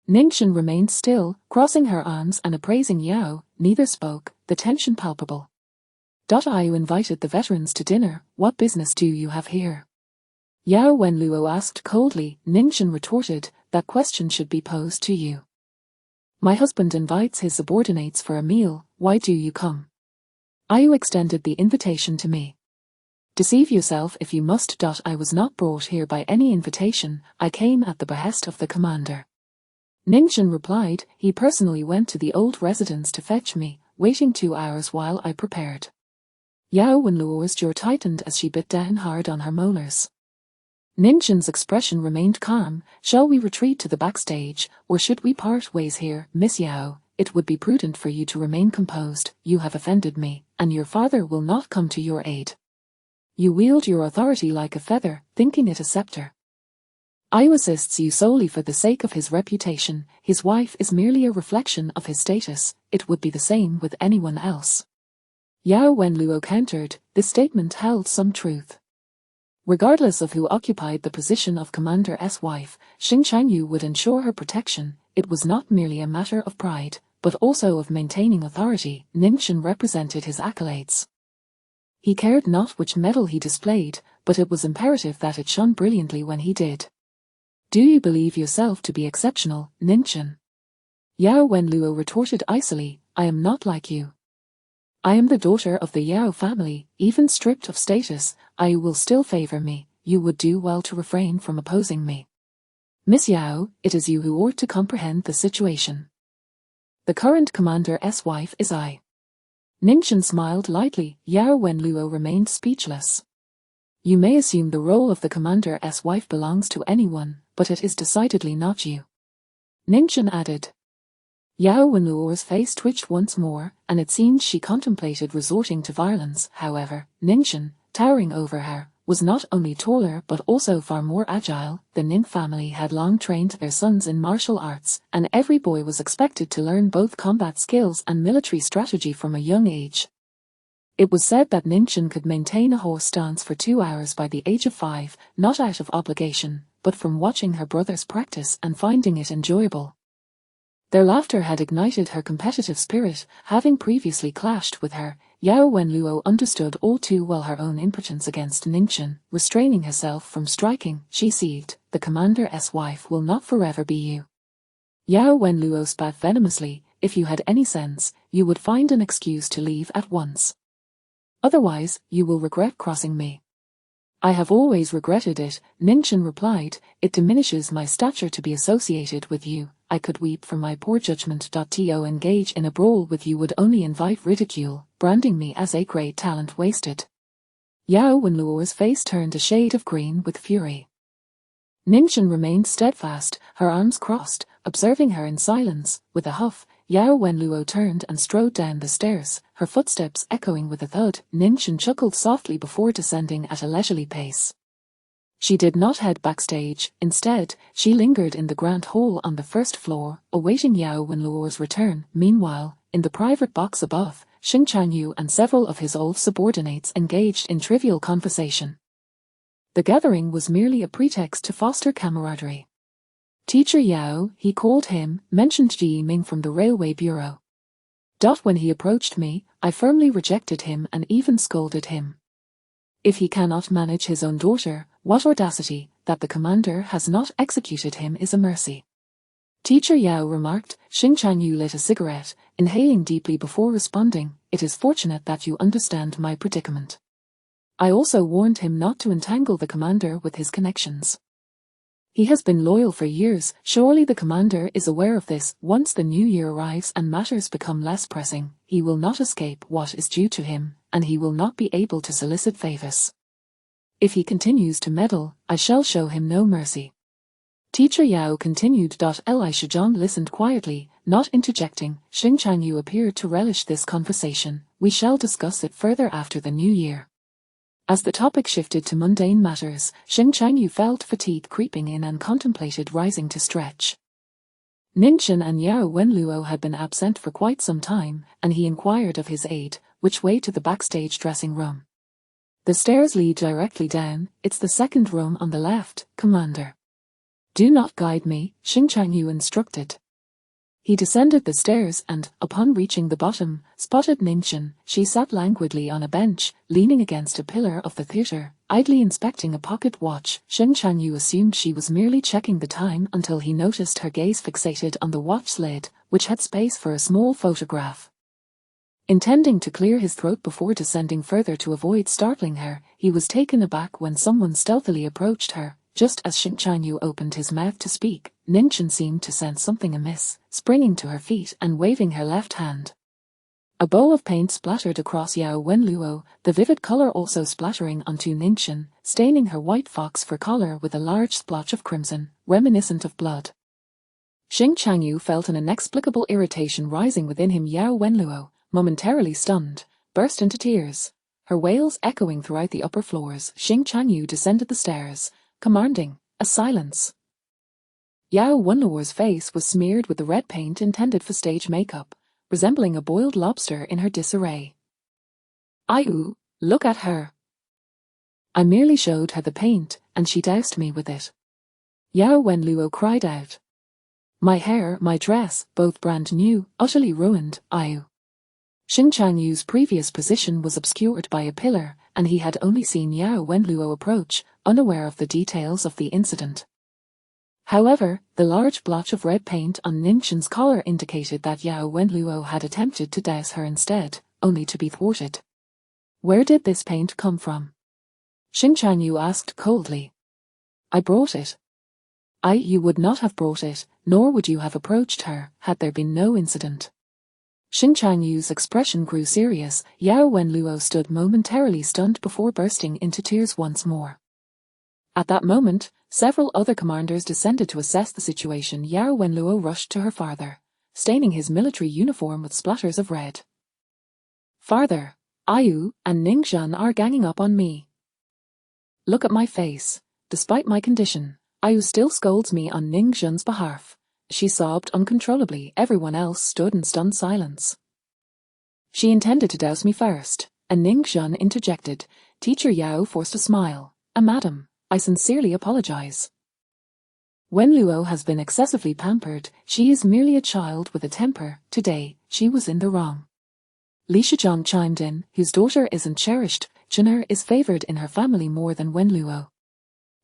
Ningxin remained still, crossing her arms and appraising Yao. Neither spoke, the tension palpable. I invited the veterans to dinner. What business do you have here? Yao Wenluo asked coldly. Ningxin retorted, that question should be posed to you. My husband invites his subordinates for a meal, why do you come? Ayu extended the invitation to me. Deceive yourself if you must. I was not brought here by any invitation, I came at the behest of the commander. Ningxin replied, he personally went to the old residence to fetch me, waiting 2 hours while I prepared. Yao Wenluo's jaw tightened as she bit down hard on her molars. Ninchen's expression remained calm. Shall we retreat to the backstage, or should we part ways here, Miss Yao? It would be prudent for you to remain composed. You have offended me, and your father will not come to your aid. You wield your authority like a feather, thinking it a scepter. Ayu assists you solely for the sake of his reputation. His wife is merely a reflection of his status. It would be the same with anyone else. Yao Wenluo countered. This statement held some truth. Regardless of who occupied the position of Commander's wife, Xing Changyu would ensure her protection. It was not merely a matter of pride, but also of maintaining authority. Ningchen represented his accolades. He cared not which medal he displayed, but it was imperative that it shone brilliantly when he did. Do you believe yourself to be exceptional, Ningchen? Yao Wenluo retorted icily. I am not like you. I am the daughter of the Yao family. Even stripped of status, I will still favor me. You would do well to refrain from opposing me. Miss Yao, it is you who ought to comprehend the situation. The current commander's wife is I. Ningchen smiled lightly. Yao Wenluo remained speechless. You may assume the role of the commander's wife belongs to anyone, but it is decidedly not you. Ningchen added. Yao Wenluo's face twitched once more, and it seemed she contemplated resorting to violence. However, Ningchen, towering over her, was not only taller but also far more agile. The Nin family had long trained their sons in martial arts, and every boy was expected to learn both combat skills and military strategy from a young age. It was said that Ningchen could maintain a horse stance for 2 hours by the age of 5, not out of obligation, but from watching her brothers practice and finding it enjoyable. Their laughter had ignited her competitive spirit. Having previously clashed with her, Yao Wenluo understood all too well her own impotence against Ningchen. Restraining herself from striking, she seethed. The commander's wife will not forever be you. Yao Wenluo spat venomously. If you had any sense, you would find an excuse to leave at once. Otherwise, you will regret crossing me. I have always regretted it, Ningchen replied. It diminishes my stature to be associated with you. I could weep for my poor judgment. To engage in a brawl with you would only invite ridicule, branding me as a great talent wasted. Yao Wenluo's face turned a shade of green with fury. Ningchen remained steadfast, her arms crossed, observing her in silence. With a huff, Yao Wenluo turned and strode down the stairs, her footsteps echoing with a thud. Ningchen chuckled softly before descending at a leisurely pace. She did not head backstage. Instead, she lingered in the grand hall on the first floor, awaiting Yao Wenluo's return. Meanwhile, in the private box above, Xing Changyu and several of his old subordinates engaged in trivial conversation. The gathering was merely a pretext to foster camaraderie. Teacher Yao, he called him, mentioned Ji Ming from the Railway Bureau. When he approached me, I firmly rejected him and even scolded him. If he cannot manage his own daughter, what audacity! That the commander has not executed him is a mercy. Teacher Yao remarked. Xing Changyu lit a cigarette, inhaling deeply before responding. It is fortunate that you understand my predicament. I also warned him not to entangle the commander with his connections. He has been loyal for years. Surely the commander is aware of this. Once the new year arrives and matters become less pressing, he will not escape what is due to him, and he will not be able to solicit favors. If he continues to meddle, I shall show him no mercy. Teacher Yao continued. Li Shizhong listened quietly, not interjecting. Xing Changyu appeared to relish this conversation. We shall discuss it further after the new year. As the topic shifted to mundane matters, Xing Changyu felt fatigue creeping in and contemplated rising to stretch. Ningchen and Yao Wenluo had been absent for quite some time, and he inquired of his aide, which way to the backstage dressing room. The stairs lead directly down. It's the second room on the left, Commander. Do not guide me, Xing Changyu instructed. He descended the stairs and, upon reaching the bottom, spotted Ningchen. She sat languidly on a bench, leaning against a pillar of the theater, idly inspecting a pocket watch. Xing Changyu assumed she was merely checking the time until he noticed her gaze fixated on the watch lid, which had space for a small photograph. Intending to clear his throat before descending further to avoid startling her, he was taken aback when someone stealthily approached her. Just as Xing Changyu opened his mouth to speak, Ningchen seemed to sense something amiss, springing to her feet and waving her left hand. A bowl of paint splattered across Yao Wenluo, the vivid color also splattering onto Ningxin, staining her white fox fur collar with a large splotch of crimson, reminiscent of blood. Xing Changyu felt an inexplicable irritation rising within him. Yao Wenluo, momentarily stunned, burst into tears, her wails echoing throughout the upper floors. Xing Changyu descended the stairs, commanding a silence. Yao Wenluo's face was smeared with the red paint intended for stage makeup, resembling a boiled lobster in her disarray. "Ayu, look at her. I merely showed her the paint, and she doused me with it." Yao Wenluo cried out. "My hair, my dress, both brand new, utterly ruined, Ayu." Xing Changyu's previous position was obscured by a pillar, and he had only seen Yao Wenluo approach, unaware of the details of the incident. However, the large blotch of red paint on Ningxin's collar indicated that Yao Wenluo had attempted to douse her instead, only to be thwarted. "Where did this paint come from?" Xing Changyu asked coldly. "I brought it." You would not have brought it, nor would you have approached her, had there been no incident." Xing Changyu's expression grew serious. Yao Wenluo stood momentarily stunned before bursting into tears once more. At that moment, several other commanders descended to assess the situation. Yao Wenluo rushed to her father, staining his military uniform with splatters of red. "Father, Ayu and Ningxin are ganging up on me. Look at my face. Despite my condition, Ayu still scolds me on Ningxin's behalf." She sobbed uncontrollably. Everyone else stood in stunned silence. "She intended to douse me first," and Ningxin interjected. Teacher Yao forced a smile. "Madam, I sincerely apologize. Wenluo has been excessively pampered. She is merely a child with a temper. Today, she was in the wrong." Li Shizhong chimed in, "Whose daughter isn't cherished, Jin'er is favored in her family more than Wenluo."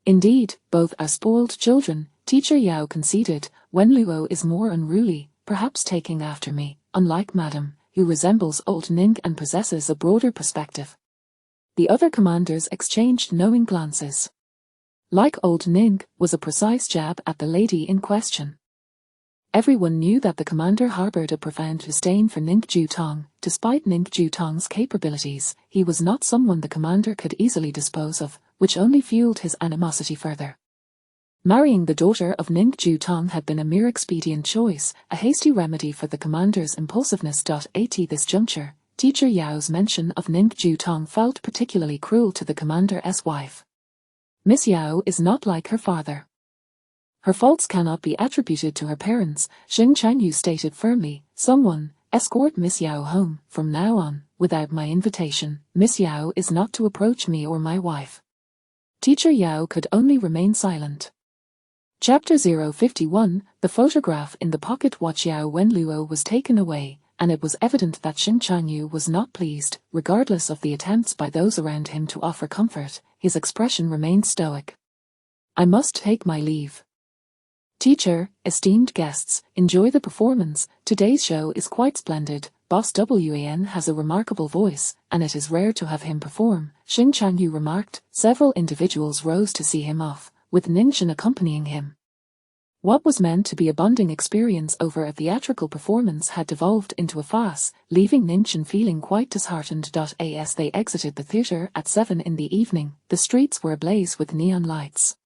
"Indeed, both are spoiled children," Teacher Yao conceded. "Wenluo is more unruly, perhaps taking after me, unlike Madam, who resembles old Ning and possesses a broader perspective." The other commanders exchanged knowing glances. "Like old Ning" was a precise jab at the lady in question. Everyone knew that the commander harbored a profound disdain for Ning Jutong. Despite Ning Jutong's capabilities, he was not someone the commander could easily dispose of, which only fueled his animosity further. Marrying the daughter of Ning Jutong had been a mere expedient choice, a hasty remedy for the commander's impulsiveness. At this juncture, Teacher Yao's mention of Ning Jutong felt particularly cruel to the commander's wife. Miss Yao is not like her father. Her faults cannot be attributed to her parents, Xing Changyu stated firmly. "Someone, escort Miss Yao home, from now on, without my invitation. Miss Yao is not to approach me or my wife." Teacher Yao could only remain silent. Chapter 051, the photograph in the pocket watch. Yao Wenluo was taken away, and it was evident that Xing Changyu was not pleased. Regardless of the attempts by those around him to offer comfort, his expression remained stoic. "I must take my leave. Teacher, esteemed guests, enjoy the performance. Today's show is quite splendid. Boss Wan has a remarkable voice, and it is rare to have him perform," Xing Changyu remarked. Several individuals rose to see him off, with Ningxin accompanying him. What was meant to be a bonding experience over a theatrical performance had devolved into a farce, leaving Ningxin feeling quite disheartened. As they exited the theater at 7 in the evening, the streets were ablaze with neon lights.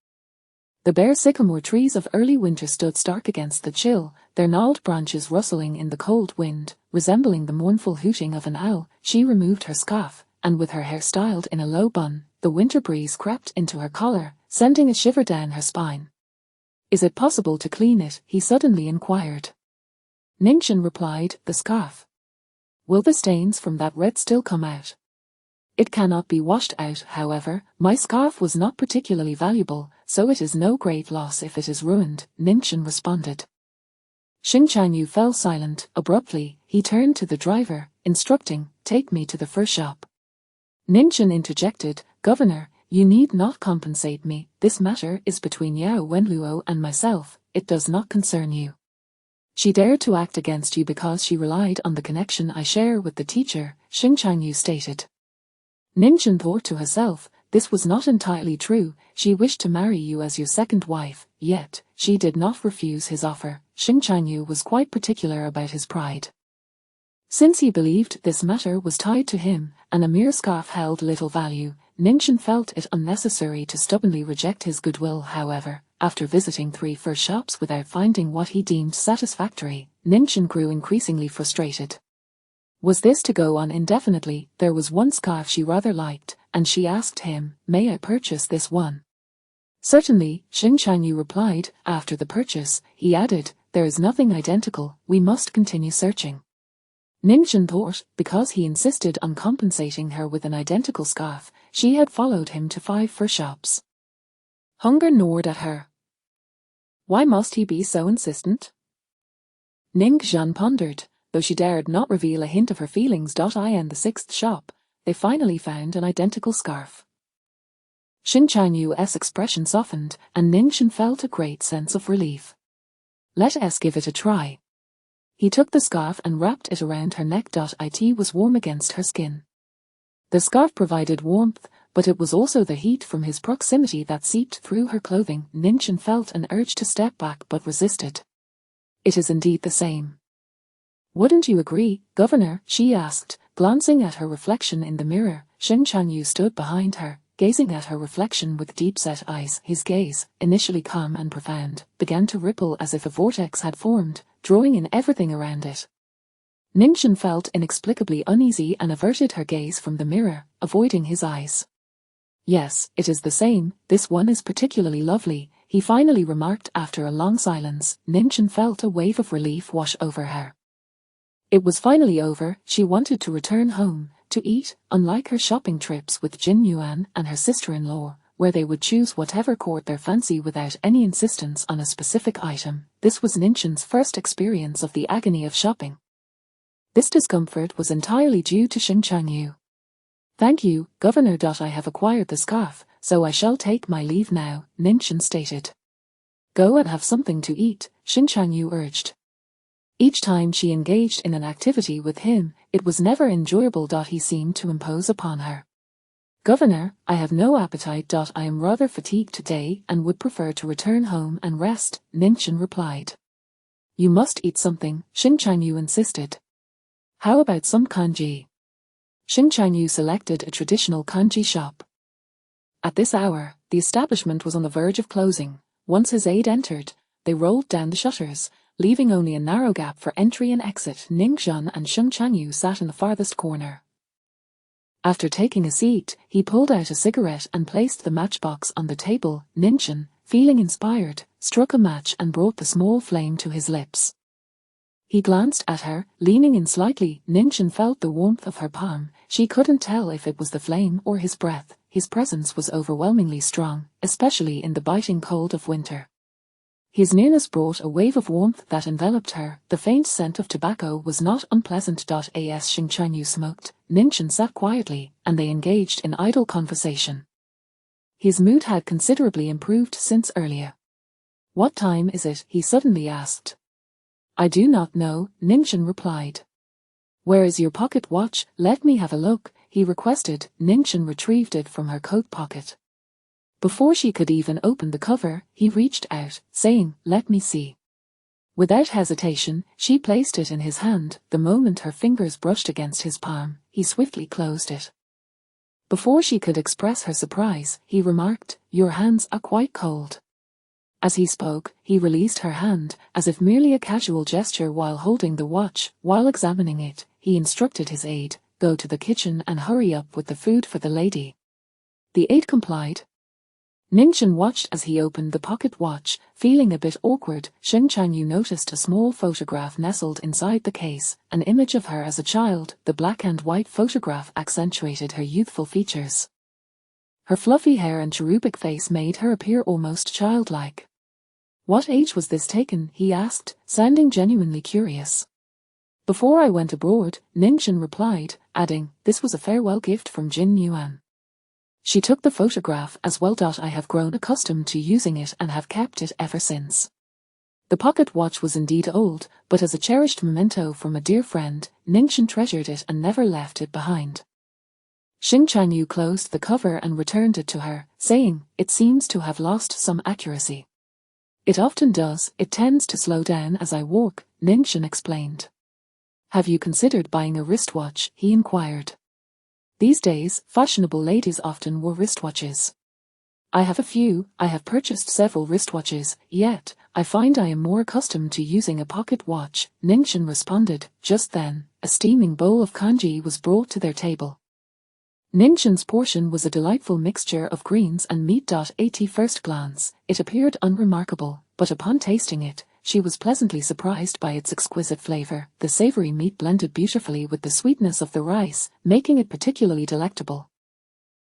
The bare sycamore trees of early winter stood stark against the chill, their gnarled branches rustling in the cold wind, resembling the mournful hooting of an owl. She removed her scarf, and with her hair styled in a low bun, the winter breeze crept into her collar, sending a shiver down her spine. "Is it possible to clean it?" he suddenly inquired. Ningxin replied, "The scarf. Will the stains from that red still come out?" "It cannot be washed out, however. My scarf was not particularly valuable, so it is no great loss if it is ruined," Ningxin responded. Xing Changyu fell silent. Abruptly, he turned to the driver, instructing, "Take me to the fur shop." Ningxin interjected, "Governor, you need not compensate me. This matter is between Yao Wenluo and myself. It does not concern you. She dared to act against you because she relied on the connection I share with the teacher," Xing Changyu stated. Ningxin thought to herself, this was not entirely true. She wished to marry you as your second wife, yet she did not refuse his offer. Xing Changyu was quite particular about his pride. Since he believed this matter was tied to him, and a mere scarf held little value, Ninchin felt it unnecessary to stubbornly reject his goodwill. However, after visiting 3 fur shops without finding what he deemed satisfactory, Ninchin grew increasingly frustrated. Was this to go on indefinitely? There was one scarf she rather liked, and she asked him, "May I purchase this one?" "Certainly," Xing Changyu replied. After the purchase, he added, "There is nothing identical, we must continue searching." Ninchin thought, because he insisted on compensating her with an identical scarf, she had followed him to 5 fur shops. Hunger gnawed at her. Why must he be so insistent? Ning Zhan pondered, though she dared not reveal a hint of her feelings. In the 6th shop, they finally found an identical scarf. Xing Changyu's expression softened, and Ninchin felt a great sense of relief. Let us give it a try. He took the scarf and wrapped it around her neck. It was warm against her skin. The scarf provided warmth, but it was also the heat from his proximity that seeped through her clothing. Ninchin felt an urge to step back but resisted. It is indeed the same. Wouldn't you agree, Governor? She asked, glancing at her reflection in the mirror. Xing Changyu stood behind her, gazing at her reflection with deep-set eyes. His gaze, initially calm and profound, began to ripple as if a vortex had formed, drawing in everything around it. Ninchin felt inexplicably uneasy and averted her gaze from the mirror, avoiding his eyes. Yes, it is the same, this one is particularly lovely, he finally remarked after a long silence. Ninchin felt a wave of relief wash over her. It was finally over. She wanted to return home, to eat, unlike her shopping trips with Jin Yuan and her sister-in-law, where they would choose whatever caught their fancy without any insistence on a specific item. This was Ninchin's first experience of the agony of shopping. This discomfort was entirely due to Xing Changyu. "Thank you, Governor. I have acquired the scarf, so I shall take my leave now," Ninchin stated. "Go and have something to eat," Xing Changyu urged. Each time she engaged in an activity with him, it was never enjoyable. He seemed to impose upon her. "Governor, I have no appetite. I am rather fatigued today and would prefer to return home and rest," Ninchin replied. "You must eat something," Xing Changyu insisted. "How about some kanji?" Xing Changyu selected a traditional kanji shop. At this hour, the establishment was on the verge of closing. Once his aide entered, they rolled down the shutters, leaving only a narrow gap for entry and exit. Ning Zhan and Xing Changyu sat in the farthest corner. After taking a seat, he pulled out a cigarette and placed the matchbox on the table. Ninchin, feeling inspired, struck a match and brought the small flame to his lips. He glanced at her, leaning in slightly. Ninchin felt the warmth of her palm. She couldn't tell if it was the flame or his breath. His presence was overwhelmingly strong, especially in the biting cold of winter. His nearness brought a wave of warmth that enveloped her. The faint scent of tobacco was not unpleasant. As Xing Changyu smoked, Ninchin sat quietly, and they engaged in idle conversation. His mood had considerably improved since earlier. "What time is it?" he suddenly asked. "I do not know," Ninchin replied. "Where is your pocket watch? Let me have a look," he requested. Ninchin retrieved it from her coat pocket. Before she could even open the cover, he reached out, saying, "Let me see." Without hesitation, she placed it in his hand. The moment her fingers brushed against his palm, he swiftly closed it. Before she could express her surprise, he remarked, "Your hands are quite cold." As he spoke, he released her hand, as if merely a casual gesture while holding the watch. While examining it, he instructed his aide, "Go to the kitchen and hurry up with the food for the lady." The aide complied. Ninchin watched as he opened the pocket watch, feeling a bit awkward. Xing Changyu noticed a small photograph nestled inside the case, an image of her as a child. The black and white photograph accentuated her youthful features. Her fluffy hair and cherubic face made her appear almost childlike. "What age was this taken?" he asked, sounding genuinely curious. "Before I went abroad," Ninchin replied, adding, "This was a farewell gift from Jin Yuan. She took the photograph as well. I have grown accustomed to using it and have kept it ever since." The pocket watch was indeed old, but as a cherished memento from a dear friend, Ninchin treasured it and never left it behind. Xing Changyu closed the cover and returned it to her, saying, "It seems to have lost some accuracy." "It often does, it tends to slow down as I walk," Ninchin explained. Have you considered buying a wristwatch? He inquired. These days, fashionable ladies often wore wristwatches. I have a few. I have purchased several wristwatches, yet I find I am more accustomed to using a pocket watch, Ningxin responded. Just then, a steaming bowl of congee was brought to their table. Ningxin's portion was a delightful mixture of greens and meat. At first glance, it appeared unremarkable, but upon tasting it, she was pleasantly surprised by its exquisite flavor. The savory meat blended beautifully with the sweetness of the rice, making it particularly delectable.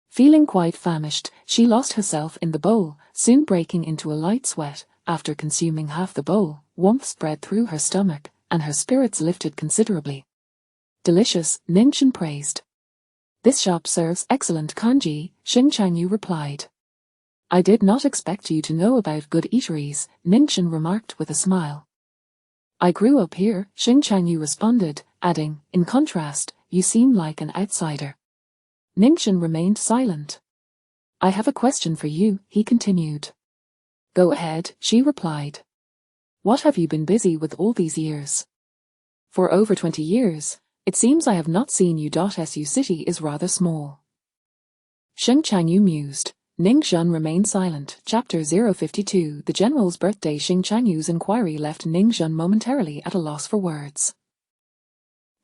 Feeling quite famished, she lost herself in the bowl, soon breaking into a light sweat. After consuming half the bowl, warmth spread through her stomach, and her spirits lifted considerably. Delicious, Ningxin praised. This shop serves excellent congee, Xing Changyu replied. I did not expect you to know about good eateries, Ningxin remarked with a smile. I grew up here, Xing Changyu responded, adding, in contrast, you seem like an outsider. Ningxin remained silent. I have a question for you, he continued. Go ahead, she replied. What have you been busy with all these years? For over 20 years, it seems I have not seen you. Su city is rather small. Xing Changyu mused. Ningxin remained silent. Chapter 052 The General's Birthday. Xing Changyu's inquiry left Ningxin momentarily at a loss for words.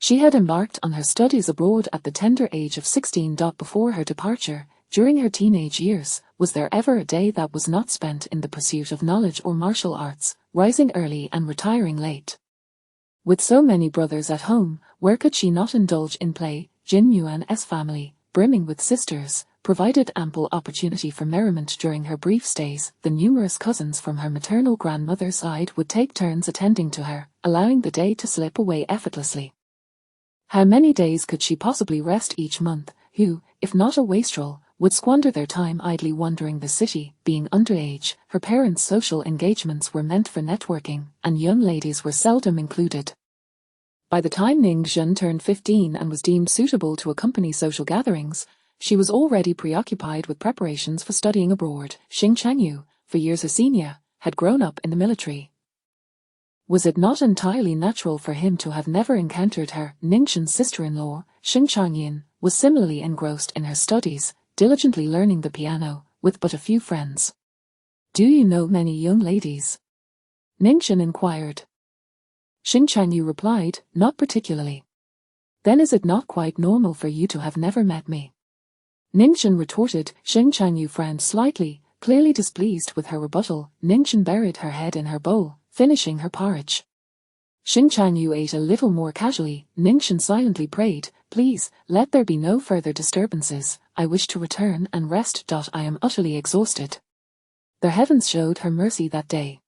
She had embarked on her studies abroad at the tender age of 16. Before her departure, during her teenage years, was there ever a day that was not spent in the pursuit of knowledge or martial arts, rising early and retiring late? With so many brothers at home, where could she not indulge in play? Jin Yuan's family, brimming with sisters, provided ample opportunity for merriment during her brief stays. The numerous cousins from her maternal grandmother's side would take turns attending to her, allowing the day to slip away effortlessly. How many days could she possibly rest each month? Who, if not a wastrel, would squander their time idly wandering the city? Being underage, her parents' social engagements were meant for networking, and young ladies were seldom included. By the time Ningxin turned 15 and was deemed suitable to accompany social gatherings, she was already preoccupied with preparations for studying abroad. Xing Changyu, for years her senior, had grown up in the military. Was it not entirely natural for him to have never encountered her? Ningxin's sister-in-law, Xing Changyin, was similarly engrossed in her studies, diligently learning the piano, with but a few friends. Do you know many young ladies? Ningxin inquired. Xing Changyu replied, not particularly. Then is it not quite normal for you to have never met me? Ningxin retorted. Xing Changyu frowned slightly, clearly displeased with her rebuttal. Ningxin buried her head in her bowl, finishing her porridge. Xing Changyu ate a little more casually. Ningxin silently prayed, please, let there be no further disturbances. I wish to return and rest. I am utterly exhausted. The heavens showed her mercy that day.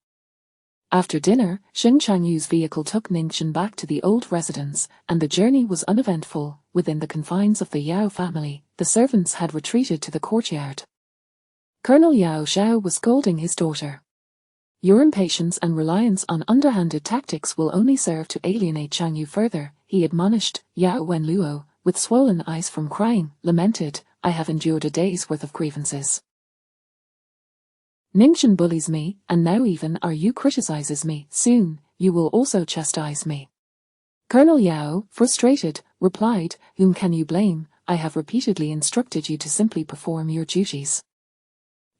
After dinner, Xing Changyu's vehicle took Ningxin back to the old residence, and the journey was uneventful. Within the confines of the Yao family, the servants had retreated to the courtyard. Colonel Yao Xiao was scolding his daughter. Your impatience and reliance on underhanded tactics will only serve to alienate Changyu further, he admonished. Yao Wenluo, with swollen eyes from crying, lamented, I have endured a day's worth of grievances. Ningxin bullies me, and now even you criticizes me. Soon, you will also chastise me. Colonel Yao, frustrated, replied, whom can you blame? I have repeatedly instructed you to simply perform your duties.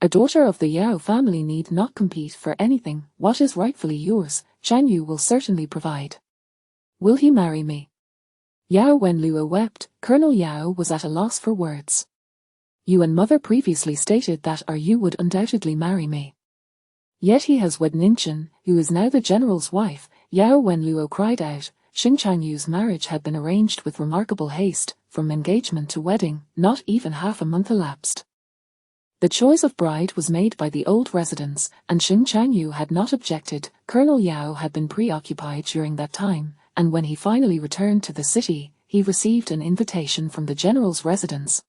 A daughter of the Yao family need not compete for anything. What is rightfully yours, Changyu will certainly provide. Will he marry me? Yao Wenluo wept. Colonel Yao was at a loss for words. You and mother previously stated that you would undoubtedly marry me. Yet he has wed Ningxin, who is now the general's wife. Yao Wenluo cried out. Xing Changyu's marriage had been arranged with remarkable haste. From engagement to wedding, not even half a month elapsed. The choice of bride was made by the old residents, and Xing Changyu had not objected. Colonel Yao had been preoccupied during that time, and when he finally returned to the city, he received an invitation from the general's residence.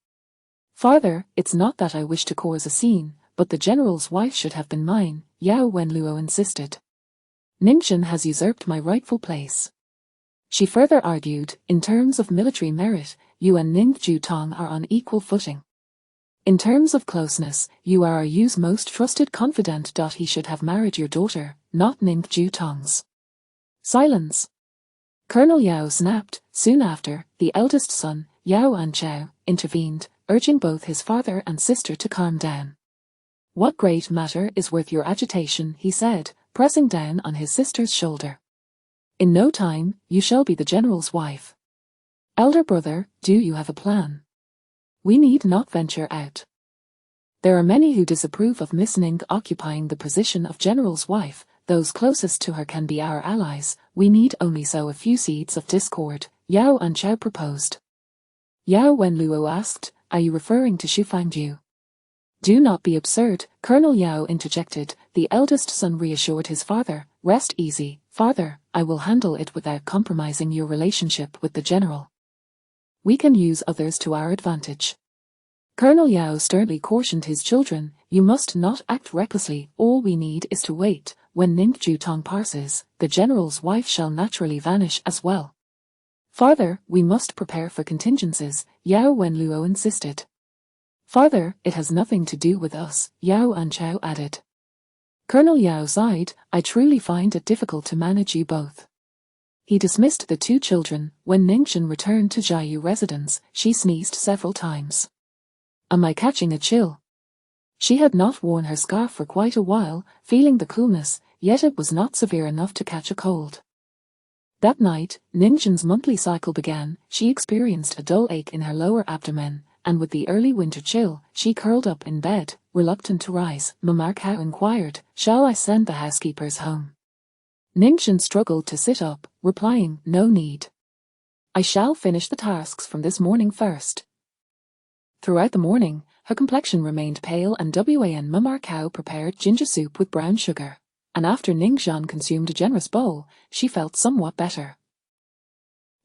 Farther, it's not that I wish to cause a scene, but the general's wife should have been mine, Yao Wenluo insisted. Ningxin has usurped my rightful place. She further argued, in terms of military merit, you and Ningju Tong are on equal footing. In terms of closeness, you are Yu's most trusted confidant. He should have married your daughter, not Ningju Tong's. Silence. Colonel Yao snapped. Soon after, the eldest son, Yao Anchao, intervened, urging both his father and sister to calm down. "What great matter is worth your agitation?" he said, pressing down on his sister's shoulder. "In no time, you shall be the general's wife. Elder brother, do you have a plan? We need not venture out. There are many who disapprove of Miss Ning occupying the position of general's wife. Those closest to her can be our allies. We need only sow a few seeds of discord," Yao Anchao proposed. Yao Wenluo asked, "Are you referring to Xu Fangju?" "Do not be absurd," Colonel Yao interjected. The eldest son reassured his father. "Rest easy, father, I will handle it without compromising your relationship with the general. We can use others to our advantage." Colonel Yao sternly cautioned his children, "You must not act recklessly. All we need is to wait. When Ningju Tong passes, the general's wife shall naturally vanish as well." "Father, we must prepare for contingencies," Yao Wenluo insisted. "Father, it has nothing to do with us," Yao Anchao added. Colonel Yao sighed, "I truly find it difficult to manage you both." He dismissed the two children. When Ningxin returned to Jiayu residence, she sneezed several times. "Am I catching a chill?" She had not worn her scarf for quite a while, feeling the coolness, yet it was not severe enough to catch a cold. That night, Ningxin's monthly cycle began. She experienced a dull ache in her lower abdomen, and with the early winter chill, she curled up in bed, reluctant to rise. Mama Cow inquired, "Shall I send the housekeepers home?" Ningxin struggled to sit up, replying, "No need. I shall finish the tasks from this morning first." Throughout the morning, her complexion remained pale and Mama Cow prepared ginger soup with brown sugar, and after Ningxian consumed a generous bowl, she felt somewhat better.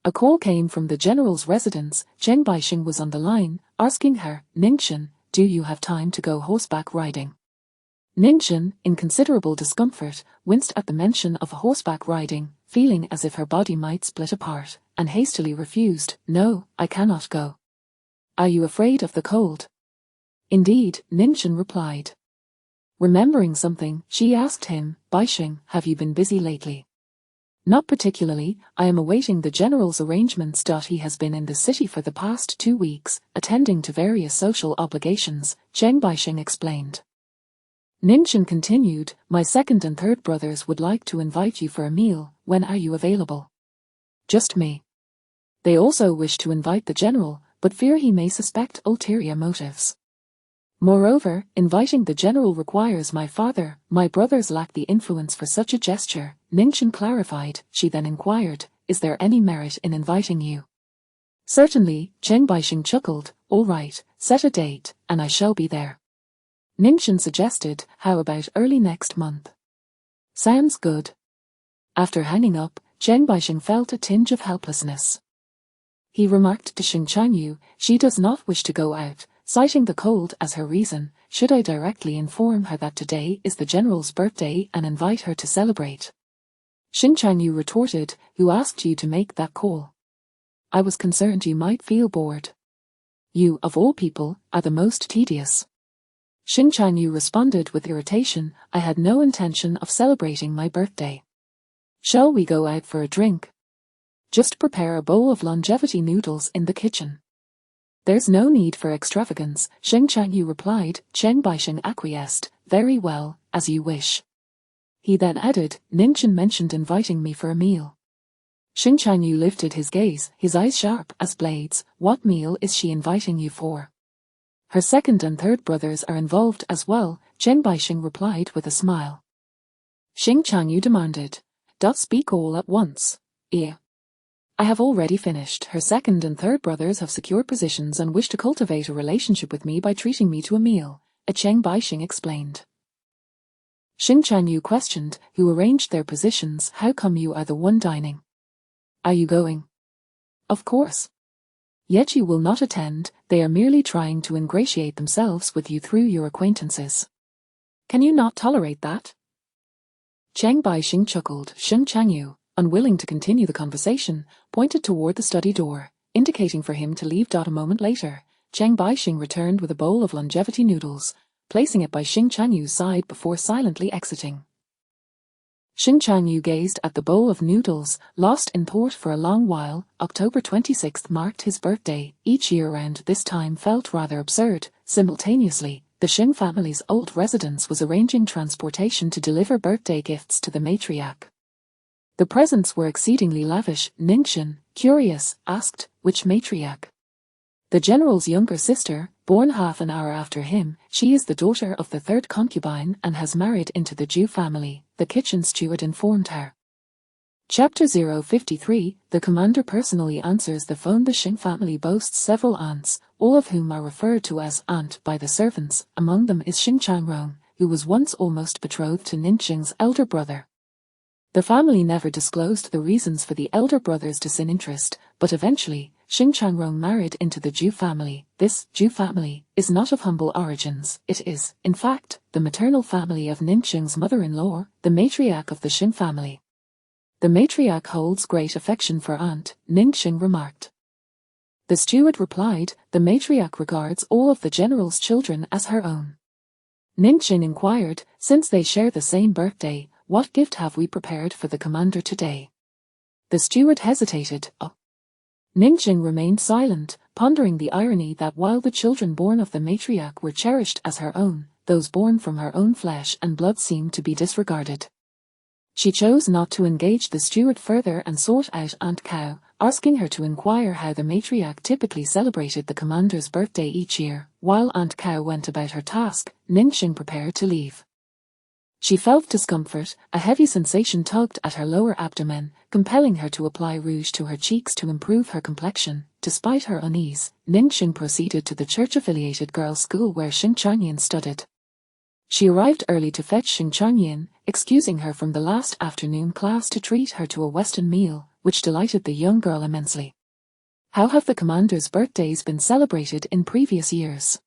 A call came from the general's residence. Cheng Baixing was on the line, asking her, "Ningxian, do you have time to go horseback riding?" Ningxian, in considerable discomfort, winced at the mention of horseback riding, feeling as if her body might split apart, and hastily refused, "No, I cannot go." "Are you afraid of the cold?" "Indeed," Ningxian replied. Remembering something, she asked him, "Baixing, have you been busy lately?" "Not particularly, I am awaiting the general's arrangements. He has been in the city for the past 2 weeks, attending to various social obligations," Cheng Baixing explained. Ningxian continued, "My second and third brothers would like to invite you for a meal. When are you available?" "Just me. They also wish to invite the general, but fear he may suspect ulterior motives. Moreover, inviting the general requires my father. My brothers lack the influence for such a gesture," Ningxian clarified. She then inquired, "Is there any merit in inviting you?" "Certainly," Cheng Baixing chuckled. "All right, set a date, and I shall be there." Ningxian suggested, "How about early next month?" "Sounds good." After hanging up, Cheng Baixing felt a tinge of helplessness. He remarked to Xing Changyu, "She does not wish to go out," citing the cold as her reason. "Should I directly inform her that today is the general's birthday and invite her to celebrate?" Xing Changyu retorted, "Who asked you to make that call? I was concerned you might feel bored. You, of all people, are the most tedious." Xing Changyu responded with irritation, "I had no intention of celebrating my birthday. Shall we go out for a drink? Just prepare a bowl of longevity noodles in the kitchen." "There's no need for extravagance," Xing Changyu replied. Cheng Baixing acquiesced, "Very well, as you wish." He then added, "Ningxian mentioned inviting me for a meal." Xing Changyu lifted his gaze, his eyes sharp as blades. "What meal is she inviting you for?" "Her second and third brothers are involved as well," Cheng Baixing replied with a smile. Xing Changyu demanded, "Speak all at once." "Yeah. I have already finished. Her second and third brothers have secured positions and wish to cultivate a relationship with me by treating me to a meal," Cheng Baixing explained. Xing Changyu questioned, "Who arranged their positions? How come you are the one dining? Are you going?" "Of course." "Yet you will not attend. They are merely trying to ingratiate themselves with you through your acquaintances. Can you not tolerate that?" Cheng Baixing chuckled. Xing Changyu, unwilling to continue the conversation, pointed toward the study door, indicating for him to leave. A moment later, Cheng Baixing returned with a bowl of longevity noodles, placing it by Xing Changyu's side before silently exiting. Xing Changyu gazed at the bowl of noodles, lost in thought for a long while. October 26th marked his birthday. Each year around this time felt rather absurd. Simultaneously, the Xing family's old residence was arranging transportation to deliver birthday gifts to the matriarch. The presents were exceedingly lavish. Ningxin, curious, asked, which matriarch? The general's younger sister, born half an hour after him. She is the daughter of the third concubine and has married into the Zhu family, the kitchen steward informed her. Chapter 053, the commander personally answers the phone. The Xing family boasts several aunts, all of whom are referred to as aunt by the servants. Among them is Xing Changrong, who was once almost betrothed to Ningxing's elder brother. The family never disclosed the reasons for the elder brother's disinterest, but eventually, Xing Changrong married into the Zhu family. This Zhu family is not of humble origins. It is, in fact, the maternal family of Ningxing's mother-in-law, the matriarch of the Xing family. The matriarch holds great affection for aunt, Ningxing remarked. The steward replied, the matriarch regards all of the general's children as her own. Ningxing inquired, since they share the same birthday, what gift have we prepared for the commander today? The steward hesitated. Ningxing remained silent, pondering the irony that while the children born of the matriarch were cherished as her own, those born from her own flesh and blood seemed to be disregarded. She chose not to engage the steward further and sought out Aunt Cow, asking her to inquire how the matriarch typically celebrated the commander's birthday each year. While Aunt Cow went about her task, Ningxing prepared to leave. She felt discomfort. A heavy sensation tugged at her lower abdomen, compelling her to apply rouge to her cheeks to improve her complexion. Despite her unease, Ningxing proceeded to the church-affiliated girls' school where Xing Changyin studied. She arrived early to fetch Xing Changyin, excusing her from the last afternoon class to treat her to a Western meal, which delighted the young girl immensely. How have the commander's birthdays been celebrated in previous years?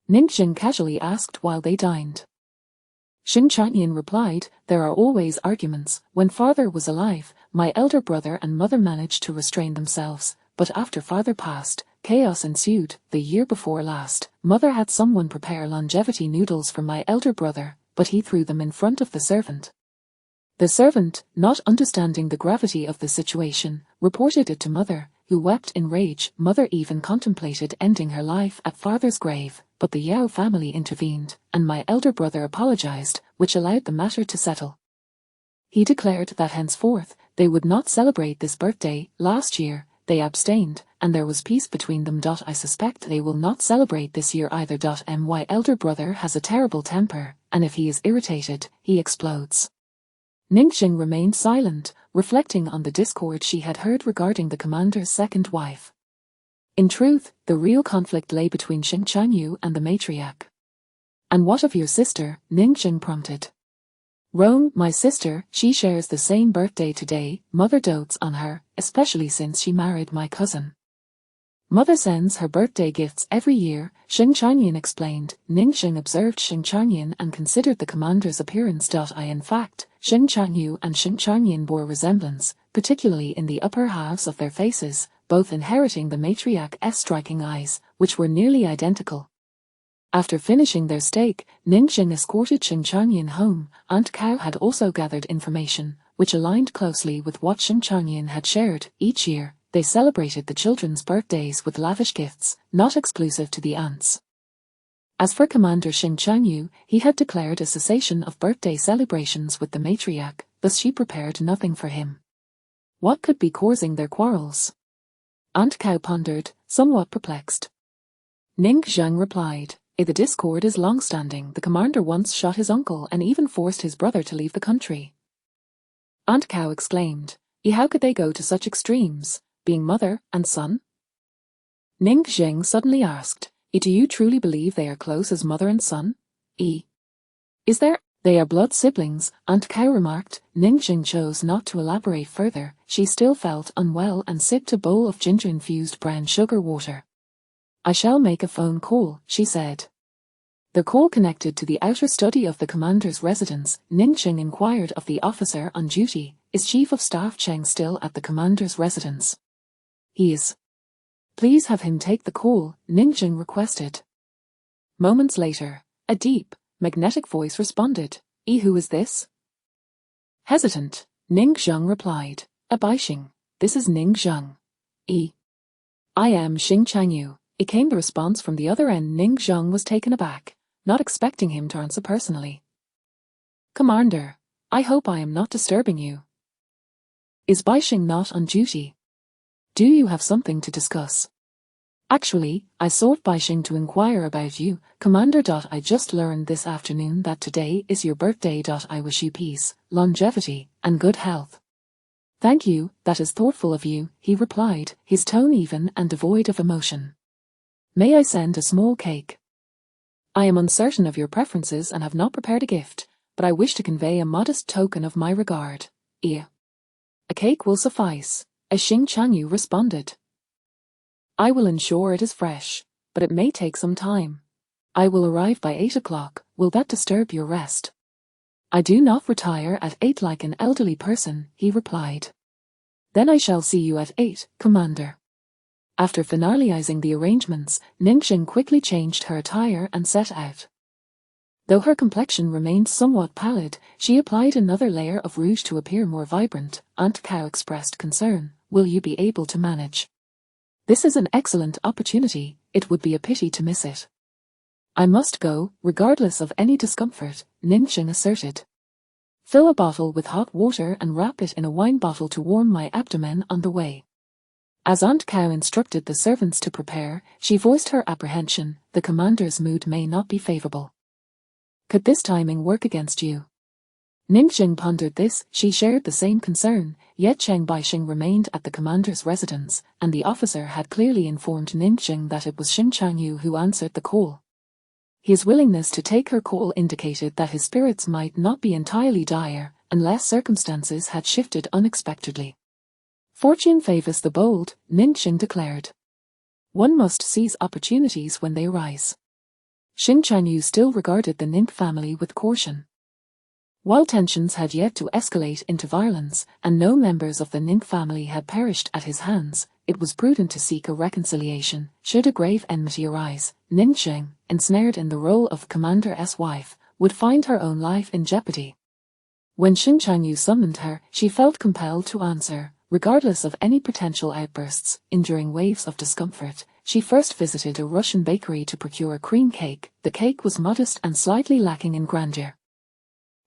Ningxing casually asked while they dined. Xing Changyin replied, there are always arguments. When father was alive, my elder brother and mother managed to restrain themselves, but after father passed, chaos ensued. The year before last, mother had someone prepare longevity noodles for my elder brother, but he threw them in front of the servant. The servant, not understanding the gravity of the situation, reported it to mother, who wept in rage. Mother even contemplated ending her life at father's grave, but the Yao family intervened, and my elder brother apologized, which allowed the matter to settle. He declared that henceforth, they would not celebrate this birthday. Last year, they abstained, and there was peace between them. I suspect they will not celebrate this year either. My elder brother has a terrible temper, and if he is irritated, he explodes. Ningxing remained silent, reflecting on the discord she had heard regarding the commander's second wife. In truth, the real conflict lay between Xing Changyu and the matriarch. And what of your sister? Ningxing prompted. Rome, my sister, she shares the same birthday today. Mother dotes on her, especially since she married my cousin. Mother sends her birthday gifts every year, Xing Changyin explained. Ningxing observed Xing Changyin and considered the commander's appearance. In fact, Xing Changyu and Xing Changyin bore resemblance, particularly in the upper halves of their faces, both inheriting the matriarch's striking eyes, which were nearly identical. After finishing their steak, Ningxing escorted Xing Changyin home. Aunt Cow had also gathered information, which aligned closely with what Xing Changyin had shared. Each year, they celebrated the children's birthdays with lavish gifts, not exclusive to the aunts. As for Commander Xing Changyu, he had declared a cessation of birthday celebrations with the matriarch, thus she prepared nothing for him. What could be causing their quarrels? Aunt Cow pondered, somewhat perplexed. Ningxing replied, the discord is long-standing. The commander once shot his uncle and even forced his brother to leave the country. Aunt Cow exclaimed, how could they go to such extremes, being mother and son? Ningxing suddenly asked, do you truly believe they are close as mother and son? Is there? They are blood siblings, Aunt Cow remarked. Ningxing chose not to elaborate further. She still felt unwell and sipped a bowl of ginger-infused brown sugar water. I shall make a phone call, she said. The call connected to the outer study of the commander's residence. Ningxing inquired of the officer on duty, is Chief of Staff Cheng still at the commander's residence? He is. Please have him take the call, Ningxing requested. Moments later, a deep, magnetic voice responded, who is this? Hesitant, Ning Zheng replied, Baixing, this is Ning Zheng. I am Xing Changyu. It came the response from the other end. Ning Zheng was taken aback, not expecting him to answer personally. Commander, I hope I am not disturbing you. Is Baixing not on duty? Do you have something to discuss? Actually, I sought Baixing to inquire about you, Commander. I just learned this afternoon that today is your birthday. I wish you peace, longevity, and good health. Thank you, that is thoughtful of you, he replied, his tone even and devoid of emotion. May I send a small cake? I am uncertain of your preferences and have not prepared a gift, but I wish to convey a modest token of my regard. A cake will suffice, as Xing Changyu responded. I will ensure it is fresh, but it may take some time. I will arrive by 8 o'clock, will that disturb your rest? I do not retire at 8 like an elderly person, he replied. Then I shall see you at 8, Commander. After finalizing the arrangements, Ning Zheng quickly changed her attire and set out. Though her complexion remained somewhat pallid, she applied another layer of rouge to appear more vibrant. Aunt Cow expressed concern, will you be able to manage? This is an excellent opportunity, it would be a pity to miss it. I must go, regardless of any discomfort, Ning Zheng asserted. Fill a bottle with hot water and wrap it in a wine bottle to warm my abdomen on the way. As Aunt Cow instructed the servants to prepare, she voiced her apprehension, the commander's mood may not be favorable. Could this timing work against you? Ning Zheng pondered this, she shared the same concern, yet Cheng Baixing remained at the commander's residence, and the officer had clearly informed Ning Zheng that it was Xing Changyu who answered the call. His willingness to take her call indicated that his spirits might not be entirely dire, unless circumstances had shifted unexpectedly. Fortune favors the bold, Ning Zheng declared. One must seize opportunities when they arise. Xing Changyu still regarded the Ning family with caution. While tensions had yet to escalate into violence, and no members of the Ning family had perished at his hands, it was prudent to seek a reconciliation, should a grave enmity arise. Ning Zheng, ensnared in the role of commander's wife, would find her own life in jeopardy. When Xing Changyu summoned her, she felt compelled to answer, regardless of any potential outbursts. Enduring waves of discomfort, she first visited a Russian bakery to procure a cream cake. The cake was modest and slightly lacking in grandeur.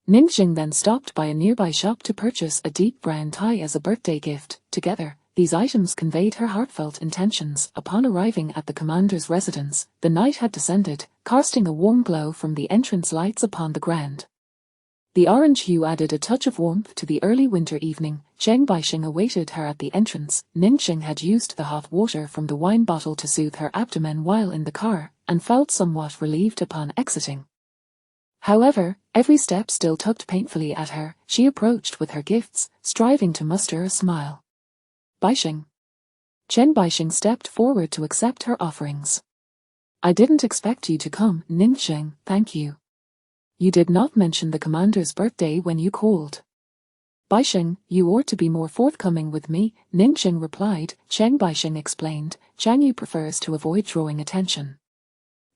Ning Zheng then stopped by a nearby shop to purchase a deep brown tie as a birthday gift. Together, these items conveyed her heartfelt intentions. Upon arriving at the commander's residence, the night had descended, casting a warm glow from the entrance lights upon the ground. The orange hue added a touch of warmth to the early winter evening. Cheng Baixing awaited her at the entrance. Ning Zheng had used the hot water from the wine bottle to soothe her abdomen while in the car, and felt somewhat relieved upon exiting. However, every step still tugged painfully at her. She approached with her gifts, striving to muster a smile. Baixing. Chen Baixing stepped forward to accept her offerings. I didn't expect you to come, Ning Zheng, thank you. You did not mention the commander's birthday when you called. Baixing, you ought to be more forthcoming with me, Ning Zheng replied. Cheng Baixing explained, Changyu prefers to avoid drawing attention.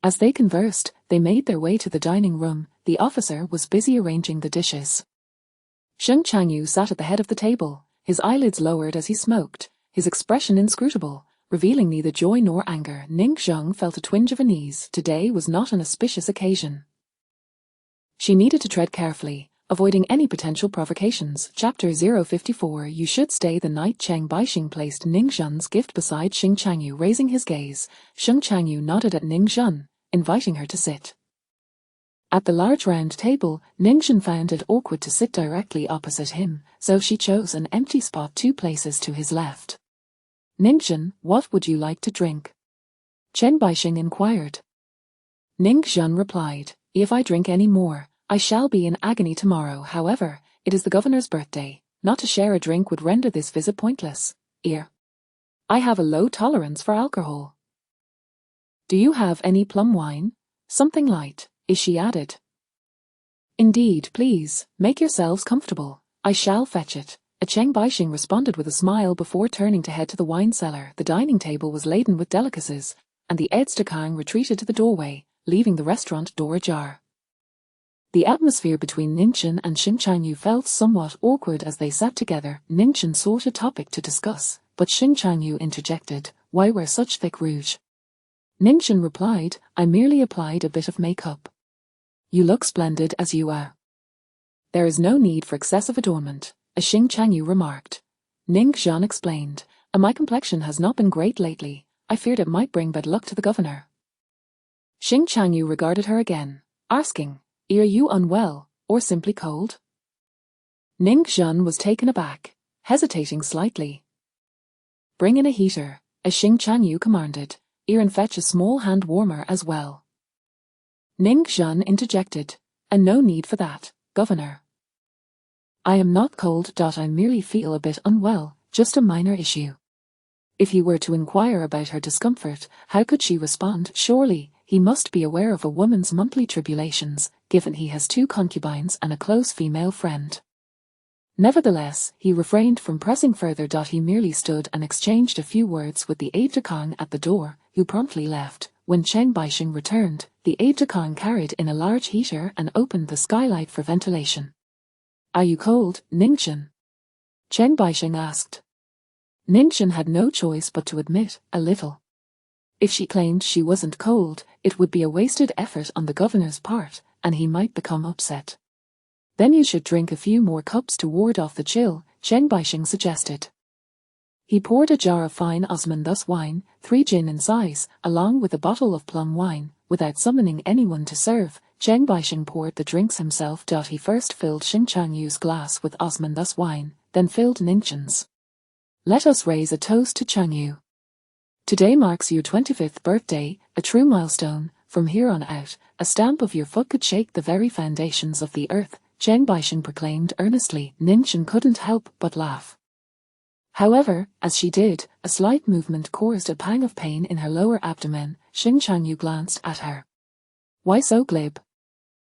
As they conversed, they made their way to the dining room. The officer was busy arranging the dishes. Xing Changyu sat at the head of the table, his eyelids lowered as he smoked, his expression inscrutable, revealing neither joy nor anger. Ning Zheng felt a twinge of unease. Today was not an auspicious occasion. She needed to tread carefully, avoiding any potential provocations. Chapter 054. You should stay the night. Cheng Baixing placed Ning Zhen's gift beside Xing Changyu, raising his gaze. Xing Changyu nodded at Ning Zhen, inviting her to sit. At the large round table, Ning Zhen found it awkward to sit directly opposite him, so she chose an empty spot 2 places to his left. Ning Zhen, what would you like to drink? Chen Baixing inquired. Ning Zhen replied, if I drink any more, I shall be in agony tomorrow. However, it is the governor's birthday. Not to share a drink would render this visit pointless. I have a low tolerance for alcohol. Do you have any plum wine? Something light, she added. Indeed, please, make yourselves comfortable. I shall fetch it. Cheng Baixing responded with a smile before turning to head to the wine cellar. The dining table was laden with delicacies, and the aide-de-camp retreated to the doorway, leaving the restaurant door ajar. The atmosphere between Ninchin and Xing Changyu felt somewhat awkward as they sat together. Ninchin sought a topic to discuss, but Xing Changyu interjected, "Why wear such thick rouge?" Ninchin replied, "I merely applied a bit of makeup." "You look splendid as you are." "There is no need for excessive adornment," as Xing Changyu remarked. Ning Zhan explained, "My complexion has not been great lately. I feared it might bring bad luck to the governor." Xing Changyu regarded her again, asking, "Are you unwell, or simply cold?" Ning Zhan was taken aback, hesitating slightly. "Bring in a heater," as Xing Changyu commanded, "and fetch a small hand warmer as well." Ning Zhan interjected, "And no need for that, governor. I am not cold. I merely feel a bit unwell, just a minor issue." If he were to inquire about her discomfort, how could she respond? Surely, he must be aware of a woman's monthly tribulations, given he has 2 concubines and a close female friend. Nevertheless, he refrained from pressing further. He merely stood and exchanged a few words with the aide-de-camp at the door, who promptly left. When Chen Baixing returned, the aide-de-camp carried in a large heater and opened the skylight for ventilation. "Are you cold, Ninchin?" Chen Baixing asked. Ninchin had no choice but to admit, a little. If she claimed she wasn't cold, it would be a wasted effort on the governor's part, and he might become upset. "Then you should drink a few more cups to ward off the chill," Chen Baixing suggested. He poured a jar of fine Osmanthus wine, 3 gin in size, along with a bottle of plum wine. Without summoning anyone to serve, Chen Baixing poured the drinks himself. He first filled Xing Changyu's glass with Osmanthus wine, then filled Ninchin's. "Let us raise a toast to Changyu. Today marks your 25th birthday, a true milestone. From here on out, a stamp of your foot could shake the very foundations of the earth," Chen Baixing proclaimed earnestly. Ninchin couldn't help but laugh. However, as she did, a slight movement caused a pang of pain in her lower abdomen. Xing Changyu glanced at her. "Why so glib?"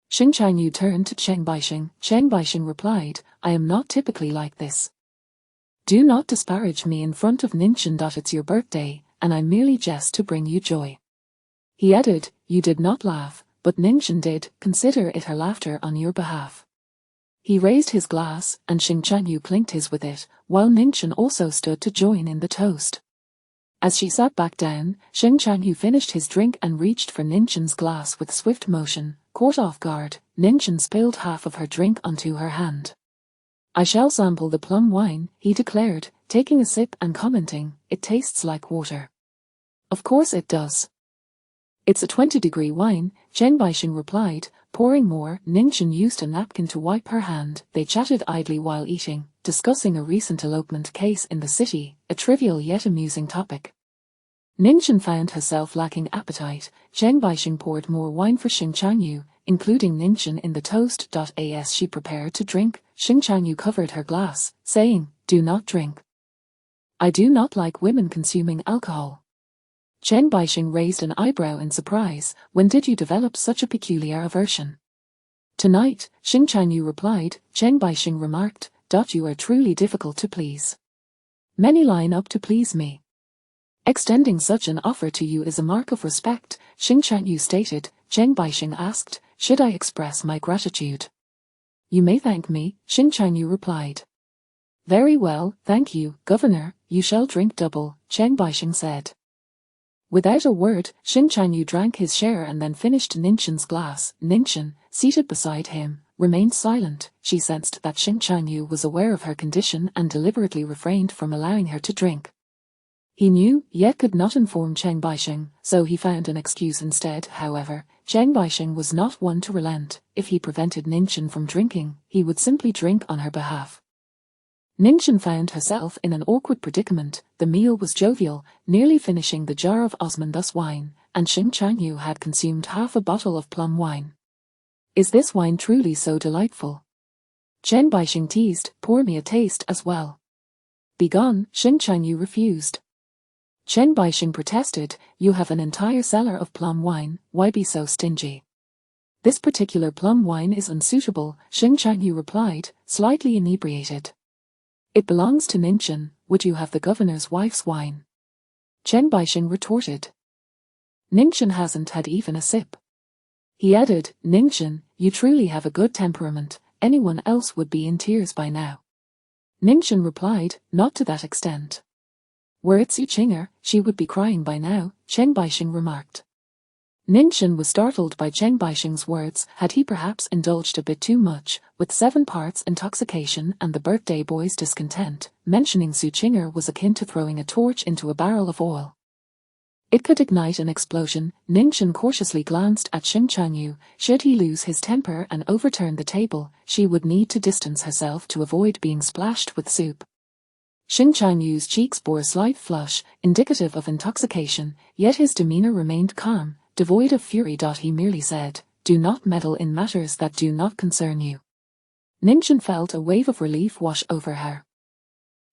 Xing Changyu turned to Chen Baixing. Chen Baixing replied, "I am not typically like this. Do not disparage me in front of Ninchin. It's your birthday, and I merely jest to bring you joy." He added, "You did not laugh, but Ninchin did. Consider it her laughter on your behalf." He raised his glass, and Xing Changyu clinked his with it, while Ninchin also stood to join in the toast. As she sat back down, Xing Changyu finished his drink and reached for Ninchin's glass with swift motion. Caught off guard, Ninchin spilled half of her drink onto her hand. "I shall sample the plum wine," he declared, taking a sip and commenting, "It tastes like water." "Of course it does. It's a 20-degree wine," Chen Baixing replied, pouring more. Ninchin used a napkin to wipe her hand. They chatted idly while eating, discussing a recent elopement case in the city, a trivial yet amusing topic. Ninchin found herself lacking appetite. Chen Baixing poured more wine for Xing Changyu, including Ninchin in the toast. As she prepared to drink, Xing Changyu covered her glass, saying, "Do not drink. I do not like women consuming alcohol." Chen Baixing raised an eyebrow in surprise. "When did you develop such a peculiar aversion?" "Tonight," Xing Changyu replied. Chen Baixing remarked, "You are truly difficult to please. Many line up to please me. Extending such an offer to you is a mark of respect," Xing Changyu stated. Chen Baixing asked, "Should I express my gratitude?" "You may thank me," Xing Changyu replied. "Very well, thank you, governor. You shall drink double," Chen Baixing said. Without a word, Xing Changyu drank his share and then finished Ninchin's glass. Ninchin, seated beside him, remained silent. She sensed that Xing Changyu was aware of her condition and deliberately refrained from allowing her to drink. He knew, yet could not inform Chen Baixing, so he found an excuse instead. However, Chen Baixing was not one to relent. If he prevented Ninchin from drinking, he would simply drink on her behalf. Ninchin found herself in an awkward predicament. The meal was jovial, nearly finishing the jar of Osmanthus wine, and Xing Changyu had consumed half a bottle of plum wine. "Is this wine truly so delightful?" Chen Baixing teased, "Pour me a taste as well." "Begone," Xing Changyu refused. Chen Baixing protested, "You have an entire cellar of plum wine, why be so stingy?" "This particular plum wine is unsuitable," Xing Changyu replied, slightly inebriated. "It belongs to Ninchin. Would you have the governor's wife's wine?" Chen Baixing retorted. "Ninchin hasn't had even a sip." He added, "Ninchin, you truly have a good temperament, anyone else would be in tears by now. Ningxin replied, not to that extent. Were it Su Qing'er, she would be crying by now, Cheng Baixing remarked. Ningxin was startled by Cheng Baixing's words. Had he perhaps indulged a bit too much, with 7 parts intoxication and the birthday boy's discontent? Mentioning Su Qing'er was akin to throwing a torch into a barrel of oil. It could ignite an explosion. Ningxin cautiously glanced at Xing Changyu. Should he lose his temper and overturn the table, she would need to distance herself to avoid being splashed with soup. Xing Changyu's cheeks bore a slight flush, indicative of intoxication, yet his demeanor remained calm, devoid of fury. He merely said, "Do not meddle in matters that do not concern you." Ningxin felt a wave of relief wash over her.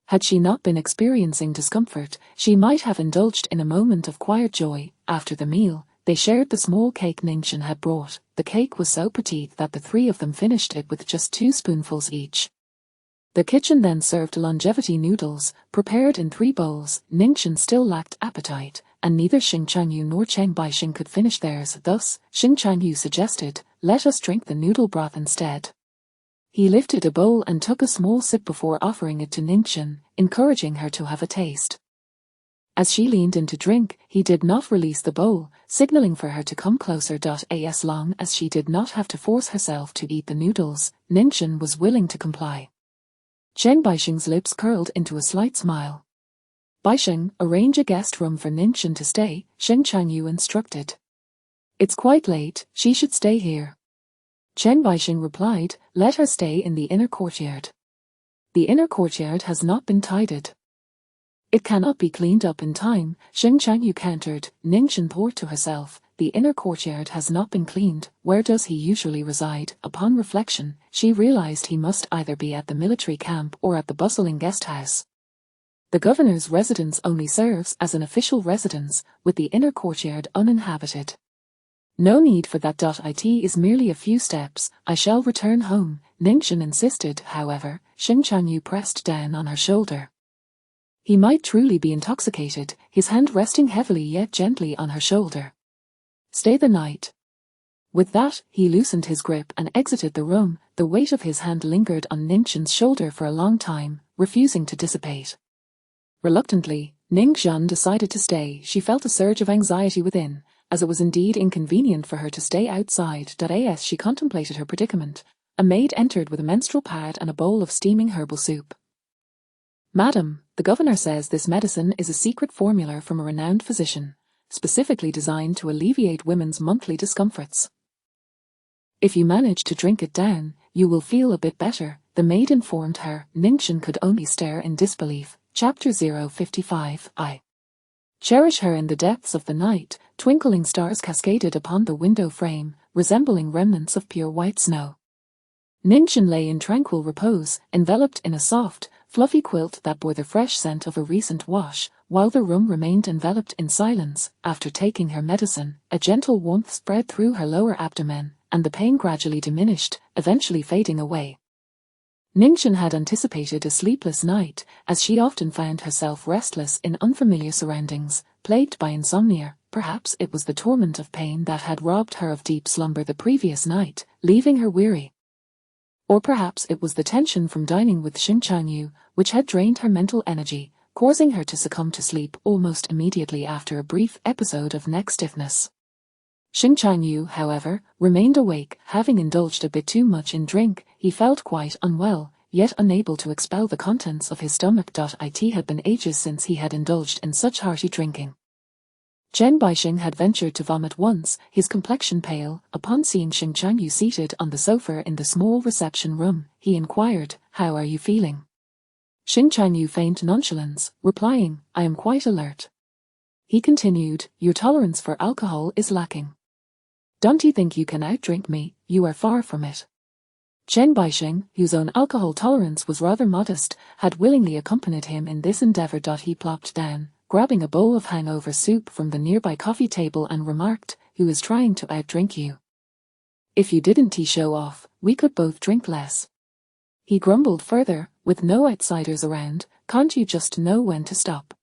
Had she not been experiencing discomfort, she might have indulged in a moment of quiet joy. After the meal, they shared the small cake Ningxin had brought. The cake was so petite that the 3 of them finished it with just 2 spoonfuls each. The kitchen then served longevity noodles, prepared in 3 bowls. Ningxin still lacked appetite, and neither Xing Changyu nor Cheng Baixing could finish theirs. Thus, Xing Changyu suggested, "Let us drink the noodle broth instead." He lifted a bowl and took a small sip before offering it to Ningxin, encouraging her to have a taste. As she leaned in to drink, he did not release the bowl, signaling for her to come closer. As long as she did not have to force herself to eat the noodles, Ningxin was willing to comply. Cheng Baixing's lips curled into a slight smile. "Baixing, arrange a guest room for Ningxin to stay," Xing Changyu instructed. "It's quite late, she should stay here." Cheng Baixing replied, "Let her stay in the inner courtyard." "The inner courtyard has not been tidied. It cannot be cleaned up in time," Xing Changyu countered. Ningxin thought to herself, the inner courtyard has not been cleaned. Where does he usually reside? Upon reflection, she realized he must either be at the military camp or at the bustling guest house. The governor's residence only serves as an official residence, with the inner courtyard uninhabited. "No need for that. It is merely a few steps. I shall return home," Ningxin insisted. However, Xing Changyu pressed down on her shoulder. He might truly be intoxicated, his hand resting heavily yet gently on her shoulder. "Stay the night." With that, he loosened his grip and exited the room. The weight of his hand lingered on Ningxin's shoulder for a long time, refusing to dissipate. Reluctantly, Ningxin decided to stay. She felt a surge of anxiety within, as it was indeed inconvenient for her to stay outside. As she contemplated her predicament, a maid entered with a menstrual pad and a bowl of steaming herbal soup. "Madam, the governor says this medicine is a secret formula from a renowned physician, specifically designed to alleviate women's monthly discomforts. If you manage to drink it down, you will feel a bit better," the maid informed her. Ningxin could only stare in disbelief. Chapter 055. I cherish her. In the depths of the night, twinkling stars cascaded upon the window frame, resembling remnants of pure white snow. Ningxin lay in tranquil repose, enveloped in a soft, fluffy quilt that bore the fresh scent of a recent wash, while the room remained enveloped in silence. After taking her medicine, a gentle warmth spread through her lower abdomen, and the pain gradually diminished, eventually fading away. Ningxin had anticipated a sleepless night, as she often found herself restless in unfamiliar surroundings, plagued by insomnia. Perhaps it was the torment of pain that had robbed her of deep slumber the previous night, leaving her weary. Or perhaps it was the tension from dining with Xing Changyu, which had drained her mental energy, causing her to succumb to sleep almost immediately after a brief episode of neck stiffness. Xing Changyu, however, remained awake, having indulged a bit too much in drink. He felt quite unwell, yet unable to expel the contents of his stomach. It had been ages since he had indulged in such hearty drinking. Cheng Baixing had ventured to vomit once, his complexion pale. Upon seeing Xing Changyu seated on the sofa in the small reception room, he inquired, "How are you feeling?" Xing Changyu feigned nonchalance, replying, "I am quite alert." He continued, "Your tolerance for alcohol is lacking. Don't you think you can outdrink me? You are far from it." Cheng Baixing, whose own alcohol tolerance was rather modest, had willingly accompanied him in this endeavor. He plopped down, grabbing a bowl of hangover soup from the nearby coffee table, and remarked, "Who is trying to outdrink you? If you didn't show off, we could both drink less." He grumbled further, "With no outsiders around, can't you just know when to stop?"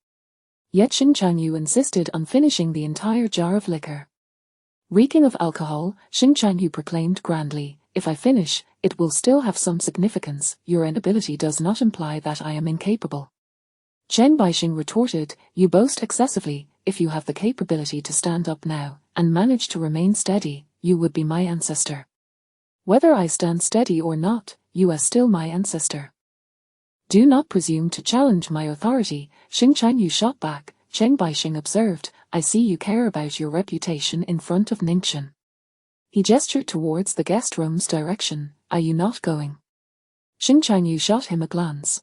Yet Xing Changyu insisted on finishing the entire jar of liquor. Reeking of alcohol, Xing Changyu proclaimed grandly, "If I finish, it will still have some significance. Your inability does not imply that I am incapable." Chen Baixing retorted, "You boast excessively. If you have the capability to stand up now, and manage to remain steady, you would be my ancestor. Whether I stand steady or not, you are still my ancestor. Do not presume to challenge my authority." Xing Changyu shot back. Chen Baixing observed, "I see you care about your reputation in front of Ningxin." He gestured towards the guest room's direction. "Are you not going?" Xing Changyu shot him a glance.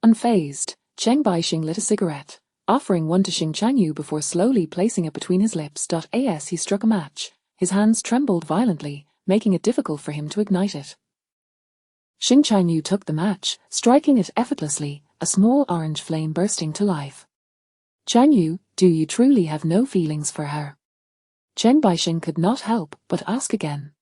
Unfazed, Chen Baixing lit a cigarette, offering one to Xing Changyu before slowly placing it between his lips. As he struck a match, his hands trembled violently, making it difficult for him to ignite it. Xing Changyu took the match, striking it effortlessly, a small orange flame bursting to life. "Changyu, do you truly have no feelings for her?" Chen Baixing could not help but ask again.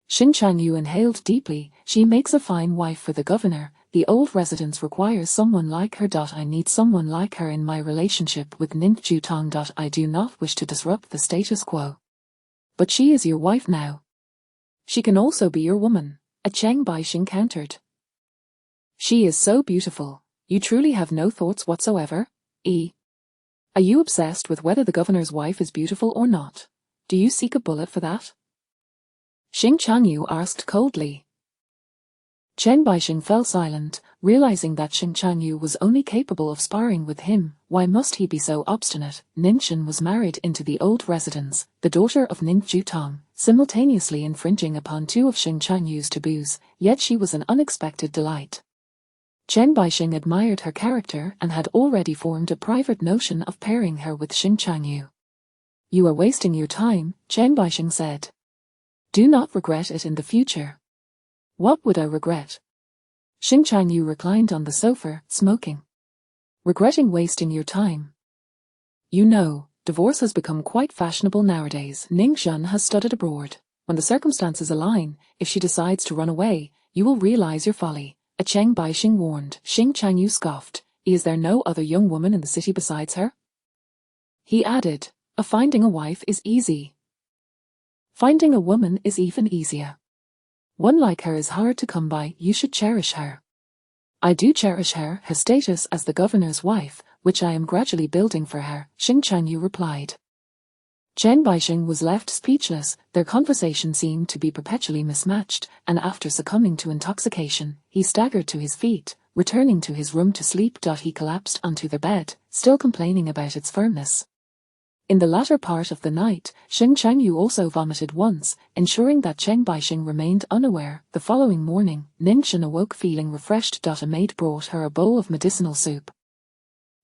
Xing Changyu inhaled deeply. "She makes a fine wife for the governor. The old residence requires someone like her. I need someone like her in my relationship with Ningxu Tong. I do not wish to disrupt the status quo." "But she is your wife now." "She can also be your woman," a Chen Baixing countered. "She is so beautiful. You truly have no thoughts whatsoever? Are you obsessed with whether the governor's wife is beautiful or not? Do you seek a bullet for that?" Xing Changyu asked coldly. Chen Baixing fell silent, realizing that Xing Changyu was only capable of sparring with him. Why must he be so obstinate? Ningxin was married into the old residence, the daughter of Ningxu Tong, simultaneously infringing upon two of Xing Changyu's taboos, yet she was an unexpected delight. Chen Baixing admired her character and had already formed a private notion of pairing her with Xing Changyu. "You are wasting your time," Chen Baixing said. "Do not regret it in the future." "What would I regret?" Xing Changyu reclined on the sofa, smoking. "Regretting wasting your time. You know, divorce has become quite fashionable nowadays. Ningxin has studied abroad. When the circumstances align, if she decides to run away, you will realize your folly," a Chen Baixing warned. Xing Changyu scoffed. "Is there no other young woman in the city besides her?" He added, Finding a wife is easy. Finding a woman is even easier. One like her is hard to come by. You should cherish her." "I do cherish her status as the governor's wife, which I am gradually building for her," Xing Changyu replied. Chen Baixing was left speechless. Their conversation seemed to be perpetually mismatched, and after succumbing to intoxication, he staggered to his feet, returning to his room to sleep. He collapsed onto the bed, still complaining about its firmness. In the latter part of the night, Xing Changyu also vomited once, ensuring that Chen Baixing remained unaware. The following morning, Ningxin awoke feeling refreshed. A maid brought her a bowl of medicinal soup.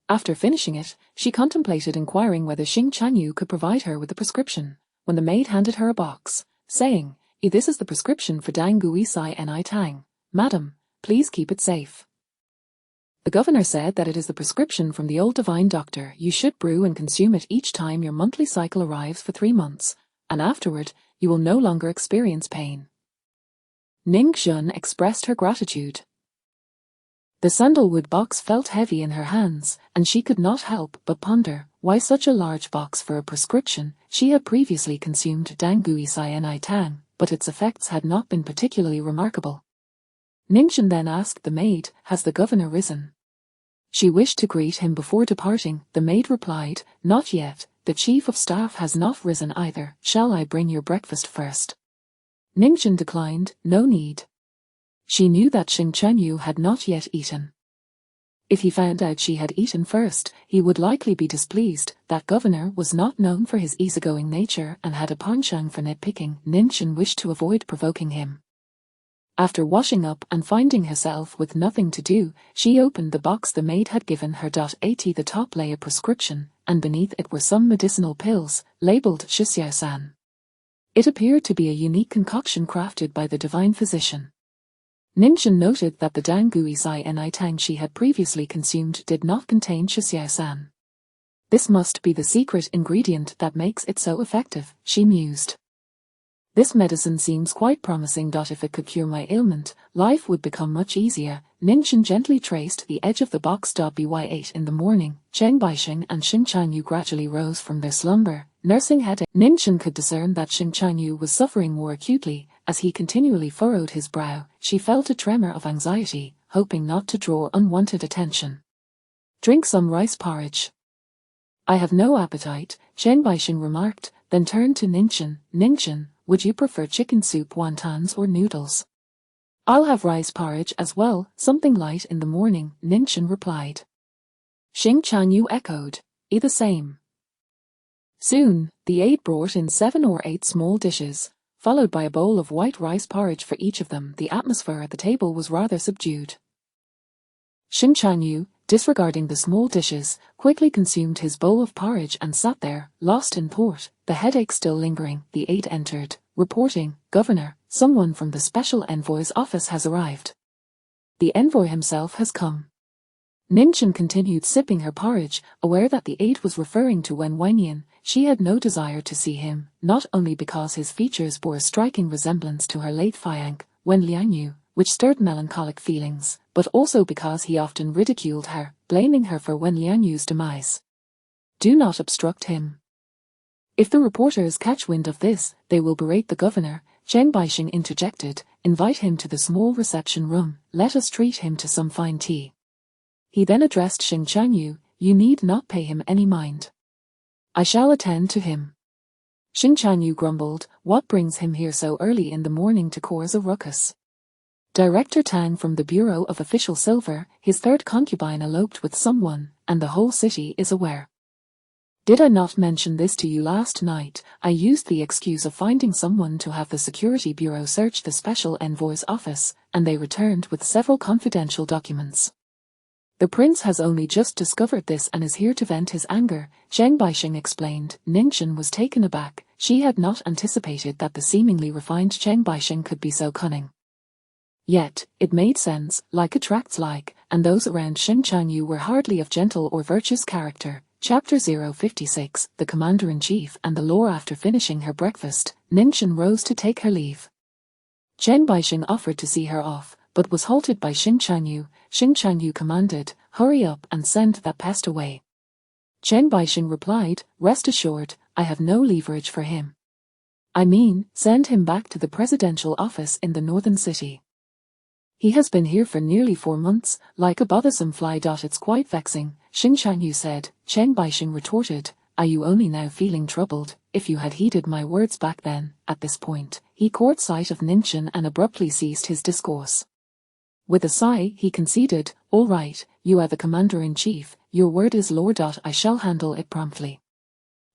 After finishing it, she contemplated inquiring whether Xing Changyu could provide her with a prescription, when the maid handed her a box, saying, "This is the prescription for Dang Gui Sai Ni Tang. Madam, please keep it safe. The governor said that it is the prescription from the old divine doctor. You should brew and consume it each time your monthly cycle arrives for 3 months, and afterward, you will no longer experience pain." Ningxin expressed her gratitude. The sandalwood box felt heavy in her hands, and she could not help but ponder, why such a large box for a prescription? She had previously consumed Dang Gui Sai Ni Tang, but its effects had not been particularly remarkable. Ningxin then asked the maid, "Has the governor risen?" She wished to greet him before departing. The maid replied, "Not yet. The chief of staff has not risen either. Shall I bring your breakfast first?" Ningxin declined, "No need." She knew that Xing Changyu had not yet eaten. If he found out she had eaten first, he would likely be displeased. That governor was not known for his easygoing nature and had a penchant for nitpicking. Ningxin wished to avoid provoking him. After washing up and finding herself with nothing to do, she opened the box the maid had given her. The top lay a prescription, and beneath it were some medicinal pills, labeled Shixiaosan. It appeared to be a unique concoction crafted by the divine physician. Ningxin noted that the Dang Gui Sai Ni Tang she had previously consumed did not contain Shixiaosan. This must be the secret ingredient that makes it so effective, she mused. This medicine seems quite promising. If it could cure my ailment, life would become much easier. Ningxin gently traced the edge of the box. By 8 in the morning, Chen Baixing and Xing Changyu gradually rose from their slumber. nursing headache. Nin could discern that Xing Chanyu was suffering more acutely. As he continually furrowed his brow, she felt a tremor of anxiety, hoping not to draw unwanted attention. Drink some rice porridge. I have no appetite, Chen Baixing remarked, then turned to Nin. Nin, would you prefer chicken soup, wontons or noodles? I'll have rice porridge as well, something light in the morning, Nin replied. Xing Chanyu echoed, the same. Soon, the aide brought in 7 or 8 small dishes, followed by a bowl of white rice porridge for each of them. The atmosphere at the table was rather subdued. Xing Chanyu, disregarding the small dishes, quickly consumed his bowl of porridge and sat there, lost in thought, the headache still lingering. The aide entered, reporting, Governor, someone from the special envoy's office has arrived. The envoy himself has come. Nin continued sipping her porridge, aware that the aide was referring to Wen Wanyan. She had no desire to see him, not only because his features bore a striking resemblance to her late fiancé, Wen Lianyu, which stirred melancholic feelings, but also because he often ridiculed her, blaming her for Wen Lianyu's demise. Do not obstruct him. If the reporters catch wind of this, they will berate the governor, Chen Baixing interjected. Invite him to the small reception room, let us treat him to some fine tea. He then addressed Xing Chanyu, you need not pay him any mind. I shall attend to him. Xing Chanyu grumbled, what brings him here so early in the morning to cause a ruckus? Director Tang from the Bureau of Official Silver, his third concubine eloped with someone, and the whole city is aware. Did I not mention this to you last night? I used the excuse of finding someone to have the Security Bureau search the special envoy's office, and they returned with several confidential documents. The prince has only just discovered this and is here to vent his anger, Zheng Baixing explained. Nin was taken aback. She had not anticipated that the seemingly refined Zheng Baixing could be so cunning. Yet, it made sense, like attracts like, and those around Xing Chanyu were hardly of gentle or virtuous character. Chapter 056, The Commander-in-Chief and the Lore. After finishing her breakfast, Nin rose to take her leave. Zheng Baixing offered to see her off, but was halted by Xing Chanyu. Xing Chanyu commanded, hurry up and send that pest away. Zheng Baixing replied, rest assured, I have no leverage for him. I mean, send him back to the presidential office in the northern city. He has been here for nearly 4 months, like a bothersome fly. It's quite vexing, Xing Chanyu said. Zheng Baixing retorted, are you only now feeling troubled? If you had heeded my words back then. At this point, he caught sight of Nin and abruptly ceased his discourse. With a sigh, he conceded, all right, you are the commander-in-chief, your word is law. I shall handle it promptly.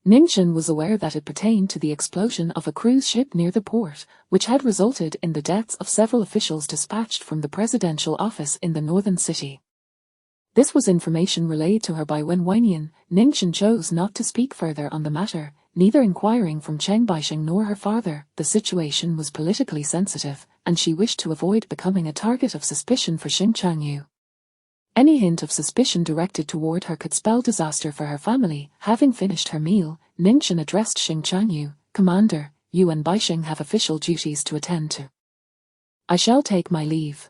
Nin was aware that it pertained to the explosion of a cruise ship near the port, which had resulted in the deaths of several officials dispatched from the presidential office in the northern city. This was information relayed to her by Wen Wanyan. Nin chose not to speak further on the matter, neither inquiring from Zheng Baixing nor her father. The situation was politically sensitive, and she wished to avoid becoming a target of suspicion for Xing Chanyu. Any hint of suspicion directed toward her could spell disaster for her family. Having finished her meal, Nin addressed Xing Chanyu, Commander, you and Baixing have official duties to attend to. I shall take my leave.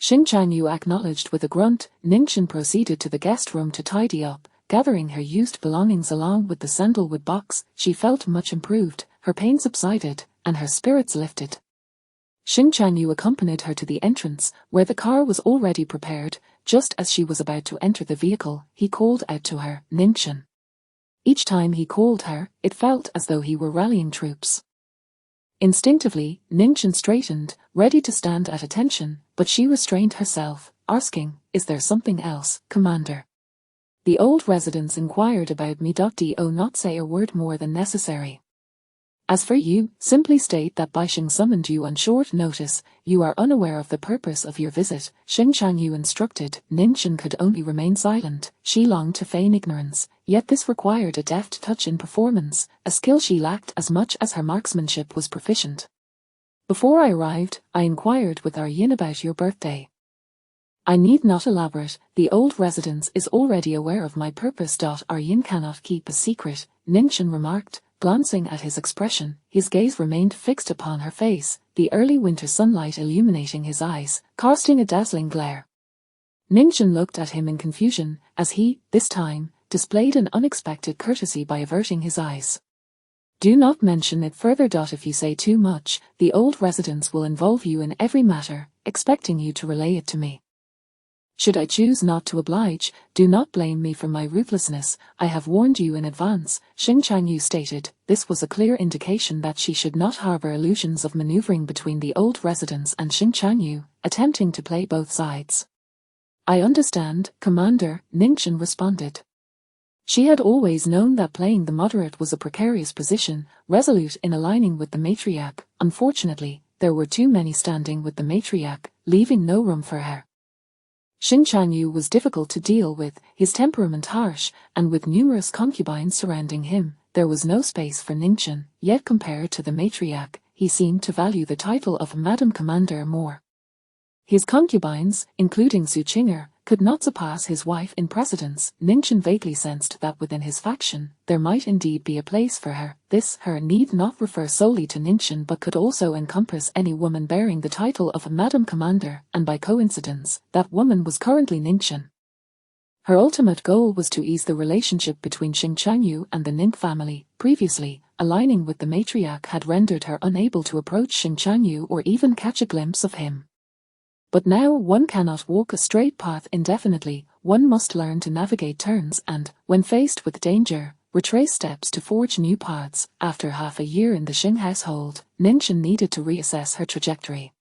Xing Chanyu acknowledged with a grunt. Nin proceeded to the guest room to tidy up. Gathering her used belongings along with the sandalwood box, she felt much improved, her pain subsided, and her spirits lifted. Xing Chanyu accompanied her to the entrance, where the car was already prepared. Just as she was about to enter the vehicle, he called out to her, Nin. Each time he called her, it felt as though he were rallying troops. Instinctively, Nin straightened, ready to stand at attention, but she restrained herself, asking, is there something else, Commander? The old residents inquired about me. Do not say a word more than necessary. As for you, simply state that Baixing summoned you on short notice. You are unaware of the purpose of your visit, Xing Chanyu instructed. Nin could only remain silent. She longed to feign ignorance, yet this required a deft touch in performance, a skill she lacked as much as her marksmanship was proficient. Before I arrived, I inquired with Yin about your birthday. I need not elaborate, the old residence is already aware of my purpose. Yin cannot keep a secret, Nin remarked, glancing at his expression. His gaze remained fixed upon her face, the early winter sunlight illuminating his eyes, casting a dazzling glare. Nin looked at him in confusion, as he, this time, displayed an unexpected courtesy by averting his eyes. Do not mention it further. If you say too much, the old residents will involve you in every matter, expecting you to relay it to me. Should I choose not to oblige, do not blame me for my ruthlessness. I have warned you in advance, Xing Changyu stated. This was a clear indication that she should not harbor illusions of maneuvering between the old residents and Xing Changyu, attempting to play both sides. I understand, Commander, Ningchen responded. She had always known that playing the moderate was a precarious position, resolute in aligning with the matriarch. Unfortunately, there were too many standing with the matriarch, leaving no room for her. Xing Changyu was difficult to deal with, his temperament harsh, and with numerous concubines surrounding him, there was no space for Ningchen, yet compared to the matriarch, he seemed to value the title of Madam Commander more. His concubines, including Su Qinger, could not surpass his wife in precedence. Ningchen vaguely sensed that within his faction, there might indeed be a place for her. This her need not refer solely to Ningchen but could also encompass any woman bearing the title of a Madam Commander, and by coincidence, that woman was currently Ningchen. Her ultimate goal was to ease the relationship between Xing Changyu and the Ning family. Previously, aligning with the matriarch had rendered her unable to approach Xing Changyu or even catch a glimpse of him. But now one cannot walk a straight path indefinitely, one must learn to navigate turns and, when faced with danger, retrace steps to forge new paths. After half a year in the Xing household, Ningchen needed to reassess her trajectory.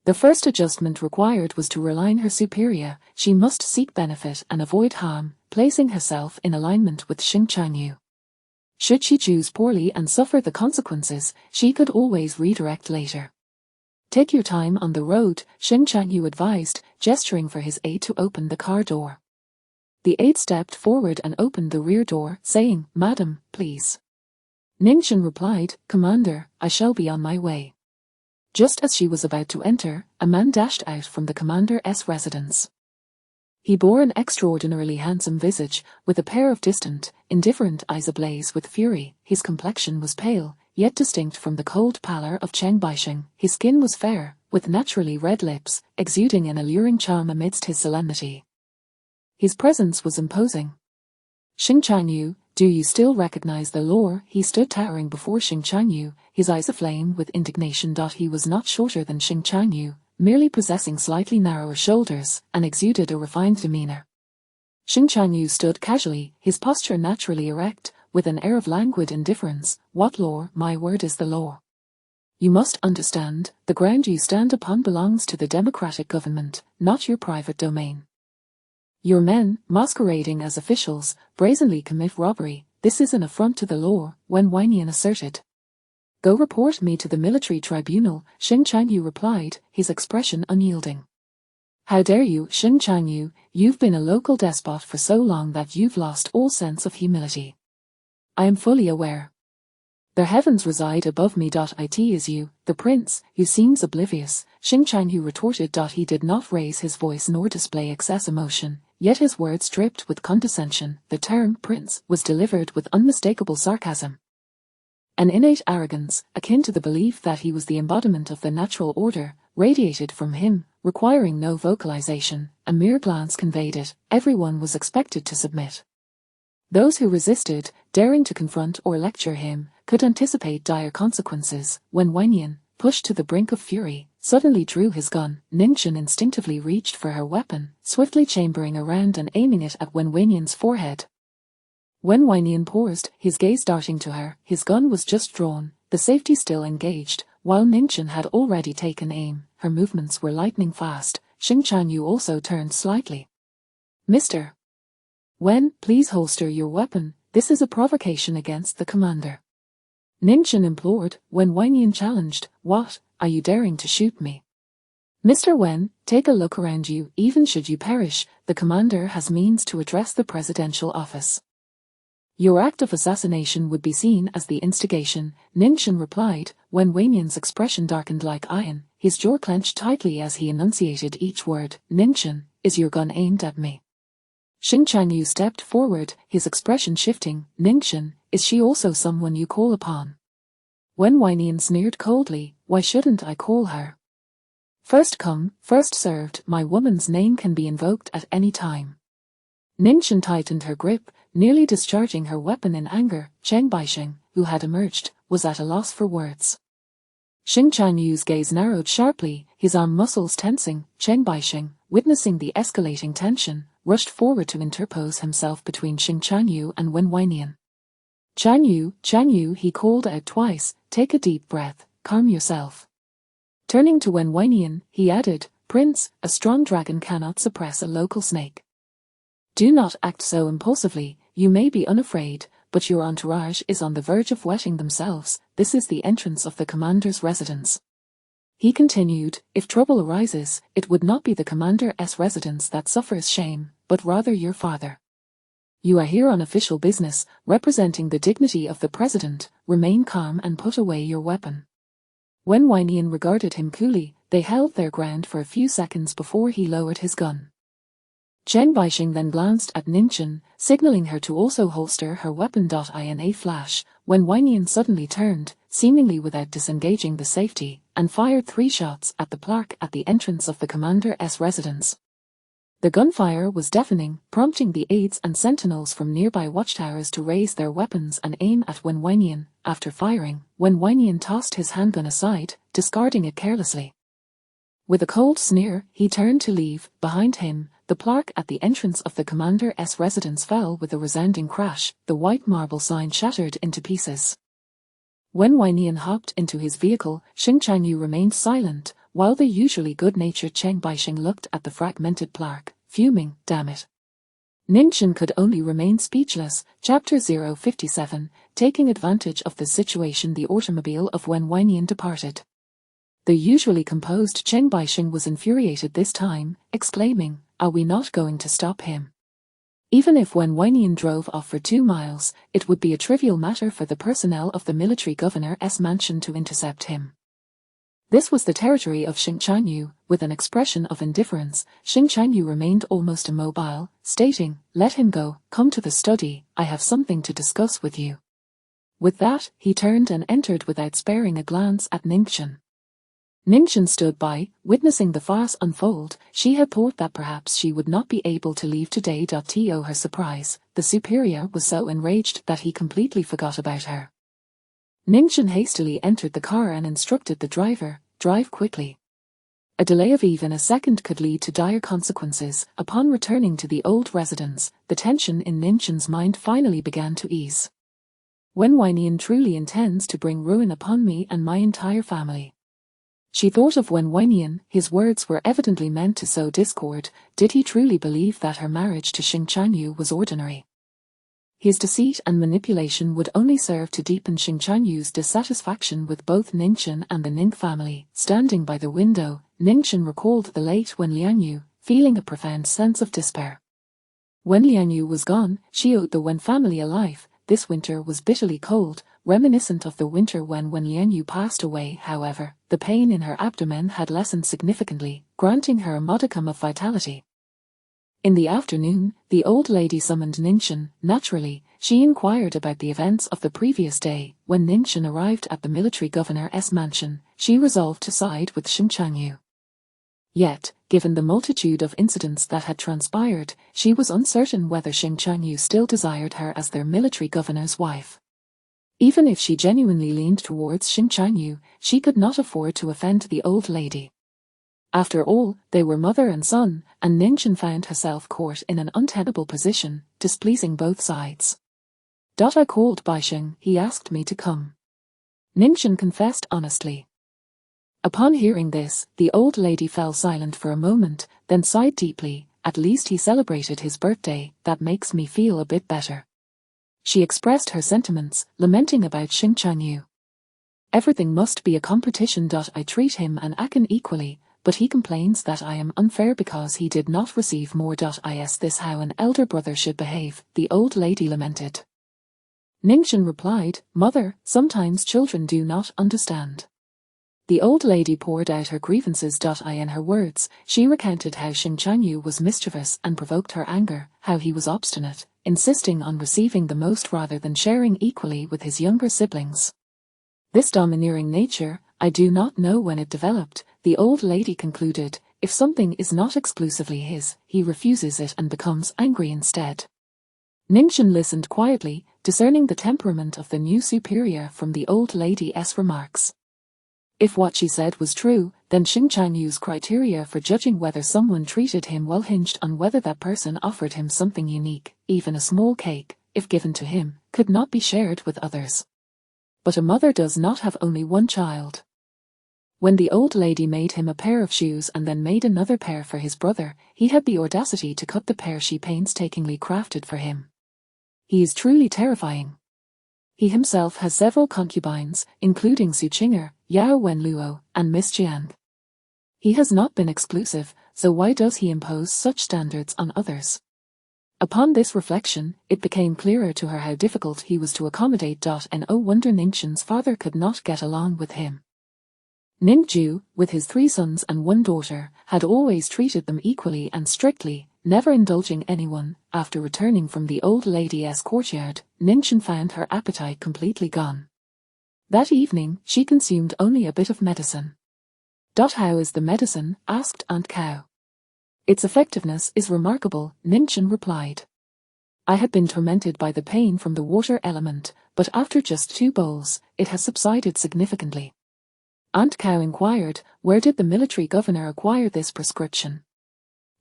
The first adjustment required was to realign her superior. She must seek benefit and avoid harm, placing herself in alignment with Xing Changyu. Should she choose poorly and suffer the consequences, she could always redirect later. Take your time on the road, Xing Changyu advised, gesturing for his aide to open the car door. The aide stepped forward and opened the rear door, saying, "Madam, please." Ningchen replied, "Commander, I shall be on my way." Just as she was about to enter, a man dashed out from the commander's residence. He bore an extraordinarily handsome visage, with a pair of distant, indifferent eyes ablaze with fury. His complexion was pale, yet distinct from the cold pallor of Cheng Baixing. His skin was fair, with naturally red lips, exuding an alluring charm amidst his solemnity. His presence was imposing. "Xing Changyu, do you still recognize the lore?" He stood towering before Xing Changyu, his eyes aflame with indignation. He was not shorter than Xing Changyu, merely possessing slightly narrower shoulders, and exuded a refined demeanor. Xing Changyu stood casually, his posture naturally erect, with an air of languid indifference. "What law? My word is the law. You must understand, the ground you stand upon belongs to the democratic government, not your private domain. Your men, masquerading as officials, brazenly commit robbery. This is an affront to the law," Wen Weinian asserted. "Go report me to the military tribunal," Xing Changyu replied, his expression unyielding. "How dare you, Xing Changyu, you've been a local despot for so long that you've lost all sense of humility. I am fully aware. The heavens reside above me. It is you, the prince, who seems oblivious," Xing Changyu retorted. He did not raise his voice nor display excess emotion, yet his words dripped with condescension. The term prince was delivered with unmistakable sarcasm. An innate arrogance, akin to the belief that he was the embodiment of the natural order, radiated from him, requiring no vocalization. A mere glance conveyed it. Everyone was expected to submit. Those who resisted, daring to confront or lecture him, could anticipate dire consequences. When Weinian, pushed to the brink of fury, suddenly drew his gun, Ningchen instinctively reached for her weapon, swiftly chambering around and aiming it at Wen Weinian's forehead. Wen Weinian paused, his gaze darting to her. His gun was just drawn, the safety still engaged, while Ningchen had already taken aim. Her movements were lightning fast. Xing Changyu also turned slightly. "Mr. Wen, please holster your weapon. This is a provocation against the commander." Ningchen implored. Wen Weinian challenged, "What, are you daring to shoot me?" "Mr. Wen, take a look around you. Even should you perish, the commander has means to address the presidential office. Your act of assassination would be seen as the instigation," Ningchen replied. Wen Weinian's expression darkened like iron, his jaw clenched tightly as he enunciated each word. "Ningchen, is your gun aimed at me?" Xing Changyu stepped forward, his expression shifting. "Ningchen, is she also someone you call upon?" Wen Weinian sneered coldly. "Why shouldn't I call her? First come, first served. My woman's name can be invoked at any time." Ningchen tightened her grip, nearly discharging her weapon in anger. Cheng Baixing, who had emerged, was at a loss for words. Xing Changyu's gaze narrowed sharply, his arm muscles tensing. Cheng Baixing, witnessing the escalating tension, rushed forward to interpose himself between Xing Changyu and Wen Weinian. Changyu, he called out twice, take a deep breath, calm yourself. Turning to Wen Weinian, he added, Prince, a strong dragon cannot suppress a local snake. Do not act so impulsively, you may be unafraid, but your entourage is on the verge of wetting themselves. This is the entrance of the commander's residence. He continued, if trouble arises, it would not be the commander's residence that suffers shame, but rather your father. You are here on official business, representing the dignity of the president. Remain calm and put away your weapon. Wen Weinian regarded him coolly. They held their ground for a few seconds before he lowered his gun. Cheng Baixing then glanced at Ningchen, signaling her to also holster her weapon. In a flash, Wen Weinian suddenly turned, seemingly without disengaging the safety, and fired 3 shots at the plaque at the entrance of the commander's residence. The gunfire was deafening, prompting the aides and sentinels from nearby watchtowers to raise their weapons and aim at Wen Weinian. After firing, Wen Weinian tossed his handgun aside, discarding it carelessly. With a cold sneer, he turned to leave. Behind him, the plaque at the entrance of the commander's residence fell with a resounding crash. The white marble sign shattered into pieces. Wen Weinian hopped into his vehicle. Xing Changyu remained silent, while the usually good-natured Cheng Baixing looked at the fragmented plaque, fuming. Damn it. Ningchen could only remain speechless. Chapter 057, taking advantage of the situation, the automobile of Wen Weinian departed. The usually composed Cheng Baixing was infuriated this time, exclaiming, are we not going to stop him? Even if Wen Weinian drove off for 2 miles, it would be a trivial matter for the personnel of the military governor's mansion to intercept him. This was the territory of Xing Changyu. With an expression of indifference, Xing Changyu remained almost immobile, stating, let him go, come to the study, I have something to discuss with you. With that, he turned and entered without sparing a glance at Ningchen. Ningchen stood by, witnessing the farce unfold. She had thought that perhaps she would not be able to leave today. To her surprise, the superior was so enraged that he completely forgot about her. Ningchen hastily entered the car and instructed the driver, drive quickly. A delay of even a second could lead to dire consequences. Upon returning to the old residence, the tension in Ningchen's mind finally began to ease. Wen Weinian truly intends to bring ruin upon me and my entire family. She thought of Wen Weinian. His words were evidently meant to sow discord. Did he truly believe that her marriage to Xing Changyu was ordinary? His deceit and manipulation would only serve to deepen Xing Changyu's dissatisfaction with both Ningchen and the Ning family. Standing by the window, Ningchen recalled the late Wen Lianyu, feeling a profound sense of despair. When Lianyu was gone, she owed the Wen family a life. This winter was bitterly cold, reminiscent of the winter when Lianyu passed away. However, the pain in her abdomen had lessened significantly, granting her a modicum of vitality. In the afternoon, the old lady summoned Ningchen. Naturally, she inquired about the events of the previous day. When Ningchen arrived at the military governor's mansion, she resolved to side with Xing Changyu. Yet, given the multitude of incidents that had transpired, she was uncertain whether Xing Changyu still desired her as their military governor's wife. Even if she genuinely leaned towards Xing Changyu, she could not afford to offend the old lady. After all, they were mother and son, and Ningchen found herself caught in an untenable position, displeasing both sides. I called Baixing, he asked me to come. Ningchen confessed honestly. Upon hearing this, the old lady fell silent for a moment, then sighed deeply. At least he celebrated his birthday, that makes me feel a bit better. She expressed her sentiments, lamenting about Xing Changyu. Everything must be a competition. I treat him and Akin equally, but he complains that I am unfair because he did not receive more. Is this how an elder brother should behave? The old lady lamented. Ningchen replied, Mother, sometimes children do not understand. The old lady poured out her grievances. In her words, she recounted how Xing Changyu was mischievous and provoked her anger, how he was obstinate, insisting on receiving the most rather than sharing equally with his younger siblings. This domineering nature, I do not know when it developed, the old lady concluded, if something is not exclusively his, he refuses it and becomes angry instead. Ningxin listened quietly, discerning the temperament of the new superior from the old lady's remarks. If what she said was true, then Xing Changyu's criteria for judging whether someone treated him well hinged on whether that person offered him something unique, even a small cake, if given to him, could not be shared with others. But a mother does not have only one child. When the old lady made him a pair of shoes and then made another pair for his brother, he had the audacity to cut the pair she painstakingly crafted for him. He is truly terrifying. He himself has several concubines, including Su Qinger, Yao Wenluo, and Miss Jiang. He has not been exclusive, so why does he impose such standards on others? Upon this reflection, it became clearer to her how difficult he was to accommodate. No wonder Ningxin's father could not get along with him. Ningju, with his 3 sons and 1 daughter, had always treated them equally and strictly, never indulging anyone. After returning from the old lady's courtyard, Ningxin found her appetite completely gone. That evening, she consumed only a bit of medicine. How is the medicine? Asked Aunt Cow. Its effectiveness is remarkable, Ningxin replied. I had been tormented by the pain from the water element, but after just 2 bowls, it has subsided significantly. Aunt Cow inquired, where did the military governor acquire this prescription?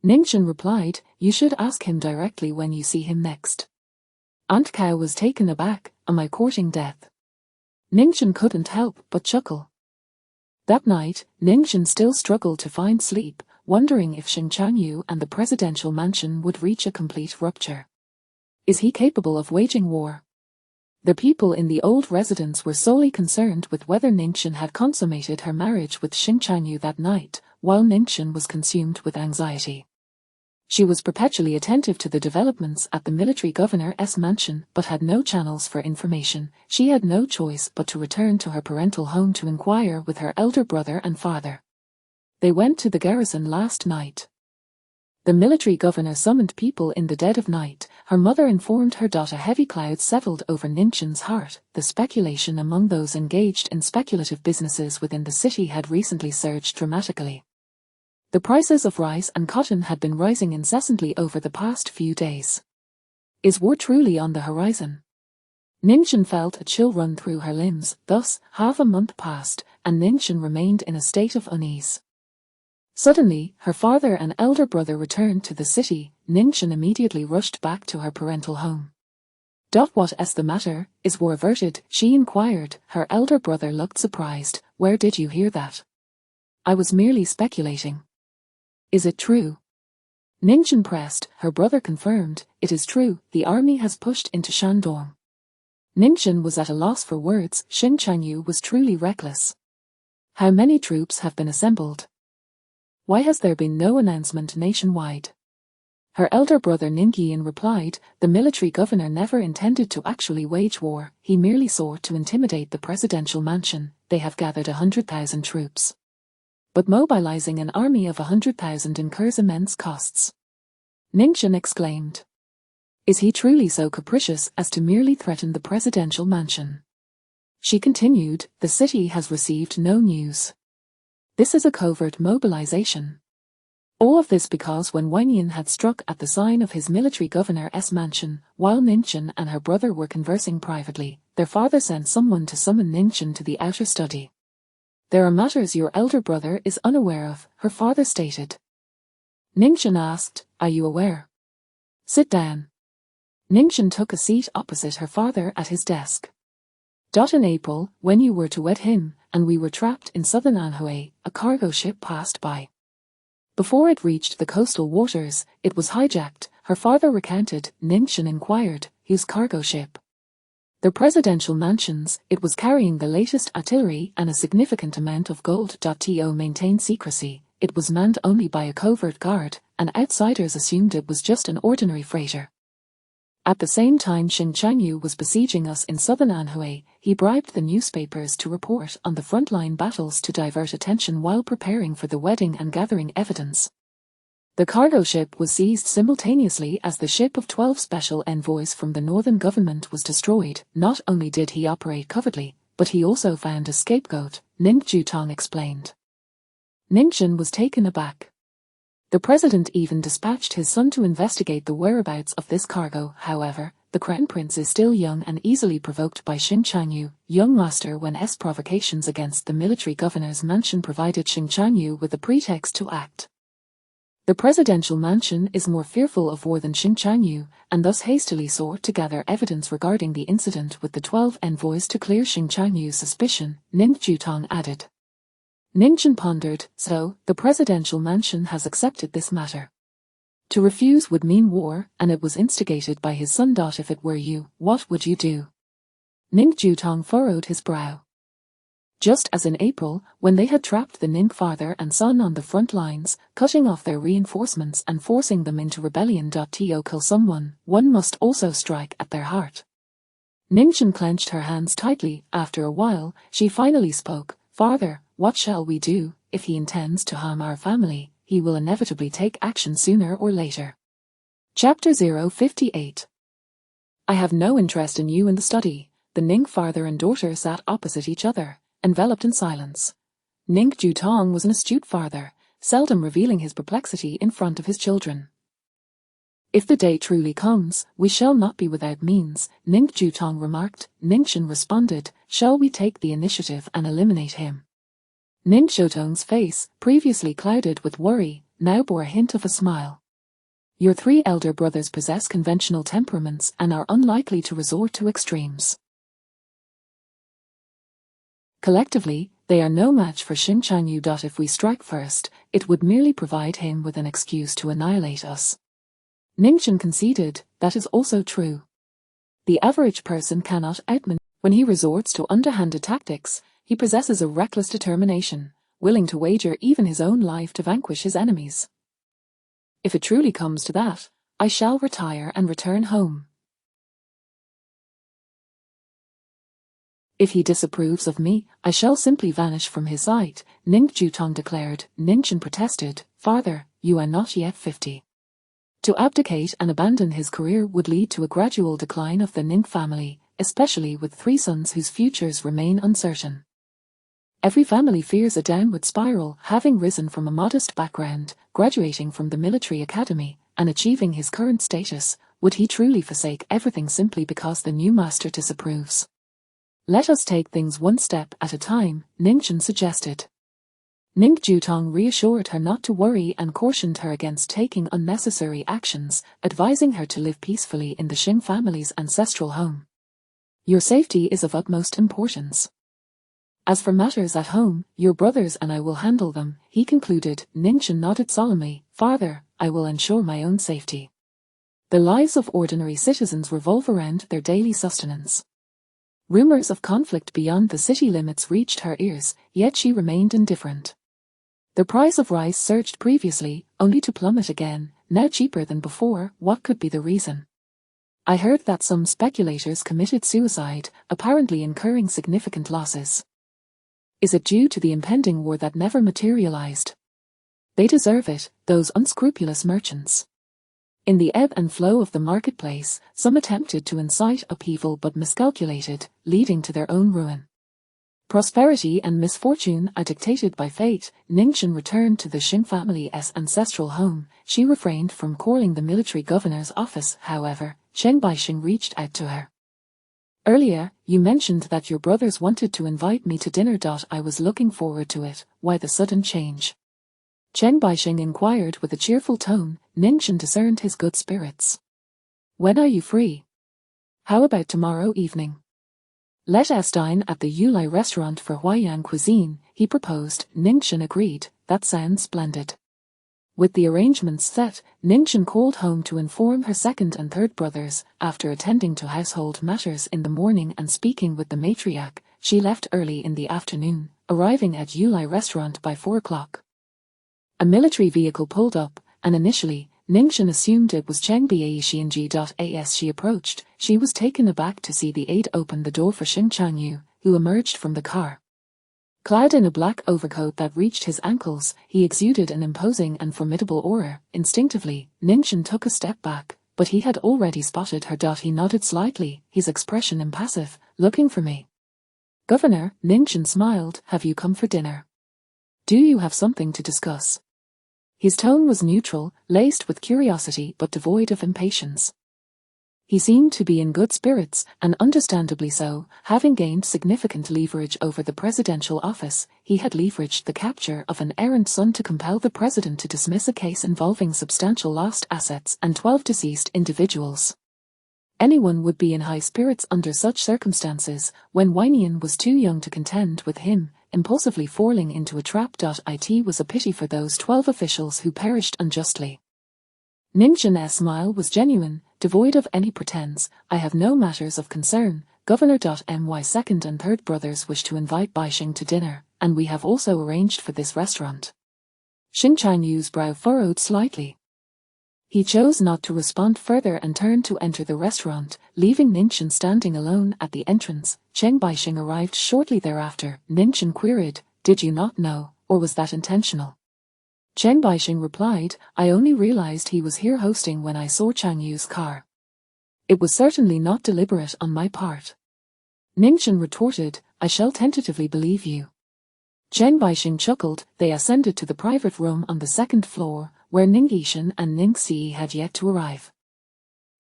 Ningxin replied, you should ask him directly when you see him next. Aunt Cow was taken aback, am I courting death? Ningxin couldn't help but chuckle. That night, Ningxin still struggled to find sleep, wondering if Xing Changyu and the presidential mansion would reach a complete rupture. Is he capable of waging war? The people in the old residence were solely concerned with whether Ningxin had consummated her marriage with Xing Changyu that night, while Ningxin was consumed with anxiety. She was perpetually attentive to the developments at the military governor's mansion, but had no channels for information. She had no choice but to return to her parental home to inquire with her elder brother and father. They went to the garrison last night. The military governor summoned people in the dead of night. Her mother informed her daughter heavy clouds settled over Ningxin's heart. The speculation among those engaged in speculative businesses within the city had recently surged dramatically. The prices of rice and cotton had been rising incessantly over the past few days. Is war truly on the horizon? Ningxin felt a chill run through her limbs. Thus, half a month passed, and Ningxin remained in a state of unease. Suddenly, her father and elder brother returned to the city. Ningxin immediately rushed back to her parental home. What is the matter? Is war averted? She inquired. Her elder brother looked surprised. Where did you hear that? I was merely speculating. Is it true? Ningxin pressed. Her brother confirmed. It is true, the army has pushed into Shandong. Ningxin was at a loss for words. Xing Changyu was truly reckless. How many troops have been assembled? Why has there been no announcement nationwide? Her elder brother Ningyin replied, the military governor never intended to actually wage war, he merely sought to intimidate the presidential mansion. They have gathered 100,000 troops. But mobilizing an army of 100,000 incurs immense costs. Ningxin exclaimed. Is he truly so capricious as to merely threaten the presidential mansion? She continued, the city has received no news. This is a covert mobilization. All of this because when Wanyan had struck at the sign of his military governor's mansion, while Ningxin and her brother were conversing privately, their father sent someone to summon Ningxin to the outer study. There are matters your elder brother is unaware of, her father stated. Ningxin asked, are you aware? Sit down. Ningxin took a seat opposite her father at his desk. In April, when you were to wed him, and we were trapped in southern Anhui, a cargo ship passed by. Before it reached the coastal waters, it was hijacked, her father recounted. Ningxin inquired, whose cargo ship? The presidential mansions. It was carrying the latest artillery and a significant amount of gold. To maintain secrecy, it was manned only by a covert guard, and outsiders assumed it was just an ordinary freighter. At the same time Xing Changyu was besieging us in southern Anhui, he bribed the newspapers to report on the frontline battles to divert attention while preparing for the wedding and gathering evidence. The cargo ship was seized simultaneously as the ship of 12 special envoys from the northern government was destroyed. Not only did he operate covertly, but he also found a scapegoat, Ning Jutong explained. Ningxin was taken aback. The president even dispatched his son to investigate the whereabouts of this cargo. However, the crown prince is still young and easily provoked by Xing Chanyu, young master when his provocations against the military governor's mansion provided Xing Chanyu with a pretext to act. The presidential mansion is more fearful of war than Xing Chanyu, and thus hastily sought to gather evidence regarding the incident with the 12 envoys to clear Xing Chanyu's suspicion, Ning Jutong added. Ningchen pondered, so, the presidential mansion has accepted this matter. To refuse would mean war, and it was instigated by his son. If it were you, what would you do? Ning Jutong furrowed his brow. Just as in April, when they had trapped the Ning father and son on the front lines, cutting off their reinforcements and forcing them into rebellion. To kill someone, one must also strike at their heart. Ningchen clenched her hands tightly. After a while, she finally spoke. Father, what shall we do? If he intends to harm our family, he will inevitably take action sooner or later. Chapter 058. I have no interest in you in the study. The Ning father and daughter sat opposite each other, enveloped in silence. Ning Jutong was an astute father, seldom revealing his perplexity in front of his children. If the day truly comes, we shall not be without means, Ning Jutong remarked. Ningchen responded, shall we take the initiative and eliminate him? Ning Jutong's face, previously clouded with worry, now bore a hint of a smile. Your 3 elder brothers possess conventional temperaments and are unlikely to resort to extremes. Collectively, they are no match for Xing Chanyu. If we strike first, it would merely provide him with an excuse to annihilate us. Ningchen conceded, that is also true. The average person cannot outmaneuver. When he resorts to underhanded tactics, he possesses a reckless determination, willing to wager even his own life to vanquish his enemies. If it truly comes to that, I shall retire and return home. If he disapproves of me, I shall simply vanish from his sight, Ning Jutong declared. Ningchen protested, Father, you are not yet 50. To abdicate and abandon his career would lead to a gradual decline of the Ning family, especially with 3 sons whose futures remain uncertain. Every family fears a downward spiral. Having risen from a modest background, graduating from the military academy, and achieving his current status, would he truly forsake everything simply because the new master disapproves? Let us take things one step at a time, Ningchen suggested. Ning Jutong reassured her not to worry and cautioned her against taking unnecessary actions, advising her to live peacefully in the Xing family's ancestral home. Your safety is of utmost importance. As for matters at home, your brothers and I will handle them, he concluded. Ningchen nodded solemnly. Father, I will ensure my own safety. The lives of ordinary citizens revolve around their daily sustenance. Rumors of conflict beyond the city limits reached her ears, yet she remained indifferent. The price of rice surged previously, only to plummet again, now cheaper than before. What could be the reason? I heard that some speculators committed suicide, apparently incurring significant losses. Is it due to the impending war that never materialized? They deserve it, those unscrupulous merchants. In the ebb and flow of the marketplace, some attempted to incite upheaval but miscalculated, leading to their own ruin. Prosperity and misfortune are dictated by fate. Ningchen returned to the Xing family's ancestral home. She refrained from calling the military governor's office. However, Chen Baixing reached out to her. Earlier, you mentioned that your brothers wanted to invite me to dinner. I was looking forward to it. Why the sudden change? Chen Baixing inquired with a cheerful tone. Ningchen discerned his good spirits. When are you free? How about tomorrow evening? Let us dine at the Yulai restaurant for Huayan cuisine, he proposed. Ningchen agreed. That sounds splendid. With the arrangements set, Ningchen called home to inform her 2nd and 3rd brothers. After attending to household matters in the morning and speaking with the matriarch, she left early in the afternoon, arriving at Yulai restaurant by 4 o'clock. A military vehicle pulled up, and initially, Ningchen assumed it was Cheng Bai Xianji. As she approached, she was taken aback to see the aide open the door for Xing Chanyu, who emerged from the car. Clad in a black overcoat that reached his ankles, he exuded an imposing and formidable aura. Instinctively, Ningchen took a step back, but he had already spotted her. He nodded slightly, his expression impassive. Looking for me? Governor, Ningchen smiled. Have you come for dinner? Do you have something to discuss? His tone was neutral, laced with curiosity but devoid of impatience. He seemed to be in good spirits, and understandably so. Having gained significant leverage over the presidential office, he had leveraged the capture of an errant son to compel the president to dismiss a case involving substantial lost assets and 12 deceased individuals. Anyone would be in high spirits under such circumstances. When Wynian was too young to contend with him, impulsively falling into a trap. It was a pity for those 12 officials who perished unjustly. Ning Zhan's smile was genuine, devoid of any pretense. I have no matters of concern. Governor. My second and third brothers wish to invite Baixing to dinner, and we have also arranged for this restaurant. Xing Changyu's brow furrowed slightly. He chose not to respond further and turned to enter the restaurant, leaving Ningchen standing alone at the entrance. Cheng Baixing arrived shortly thereafter. Ningchen queried, "Did you not know, or was that intentional?" Cheng Baixing replied, "I only realized he was here hosting when I saw Changyu's car. It was certainly not deliberate on my part." Ningchen retorted, "I shall tentatively believe you." Cheng Baixing chuckled. They ascended to the private room on the second floor, where Ning Yishan and Ning Si had yet to arrive.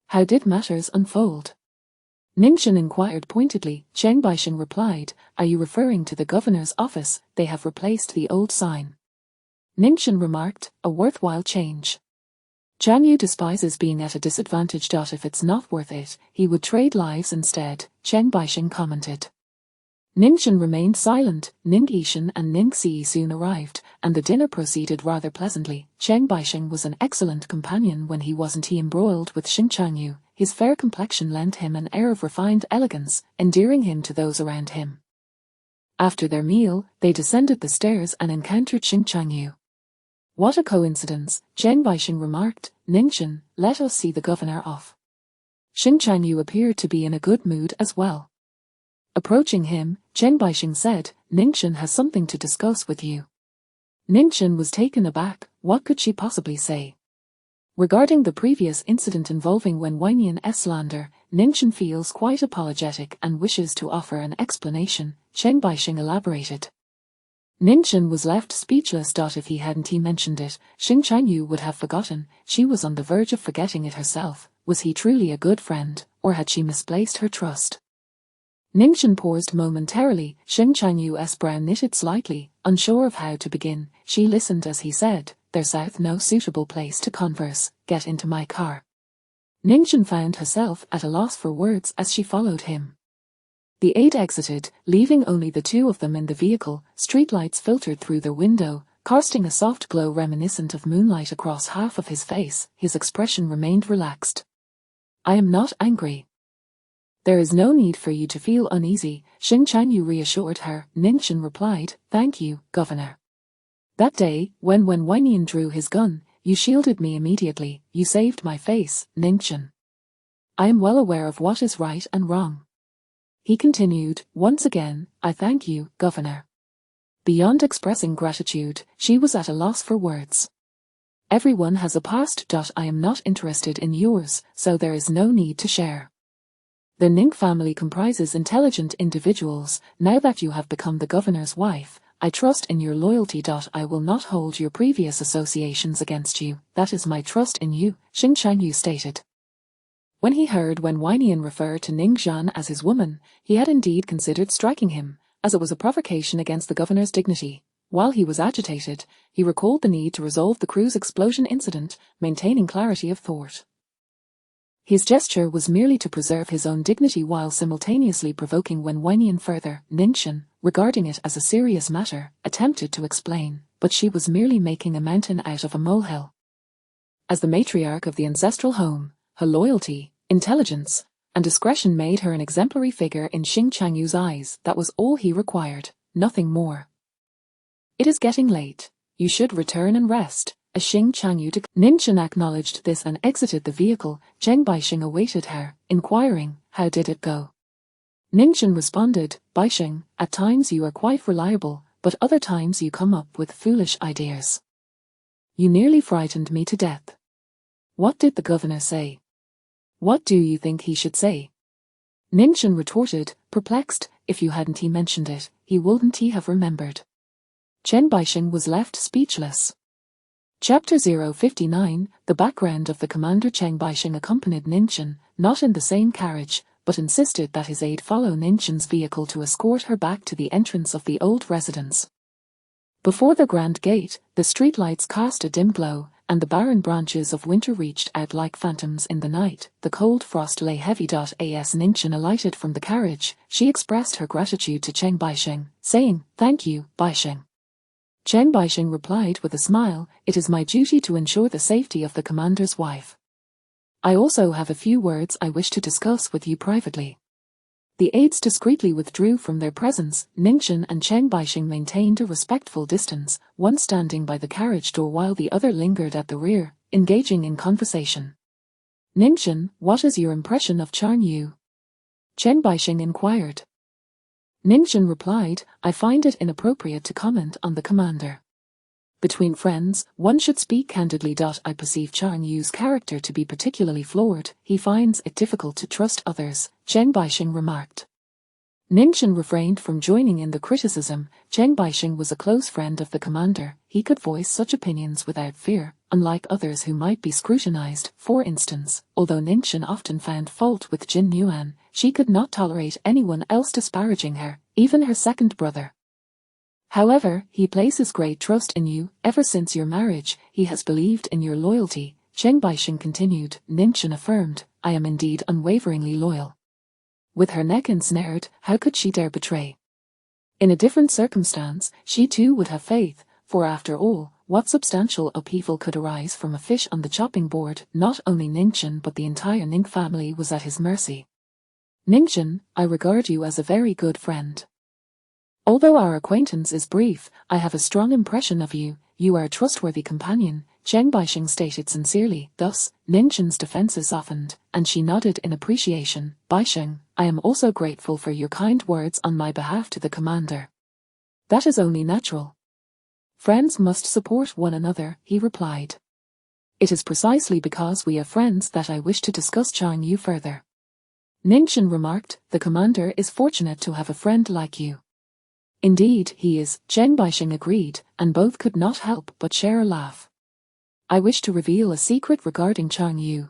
How did matters unfold? Ningchen inquired pointedly. Cheng Baixing replied, "Are you referring to the governor's office? They have replaced the old sign." Ningchen remarked, "A worthwhile change. Chanyu despises being at a disadvantage. If it's not worth it, he would trade lives instead," Cheng Baixing commented. Ningchen remained silent. Ning Yishan and Ning Si soon arrived, and the dinner proceeded rather pleasantly. Cheng Baixing was an excellent companion when he wasn't embroiled with Xing Chanyu. His fair complexion lent him an air of refined elegance, endearing him to those around him. After their meal, they descended the stairs and encountered Xing Chanyu. "What a coincidence," Cheng Baixing remarked. "Ningchen, let us see the governor off." Xing Chanyu appeared to be in a good mood as well. Approaching him, Cheng Baixing said, "Ningchen has something to discuss with you." Ningchen was taken aback. What could she possibly say? Regarding the previous incident involving Wen Wynian's slander, Ningchen feels quite apologetic and wishes to offer an explanation. Cheng Baixing elaborated. Ningchen was left speechless. If he hadn't mentioned it, Xing Chanyu would have forgotten. She was on the verge of forgetting it herself. Was he truly a good friend, or had she misplaced her trust? Ningchen paused momentarily. Xing Chanyu's brow knitted slightly, unsure of how to begin. She listened as he said, "There's south no suitable place to converse. Get into my car." Ningchen found herself at a loss for words as she followed him. The aide exited, leaving only the two of them in the vehicle. Streetlights filtered through their window, casting a soft glow reminiscent of moonlight across half of his face. His expression remained relaxed. "I am not angry." "There is no need for you to feel uneasy," Xing Chanyu reassured her. Ningchen replied, "Thank you, Governor. That day, when Wynian drew his gun, you shielded me immediately. You saved my face, Ningchen. I am well aware of what is right and wrong." He continued, "Once again, I thank you, Governor." Beyond expressing gratitude, she was at a loss for words. "Everyone has a past. I am not interested in yours, so there is no need to share. The Ning family comprises intelligent individuals. Now that you have become the governor's wife, I trust in your loyalty. I will not hold your previous associations against you. That is my trust in you," Xing Chanyu stated. When he heard Wen Wynian refer to Ning Zhan as his woman, he had indeed considered striking him, as it was a provocation against the governor's dignity. While he was agitated, he recalled the need to resolve the cruise explosion incident, maintaining clarity of thought. His gesture was merely to preserve his own dignity while simultaneously provoking Wen Wynian further. Ningchen, regarding it as a serious matter, attempted to explain, but she was merely making a mountain out of a molehill. As the matriarch of the ancestral home, her loyalty, intelligence, and discretion made her an exemplary figure in Xing Changyu's eyes. That was all he required, nothing more. "It is getting late. You should return and rest," as Xing Chanyu Ningchen acknowledged this and exited the vehicle. Cheng Baixing awaited her, inquiring, "How did it go?" Ningchen responded, "Baixing, at times you are quite reliable, but other times you come up with foolish ideas. You nearly frightened me to death." "What did the governor say?" "What do you think he should say?" Ningchen retorted, perplexed. "If you hadn't mentioned it, he wouldn't have remembered." Chen Baixing was left speechless. Chapter 059, the background of the commander. Cheng Baixing accompanied Ninchin, not in the same carriage, but insisted that his aide follow Ninchin's vehicle to escort her back to the entrance of the old residence. Before the grand gate, the streetlights cast a dim glow, and the barren branches of winter reached out like phantoms in the night. The cold frost lay heavy. As Ninchin alighted from the carriage, she expressed her gratitude to Cheng Baixing, saying, "Thank you, Baixing." Cheng Baixing replied with a smile, "It is my duty to ensure the safety of the commander's wife. I also have a few words I wish to discuss with you privately." The aides discreetly withdrew from their presence. Ninchin and Cheng Baixing maintained a respectful distance, one standing by the carriage door while the other lingered at the rear, engaging in conversation. "Ninchin, what is your impression of Charn Yu?" Cheng Baixing inquired. Ninchin replied, "I find it inappropriate to comment on the commander. Between friends, one should speak candidly. I perceive Charn Yu's character to be particularly flawed. He finds it difficult to trust others," Cheng Baixing remarked. Ninchin refrained from joining in the criticism. Cheng Baixing was a close friend of the commander. He could voice such opinions without fear, unlike others who might be scrutinized. For instance, although Ninchin often found fault with Jin Yuan, she could not tolerate anyone else disparaging her, even her second brother. "However, he places great trust in you. Ever since your marriage, he has believed in your loyalty," Cheng Baixing continued. Ninchin affirmed, "I am indeed unwaveringly loyal." With her neck ensnared, how could she dare betray? In a different circumstance, she too would have faith, for after all, what substantial upheaval could arise from a fish on the chopping board? Not only Ninchin but the entire Ning family was at his mercy. "Ninchin, I regard you as a very good friend. Although our acquaintance is brief, I have a strong impression of you. You are a trustworthy companion," Cheng Baixing stated sincerely. Thus, Ninchin's defenses softened, and she nodded in appreciation. "Baixing, I am also grateful for your kind words on my behalf to the commander." "That is only natural. Friends must support one another," he replied. "It is precisely because we are friends that I wish to discuss Charn Yu further." Ninchin remarked, "The commander is fortunate to have a friend like you." "Indeed, he is," Cheng Baixing agreed, and both could not help but share a laugh. "I wish to reveal a secret regarding Charn Yu.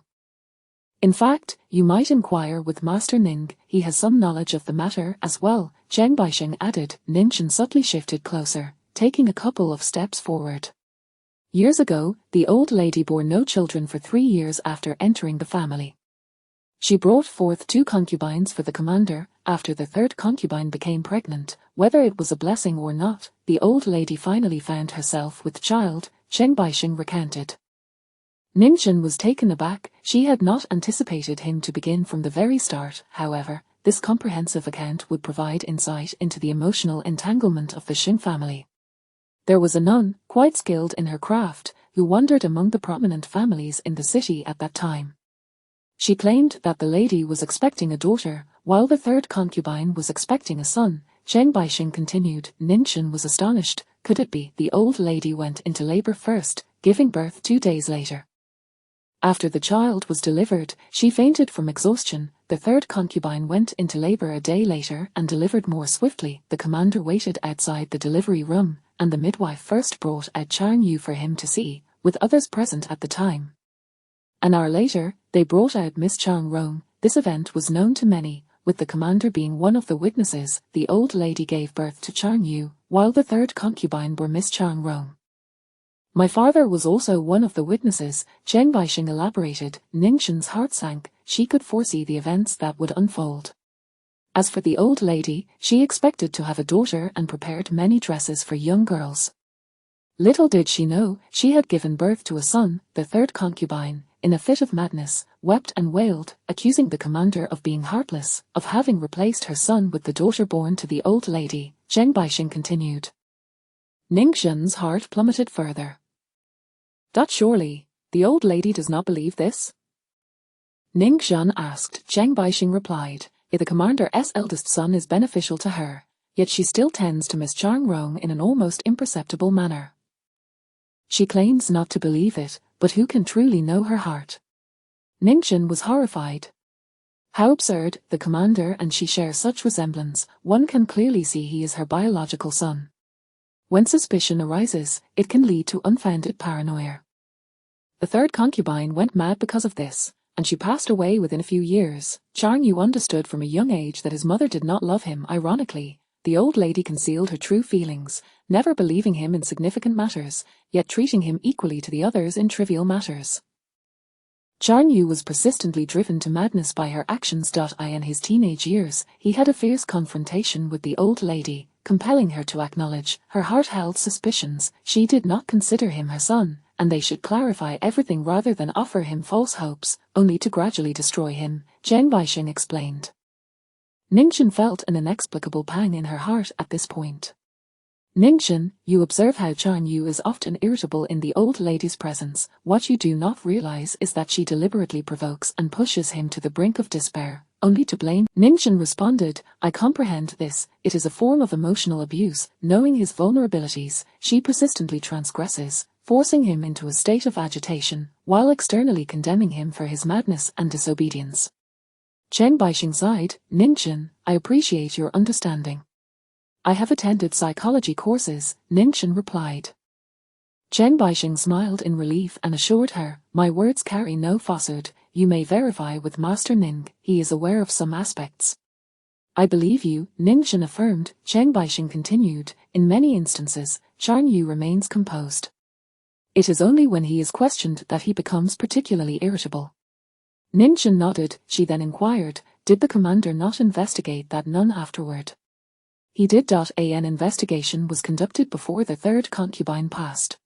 In fact, you might inquire with Master Ning, he has some knowledge of the matter as well," Cheng Baixing added. Ninchin subtly shifted closer, taking a couple of steps forward. "Years ago, the old lady bore no children for 3 years after entering the family. She brought forth 2 concubines for the commander. After the 3rd concubine became pregnant, whether it was a blessing or not, the old lady finally found herself with child," Cheng Baixing recounted. Ninchin was taken aback. She had not anticipated him to begin from the very start. However, this comprehensive account would provide insight into the emotional entanglement of the Xin family. There was a nun, quite skilled in her craft, who wandered among the prominent families in the city at that time. She claimed that the lady was expecting a daughter, while the 3rd concubine was expecting a son. Cheng Baixing continued. Ninchin was astonished. Could it be the old lady went into labor first, giving birth 2 days later? After the child was delivered, she fainted from exhaustion. The 3rd concubine went into labor a day later and delivered more swiftly. The commander waited outside the delivery room, and the midwife first brought out Charn Yu for him to see, with others present at the time. An hour later, they brought out Miss Chang Rong. This event was known to many, with the commander being one of the witnesses. The old lady gave birth to Charn Yu, while the 3rd concubine bore Miss Chang Rong. "My father was also one of the witnesses," Cheng Baixing elaborated. Ninchin's heart sank. She could foresee the events that would unfold. As for the old lady, she expected to have a daughter and prepared many dresses for young girls. Little did she know, she had given birth to a son. The 3rd concubine, in a fit of madness, wept and wailed, accusing the commander of being heartless, of having replaced her son with the daughter born to the old lady. Cheng Baixing continued. Ninchin's heart plummeted further. Surely, the old lady does not believe this?" Ningxian asked. Cheng Baixing replied, "If the commander's eldest son is beneficial to her, yet she still tends to Miss Chang Rong in an almost imperceptible manner. She claims not to believe it, but who can truly know her heart?" Ningxian was horrified. How absurd, the commander and she share such resemblance. One can clearly see he is her biological son. When suspicion arises, it can lead to unfounded paranoia. The third concubine went mad because of this, and she passed away within a few years. Chang Yu understood from a young age that his mother did not love him. Ironically, the old lady concealed her true feelings, never believing him in significant matters, yet treating him equally to the others in trivial matters. Chang Yu was persistently driven to madness by her actions. In his teenage years, he had a fierce confrontation with the old lady, compelling her to acknowledge her heart-held suspicions. She did not consider him her son, and they should clarify everything rather than offer him false hopes, only to gradually destroy him, Chen Baixing explained. Ningchen felt an inexplicable pang in her heart at this point. Ningchen, you observe how Chang Yu is often irritable in the old lady's presence. What you do not realize is that she deliberately provokes and pushes him to the brink of despair, only to blame. Ningchen responded, I comprehend this, it is a form of emotional abuse. Knowing his vulnerabilities, she persistently transgresses, forcing him into a state of agitation, while externally condemning him for his madness and disobedience. Chen Baixing sighed, Ningchen, I appreciate your understanding. I have attended psychology courses, Ningchen replied. Chen Baixing smiled in relief and assured her, my words carry no falsehood, you may verify with Master Ning, he is aware of some aspects. I believe you, Ningchen affirmed. Chen Baixing continued, in many instances, Chang Yu remains composed. It is only when he is questioned that he becomes particularly irritable. Ningchen nodded. She then inquired, did the commander not investigate that nun afterward? He did. An investigation was conducted before the third concubine passed.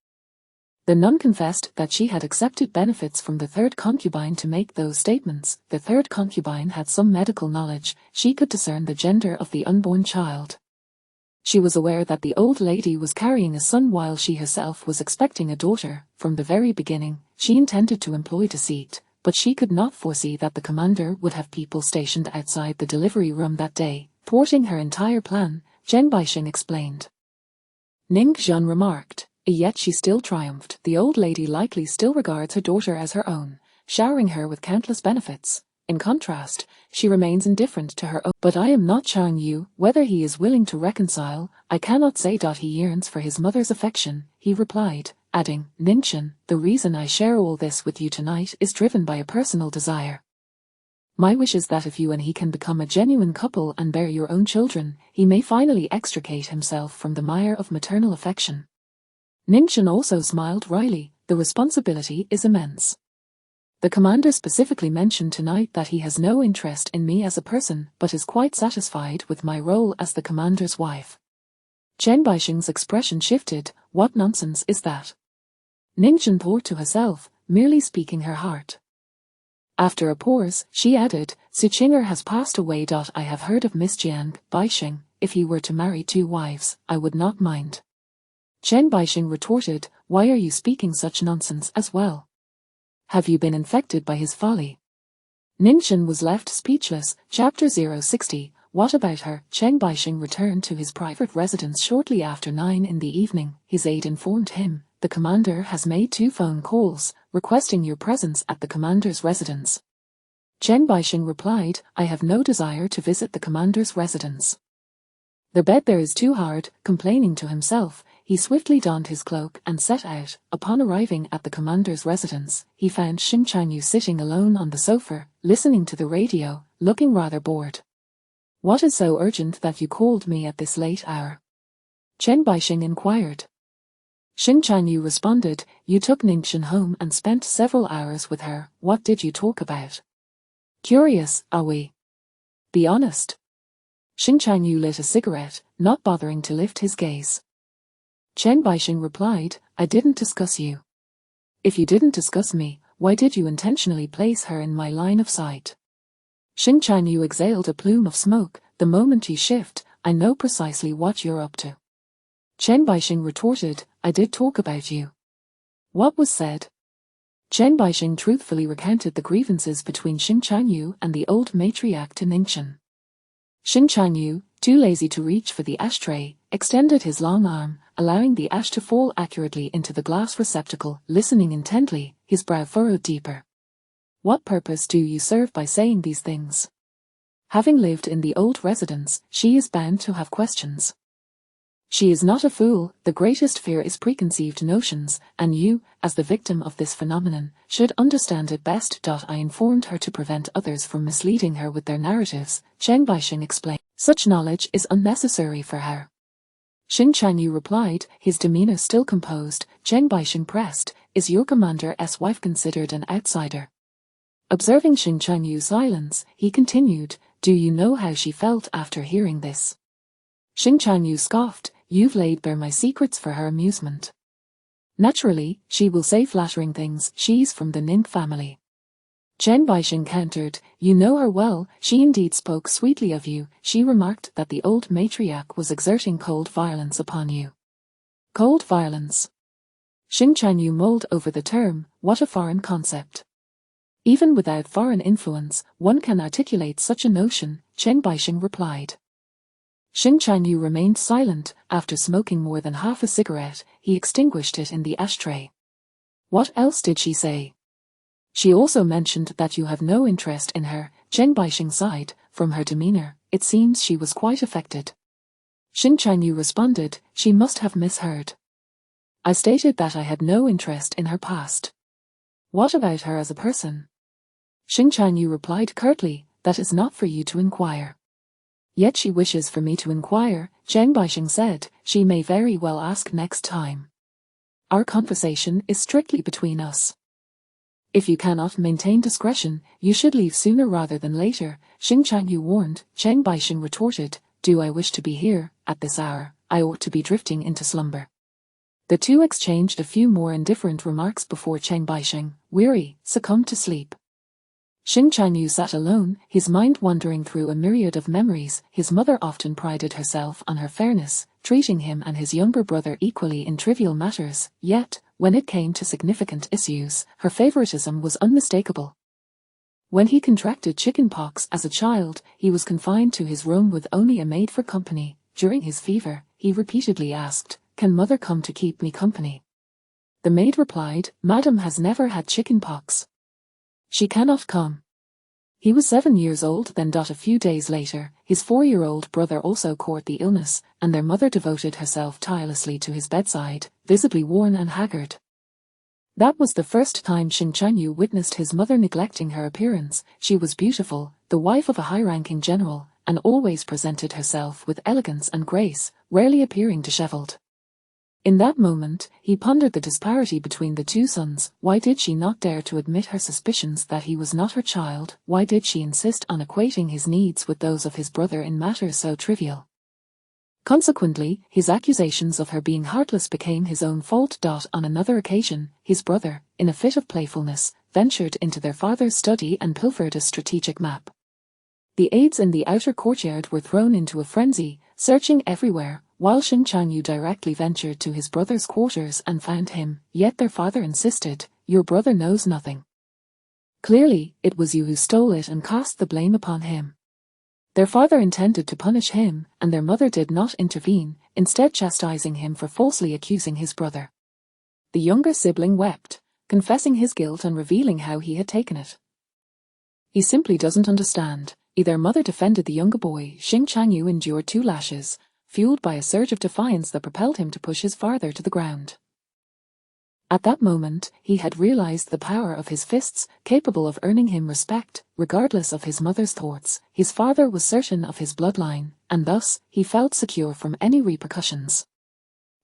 The nun confessed that she had accepted benefits from the third concubine to make those statements. The third concubine had some medical knowledge, she could discern the gender of the unborn child. She was aware that the old lady was carrying a son while she herself was expecting a daughter. From the very beginning, she intended to employ deceit, but she could not foresee that the commander would have people stationed outside the delivery room that day, thwarting her entire plan, Chen Baixing explained. Ning Zhan remarked, yet she still triumphed. The old lady likely still regards her daughter as her own, showering her with countless benefits. In contrast, she remains indifferent to her own. But I am not Chang Yu. Whether he is willing to reconcile, I cannot say. He yearns for his mother's affection, he replied, adding, Ningchen, the reason I share all this with you tonight is driven by a personal desire. My wish is that if you and he can become a genuine couple and bear your own children, he may finally extricate himself from the mire of maternal affection. Ningchen also smiled wryly, the responsibility is immense. The commander specifically mentioned tonight that he has no interest in me as a person but is quite satisfied with my role as the commander's wife. Chen Baixing's expression shifted, what nonsense is that? Ningchen thought to herself, merely speaking her heart. After a pause, she added, Su Qinger has passed away. I have heard of Miss Jiang Baixing, if he were to marry 2 wives, I would not mind. Chen Baixing retorted, why are you speaking such nonsense as well? Have you been infected by his folly? Ningchen was left speechless. Chapter 060, What about her? Chen Baixing returned to his private residence shortly after 9 in the evening. His aide informed him, the commander has made 2 phone calls, requesting your presence at the commander's residence. Chen Baixing replied, I have no desire to visit the commander's residence. The bed there is too hard. Complaining to himself, he swiftly donned his cloak and set out. Upon arriving at the commander's residence, he found Xing Changyu sitting alone on the sofa, listening to the radio, looking rather bored. What is so urgent that you called me at this late hour? Chen Baixing inquired. Xing Changyu responded, you took Ningchen home and spent several hours with her. What did you talk about? Curious, are we? Be honest. Xing Changyu lit a cigarette, not bothering to lift his gaze. Chen Baixing replied, I didn't discuss you. If you didn't discuss me, why did you intentionally place her in my line of sight? Xing Changyu exhaled a plume of smoke. The moment you shift, I know precisely what you're up to. Chen Baixing retorted, I did talk about you. What was said? Chen Baixing truthfully recounted the grievances between Xing Changyu and the old matriarch to Ningchen. Xing Changyu, too lazy to reach for the ashtray, extended his long arm, allowing the ash to fall accurately into the glass receptacle. Listening intently, his brow furrowed deeper. What purpose do you serve by saying these things? Having lived in the old residence, she is bound to have questions. She is not a fool. The greatest fear is preconceived notions, and you, as the victim of this phenomenon, should understand it best. I informed her to prevent others from misleading her with their narratives, Chen Baixing explained. Such knowledge is unnecessary for her. Xing Chanyu replied, his demeanor still composed. Chen Baixing pressed, is your commander's wife considered an outsider? Observing Xing Chanyu's silence, he continued, do you know how she felt after hearing this? Xing Chanyu scoffed, you've laid bare my secrets for her amusement. Naturally, she will say flattering things, she's from the Ning family. Chen Baixing countered, you know her well, she indeed spoke sweetly of you. She remarked that the old matriarch was exerting cold violence upon you. Cold violence. Xing Chanyu mulled over the term, what a foreign concept. Even without foreign influence, one can articulate such a notion, Chen Baixing replied. Xing Chanyu remained silent. After smoking more than half a cigarette, he extinguished it in the ashtray. What else did she say? She also mentioned that you have no interest in her. Chen Baixing sighed. From her demeanor, it seems she was quite affected. Xing Chanyu responded, she must have misheard. I stated that I had no interest in her past. What about her as a person? Xing Chanyu replied curtly, that is not for you to inquire. Yet she wishes for me to inquire, Chen Baixing said, she may very well ask next time. Our conversation is strictly between us. If you cannot maintain discretion, you should leave sooner rather than later, Xing Chanyu warned. Chen Baixing retorted, do I wish to be here, at this hour? I ought to be drifting into slumber. The two exchanged a few more indifferent remarks before Chen Baixing, weary, succumbed to sleep. Xing Chanyu sat alone, his mind wandering through a myriad of memories. His mother often prided herself on her fairness, treating him and his younger brother equally in trivial matters, yet, when it came to significant issues, her favoritism was unmistakable. When he contracted chickenpox as a child, he was confined to his room with only a maid for company. During his fever, he repeatedly asked, can mother come to keep me company? The maid replied, Madam has never had chickenpox. She cannot come. He was 7 years old then. A few days later, his 4-year-old brother also caught the illness, and their mother devoted herself tirelessly to his bedside, visibly worn and haggard. That was the first time Xing Chanyu witnessed his mother neglecting her appearance. She was beautiful, the wife of a high-ranking general, and always presented herself with elegance and grace, rarely appearing disheveled. In that moment, he pondered the disparity between the two sons. Why did she not dare to admit her suspicions that he was not her child? Why did she insist on equating his needs with those of his brother in matters so trivial? Consequently, his accusations of her being heartless became his own fault. On another occasion, his brother, in a fit of playfulness, ventured into their father's study and pilfered a strategic map. The aides in the outer courtyard were thrown into a frenzy, searching everywhere, while Xing Chanyu directly ventured to his brother's quarters and found him, yet their father insisted, your brother knows nothing. Clearly, it was you who stole it and cast the blame upon him. Their father intended to punish him, and their mother did not intervene, instead chastising him for falsely accusing his brother. The younger sibling wept, confessing his guilt and revealing how he had taken it. He simply doesn't understand. Their mother defended the younger boy. Xing Chanyu endured 2 lashes, fueled by a surge of defiance that propelled him to push his father to the ground. At that moment, he had realized the power of his fists, capable of earning him respect, regardless of his mother's thoughts. His father was certain of his bloodline, and thus, he felt secure from any repercussions.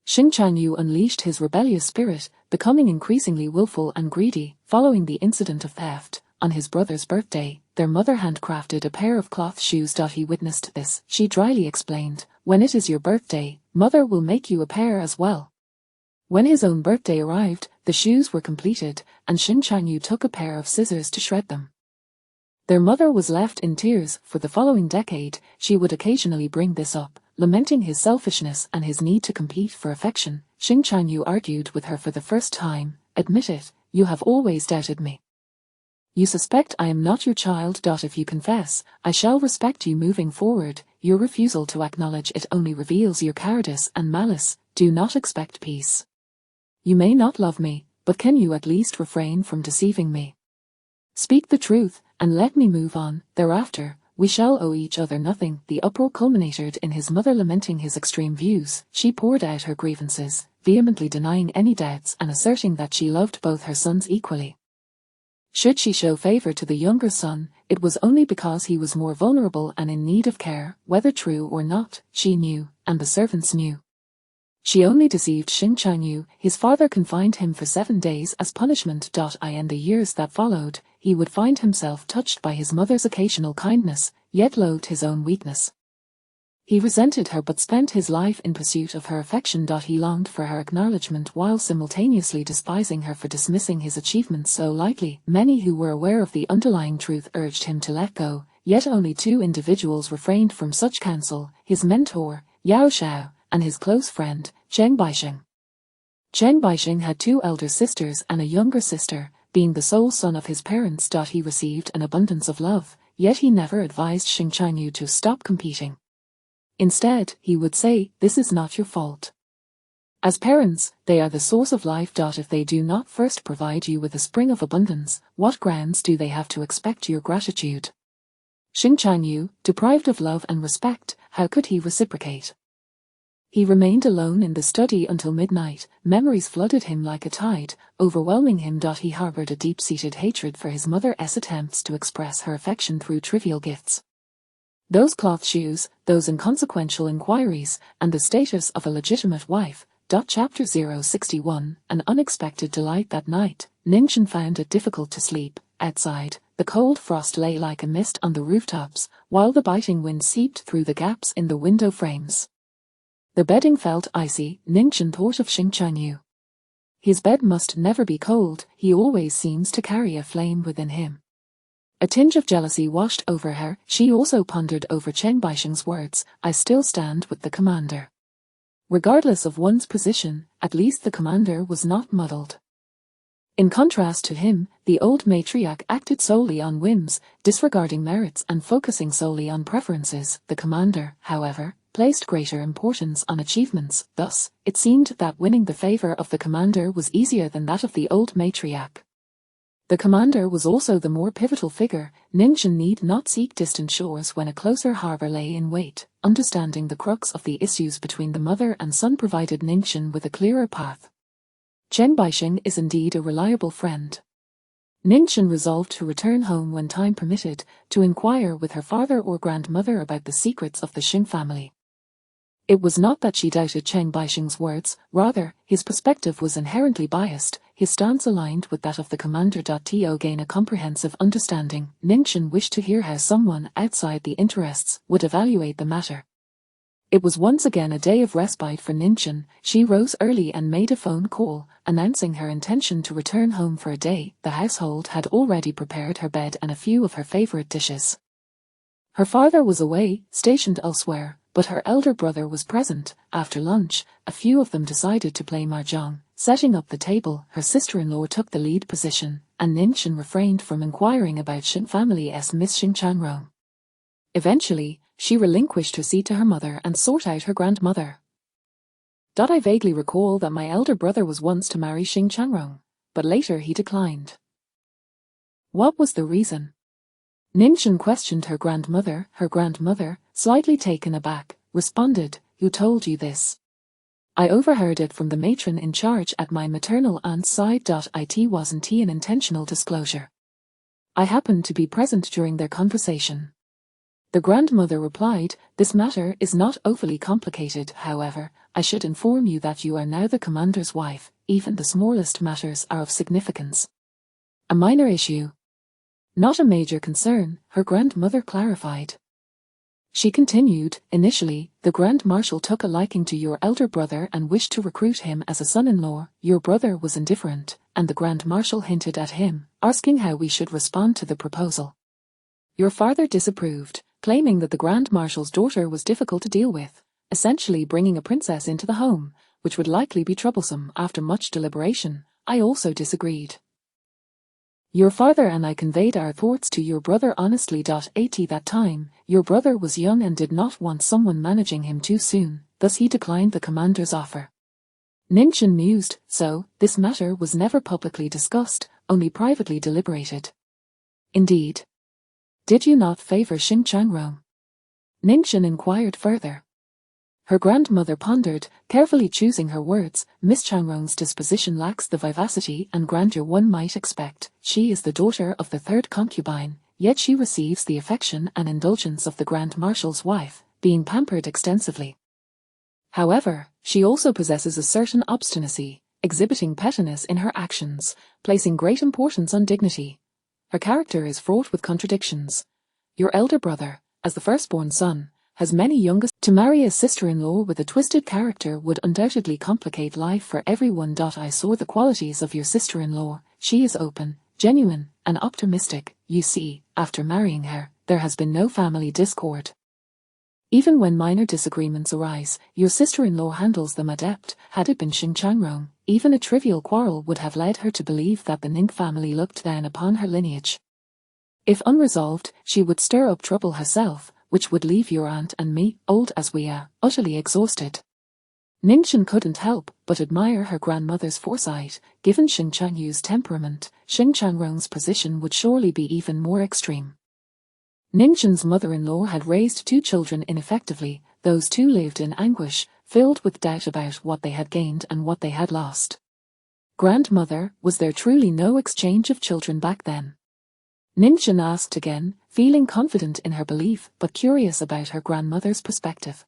Xing Chanyu unleashed his rebellious spirit, becoming increasingly willful and greedy. Following the incident of theft, on his brother's birthday, their mother handcrafted a pair of cloth shoes. He witnessed this. She dryly explained, when it is your birthday, mother will make you a pair as well. When his own birthday arrived, the shoes were completed, and Xing Chanyu took a pair of scissors to shred them. Their mother was left in tears. For the following decade, she would occasionally bring this up, lamenting his selfishness and his need to compete for affection. Xing Chanyu argued with her for the first time, admit it, you have always doubted me. You suspect I am not your child. If you confess, I shall respect you moving forward. Your refusal to acknowledge it only reveals your cowardice and malice. Do not expect peace. You may not love me, but can you at least refrain from deceiving me? Speak the truth, and let me move on. Thereafter, we shall owe each other nothing. The uproar culminated in his mother lamenting his extreme views. She poured out her grievances, vehemently denying any doubts and asserting that she loved both her sons equally. Should she show favor to the younger son, it was only because he was more vulnerable and in need of care, whether true or not, she knew, and the servants knew. She only deceived Xing Chanyu. His father confined him for 7 days as punishment. In the years that followed, he would find himself touched by his mother's occasional kindness, yet loathed his own weakness. He resented her but spent his life in pursuit of her affection. He longed for her acknowledgement while simultaneously despising her for dismissing his achievements so lightly. Many who were aware of the underlying truth urged him to let go, yet only 2 individuals refrained from such counsel: his mentor, Yao Xiao, and his close friend, Cheng Baixing. Cheng Baixing had 2 elder sisters and a younger sister. Being the sole son of his parents, he received an abundance of love, yet he never advised Xing Chanyu to stop competing. Instead, he would say, "This is not your fault. As parents, they are the source of life. If they do not first provide you with a spring of abundance, what grounds do they have to expect your gratitude?" Xing Chanyu, deprived of love and respect, how could he reciprocate? He remained alone in the study until midnight. Memories flooded him like a tide, overwhelming him. He harbored a deep-seated hatred for his mother's attempts to express her affection through trivial gifts. Those cloth shoes, those inconsequential inquiries, and the status of a legitimate wife. Chapter 061, An unexpected delight. That night, Ningchen found it difficult to sleep. Outside, the cold frost lay like a mist on the rooftops, while the biting wind seeped through the gaps in the window frames. The bedding felt icy. Ningchen thought of Xing Chanyu. His bed must never be cold, he always seems to carry a flame within him. A tinge of jealousy washed over her. She also pondered over Cheng Baixing's words, "I still stand with the commander." Regardless of one's position, at least the commander was not muddled. In contrast to him, the old matriarch acted solely on whims, disregarding merits and focusing solely on preferences. The commander, however, placed greater importance on achievements. Thus, it seemed that winning the favor of the commander was easier than that of the old matriarch. The commander was also the more pivotal figure. Ningchen need not seek distant shores when a closer harbor lay in wait. Understanding the crux of the issues between the mother and son provided Ningchen with a clearer path. Cheng Baixing is indeed a reliable friend. Ningchen resolved to return home when time permitted, to inquire with her father or grandmother about the secrets of the Xing family. It was not that she doubted Cheng Baixing's words, rather, his perspective was inherently biased, his stance aligned with that of the commander. To gain a comprehensive understanding, Ningchen wished to hear how someone outside the interests would evaluate the matter. It was once again a day of respite for Ningchen. She rose early and made a phone call, announcing her intention to return home for a day. The household had already prepared her bed and a few of her favorite dishes. Her father was away, stationed elsewhere, but her elder brother was present. After lunch, a few of them decided to play mahjong. Setting up the table, her sister-in-law took the lead position, and Ningchen refrained from inquiring about Xing family's Miss Xing Chanrong. Eventually, she relinquished her seat to her mother and sought out her grandmother. I vaguely recall that my elder brother was once to marry Xing Chanrong, but later he declined. What was the reason? Ningchen questioned her grandmother. Her grandmother, slightly taken aback, responded, "Who told you this?" "I overheard it from the matron in charge at my maternal aunt's side. It wasn't an intentional disclosure. I happened to be present during their conversation." The grandmother replied, "This matter is not overly complicated. However, I should inform you that you are now the commander's wife. Even the smallest matters are of significance." "A minor issue." "Not a major concern," her grandmother clarified. She continued, "Initially, the Grand Marshal took a liking to your elder brother and wished to recruit him as a son-in-law. Your brother was indifferent, and the Grand Marshal hinted at him, asking how we should respond to the proposal. Your father disapproved, claiming that the Grand Marshal's daughter was difficult to deal with, essentially bringing a princess into the home, which would likely be troublesome. After much deliberation, I also disagreed. Your father and I conveyed our thoughts to your brother honestly. At that time, your brother was young and did not want someone managing him too soon, thus he declined the commander's offer." Ningchen mused, "So, this matter was never publicly discussed, only privately deliberated." "Indeed." Did you not favor Xing Changrong? Ningxin inquired further. Her grandmother pondered, carefully choosing her words. Miss Changrong's disposition lacks the vivacity and grandeur one might expect. She is the daughter of the third concubine, yet she receives the affection and indulgence of the Grand Marshal's wife, being pampered extensively. However, she also possesses a certain obstinacy, exhibiting pettiness in her actions, placing great importance on dignity. Her character is fraught with contradictions. Your elder brother, as the firstborn son, has many youngest. To marry a sister-in-law with a twisted character would undoubtedly complicate life for everyone. I saw the qualities of your sister-in-law. She is open, genuine, and optimistic. You see, after marrying her, there has been no family discord. Even when minor disagreements arise, your sister-in-law handles them adept. Had it been Xing Changrong, even a trivial quarrel would have led her to believe that the Ning family looked down upon her lineage. If unresolved, she would stir up trouble herself, which would leave your aunt and me, old as we are, utterly exhausted. Ningxin couldn't help but admire her grandmother's foresight. Given Xing Changyu's temperament, Xing Changrong's position would surely be even more extreme. Ningxin's mother-in-law had raised 2 children ineffectively. Those 2 lived in anguish, filled with doubt about what they had gained and what they had lost. Grandmother, was there truly no exchange of children back then? Ningxin asked again, feeling confident in her belief but curious about her grandmother's perspective.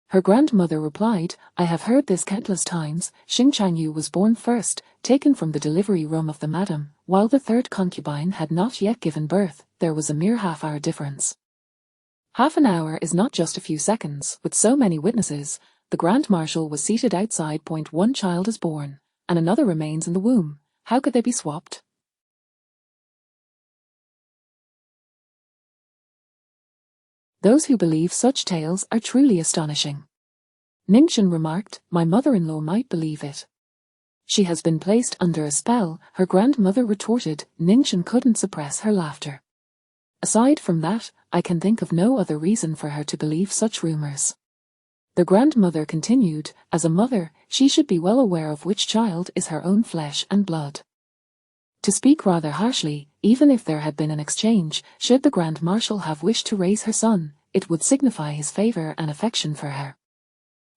Her grandmother replied, I have heard this countless times. Xing Changyu was born first, taken from the delivery room of the madam, while the third concubine had not yet given birth. There was a mere half-hour difference. Half an hour is not just a few seconds. With so many witnesses, the Grand Marshal was seated outside. One child is born, and another remains in the womb. How could they be swapped? Those who believe such tales are truly astonishing. Ningxin remarked, my mother-in-law might believe it. She has been placed under a spell, her grandmother retorted. Ningxin couldn't suppress her laughter. Aside from that, I can think of no other reason for her to believe such rumors. The grandmother continued, as a mother, she should be well aware of which child is her own flesh and blood. To speak rather harshly, even if there had been an exchange, should the Grand Marshal have wished to raise her son, it would signify his favor and affection for her.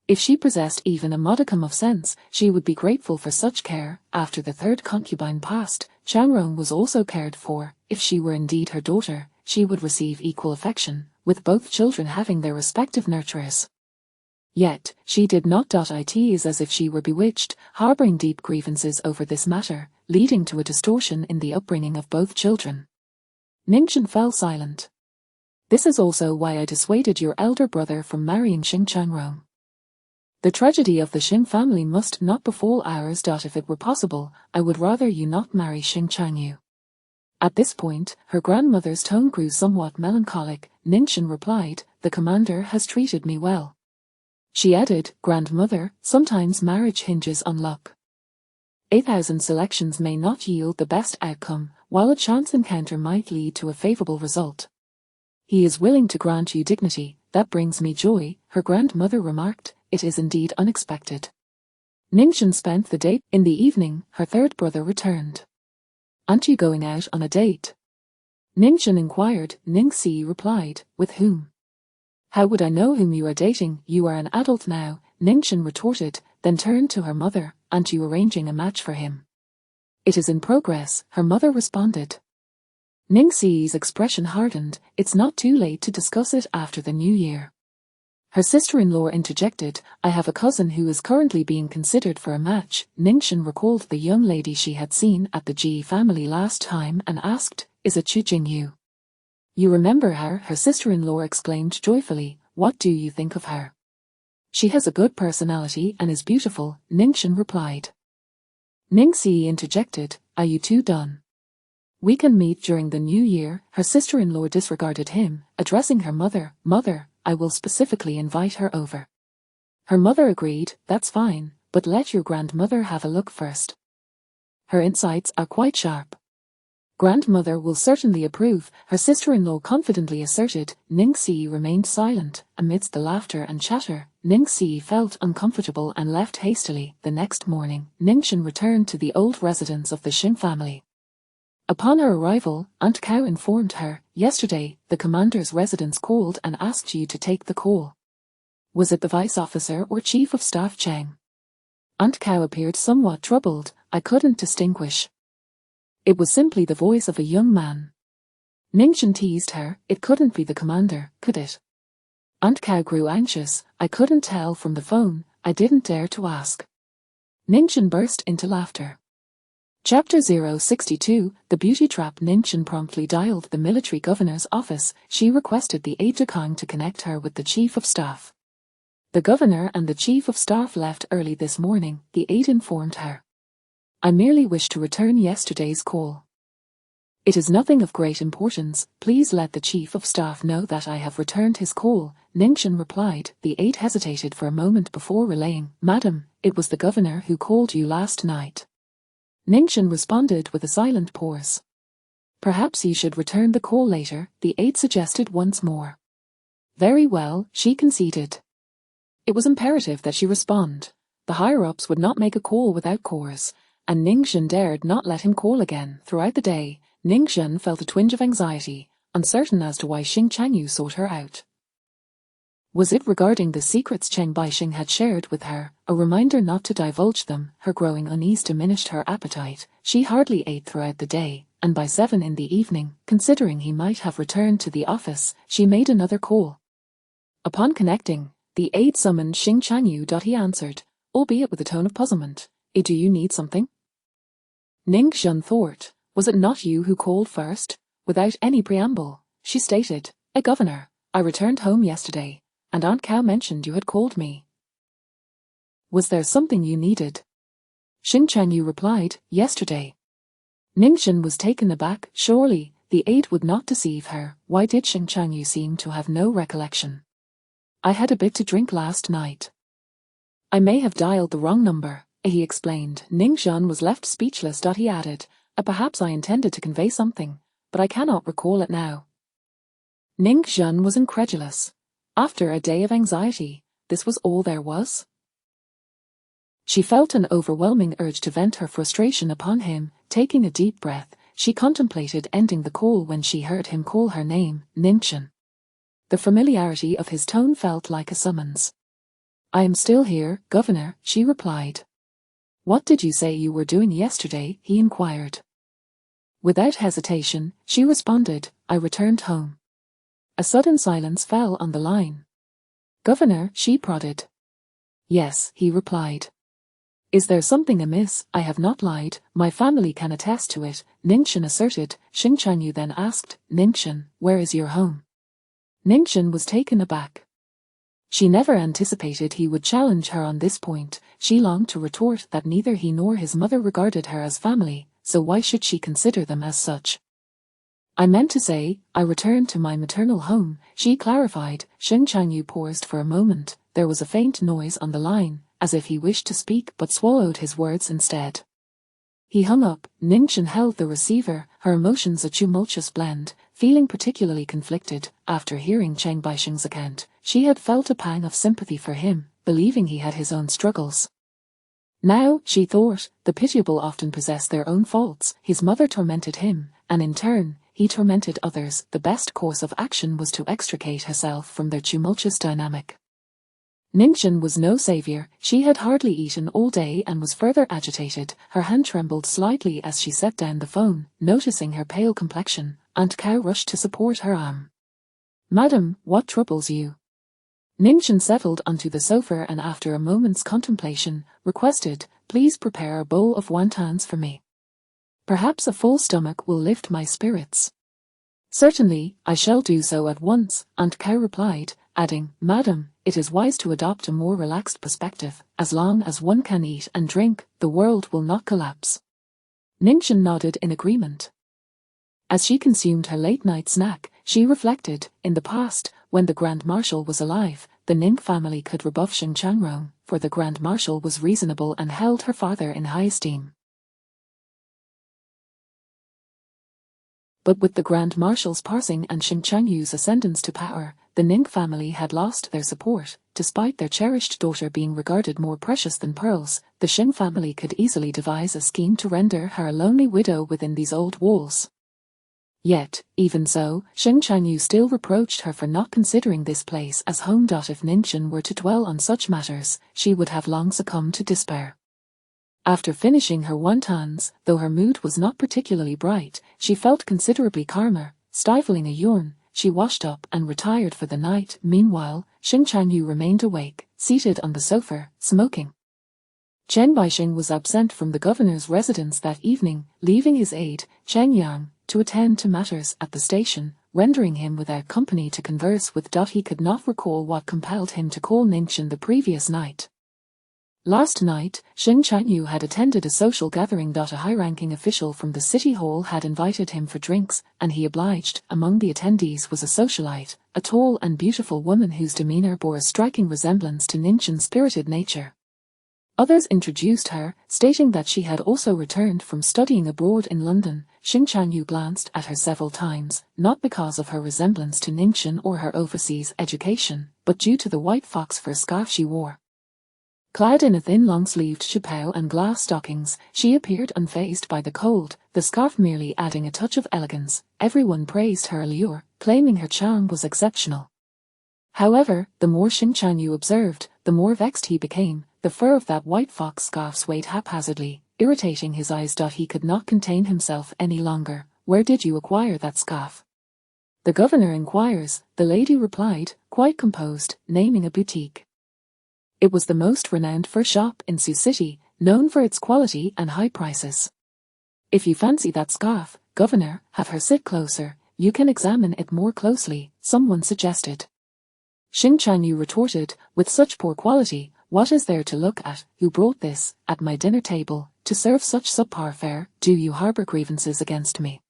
If she possessed even a modicum of sense, she would be grateful for such care. After the third concubine passed, Changrong was also cared for. If she were indeed her daughter, she would receive equal affection, with both children having their respective nurturers. Yet, she did not. It is as if she were bewitched, harboring deep grievances over this matter, leading to a distortion in the upbringing of both children. Ningxin fell silent. This is also why I dissuaded your elder brother from marrying Xing Changrong. The tragedy of the Xing family must not befall ours. If it were possible, I would rather you not marry Xing Changyu. At this point, her grandmother's tone grew somewhat melancholic. Ningxin replied, the commander has treated me well. She added, grandmother, sometimes marriage hinges on luck. 8,000 selections may not yield the best outcome, while a chance encounter might lead to a favorable result. He is willing to grant you dignity. That brings me joy, her grandmother remarked. It is indeed unexpected. Ningxin spent the day. In the evening, her third brother returned. Aren't you going out on a date? Ningxin inquired. Ningxi replied, with whom? How would I know whom you are dating? You are an adult now, Ningxin retorted, then turned to her mother. Aren't you arranging a match for him? It is in progress, her mother responded. Ningxi's expression hardened. It's not too late to discuss it after the new year. Her sister-in-law interjected, I have a cousin who is currently being considered for a match. Ningxin recalled the young lady she had seen at the Ji family last time and asked, is it Chu Jingyu? You remember her? Her sister-in-law exclaimed joyfully. What do you think of her? She has a good personality and is beautiful, Ningxin replied. Ningxi interjected, are you two done? We can meet during the new year. Her sister-in-law disregarded him, addressing her mother. Mother, I will specifically invite her over. Her mother agreed, that's fine, but let your grandmother have a look first. Her insights are quite sharp. Grandmother will certainly approve, her sister-in-law confidently asserted. Ningxi remained silent. Amidst the laughter and chatter, Ningxi felt uncomfortable and left hastily. The next morning, Ningxin returned to the old residence of the Xing family. Upon her arrival, Aunt Cow informed her, "Yesterday, the commander's residence called and asked you to take the call." Was it the vice officer or chief of staff Cheng? Aunt Cow appeared somewhat troubled. "I couldn't distinguish. It was simply the voice of a young man." Ningchen teased her. "It couldn't be the commander, could it?" Aunt Cow grew anxious. "I couldn't tell from the phone. I didn't dare to ask." Ningchen burst into laughter. Chapter 062, The Beauty Trap. Ningchen promptly dialed the military governor's office. She requested the aide-de-camp to connect her with the chief of staff. "The governor and the chief of staff left early this morning," the aide informed her. "I merely wish to return yesterday's call. It is nothing of great importance. Please let the chief of staff know that I have returned his call," Ningchen replied. The aide hesitated for a moment before relaying, "Madam, it was the governor who called you last night." Ningchen responded with a silent pause. "Perhaps you should return the call later," the aide suggested once more. "Very well," she conceded. It was imperative that she respond. The higher-ups would not make a call without cause, and Ningchen dared not let him call again. Throughout the day, Ningchen felt a twinge of anxiety, uncertain as to why Xing Changyu sought her out. Was it regarding the secrets Cheng Baixing had shared with her, a reminder not to divulge them? Her growing unease diminished her appetite. She hardly ate throughout the day, and by 7 in the evening, considering he might have returned to the office, she made another call. Upon connecting, the aide summoned Xing Changyu. He answered, albeit with a tone of puzzlement. "Do you need something?" Ningchen thought, "Was it not you who called first?" Without any preamble, she stated, "Governor, I returned home yesterday, and Aunt Cow mentioned you had called me. Was there something you needed?" Xing Changyu replied, "Yesterday." Ningchen was taken aback. Surely, the aide would not deceive her. Why did Xing Changyu seem to have no recollection? "I had a bit to drink last night. I may have dialed the wrong number," he explained. Ningchen was left speechless. He added, "Perhaps I intended to convey something, but I cannot recall it now." Ningchen was incredulous. After a day of anxiety, this was all there was? She felt an overwhelming urge to vent her frustration upon him. Taking a deep breath, she contemplated ending the call when she heard him call her name, Ningchen. The familiarity of his tone felt like a summons. "I am still here, Governor," she replied. "What did you say you were doing yesterday?" he inquired. Without hesitation, she responded, "I returned home." A sudden silence fell on the line. "Governor," she prodded. "Yes," he replied. "Is there something amiss?" "I have not lied, my family can attest to it," Ningchen asserted. Xing Changyu then asked, "Ningchen, where is your home?" Ningchen was taken aback. She never anticipated he would challenge her on this point. She longed to retort that neither he nor his mother regarded her as family, so why should she consider them as such? "I meant to say, I returned to my maternal home," she clarified. Xing Changyu paused for a moment. There was a faint noise on the line, as if he wished to speak but swallowed his words instead. He hung up. Ningchen held the receiver, her emotions a tumultuous blend. Feeling particularly conflicted, after hearing Cheng Baixing's account, she had felt a pang of sympathy for him, believing he had his own struggles. Now, she thought, the pitiable often possess their own faults. His mother tormented him, and in turn, he tormented others. The best course of action was to extricate herself from their tumultuous dynamic. Ningchen was no savior. She had hardly eaten all day and was further agitated. Her hand trembled slightly as she set down the phone. Noticing her pale complexion, Aunt Cow rushed to support her arm. "Madam, what troubles you?" Ningchen settled onto the sofa and after a moment's contemplation, requested, "Please prepare a bowl of wontons for me. Perhaps a full stomach will lift my spirits." "Certainly, I shall do so at once," Aunt Cow replied, adding, "Madam, it is wise to adopt a more relaxed perspective. As long as one can eat and drink, the world will not collapse." Ningchen nodded in agreement. As she consumed her late-night snack, she reflected, in the past, when the Grand Marshal was alive, the Ning family could rebuff Xing Changrong, for the Grand Marshal was reasonable and held her father in high esteem. But with the Grand Marshal's passing and Xing Changyu's ascendance to power, the Ning family had lost their support. Despite their cherished daughter being regarded more precious than pearls, the the Shing family could easily devise a scheme to render her a lonely widow within these old walls. Yet, even so, Shing Chanyu still reproached her for not considering this place as home. If Ninchin were to dwell on such matters, she would have long succumbed to despair. After finishing her wontons, though her mood was not particularly bright, she felt considerably calmer. Stifling a yawn, she washed up and retired for the night. Meanwhile, Shing Chanyu remained awake, seated on the sofa, smoking. Chen Baixing was absent from the governor's residence that evening, leaving his aide, Chen Yang, to attend to matters at the station, rendering him without company to converse with. He could not recall what compelled him to call Ninchin the previous night. Last night, Shing Chanyu had attended a social gathering. A high-ranking official from the city hall had invited him for drinks, and he obliged. Among the attendees was a socialite, a tall and beautiful woman whose demeanor bore a striking resemblance to Ninchin's spirited nature. Others introduced her, stating that she had also returned from studying abroad in London. Shing Chanyu glanced at her several times, not because of her resemblance to Ninchin or her overseas education, but due to the white fox fur scarf she wore. Clad in a thin long-sleeved chapeau and glass stockings, she appeared unfazed by the cold, the scarf merely adding a touch of elegance. Everyone praised her allure, claiming her charm was exceptional. However, the more Shing Chanyu observed, the more vexed he became. The fur of that white fox scarf swayed haphazardly, irritating his eyes. He could not contain himself any longer. Where did you acquire that scarf? The governor inquires, the lady replied, quite composed, naming a boutique. It was the most renowned fur shop in Sioux City, known for its quality and high prices. If you fancy that scarf, governor, have her sit closer, you can examine it more closely, someone suggested. Shing Chanyu retorted, with such poor quality, what is there to look at? Who brought this, at my dinner table, to serve such subpar fare? Do you harbor grievances against me?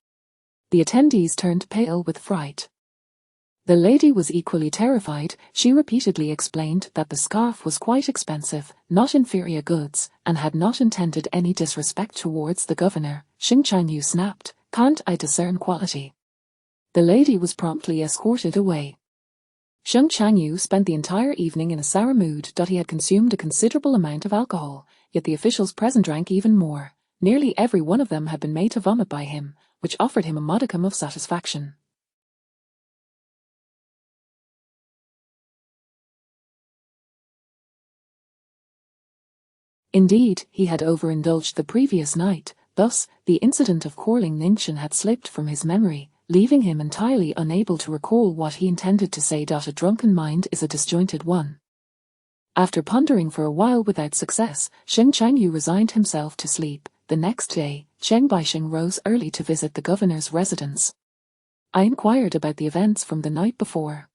The attendees turned pale with fright. The lady was equally terrified. She repeatedly explained that the scarf was quite expensive, not inferior goods, and had not intended any disrespect towards the governor. Shing Chanyu snapped, can't I discern quality? The lady was promptly escorted away. Shing Chanyu spent the entire evening in a sour mood. He had consumed a considerable amount of alcohol, yet the officials present drank even more. Nearly every one of them had been made to vomit by him, which offered him a modicum of satisfaction. Indeed, he had overindulged the previous night, thus, the incident of quarreling Ninchin had slipped from his memory, leaving him entirely unable to recall what he intended to say. A drunken mind is a disjointed one. After pondering for a while without success, Shing Chanyu resigned himself to sleep. The next day, Chen Baixing rose early to visit the governor's residence. I inquired about the events from the night before.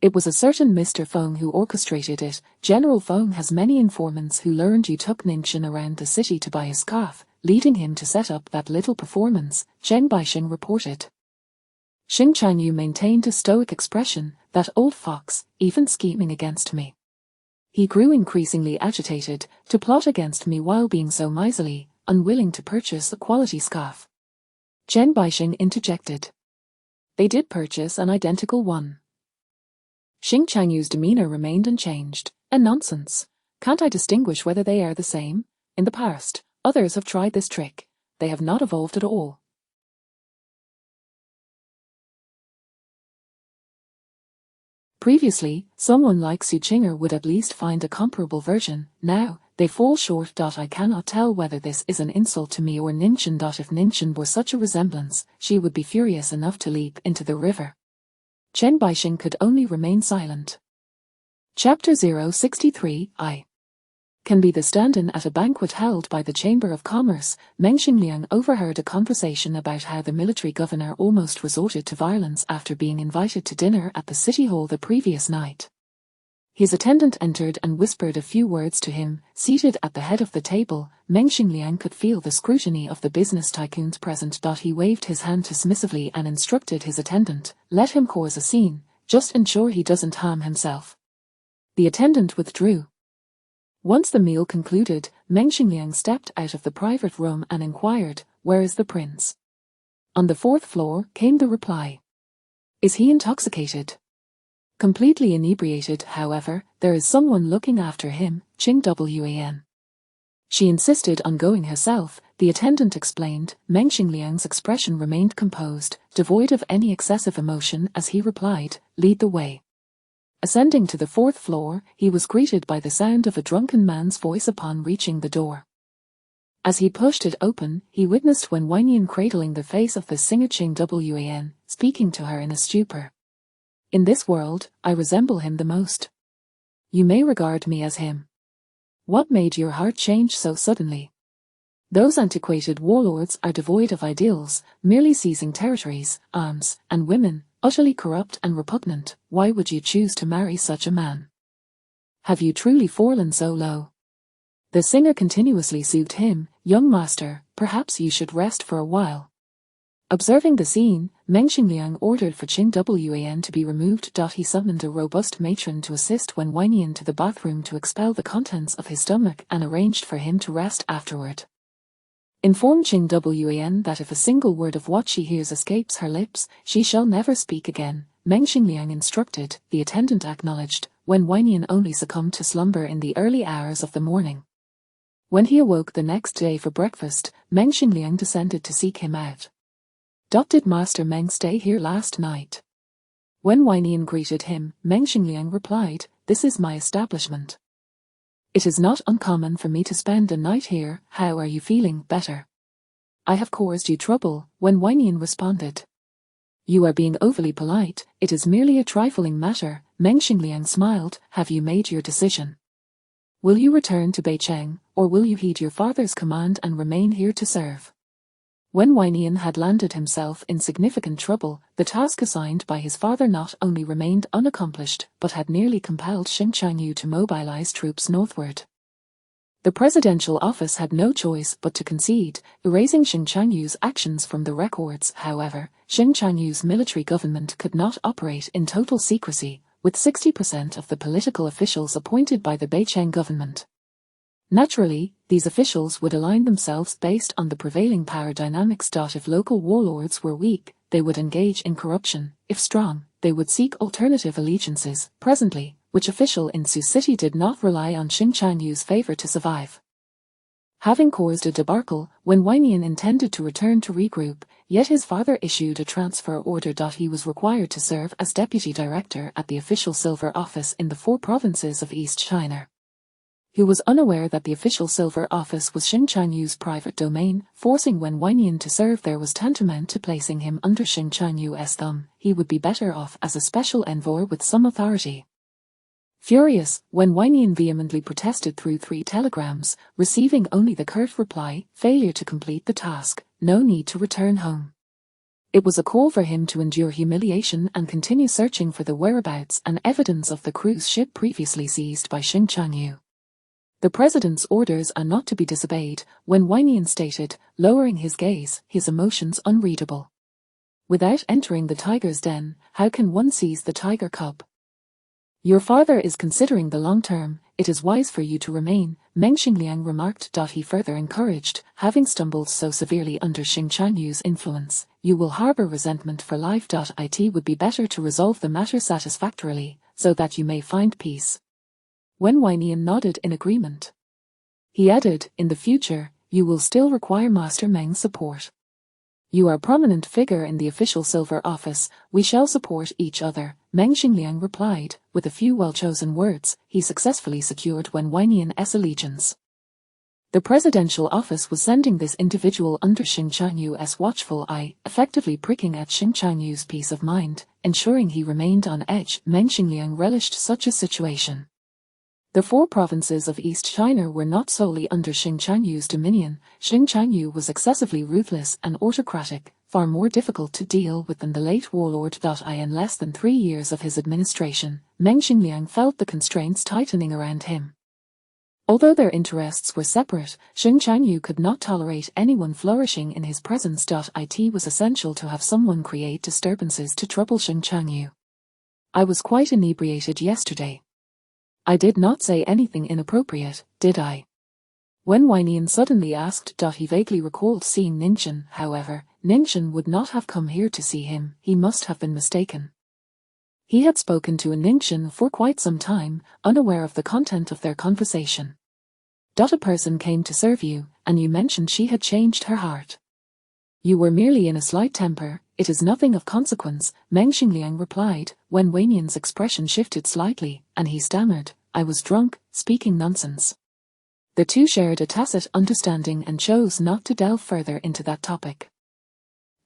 It was a certain Mr. Feng who orchestrated it. General Feng has many informants who learned you took Ninchin around the city to buy a scarf, leading him to set up that little performance, Chen Baixing reported. Shing Chanyu maintained a stoic expression, that old fox, even scheming against me. He grew increasingly agitated, to plot against me while being so miserly, unwilling to purchase a quality scarf. Chen Baixing interjected. They did purchase an identical one. Shing Changyu's demeanor remained unchanged. A nonsense. Can't I distinguish whether they are the same? In the past, others have tried this trick. They have not evolved at all. Previously, someone like Su Chinger would at least find a comparable version. Now, they fall short. I cannot tell whether this is an insult to me or Ninchin. If Ninchin bore such a resemblance, she would be furious enough to leap into the river. Chen Baixing could only remain silent. Chapter 063 I can be the stand-in at a banquet held by the Chamber of Commerce. Meng Xingliang overheard a conversation about how the military governor almost resorted to violence after being invited to dinner at the city hall the previous night. His attendant entered and whispered a few words to him. Seated at the head of the table, Meng Xingliang could feel the scrutiny of the business tycoons present. He waved his hand submissively and instructed his attendant, let him cause a scene, just ensure he doesn't harm himself. The attendant withdrew. Once the meal concluded, Meng Xingliang stepped out of the private room and inquired, where is the prince? On the 4th floor, came the reply. Is he intoxicated? Completely inebriated, however, there is someone looking after him, Qing Wan. She insisted on going herself, the attendant explained. Meng Xingliang's expression remained composed, devoid of any excessive emotion as he replied, "Lead the way." Ascending to the 4th floor, he was greeted by the sound of a drunken man's voice upon reaching the door. As he pushed it open, he witnessed Wen Weinian cradling the face of the singer Qing Wan, speaking to her in a stupor. "In this world, I resemble him the most. You may regard me as him. What made your heart change so suddenly? Those antiquated warlords are devoid of ideals, merely seizing territories, arms, and women, utterly corrupt and repugnant. Why would you choose to marry such a man? Have you truly fallen so low?" The singer continuously soothed him. "Young master, perhaps you should rest for a while." Observing the scene, Meng Xingliang ordered for Qing Wan to be removed. He summoned a robust matron to assist Wen Weinian to the bathroom to expel the contents of his stomach and arranged for him to rest afterward. Inform Qing Wan that if a single word of what she hears escapes her lips, she shall never speak again, Meng Xingliang instructed. The attendant acknowledged. Wen Weinian only succumbed to slumber in the early hours of the morning. When he awoke the next day for breakfast, Meng Xingliang descended to seek him out. "Did Master Meng stay here last night?" When Weinian greeted him, Meng Xingliang replied, "This is my establishment. It is not uncommon for me to spend a night here. How are you feeling? Better?" "I have caused you trouble," Wen Weinian responded. "You are being overly polite. It is merely a trifling matter." Meng Xingliang smiled. "Have you made your decision? Will you return to Beicheng, or will you heed your father's command and remain here to serve?" When Weinian had landed himself in significant trouble, the task assigned by his father not only remained unaccomplished, but had nearly compelled Xing Changyu to mobilize troops northward. The presidential office had no choice but to concede, erasing Xing Changyu's actions from the records. However, Xing Changyu's military government could not operate in total secrecy, with 60% of the political officials appointed by the Beicheng government. Naturally, these officials would align themselves based on the prevailing power dynamics. If local warlords were weak, they would engage in corruption. If strong, they would seek alternative allegiances. Presently, which official in Sioux City did not rely on Xing Changyu's favor to survive? Having caused a debacle, when Weinian intended to return to regroup, yet his father issued a transfer order. He was required to serve as deputy director at the official silver office in the 4 provinces of East China. He was unaware that the official silver office was Xing Changyu's private domain. Forcing Wen Weinian to serve there was tantamount to placing him under Xing Changyu's thumb. He would be better off as a special envoy with some authority. Furious, Wen Weinian vehemently protested through 3 telegrams, receiving only the curt reply, "Failure to complete the task, no need to return home." It was a call for him to endure humiliation and continue searching for the whereabouts and evidence of the cruise ship previously seized by Xing Changyu. "The president's orders are not to be disobeyed," Wen Weinian stated, lowering his gaze, his emotions unreadable. "Without entering the tiger's den, how can one seize the tiger cub? Your father is considering the long term. It is wise for you to remain," Meng Xingliang remarked. He further encouraged, "Having stumbled so severely under Xing Changyu's influence, you will harbor resentment for life. It would be better to resolve the matter satisfactorily, so that you may find peace." Wen Weinian nodded in agreement. He added, "In the future, you will still require Master Meng's support. You are a prominent figure in the official silver office. We shall support each other," Meng Xingliang replied. With a few well-chosen words, he successfully secured Wen Weinian's allegiance. The presidential office was sending this individual under Xing Changyu's watchful eye, effectively pricking at Xing Changyu's peace of mind, ensuring he remained on edge. Meng Xingliang relished such a situation. The 4 provinces of East China were not solely under Xing Changyu's dominion. Xing Changyu was excessively ruthless and autocratic, far more difficult to deal with than the late warlord. In less than 3 years of his administration, Meng Xingliang felt the constraints tightening around him. Although their interests were separate, Xing Changyu could not tolerate anyone flourishing in his presence. It was essential to have someone create disturbances to trouble Xing Changyu. "I was quite inebriated yesterday. I did not say anything inappropriate, did I?" Wen Weinian suddenly asked. He vaguely recalled seeing Ningchen. However, Ningchen would not have come here to see him. He must have been mistaken. He had spoken to a Ningchen for quite some time, unaware of the content of their conversation. A person came to serve you, and you mentioned she had changed her heart. You were merely in a slight temper, it is nothing of consequence, Meng Xingliang replied, when Wei Nian's expression shifted slightly, and he stammered, I was drunk, speaking nonsense. The two shared a tacit understanding and chose not to delve further into that topic.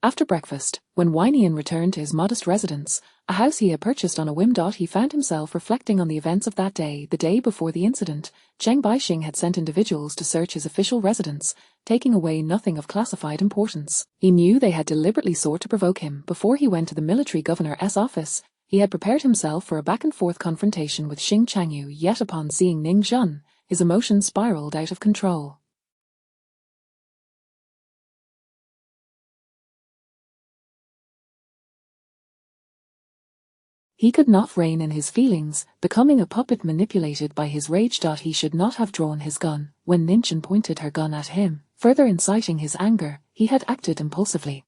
After breakfast, when Wei Nian returned to his modest residence, a house he had purchased on a whim, he found himself reflecting on the events of that day. The day before the incident, Zheng Baixing had sent individuals to search his official residence, taking away nothing of classified importance. He knew they had deliberately sought to provoke him. Before he went to the military governor's office, he had prepared himself for a back-and-forth confrontation with Xing Changyu, yet upon seeing Ning Zhan, his emotions spiraled out of control. He could not rein in his feelings, becoming a puppet manipulated by his rage. He should not have drawn his gun. When Ninchin pointed her gun at him, further inciting his anger, he had acted impulsively.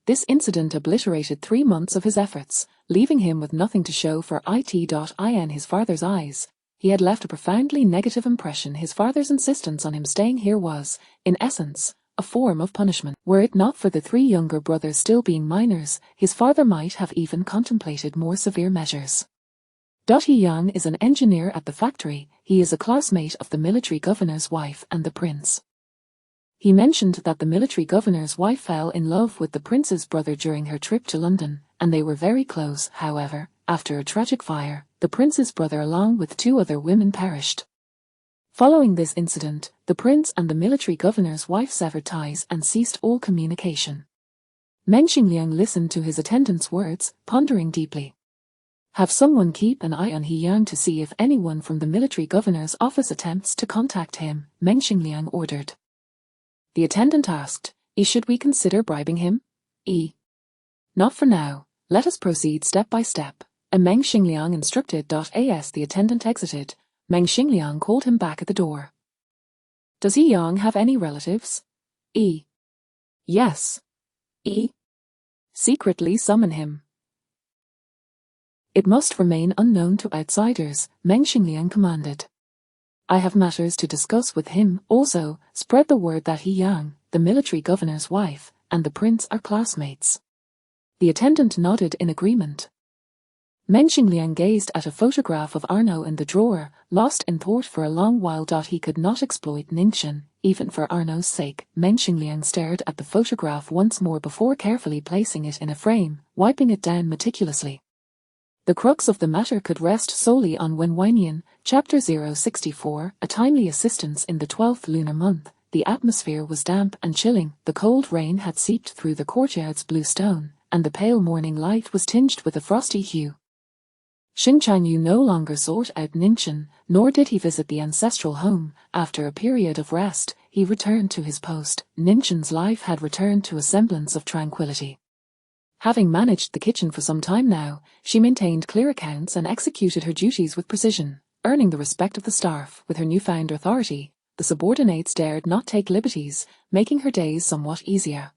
This incident obliterated 3 months of his efforts, leaving him with nothing to show for it. In his father's eyes, he had left a profoundly negative impression. His father's insistence on him staying here was, in essence, a form of punishment. Were it not for the 3 younger brothers still being minors, his father might have even contemplated more severe measures. He Yang is an engineer at the factory. He is a classmate of the military governor's wife and the prince. He mentioned that the military governor's wife fell in love with the prince's brother during her trip to London, and they were very close. However, after a tragic fire, the prince's brother along with 2 other women perished. Following this incident, the prince and the military governor's wife severed ties and ceased all communication. Meng Xingliang listened to his attendant's words, pondering deeply. Have someone keep an eye on He Yang to see if anyone from the military governor's office attempts to contact him, Meng Xingliang ordered. The attendant asked, should we consider bribing him? Not for now, let us proceed step by step, and Meng Xingliang instructed. As the attendant exited, Meng Xingliang called him back at the door. Does He Yang have any relatives? Yes. Secretly summon him. It must remain unknown to outsiders, Meng Xingliang commanded. I have matters to discuss with him. Also, spread the word that He Yang, the military governor's wife, and the prince are classmates. The attendant nodded in agreement. Meng Xingliang gazed at a photograph of Arnaud in the drawer, lost in thought for a long while. He could not exploit Ninchin, even for Arnaud's sake. Meng Xingliang stared at the photograph once more before carefully placing it in a frame, wiping it down meticulously. The crux of the matter could rest solely on Wen Weinian, Chapter 064, a timely assistance in the 12th lunar month. The atmosphere was damp and chilling, the cold rain had seeped through the courtyard's blue stone, and the pale morning light was tinged with a frosty hue. Xing Changyu no longer sought out Ninchin, nor did he visit the ancestral home. After a period of rest, he returned to his post. Ninchin's life had returned to a semblance of tranquility. Having managed the kitchen for some time now, she maintained clear accounts and executed her duties with precision, earning the respect of the staff. With her newfound authority, the subordinates dared not take liberties, making her days somewhat easier.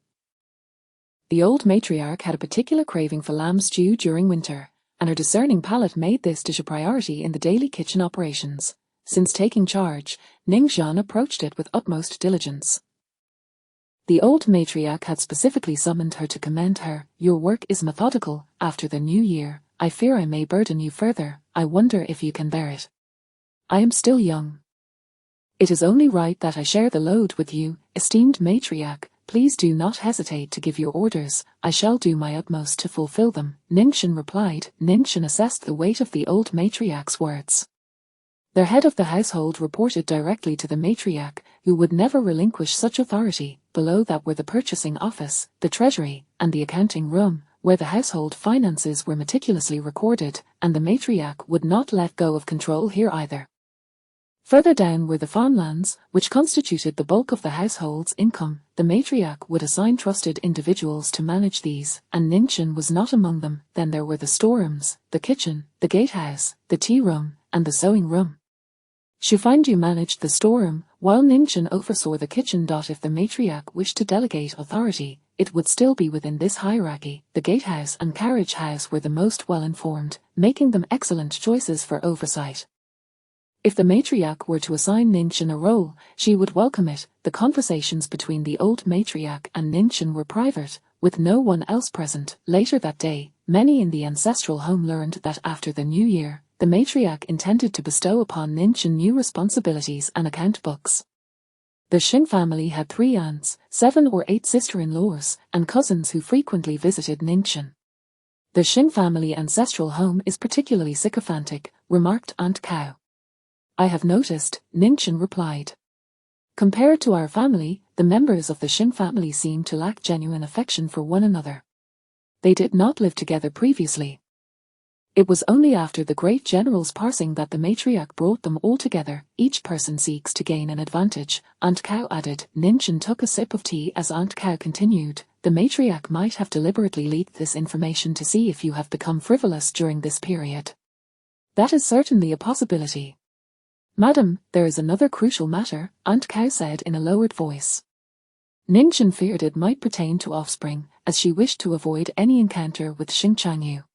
The old matriarch had a particular craving for lamb stew during winter, and her discerning palate made this dish a priority in the daily kitchen operations. Since taking charge, Ning Zhan approached it with utmost diligence. The old matriarch had specifically summoned her to commend her. Your work is methodical. After the new year, I fear I may burden you further. I wonder if you can bear it. I am still young. It is only right that I share the load with you, esteemed matriarch. Please do not hesitate to give your orders. I shall do my utmost to fulfill them, Ninchin replied. Ninchin assessed the weight of the old matriarch's words. Their head of the household reported directly to the matriarch, who would never relinquish such authority. Below that were the purchasing office, the treasury, and the accounting room, where the household finances were meticulously recorded, and the matriarch would not let go of control here either. Further down were the farmlands, which constituted the bulk of the household's income. The matriarch would assign trusted individuals to manage these, and Ninchin was not among them. Then there were the storerooms, the kitchen, the gatehouse, the tea room, and the sewing room. Shufandu managed the storeroom, while Ninchin oversaw the kitchen. If the matriarch wished to delegate authority, it would still be within this hierarchy. The gatehouse and carriage house were the most well-informed, making them excellent choices for oversight. If the matriarch were to assign Ninchin a role, she would welcome it. The conversations between the old matriarch and Ninchin were private, with no one else present. Later that day, many in the ancestral home learned that after the new year, the matriarch intended to bestow upon Ninchin new responsibilities and account books. The Xing family had 3 aunts, 7 or 8 sister-in-laws, and cousins who frequently visited Ninchin. The Xing family ancestral home is particularly sycophantic, remarked Aunt Cow. I have noticed, Ninchin replied. Compared to our family, the members of the Xing family seem to lack genuine affection for one another. They did not live together previously. It was only after the great general's passing that the matriarch brought them all together. Each person seeks to gain an advantage, Aunt Cow added. Ninchin took a sip of tea as Aunt Cow continued. The matriarch might have deliberately leaked this information to see if you have become frivolous during this period. That is certainly a possibility. Madam, there is another crucial matter, Aunt Cow said in a lowered voice. Ninchin feared it might pertain to offspring, as she wished to avoid any encounter with Xing Changyu.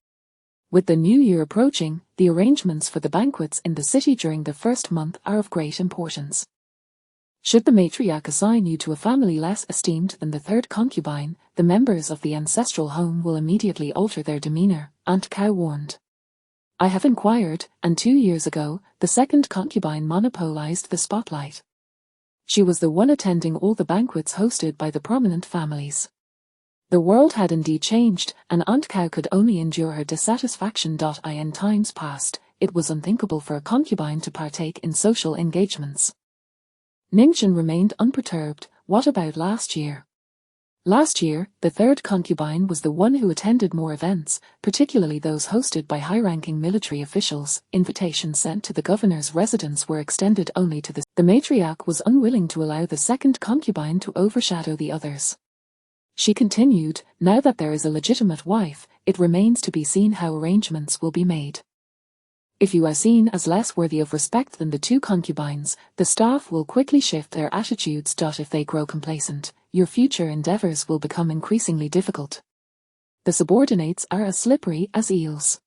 With the new year approaching, the arrangements for the banquets in the city during the first month are of great importance. Should the matriarch assign you to a family less esteemed than the 3rd concubine, the members of the ancestral home will immediately alter their demeanor, Aunt Cow warned. I have inquired, and 2 years ago, the 2nd concubine monopolized the spotlight. She was the one attending all the banquets hosted by the prominent families. The world had indeed changed, and Aunt Cow could only endure her dissatisfaction. In times past, it was unthinkable for a concubine to partake in social engagements. Ninchin remained unperturbed. What about last year? Last year, the 3rd concubine was the one who attended more events, particularly those hosted by high-ranking military officials. Invitations sent to the governor's residence were extended only to the matriarch was unwilling to allow the 2nd concubine to overshadow the others. She continued, now that there is a legitimate wife, it remains to be seen how arrangements will be made. If you are seen as less worthy of respect than the 2 concubines, the staff will quickly shift their attitudes. If they grow complacent, your future endeavors will become increasingly difficult. The subordinates are as slippery as eels.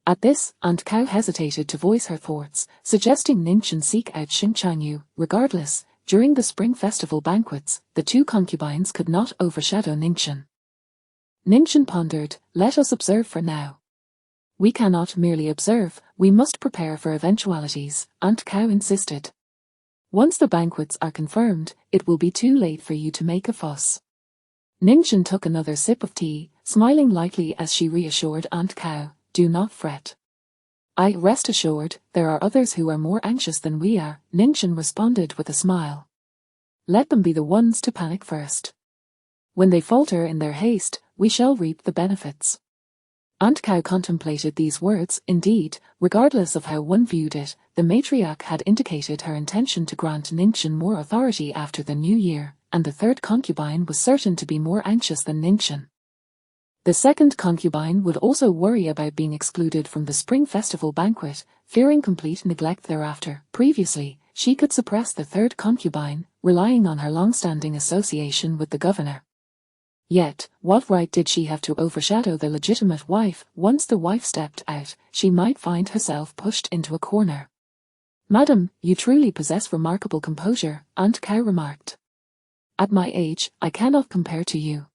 At this, Aunt Cow hesitated to voice her thoughts, suggesting Ninchin seek out Xing Changyu. Regardless, during the spring festival banquets, the 2 concubines could not overshadow Ninchin. Ninchin pondered, let us observe for now. We cannot merely observe, we must prepare for eventualities, Aunt Cow insisted. Once the banquets are confirmed, it will be too late for you to make a fuss. Ninchin took another sip of tea, smiling lightly as she reassured Aunt Cow, do not fret. Rest assured, there are others who are more anxious than we are, Ninchin responded with a smile. Let them be the ones to panic first. When they falter in their haste, we shall reap the benefits. Aunt Cow contemplated these words. Indeed, regardless of how one viewed it, the matriarch had indicated her intention to grant Ninchin more authority after the new year, and the 3rd concubine was certain to be more anxious than Ninchin. The 2nd concubine would also worry about being excluded from the spring festival banquet, fearing complete neglect thereafter. Previously, she could suppress the 3rd concubine, relying on her long-standing association with the governor. Yet, what right did she have to overshadow the legitimate wife? Once the wife stepped out, she might find herself pushed into a corner. Madam, you truly possess remarkable composure, Aunt Cow remarked. At my age, I cannot compare to you.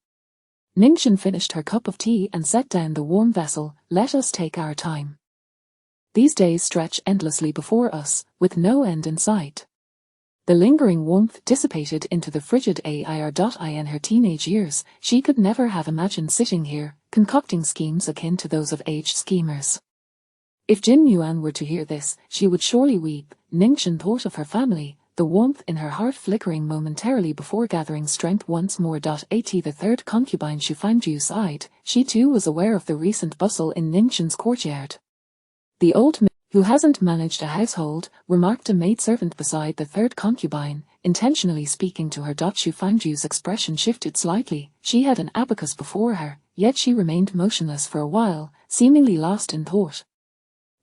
Ninchin finished her cup of tea and set down the warm vessel. Let us take our time. These days stretch endlessly before us, with no end in sight. The lingering warmth dissipated into the frigid air. In her teenage years, she could never have imagined sitting here, concocting schemes akin to those of aged schemers. If Jin Yuan were to hear this, she would surely weep. Ninchin thought of her family, the warmth in her heart flickering momentarily before gathering strength once more. The 3rd concubine Shufangju sighed. She too was aware of the recent bustle in Ninchin's courtyard. The old maid, who hasn't managed a household, remarked a maidservant beside the 3rd concubine, intentionally speaking to her. Shufangju's expression shifted slightly. She had an abacus before her, yet she remained motionless for a while, seemingly lost in thought.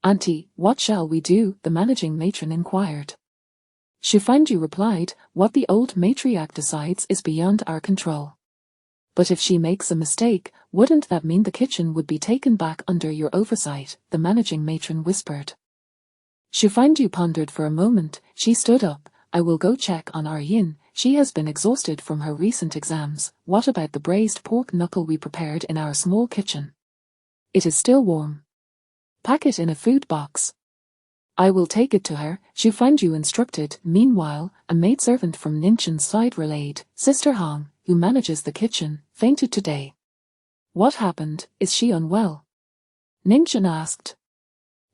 Auntie, what shall we do? The managing matron inquired. Shufangju replied, what the old matriarch decides is beyond our control. But if she makes a mistake, wouldn't that mean the kitchen would be taken back under your oversight? The managing matron whispered. Xu Fangju pondered for a moment. She stood up. I will go check on our Yin. She has been exhausted from her recent exams. What about the braised pork knuckle we prepared in our small kitchen? It is still warm. Pack it in a food box. I will take it to her, Xu Fangju instructed. Meanwhile, a maidservant from Ninchen's side relayed, Sister Hong, who manages the kitchen, fainted today. What happened? Is she unwell? Ningchen asked.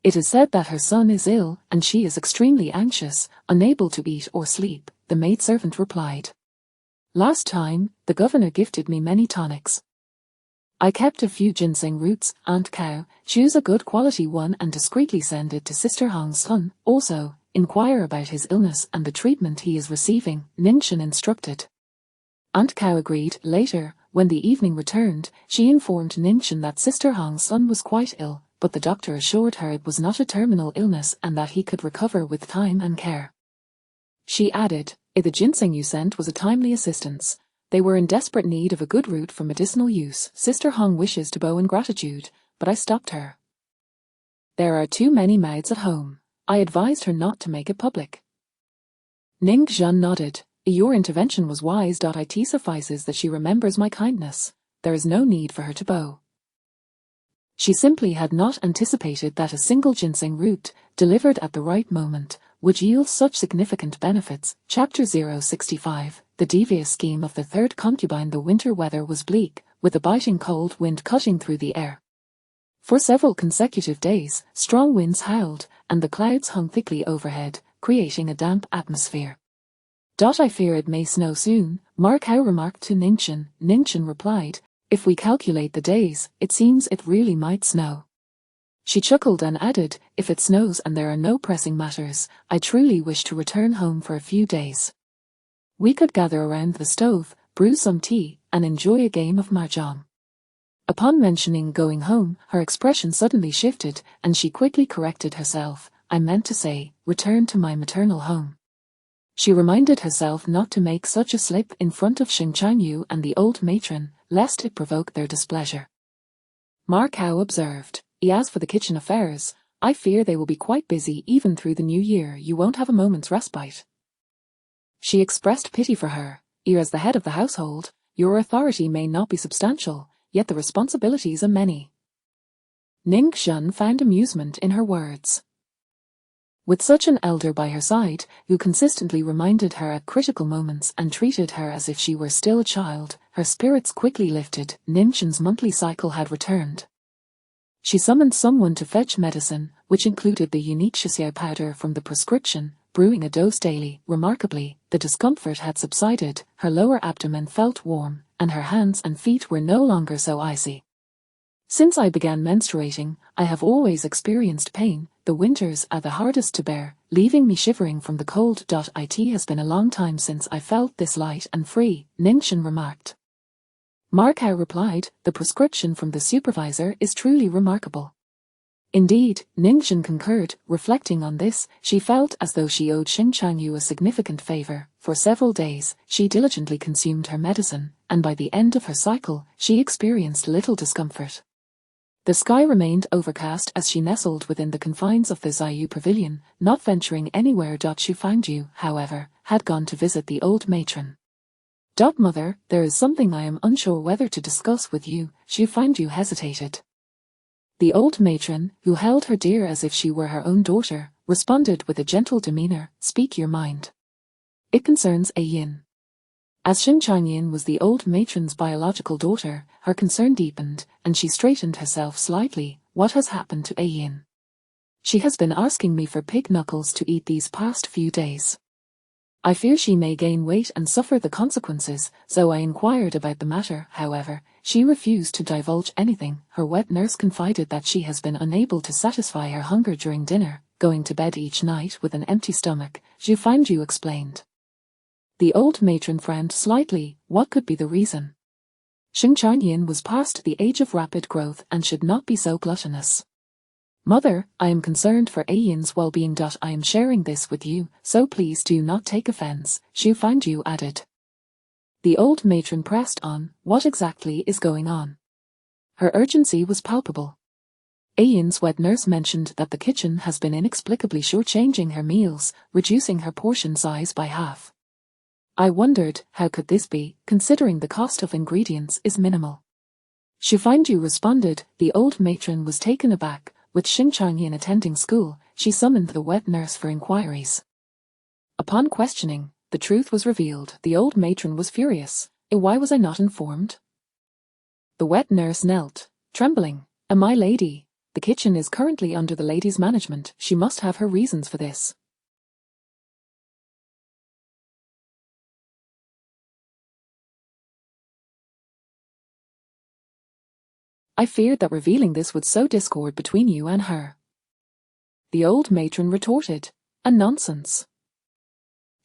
It is said that her son is ill, and she is extremely anxious, unable to eat or sleep, the maidservant replied. Last time, the governor gifted me many tonics. I kept a few ginseng roots, Aunt Cow, choose a good quality one and discreetly send it to Sister Hong's son. Also, inquire about his illness and the treatment he is receiving, Ningchen instructed. Aunt Cow agreed. Later, when the evening returned, she informed Ningchen that Sister Hong's son was quite ill, but the doctor assured her it was not a terminal illness and that he could recover with time and care. She added, the ginseng you sent was a timely assistance. They were in desperate need of a good root for medicinal use. Sister Hong wishes to bow in gratitude, but I stopped her. There are too many mouths at home. I advised her not to make it public. Ning Zhan nodded. Your intervention was wise. It suffices that she remembers my kindness. There is no need for her to bow. She simply had not anticipated that a single ginseng root, delivered at the right moment, would yield such significant benefits. Chapter 065. The devious scheme of the third concubine. The winter weather was bleak, with a biting cold wind cutting through the air. For several consecutive days, strong winds howled, and the clouds hung thickly overhead, creating a damp atmosphere. I fear it may snow soon, Ma Cow remarked to Ningchen. Ningchen replied, if we calculate the days, it seems it really might snow. She chuckled and added, if it snows and there are no pressing matters, I truly wish to return home for a few days. We could gather around the stove, brew some tea, and enjoy a game of mahjong. Upon mentioning going home, her expression suddenly shifted, and she quickly corrected herself. I meant to say, return to my maternal home. She reminded herself not to make such a slip in front of Xing Changyu and the old matron, lest it provoke their displeasure. Ma Cow observed, as for the kitchen affairs, I fear they will be quite busy even through the new year. You won't have a moment's respite. She expressed pity for her. As the head of the household, your authority may not be substantial, yet the responsibilities are many. Ning Zhan found amusement in her words. With such an elder by her side, who consistently reminded her at critical moments and treated her as if she were still a child, her spirits quickly lifted. Ningchen's monthly cycle had returned. She summoned someone to fetch medicine, which included the unique xixiao powder from the prescription, brewing a dose daily. Remarkably, the discomfort had subsided, her lower abdomen felt warm, and her hands and feet were no longer so icy. Since I began menstruating, I have always experienced pain. The winters are the hardest to bear, leaving me shivering from the cold. It has been a long time since I felt this light and free, Ningchen remarked. Ma Cow replied, the prescription from the supervisor is truly remarkable. Indeed, Ningchen concurred. Reflecting on this, she felt as though she owed Xing Changyu a significant favor. For several days, she diligently consumed her medicine, and by the end of her cycle, she experienced little discomfort. The sky remained overcast as she nestled within the confines of the Xiyu pavilion, not venturing anywhere. Xu Fangju, however, had gone to visit the old matron. Mother, there is something I am unsure whether to discuss with you. Xu Fangju hesitated. The old matron, who held her dear as if she were her own daughter, responded with a gentle demeanor, speak your mind. It concerns a Yin. As Xing Changyin was the old matron's biological daughter, her concern deepened, and she straightened herself slightly. What has happened to a Yin? She has been asking me for pig knuckles to eat these past few days. I fear she may gain weight and suffer the consequences, so I inquired about the matter. However, she refused to divulge anything. Her wet nurse confided that she has been unable to satisfy her hunger during dinner, going to bed each night with an empty stomach, Xu Fangju explained. The old matron frowned slightly. What could be the reason? Xing Changyin was past the age of rapid growth and should not be so gluttonous. Mother, I am concerned for Ayin's well-being. I am sharing this with you, so please do not take offense, Xu Fangju added. The old matron pressed on. What exactly is going on? Her urgency was palpable. Yin's wet nurse mentioned that the kitchen has been inexplicably shortchanging her meals, reducing her portion size by half. I wondered, how could this be, considering the cost of ingredients is minimal? Xu Fangju responded. The old matron was taken aback. With Xing Changyin attending school, she summoned the wet nurse for inquiries. Upon questioning, the truth was revealed. The old matron was furious. Why was I not informed? The wet nurse knelt, trembling. My lady, the kitchen is currently under the lady's management. She must have her reasons for this. I feared that revealing this would sow discord between you and her. The old matron retorted, a nonsense.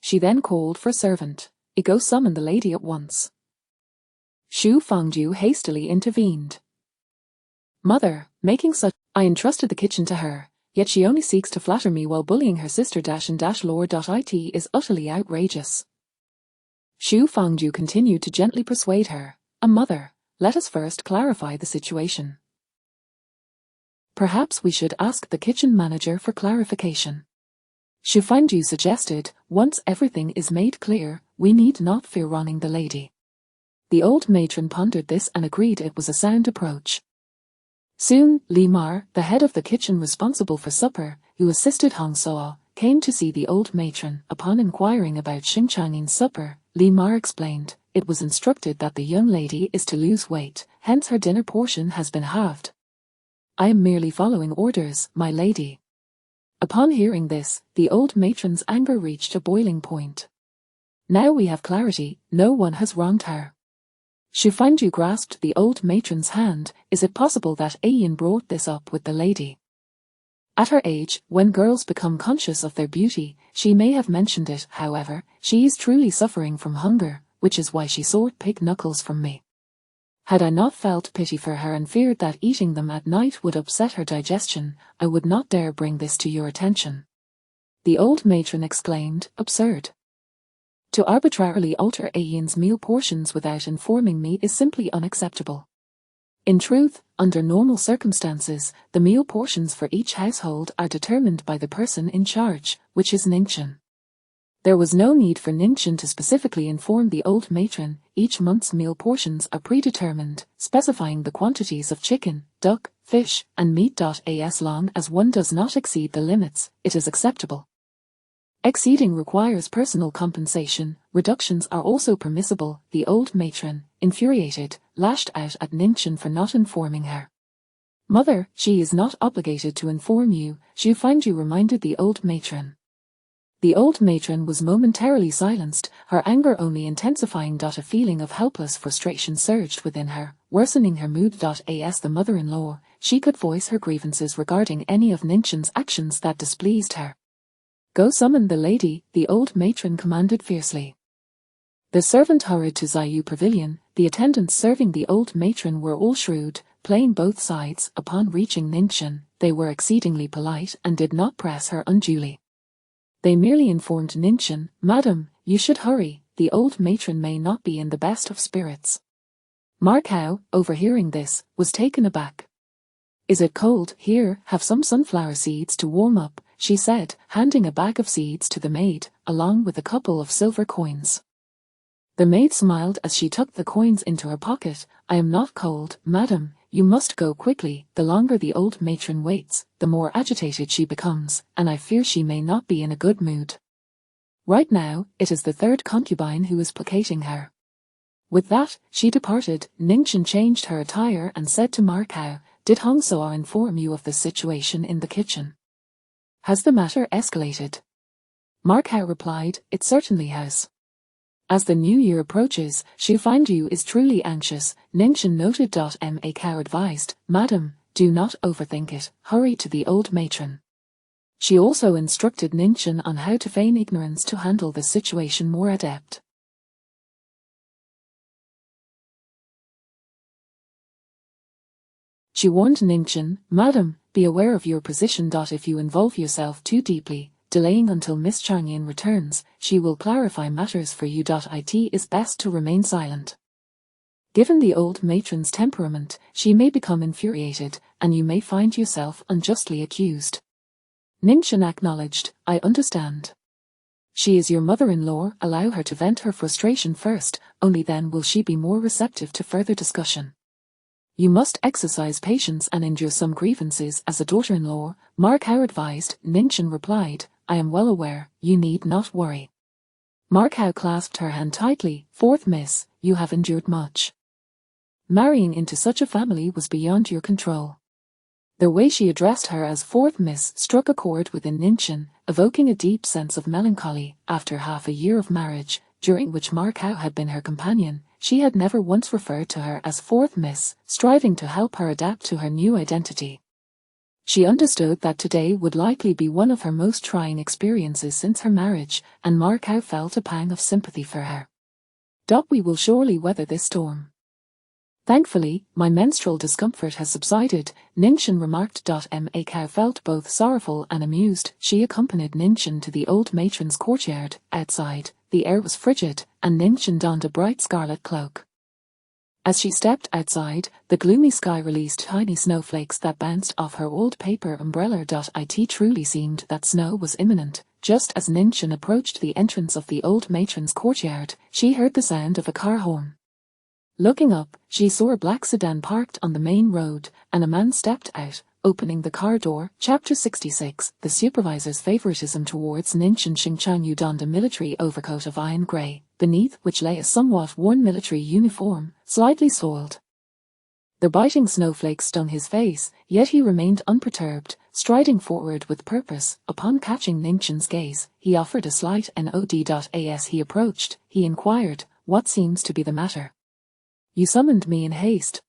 She then called for a servant. Go summon the lady at once. Xu Fangju hastily intervened. Mother, making such, I entrusted the kitchen to her, yet she only seeks to flatter me while bullying her sister and Lord.it is utterly outrageous. Xu Fangju continued to gently persuade her. Mother, let us first clarify the situation. Perhaps we should ask the kitchen manager for clarification. Xu Fangju suggested. Once everything is made clear, we need not fear wronging the lady. The old matron pondered this and agreed it was a sound approach. Soon, Li Mar, the head of the kitchen responsible for supper, who assisted Hong Sao, came to see the old matron. Upon inquiring about Xing Changyin's supper, Li Mar explained, it was instructed that the young lady is to lose weight, hence her dinner portion has been halved. I am merely following orders, my lady. Upon hearing this, the old matron's anger reached a boiling point. Now we have clarity, no one has wronged her. Xu Fangju grasped the old matron's hand. Is it possible that Yin brought this up with the lady? At her age, when girls become conscious of their beauty, she may have mentioned it. However, she is truly suffering from hunger, which is why she sought pig knuckles from me. Had I not felt pity for her and feared that eating them at night would upset her digestion, I would not dare bring this to your attention. The old matron exclaimed, absurd. To arbitrarily alter Yin's meal portions without informing me is simply unacceptable. In truth, under normal circumstances, the meal portions for each household are determined by the person in charge, which is Ningchen. There was no need for Ningchen to specifically inform the old matron. Each month's meal portions are predetermined, specifying the quantities of chicken, duck, fish, and meat. As long as one does not exceed the limits, it is acceptable. Exceeding requires personal compensation. Reductions are also permissible. The old matron, infuriated, lashed out at Ningchen for not informing her. Mother, she is not obligated to inform you, Xu Fangju reminded the old matron. The old matron was momentarily silenced, her anger only intensifying. A feeling of helpless frustration surged within her, worsening her mood. As the mother-in-law, she could voice her grievances regarding any of Ningchen's actions that displeased her. Go summon the lady, the old matron commanded fiercely. The servant hurried to Zaiyu Pavilion. The attendants serving the old matron were all shrewd, playing both sides. Upon reaching Ningchen, they were exceedingly polite and did not press her unduly. They merely informed Ningchen, Madam, you should hurry, the old matron may not be in the best of spirits. Marcow, overhearing this, was taken aback. Is it cold? Here, have some sunflower seeds to warm up, she said, handing a bag of seeds to the maid, along with a couple of silver coins. The maid smiled as she tucked the coins into her pocket. I am not cold, madam, you must go quickly. The longer the old matron waits, the more agitated she becomes, and I fear she may not be in a good mood. Right now, it is the third concubine who is placating her. With that, she departed. Ningchen changed her attire and said to Marcow, Did Hong Sao inform you of the situation in the kitchen? Has the matter escalated? Marcow replied, It certainly has. As the new year approaches, Xu Fangju is truly anxious. Ningchen noted. Marcow advised, Madam, do not overthink it, hurry to the old matron. She also instructed Ningchen on how to feign ignorance to handle the situation more adept. She warned Ningchen, Madam, be aware of your position. If you involve yourself too deeply, delaying until Miss Changyin returns, she will clarify matters for you. It is best to remain silent. Given the old matron's temperament, she may become infuriated, and you may find yourself unjustly accused. Ninchin acknowledged, I understand. She is your mother-in-law, allow her to vent her frustration first, only then will she be more receptive to further discussion. You must exercise patience and endure some grievances as a daughter-in-law, Markow advised. Ninchin replied, I am well aware, you need not worry. Markow clasped her hand tightly. Fourth miss, you have endured much. Marrying into such a family was beyond your control. The way she addressed her as fourth miss struck a chord within Ninchin, evoking a deep sense of melancholy. After half a year of marriage, during which Markow had been her companion, she had never once referred to her as fourth miss, striving to help her adapt to her new identity. She understood that today would likely be one of her most trying experiences since her marriage, and Markow felt a pang of sympathy for her. We will surely weather this storm. Thankfully, my menstrual discomfort has subsided, Ninchin remarked. Markow felt both sorrowful and amused. She accompanied Ninchin to the old matron's courtyard. Outside, the air was frigid, and Ninchin donned a bright scarlet cloak. As she stepped outside, the gloomy sky released tiny snowflakes that bounced off her old paper umbrella. It truly seemed that snow was imminent. Just as Ninchin approached the entrance of the old matron's courtyard, she heard the sound of a car horn. Looking up, she saw a black sedan parked on the main road, and a man stepped out, opening the car door. Chapter 66. The supervisor's favoritism towards Ninchin. Xingqianyu donned a military overcoat of iron grey, beneath which lay a somewhat worn military uniform, slightly soiled. The biting snowflakes stung his face, yet he remained unperturbed, striding forward with purpose. Upon catching Ninchin's gaze, he offered a slight nod. As he approached, he inquired, what seems to be the matter? You summoned me in haste.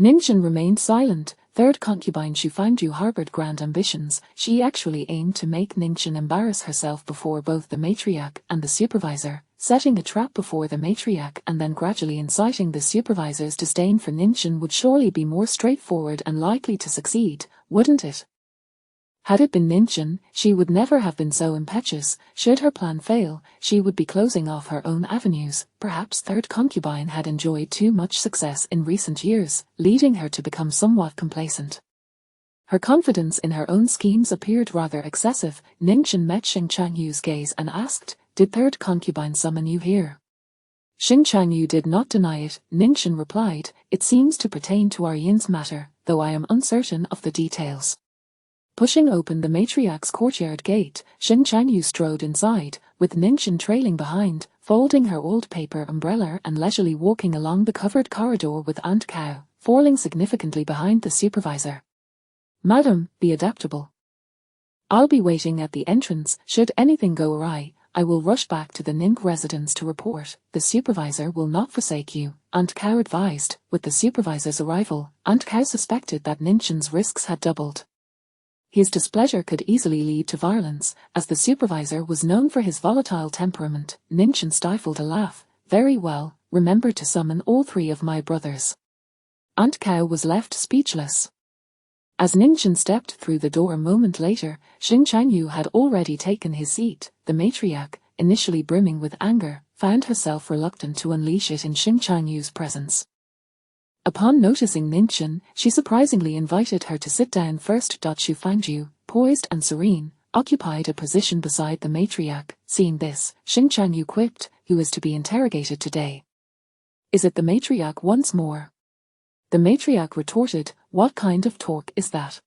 Ninchin remained silent. Third concubine Xu harbored grand ambitions. She actually aimed to make Ninchin embarrass herself before both the matriarch and the supervisor, setting a trap before the matriarch and then gradually inciting the supervisor's disdain for Ninchin would surely be more straightforward and likely to succeed, wouldn't it? Had it been Ninchin, she would never have been so impetuous. Should her plan fail, she would be closing off her own avenues. Perhaps third concubine had enjoyed too much success in recent years, leading her to become somewhat complacent. Her confidence in her own schemes appeared rather excessive. Ninchin met Xingqianyu's gaze and asked, did third concubine summon you here? Xingqianyu did not deny it. Ninchin replied, it seems to pertain to our Yin's matter, though I am uncertain of the details. Pushing open the matriarch's courtyard gate, Xingqianyu strode inside, with Ninchin trailing behind, folding her old paper umbrella and leisurely walking along the covered corridor with Aunt Cow, falling significantly behind the supervisor. Madam, be adaptable. I'll be waiting at the entrance. Should anything go awry, I will rush back to the Nink residence to report. The supervisor will not forsake you, Aunt Cow advised. With the supervisor's arrival, Aunt Cow suspected that Ninchin's risks had doubled. His displeasure could easily lead to violence, as the supervisor was known for his volatile temperament. Ninchin stifled a laugh. Very well, remember to summon all three of my brothers. Aunt Cow was left speechless. As Ninchin stepped through the door a moment later, Xingqianyu had already taken his seat. The matriarch, initially brimming with anger, found herself reluctant to unleash it in Xingqianyu's presence. Upon noticing Ninchin, she surprisingly invited her to sit down first. Xu, poised and serene, occupied a position beside the matriarch. Seeing this, Xingqianyu quipped, who is to be interrogated today? Is it the matriarch once more? The matriarch retorted, what kind of talk is that?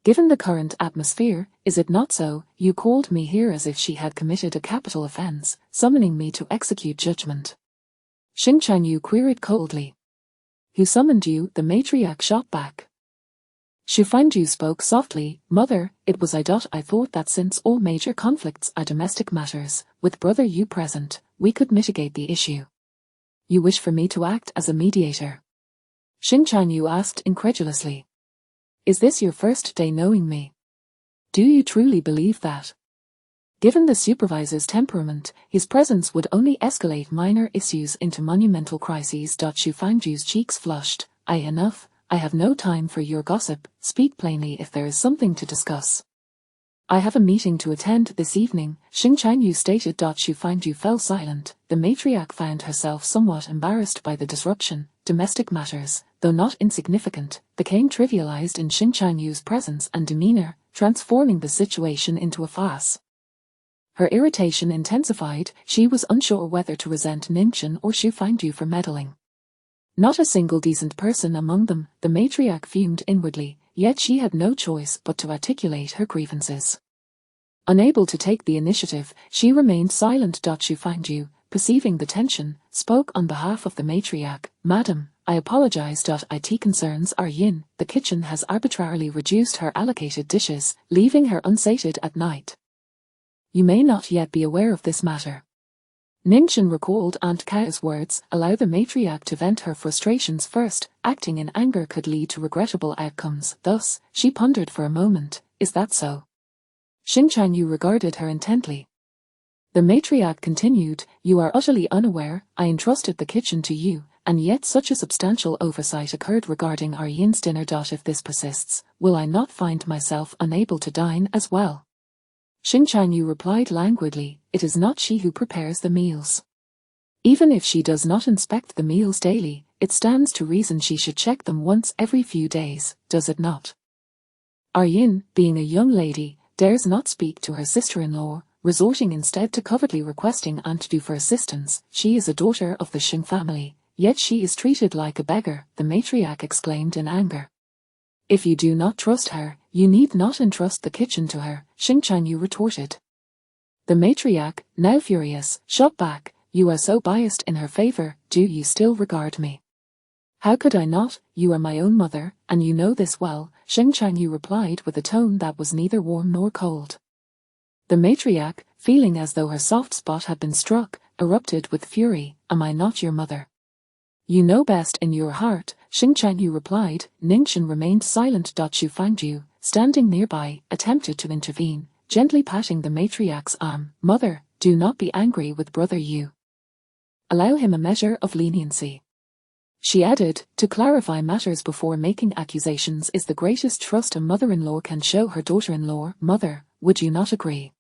Given the current atmosphere, is it not so? You called me here as if she had committed a capital offense, summoning me to execute judgment. Xingqianyu queried coldly. Who summoned you? The matriarch shot back. Xu spoke softly, Mother, it was I. I thought that since all major conflicts are domestic matters, with brother Yu present, we could mitigate the issue. You wish for me to act as a mediator? Xingqianyu asked incredulously. Is this your first day knowing me? Do you truly believe that? Given the supervisor's temperament, his presence would only escalate minor issues into monumental crises. Xu cheeks flushed. Enough, I have no time for your gossip, speak plainly if there is something to discuss. I have a meeting to attend this evening, Xing Changyu stated. Xu Fangju fell silent. The matriarch found herself somewhat embarrassed by the disruption. Domestic matters, though not insignificant, became trivialized in Xing Changyu's presence and demeanor, transforming the situation into a farce. Her irritation intensified. She was unsure whether to resent Ningchen or Xu Fangju for meddling. Not a single decent person among them, the matriarch fumed inwardly, yet she had no choice but to articulate her grievances. Unable to take the initiative, she remained silent. Xu Fangju, perceiving the tension, spoke on behalf of the matriarch. Madam, I apologize. It concerns our yin. The kitchen has arbitrarily reduced her allocated dishes, leaving her unsated at night. You may not yet be aware of this matter. Ningchen recalled Aunt Kao's words, allow the matriarch to vent her frustrations first. Acting in anger could lead to regrettable outcomes. Thus, she pondered for a moment, is that so? Xing Changyu regarded her intently. The matriarch continued, you are utterly unaware, I entrusted the kitchen to you, and yet such a substantial oversight occurred regarding our yin's dinner. If this persists, will I not find myself unable to dine as well? Xing Changyu replied languidly, it is not she who prepares the meals. Even if she does not inspect the meals daily, it stands to reason she should check them once every few days, does it not? Our yin, being a young lady, dares not speak to her sister-in-law, resorting instead to covertly requesting Aunt Du for assistance. She is a daughter of the Xing family, yet she is treated like a beggar, the matriarch exclaimed in anger. If you do not trust her, you need not entrust the kitchen to her, Xing Changyu retorted. The matriarch, now furious, shot back, you are so biased in her favor, do you still regard me? How could I not? You are my own mother, and you know this well, Xing Changyu replied with a tone that was neither warm nor cold. The matriarch, feeling as though her soft spot had been struck, erupted with fury, am I not your mother? You know best in your heart, Xing Changyu replied. Ningchen remained silent. Xu Fangju, standing nearby, attempted to intervene, gently patting the matriarch's arm. Mother, do not be angry with brother Yu. Allow him a measure of leniency. She added, to clarify matters before making accusations is the greatest trust a mother-in-law can show her daughter-in-law. Mother, would you not agree?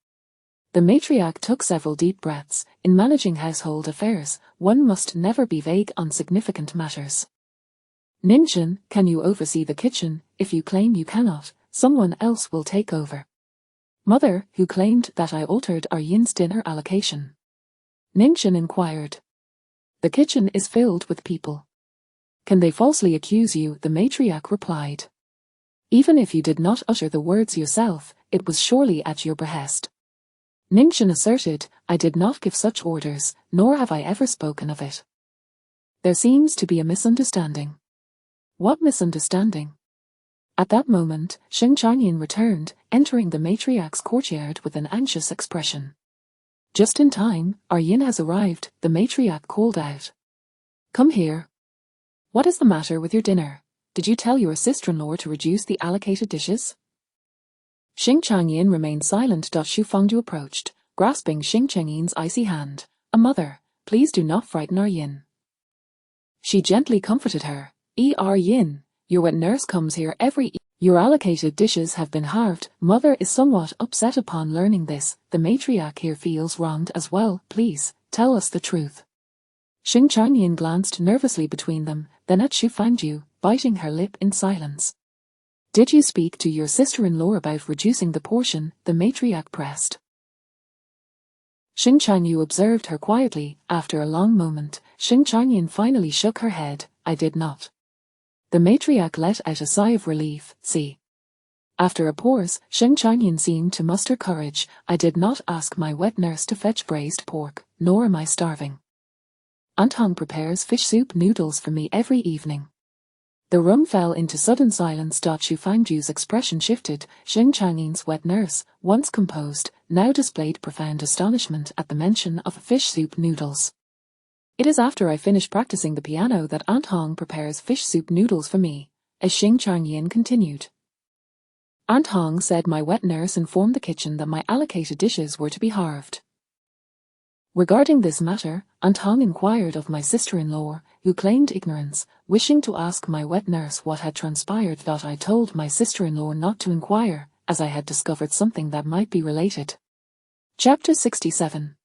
The matriarch took several deep breaths. In managing household affairs, one must never be vague on significant matters. Ningchen, can you oversee the kitchen? If you claim you cannot, someone else will take over. Mother, who claimed that I altered our yin's dinner allocation? Ningchen inquired. The kitchen is filled with people. Can they falsely accuse you? The matriarch replied. Even if you did not utter the words yourself, it was surely at your behest. Ningchen asserted, I did not give such orders, nor have I ever spoken of it. There seems to be a misunderstanding. What misunderstanding? At that moment, Xing Changyin returned, entering the matriarch's courtyard with an anxious expression. Just in time, our yin has arrived, the matriarch called out. Come here. What is the matter with your dinner? Did you tell your sister-in-law to reduce the allocated dishes? Xing Changyin remained silent. Xu Fangju approached, grasping Xing Changyin's icy hand. A mother, please do not frighten our yin. She gently comforted her. Er yin, your wet nurse comes here every Your allocated dishes have been halved. Mother is somewhat upset upon learning this. The matriarch here feels wronged as well. Please, tell us the truth. Xing Changyin glanced nervously between them, then at Xu Fangju, biting her lip in silence. Did you speak to your sister-in-law about reducing the portion? The matriarch pressed. Xing Changyu observed her quietly. After a long moment, Xing Changyin finally shook her head. I did not. The matriarch let out a sigh of relief. See. After a pause, Xing Changyin seemed to muster courage. I did not ask my wet nurse to fetch braised pork, nor am I starving. Aunt Hong prepares fish soup noodles for me every evening. The room fell into sudden silence. Xu Fangju's expression shifted. Xing Changyin's wet nurse, once composed, now displayed profound astonishment at the mention of fish soup noodles. It is after I finish practicing the piano that Aunt Hong prepares fish soup noodles for me, as Xing Changyin continued. Aunt Hong said my wet nurse informed the kitchen that my allocated dishes were to be halved. Regarding this matter, Aunt Hong inquired of my sister-in-law, who claimed ignorance, wishing to ask my wet nurse what had transpired. I told my sister-in-law not to inquire, as I had discovered something that might be related. Chapter 67.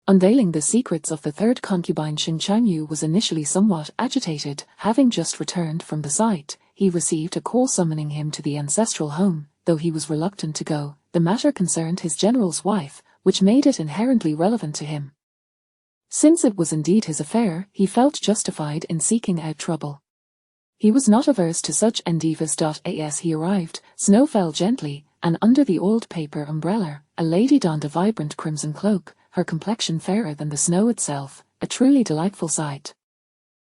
Unveiling the secrets of the third concubine. Xing Changyu was initially somewhat agitated. Having just returned from the site, he received a call summoning him to the ancestral home. Though he was reluctant to go, the matter concerned his general's wife, which made it inherently relevant to him. Since it was indeed his affair, he felt justified in seeking out trouble. He was not averse to such endeavours. As he arrived, snow fell gently, and under the oiled paper umbrella, a lady donned a vibrant crimson cloak, her complexion fairer than the snow itself, a truly delightful sight.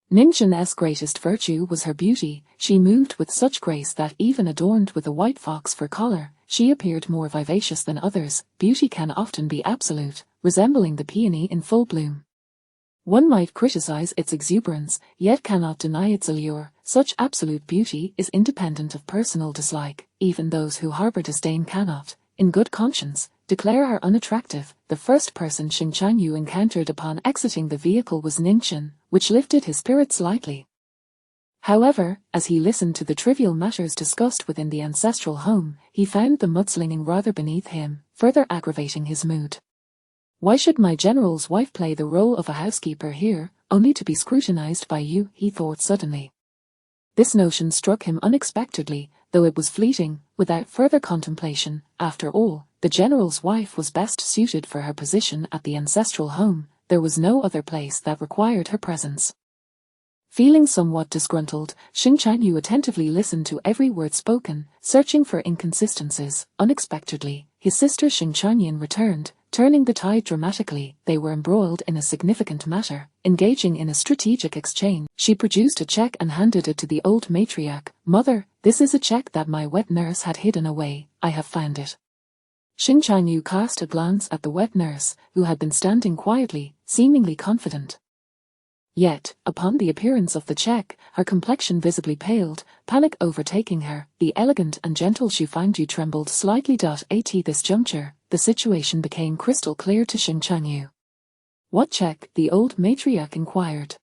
Ning Zhen's greatest virtue was her beauty. She moved with such grace that even adorned with a white fox fur collar, she appeared more vivacious than others. Beauty can often be absolute, resembling the peony in full bloom. One might criticize its exuberance, yet cannot deny its allure. Such absolute beauty is independent of personal dislike. Even those who harbor disdain cannot, in good conscience, declare her unattractive. The first person Xing Changyu encountered upon exiting the vehicle was Ning Zhen, which lifted his spirits slightly. However, as he listened to the trivial matters discussed within the ancestral home, he found the mudslinging rather beneath him, further aggravating his mood. Why should my general's wife play the role of a housekeeper here, only to be scrutinized by you? He thought suddenly. This notion struck him unexpectedly, though it was fleeting. Without further contemplation, after all, the general's wife was best suited for her position at the ancestral home. There was no other place that required her presence. Feeling somewhat disgruntled, Xing Changyu attentively listened to every word spoken, searching for inconsistencies. Unexpectedly, his sister Xing Changyin returned, turning the tide dramatically. They were embroiled in a significant matter, engaging in a strategic exchange. She produced a check and handed it to the old matriarch. "Mother, this is a check that my wet nurse had hidden away. I have found it." Xing Changyu cast a glance at the wet nurse, who had been standing quietly, seemingly confident. Yet, upon the appearance of the check, her complexion visibly paled, panic overtaking her. The elegant and gentle Xu Fangju trembled slightly. At this juncture, the situation became crystal clear to Xing Changyu. "What check?" the old matriarch inquired.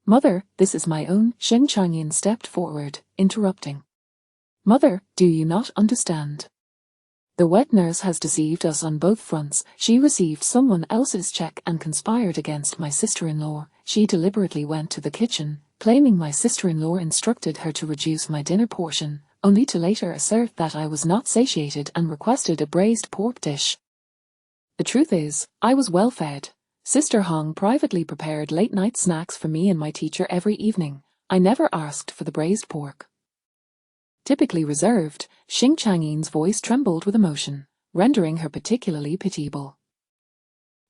"Mother, this is my own." Xing Changyin stepped forward, interrupting. "Mother, do you not understand? The wet nurse has deceived us on both fronts. She received someone else's check and conspired against my sister-in-law. She deliberately went to the kitchen, claiming my sister-in-law instructed her to reduce my dinner portion, only to later assert that I was not satiated and requested a braised pork dish. The truth is, I was well fed. Sister Hong privately prepared late-night snacks for me and my teacher every evening. I never asked for the braised pork." Typically reserved, Xing Changyin's voice trembled with emotion, rendering her particularly pitiable.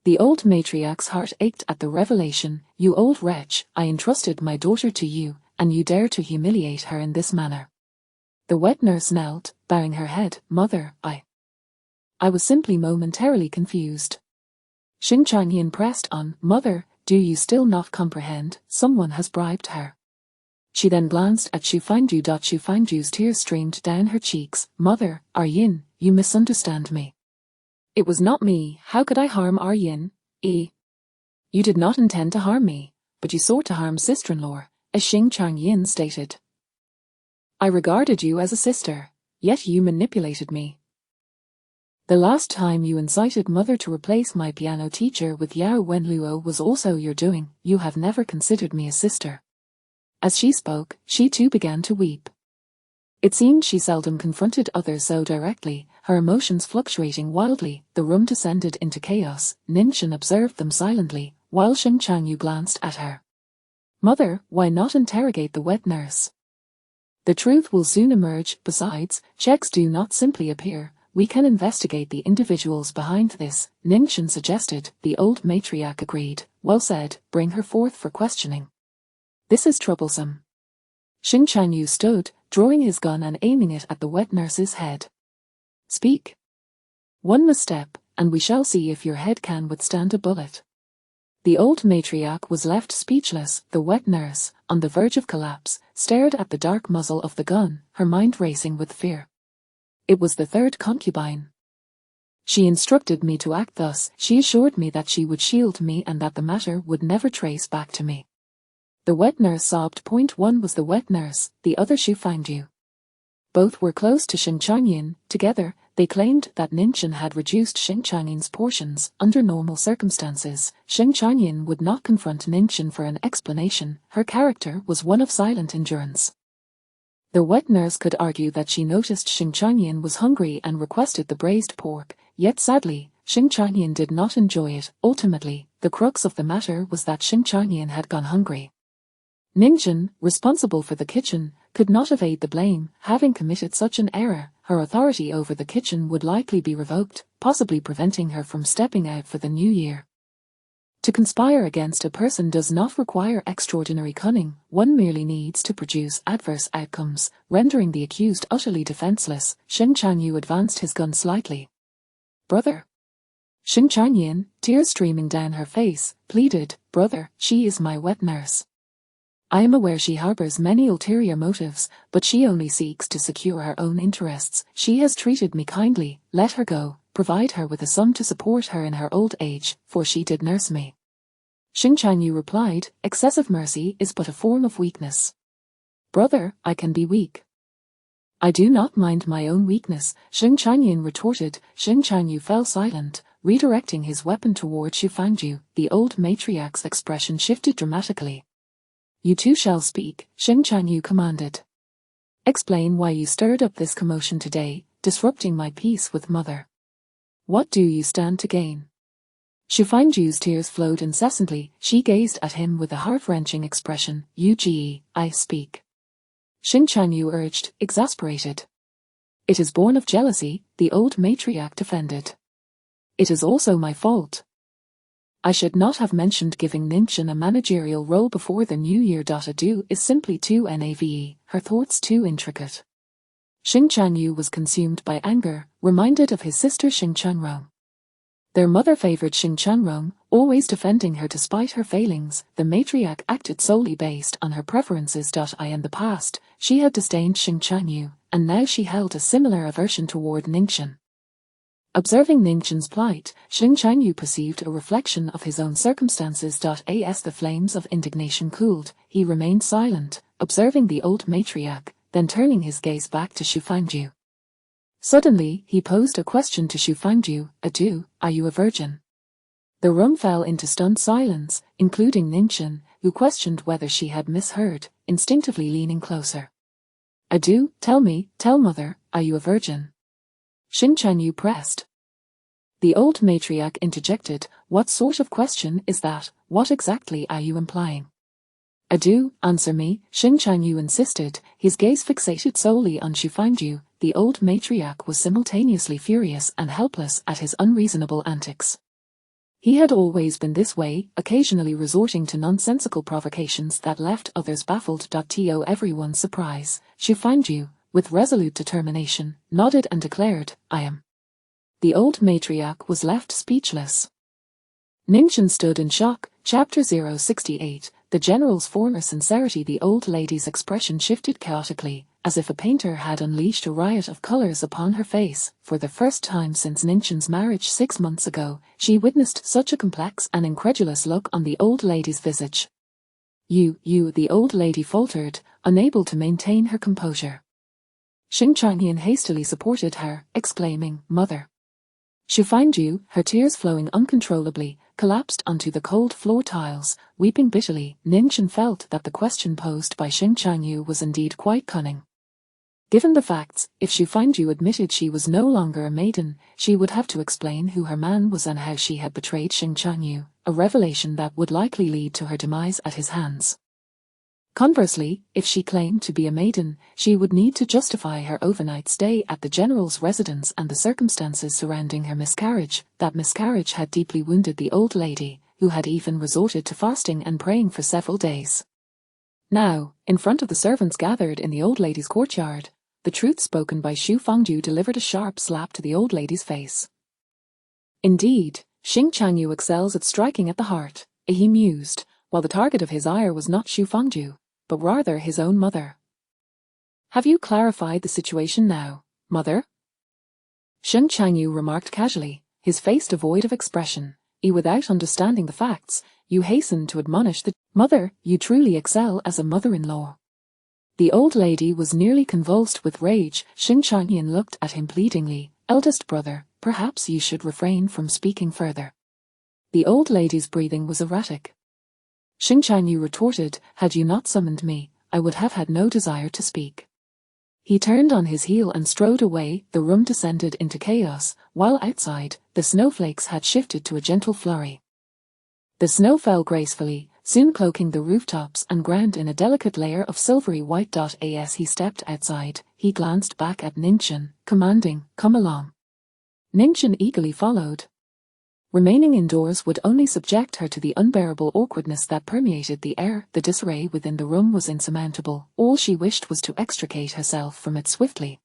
The old matriarch's heart ached at the revelation. "You old wretch, I entrusted my daughter to you, and you dare to humiliate her in this manner." The wet nurse knelt, bowing her head. "Mother, I was simply momentarily confused." Xing Changyin pressed on. "Mother, do you still not comprehend? Someone has bribed her." She then glanced at Xu Fangju. Xu Fangju's tears streamed down her cheeks. "Mother, Yin, you misunderstand me. It was not me. How could I harm Yin? You did not intend to harm me, but you sought to harm sister-in-law," as Xing Changyin stated. "I regarded you as a sister, yet you manipulated me. The last time you incited Mother to replace my piano teacher with Yao Wenluo was also your doing. You have never considered me a sister." As she spoke, she too began to weep. It seemed she seldom confronted others so directly, her emotions fluctuating wildly. The room descended into chaos. Ning Zhen observed them silently, while Xing Changyu glanced at her. "Mother, why not interrogate the wet nurse? The truth will soon emerge. Besides, checks do not simply appear. We can investigate the individuals behind this," Ning Zhen suggested. The old matriarch agreed. "Well said, bring her forth for questioning. This is troublesome." Xing Changyu stood, drawing his gun and aiming it at the wet nurse's head. "Speak. One misstep, and we shall see if your head can withstand a bullet." The old matriarch was left speechless. The wet nurse, on the verge of collapse, stared at the dark muzzle of the gun, her mind racing with fear. It was the third concubine. She instructed me to act thus. She assured me that she would shield me and that the matter would never trace back to me. The wet nurse sobbed. Point one was the wet nurse, the other Xu Fangju. Both were close to Xing Changyin. Together, they claimed that Ninchin had reduced Xing Changyin's portions. Under normal circumstances, Xing Changyin would not confront Ninchin for an explanation. Her character was one of silent endurance. The wet nurse could argue that she noticed Xing Changyin was hungry and requested the braised pork, yet sadly, Xing Changyin did not enjoy it. Ultimately, the crux of the matter was that Xing Changyin had gone hungry. Ninchin, responsible for the kitchen, could not evade the blame. Having committed such an error, her authority over the kitchen would likely be revoked, possibly preventing her from stepping out for the new year. To conspire against a person does not require extraordinary cunning. One merely needs to produce adverse outcomes, rendering the accused utterly defenseless. Xing Changyu advanced his gun slightly. "Brother." Xing Changyin, tears streaming down her face, pleaded, "Brother, she is my wet nurse. I am aware she harbors many ulterior motives, but she only seeks to secure her own interests. She has treated me kindly. Let her go. Provide her with a sum to support her in her old age, for she did nurse me." Xing Changyu replied, "Excessive mercy is but a form of weakness. Brother, I can be weak." "I do not mind my own weakness," Xing Changyin retorted. Xing Changyu fell silent, redirecting his weapon toward Xu Fangju. The old matriarch's expression shifted dramatically. "You two shall speak," Xing Changyu commanded. "Explain why you stirred up this commotion today, disrupting my peace with mother. What do you stand to gain?" Xu Fangju's tears flowed incessantly. She gazed at him with a heart-wrenching expression. I speak." Xing Changyu urged, exasperated. "It is born of jealousy," the old matriarch defended. "It is also my fault. I should not have mentioned giving Ninchin a managerial role before the new year. Adu is simply too nave, her thoughts too intricate." Xing Changyu was consumed by anger, reminded of his sister Xing Chanrong. Their mother favored Xing Chanrong, always defending her despite her failings. The matriarch acted solely based on her preferences. In the past, she had disdained Xing Changyu, and now she held a similar aversion toward Ninchin. Observing Ninchin's plight, Xing Changyu perceived a reflection of his own circumstances. As the flames of indignation cooled, he remained silent, observing the old matriarch, then turning his gaze back to Xu Fangju. Suddenly, he posed a question to Xu Fangju. "Adu, are you a virgin?" The room fell into stunned silence, including Ninchin, who questioned whether she had misheard, instinctively leaning closer. "Adu, tell mother, are you a virgin?" Xing Changyu pressed. The old matriarch interjected, "What sort of question is that? What exactly are you implying?" "Adu, answer me," Xing Changyu insisted, his gaze fixated solely on Xu Fangju. The old matriarch was simultaneously furious and helpless at his unreasonable antics. He had always been this way, occasionally resorting to nonsensical provocations that left others baffled. To everyone's surprise, Xu Fangju, with resolute determination, nodded and declared, "I am." The old matriarch was left speechless. Ninchin stood in shock. Chapter 068, The General's former sincerity. The old lady's expression shifted chaotically, as if a painter had unleashed a riot of colors upon her face. For the first time since Ninchin's marriage 6 months ago, she witnessed such a complex and incredulous look on the old lady's visage. You, the old lady faltered, unable to maintain her composure. Xing Changyin hastily supported her, exclaiming, "Mother." Xu Fangju, her tears flowing uncontrollably, collapsed onto the cold floor tiles, weeping bitterly. Ninchin felt that the question posed by Xing Changyu was indeed quite cunning. Given the facts, if Xu Fangju admitted she was no longer a maiden, she would have to explain who her man was and how she had betrayed Xing Changyu, a revelation that would likely lead to her demise at his hands. Conversely, if she claimed to be a maiden, she would need to justify her overnight stay at the general's residence and the circumstances surrounding her miscarriage. That miscarriage had deeply wounded the old lady, who had even resorted to fasting and praying for several days. Now, in front of the servants gathered in the old lady's courtyard, the truth spoken by Xu Fangju delivered a sharp slap to the old lady's face. Indeed, Xing Changyu excels at striking at the heart, he mused, while the target of his ire was not Xu Fangju, but rather his own mother. "Have you clarified the situation now, mother?" Xing Changyu remarked casually, his face devoid of expression. Without understanding the facts, you hasten to admonish the mother. You truly excel as a mother-in-law. The old lady was nearly convulsed with rage. Xing Changyin looked at him pleadingly. Eldest brother, perhaps you should refrain from speaking further. The old lady's breathing was erratic. Xing Changyu retorted, had you not summoned me, I would have had no desire to speak. He turned on his heel and strode away. The room descended into chaos, while outside, the snowflakes had shifted to a gentle flurry. The snow fell gracefully, soon cloaking the rooftops and ground in a delicate layer of silvery white. As he stepped outside, he glanced back at Ningchen, commanding, come along. Ningchen eagerly followed. Remaining indoors would only subject her to the unbearable awkwardness that permeated the air. The disarray within the room was insurmountable. All she wished was to extricate herself from it swiftly.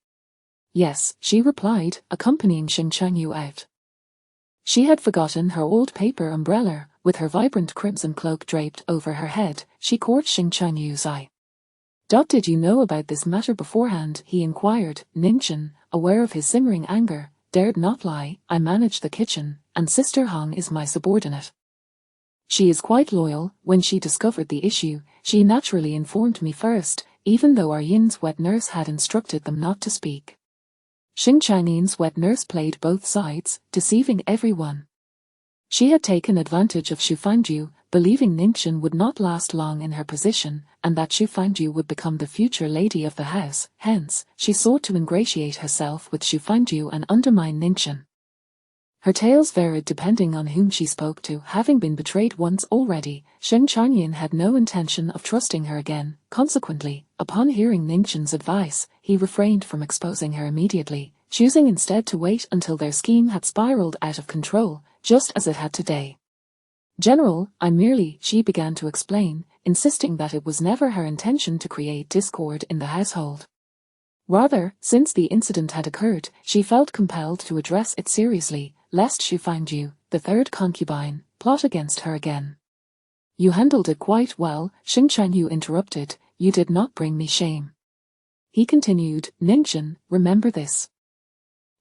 Yes, she replied, accompanying Xing Changyu out. She had forgotten her old paper umbrella. With her vibrant crimson cloak draped over her head, she caught Xing Changyu's eye. Did you know about this matter beforehand? He inquired. Ningchen, aware of his simmering anger, dared not lie. I manage the kitchen, and Sister Hong is my subordinate. She is quite loyal. When she discovered the issue, she naturally informed me first, even though our Yin's wet nurse had instructed them not to speak. Xing Changyin's wet nurse played both sides, deceiving everyone. She had taken advantage of Xu Fangju, believing Ningchen would not last long in her position, and that Xu Fangju would become the future lady of the house. Hence, she sought to ingratiate herself with Xu Fangju and undermine Ningchen. Her tales varied depending on whom she spoke to. Having been betrayed once already, Xing Changyin had no intention of trusting her again. Consequently, upon hearing Ningchen's advice, he refrained from exposing her immediately, choosing instead to wait until their scheme had spiraled out of control, just as it had today. General, she began to explain, insisting that it was never her intention to create discord in the household. Rather, since the incident had occurred, she felt compelled to address it seriously, lest Xu Fangju, the third concubine, plot against her again. You handled it quite well, Xing Changyu interrupted, you did not bring me shame. He continued, Ningchen, remember this.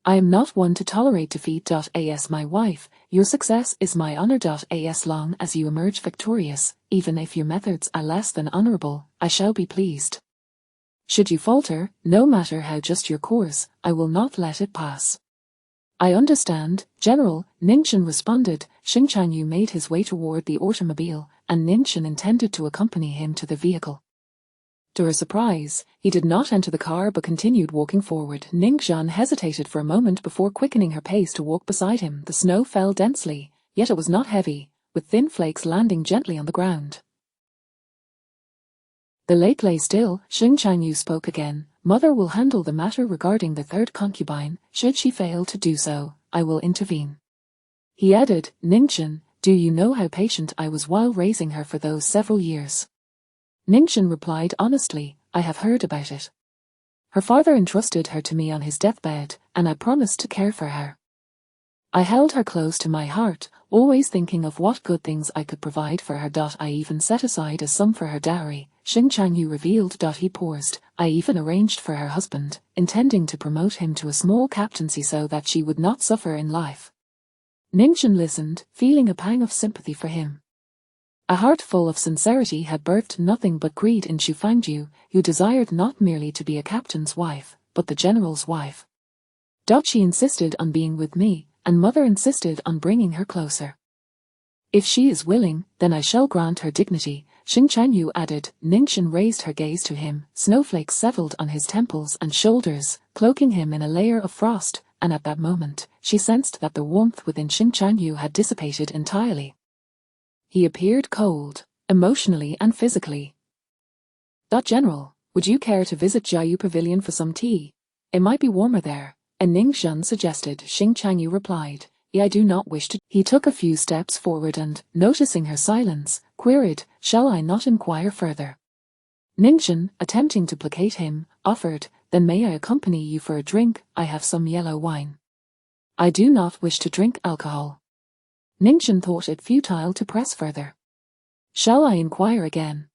I am not one to tolerate defeat. As my wife, your success is my honor. As long as you emerge victorious, even if your methods are less than honorable, I shall be pleased. Should you falter, no matter how just your course, I will not let it pass. I understand, General, Ningchen responded. Xing Changyu made his way toward the automobile, and Ningchen intended to accompany him to the vehicle. To her surprise, he did not enter the car but continued walking forward. Ningxian hesitated for a moment before quickening her pace to walk beside him. The snow fell densely, yet it was not heavy, with thin flakes landing gently on the ground. The lake lay still. Xing Changyu spoke again. Mother will handle the matter regarding the third concubine. Should she fail to do so, I will intervene. He added, Ningchen, do you know how patient I was while raising her for those several years? Ningchen replied honestly, I have heard about it. Her father entrusted her to me on his deathbed, and I promised to care for her. I held her close to my heart, always thinking of what good things I could provide for her. I even set aside a sum for her dowry, Xing Changyu revealed. He paused. I even arranged for her husband, intending to promote him to a small captaincy so that she would not suffer in life. Ningchen listened, feeling a pang of sympathy for him. A heart full of sincerity had birthed nothing but greed in Xu Fangju, who desired not merely to be a captain's wife, but the general's wife. She insisted on being with me, and mother insisted on bringing her closer. If she is willing, then I shall grant her dignity, Xing Changyu added. Ningchen raised her gaze to him, snowflakes settled on his temples and shoulders, cloaking him in a layer of frost, and at that moment, she sensed that the warmth within Xing Changyu had dissipated entirely. He appeared cold, emotionally and physically. General, would you care to visit Jiayu Pavilion for some tea? It might be warmer there, and Ningxian suggested. Xing Changyu replied, I do not wish to. He took a few steps forward and, noticing her silence, queried, shall I not inquire further? Ningxian, attempting to placate him, offered, then may I accompany you for a drink? I have some yellow wine. I do not wish to drink alcohol. Ningxian thought it futile to press further. Shall I inquire again?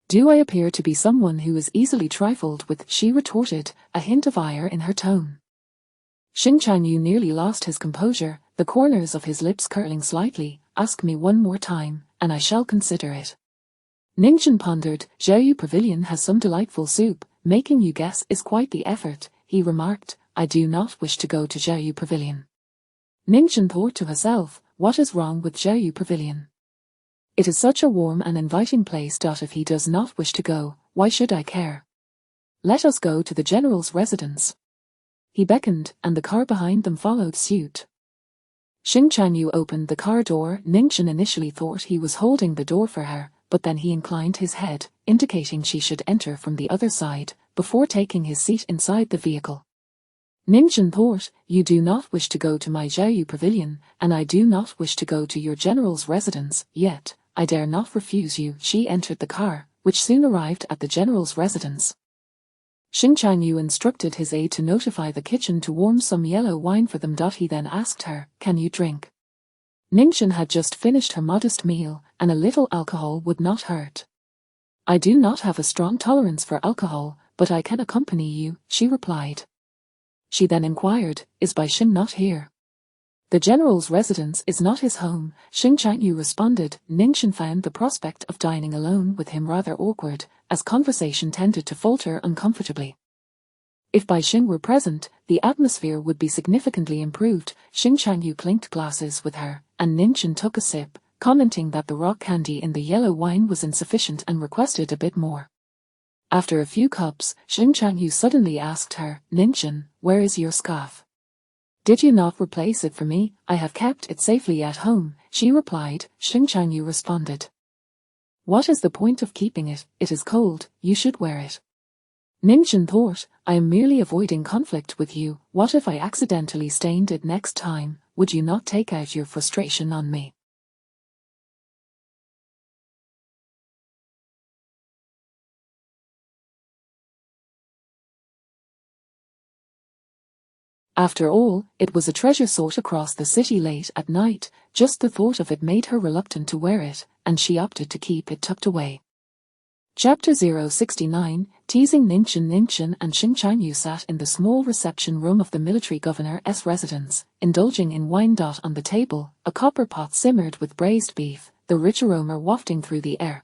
Do I appear to be someone who is easily trifled with? She retorted, a hint of ire in her tone. Xing Changyu nearly lost his composure, the corners of his lips curling slightly. Ask me one more time, and I shall consider it. Ningxin pondered. Zhaoyu Pavilion has some delightful soup. Making you guess is quite the effort, he remarked. I do not wish to go to Zhaoyu Pavilion. Ningxin thought to herself, what is wrong with Zhaoyu Pavilion? It is such a warm and inviting place. If he does not wish to go, why should I care? Let us go to the general's residence. He beckoned, and the car behind them followed suit. Xing Changyu opened the car door. Ningxin initially thought he was holding the door for her, but then he inclined his head, indicating she should enter from the other side, before taking his seat inside the vehicle. Ningxin thought, you do not wish to go to my Zhaoyu Pavilion, and I do not wish to go to your general's residence, yet I dare not refuse you. She entered the car, which soon arrived at the general's residence. Xing Changyu instructed his aide to notify the kitchen to warm some yellow wine for them. He then asked her, can you drink? Ningxin had just finished her modest meal, and a little alcohol would not hurt. I do not have a strong tolerance for alcohol, but I can accompany you, she replied. She then inquired, is Bai Xin not here? The general's residence is not his home, Xing Changyu responded. Ningxin found the prospect of dining alone with him rather awkward, as conversation tended to falter uncomfortably. If Bai Xin were present, the atmosphere would be significantly improved. Xing Changyu clinked glasses with her, and Ningxin took a sip, commenting that the rock candy in the yellow wine was insufficient and requested a bit more. After a few cups, Xing Changyu suddenly asked her, Ningxin, where is your scarf? Did you not replace it for me? I have kept it safely at home, she replied. Xing Changyu responded. What is the point of keeping it? It is cold, you should wear it. Ningxin thought, I am merely avoiding conflict with you. What if I accidentally stained it next time? Would you not take out your frustration on me? After all, it was a treasure sought across the city late at night. Just the thought of it made her reluctant to wear it, and she opted to keep it tucked away. Chapter 069, Teasing Ningxin and Xing Changyu sat in the small reception room of the military governor's residence, indulging in wine. On the table, a copper pot simmered with braised beef, the rich aroma wafting through the air.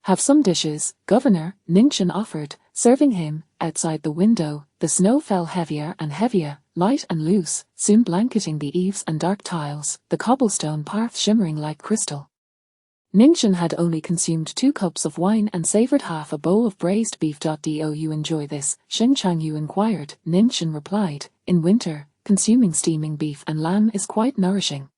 Have some dishes, Governor, Ningxin offered, serving him. Outside the window, the snow fell heavier and heavier, light and loose, soon blanketing the eaves and dark tiles, the cobblestone path shimmering like crystal. Ningxin had only consumed 2 cups of wine and savored half a bowl of braised beef. Do you enjoy this? Xing Changyu inquired. Ningxin replied, in winter, consuming steaming beef and lamb is quite nourishing.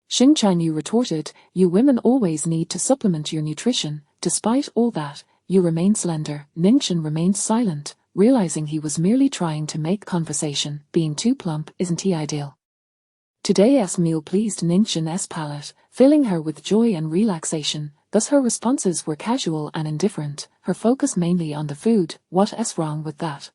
Xing Changyu retorted, you women always need to supplement your nutrition. Despite all that, you remain slender. Ningxin remained silent, realizing he was merely trying to make conversation. Being too plump isn't ideal. Today's meal pleased Ningxin's palate, filling her with joy and relaxation. Thus her responses were casual and indifferent, her focus mainly on the food. What's wrong with that?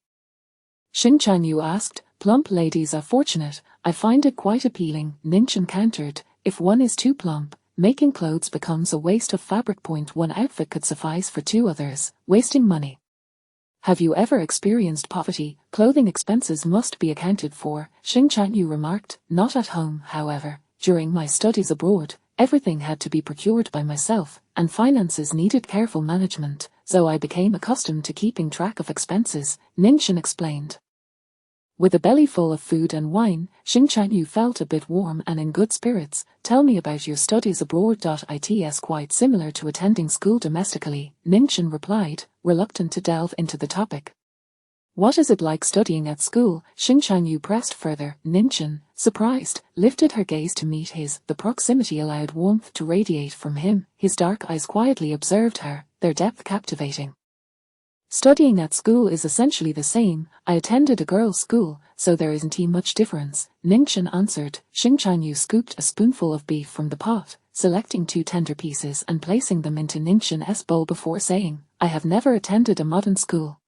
Xing Changyu asked. Plump ladies are fortunate, I find it quite appealing, Ningxin countered. If one is too plump, making clothes becomes a waste of fabric. One outfit could suffice for 2 others, wasting money. Have you ever experienced poverty? Clothing expenses must be accounted for, Xing Changyu remarked. Not at home, however. During my studies abroad, everything had to be procured by myself, and finances needed careful management, so I became accustomed to keeping track of expenses, Ningxin explained. With a belly full of food and wine, Xing Changyu felt a bit warm and in good spirits. Tell me about your studies abroad. It's quite similar to attending school domestically, Ningxin replied, reluctant to delve into the topic. What is it like studying at school? Xing Changyu pressed further. Ningxin, surprised, lifted her gaze to meet his. The proximity allowed warmth to radiate from him. His dark eyes quietly observed her, their depth captivating. Studying at school is essentially the same. I attended a girls' school, so there isn't much difference, Ningxin answered. Xing Changyu scooped a spoonful of beef from the pot, selecting 2 tender pieces and placing them into Ningxin's bowl before saying, I have never attended a modern school.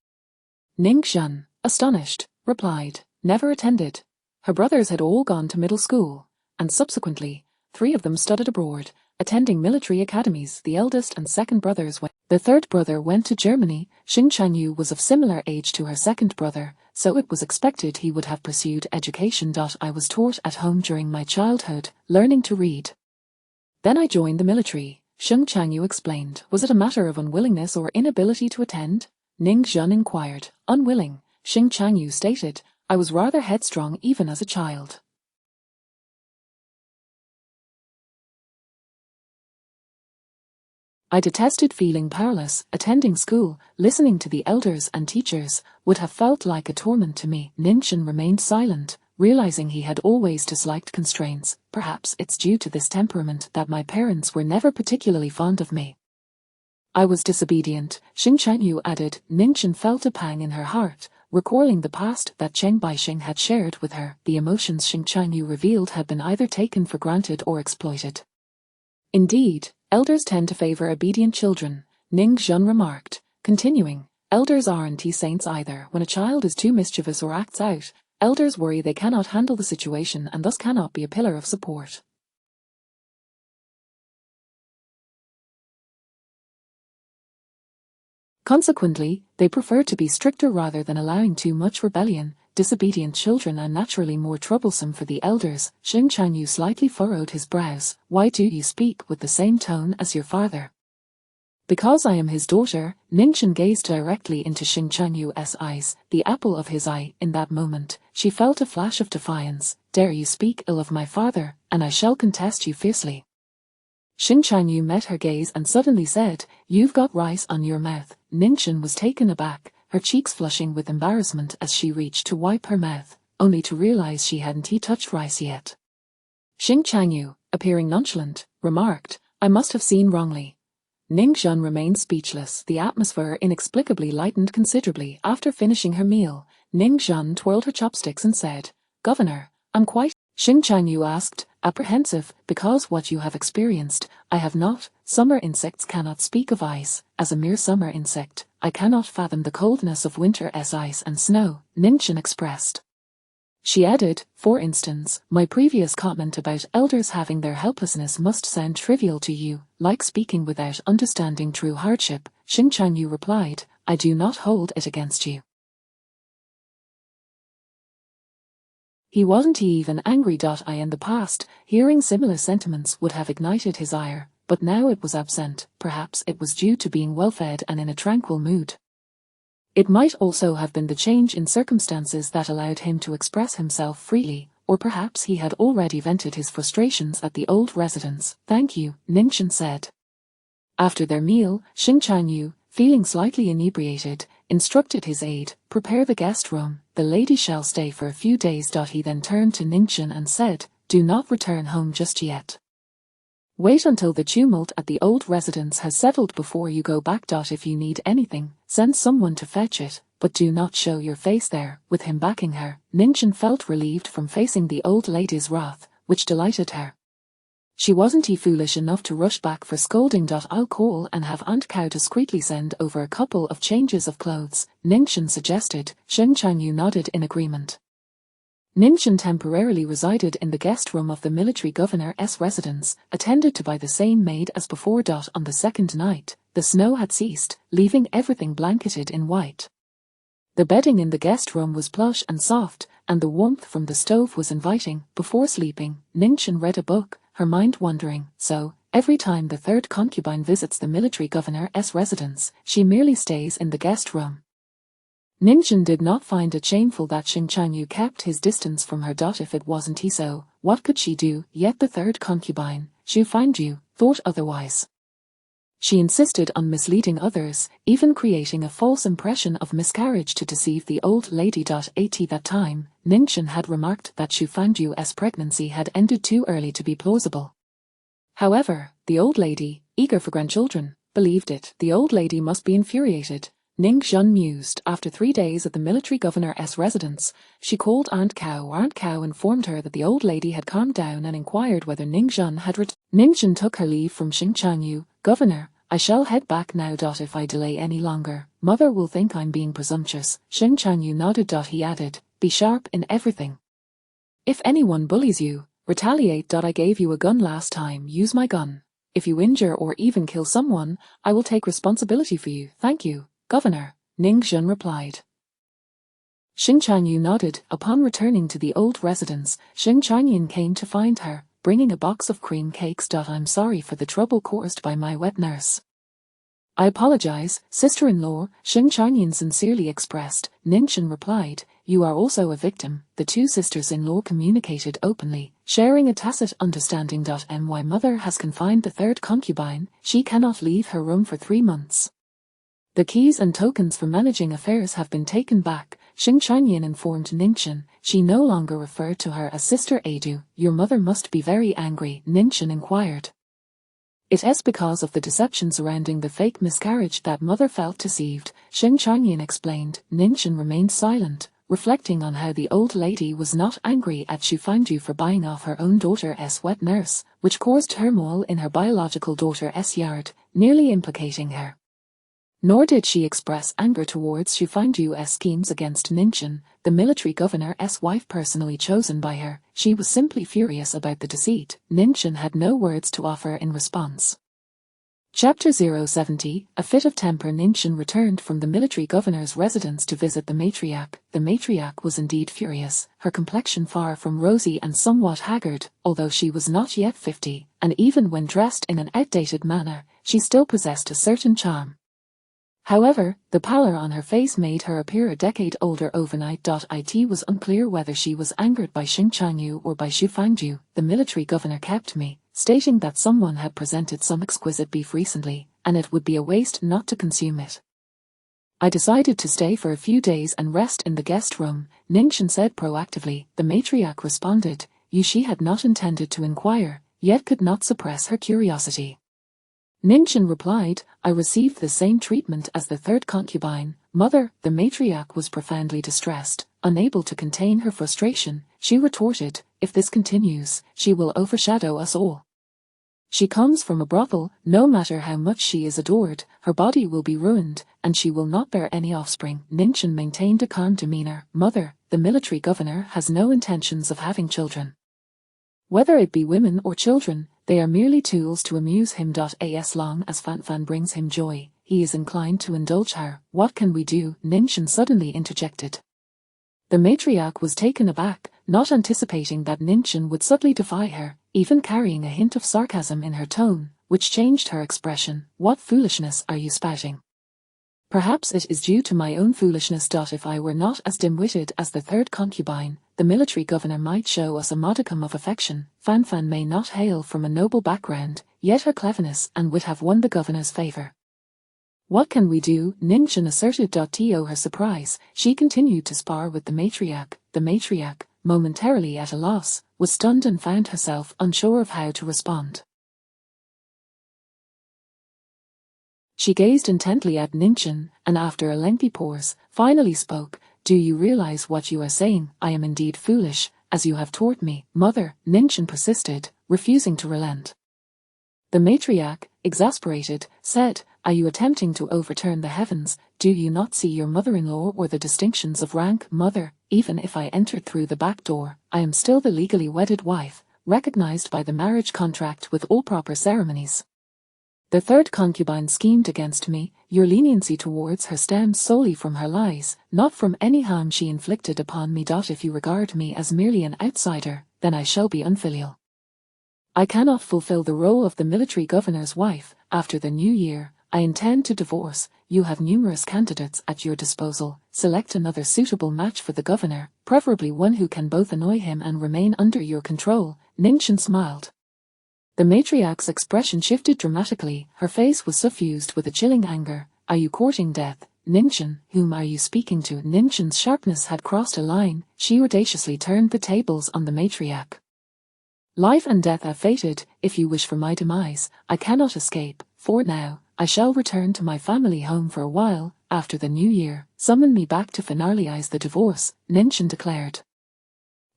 Ningxin, astonished, replied, never attended. Her brothers had all gone to middle school, and subsequently, 3 of them studied abroad, attending military academies. The eldest and second brothers went. The third brother went to Germany. Xing Changyu was of similar age to her second brother, so it was expected he would have pursued education. I was taught at home during my childhood, learning to read. Then I joined the military. Sheng Changyu explained. Was it a matter of unwillingness or inability to attend? Ning Zhen inquired. Unwilling, Sheng Changyu stated. I was rather headstrong even as a child. I detested feeling powerless. Attending school, listening to the elders and teachers, would have felt like a torment to me. Ning Zhen remained silent, realizing he had always disliked constraints. Perhaps it's due to this temperament that my parents were never particularly fond of me. I was disobedient, Sheng Changyu added. Ning Zhen felt a pang in her heart, recalling the past that Cheng Baixing had shared with her. The emotions Sheng Changyu revealed had been either taken for granted or exploited. Indeed, elders tend to favor obedient children, Ning Zhen remarked, continuing. Elders aren't saints either. When a child is too mischievous or acts out, elders worry they cannot handle the situation and thus cannot be a pillar of support. Consequently, they prefer to be stricter rather than allowing too much rebellion. Disobedient children are naturally more troublesome for the elders. Sheng Changyu slightly furrowed his brows. Why do you speak with the same tone as your father? Because I am his daughter. Ning Zhen gazed directly into Sheng Changyu's eyes, the apple of his eye. In that moment, she felt a flash of defiance. Dare you speak ill of my father, and I shall contest you fiercely. Sheng Changyu met her gaze and suddenly said, You've got rice on your mouth. Ning Zhen was taken aback, her cheeks flushing with embarrassment as she reached to wipe her mouth, only to realize she hadn't touched rice yet. Sheng Changyu, appearing nonchalant, remarked, I must have seen wrongly. Ning Zhen remained speechless. The atmosphere inexplicably lightened considerably. After finishing her meal, Ning Zhen twirled her chopsticks and said, Governor, I'm quite... Sheng Changyu asked, apprehensive, because what you have experienced, I have not. Summer insects cannot speak of ice. As a mere summer insect, I cannot fathom the coldness of winter's ice and snow, Ning Zhen expressed. She added, for instance, my previous comment about elders having their helplessness must sound trivial to you, like speaking without understanding true hardship. Sheng Changyu replied, I do not hold it against you. He wasn't even angry. In the past, hearing similar sentiments would have ignited his ire, but now it was absent. Perhaps it was due to being well-fed and in a tranquil mood. It might also have been the change in circumstances that allowed him to express himself freely, or perhaps he had already vented his frustrations at the old residence. Thank you, Ning Zhen said. After their meal, Sheng Changyu, feeling slightly inebriated, instructed his aide, prepare the guest room. The lady shall stay for a few days. He then turned to Ning Zhen and said, do not return home just yet. Wait until the tumult at the old residence has settled before you go back. If you need anything, send someone to fetch it, but do not show your face there. With him backing her, Ning Zhen felt relieved from facing the old lady's wrath, which delighted her. She wasn't foolish enough to rush back for scolding. I'll call and have Aunt Cow discreetly send over a couple of changes of clothes, Ning Zhen suggested. Sheng Changyu nodded in agreement. Ning Zhen temporarily resided in the guest room of the military governor's residence, attended to by the same maid as before. On the second night, the snow had ceased, leaving everything blanketed in white. The bedding in the guest room was plush and soft, and the warmth from the stove was inviting. Before sleeping, Ning Zhen read a book, her mind wandering. So, every time the third concubine visits the military governor's residence, she merely stays in the guest room. Ning Zhen did not find it shameful that Sheng Changyu kept his distance from her. If it wasn't so, what could she do? Yet the third concubine, Xu Fangju, thought otherwise. She insisted on misleading others, even creating a false impression of miscarriage to deceive the old lady. At that time, Ning Zhen had remarked that Xu Fangju's pregnancy had ended too early to be plausible. However, the old lady, eager for grandchildren, believed it. The old lady must be infuriated, Ning Zhen mused. After 3 days at the military governor's residence, she called Aunt Cow. Aunt Cow informed her that the old lady had calmed down and inquired whether Ning Zhen had returned. Ning Zhen took her leave from Sheng Changyu. Governor, I shall head back now. If I delay any longer, Mother will think I'm being presumptuous. Sheng Changyu nodded. He added, be sharp in everything. If anyone bullies you, retaliate. I gave you a gun last time. Use my gun. If you injure or even kill someone, I will take responsibility for you. Thank you, Governor, Ning Zhen replied. Sheng Changyu nodded. Upon returning to the old residence, Sheng Changyin came to find her, bringing a box of cream cakes. I'm sorry for the trouble caused by my wet nurse. I apologize, sister-in-law, Xing Chanyin sincerely expressed. Ninchin replied, you are also a victim. The two sisters-in-law communicated openly, sharing a tacit understanding. My mother has confined the third concubine. She cannot leave her room for 3 months. The keys and tokens for managing affairs have been taken back, Xing Chanyin informed Ninchin. She no longer referred to her as Sister Adu. Your mother must be very angry, Ninchin inquired. It is because of the deception surrounding the fake miscarriage that mother felt deceived, Xing Chanyin explained. Ninchin remained silent, reflecting on how the old lady was not angry at Xu Fangju for buying off her own daughter's wet nurse, which caused turmoil in her biological daughter's yard, nearly implicating her. Nor did she express anger towards Xu Fangju's schemes against Ninchin, the military governor's wife personally chosen by her. She was simply furious about the deceit. Ninchin had no words to offer in response. Chapter 070, A fit of temper. Ninchin returned from the military governor's residence to visit the matriarch. The matriarch was indeed furious, her complexion far from rosy and somewhat haggard, although she was not yet 50, and even when dressed in an outdated manner, she still possessed a certain charm. However, the pallor on her face made her appear a decade older overnight. It was unclear whether she was angered by Xing Changyu or by Xu Fangju. The military governor kept me, stating that someone had presented some exquisite beef recently, and it would be a waste not to consume it. I decided to stay for a few days and rest in the guest room, Ninchin said proactively. The matriarch responded, she had not intended to inquire, yet could not suppress her curiosity. Ninchin replied, I received the same treatment as the third concubine, mother. The matriarch was profoundly distressed, unable to contain her frustration. She retorted, if this continues, she will overshadow us all. She comes from a brothel. No matter how much she is adored, her body will be ruined, and she will not bear any offspring. Ninchin maintained a calm demeanor. Mother, the military governor has no intentions of having children. Whether it be women or children, they are merely tools to amuse him. As long as Fan brings him joy, he is inclined to indulge her. What can we do? Ninchin suddenly interjected. The matriarch was taken aback, not anticipating that Ninchin would subtly defy her, even carrying a hint of sarcasm in her tone, which changed her expression. What foolishness are you spouting? Perhaps it is due to my own foolishness. If I were not as dim-witted as the third concubine, the military governor might show us a modicum of affection. Fan may not hail from a noble background, yet her cleverness and wit have won the governor's favor. What can we do? Ninchin asserted. To her surprise, she continued to spar with the matriarch. The matriarch, momentarily at a loss, was stunned and found herself unsure of how to respond. She gazed intently at Ninchin, and after a lengthy pause, finally spoke. Do you realize what you are saying? I am indeed foolish, as you have taught me. Mother, Ninchin persisted, refusing to relent. The matriarch, exasperated, said, are you attempting to overturn the heavens? Do you not see your mother-in-law or the distinctions of rank? Mother, even if I entered through the back door, I am still the legally wedded wife, recognized by the marriage contract with all proper ceremonies. The third concubine schemed against me. Your leniency towards her stems solely from her lies, not from any harm she inflicted upon me. If you regard me as merely an outsider, then I shall be unfilial. I cannot fulfill the role of the military governor's wife. After the new year, I intend to divorce. You have numerous candidates at your disposal. Select another suitable match for the governor, preferably one who can both annoy him and remain under your control. Ninchin smiled. The matriarch's expression shifted dramatically. Her face was suffused with a chilling anger. Are you courting death? Ninchin, whom are you speaking to? Ninchin's sharpness had crossed a line. She audaciously turned the tables on the matriarch. Life and death are fated. If you wish for my demise, I cannot escape. For now, I shall return to my family home for a while. After the new year, summon me back to finalize the divorce, Ninchin declared.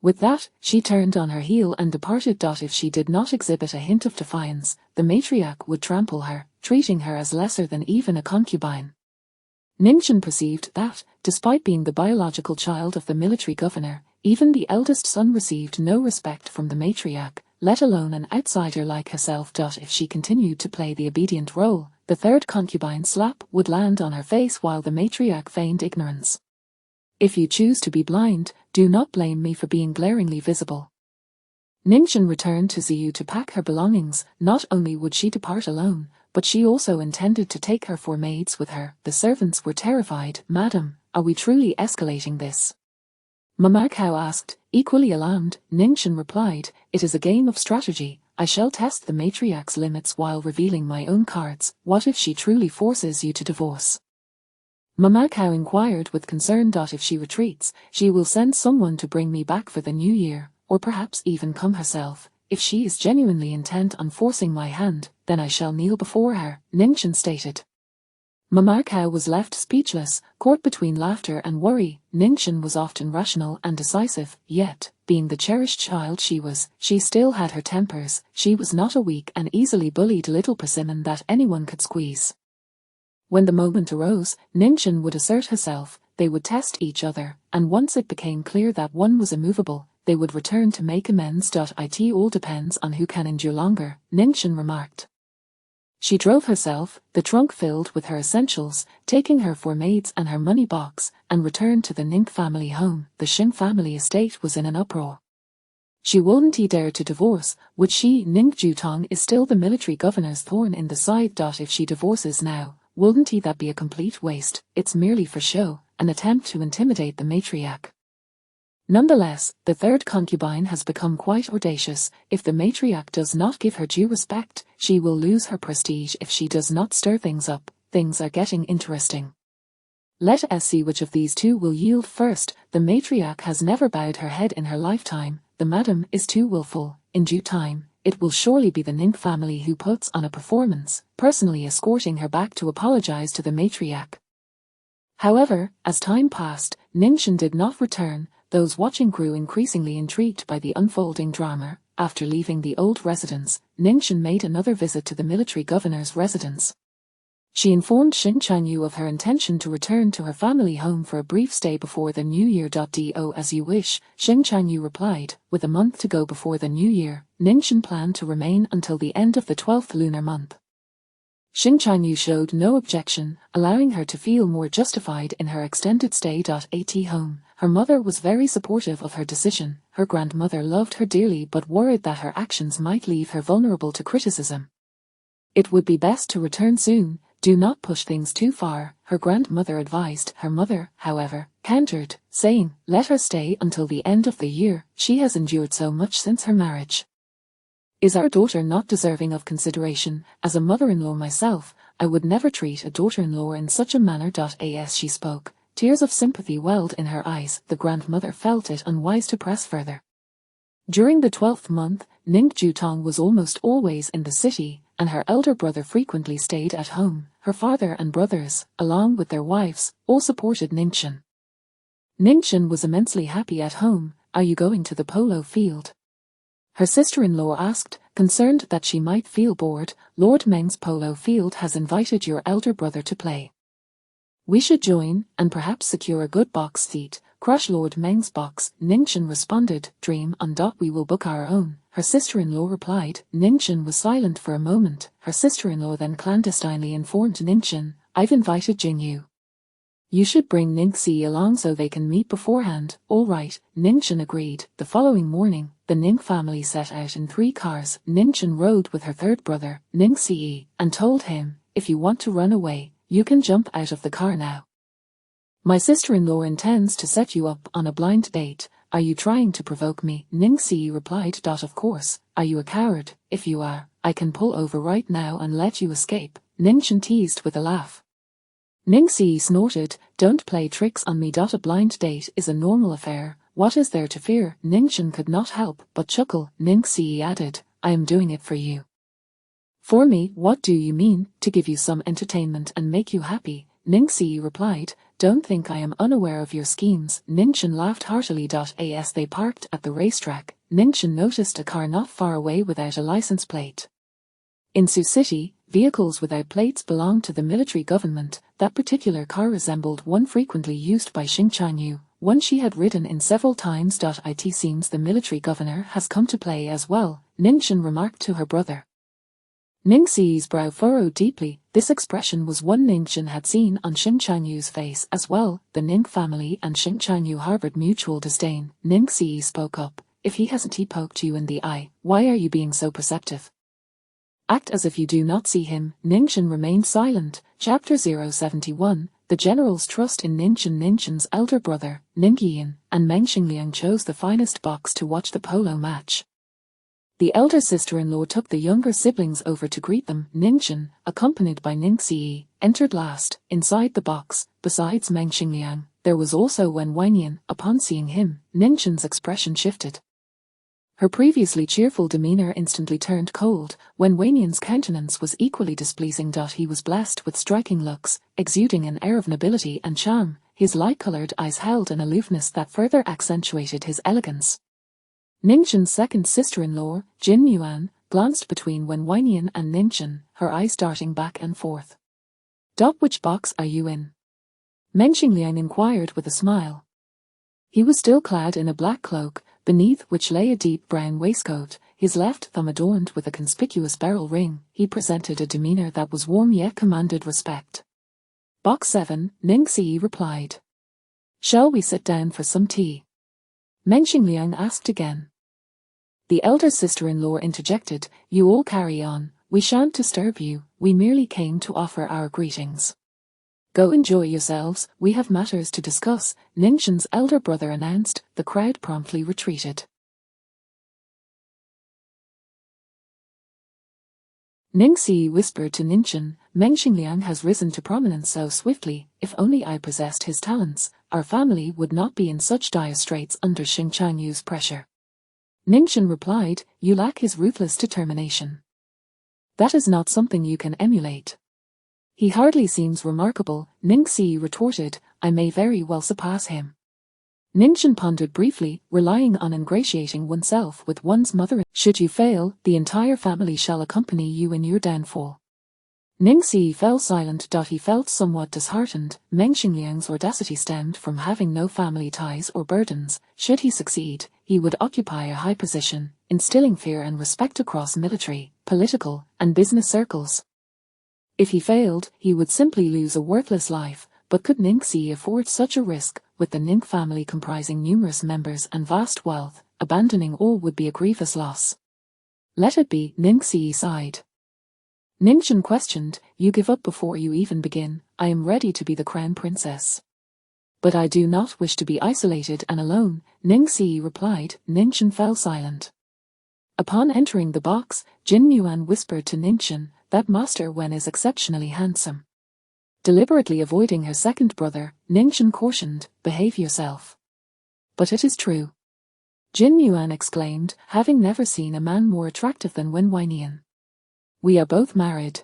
With that, she turned on her heel and departed. If she did not exhibit a hint of defiance, the matriarch would trample her, treating her as lesser than even a concubine. Ninchin perceived that, despite being the biological child of the military governor, even the eldest son received no respect from the matriarch, let alone an outsider like herself. If she continued to play the obedient role, the third concubine's slap would land on her face while the matriarch feigned ignorance. If you choose to be blind, do not blame me for being glaringly visible. Ningxin returned to Ziyu to pack her belongings. Not only would she depart alone, but she also intended to take her 4 maids with her. The servants were terrified. "Madam, are we truly escalating this?" Mama Cow asked, equally alarmed. Ningxin replied, "It is a game of strategy. I shall test the matriarch's limits while revealing my own cards. What if she truly forces you to divorce?" Mama Cow inquired with concern. "If she retreats, she will send someone to bring me back for the new year, or perhaps even come herself. If she is genuinely intent on forcing my hand, then I shall kneel before her," Ningxin stated. Mama Cow was left speechless, caught between laughter and worry. Ningxin was often rational and decisive, yet, being the cherished child she was, she still had her tempers. She was not a weak and easily bullied little persimmon that anyone could squeeze. When the moment arose, Ningxin would assert herself, they would test each other, and once it became clear that one was immovable, they would return to make amends. It all depends on who can endure longer, Ningxin remarked. She drove herself, the trunk filled with her essentials, taking her 4 maids and her money box, and returned to the Ning family home. The Xing family estate was in an uproar. She wouldn't dare to divorce, would she? Ning Jutong is still the military governor's thorn in the side. If she divorces now, wouldn't that be a complete waste? It's merely for show, an attempt to intimidate the matriarch. Nonetheless, the 3rd concubine has become quite audacious. If the matriarch does not give her due respect, she will lose her prestige. If she does not stir things up, things are getting interesting. Let us see which of these 2 will yield first. The matriarch has never bowed her head in her lifetime. The madam is too willful. In due time, it will surely be the Ning family who puts on a performance, personally escorting her back to apologize to the matriarch. However, as time passed, Ningxin did not return. Those watching grew increasingly intrigued by the unfolding drama. After leaving the old residence, Ningxin made another visit to the military governor's residence. She informed Xing Chanyu of her intention to return to her family home for a brief stay before the new year. "Do as you wish," Xing Chanyu replied. With a month to go before the new year, Ningxin planned to remain until the end of the 12th lunar month. Xing Chanyu showed no objection, allowing her to feel more justified in her extended stay at home. Her mother was very supportive of her decision. Her grandmother loved her dearly but worried that her actions might leave her vulnerable to criticism. It would be best to return soon. Do not push things too far, her grandmother advised. Her mother, however, countered, saying, "Let her stay until the end of the year. She has endured so much since her marriage. Is our daughter not deserving of consideration? As a mother-in-law myself, I would never treat a daughter-in-law in such a manner." As she spoke, tears of sympathy welled in her eyes. The grandmother felt it unwise to press further. During the 12th month, Ning Jutong was almost always in the city, and her elder brother frequently stayed at home. Her father and brothers, along with their wives, all supported Ningxin. Ningxin was immensely happy at home. "Are you going to the polo field?" her sister-in-law asked, concerned that she might feel bored. "Lord Meng's polo field has invited your elder brother to play. We should join, and perhaps secure a good box seat. Crush Lord Meng's box," Ningxin responded. "Dream on. We will book our own," her sister-in-law replied. Ningxin was silent for a moment. Her sister-in-law then clandestinely informed Ningxin, "I've invited Jingyu. You should bring Ningxi along so they can meet beforehand." "All right," Ningxin agreed. The following morning, the Ning family set out in 3 cars. Ningxin rode with her 3rd brother, Ningxi, and told him, "If you want to run away, you can jump out of the car now. My sister-in-law intends to set you up on a blind date. Are you trying to provoke me?" Ningxi replied. "Of course. Are you a coward? If you are, I can pull over right now and let you escape," Ningxin teased with a laugh. Ningxi snorted, "Don't play tricks on me. A blind date is a normal affair. What is there to fear?" Ningxin could not help but chuckle. Ningxi added, "I am doing it for you." "For me? What do you mean?" "To give you some entertainment and make you happy," Ningxi replied. "Don't think I am unaware of your schemes." Ningxin laughed heartily. As they parked at the racetrack, Ningxin noticed a car not far away without a license plate. In Sioux City, vehicles without plates belong to the military government. That particular car resembled one frequently used by Xing Chanyu, one she had ridden in several times. "It seems the military governor has come to play as well," Ningxin remarked to her brother. Ningxi's brow furrowed deeply. This expression was one Ningxin had seen on Xing Chanyu's face as well. The Ning family and Xing Chanyu harbored mutual disdain. Ningxi spoke up, if he hasn't poked you in the eye, why are you being so perceptive? Act as if you do not see him. Ningxin remained silent. Chapter 071. The general's trust in Ningxin. Ningxin's elder brother, Ningyin, and Meng Xingliang chose the finest box to watch the polo match. The elder sister-in-law took the younger siblings over to greet them. Ningxin, accompanied by Ningxi, entered last. Inside the box, besides Meng Xingliang, there was also Wen Weinian. Upon seeing him, Ningxin's expression shifted. Her previously cheerful demeanor instantly turned cold. Wen Weinian's countenance was equally displeasing. He was blessed with striking looks, exuding an air of nobility and charm. His light-colored eyes held an aloofness that further accentuated his elegance. Ningxin's second sister-in-law, Jin Yuan, glanced between Wen Weinian and Ningxin, her eyes darting back and forth. "Which box are you in?" Meng Xingliang inquired with a smile. He was still clad in a black cloak, beneath which lay a deep brown waistcoat, his left thumb adorned with a conspicuous beryl ring. He presented a demeanor that was warm yet commanded respect. "Box 7, Ningxi replied. "Shall we sit down for some tea?" Meng Xingliang asked again. The elder sister-in-law interjected, "You all carry on, we shan't disturb you, we merely came to offer our greetings." "Go enjoy yourselves, we have matters to discuss," Ningxin's elder brother announced. The crowd promptly retreated. Ningxi whispered to Ningxin, "Meng Xingliang has risen to prominence so swiftly. If only I possessed his talents, our family would not be in such dire straits under Xing Changyu's pressure." Ningxin replied, "You lack his ruthless determination. That is not something you can emulate." "He hardly seems remarkable," Ningxi retorted. "I may very well surpass him." Ningxin pondered briefly, relying on ingratiating oneself with one's mother. "Should you fail, the entire family shall accompany you in your downfall." Ningxi fell silent. He felt somewhat disheartened. Meng Xingliang's audacity stemmed from having no family ties or burdens. Should he succeed, he would occupy a high position, instilling fear and respect across military, political, and business circles. If he failed, he would simply lose a worthless life. But could Ningxi afford such a risk? With the Ning family comprising numerous members and vast wealth, abandoning all would be a grievous loss. "Let it be," Ningxi sighed. Ningxin questioned, "You give up before you even begin." "I am ready to be the crown princess. But I do not wish to be isolated and alone," Ningxi replied. Ningxin fell silent. Upon entering the box, Jin Yuan whispered to Ningxin, "That Master Wen is exceptionally handsome." Deliberately avoiding her second brother, Ningxin cautioned, "Behave yourself." "But it is true," Jin Yuan exclaimed, having never seen a man more attractive than Wen Weinian. "We are both married.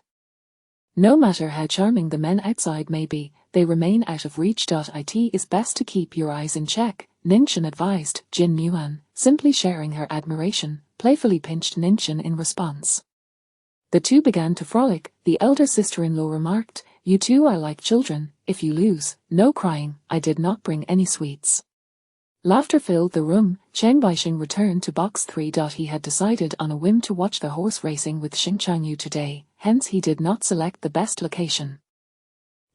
No matter how charming the men outside may be, they remain out of reach. It is best to keep your eyes in check," Ningxin advised. Jin Yuan, simply sharing her admiration, playfully pinched Ningxin in response. The two began to frolic. The elder sister-in-law remarked, "You two are like children. If you lose, no crying. I did not bring any sweets." Laughter filled the room. Chen Baixing returned to box 3. He had decided on a whim to watch the horse racing with Xing Changyu today, hence he did not select the best location.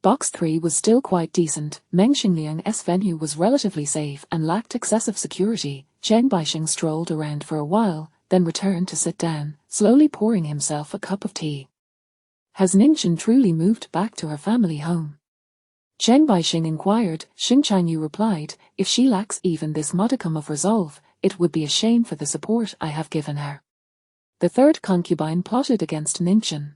Box 3 was still quite decent. Meng Xingliang's venue was relatively safe and lacked excessive security. Chen Baixing strolled around for a while, then returned to sit down, slowly pouring himself a cup of tea. "Has Ningxin truly moved back to her family home?" Chen Baixing inquired. Xing Changyu replied, "If she lacks even this modicum of resolve, it would be a shame for the support I have given her." The third concubine plotted against Ningxin.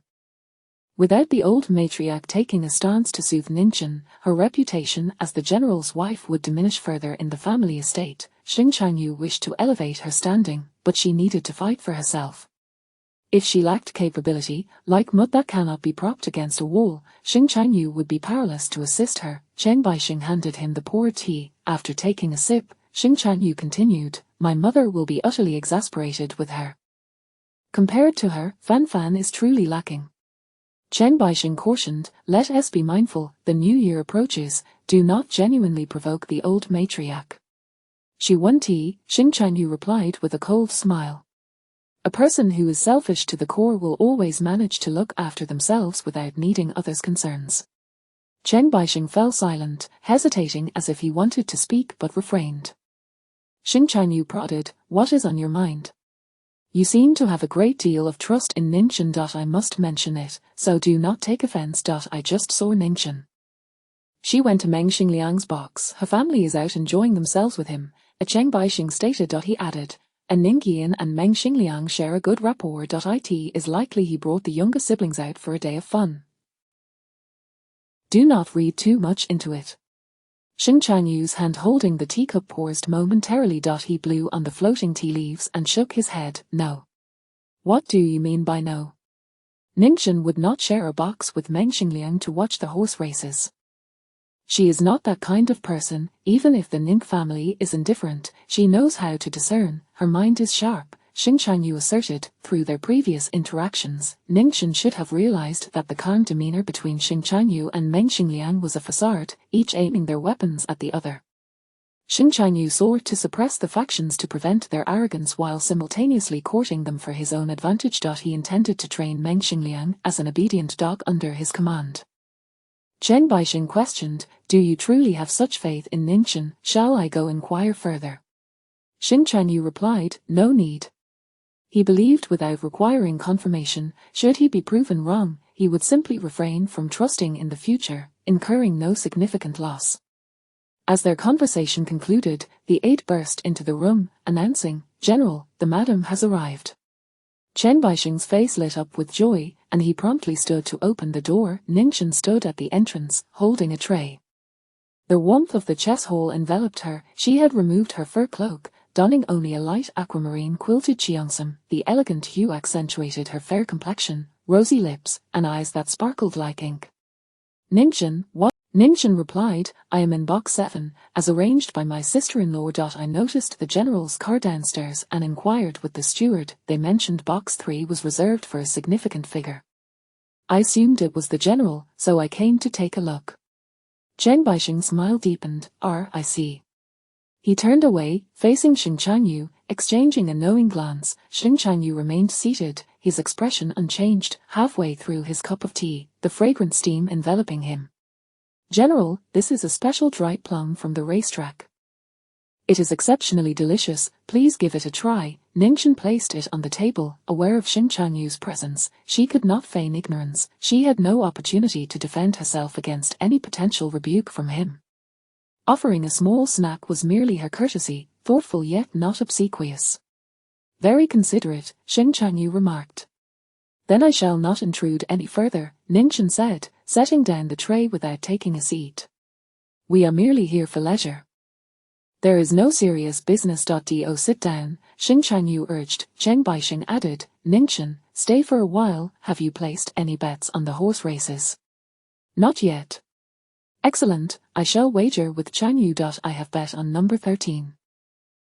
Without the old matriarch taking a stance to soothe Ningxin, her reputation as the general's wife would diminish further in the family estate. Xing Changyu wished to elevate her standing, but she needed to fight for herself. If she lacked capability, like mud that cannot be propped against a wall, Xing Changyu would be powerless to assist her. Chen Baixing handed him the poured tea. After taking a sip, Xing Changyu continued, "My mother will be utterly exasperated with her. Compared to her, Fan Fan is truly lacking." Chen Baixing cautioned, "Let us be mindful, the new year approaches, do not genuinely provoke the old matriarch." "She won tea," Xing Changyu replied with a cold smile. A person who is selfish to the core will always manage to look after themselves without needing others' concerns. Chen Baixing fell silent, hesitating as if he wanted to speak but refrained. Xing Chanyu prodded, what is on your mind? You seem to have a great deal of trust in Ningchen. I must mention it, so do not take offense. I just saw Ningchen. She went to Meng Xingliang's box. Her family is out enjoying themselves with him, Chen Baixing stated. He added, and Ningqian and Meng Xingliang share a good rapport. It is likely he brought the younger siblings out for a day of fun. Do not read too much into it. Xing Chanyu's hand holding the teacup paused momentarily. He blew on the floating tea leaves and shook his head. No. What do you mean by no? Ningchen would not share a box with Meng Xingliang to watch the horse races. She is not that kind of person. Even if the Ning family is indifferent, she knows how to discern. Her mind is sharp, Xing Chanyu asserted. Through their previous interactions, Ningchen should have realized that the calm demeanor between Xing Chanyu and Meng Xingliang was a facade, each aiming their weapons at the other. Xing Chanyu sought to suppress the factions to prevent their arrogance while simultaneously courting them for his own advantage. He intended to train Meng Xingliang as an obedient dog under his command. Chen Baixing questioned, do you truly have such faith in Ningchen? Shall I go inquire further? Xing Chanyu replied, no need. He believed without requiring confirmation. Should he be proven wrong, he would simply refrain from trusting in the future, incurring no significant loss. As their conversation concluded, the eight burst into the room, announcing, General, the madam has arrived. Chen Baixing's face lit up with joy, and he promptly stood to open the door. Ningchen stood at the entrance, holding a tray. The warmth of the chess hall enveloped her. She had removed her fur cloak, donning only a light aquamarine quilted cheongsam. The elegant hue accentuated her fair complexion, rosy lips, and eyes that sparkled like ink. Ningchen, what? Ningchen replied, I am in box 7, as arranged by my sister-in-law. I noticed the general's car downstairs and inquired with the steward. They mentioned box 3 was reserved for a significant figure. I assumed it was the general, so I came to take a look. Chen Baixing's smile deepened. I see. He turned away, facing Xing Chanyu, exchanging a knowing glance. Xing Chanyu remained seated, his expression unchanged. Halfway through his cup of tea, the fragrant steam enveloping him. General, this is a special dried plum from the racetrack. It is exceptionally delicious, please give it a try. Ningchen placed it on the table, aware of Xing Chanyu's presence. She could not feign ignorance. She had no opportunity to defend herself against any potential rebuke from him. Offering a small snack was merely her courtesy, thoughtful yet not obsequious. Very considerate, Xing Chanyu remarked. Then I shall not intrude any further, Ningchen said, setting down the tray without taking a seat. We are merely here for leisure. There is no serious business. Do sit down, Xing Chanyu urged. Chen Baixing added, Ningchen, stay for a while. Have you placed any bets on the horse races? Not yet. Excellent, I shall wager with Chanyu. I have bet on number 13.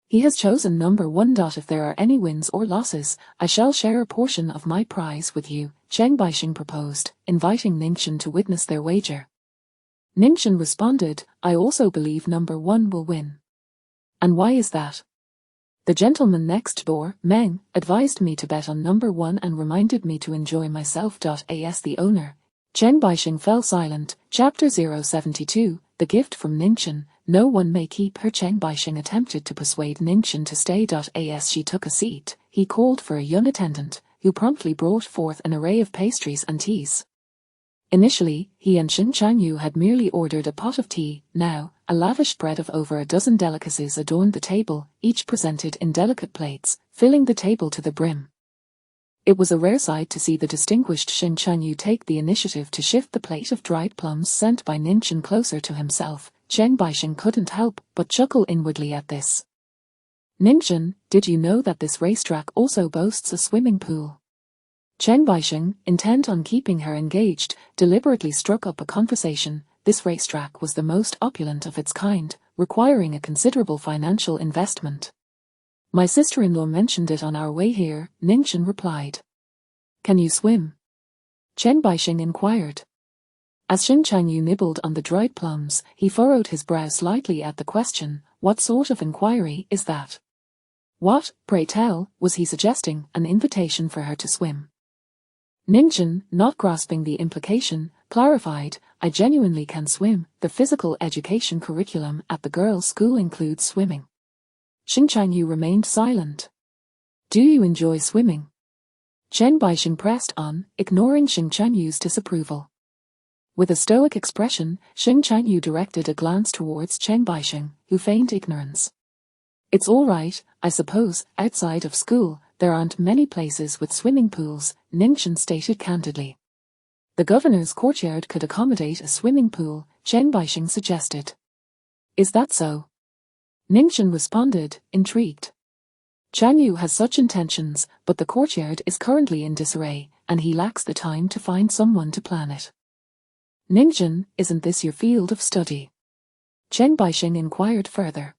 He has chosen number 1. If there are any wins or losses, I shall share a portion of my prize with you, Chen Baixing proposed, inviting Ningchen to witness their wager. Ningchen responded, I also believe number 1 will win. And why is that? The gentleman next door, Meng, advised me to bet on number 1 and reminded me to enjoy myself. As the owner, Chen Baixing fell silent. Chapter 072, The Gift from Ningchen. No one may keep her. Chen Baixing attempted to persuade Ningchen to stay. As she took a seat, he called for a young attendant, who promptly brought forth an array of pastries and teas. Initially, he and Xing Chanyu had merely ordered a pot of tea. Now, a lavish spread of over a dozen delicacies adorned the table, each presented in delicate plates, filling the table to the brim. It was a rare sight to see the distinguished Xing Chanyu take the initiative to shift the plate of dried plums sent by Ningchen closer to himself. Chen Baixing couldn't help but chuckle inwardly at this. Ningchen, did you know that this racetrack also boasts a swimming pool? Chen Baixing, intent on keeping her engaged, deliberately struck up a conversation. This racetrack was the most opulent of its kind, requiring a considerable financial investment. My sister-in-law mentioned it on our way here, Ningchen replied. Can you swim? Chen Baixing inquired. As Xing Chanyu nibbled on the dried plums, he furrowed his brow slightly at the question. What sort of inquiry is that? What, pray tell, was he suggesting? An invitation for her to swim? Ningchen, not grasping the implication, clarified, I genuinely can swim. The physical education curriculum at the girls' school includes swimming. Xing Changyu remained silent. Do you enjoy swimming? Chen Baixing pressed on, ignoring Xing Changyu's disapproval. With a stoic expression, Xing Changyu directed a glance towards Chen Baixing, who feigned ignorance. It's all right, I suppose. Outside of school, there aren't many places with swimming pools, Ningchen stated candidly. The governor's courtyard could accommodate a swimming pool, Chen Baixing suggested. Is that so? Ningchen responded, intrigued. Changyu has such intentions, but the courtyard is currently in disarray, and he lacks the time to find someone to plan it. Ningchen, isn't this your field of study? Chen Baixing inquired further.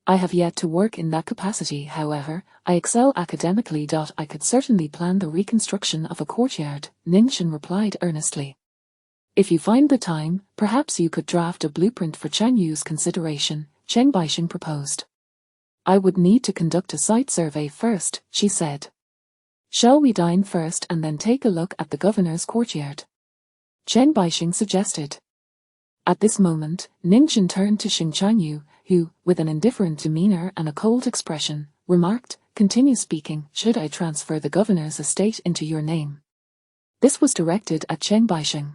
I have yet to work in that capacity, however, I excel academically. I could certainly plan the reconstruction of a courtyard, Ningchen replied earnestly. If you find the time, perhaps you could draft a blueprint for Changyu's consideration, Chen Baixing proposed. I would need to conduct a site survey first, she said. Shall we dine first and then take a look at the governor's courtyard? Chen Baixing suggested. At this moment, Ningchen turned to Xing Changyu, who, with an indifferent demeanor and a cold expression, remarked, continue speaking, should I transfer the governor's estate into your name? This was directed at Chen Baixing.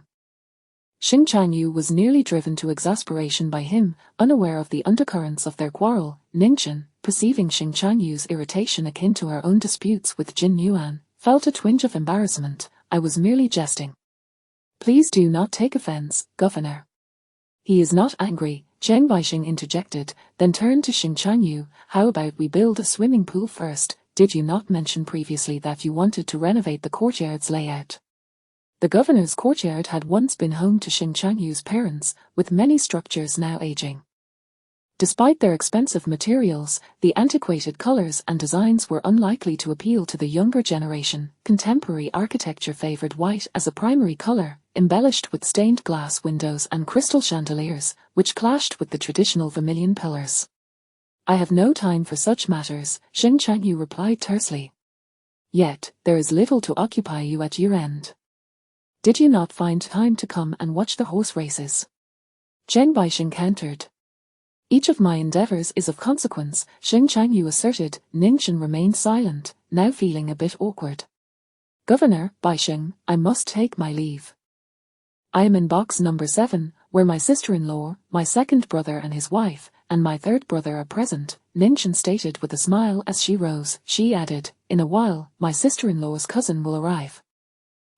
Xing Changyu was nearly driven to exasperation by him, unaware of the undercurrents of their quarrel. Ningchen, perceiving Xing Changyu's irritation akin to her own disputes with Jin Yuan, felt a twinge of embarrassment. I was merely jesting. Please do not take offense, Governor. He is not angry, Chen Baixing interjected, then turned to Xing Changyu. How about we build a swimming pool first? Did you not mention previously that you wanted to renovate the courtyard's layout? The governor's courtyard had once been home to Xing Changyu's parents, with many structures now aging. Despite their expensive materials, the antiquated colors and designs were unlikely to appeal to the younger generation. Contemporary architecture favored white as a primary color, embellished with stained glass windows and crystal chandeliers, which clashed with the traditional vermilion pillars. I have no time for such matters, Xing Changyu replied tersely. Yet, there is little to occupy you at your end. Did you not find time to come and watch the horse races? Chen Baixing countered. Each of my endeavors is of consequence, Xing Changyu asserted. Ningchen remained silent, now feeling a bit awkward. Governor, Baixing, I must take my leave. I am in box number 7, where my sister-in-law, my second brother and his wife, and my third brother are present, Ningchen stated with a smile as she rose. She added, in a while, my sister-in-law's cousin will arrive.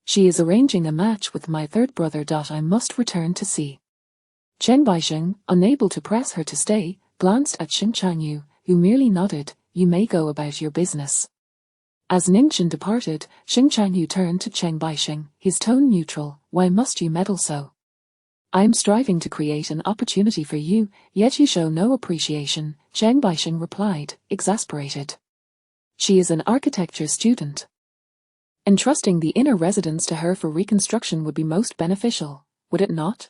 She is arranging a match with my third brother. I must return to see. Chen Baixing, unable to press her to stay, glanced at Xing Changyu, who merely nodded. You may go about your business. As Ningchen departed, Xing Changyu turned to Chen Baixing, his tone neutral. Why must you meddle so? I am striving to create an opportunity for you, yet you show no appreciation, Chen Baixing replied, exasperated. She is an architecture student. Entrusting the inner residence to her for reconstruction would be most beneficial, would it not?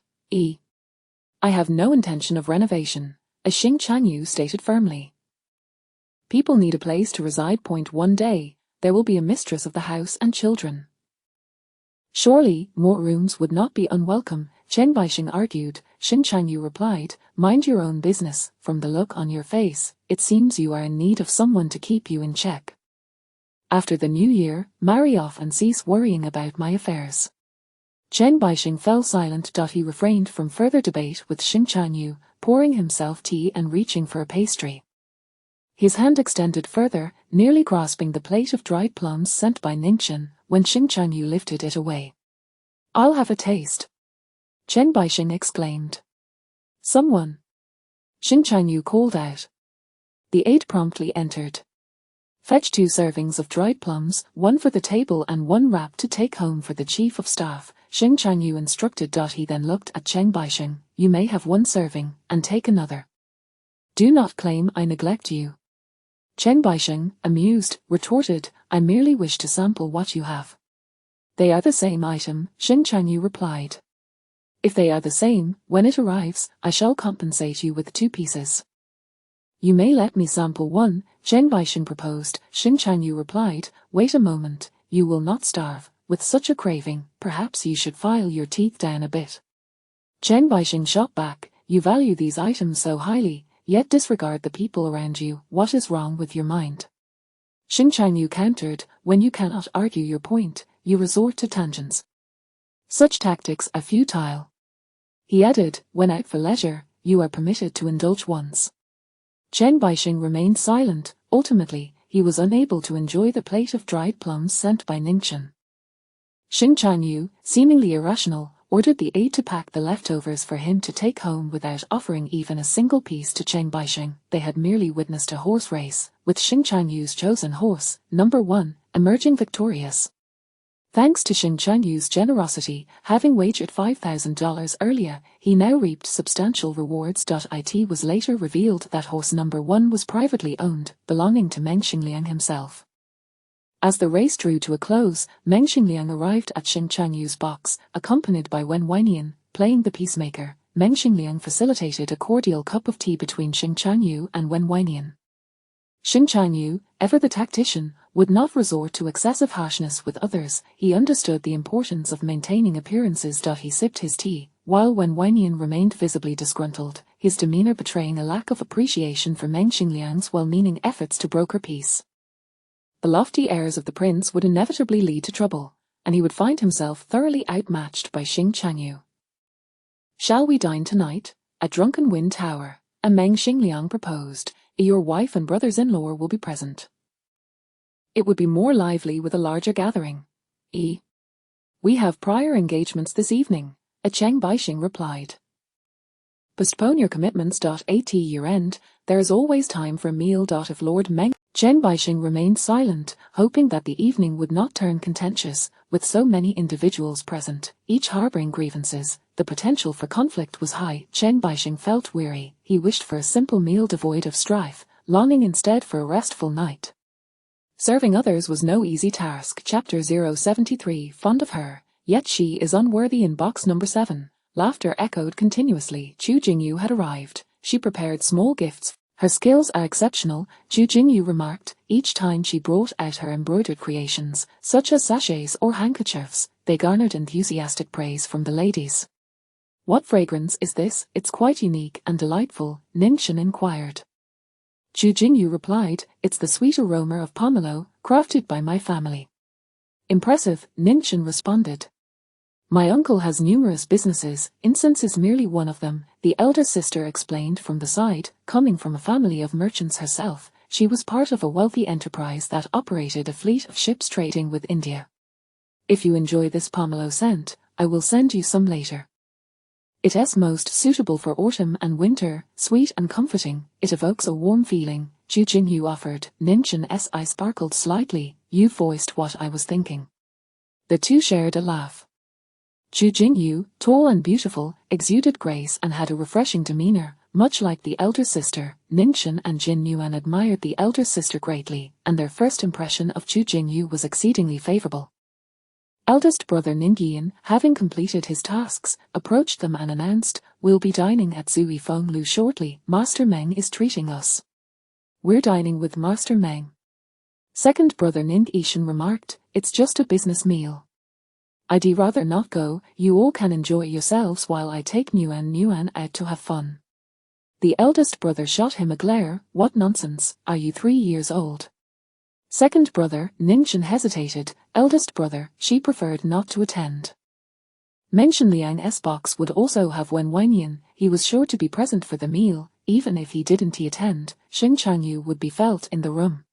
I have no intention of renovation, as Xing Changyu stated firmly. People need a place to reside. One day, there will be a mistress of the house and children. Surely, more rooms would not be unwelcome, Chen Baixing argued. Xing Changyu replied, mind your own business. From the look on your face, it seems you are in need of someone to keep you in check. After the new year, marry off and cease worrying about my affairs. Chen Baixing fell silent. He refrained from further debate with Xing Changyu, pouring himself tea and reaching for a pastry. His hand extended further, nearly grasping the plate of dried plums sent by Ningchen, when Xing Changyu lifted it away. I'll have a taste. Chen Baixing exclaimed. Someone. Xing Changyu called out. The aide promptly entered. Fetch 2 servings of dried plums, 1 for the table and 1 wrap to take home for the chief of staff, Xing Changyu instructed. He then looked at Chen Baixing. You may have 1 serving, and take another. Do not claim I neglect you. Chen Baixing, amused, retorted, I merely wish to sample what you have. They are the same item, Xing Changyu replied. If they are the same, when it arrives, I shall compensate you with 2 pieces. You may let me sample 1, Chen Baixing proposed. Xing Changyu replied, wait a moment, you will not starve. With such a craving, perhaps you should file your teeth down a bit. Chen Baixing shot back, you value these items so highly, yet disregard the people around you. What is wrong with your mind? Xing Changyu countered, when you cannot argue your point, you resort to tangents. Such tactics are futile. He added, when out for leisure, you are permitted to indulge once. Chen Baixing remained silent. Ultimately, he was unable to enjoy the plate of dried plums sent by Ningchen. Xing Changyu, seemingly irrational, ordered the aide to pack the leftovers for him to take home without offering even a single piece to Chen Baixing. They had merely witnessed a horse race, with Xing Changyu's chosen horse, number 1, emerging victorious. Thanks to Xing Changyu's generosity, having wagered $5,000 earlier, he now reaped substantial rewards. It was later revealed that horse number 1 was privately owned, belonging to Meng Xingliang himself. As the race drew to a close, Meng Xingliang arrived at Xing Changyu's box, accompanied by Wen Weinian, playing the peacemaker. Meng Xingliang facilitated a cordial cup of tea between Xing Changyu and Wen Weinian. Xing Changyu, ever the tactician, would not resort to excessive harshness with others. He understood the importance of maintaining appearances. He sipped his tea, while Wen Weinian remained visibly disgruntled, his demeanor betraying a lack of appreciation for Meng Xingliang's well-meaning efforts to broker peace. The lofty airs of the prince would inevitably lead to trouble, and he would find himself thoroughly outmatched by Xing Changyu. Shall we dine tonight? At Drunken Wind Tower, a Meng Xingliang proposed. Your wife and brothers-in-law will be present. It would be more lively with a larger gathering. We have prior engagements this evening, a Chen Baixing replied. Postpone your commitments. At year-end, there is always time for a meal. If Lord Meng Chen Baixing remained silent, hoping that the evening would not turn contentious, with so many individuals present, each harboring grievances. The potential for conflict was high. Chen Baixing felt weary. He wished for a simple meal devoid of strife, longing instead for a restful night. Serving others was no easy task. Chapter 073. Fond of her, yet she is unworthy. In box number 7, laughter echoed continuously. Chu Jingyu had arrived. She prepared small gifts. Her skills are exceptional, Chu Jingyu remarked. Each time she brought out her embroidered creations, such as sachets or handkerchiefs, they garnered enthusiastic praise from the ladies. What fragrance is this? It's quite unique and delightful, Ningchen inquired. Chu Jingyu replied, it's the sweet aroma of pomelo, crafted by my family. Impressive, Ningchen responded. My uncle has numerous businesses, incense is merely one of them, the elder sister explained from the side. Coming from a family of merchants herself, she was part of a wealthy enterprise that operated a fleet of ships trading with India. If you enjoy this pomelo scent, I will send you some later. It is most suitable for autumn and winter, sweet and comforting, it evokes a warm feeling, Chu Jingyu offered. Ningchen's eye sparkled slightly. You voiced what I was thinking. The two shared a laugh. Chu Jingyu, tall and beautiful, exuded grace and had a refreshing demeanor, much like the elder sister. Ningchen and Jin Yuan admired the elder sister greatly, and their first impression of Chu Jingyu was exceedingly favorable. Eldest brother Ningyin, having completed his tasks, approached them and announced, we'll be dining at Zui Fenglu shortly. Master Meng is treating us. We're dining with Master Meng. Second brother Ning Yishan remarked, it's just a business meal. I'd rather not go, you all can enjoy yourselves while I take Nuan out to have fun. The eldest brother shot him a glare. What nonsense, are you 3 years old? Second brother, Ningchen hesitated. Eldest brother, she preferred not to attend. Meng Xinliang's box would also have Wen Weinian. He was sure to be present for the meal. Even if he didn't attend, Xing Changyu would be felt in the room.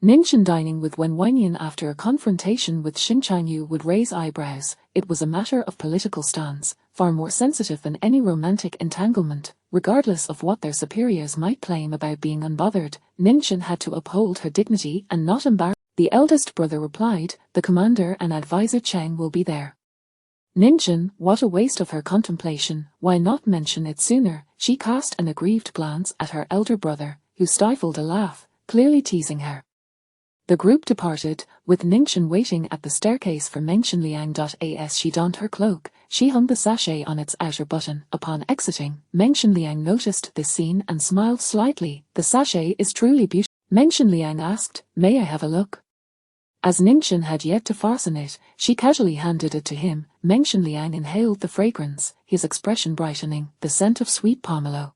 Ningchen dining with Wen Weinian after a confrontation with Xing Changyu would raise eyebrows. It was a matter of political stance, far more sensitive than any romantic entanglement. Regardless of what their superiors might claim about being unbothered, Ningchen had to uphold her dignity and not embarrass. The eldest brother replied, the commander and advisor Cheng will be there. Ningchen, what a waste of her contemplation, why not mention it sooner? She cast an aggrieved glance at her elder brother, who stifled a laugh, clearly teasing her. The group departed, with Ningchen waiting at the staircase for Meng Xinliang. As she donned her cloak, she hung the sachet on its outer button. Upon exiting, Meng Xinliang noticed this scene and smiled slightly. The sachet is truly beautiful. Meng Xinliang asked, may I have a look? As Ningchen had yet to fasten it, she casually handed it to him. Meng Xinliang inhaled the fragrance, his expression brightening, the scent of sweet pomelo.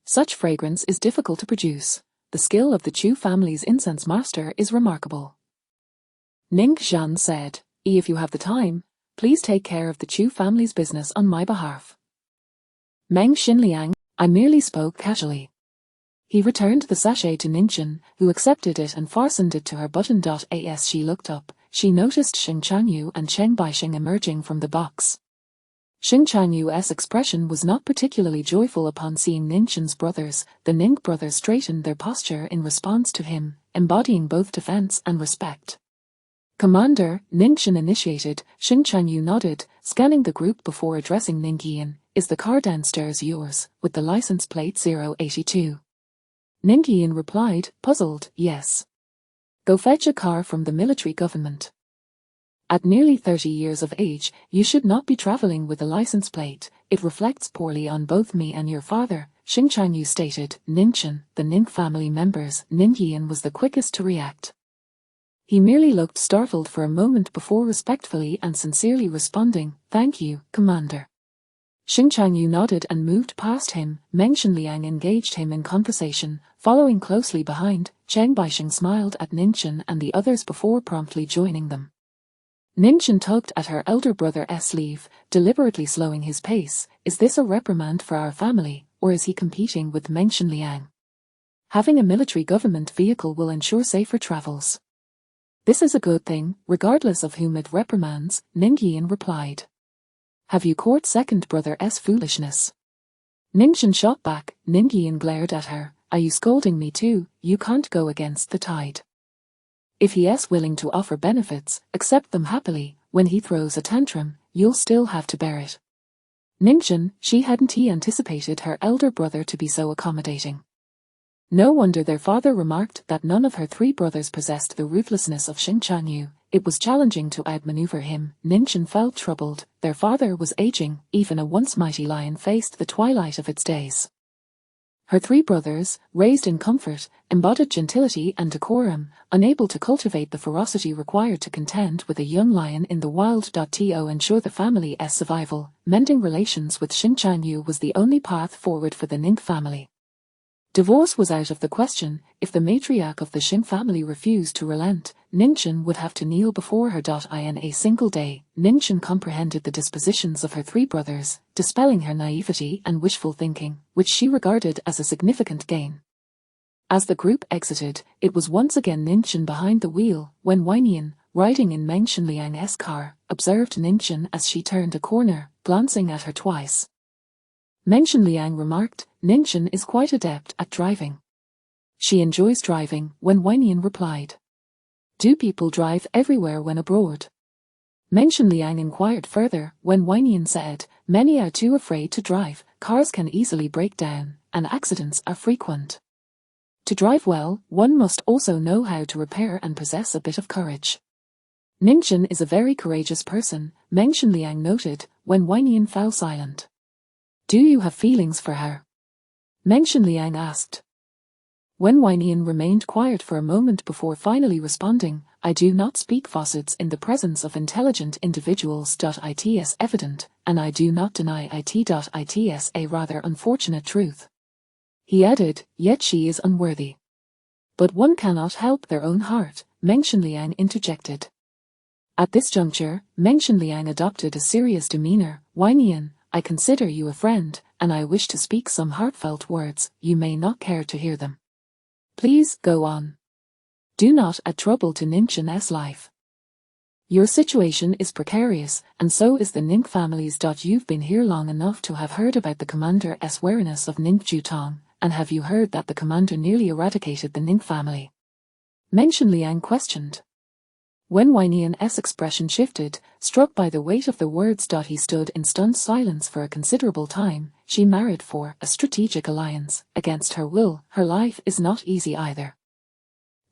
Such fragrance is difficult to produce. The skill of the Chu family's incense master is remarkable. Ning Zhan said, If you have the time, please take care of the Chu family's business on my behalf. Meng Xinliang, I merely spoke casually. He returned the sachet to Ningchen, who accepted it and fastened it to her button. As she looked up, she noticed Xing Changyu and Cheng Baixing emerging from the box. Xing Changyu's expression was not particularly joyful upon seeing Ningchen's brothers. The Ning brothers straightened their posture in response to him, embodying both defense and respect. Commander, Ningchen initiated. Xing Changyu nodded, scanning the group before addressing Ningyan. Is the car downstairs yours, with the license plate 082? Ningyan replied, puzzled, yes. Go fetch a car from the military government. At nearly 30 years of age, you should not be traveling with a license plate. It reflects poorly on both me and your father, Xing Changyu stated. Ningchen, the Ning family members. Ningyan was the quickest to react. He merely looked startled for a moment before respectfully and sincerely responding, thank you, Commander. Xing Changyu nodded and moved past him. Meng Xinliang engaged him in conversation, following closely behind. Cheng Baixing smiled at Ningchen and the others before promptly joining them. Ningchen tugged at her elder brother's sleeve, deliberately slowing his pace. Is this a reprimand for our family, or is he competing with Meng Xinliang? Having a military government vehicle will ensure safer travels. This is a good thing, regardless of whom it reprimands, Ningyan replied. Have you caught second brother's foolishness? Ningchen shot back. Ningyan glared at her. Are you scolding me too? You can't go against the tide. If he is willing to offer benefits, accept them happily. When he throws a tantrum, you'll still have to bear it. Ningchen, she hadn't anticipated her elder brother to be so accommodating. No wonder their father remarked that none of her three brothers possessed the ruthlessness of Xing Changyu. It was challenging to outmaneuver him. Ningchen felt troubled. Their father was aging. Even a once mighty lion faced the twilight of its days. Her three brothers, raised in comfort, embodied gentility and decorum, unable to cultivate the ferocity required to contend with a young lion in the wild. To ensure the family's survival, mending relations with Xing Changyu was the only path forward for the Ning family. Divorce was out of the question. If the matriarch of the Xing family refused to relent, Ningchen would have to kneel before her. In a single day, Ningchen comprehended the dispositions of her three brothers, dispelling her naivety and wishful thinking, which she regarded as a significant gain. As the group exited, it was once again Ningchen behind the wheel, when Weinian, riding in Meng Xinliang's car, observed Ningchen as she turned a corner, glancing at her twice. Meng Xinliang remarked, Ningchen is quite adept at driving. She enjoys driving, when Weinian replied. Do people drive everywhere when abroad? Meng Xinliang inquired further, when Weinian said, many are too afraid to drive, cars can easily break down, and accidents are frequent. To drive well, one must also know how to repair and possess a bit of courage. Ningchen is a very courageous person, Meng Xinliang noted, when Weinian fell silent. Do you have feelings for her? Meng Xinliang asked. When Weinian remained quiet for a moment before finally responding, I do not speak facets in the presence of intelligent individuals. It is evident, and I do not deny it. It is a rather unfortunate truth. He added, yet she is unworthy. But one cannot help their own heart, Meng Xinliang interjected. At this juncture, Meng Xinliang adopted a serious demeanor. Weinian, I consider you a friend, and I wish to speak some heartfelt words. You may not care to hear them. Please, go on. Do not add trouble to Ningchen's life. Your situation is precarious, and so is the Ning family's. You've been here long enough to have heard about the commander's wariness of Ning Jutong, and have you heard that the commander nearly eradicated the Ning family? Meng Xinliang questioned. When Weinian's expression shifted, struck by the weight of the words. He stood in stunned silence for a considerable time. She married for a strategic alliance, against her will. Her life is not easy either.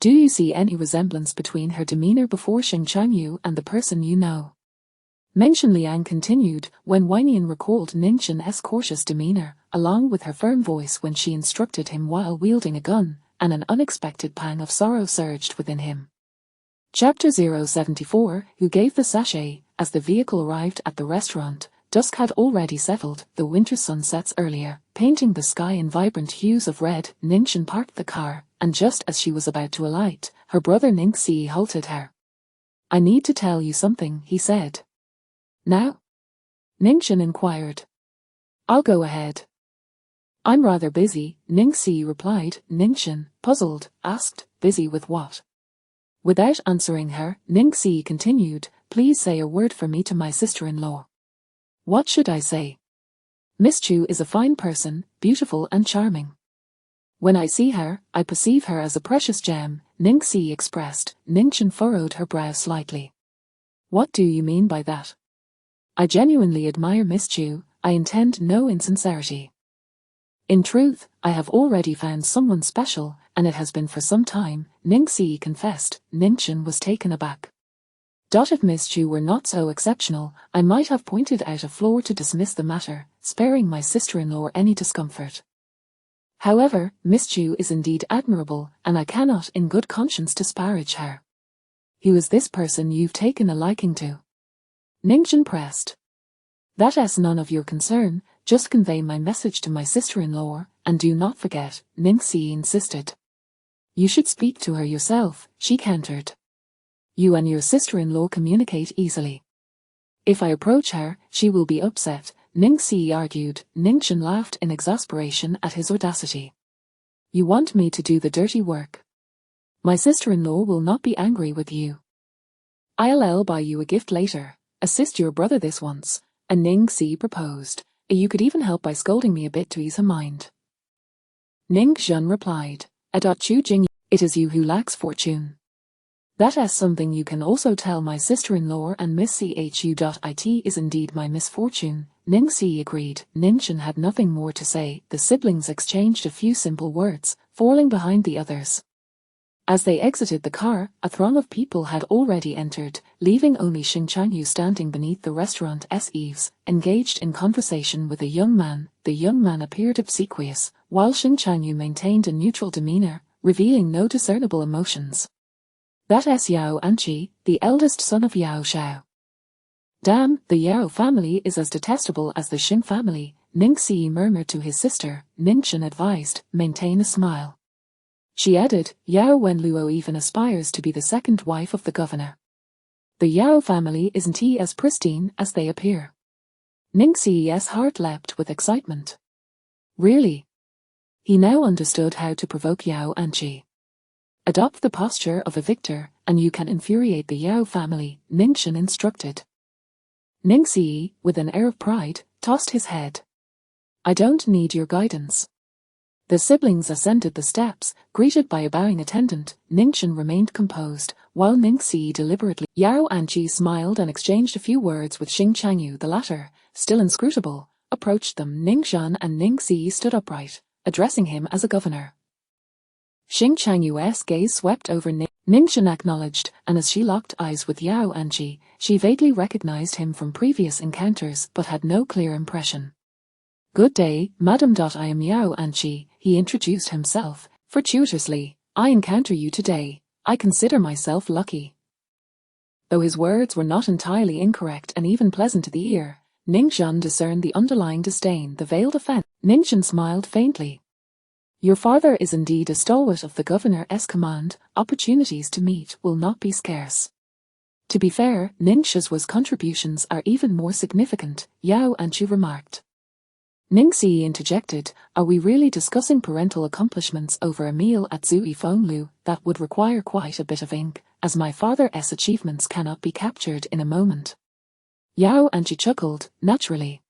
Do you see any resemblance between her demeanor before Xing Changyu and the person you know? Meng Xinliang continued, when Weinian recalled Ningchen's cautious demeanor, along with her firm voice when she instructed him while wielding a gun, and an unexpected pang of sorrow surged within him. Chapter 074, Who gave the sachet? As the vehicle arrived at the restaurant, Dusk had already settled, the winter sun sets earlier, painting the sky in vibrant hues of red. Ningxian parked the car, and just as she was about to alight, her brother Ningxi halted her. "I need to tell you something," he said. "Now?" Ningxian inquired. "I'll go ahead." "I'm rather busy," Ningxi replied. Ningxian, puzzled, asked, "Busy with what?" Without answering her, Ningxi continued, "Please say a word for me to my sister-in-law." "What should I say?" "Miss Chu is a fine person, beautiful and charming. When I see her, I perceive her as a precious gem," Ningxi expressed. Ningxian furrowed her brow slightly. "What do you mean by that?" "I genuinely admire Miss Chu, I intend no insincerity. In truth, I have already found someone special, and it has been for some time," Ningxi confessed. Ningxian was taken aback. If Miss Chu were not so exceptional, I might have pointed out a flaw to dismiss the matter, sparing my sister-in-law any discomfort. However, Miss Chu is indeed admirable, and I cannot in good conscience disparage her. Who is this person you've taken a liking to?" Ningxian pressed. "That's none of your concern, just convey my message to my sister-in-law, and do not forget," Ningxi insisted. "You should speak to her yourself," she countered. "You and your sister-in-law communicate easily. If I approach her, she will be upset," Ningxi argued. Ningxian laughed in exasperation at his audacity. "You want me to do the dirty work? My sister-in-law will not be angry with you. I'll buy you a gift later, assist your brother this once," and Ningxi proposed. "You could even help by scolding me a bit to ease her mind." Ningxian replied, "Chu Jing, it is you who lacks fortune. That's something you can also tell my sister-in-law, and Miss Chu.it is indeed my misfortune." Ningxi agreed. Ningxian had nothing more to say. The siblings exchanged a few simple words, falling behind the others. As they exited the car, a throng of people had already entered, leaving only Xing Changyu standing beneath the restaurant's eaves, engaged in conversation with a young man. The young man appeared obsequious, while Xing Changyu maintained a neutral demeanor, revealing no discernible emotions. "That's Yao Anqi, the eldest son of Yao Shao. Damn, the Yao family is as detestable as the Xing family," Ningxi murmured to his sister. Ningxian advised, "Maintain a smile." She added, "Yao Wenluo even aspires to be the second wife of the governor. The Yao family isn't as pristine as they appear." Ningxi's heart leapt with excitement. Really? He now understood how to provoke Yao Anqi. "Adopt the posture of a victor, and you can infuriate the Yao family," Ningxian instructed. Ningxi, with an air of pride, tossed his head. "I don't need your guidance." The siblings ascended the steps, greeted by a bowing attendant. Ningxian remained composed, while Ningxi deliberately. Yao Anqi smiled and exchanged a few words with Xing Changyu. The latter, still inscrutable, approached them. Ningxian and Ningxi stood upright, addressing him as a governor. Xing Changyu's gaze swept over Ningxian acknowledged, and as she locked eyes with Yao Anqi, she vaguely recognized him from previous encounters but had no clear impression. "Good day, Madam. I am Yao Anqi," he introduced himself, fortuitously. "I encounter you today. I consider myself lucky." Though his words were not entirely incorrect and even pleasant to the ear, Ningxian discerned the underlying disdain, the veiled offense. Ningxian smiled faintly. "Your father is indeed a stalwart of the governor's command. Opportunities to meet will not be scarce." To be fair, Ningxia's contributions are even more significant, Yao Anqi remarked. Ningxi interjected, "Are we really discussing parental accomplishments over a meal at Zui Fenglu? That would require quite a bit of ink, as my father's achievements cannot be captured in a moment." Yao Anqi chuckled, naturally.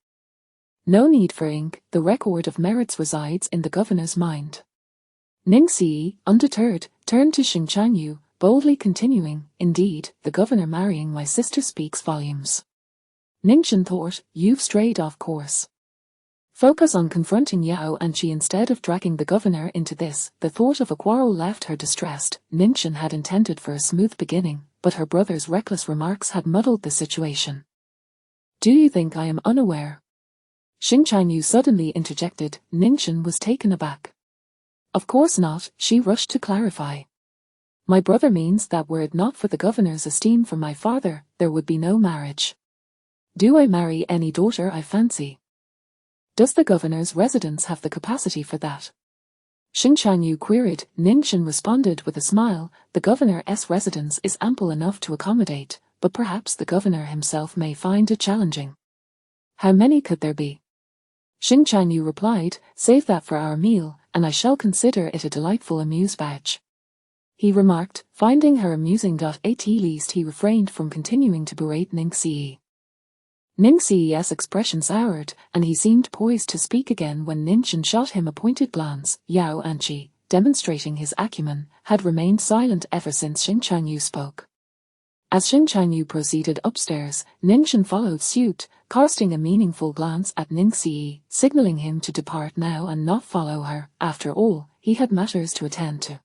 "No need for ink, the record of merits resides in the governor's mind." Ningxi, undeterred, turned to Xing Changyu, boldly continuing, "Indeed, the governor marrying my sister speaks volumes." Ningxian thought, "You've strayed off course. Focus on confronting Yao Anqi instead of dragging the governor into this." The thought of a quarrel left her distressed. Ningxian had intended for a smooth beginning, but her brother's reckless remarks had muddled the situation. "Do you think I am unaware?" Xing Changyu suddenly interjected. Ningxian was taken aback. "Of course not," she rushed to clarify. "My brother means that were it not for the governor's esteem for my father, there would be no marriage." Do I marry any daughter I fancy? Does the governor's residence have the capacity for that? Xing Chanyu queried. Ningxin responded with a smile. The governor's residence is ample enough to accommodate, but perhaps the governor himself may find it challenging. How many could there be? Xing Chanyu replied, save that for our meal, and I shall consider it a delightful amuse-bouche. He remarked, finding her amusing. At least he refrained from continuing to berate Ningxi. Ningxi's expression soured, and he seemed poised to speak again when Ningxin shot him a pointed glance. Yao Anqi, demonstrating his acumen, had remained silent ever since Xing Chanyu spoke. As Xing Chanyu proceeded upstairs, Ningxin followed suit, casting a meaningful glance at Ningxi, signaling him to depart now and not follow her. After all, he had matters to attend to.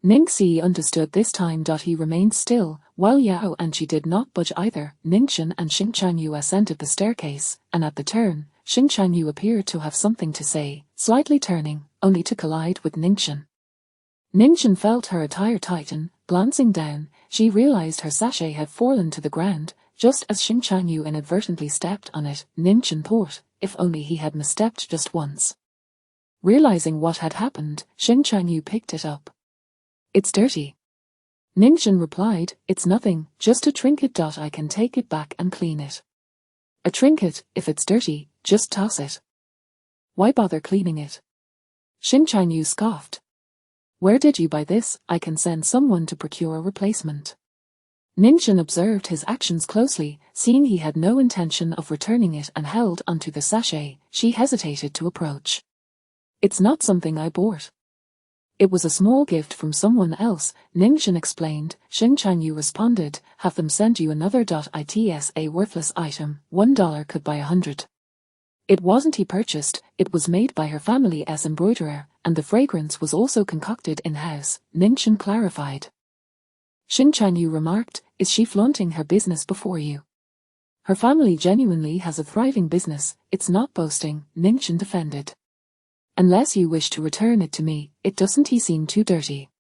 Ningxi understood this time. He remained still, while Yao Anqi did not budge either. Ningxin and Xing Chanyu ascended the staircase, and at the turn, Xing Chanyu appeared to have something to say, slightly turning, only to collide with Ningxin. Ningxin felt her attire tighten. Glancing down, she realized her sachet had fallen to the ground, just as Xing Chanyu inadvertently stepped on it. Ningxin thought, if only he had misstepped just once. Realizing what had happened, Xing Chanyu picked it up. It's dirty. Ningxin replied, it's nothing, just a trinket. I can take it back and clean it. A trinket, if it's dirty, just toss it. Why bother cleaning it? Xing Chanyu scoffed. Where did you buy this? I can send someone to procure a replacement. Ningxin observed his actions closely, seeing he had no intention of returning it and held onto the sachet. She hesitated to approach. It's not something I bought. It was a small gift from someone else, Ningxin explained. Xing Chanyu responded, have them send you another. It's a worthless item, $1 could buy 100. It wasn't he purchased, it was made by her family as embroiderer, and the fragrance was also concocted in-house, Ningxin clarified. Xing Chanyu remarked, is she flaunting her business before you? Her family genuinely has a thriving business, it's not boasting, Ningxin defended. Unless you wish to return it to me, it doesn't he seem too dirty.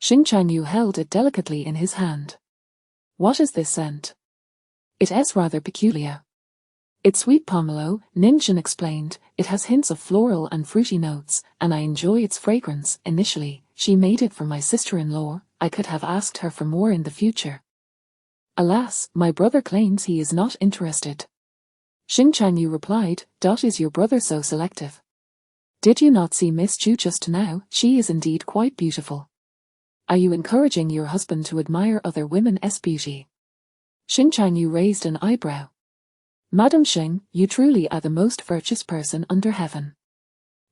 Xing Chanyu held it delicately in his hand. What is this scent? It's rather peculiar. It's sweet pomelo, Ningxin explained. It has hints of floral and fruity notes, and I enjoy its fragrance. Initially, she made it for my sister-in-law. I could have asked her for more in the future. Alas, my brother claims he is not interested. Xing Chanyu replied, is your brother so selective? Did you not see Miss Chu just now? She is indeed quite beautiful. Are you encouraging your husband to admire other women's beauty? Xing Chanyu raised an eyebrow. Madam Xing, you truly are the most virtuous person under heaven.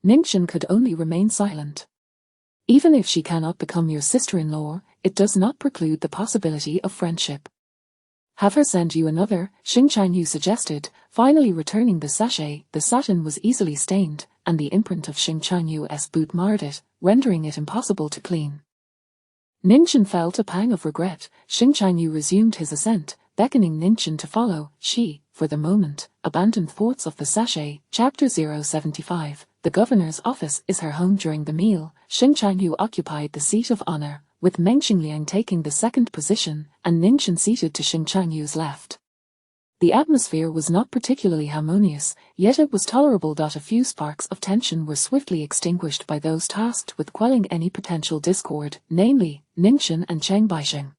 Ningxin could only remain silent. Even if she cannot become your sister-in-law, it does not preclude the possibility of friendship. Have her send you another, Xing Chanyu suggested, finally returning the sachet. The satin was easily stained, and the imprint of Xing Chanyu's boot marred it, rendering it impossible to clean. Ningxin felt a pang of regret. Xing Chanyu resumed his ascent, beckoning Ningxin to follow. She, for the moment, abandoned thoughts of the sachet. Chapter 075. The governor's office is her home. During the meal, Xing Chanyu occupied the seat of honor, with Meng Xingliang taking the second position, and Ningxin seated to Xing Chanyu's left. The atmosphere was not particularly harmonious, yet it was tolerable. A few sparks of tension were swiftly extinguished by those tasked with quelling any potential discord, namely, Ningxin and Cheng Baixing.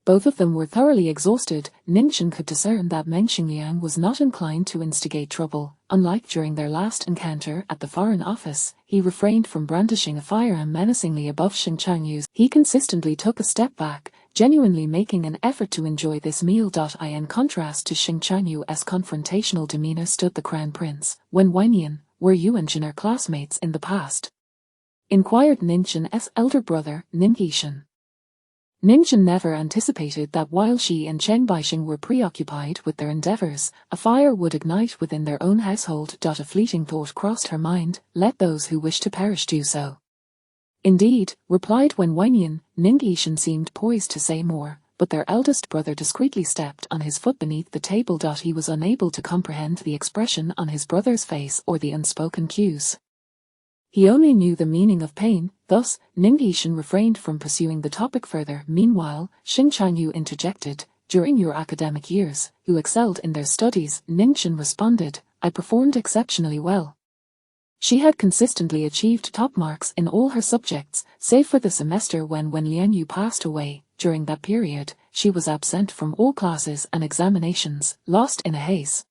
Both of them were thoroughly exhausted. Ningxin could discern that Meng Xingliang was not inclined to instigate trouble. Unlike during their last encounter at the Foreign Office, he refrained from brandishing a firearm menacingly above Xing Chanyu's. He consistently took a step back, genuinely making an effort to enjoy this meal. In contrast to Xing Chanyu's confrontational demeanor stood the Crown Prince. When Weinian, were you and Jin classmates in the past? Inquired Ningxin's elder brother, Ning Yishan. Ningxin never anticipated that while she and Cheng Baixing were preoccupied with their endeavors, a fire would ignite within their own household. A fleeting thought crossed her mind, let those who wish to perish do so. Indeed, replied Wen Weinian. Ning Yishan seemed poised to say more, but their eldest brother discreetly stepped on his foot beneath the table. He was unable to comprehend the expression on his brother's face or the unspoken cues. He only knew the meaning of pain, thus, Ning Yishan refrained from pursuing the topic further. Meanwhile, Xing Chanyu interjected, during your academic years, who excelled in their studies? Ningchen responded, I performed exceptionally well. She had consistently achieved top marks in all her subjects, save for the semester when Liang Yu passed away. During that period, she was absent from all classes and examinations, lost in a haze.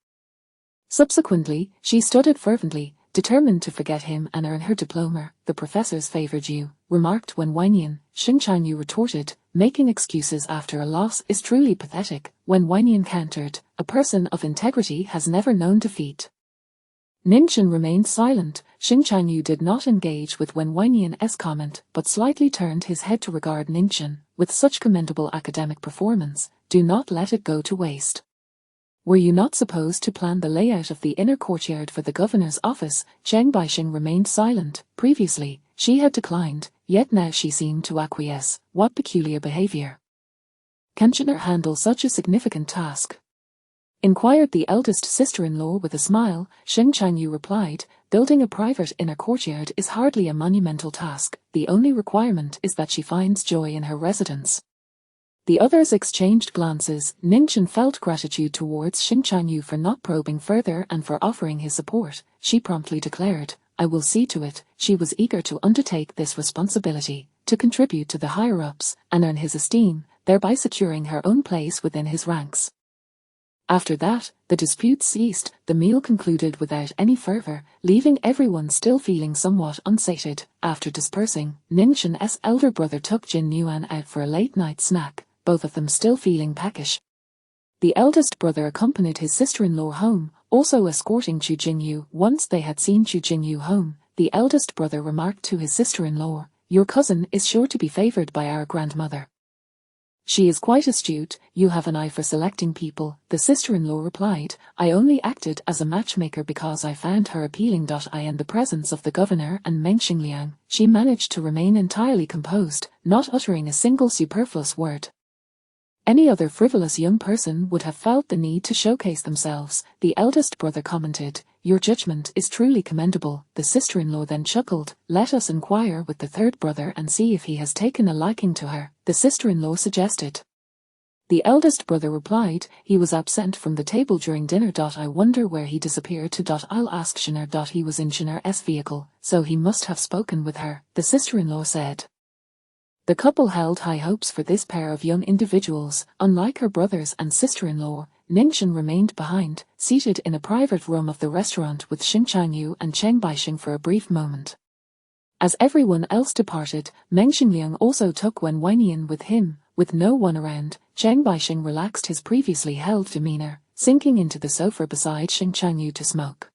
Subsequently, she studied fervently, determined to forget him and earn her diploma. The professors favored you, remarked Wen Weinian. Xing Chanyu retorted, making excuses after a loss is truly pathetic. Wen Weinian countered, a person of integrity has never known defeat. Ningchen remained silent. Xing Chanyu did not engage with Wen Weinian's comment, but slightly turned his head to regard Ningchen. With such commendable academic performance, do not let it go to waste. Were you not supposed to plan the layout of the inner courtyard for the governor's office? Zhang Baixing remained silent. Previously, she had declined, yet now she seemed to acquiesce. What peculiar behavior! Can Jenner handle such a significant task? Inquired the eldest sister-in-law with a smile. Xing Chanyu replied, building a private inner courtyard is hardly a monumental task. The only requirement is that she finds joy in her residence. The others exchanged glances. Ningchen felt gratitude towards Xing Chanyu for not probing further and for offering his support. She promptly declared, I will see to it. She was eager to undertake this responsibility, to contribute to the higher-ups, and earn his esteem, thereby securing her own place within his ranks. After that, the dispute ceased. The meal concluded without any fervor, leaving everyone still feeling somewhat unsated. After dispersing, Ningchen's elder brother took Jin Yuan out for a late-night snack, both of them still feeling peckish. The eldest brother accompanied his sister-in-law home, also escorting Chu Jingyu. Once they had seen Chu Jingyu home, the eldest brother remarked to his sister-in-law, your cousin is sure to be favored by our grandmother. She is quite astute, you have an eye for selecting people, the sister-in-law replied, I only acted as a matchmaker because I found her appealing. In the presence of the governor and Meng Xingliang, she managed to remain entirely composed, not uttering a single superfluous word. Any other frivolous young person would have felt the need to showcase themselves. The eldest brother commented, your judgment is truly commendable. The sister-in-law then chuckled, let us inquire with the third brother and see if he has taken a liking to her, the sister-in-law suggested. The eldest brother replied, he was absent from the table during dinner. I wonder where he disappeared to. I'll ask Shiner. He was in Shiner's vehicle, so he must have spoken with her, the sister-in-law said. The couple held high hopes for this pair of young individuals. Unlike her brothers and sister-in-law, Ningchen remained behind, seated in a private room of the restaurant with Xing Chanyu and Cheng Baixing for a brief moment. As everyone else departed, Meng Xingliang also took Wen Weinian with him. With no one around, Cheng Baixing relaxed his previously held demeanor, sinking into the sofa beside Xing Chanyu to smoke.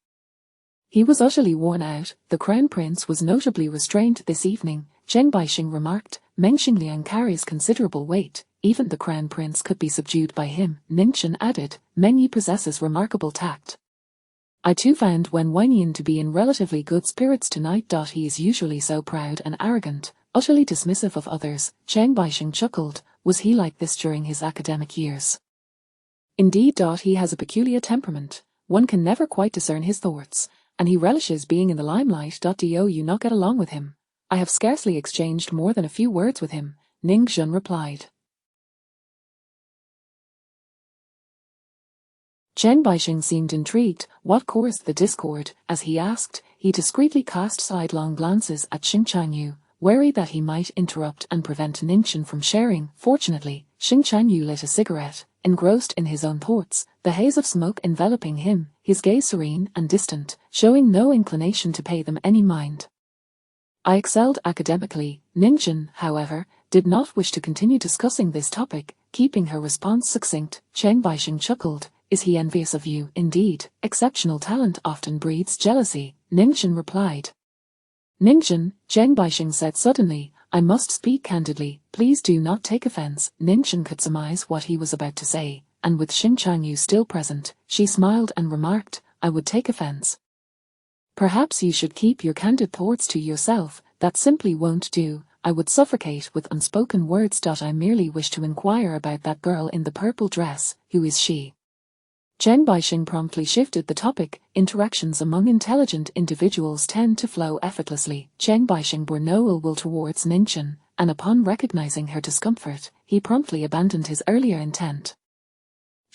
He was utterly worn out. The crown prince was notably restrained this evening, Cheng Baixing remarked. Meng Xingliang carries considerable weight, even the crown prince could be subdued by him. Ningchen added, Meng Yi possesses remarkable tact. I too found Wen Weinian to be in relatively good spirits tonight. He is usually so proud and arrogant, utterly dismissive of others. Cheng Baixing chuckled, was he like this during his academic years? Indeed. He has a peculiar temperament, one can never quite discern his thoughts, and he relishes being in the limelight. Do you not get along with him? I have scarcely exchanged more than a few words with him, Ning Zhun replied. Chen Baixing seemed intrigued. What caused the discord? As he asked, he discreetly cast sidelong glances at Xing Chanyu, wary that he might interrupt and prevent Ningchen from sharing. Fortunately, Xing Chanyu lit a cigarette, engrossed in his own thoughts, the haze of smoke enveloping him, his gaze serene and distant, showing no inclination to pay them any mind. I excelled academically. Ningchen, however, did not wish to continue discussing this topic, keeping her response succinct. Cheng Baixing chuckled. Is he envious of you? Indeed, exceptional talent often breeds jealousy, Ningchen replied. Ningchen, Cheng Baixing said suddenly, I must speak candidly, please do not take offense. Ningchen could surmise what he was about to say, and with Xing Chanyu still present, she smiled and remarked, I would take offense. Perhaps you should keep your candid thoughts to yourself, that simply won't do, I would suffocate with unspoken words. I merely wish to inquire about that girl in the purple dress, who is she? Chen Baixing promptly shifted the topic. Interactions among intelligent individuals tend to flow effortlessly. Chen Baixing bore no ill will towards Ningchen, and upon recognizing her discomfort, he promptly abandoned his earlier intent.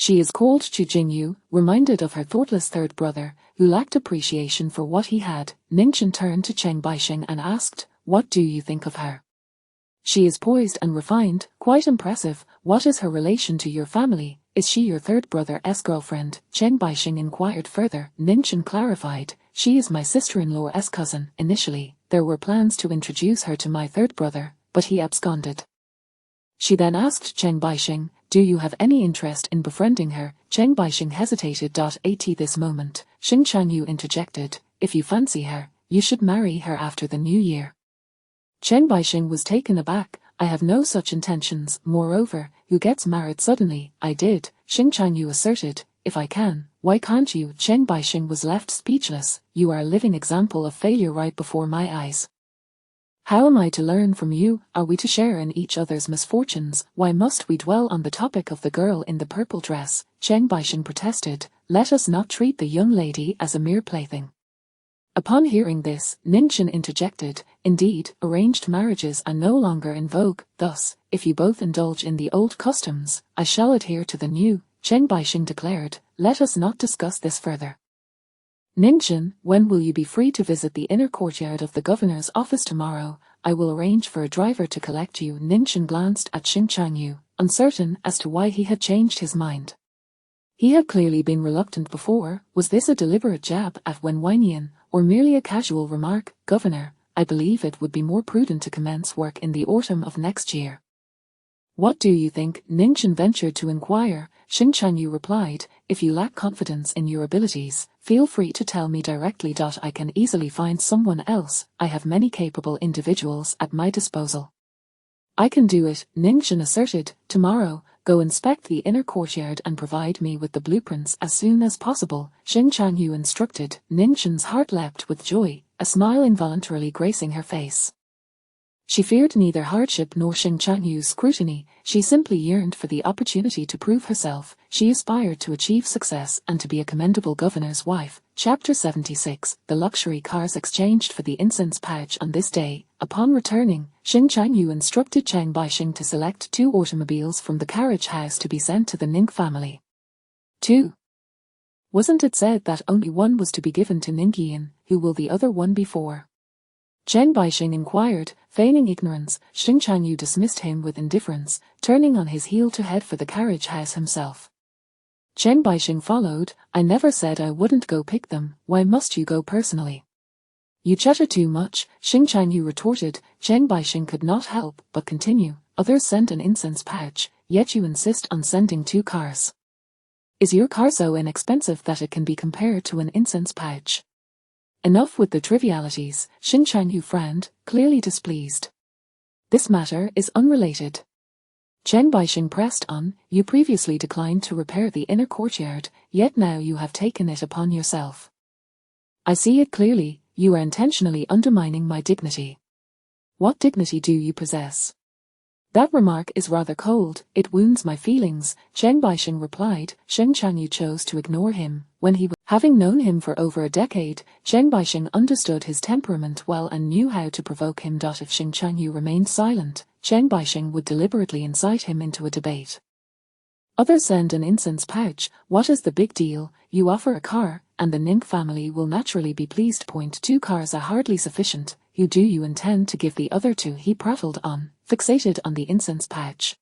She is called Chu Jingyu, reminded of her thoughtless third brother, who lacked appreciation for what he had. Ningchen turned to Cheng Baixing and asked, "What do you think of her?" "She is poised and refined, quite impressive. What is her relation to your family? Is she your third brother's girlfriend?" Cheng Baixing inquired further. Ningchen clarified, "She is my sister-in-law's cousin." Initially, there were plans to introduce her to my third brother, but he absconded. She then asked Cheng Baixing, "Do you have any interest in befriending her?" Cheng Baixing hesitated. At this moment, Xing Changyu interjected, "If you fancy her, you should marry her after the new year." Cheng Baixing was taken aback. "I have no such intentions. Moreover, who gets married suddenly?" "I did," Xing Changyu asserted. "If I can, why can't you?" Cheng Baixing was left speechless. "You are a living example of failure right before my eyes. How am I to learn from you? Are we to share in each other's misfortunes? Why must we dwell on the topic of the girl in the purple dress?" Cheng Baixing protested. "Let us not treat the young lady as a mere plaything." Upon hearing this, Ningchen interjected, "Indeed, arranged marriages are no longer in vogue, thus, if you both indulge in the old customs, I shall adhere to the new." Cheng Baixing declared, "Let us not discuss this further." "Ningchen, when will you be free to visit the inner courtyard of the governor's office tomorrow? I will arrange for a driver to collect you." Ningchen glanced at Xing Changyu, uncertain as to why he had changed his mind. He had clearly been reluctant before. Was this a deliberate jab at Wen Weinian, or merely a casual remark? "Governor, I believe it would be more prudent to commence work in the autumn of next year." "What do you think?" Ningchen ventured to inquire. Xing Changyu replied, "If you lack confidence in your abilities, feel free to tell me directly. I can easily find someone else. I have many capable individuals at my disposal." "I can do it," Ningchen asserted. "Tomorrow, go inspect the inner courtyard and provide me with the blueprints as soon as possible," Xing Changyu instructed. Ningchen's heart leapt with joy, a smile involuntarily gracing her face. She feared neither hardship nor Xing Changyu's scrutiny. She simply yearned for the opportunity to prove herself. She aspired to achieve success and to be a commendable governor's wife. Chapter 76. The luxury cars exchanged for the incense pouch. On this day, upon returning, Xing Changyu instructed Cheng Baixing to select 2 automobiles from the carriage house to be sent to the Ning family. 2. Wasn't it said that only one was to be given to Ningyin? Who will the other one be for? Cheng Baixing inquired, feigning ignorance. Xing Changyu dismissed him with indifference, turning on his heel to head for the carriage house himself. Cheng Baixing followed. "I never said I wouldn't go pick them. Why must you go personally?" "You chatter too much," Xing Changyu retorted. Cheng Baixing could not help but continue. "Others sent an incense pouch, yet you insist on sending 2 cars. Is your car so inexpensive that it can be compared to an incense pouch?" "Enough with the trivialities," Xing Changyu frowned, clearly displeased. "This matter is unrelated." Cheng Baixing pressed on. "You previously declined to repair the inner courtyard, yet now you have taken it upon yourself. I see it clearly, you are intentionally undermining my dignity." "What dignity do you possess?" "That remark is rather cold, it wounds my feelings," Cheng Baixing replied. Xing Changyu chose to ignore him. Having known him for over a decade, Cheng Baixing understood his temperament well and knew how to provoke him. If Xing Changyu remained silent, Cheng Baixing would deliberately incite him into a debate. "Others send an incense pouch. What is the big deal? You offer a car, and the Ning family will naturally be pleased. 2 cars are hardly sufficient. Who do you intend to give the other 2? He prattled on, fixated on the incense pouch.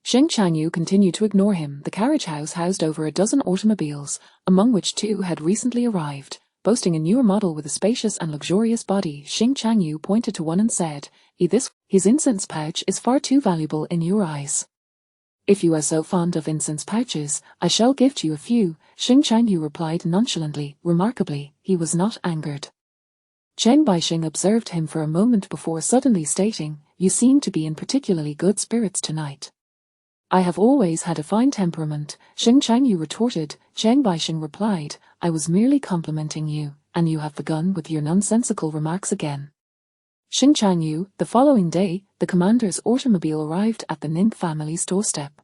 Xing Changyu continued to ignore him. The carriage house housed over a dozen automobiles, among which 2 had recently arrived, boasting a newer model with a spacious and luxurious body. Xing Changyu pointed to one and said, His incense pouch is far too valuable in your eyes. If you are so fond of incense pouches, I shall gift you a few," Xing Changyu replied nonchalantly. Remarkably, he was not angered. Cheng Baixing observed him for a moment before suddenly stating, "You seem to be in particularly good spirits tonight." "I have always had a fine temperament," Xing Changyu retorted. Cheng Baixing replied, "I was merely complimenting you, and you have begun with your nonsensical remarks again." Xing Changyu. The following day, the commander's automobile arrived at the Ning family's doorstep.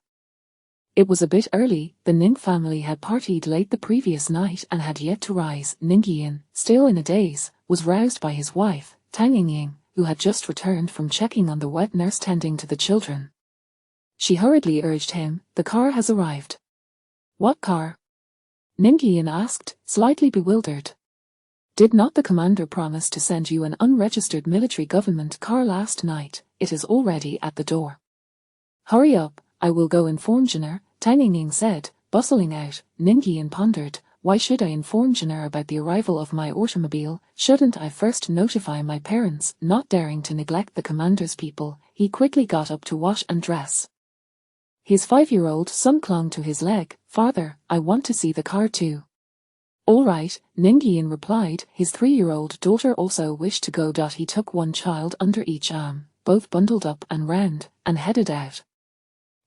It was a bit early. The Ning family had partied late the previous night and had yet to rise. Ningyin, still in a daze, was roused by his wife, Tang Yingying, who had just returned from checking on the wet nurse tending to the children. She hurriedly urged him, "The car has arrived." What car? Ningyin asked, slightly bewildered. Did not the commander promise to send you an unregistered military government car last night? It is already at the door. Hurry up, I will go inform Jenner, Tang Ying said, bustling out. Ningyin pondered, why should I inform Jenner about the arrival of my automobile? Shouldn't I first notify my parents? Not daring to neglect the commander's people, he quickly got up to wash and dress. His 5-year-old son clung to his leg. Father, I want to see the car too. All right, Ningyin replied. His 3-year-old daughter also wished to go. He took one child under each arm, both bundled up and round, and headed out.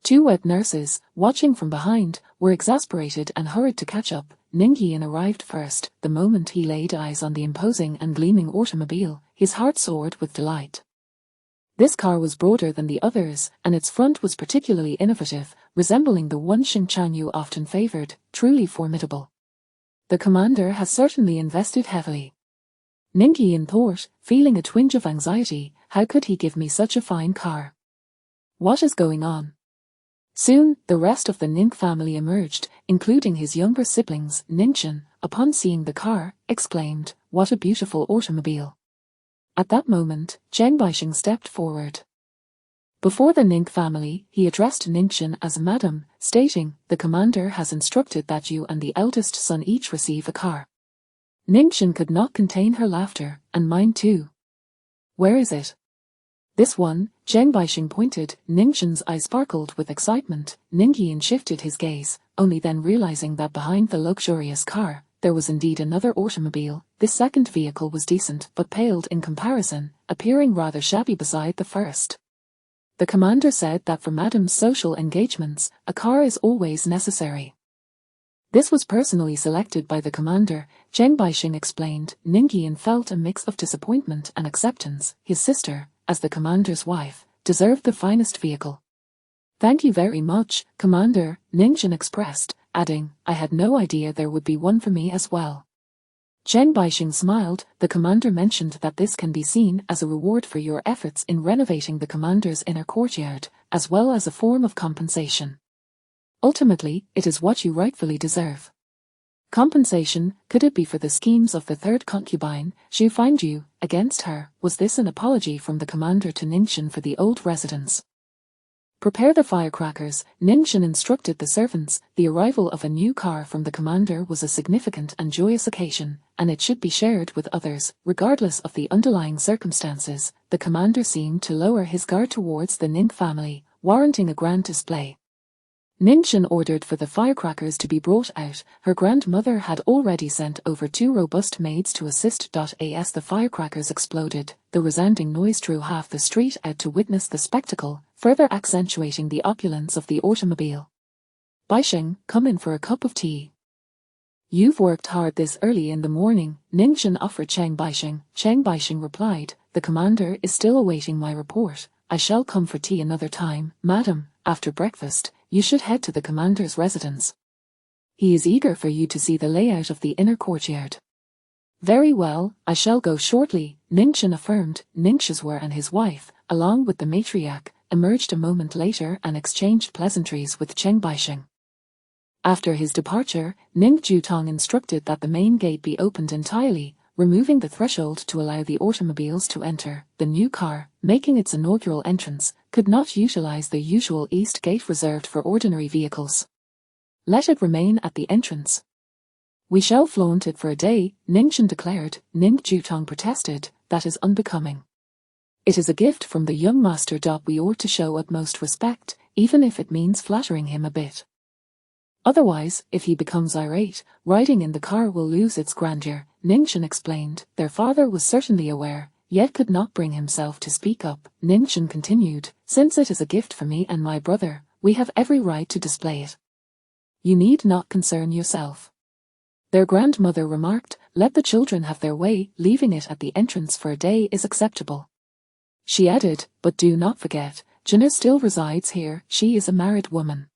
2 wet nurses, watching from behind, were exasperated and hurried to catch up. Ningyin arrived first. The moment he laid eyes on the imposing and gleaming automobile, his heart soared with delight. This car was broader than the others, and its front was particularly innovative, resembling the one Xing Chanyu often favored, truly formidable. The commander has certainly invested heavily. Ningyin thought, feeling a twinge of anxiety. How could he give me such a fine car? What is going on? Soon, the rest of the Ning family emerged, including his younger siblings. Ningchen, upon seeing the car, exclaimed, "What a beautiful automobile." At that moment, Zheng Baixing stepped forward. Before the Ning family, he addressed Ningchen as Madam, stating, "The commander has instructed that you and the eldest son each receive a car." Ningchen could not contain her laughter, "And mine too." "Where is it?" "This one," Zheng Baixing pointed. Ningchen's eyes sparkled with excitement. Ningyin shifted his gaze, only then realizing that behind the luxurious car, there was indeed another automobile. This second vehicle was decent but paled in comparison, appearing rather shabby beside the first. The commander said that for Madam's social engagements, a car is always necessary. This was personally selected by the commander, Zheng Baixing explained. Ningyin felt a mix of disappointment and acceptance. His sister, as the commander's wife, deserved the finest vehicle. "Thank you very much, Commander," Ningchen expressed, adding, "I had no idea there would be one for me as well." Zheng Baixing smiled. The commander mentioned that this can be seen as a reward for your efforts in renovating the commander's inner courtyard, as well as a form of compensation. Ultimately, it is what you rightfully deserve. Compensation, could it be for the schemes of the third concubine, Xu Fangju, against her? Was this an apology from the commander to Ningchen for the old residence? Prepare the firecrackers, Ningchen instructed the servants. The arrival of a new car from the commander was a significant and joyous occasion, and it should be shared with others, regardless of the underlying circumstances. The commander seemed to lower his guard towards the Ning family, warranting a grand display. Ningchen ordered for the firecrackers to be brought out. Her grandmother had already sent over 2 robust maids to assist. As the firecrackers exploded, the resounding noise drew half the street out to witness the spectacle, further accentuating the opulence of the automobile. "Baixing, come in for a cup of tea." "You've worked hard this early in the morning," Ningchen offered Zheng Baixing. Zheng Baixing replied, "The commander is still awaiting my report. I shall come for tea another time." "Madam, after breakfast, you should head to the commander's residence. He is eager for you to see the layout of the inner courtyard." "Very well, I shall go shortly," Ningchen affirmed. Ningshizwar and his wife, along with the matriarch, emerged a moment later and exchanged pleasantries with Zheng Baixing. After his departure, Ning Jutong instructed that the main gate be opened entirely, removing the threshold to allow the automobiles to enter. The new car, making its inaugural entrance, could not utilize the usual east gate reserved for ordinary vehicles. "Let it remain at the entrance. We shall flaunt it for a day," Ningchen declared. Ning Jutong protested, "That is unbecoming. It is a gift from the young master. We ought to show utmost respect, even if it means flattering him a bit. Otherwise, if he becomes irate, riding in the car will lose its grandeur," Ningchen explained. Their father was certainly aware, yet could not bring himself to speak up. Ningchen continued, "Since it is a gift for me and my brother, we have every right to display it. You need not concern yourself." Their grandmother remarked, "Let the children have their way, leaving it at the entrance for a day is acceptable." She added, "But do not forget, Jenna still resides here. She is a married woman."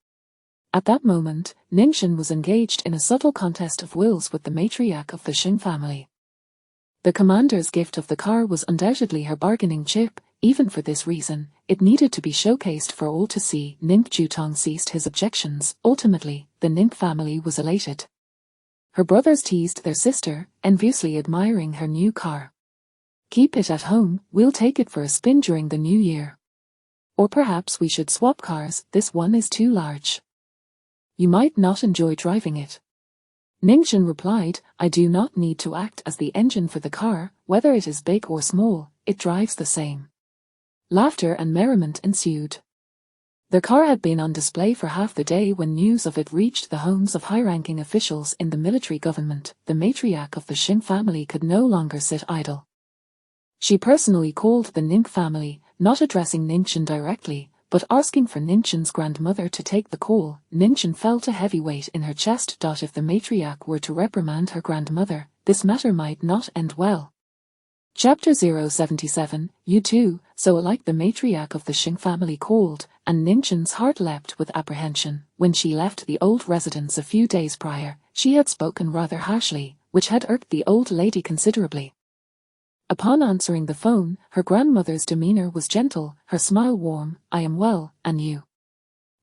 At that moment, Ningchen was engaged in a subtle contest of wills with the matriarch of the Xing family. The commander's gift of the car was undoubtedly her bargaining chip. Even for this reason, it needed to be showcased for all to see. Ning Jutong ceased his objections. Ultimately, the Nink family was elated. Her brothers teased their sister, enviously admiring her new car. "Keep it at home, we'll take it for a spin during the new year. Or perhaps we should swap cars, this one is too large. You might not enjoy driving it." Ningchen replied, "I do not need to act as the engine for the car, whether it is big or small, it drives the same." Laughter and merriment ensued. The car had been on display for half the day when news of it reached the homes of high-ranking officials in the military government. The matriarch of the Xing family could no longer sit idle. She personally called the Nink family, not addressing Ningchen directly, but asking for Ningchen's grandmother to take the call. Ningchen felt a heavy weight in her chest. If the matriarch were to reprimand her grandmother, this matter might not end well. Chapter 077, You too, so alike the matriarch of the Xing family called, and Ningchen's heart leapt with apprehension. When she left the old residence a few days prior, she had spoken rather harshly, which had irked the old lady considerably. Upon answering the phone, her grandmother's demeanor was gentle, her smile warm. "I am well, and you?"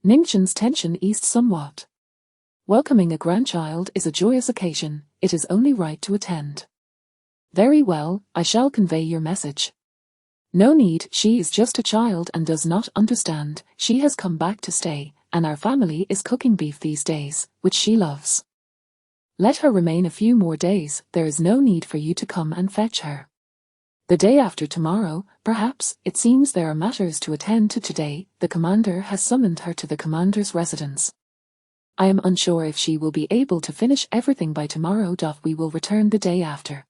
Ningchen's tension eased somewhat. Welcoming a grandchild is a joyous occasion, it is only right to attend. "Very well, I shall convey your message." "No need, she is just a child and does not understand. She has come back to stay, and our family is cooking beef these days, which she loves. Let her remain a few more days, there is no need for you to come and fetch her. The day after tomorrow, perhaps. It seems there are matters to attend to today. The commander has summoned her to the commander's residence. I am unsure if she will be able to finish everything by tomorrow. We will return the day after.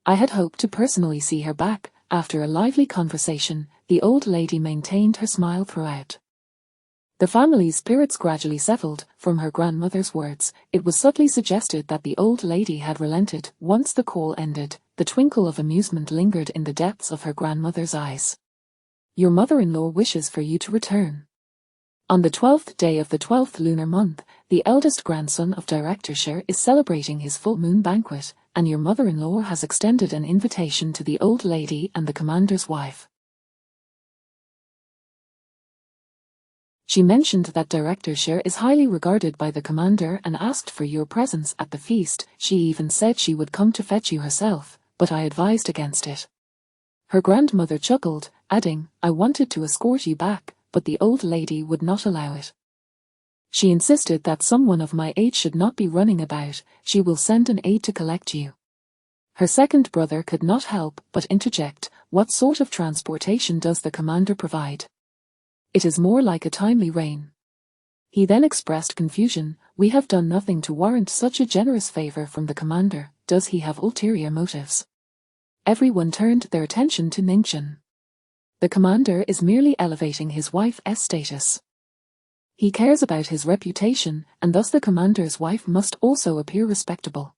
I had hoped to personally see her back." After a lively conversation, the old lady maintained her smile throughout. The family's spirits gradually settled. From her grandmother's words, it was subtly suggested that the old lady had relented. Once the call ended, the twinkle of amusement lingered in the depths of her grandmother's eyes. "Your mother-in-law wishes for you to return. On the 12th day of the 12th lunar month, the eldest grandson of Director Shi is celebrating his full moon banquet, and your mother-in-law has extended an invitation to the old lady and the commander's wife. She mentioned that Director Shi is highly regarded by the commander and asked for your presence at the feast. She even said she would come to fetch you herself, but I advised against it." Her grandmother chuckled, adding, "I wanted to escort you back, but the old lady would not allow it. She insisted that someone of my age should not be running about. She will send an aide to collect you." Her second brother could not help but interject, "What sort of transportation does the commander provide? It is more like a timely rain." He then expressed confusion, "We have done nothing to warrant such a generous favor from the commander. Does he have ulterior motives?" Everyone turned their attention to Ningchen. The commander is merely elevating his wife's status. He cares about his reputation, and thus the commander's wife must also appear respectable.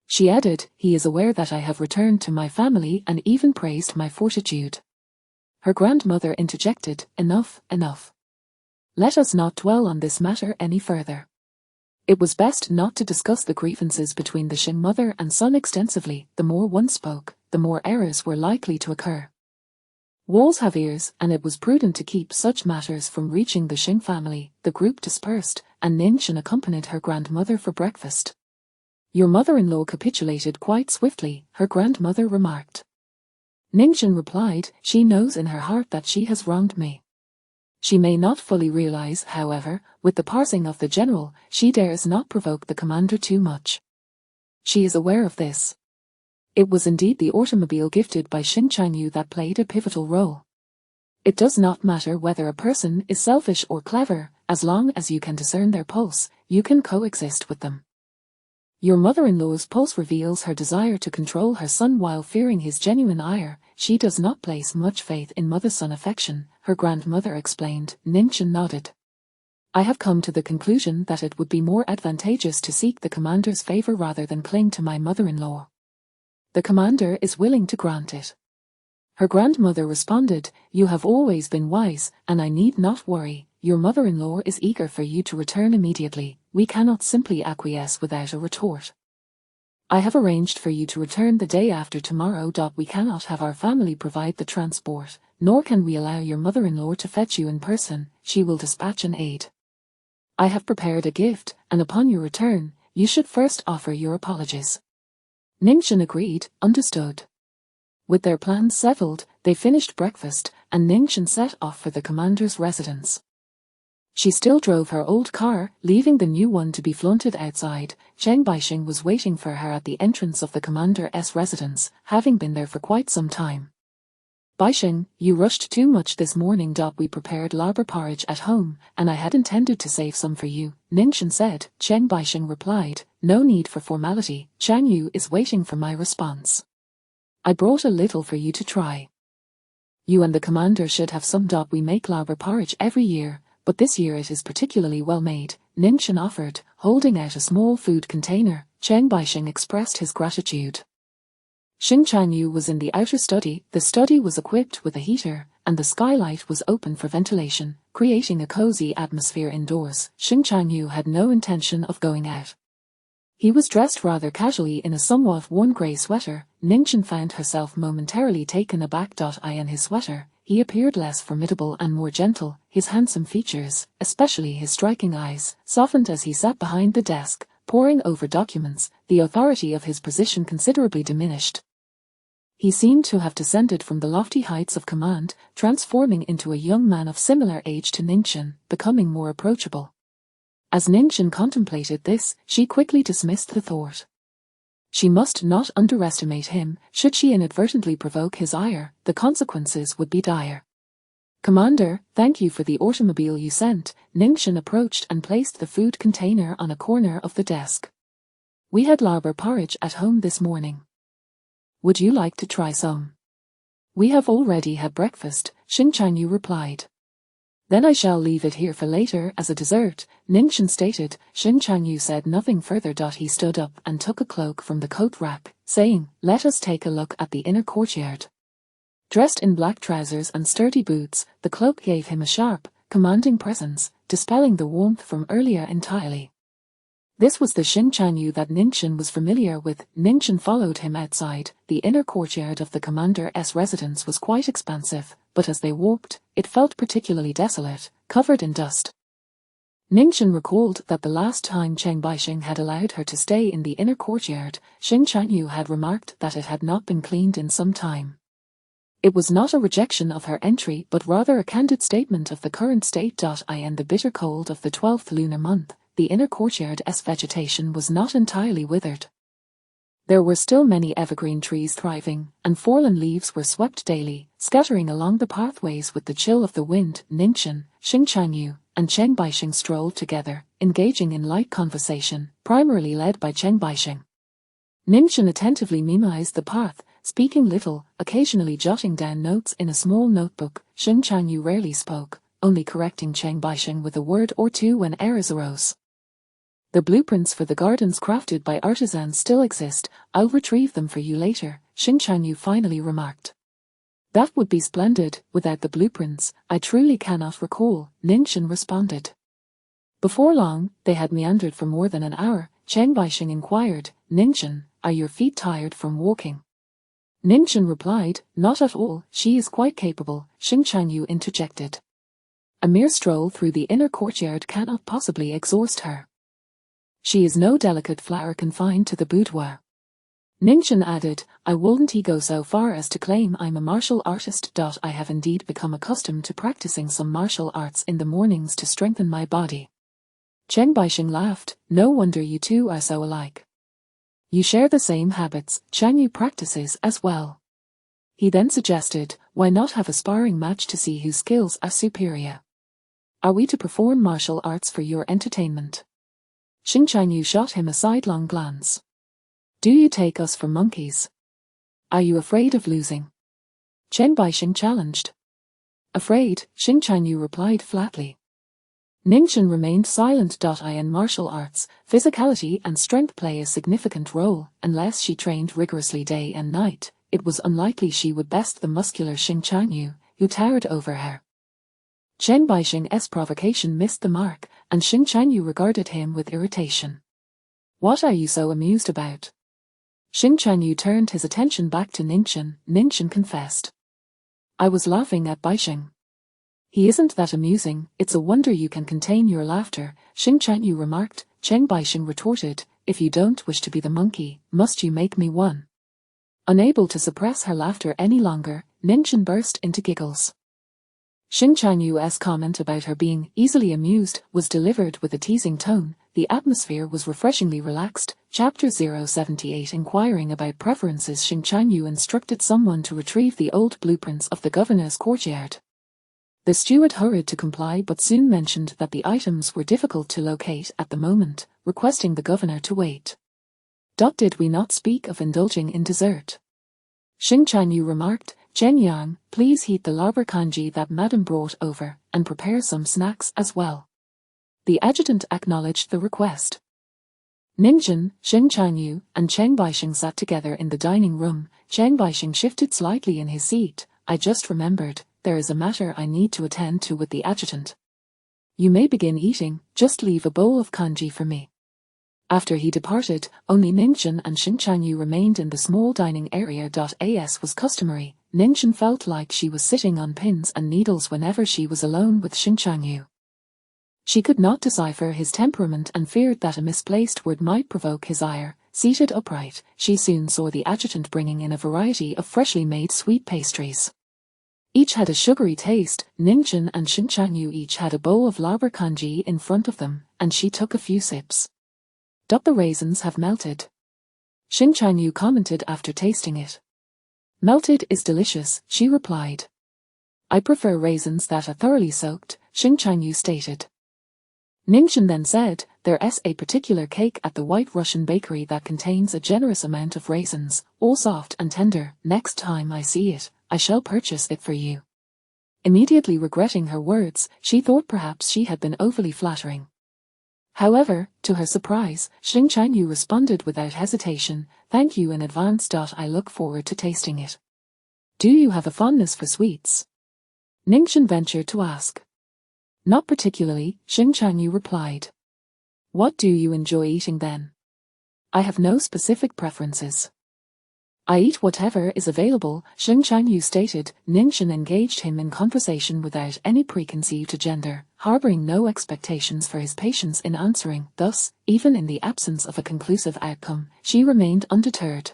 She added, "He is aware that I have returned to my family and even praised my fortitude." Her grandmother interjected, "Enough, enough. Let us not dwell on this matter any further." It was best not to discuss the grievances between the Xing mother and son extensively. The more one spoke, the more errors were likely to occur. Walls have ears, and it was prudent to keep such matters from reaching the Xing family. The group dispersed, and Ningchen accompanied her grandmother for breakfast. "Your mother-in-law capitulated quite swiftly," her grandmother remarked. Ningchen replied, "She knows in her heart that she has wronged me. She may not fully realize, however, with the passing of the general, she dares not provoke the commander too much. She is aware of this. It was indeed the automobile gifted by Xing Changyu that played a pivotal role. It does not matter whether a person is selfish or clever, as long as you can discern their pulse, you can coexist with them. Your mother-in-law's pulse reveals her desire to control her son while fearing his genuine ire. She does not place much faith in mother-son affection," her grandmother explained. Ningchen nodded. "I have come to the conclusion that it would be more advantageous to seek the commander's favor rather than cling to my mother-in-law. The commander is willing to grant it." Her grandmother responded, "You have always been wise, and I need not worry. Your mother-in-law is eager for you to return immediately. We cannot simply acquiesce without a retort. I have arranged for you to return the day after tomorrow. We cannot have our family provide the transport, nor can we allow your mother-in-law to fetch you in person. She will dispatch an aide." I have prepared a gift, and upon your return, you should first offer your apologies. Ningxin agreed, understood. With their plans settled, they finished breakfast, and Ningxin set off for the commander's residence. She still drove her old car, leaving the new one to be flaunted outside. Chen Baixing was waiting for her at the entrance of the commander's residence, having been there for quite some time. Baixing, you rushed too much this morning. We prepared larber porridge at home, and I had intended to save some for you, Ningxin said. Chen Baixing replied, no need for formality, Chang Yu is waiting for my response. I brought a little for you to try. You and the commander should have some. We make larber porridge every year, but this year it is particularly well made, Ningxin offered, holding out a small food container. Chen Baixing expressed his gratitude. Xing Changyu was in the outer study. The study was equipped with a heater, and the skylight was open for ventilation, creating a cozy atmosphere indoors. Xing Changyu had no intention of going out. He was dressed rather casually in a somewhat worn grey sweater. Ningxin found herself momentarily taken aback. In his sweater, he appeared less formidable and more gentle. His handsome features, especially his striking eyes, softened as he sat behind the desk, poring over documents. The authority of his position considerably diminished. He seemed to have descended from the lofty heights of command, transforming into a young man of similar age to Ningxin, becoming more approachable. As Ningxin contemplated this, she quickly dismissed the thought. She must not underestimate him. Should she inadvertently provoke his ire, the consequences would be dire. Commander, thank you for the automobile you sent. Ningxin approached and placed the food container on a corner of the desk. We had larber porridge at home this morning. Would you like to try some? We have already had breakfast, Xing Changyu replied. Then I shall leave it here for later as a dessert, Ningxin stated. Xing Changyu said nothing further. He stood up and took a cloak from the coat rack, saying, let us take a look at the inner courtyard. Dressed in black trousers and sturdy boots, the cloak gave him a sharp, commanding presence, dispelling the warmth from earlier entirely. This was the Xing Changyu that Ningxin was familiar with. Ningxin followed him outside. The inner courtyard of the commander's residence was quite expansive, but as they walked, it felt particularly desolate, covered in dust. Ningxin recalled that the last time Chen Baixing had allowed her to stay in the inner courtyard, Xing Changyu had remarked that it had not been cleaned in some time. It was not a rejection of her entry but rather a candid statement of the current state. In the bitter cold of the 12th lunar month, the inner courtyard's vegetation was not entirely withered. There were still many evergreen trees thriving, and fallen leaves were swept daily, scattering along the pathways with the chill of the wind. Ningxin, Xing Changyu, and Chen Baixing strolled together, engaging in light conversation, primarily led by Chen Baixing. Ningxin attentively memorized the path, speaking little, occasionally jotting down notes in a small notebook. Xing Changyu rarely spoke, only correcting Chen Baixing with a word or two when errors arose. The blueprints for the gardens crafted by artisans still exist. I'll retrieve them for you later, Xing Changyu finally remarked. That would be splendid. Without the blueprints, I truly cannot recall, Ningxin responded. Before long, they had meandered for more than an hour. Chen Baixing inquired, Ningxin, are your feet tired from walking? Ningxin replied, not at all, she is quite capable, Xing Changyu interjected. A mere stroll through the inner courtyard cannot possibly exhaust her. She is no delicate flower confined to the boudoir. Ningxin added, I wouldn't go so far as to claim I'm a martial artist. I have indeed become accustomed to practicing some martial arts in the mornings to strengthen my body. Chen Baixing laughed, no wonder you two are so alike. You share the same habits. Changyu practices as well. He then suggested, why not have a sparring match to see whose skills are superior? Are we to perform martial arts for your entertainment? Xing Changyu shot him a sidelong glance. Do you take us for monkeys? Are you afraid of losing? Chen Baixing challenged. Afraid, Xing Changyu replied flatly. Ningxin remained silent. In martial arts, physicality and strength play a significant role. Unless she trained rigorously day and night, it was unlikely she would best the muscular Xing Changyu, who towered over her. Chen Baixing's provocation missed the mark, and Xing Changyu regarded him with irritation. What are you so amused about? Xing Changyu turned his attention back to Ningxin. Ningxin confessed. I was laughing at Baixing. He isn't that amusing, it's a wonder you can contain your laughter, Xing Chanyu remarked. Chen Baixing retorted, if you don't wish to be the monkey, must you make me one? Unable to suppress her laughter any longer, Ningchen burst into giggles. Xing Chanyu's comment about her being easily amused was delivered with a teasing tone. The atmosphere was refreshingly relaxed. Chapter 078 Inquiring about preferences, Xing Chanyu instructed someone to retrieve the old blueprints of the governor's courtyard. The steward hurried to comply but soon mentioned that the items were difficult to locate at the moment, requesting the governor to wait. Did we not speak of indulging in dessert? Xing Chanyu remarked. Chen Yang, please heat the larber kanji that madam brought over, and prepare some snacks as well. The adjutant acknowledged the request. Ningchen, Xing Chanyu, and Cheng Baixing sat together in the dining room. Cheng Baixing shifted slightly in his seat. I just remembered, there is a matter I need to attend to with the adjutant. You may begin eating, just leave a bowl of kanji for me. After he departed, only Ningchen and Xing Chanyu remained in the small dining area. As was customary, Ningchen felt like she was sitting on pins and needles whenever she was alone with Xing Chanyu. She could not decipher his temperament and feared that a misplaced word might provoke his ire. Seated upright, she soon saw the adjutant bringing in a variety of freshly made sweet pastries. Each had a sugary taste. Ningchen and Xing Chanyu each had a bowl of larber kanji in front of them, and she took a few sips. The raisins have melted. Xing Chanyu commented after tasting it. Melted is delicious, she replied. I prefer raisins that are thoroughly soaked, Xing Chanyu stated. Ningchen then said, there's a particular cake at the White Russian bakery that contains a generous amount of raisins, all soft and tender. Next time I see it, I shall purchase it for you. Immediately regretting her words, she thought perhaps she had been overly flattering. However, to her surprise, Xing Chanyu responded without hesitation, thank you in advance. I look forward to tasting it. Do you have a fondness for sweets? Ningchen ventured to ask. Not particularly, Xing Chanyu replied. What do you enjoy eating then? I have no specific preferences. I eat whatever is available, Xing Chanyu stated. Ningchen engaged him in conversation without any preconceived agenda, harboring no expectations for his patience in answering. Thus, even in the absence of a conclusive outcome, she remained undeterred.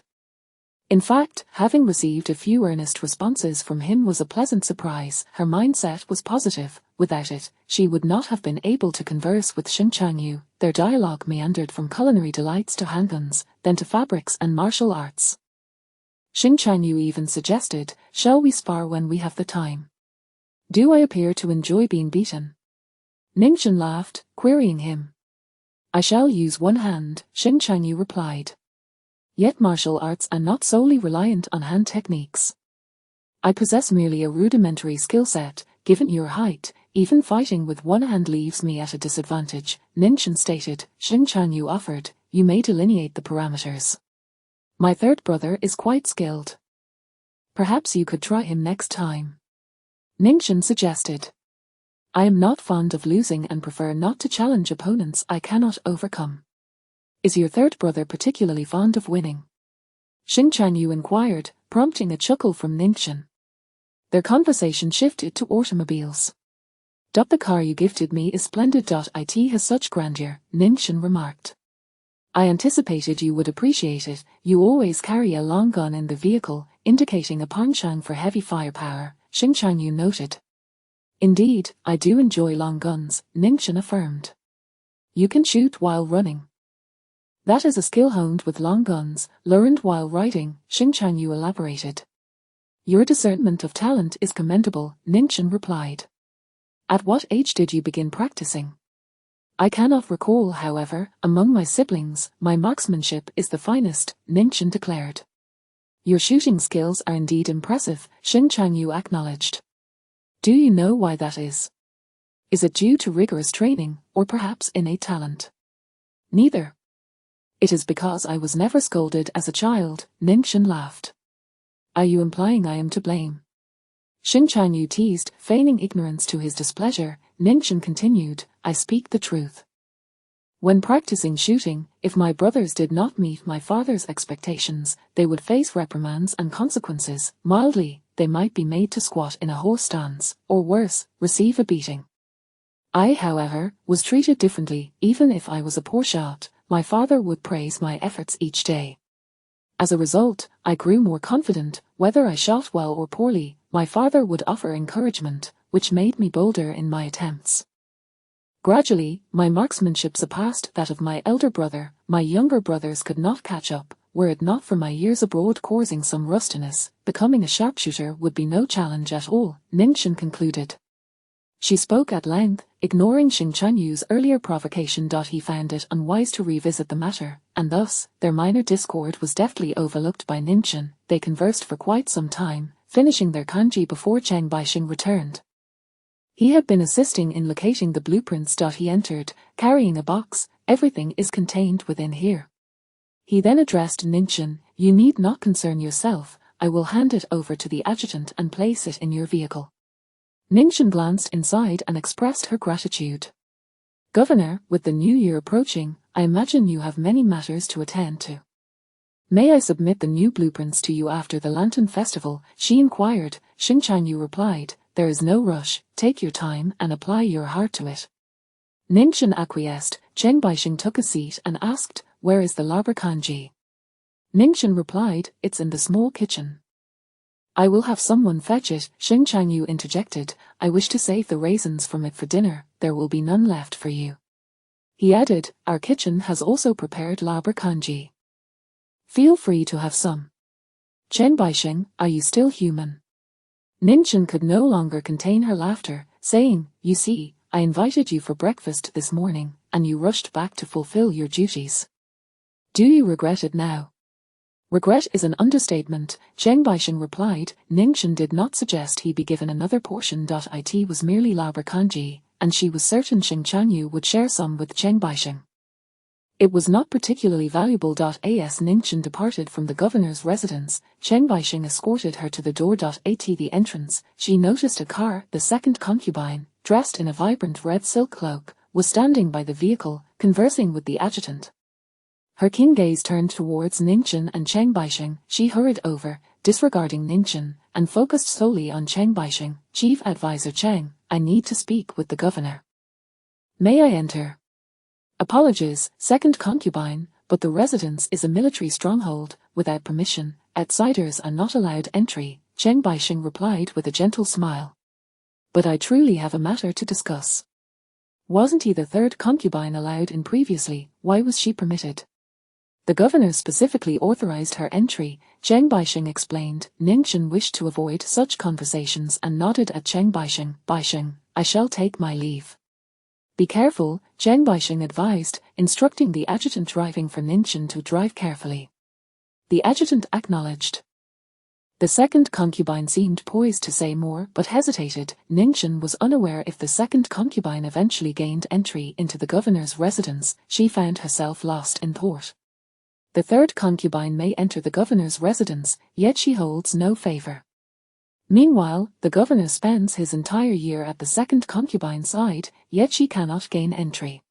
In fact, having received a few earnest responses from him was a pleasant surprise. Her mindset was positive. Without it, she would not have been able to converse with Xing Chanyu. Their dialogue meandered from culinary delights to handguns, then to fabrics and martial arts. Xing Chanyu even suggested, shall we spar when we have the time? Do I appear to enjoy being beaten? Ningchen laughed, querying him. I shall use one hand, Xing Chanyu replied. Yet martial arts are not solely reliant on hand techniques. I possess merely a rudimentary skill set. Given your height, even fighting with one hand leaves me at a disadvantage, Ningchen stated. Xing Chanyu offered, you may delineate the parameters. My third brother is quite skilled. Perhaps you could try him next time. Ningchen suggested. I am not fond of losing and prefer not to challenge opponents I cannot overcome. Is your third brother particularly fond of winning? Xing Chanyu inquired, prompting a chuckle from Ningchen. Their conversation shifted to automobiles. The car you gifted me is splendid. It has such grandeur, Ningchen remarked. I anticipated you would appreciate it. You always carry a long gun in the vehicle, indicating a penchant for heavy firepower, Xing Chanyu noted. Indeed, I do enjoy long guns, Ningchen affirmed. You can shoot while running. That is a skill honed with long guns, learned while riding, Xing Chanyu elaborated. Your discernment of talent is commendable, Ningchen replied. At what age did you begin practicing? I cannot recall, however. Among my siblings, my marksmanship is the finest, Ningchen declared. Your shooting skills are indeed impressive, Xing Chanyu acknowledged. Do you know why that is? Is it due to rigorous training, or perhaps innate talent? Neither. It is because I was never scolded as a child, Ningchen laughed. Are you implying I am to blame? Xing Chanyu teased, feigning ignorance to his displeasure. Ningchen continued, I speak the truth. When practicing shooting, if my brothers did not meet my father's expectations, they would face reprimands and consequences. Mildly, they might be made to squat in a horse stance, or worse, receive a beating. I, however, was treated differently. Even if I was a poor shot, my father would praise my efforts each day. As a result, I grew more confident. Whether I shot well or poorly, my father would offer encouragement, which made me bolder in my attempts. Gradually, my marksmanship surpassed that of my elder brother. My younger brothers could not catch up. Were it not for my years abroad causing some rustiness, becoming a sharpshooter would be no challenge at all, Ningchen concluded. She spoke at length, ignoring Xing Chuanyu's earlier provocation. He found it unwise to revisit the matter, and thus, their minor discord was deftly overlooked by Ningchen. They conversed for quite some time, finishing their kanji before Cheng Baixing returned. He had been assisting in locating the blueprints. He entered, carrying a box. Everything is contained within here. He then addressed Ningchen. You need not concern yourself, I will hand it over to the adjutant and place it in your vehicle. Ningchen glanced inside and expressed her gratitude. Governor, with the new year approaching, I imagine you have many matters to attend to. May I submit the new blueprints to you after the Lantern Festival? She inquired. Xing Chuanyu replied, there is no rush, take your time and apply your heart to it. Ningchen acquiesced. Cheng Baixing took a seat and asked, where is the laber kanji? Ningchen replied, it's in the small kitchen. I will have someone fetch it, Xing Chuanyu interjected. I wish to save the raisins from it for dinner, there will be none left for you. He added, our kitchen has also prepared laber kanji. Feel free to have some. Chen Baixing, are you still human? Ningchen could no longer contain her laughter, saying, you see, I invited you for breakfast this morning, and you rushed back to fulfill your duties. Do you regret it now? Regret is an understatement, Cheng Baixing replied. Ningchen did not suggest he be given another portion. It was merely laber kanji, and she was certain Xing Chuanyu would share some with Cheng Baixing. It was not particularly valuable. As Ningchen departed from the governor's residence, Cheng Baixing escorted her to the door. At the entrance, she noticed a car. The second concubine, dressed in a vibrant red silk cloak, was standing by the vehicle, conversing with the adjutant. Her keen gaze turned towards Ningchen and Cheng Baixing. She hurried over, disregarding Ningchen, and focused solely on Cheng Baixing. Chief Advisor Cheng, I need to speak with the governor. May I enter? Apologies, second concubine, but the residence is a military stronghold. Without permission, outsiders are not allowed entry, Cheng Baixing replied with a gentle smile. But I truly have a matter to discuss. Wasn't he the third concubine allowed in previously? Why was she permitted? The governor specifically authorized her entry, Cheng Baixing explained. Ningchen wished to avoid such conversations and nodded at Cheng Baixing. Baixing, I shall take my leave. Be careful, Cheng Baixing advised, instructing the adjutant driving for Ningchen to drive carefully. The adjutant acknowledged. The second concubine seemed poised to say more but hesitated. Ningchen was unaware if the second concubine eventually gained entry into the governor's residence. She found herself lost in thought. The third concubine may enter the governor's residence, yet she holds no favor. Meanwhile, the governor spends his entire year at the second concubine's side, yet she cannot gain entry.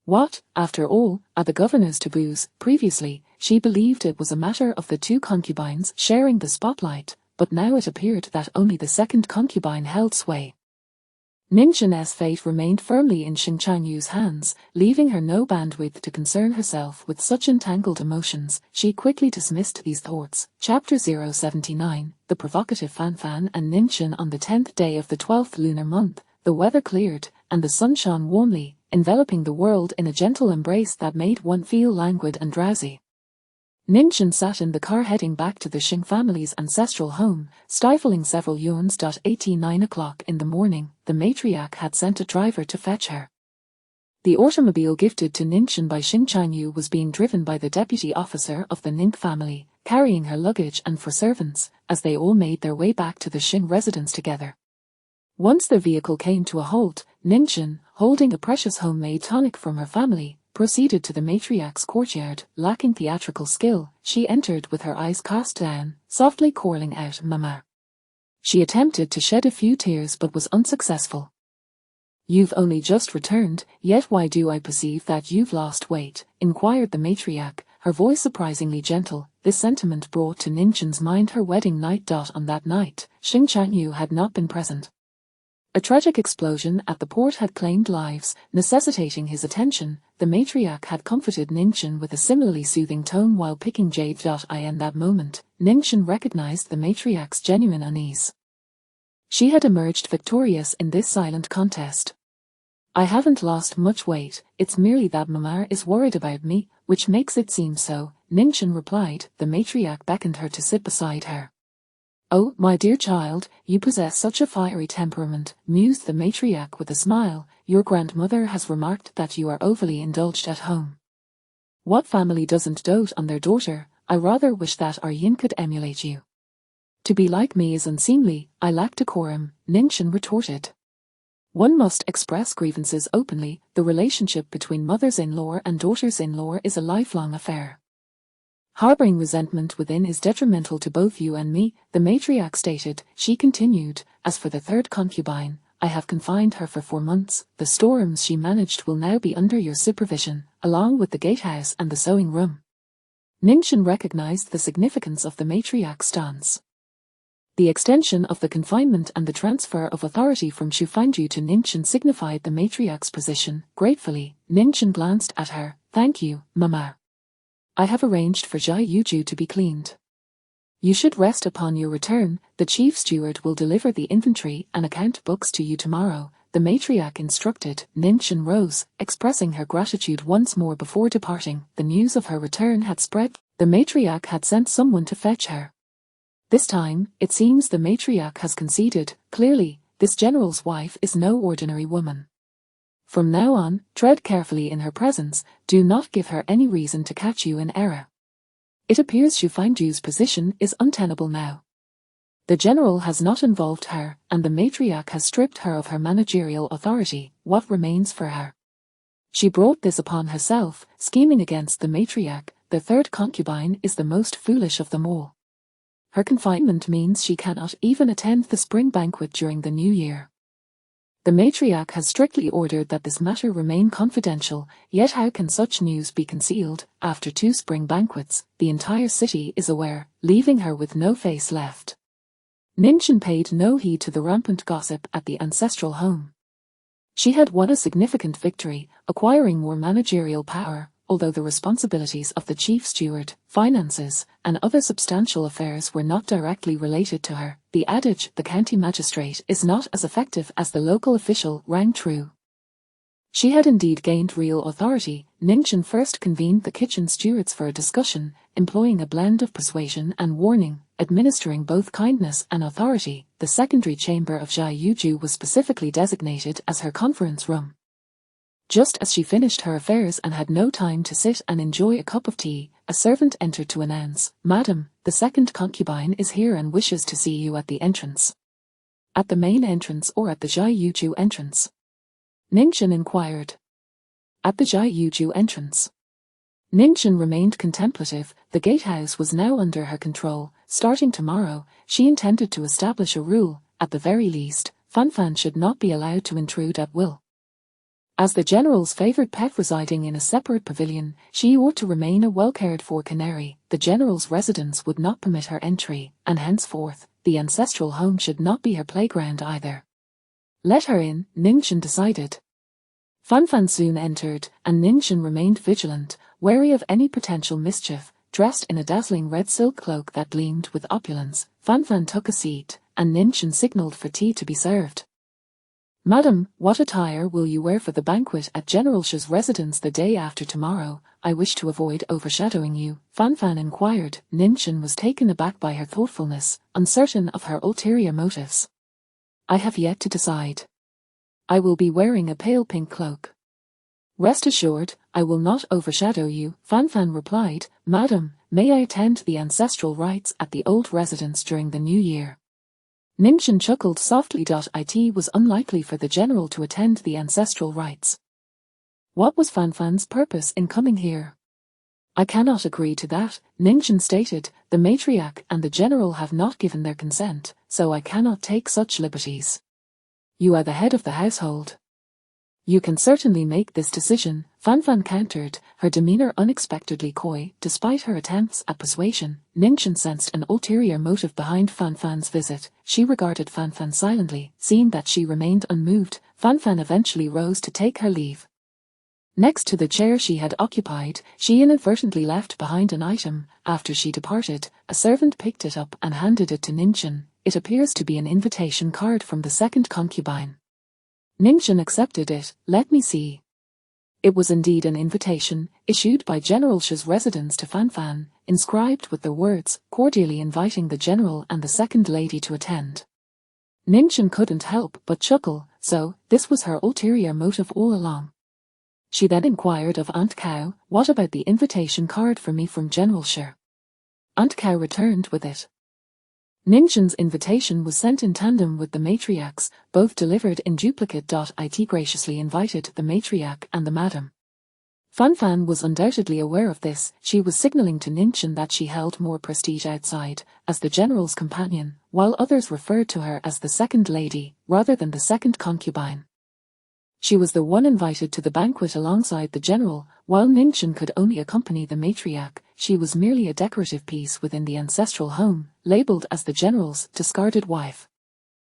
What, after all, are the governor's taboos? Previously, she believed it was a matter of the two concubines sharing the spotlight, but now it appeared that only the second concubine held sway. Ningchen's fate remained firmly in Xing Chuanyu's hands, leaving her no bandwidth to concern herself with such entangled emotions. She quickly dismissed these thoughts. Chapter 079, The Provocative Fanfan and Ningchen. On the 10th day of the 12th lunar month, the weather cleared, and the sun shone warmly, enveloping the world in a gentle embrace that made one feel languid and drowsy. Ningchen sat in the car heading back to the Xing family's ancestral home, stifling several yawns. 9 o'clock in the morning, the matriarch had sent a driver to fetch her. The automobile gifted to Ningchen by Xing Chuanyu was being driven by the deputy officer of the Ning family, carrying her luggage and four servants, as they all made their way back to the Xing residence together. Once their vehicle came to a halt, Ningchen, holding a precious homemade tonic from her family, proceeded to the matriarch's courtyard. Lacking theatrical skill, she entered with her eyes cast down, softly calling out, "Mama." She attempted to shed a few tears but was unsuccessful. "You've only just returned, yet why do I perceive that you've lost weight?" inquired the matriarch, her voice surprisingly gentle. this sentiment brought to Ninchen's mind her wedding night. On that night, Xing Changyu had not been present. A tragic explosion at the port had claimed lives, necessitating his attention. The matriarch had comforted Ningchen with a similarly soothing tone while picking jade. In that moment, Ningchen recognized the matriarch's genuine unease. She had emerged victorious in this silent contest. I haven't lost much weight, it's merely that Mama is worried about me, which makes it seem so, Ningchen replied. The matriarch beckoned her to sit beside her. Oh, my dear child, you possess such a fiery temperament, mused the matriarch with a smile. Your grandmother has remarked that you are overly indulged at home. What family doesn't dote on their daughter? I rather wish that our yin could emulate you. To be like me is unseemly, I lack decorum, Ningchen retorted. One must express grievances openly. The relationship between mothers-in-law and daughters-in-law is a lifelong affair. Harboring resentment within is detrimental to both you and me, the matriarch stated. She continued, as for the third concubine, I have confined her for 4 months. The storerooms she managed will now be under your supervision, along with the gatehouse and the sewing room. Ningchen recognized the significance of the matriarch's stance. The extension of the confinement and the transfer of authority from Xu Fangju to Ningchen signified the matriarch's position. Gratefully, Ningchen glanced at her. Thank you, Mama. I have arranged for Zhai Yuju to be cleaned. You should rest upon your return. The chief steward will deliver the inventory and account books to you tomorrow, the matriarch instructed. Ningchen rose, expressing her gratitude once more before departing. The news of her return had spread. The matriarch had sent someone to fetch her. This time, it seems the matriarch has conceded. Clearly, this general's wife is no ordinary woman. From now on, tread carefully in her presence, do not give her any reason to catch you in error. It appears Xu Fangju's position is untenable now. The general has not involved her, and the matriarch has stripped her of her managerial authority. What remains for her? She brought this upon herself, scheming against the matriarch. The third concubine is the most foolish of them all. Her confinement means she cannot even attend the spring banquet during the new year. The matriarch has strictly ordered that this matter remain confidential, yet how can such news be concealed? After 2 spring banquets, the entire city is aware, leaving her with no face left. Ningchen paid no heed to the rampant gossip at the ancestral home. She had won a significant victory, acquiring more managerial power, although the responsibilities of the chief steward, finances, and other substantial affairs were not directly related to her. The adage, the county magistrate is not as effective as the local official, rang true. She had indeed gained real authority. Ningchen first convened the kitchen stewards for a discussion, employing a blend of persuasion and warning, administering both kindness and authority. The secondary chamber of Zhai Yuju was specifically designated as her conference room. Just as she finished her affairs and had no time to sit and enjoy a cup of tea, a servant entered to announce, Madam, the second concubine is here and wishes to see you at the entrance. At the main entrance or at the Zhai Yuju entrance? Ningchen inquired. At the Zhai Yuju entrance. Ningchen remained contemplative. The gatehouse was now under her control. Starting tomorrow, she intended to establish a rule. At the very least, Fanfan should not be allowed to intrude at will. As the general's favored pet residing in a separate pavilion, she ought to remain a well-cared-for canary. The general's residence would not permit her entry, and henceforth, the ancestral home should not be her playground either. Let her in, Ningchen decided. Fanfan soon entered, and Ningchen remained vigilant, wary of any potential mischief. Dressed in a dazzling red silk cloak that gleamed with opulence, Fanfan took a seat, and Ningchen signaled for tea to be served. Madam, what attire will you wear for the banquet at General Shi's residence the day after tomorrow? I wish to avoid overshadowing you, Fanfan inquired. Ningchen was taken aback by her thoughtfulness, uncertain of her ulterior motives. I have yet to decide. I will be wearing a pale pink cloak. Rest assured, I will not overshadow you, Fanfan replied. Madam, may I attend the ancestral rites at the old residence during the new year? Ningchen chuckled softly. It was unlikely for the general to attend the ancestral rites. What was Fanfan's purpose in coming here? I cannot agree to that, Ningchen stated. The matriarch and the general have not given their consent, so I cannot take such liberties. You are the head of the household. You can certainly make this decision, Fanfan countered, her demeanor unexpectedly coy. Despite her attempts at persuasion, Ningchen sensed an ulterior motive behind Fanfan's visit. She regarded Fanfan silently. Seeing that she remained unmoved, Fanfan eventually rose to take her leave. Next to the chair she had occupied, she inadvertently left behind an item. After she departed, a servant picked it up and handed it to Ningchen. It appears to be an invitation card from the second concubine. Ningchen accepted it. Let me see. It was indeed an invitation, issued by General Shi's residence to Fanfan, inscribed with the words, cordially inviting the general and the second lady to attend. Ningchen couldn't help but chuckle. So, this was her ulterior motive all along. She then inquired of Aunt Cow, what about the invitation card for me from General Shi? Aunt Cow returned with it. Ningchen's invitation was sent in tandem with the matriarch's, both delivered in duplicate. It graciously invited the matriarch and the madam. Fanfan was undoubtedly aware of this. She was signaling to Ningchen that she held more prestige outside, as the general's companion, while others referred to her as the second lady, rather than the second concubine. She was the one invited to the banquet alongside the general, while Ningchen could only accompany the matriarch. She was merely a decorative piece within the ancestral home, labeled as the general's discarded wife.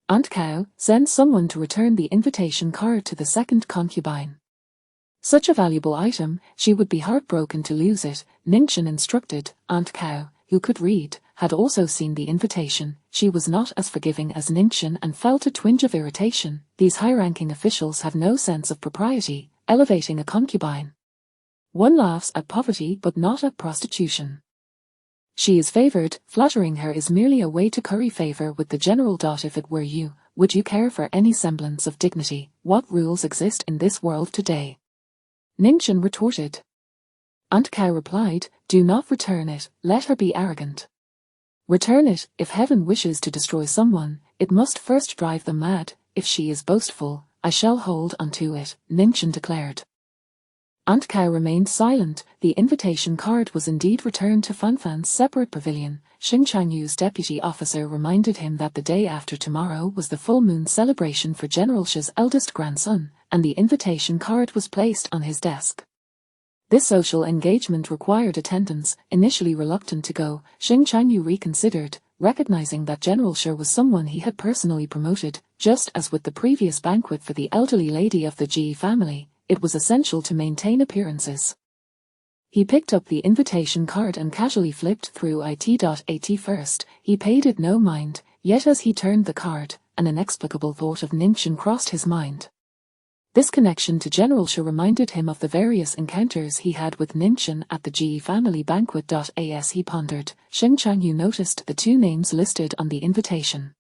Aunt Cow, send someone to return the invitation card to the second concubine. Such a valuable item, she would be heartbroken to lose it. Ningchen instructed. Aunt Cow, who could read, had also seen the invitation. She was not as forgiving as Ningchen and felt a twinge of irritation. These high-ranking officials have no sense of propriety, elevating a concubine. One laughs at poverty but not at prostitution. She is favored. Flattering her is merely a way to curry favor with the general. If it were you, would you care for any semblance of dignity? What rules exist in this world today? Ningchen retorted. Aunt Cow replied, do not return it, let her be arrogant. Return it. If heaven wishes to destroy someone, it must first drive them mad. If she is boastful, I shall hold onto it, Ningchen declared. Aunt Cow remained silent. The invitation card was indeed returned to Fanfan's separate pavilion. Xing Changyu's deputy officer reminded him that the day after tomorrow was the full moon celebration for General Shi's eldest grandson, and the invitation card was placed on his desk. This social engagement required attendance. Initially reluctant to go, Xing Changyu reconsidered, recognizing that General Shi was someone he had personally promoted. Just as with the previous banquet for the elderly lady of the Ji family, it was essential to maintain appearances. He picked up the invitation card and casually flipped through it. First, he paid it no mind, yet as he turned the card, an inexplicable thought of Ningchen crossed his mind. This connection to General Shi reminded him of the various encounters he had with Ningchen at the Ji family banquet. As he pondered, Xing Changyu noticed the two names listed on the invitation.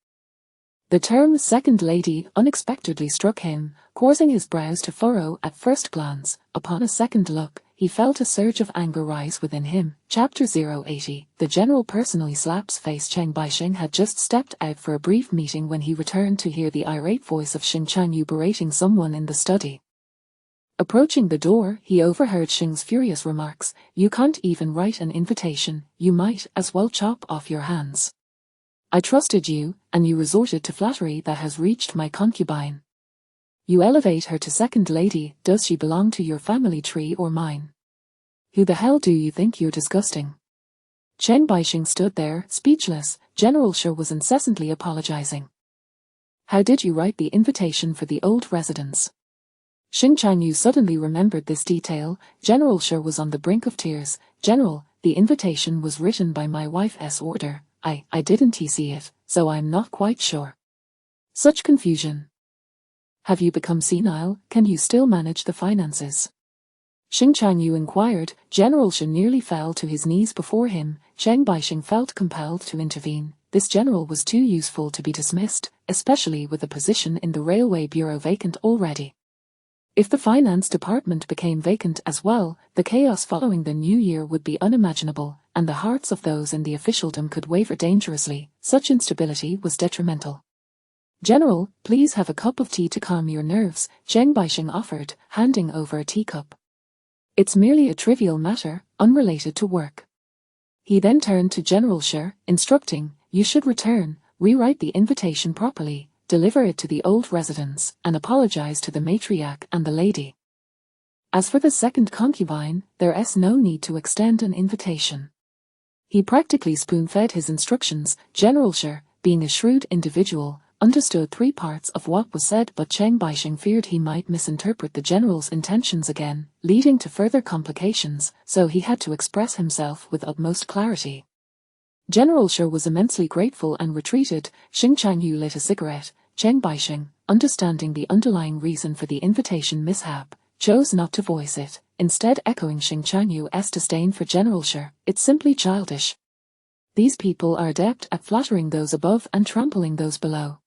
The term second lady unexpectedly struck him, causing his brows to furrow at first glance. Upon a second look, he felt a surge of anger rise within him. Chapter 080. The general personally slaps face. Cheng Baixing had just stepped out for a brief meeting when he returned to hear the irate voice of Xing Changyu berating someone in the study. Approaching the door, he overheard Xing's furious remarks, "You can't even write an invitation, you might as well chop off your hands. I trusted you, and you resorted to flattery that has reached my concubine. You elevate her to second lady. Does she belong to your family tree or mine? Who the hell do you think you're disgusting?" Chen Baixing stood there, speechless. General Shi was incessantly apologizing. "How did you write the invitation for the old residence?" Xing Changyu suddenly remembered this detail. General Shi was on the brink of tears. "General, the invitation was written by my wife's order. I didn't see it, so I'm not quite sure." Such confusion. "Have you become senile? Can you still manage the finances?" Xing Changyu inquired. General Shi nearly fell to his knees before him. Chen Baixing felt compelled to intervene. This general was too useful to be dismissed, especially with a position in the Railway Bureau vacant already. If the finance department became vacant as well, the chaos following the new year would be unimaginable, and the hearts of those in the officialdom could waver dangerously. Such instability was detrimental. "General, please have a cup of tea to calm your nerves," Chen Baixing offered, handing over a teacup. "It's merely a trivial matter, unrelated to work." He then turned to General Shi, instructing, "You should return, rewrite the invitation properly, deliver it to the old residence, and apologize to the matriarch and the lady." As for the second concubine, there's no need to extend an invitation. He practically spoon-fed his instructions. General Shi, being a shrewd individual, understood 3 parts of what was said, but Chen Baixing feared he might misinterpret the general's intentions again, leading to further complications, so he had to express himself with utmost clarity. General Shi was immensely grateful and retreated. Xing Changyu lit a cigarette. Chen Baixing, understanding the underlying reason for the invitation mishap, chose not to voice it, instead echoing Xing Changyu's disdain for General Shi. It's simply childish. These people are adept at flattering those above and trampling those below.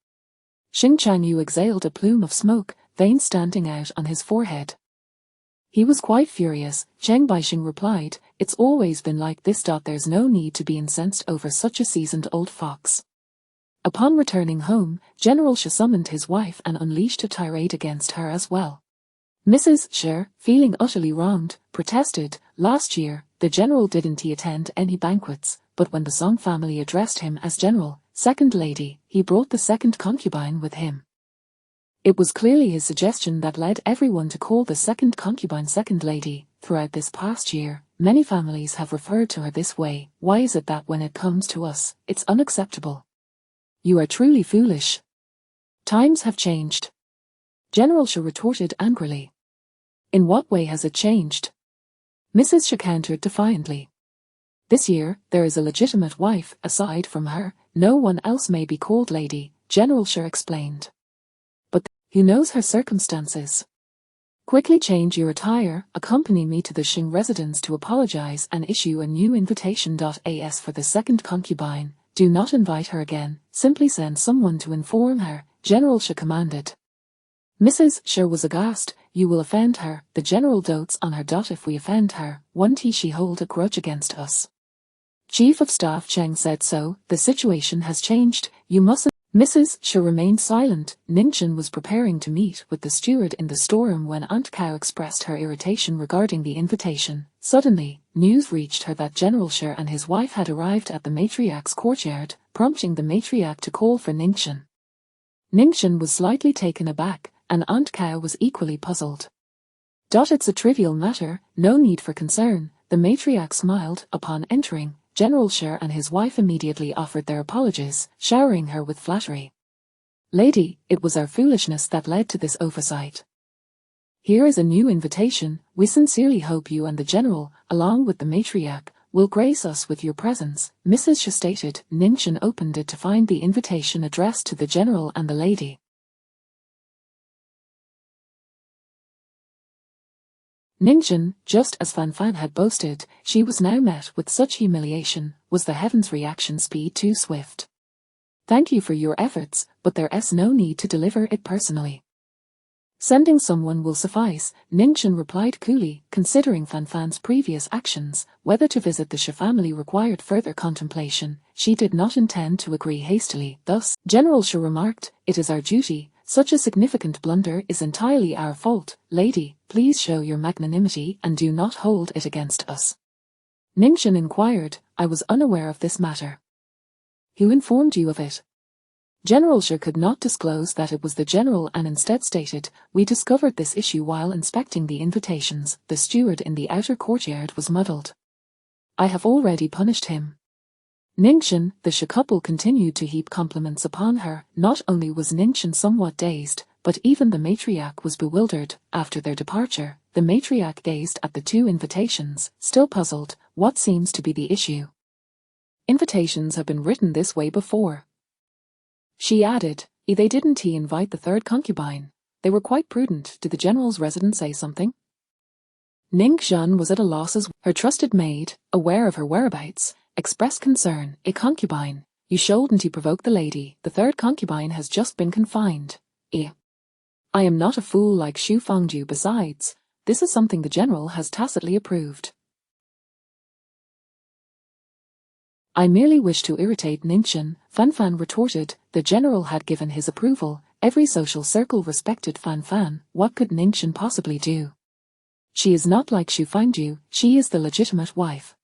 Xing Changyu exhaled a plume of smoke, veins standing out on his forehead. He was quite furious. Chen Baixing replied, "It's always been like this. There's no need to be incensed over such a seasoned old fox." Upon returning home, General Shi summoned his wife and unleashed a tirade against her as well. Mrs. Shi, feeling utterly wronged, protested, "Last year, the general didn't attend any banquets, but when the Song family addressed him as General, Second Lady, he brought the second concubine with him." It was clearly his suggestion that led everyone to call the second concubine Second Lady. Throughout this past year, many families have referred to her this way. Why is it that when it comes to us, it's unacceptable? You are truly foolish. Times have changed. General Shi retorted angrily. In what way has it changed? Mrs. Shi countered defiantly. This year, there is a legitimate wife. Aside from her, no one else may be called lady, General Shi explained. But who knows her circumstances? Quickly change your attire, accompany me to the Xing residence to apologize and issue a new invitation. As for the second concubine, do not invite her again, simply send someone to inform her, General Shi commanded. Mrs. Shi was aghast. You will offend her, the general dotes on her. If we offend her, won't she hold a grudge against us? Chief of Staff Cheng said so. The situation has changed. You mustn't. Mrs. Shi remained silent. Ningchen was preparing to meet with the steward in the storeroom when Aunt Cow expressed her irritation regarding the invitation. Suddenly, news reached her that General Shi and his wife had arrived at the matriarch's courtyard, prompting the matriarch to call for Ningchen. Ningchen was slightly taken aback, and Aunt Cow was equally puzzled. It's a trivial matter, no need for concern, the matriarch smiled. Upon entering, General Shi and his wife immediately offered their apologies, showering her with flattery. Lady, it was our foolishness that led to this oversight. Here is a new invitation. We sincerely hope you and the general, along with the matriarch, will grace us with your presence, Mrs. Shi stated. Ningchen opened it to find the invitation addressed to the general and the lady. Ningchen, just as Fan Fan had boasted, she was now met with such humiliation. Was the heavens' reaction speed too swift? Thank you for your efforts, but there's no need to deliver it personally. Sending someone will suffice, Ningchen replied coolly. Considering Fan Fan's previous actions, whether to visit the Shi family required further contemplation. She did not intend to agree hastily. Thus, General Shi remarked, "It is our duty. Such a significant blunder is entirely our fault. Lady, please show your magnanimity and do not hold it against us." Ningchen inquired, "I was unaware of this matter. Who informed you of it?" General Shi could not disclose that it was the general and instead stated, "We discovered this issue while inspecting the invitations." The steward in the outer courtyard was muddled. "I have already punished him." Ningchen, the Shi couple continued to heap compliments upon her. Not only was Ningchen somewhat dazed, but even the matriarch was bewildered. After their departure, the matriarch gazed at the 2 invitations, still puzzled. What seems to be the issue? Invitations have been written this way before. She added, They didn't invite the third concubine. They were quite prudent. Did the general's resident say something? Ning Zhan was at a loss as her trusted maid, aware of her whereabouts, expressed concern. A concubine. You shouldn't provoke the lady. The third concubine has just been confined. I am not a fool like Xu Fangju. Besides, this is something the general has tacitly approved. I merely wish to irritate Ningchen, Fan Fan retorted. The general had given his approval. Every social circle respected Fan Fan. What could Ningchen possibly do? She is not like Xu Fangju. She is the legitimate wife.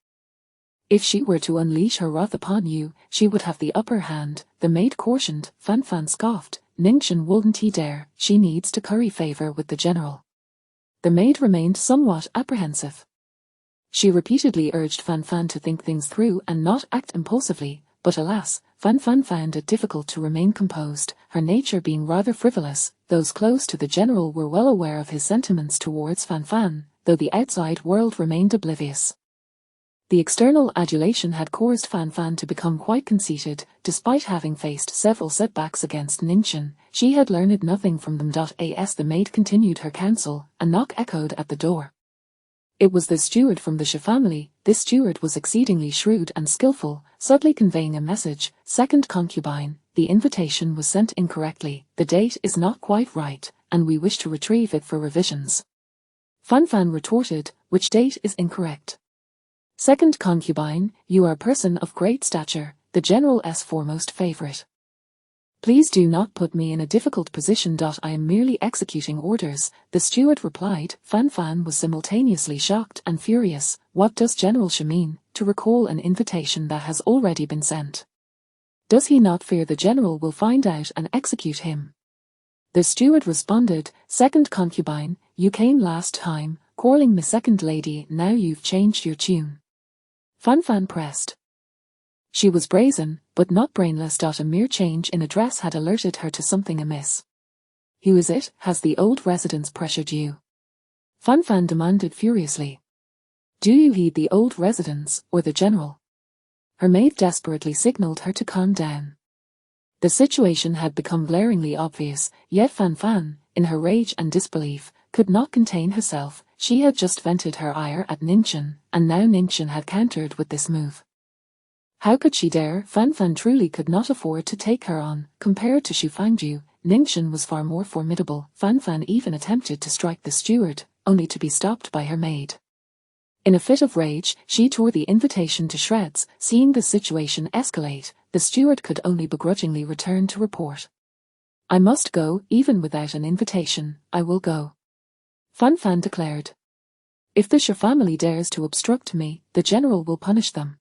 If she were to unleash her wrath upon you, she would have the upper hand, the maid cautioned. Fan Fan scoffed. Ningchen wouldn't dare. She needs to curry favor with the general. The maid remained somewhat apprehensive. She repeatedly urged Fan Fan to think things through and not act impulsively, but alas, Fan Fan found it difficult to remain composed, her nature being rather frivolous. Those close to the general were well aware of his sentiments towards Fan Fan, though the outside world remained oblivious. The external adulation had caused Fan Fan to become quite conceited. Despite having faced several setbacks against Ningchen, she had learned nothing from them. As the maid continued her counsel, a knock echoed at the door. It was the steward from the Sha family. This steward was exceedingly shrewd and skillful, subtly conveying a message. Second concubine, the invitation was sent incorrectly, the date is not quite right, and we wish to retrieve it for revisions. Fan Fan retorted, which date is incorrect? Second concubine, you are a person of great stature, the general's foremost favorite. Please do not put me in a difficult position. I am merely executing orders, the steward replied. Fan Fan was simultaneously shocked and furious. What does General Sha mean, to recall an invitation that has already been sent? Does he not fear the general will find out and execute him? The steward responded, second concubine, you came last time, calling me second lady, now you've changed your tune. Fan Fan pressed. She was brazen, but not brainless. A mere change in address had alerted her to something amiss. Who is it? Has the old residence pressured you? Fan Fan demanded furiously. Do you heed the old residence, or the general? Her maid desperately signalled her to calm down. The situation had become glaringly obvious, yet Fan Fan, in her rage and disbelief, could not contain herself. She had just vented her ire at Ningchen, and now Ningchen had countered with this move. How could she dare? Fan Fan truly could not afford to take her on. Compared to Xu Fangju, Ningchen was far more formidable. Fan Fan even attempted to strike the steward, only to be stopped by her maid. In a fit of rage, she tore the invitation to shreds. Seeing the situation escalate, the steward could only begrudgingly return to report. I must go, even without an invitation, I will go. Fan Fan declared. If the Sha family dares to obstruct me, the general will punish them.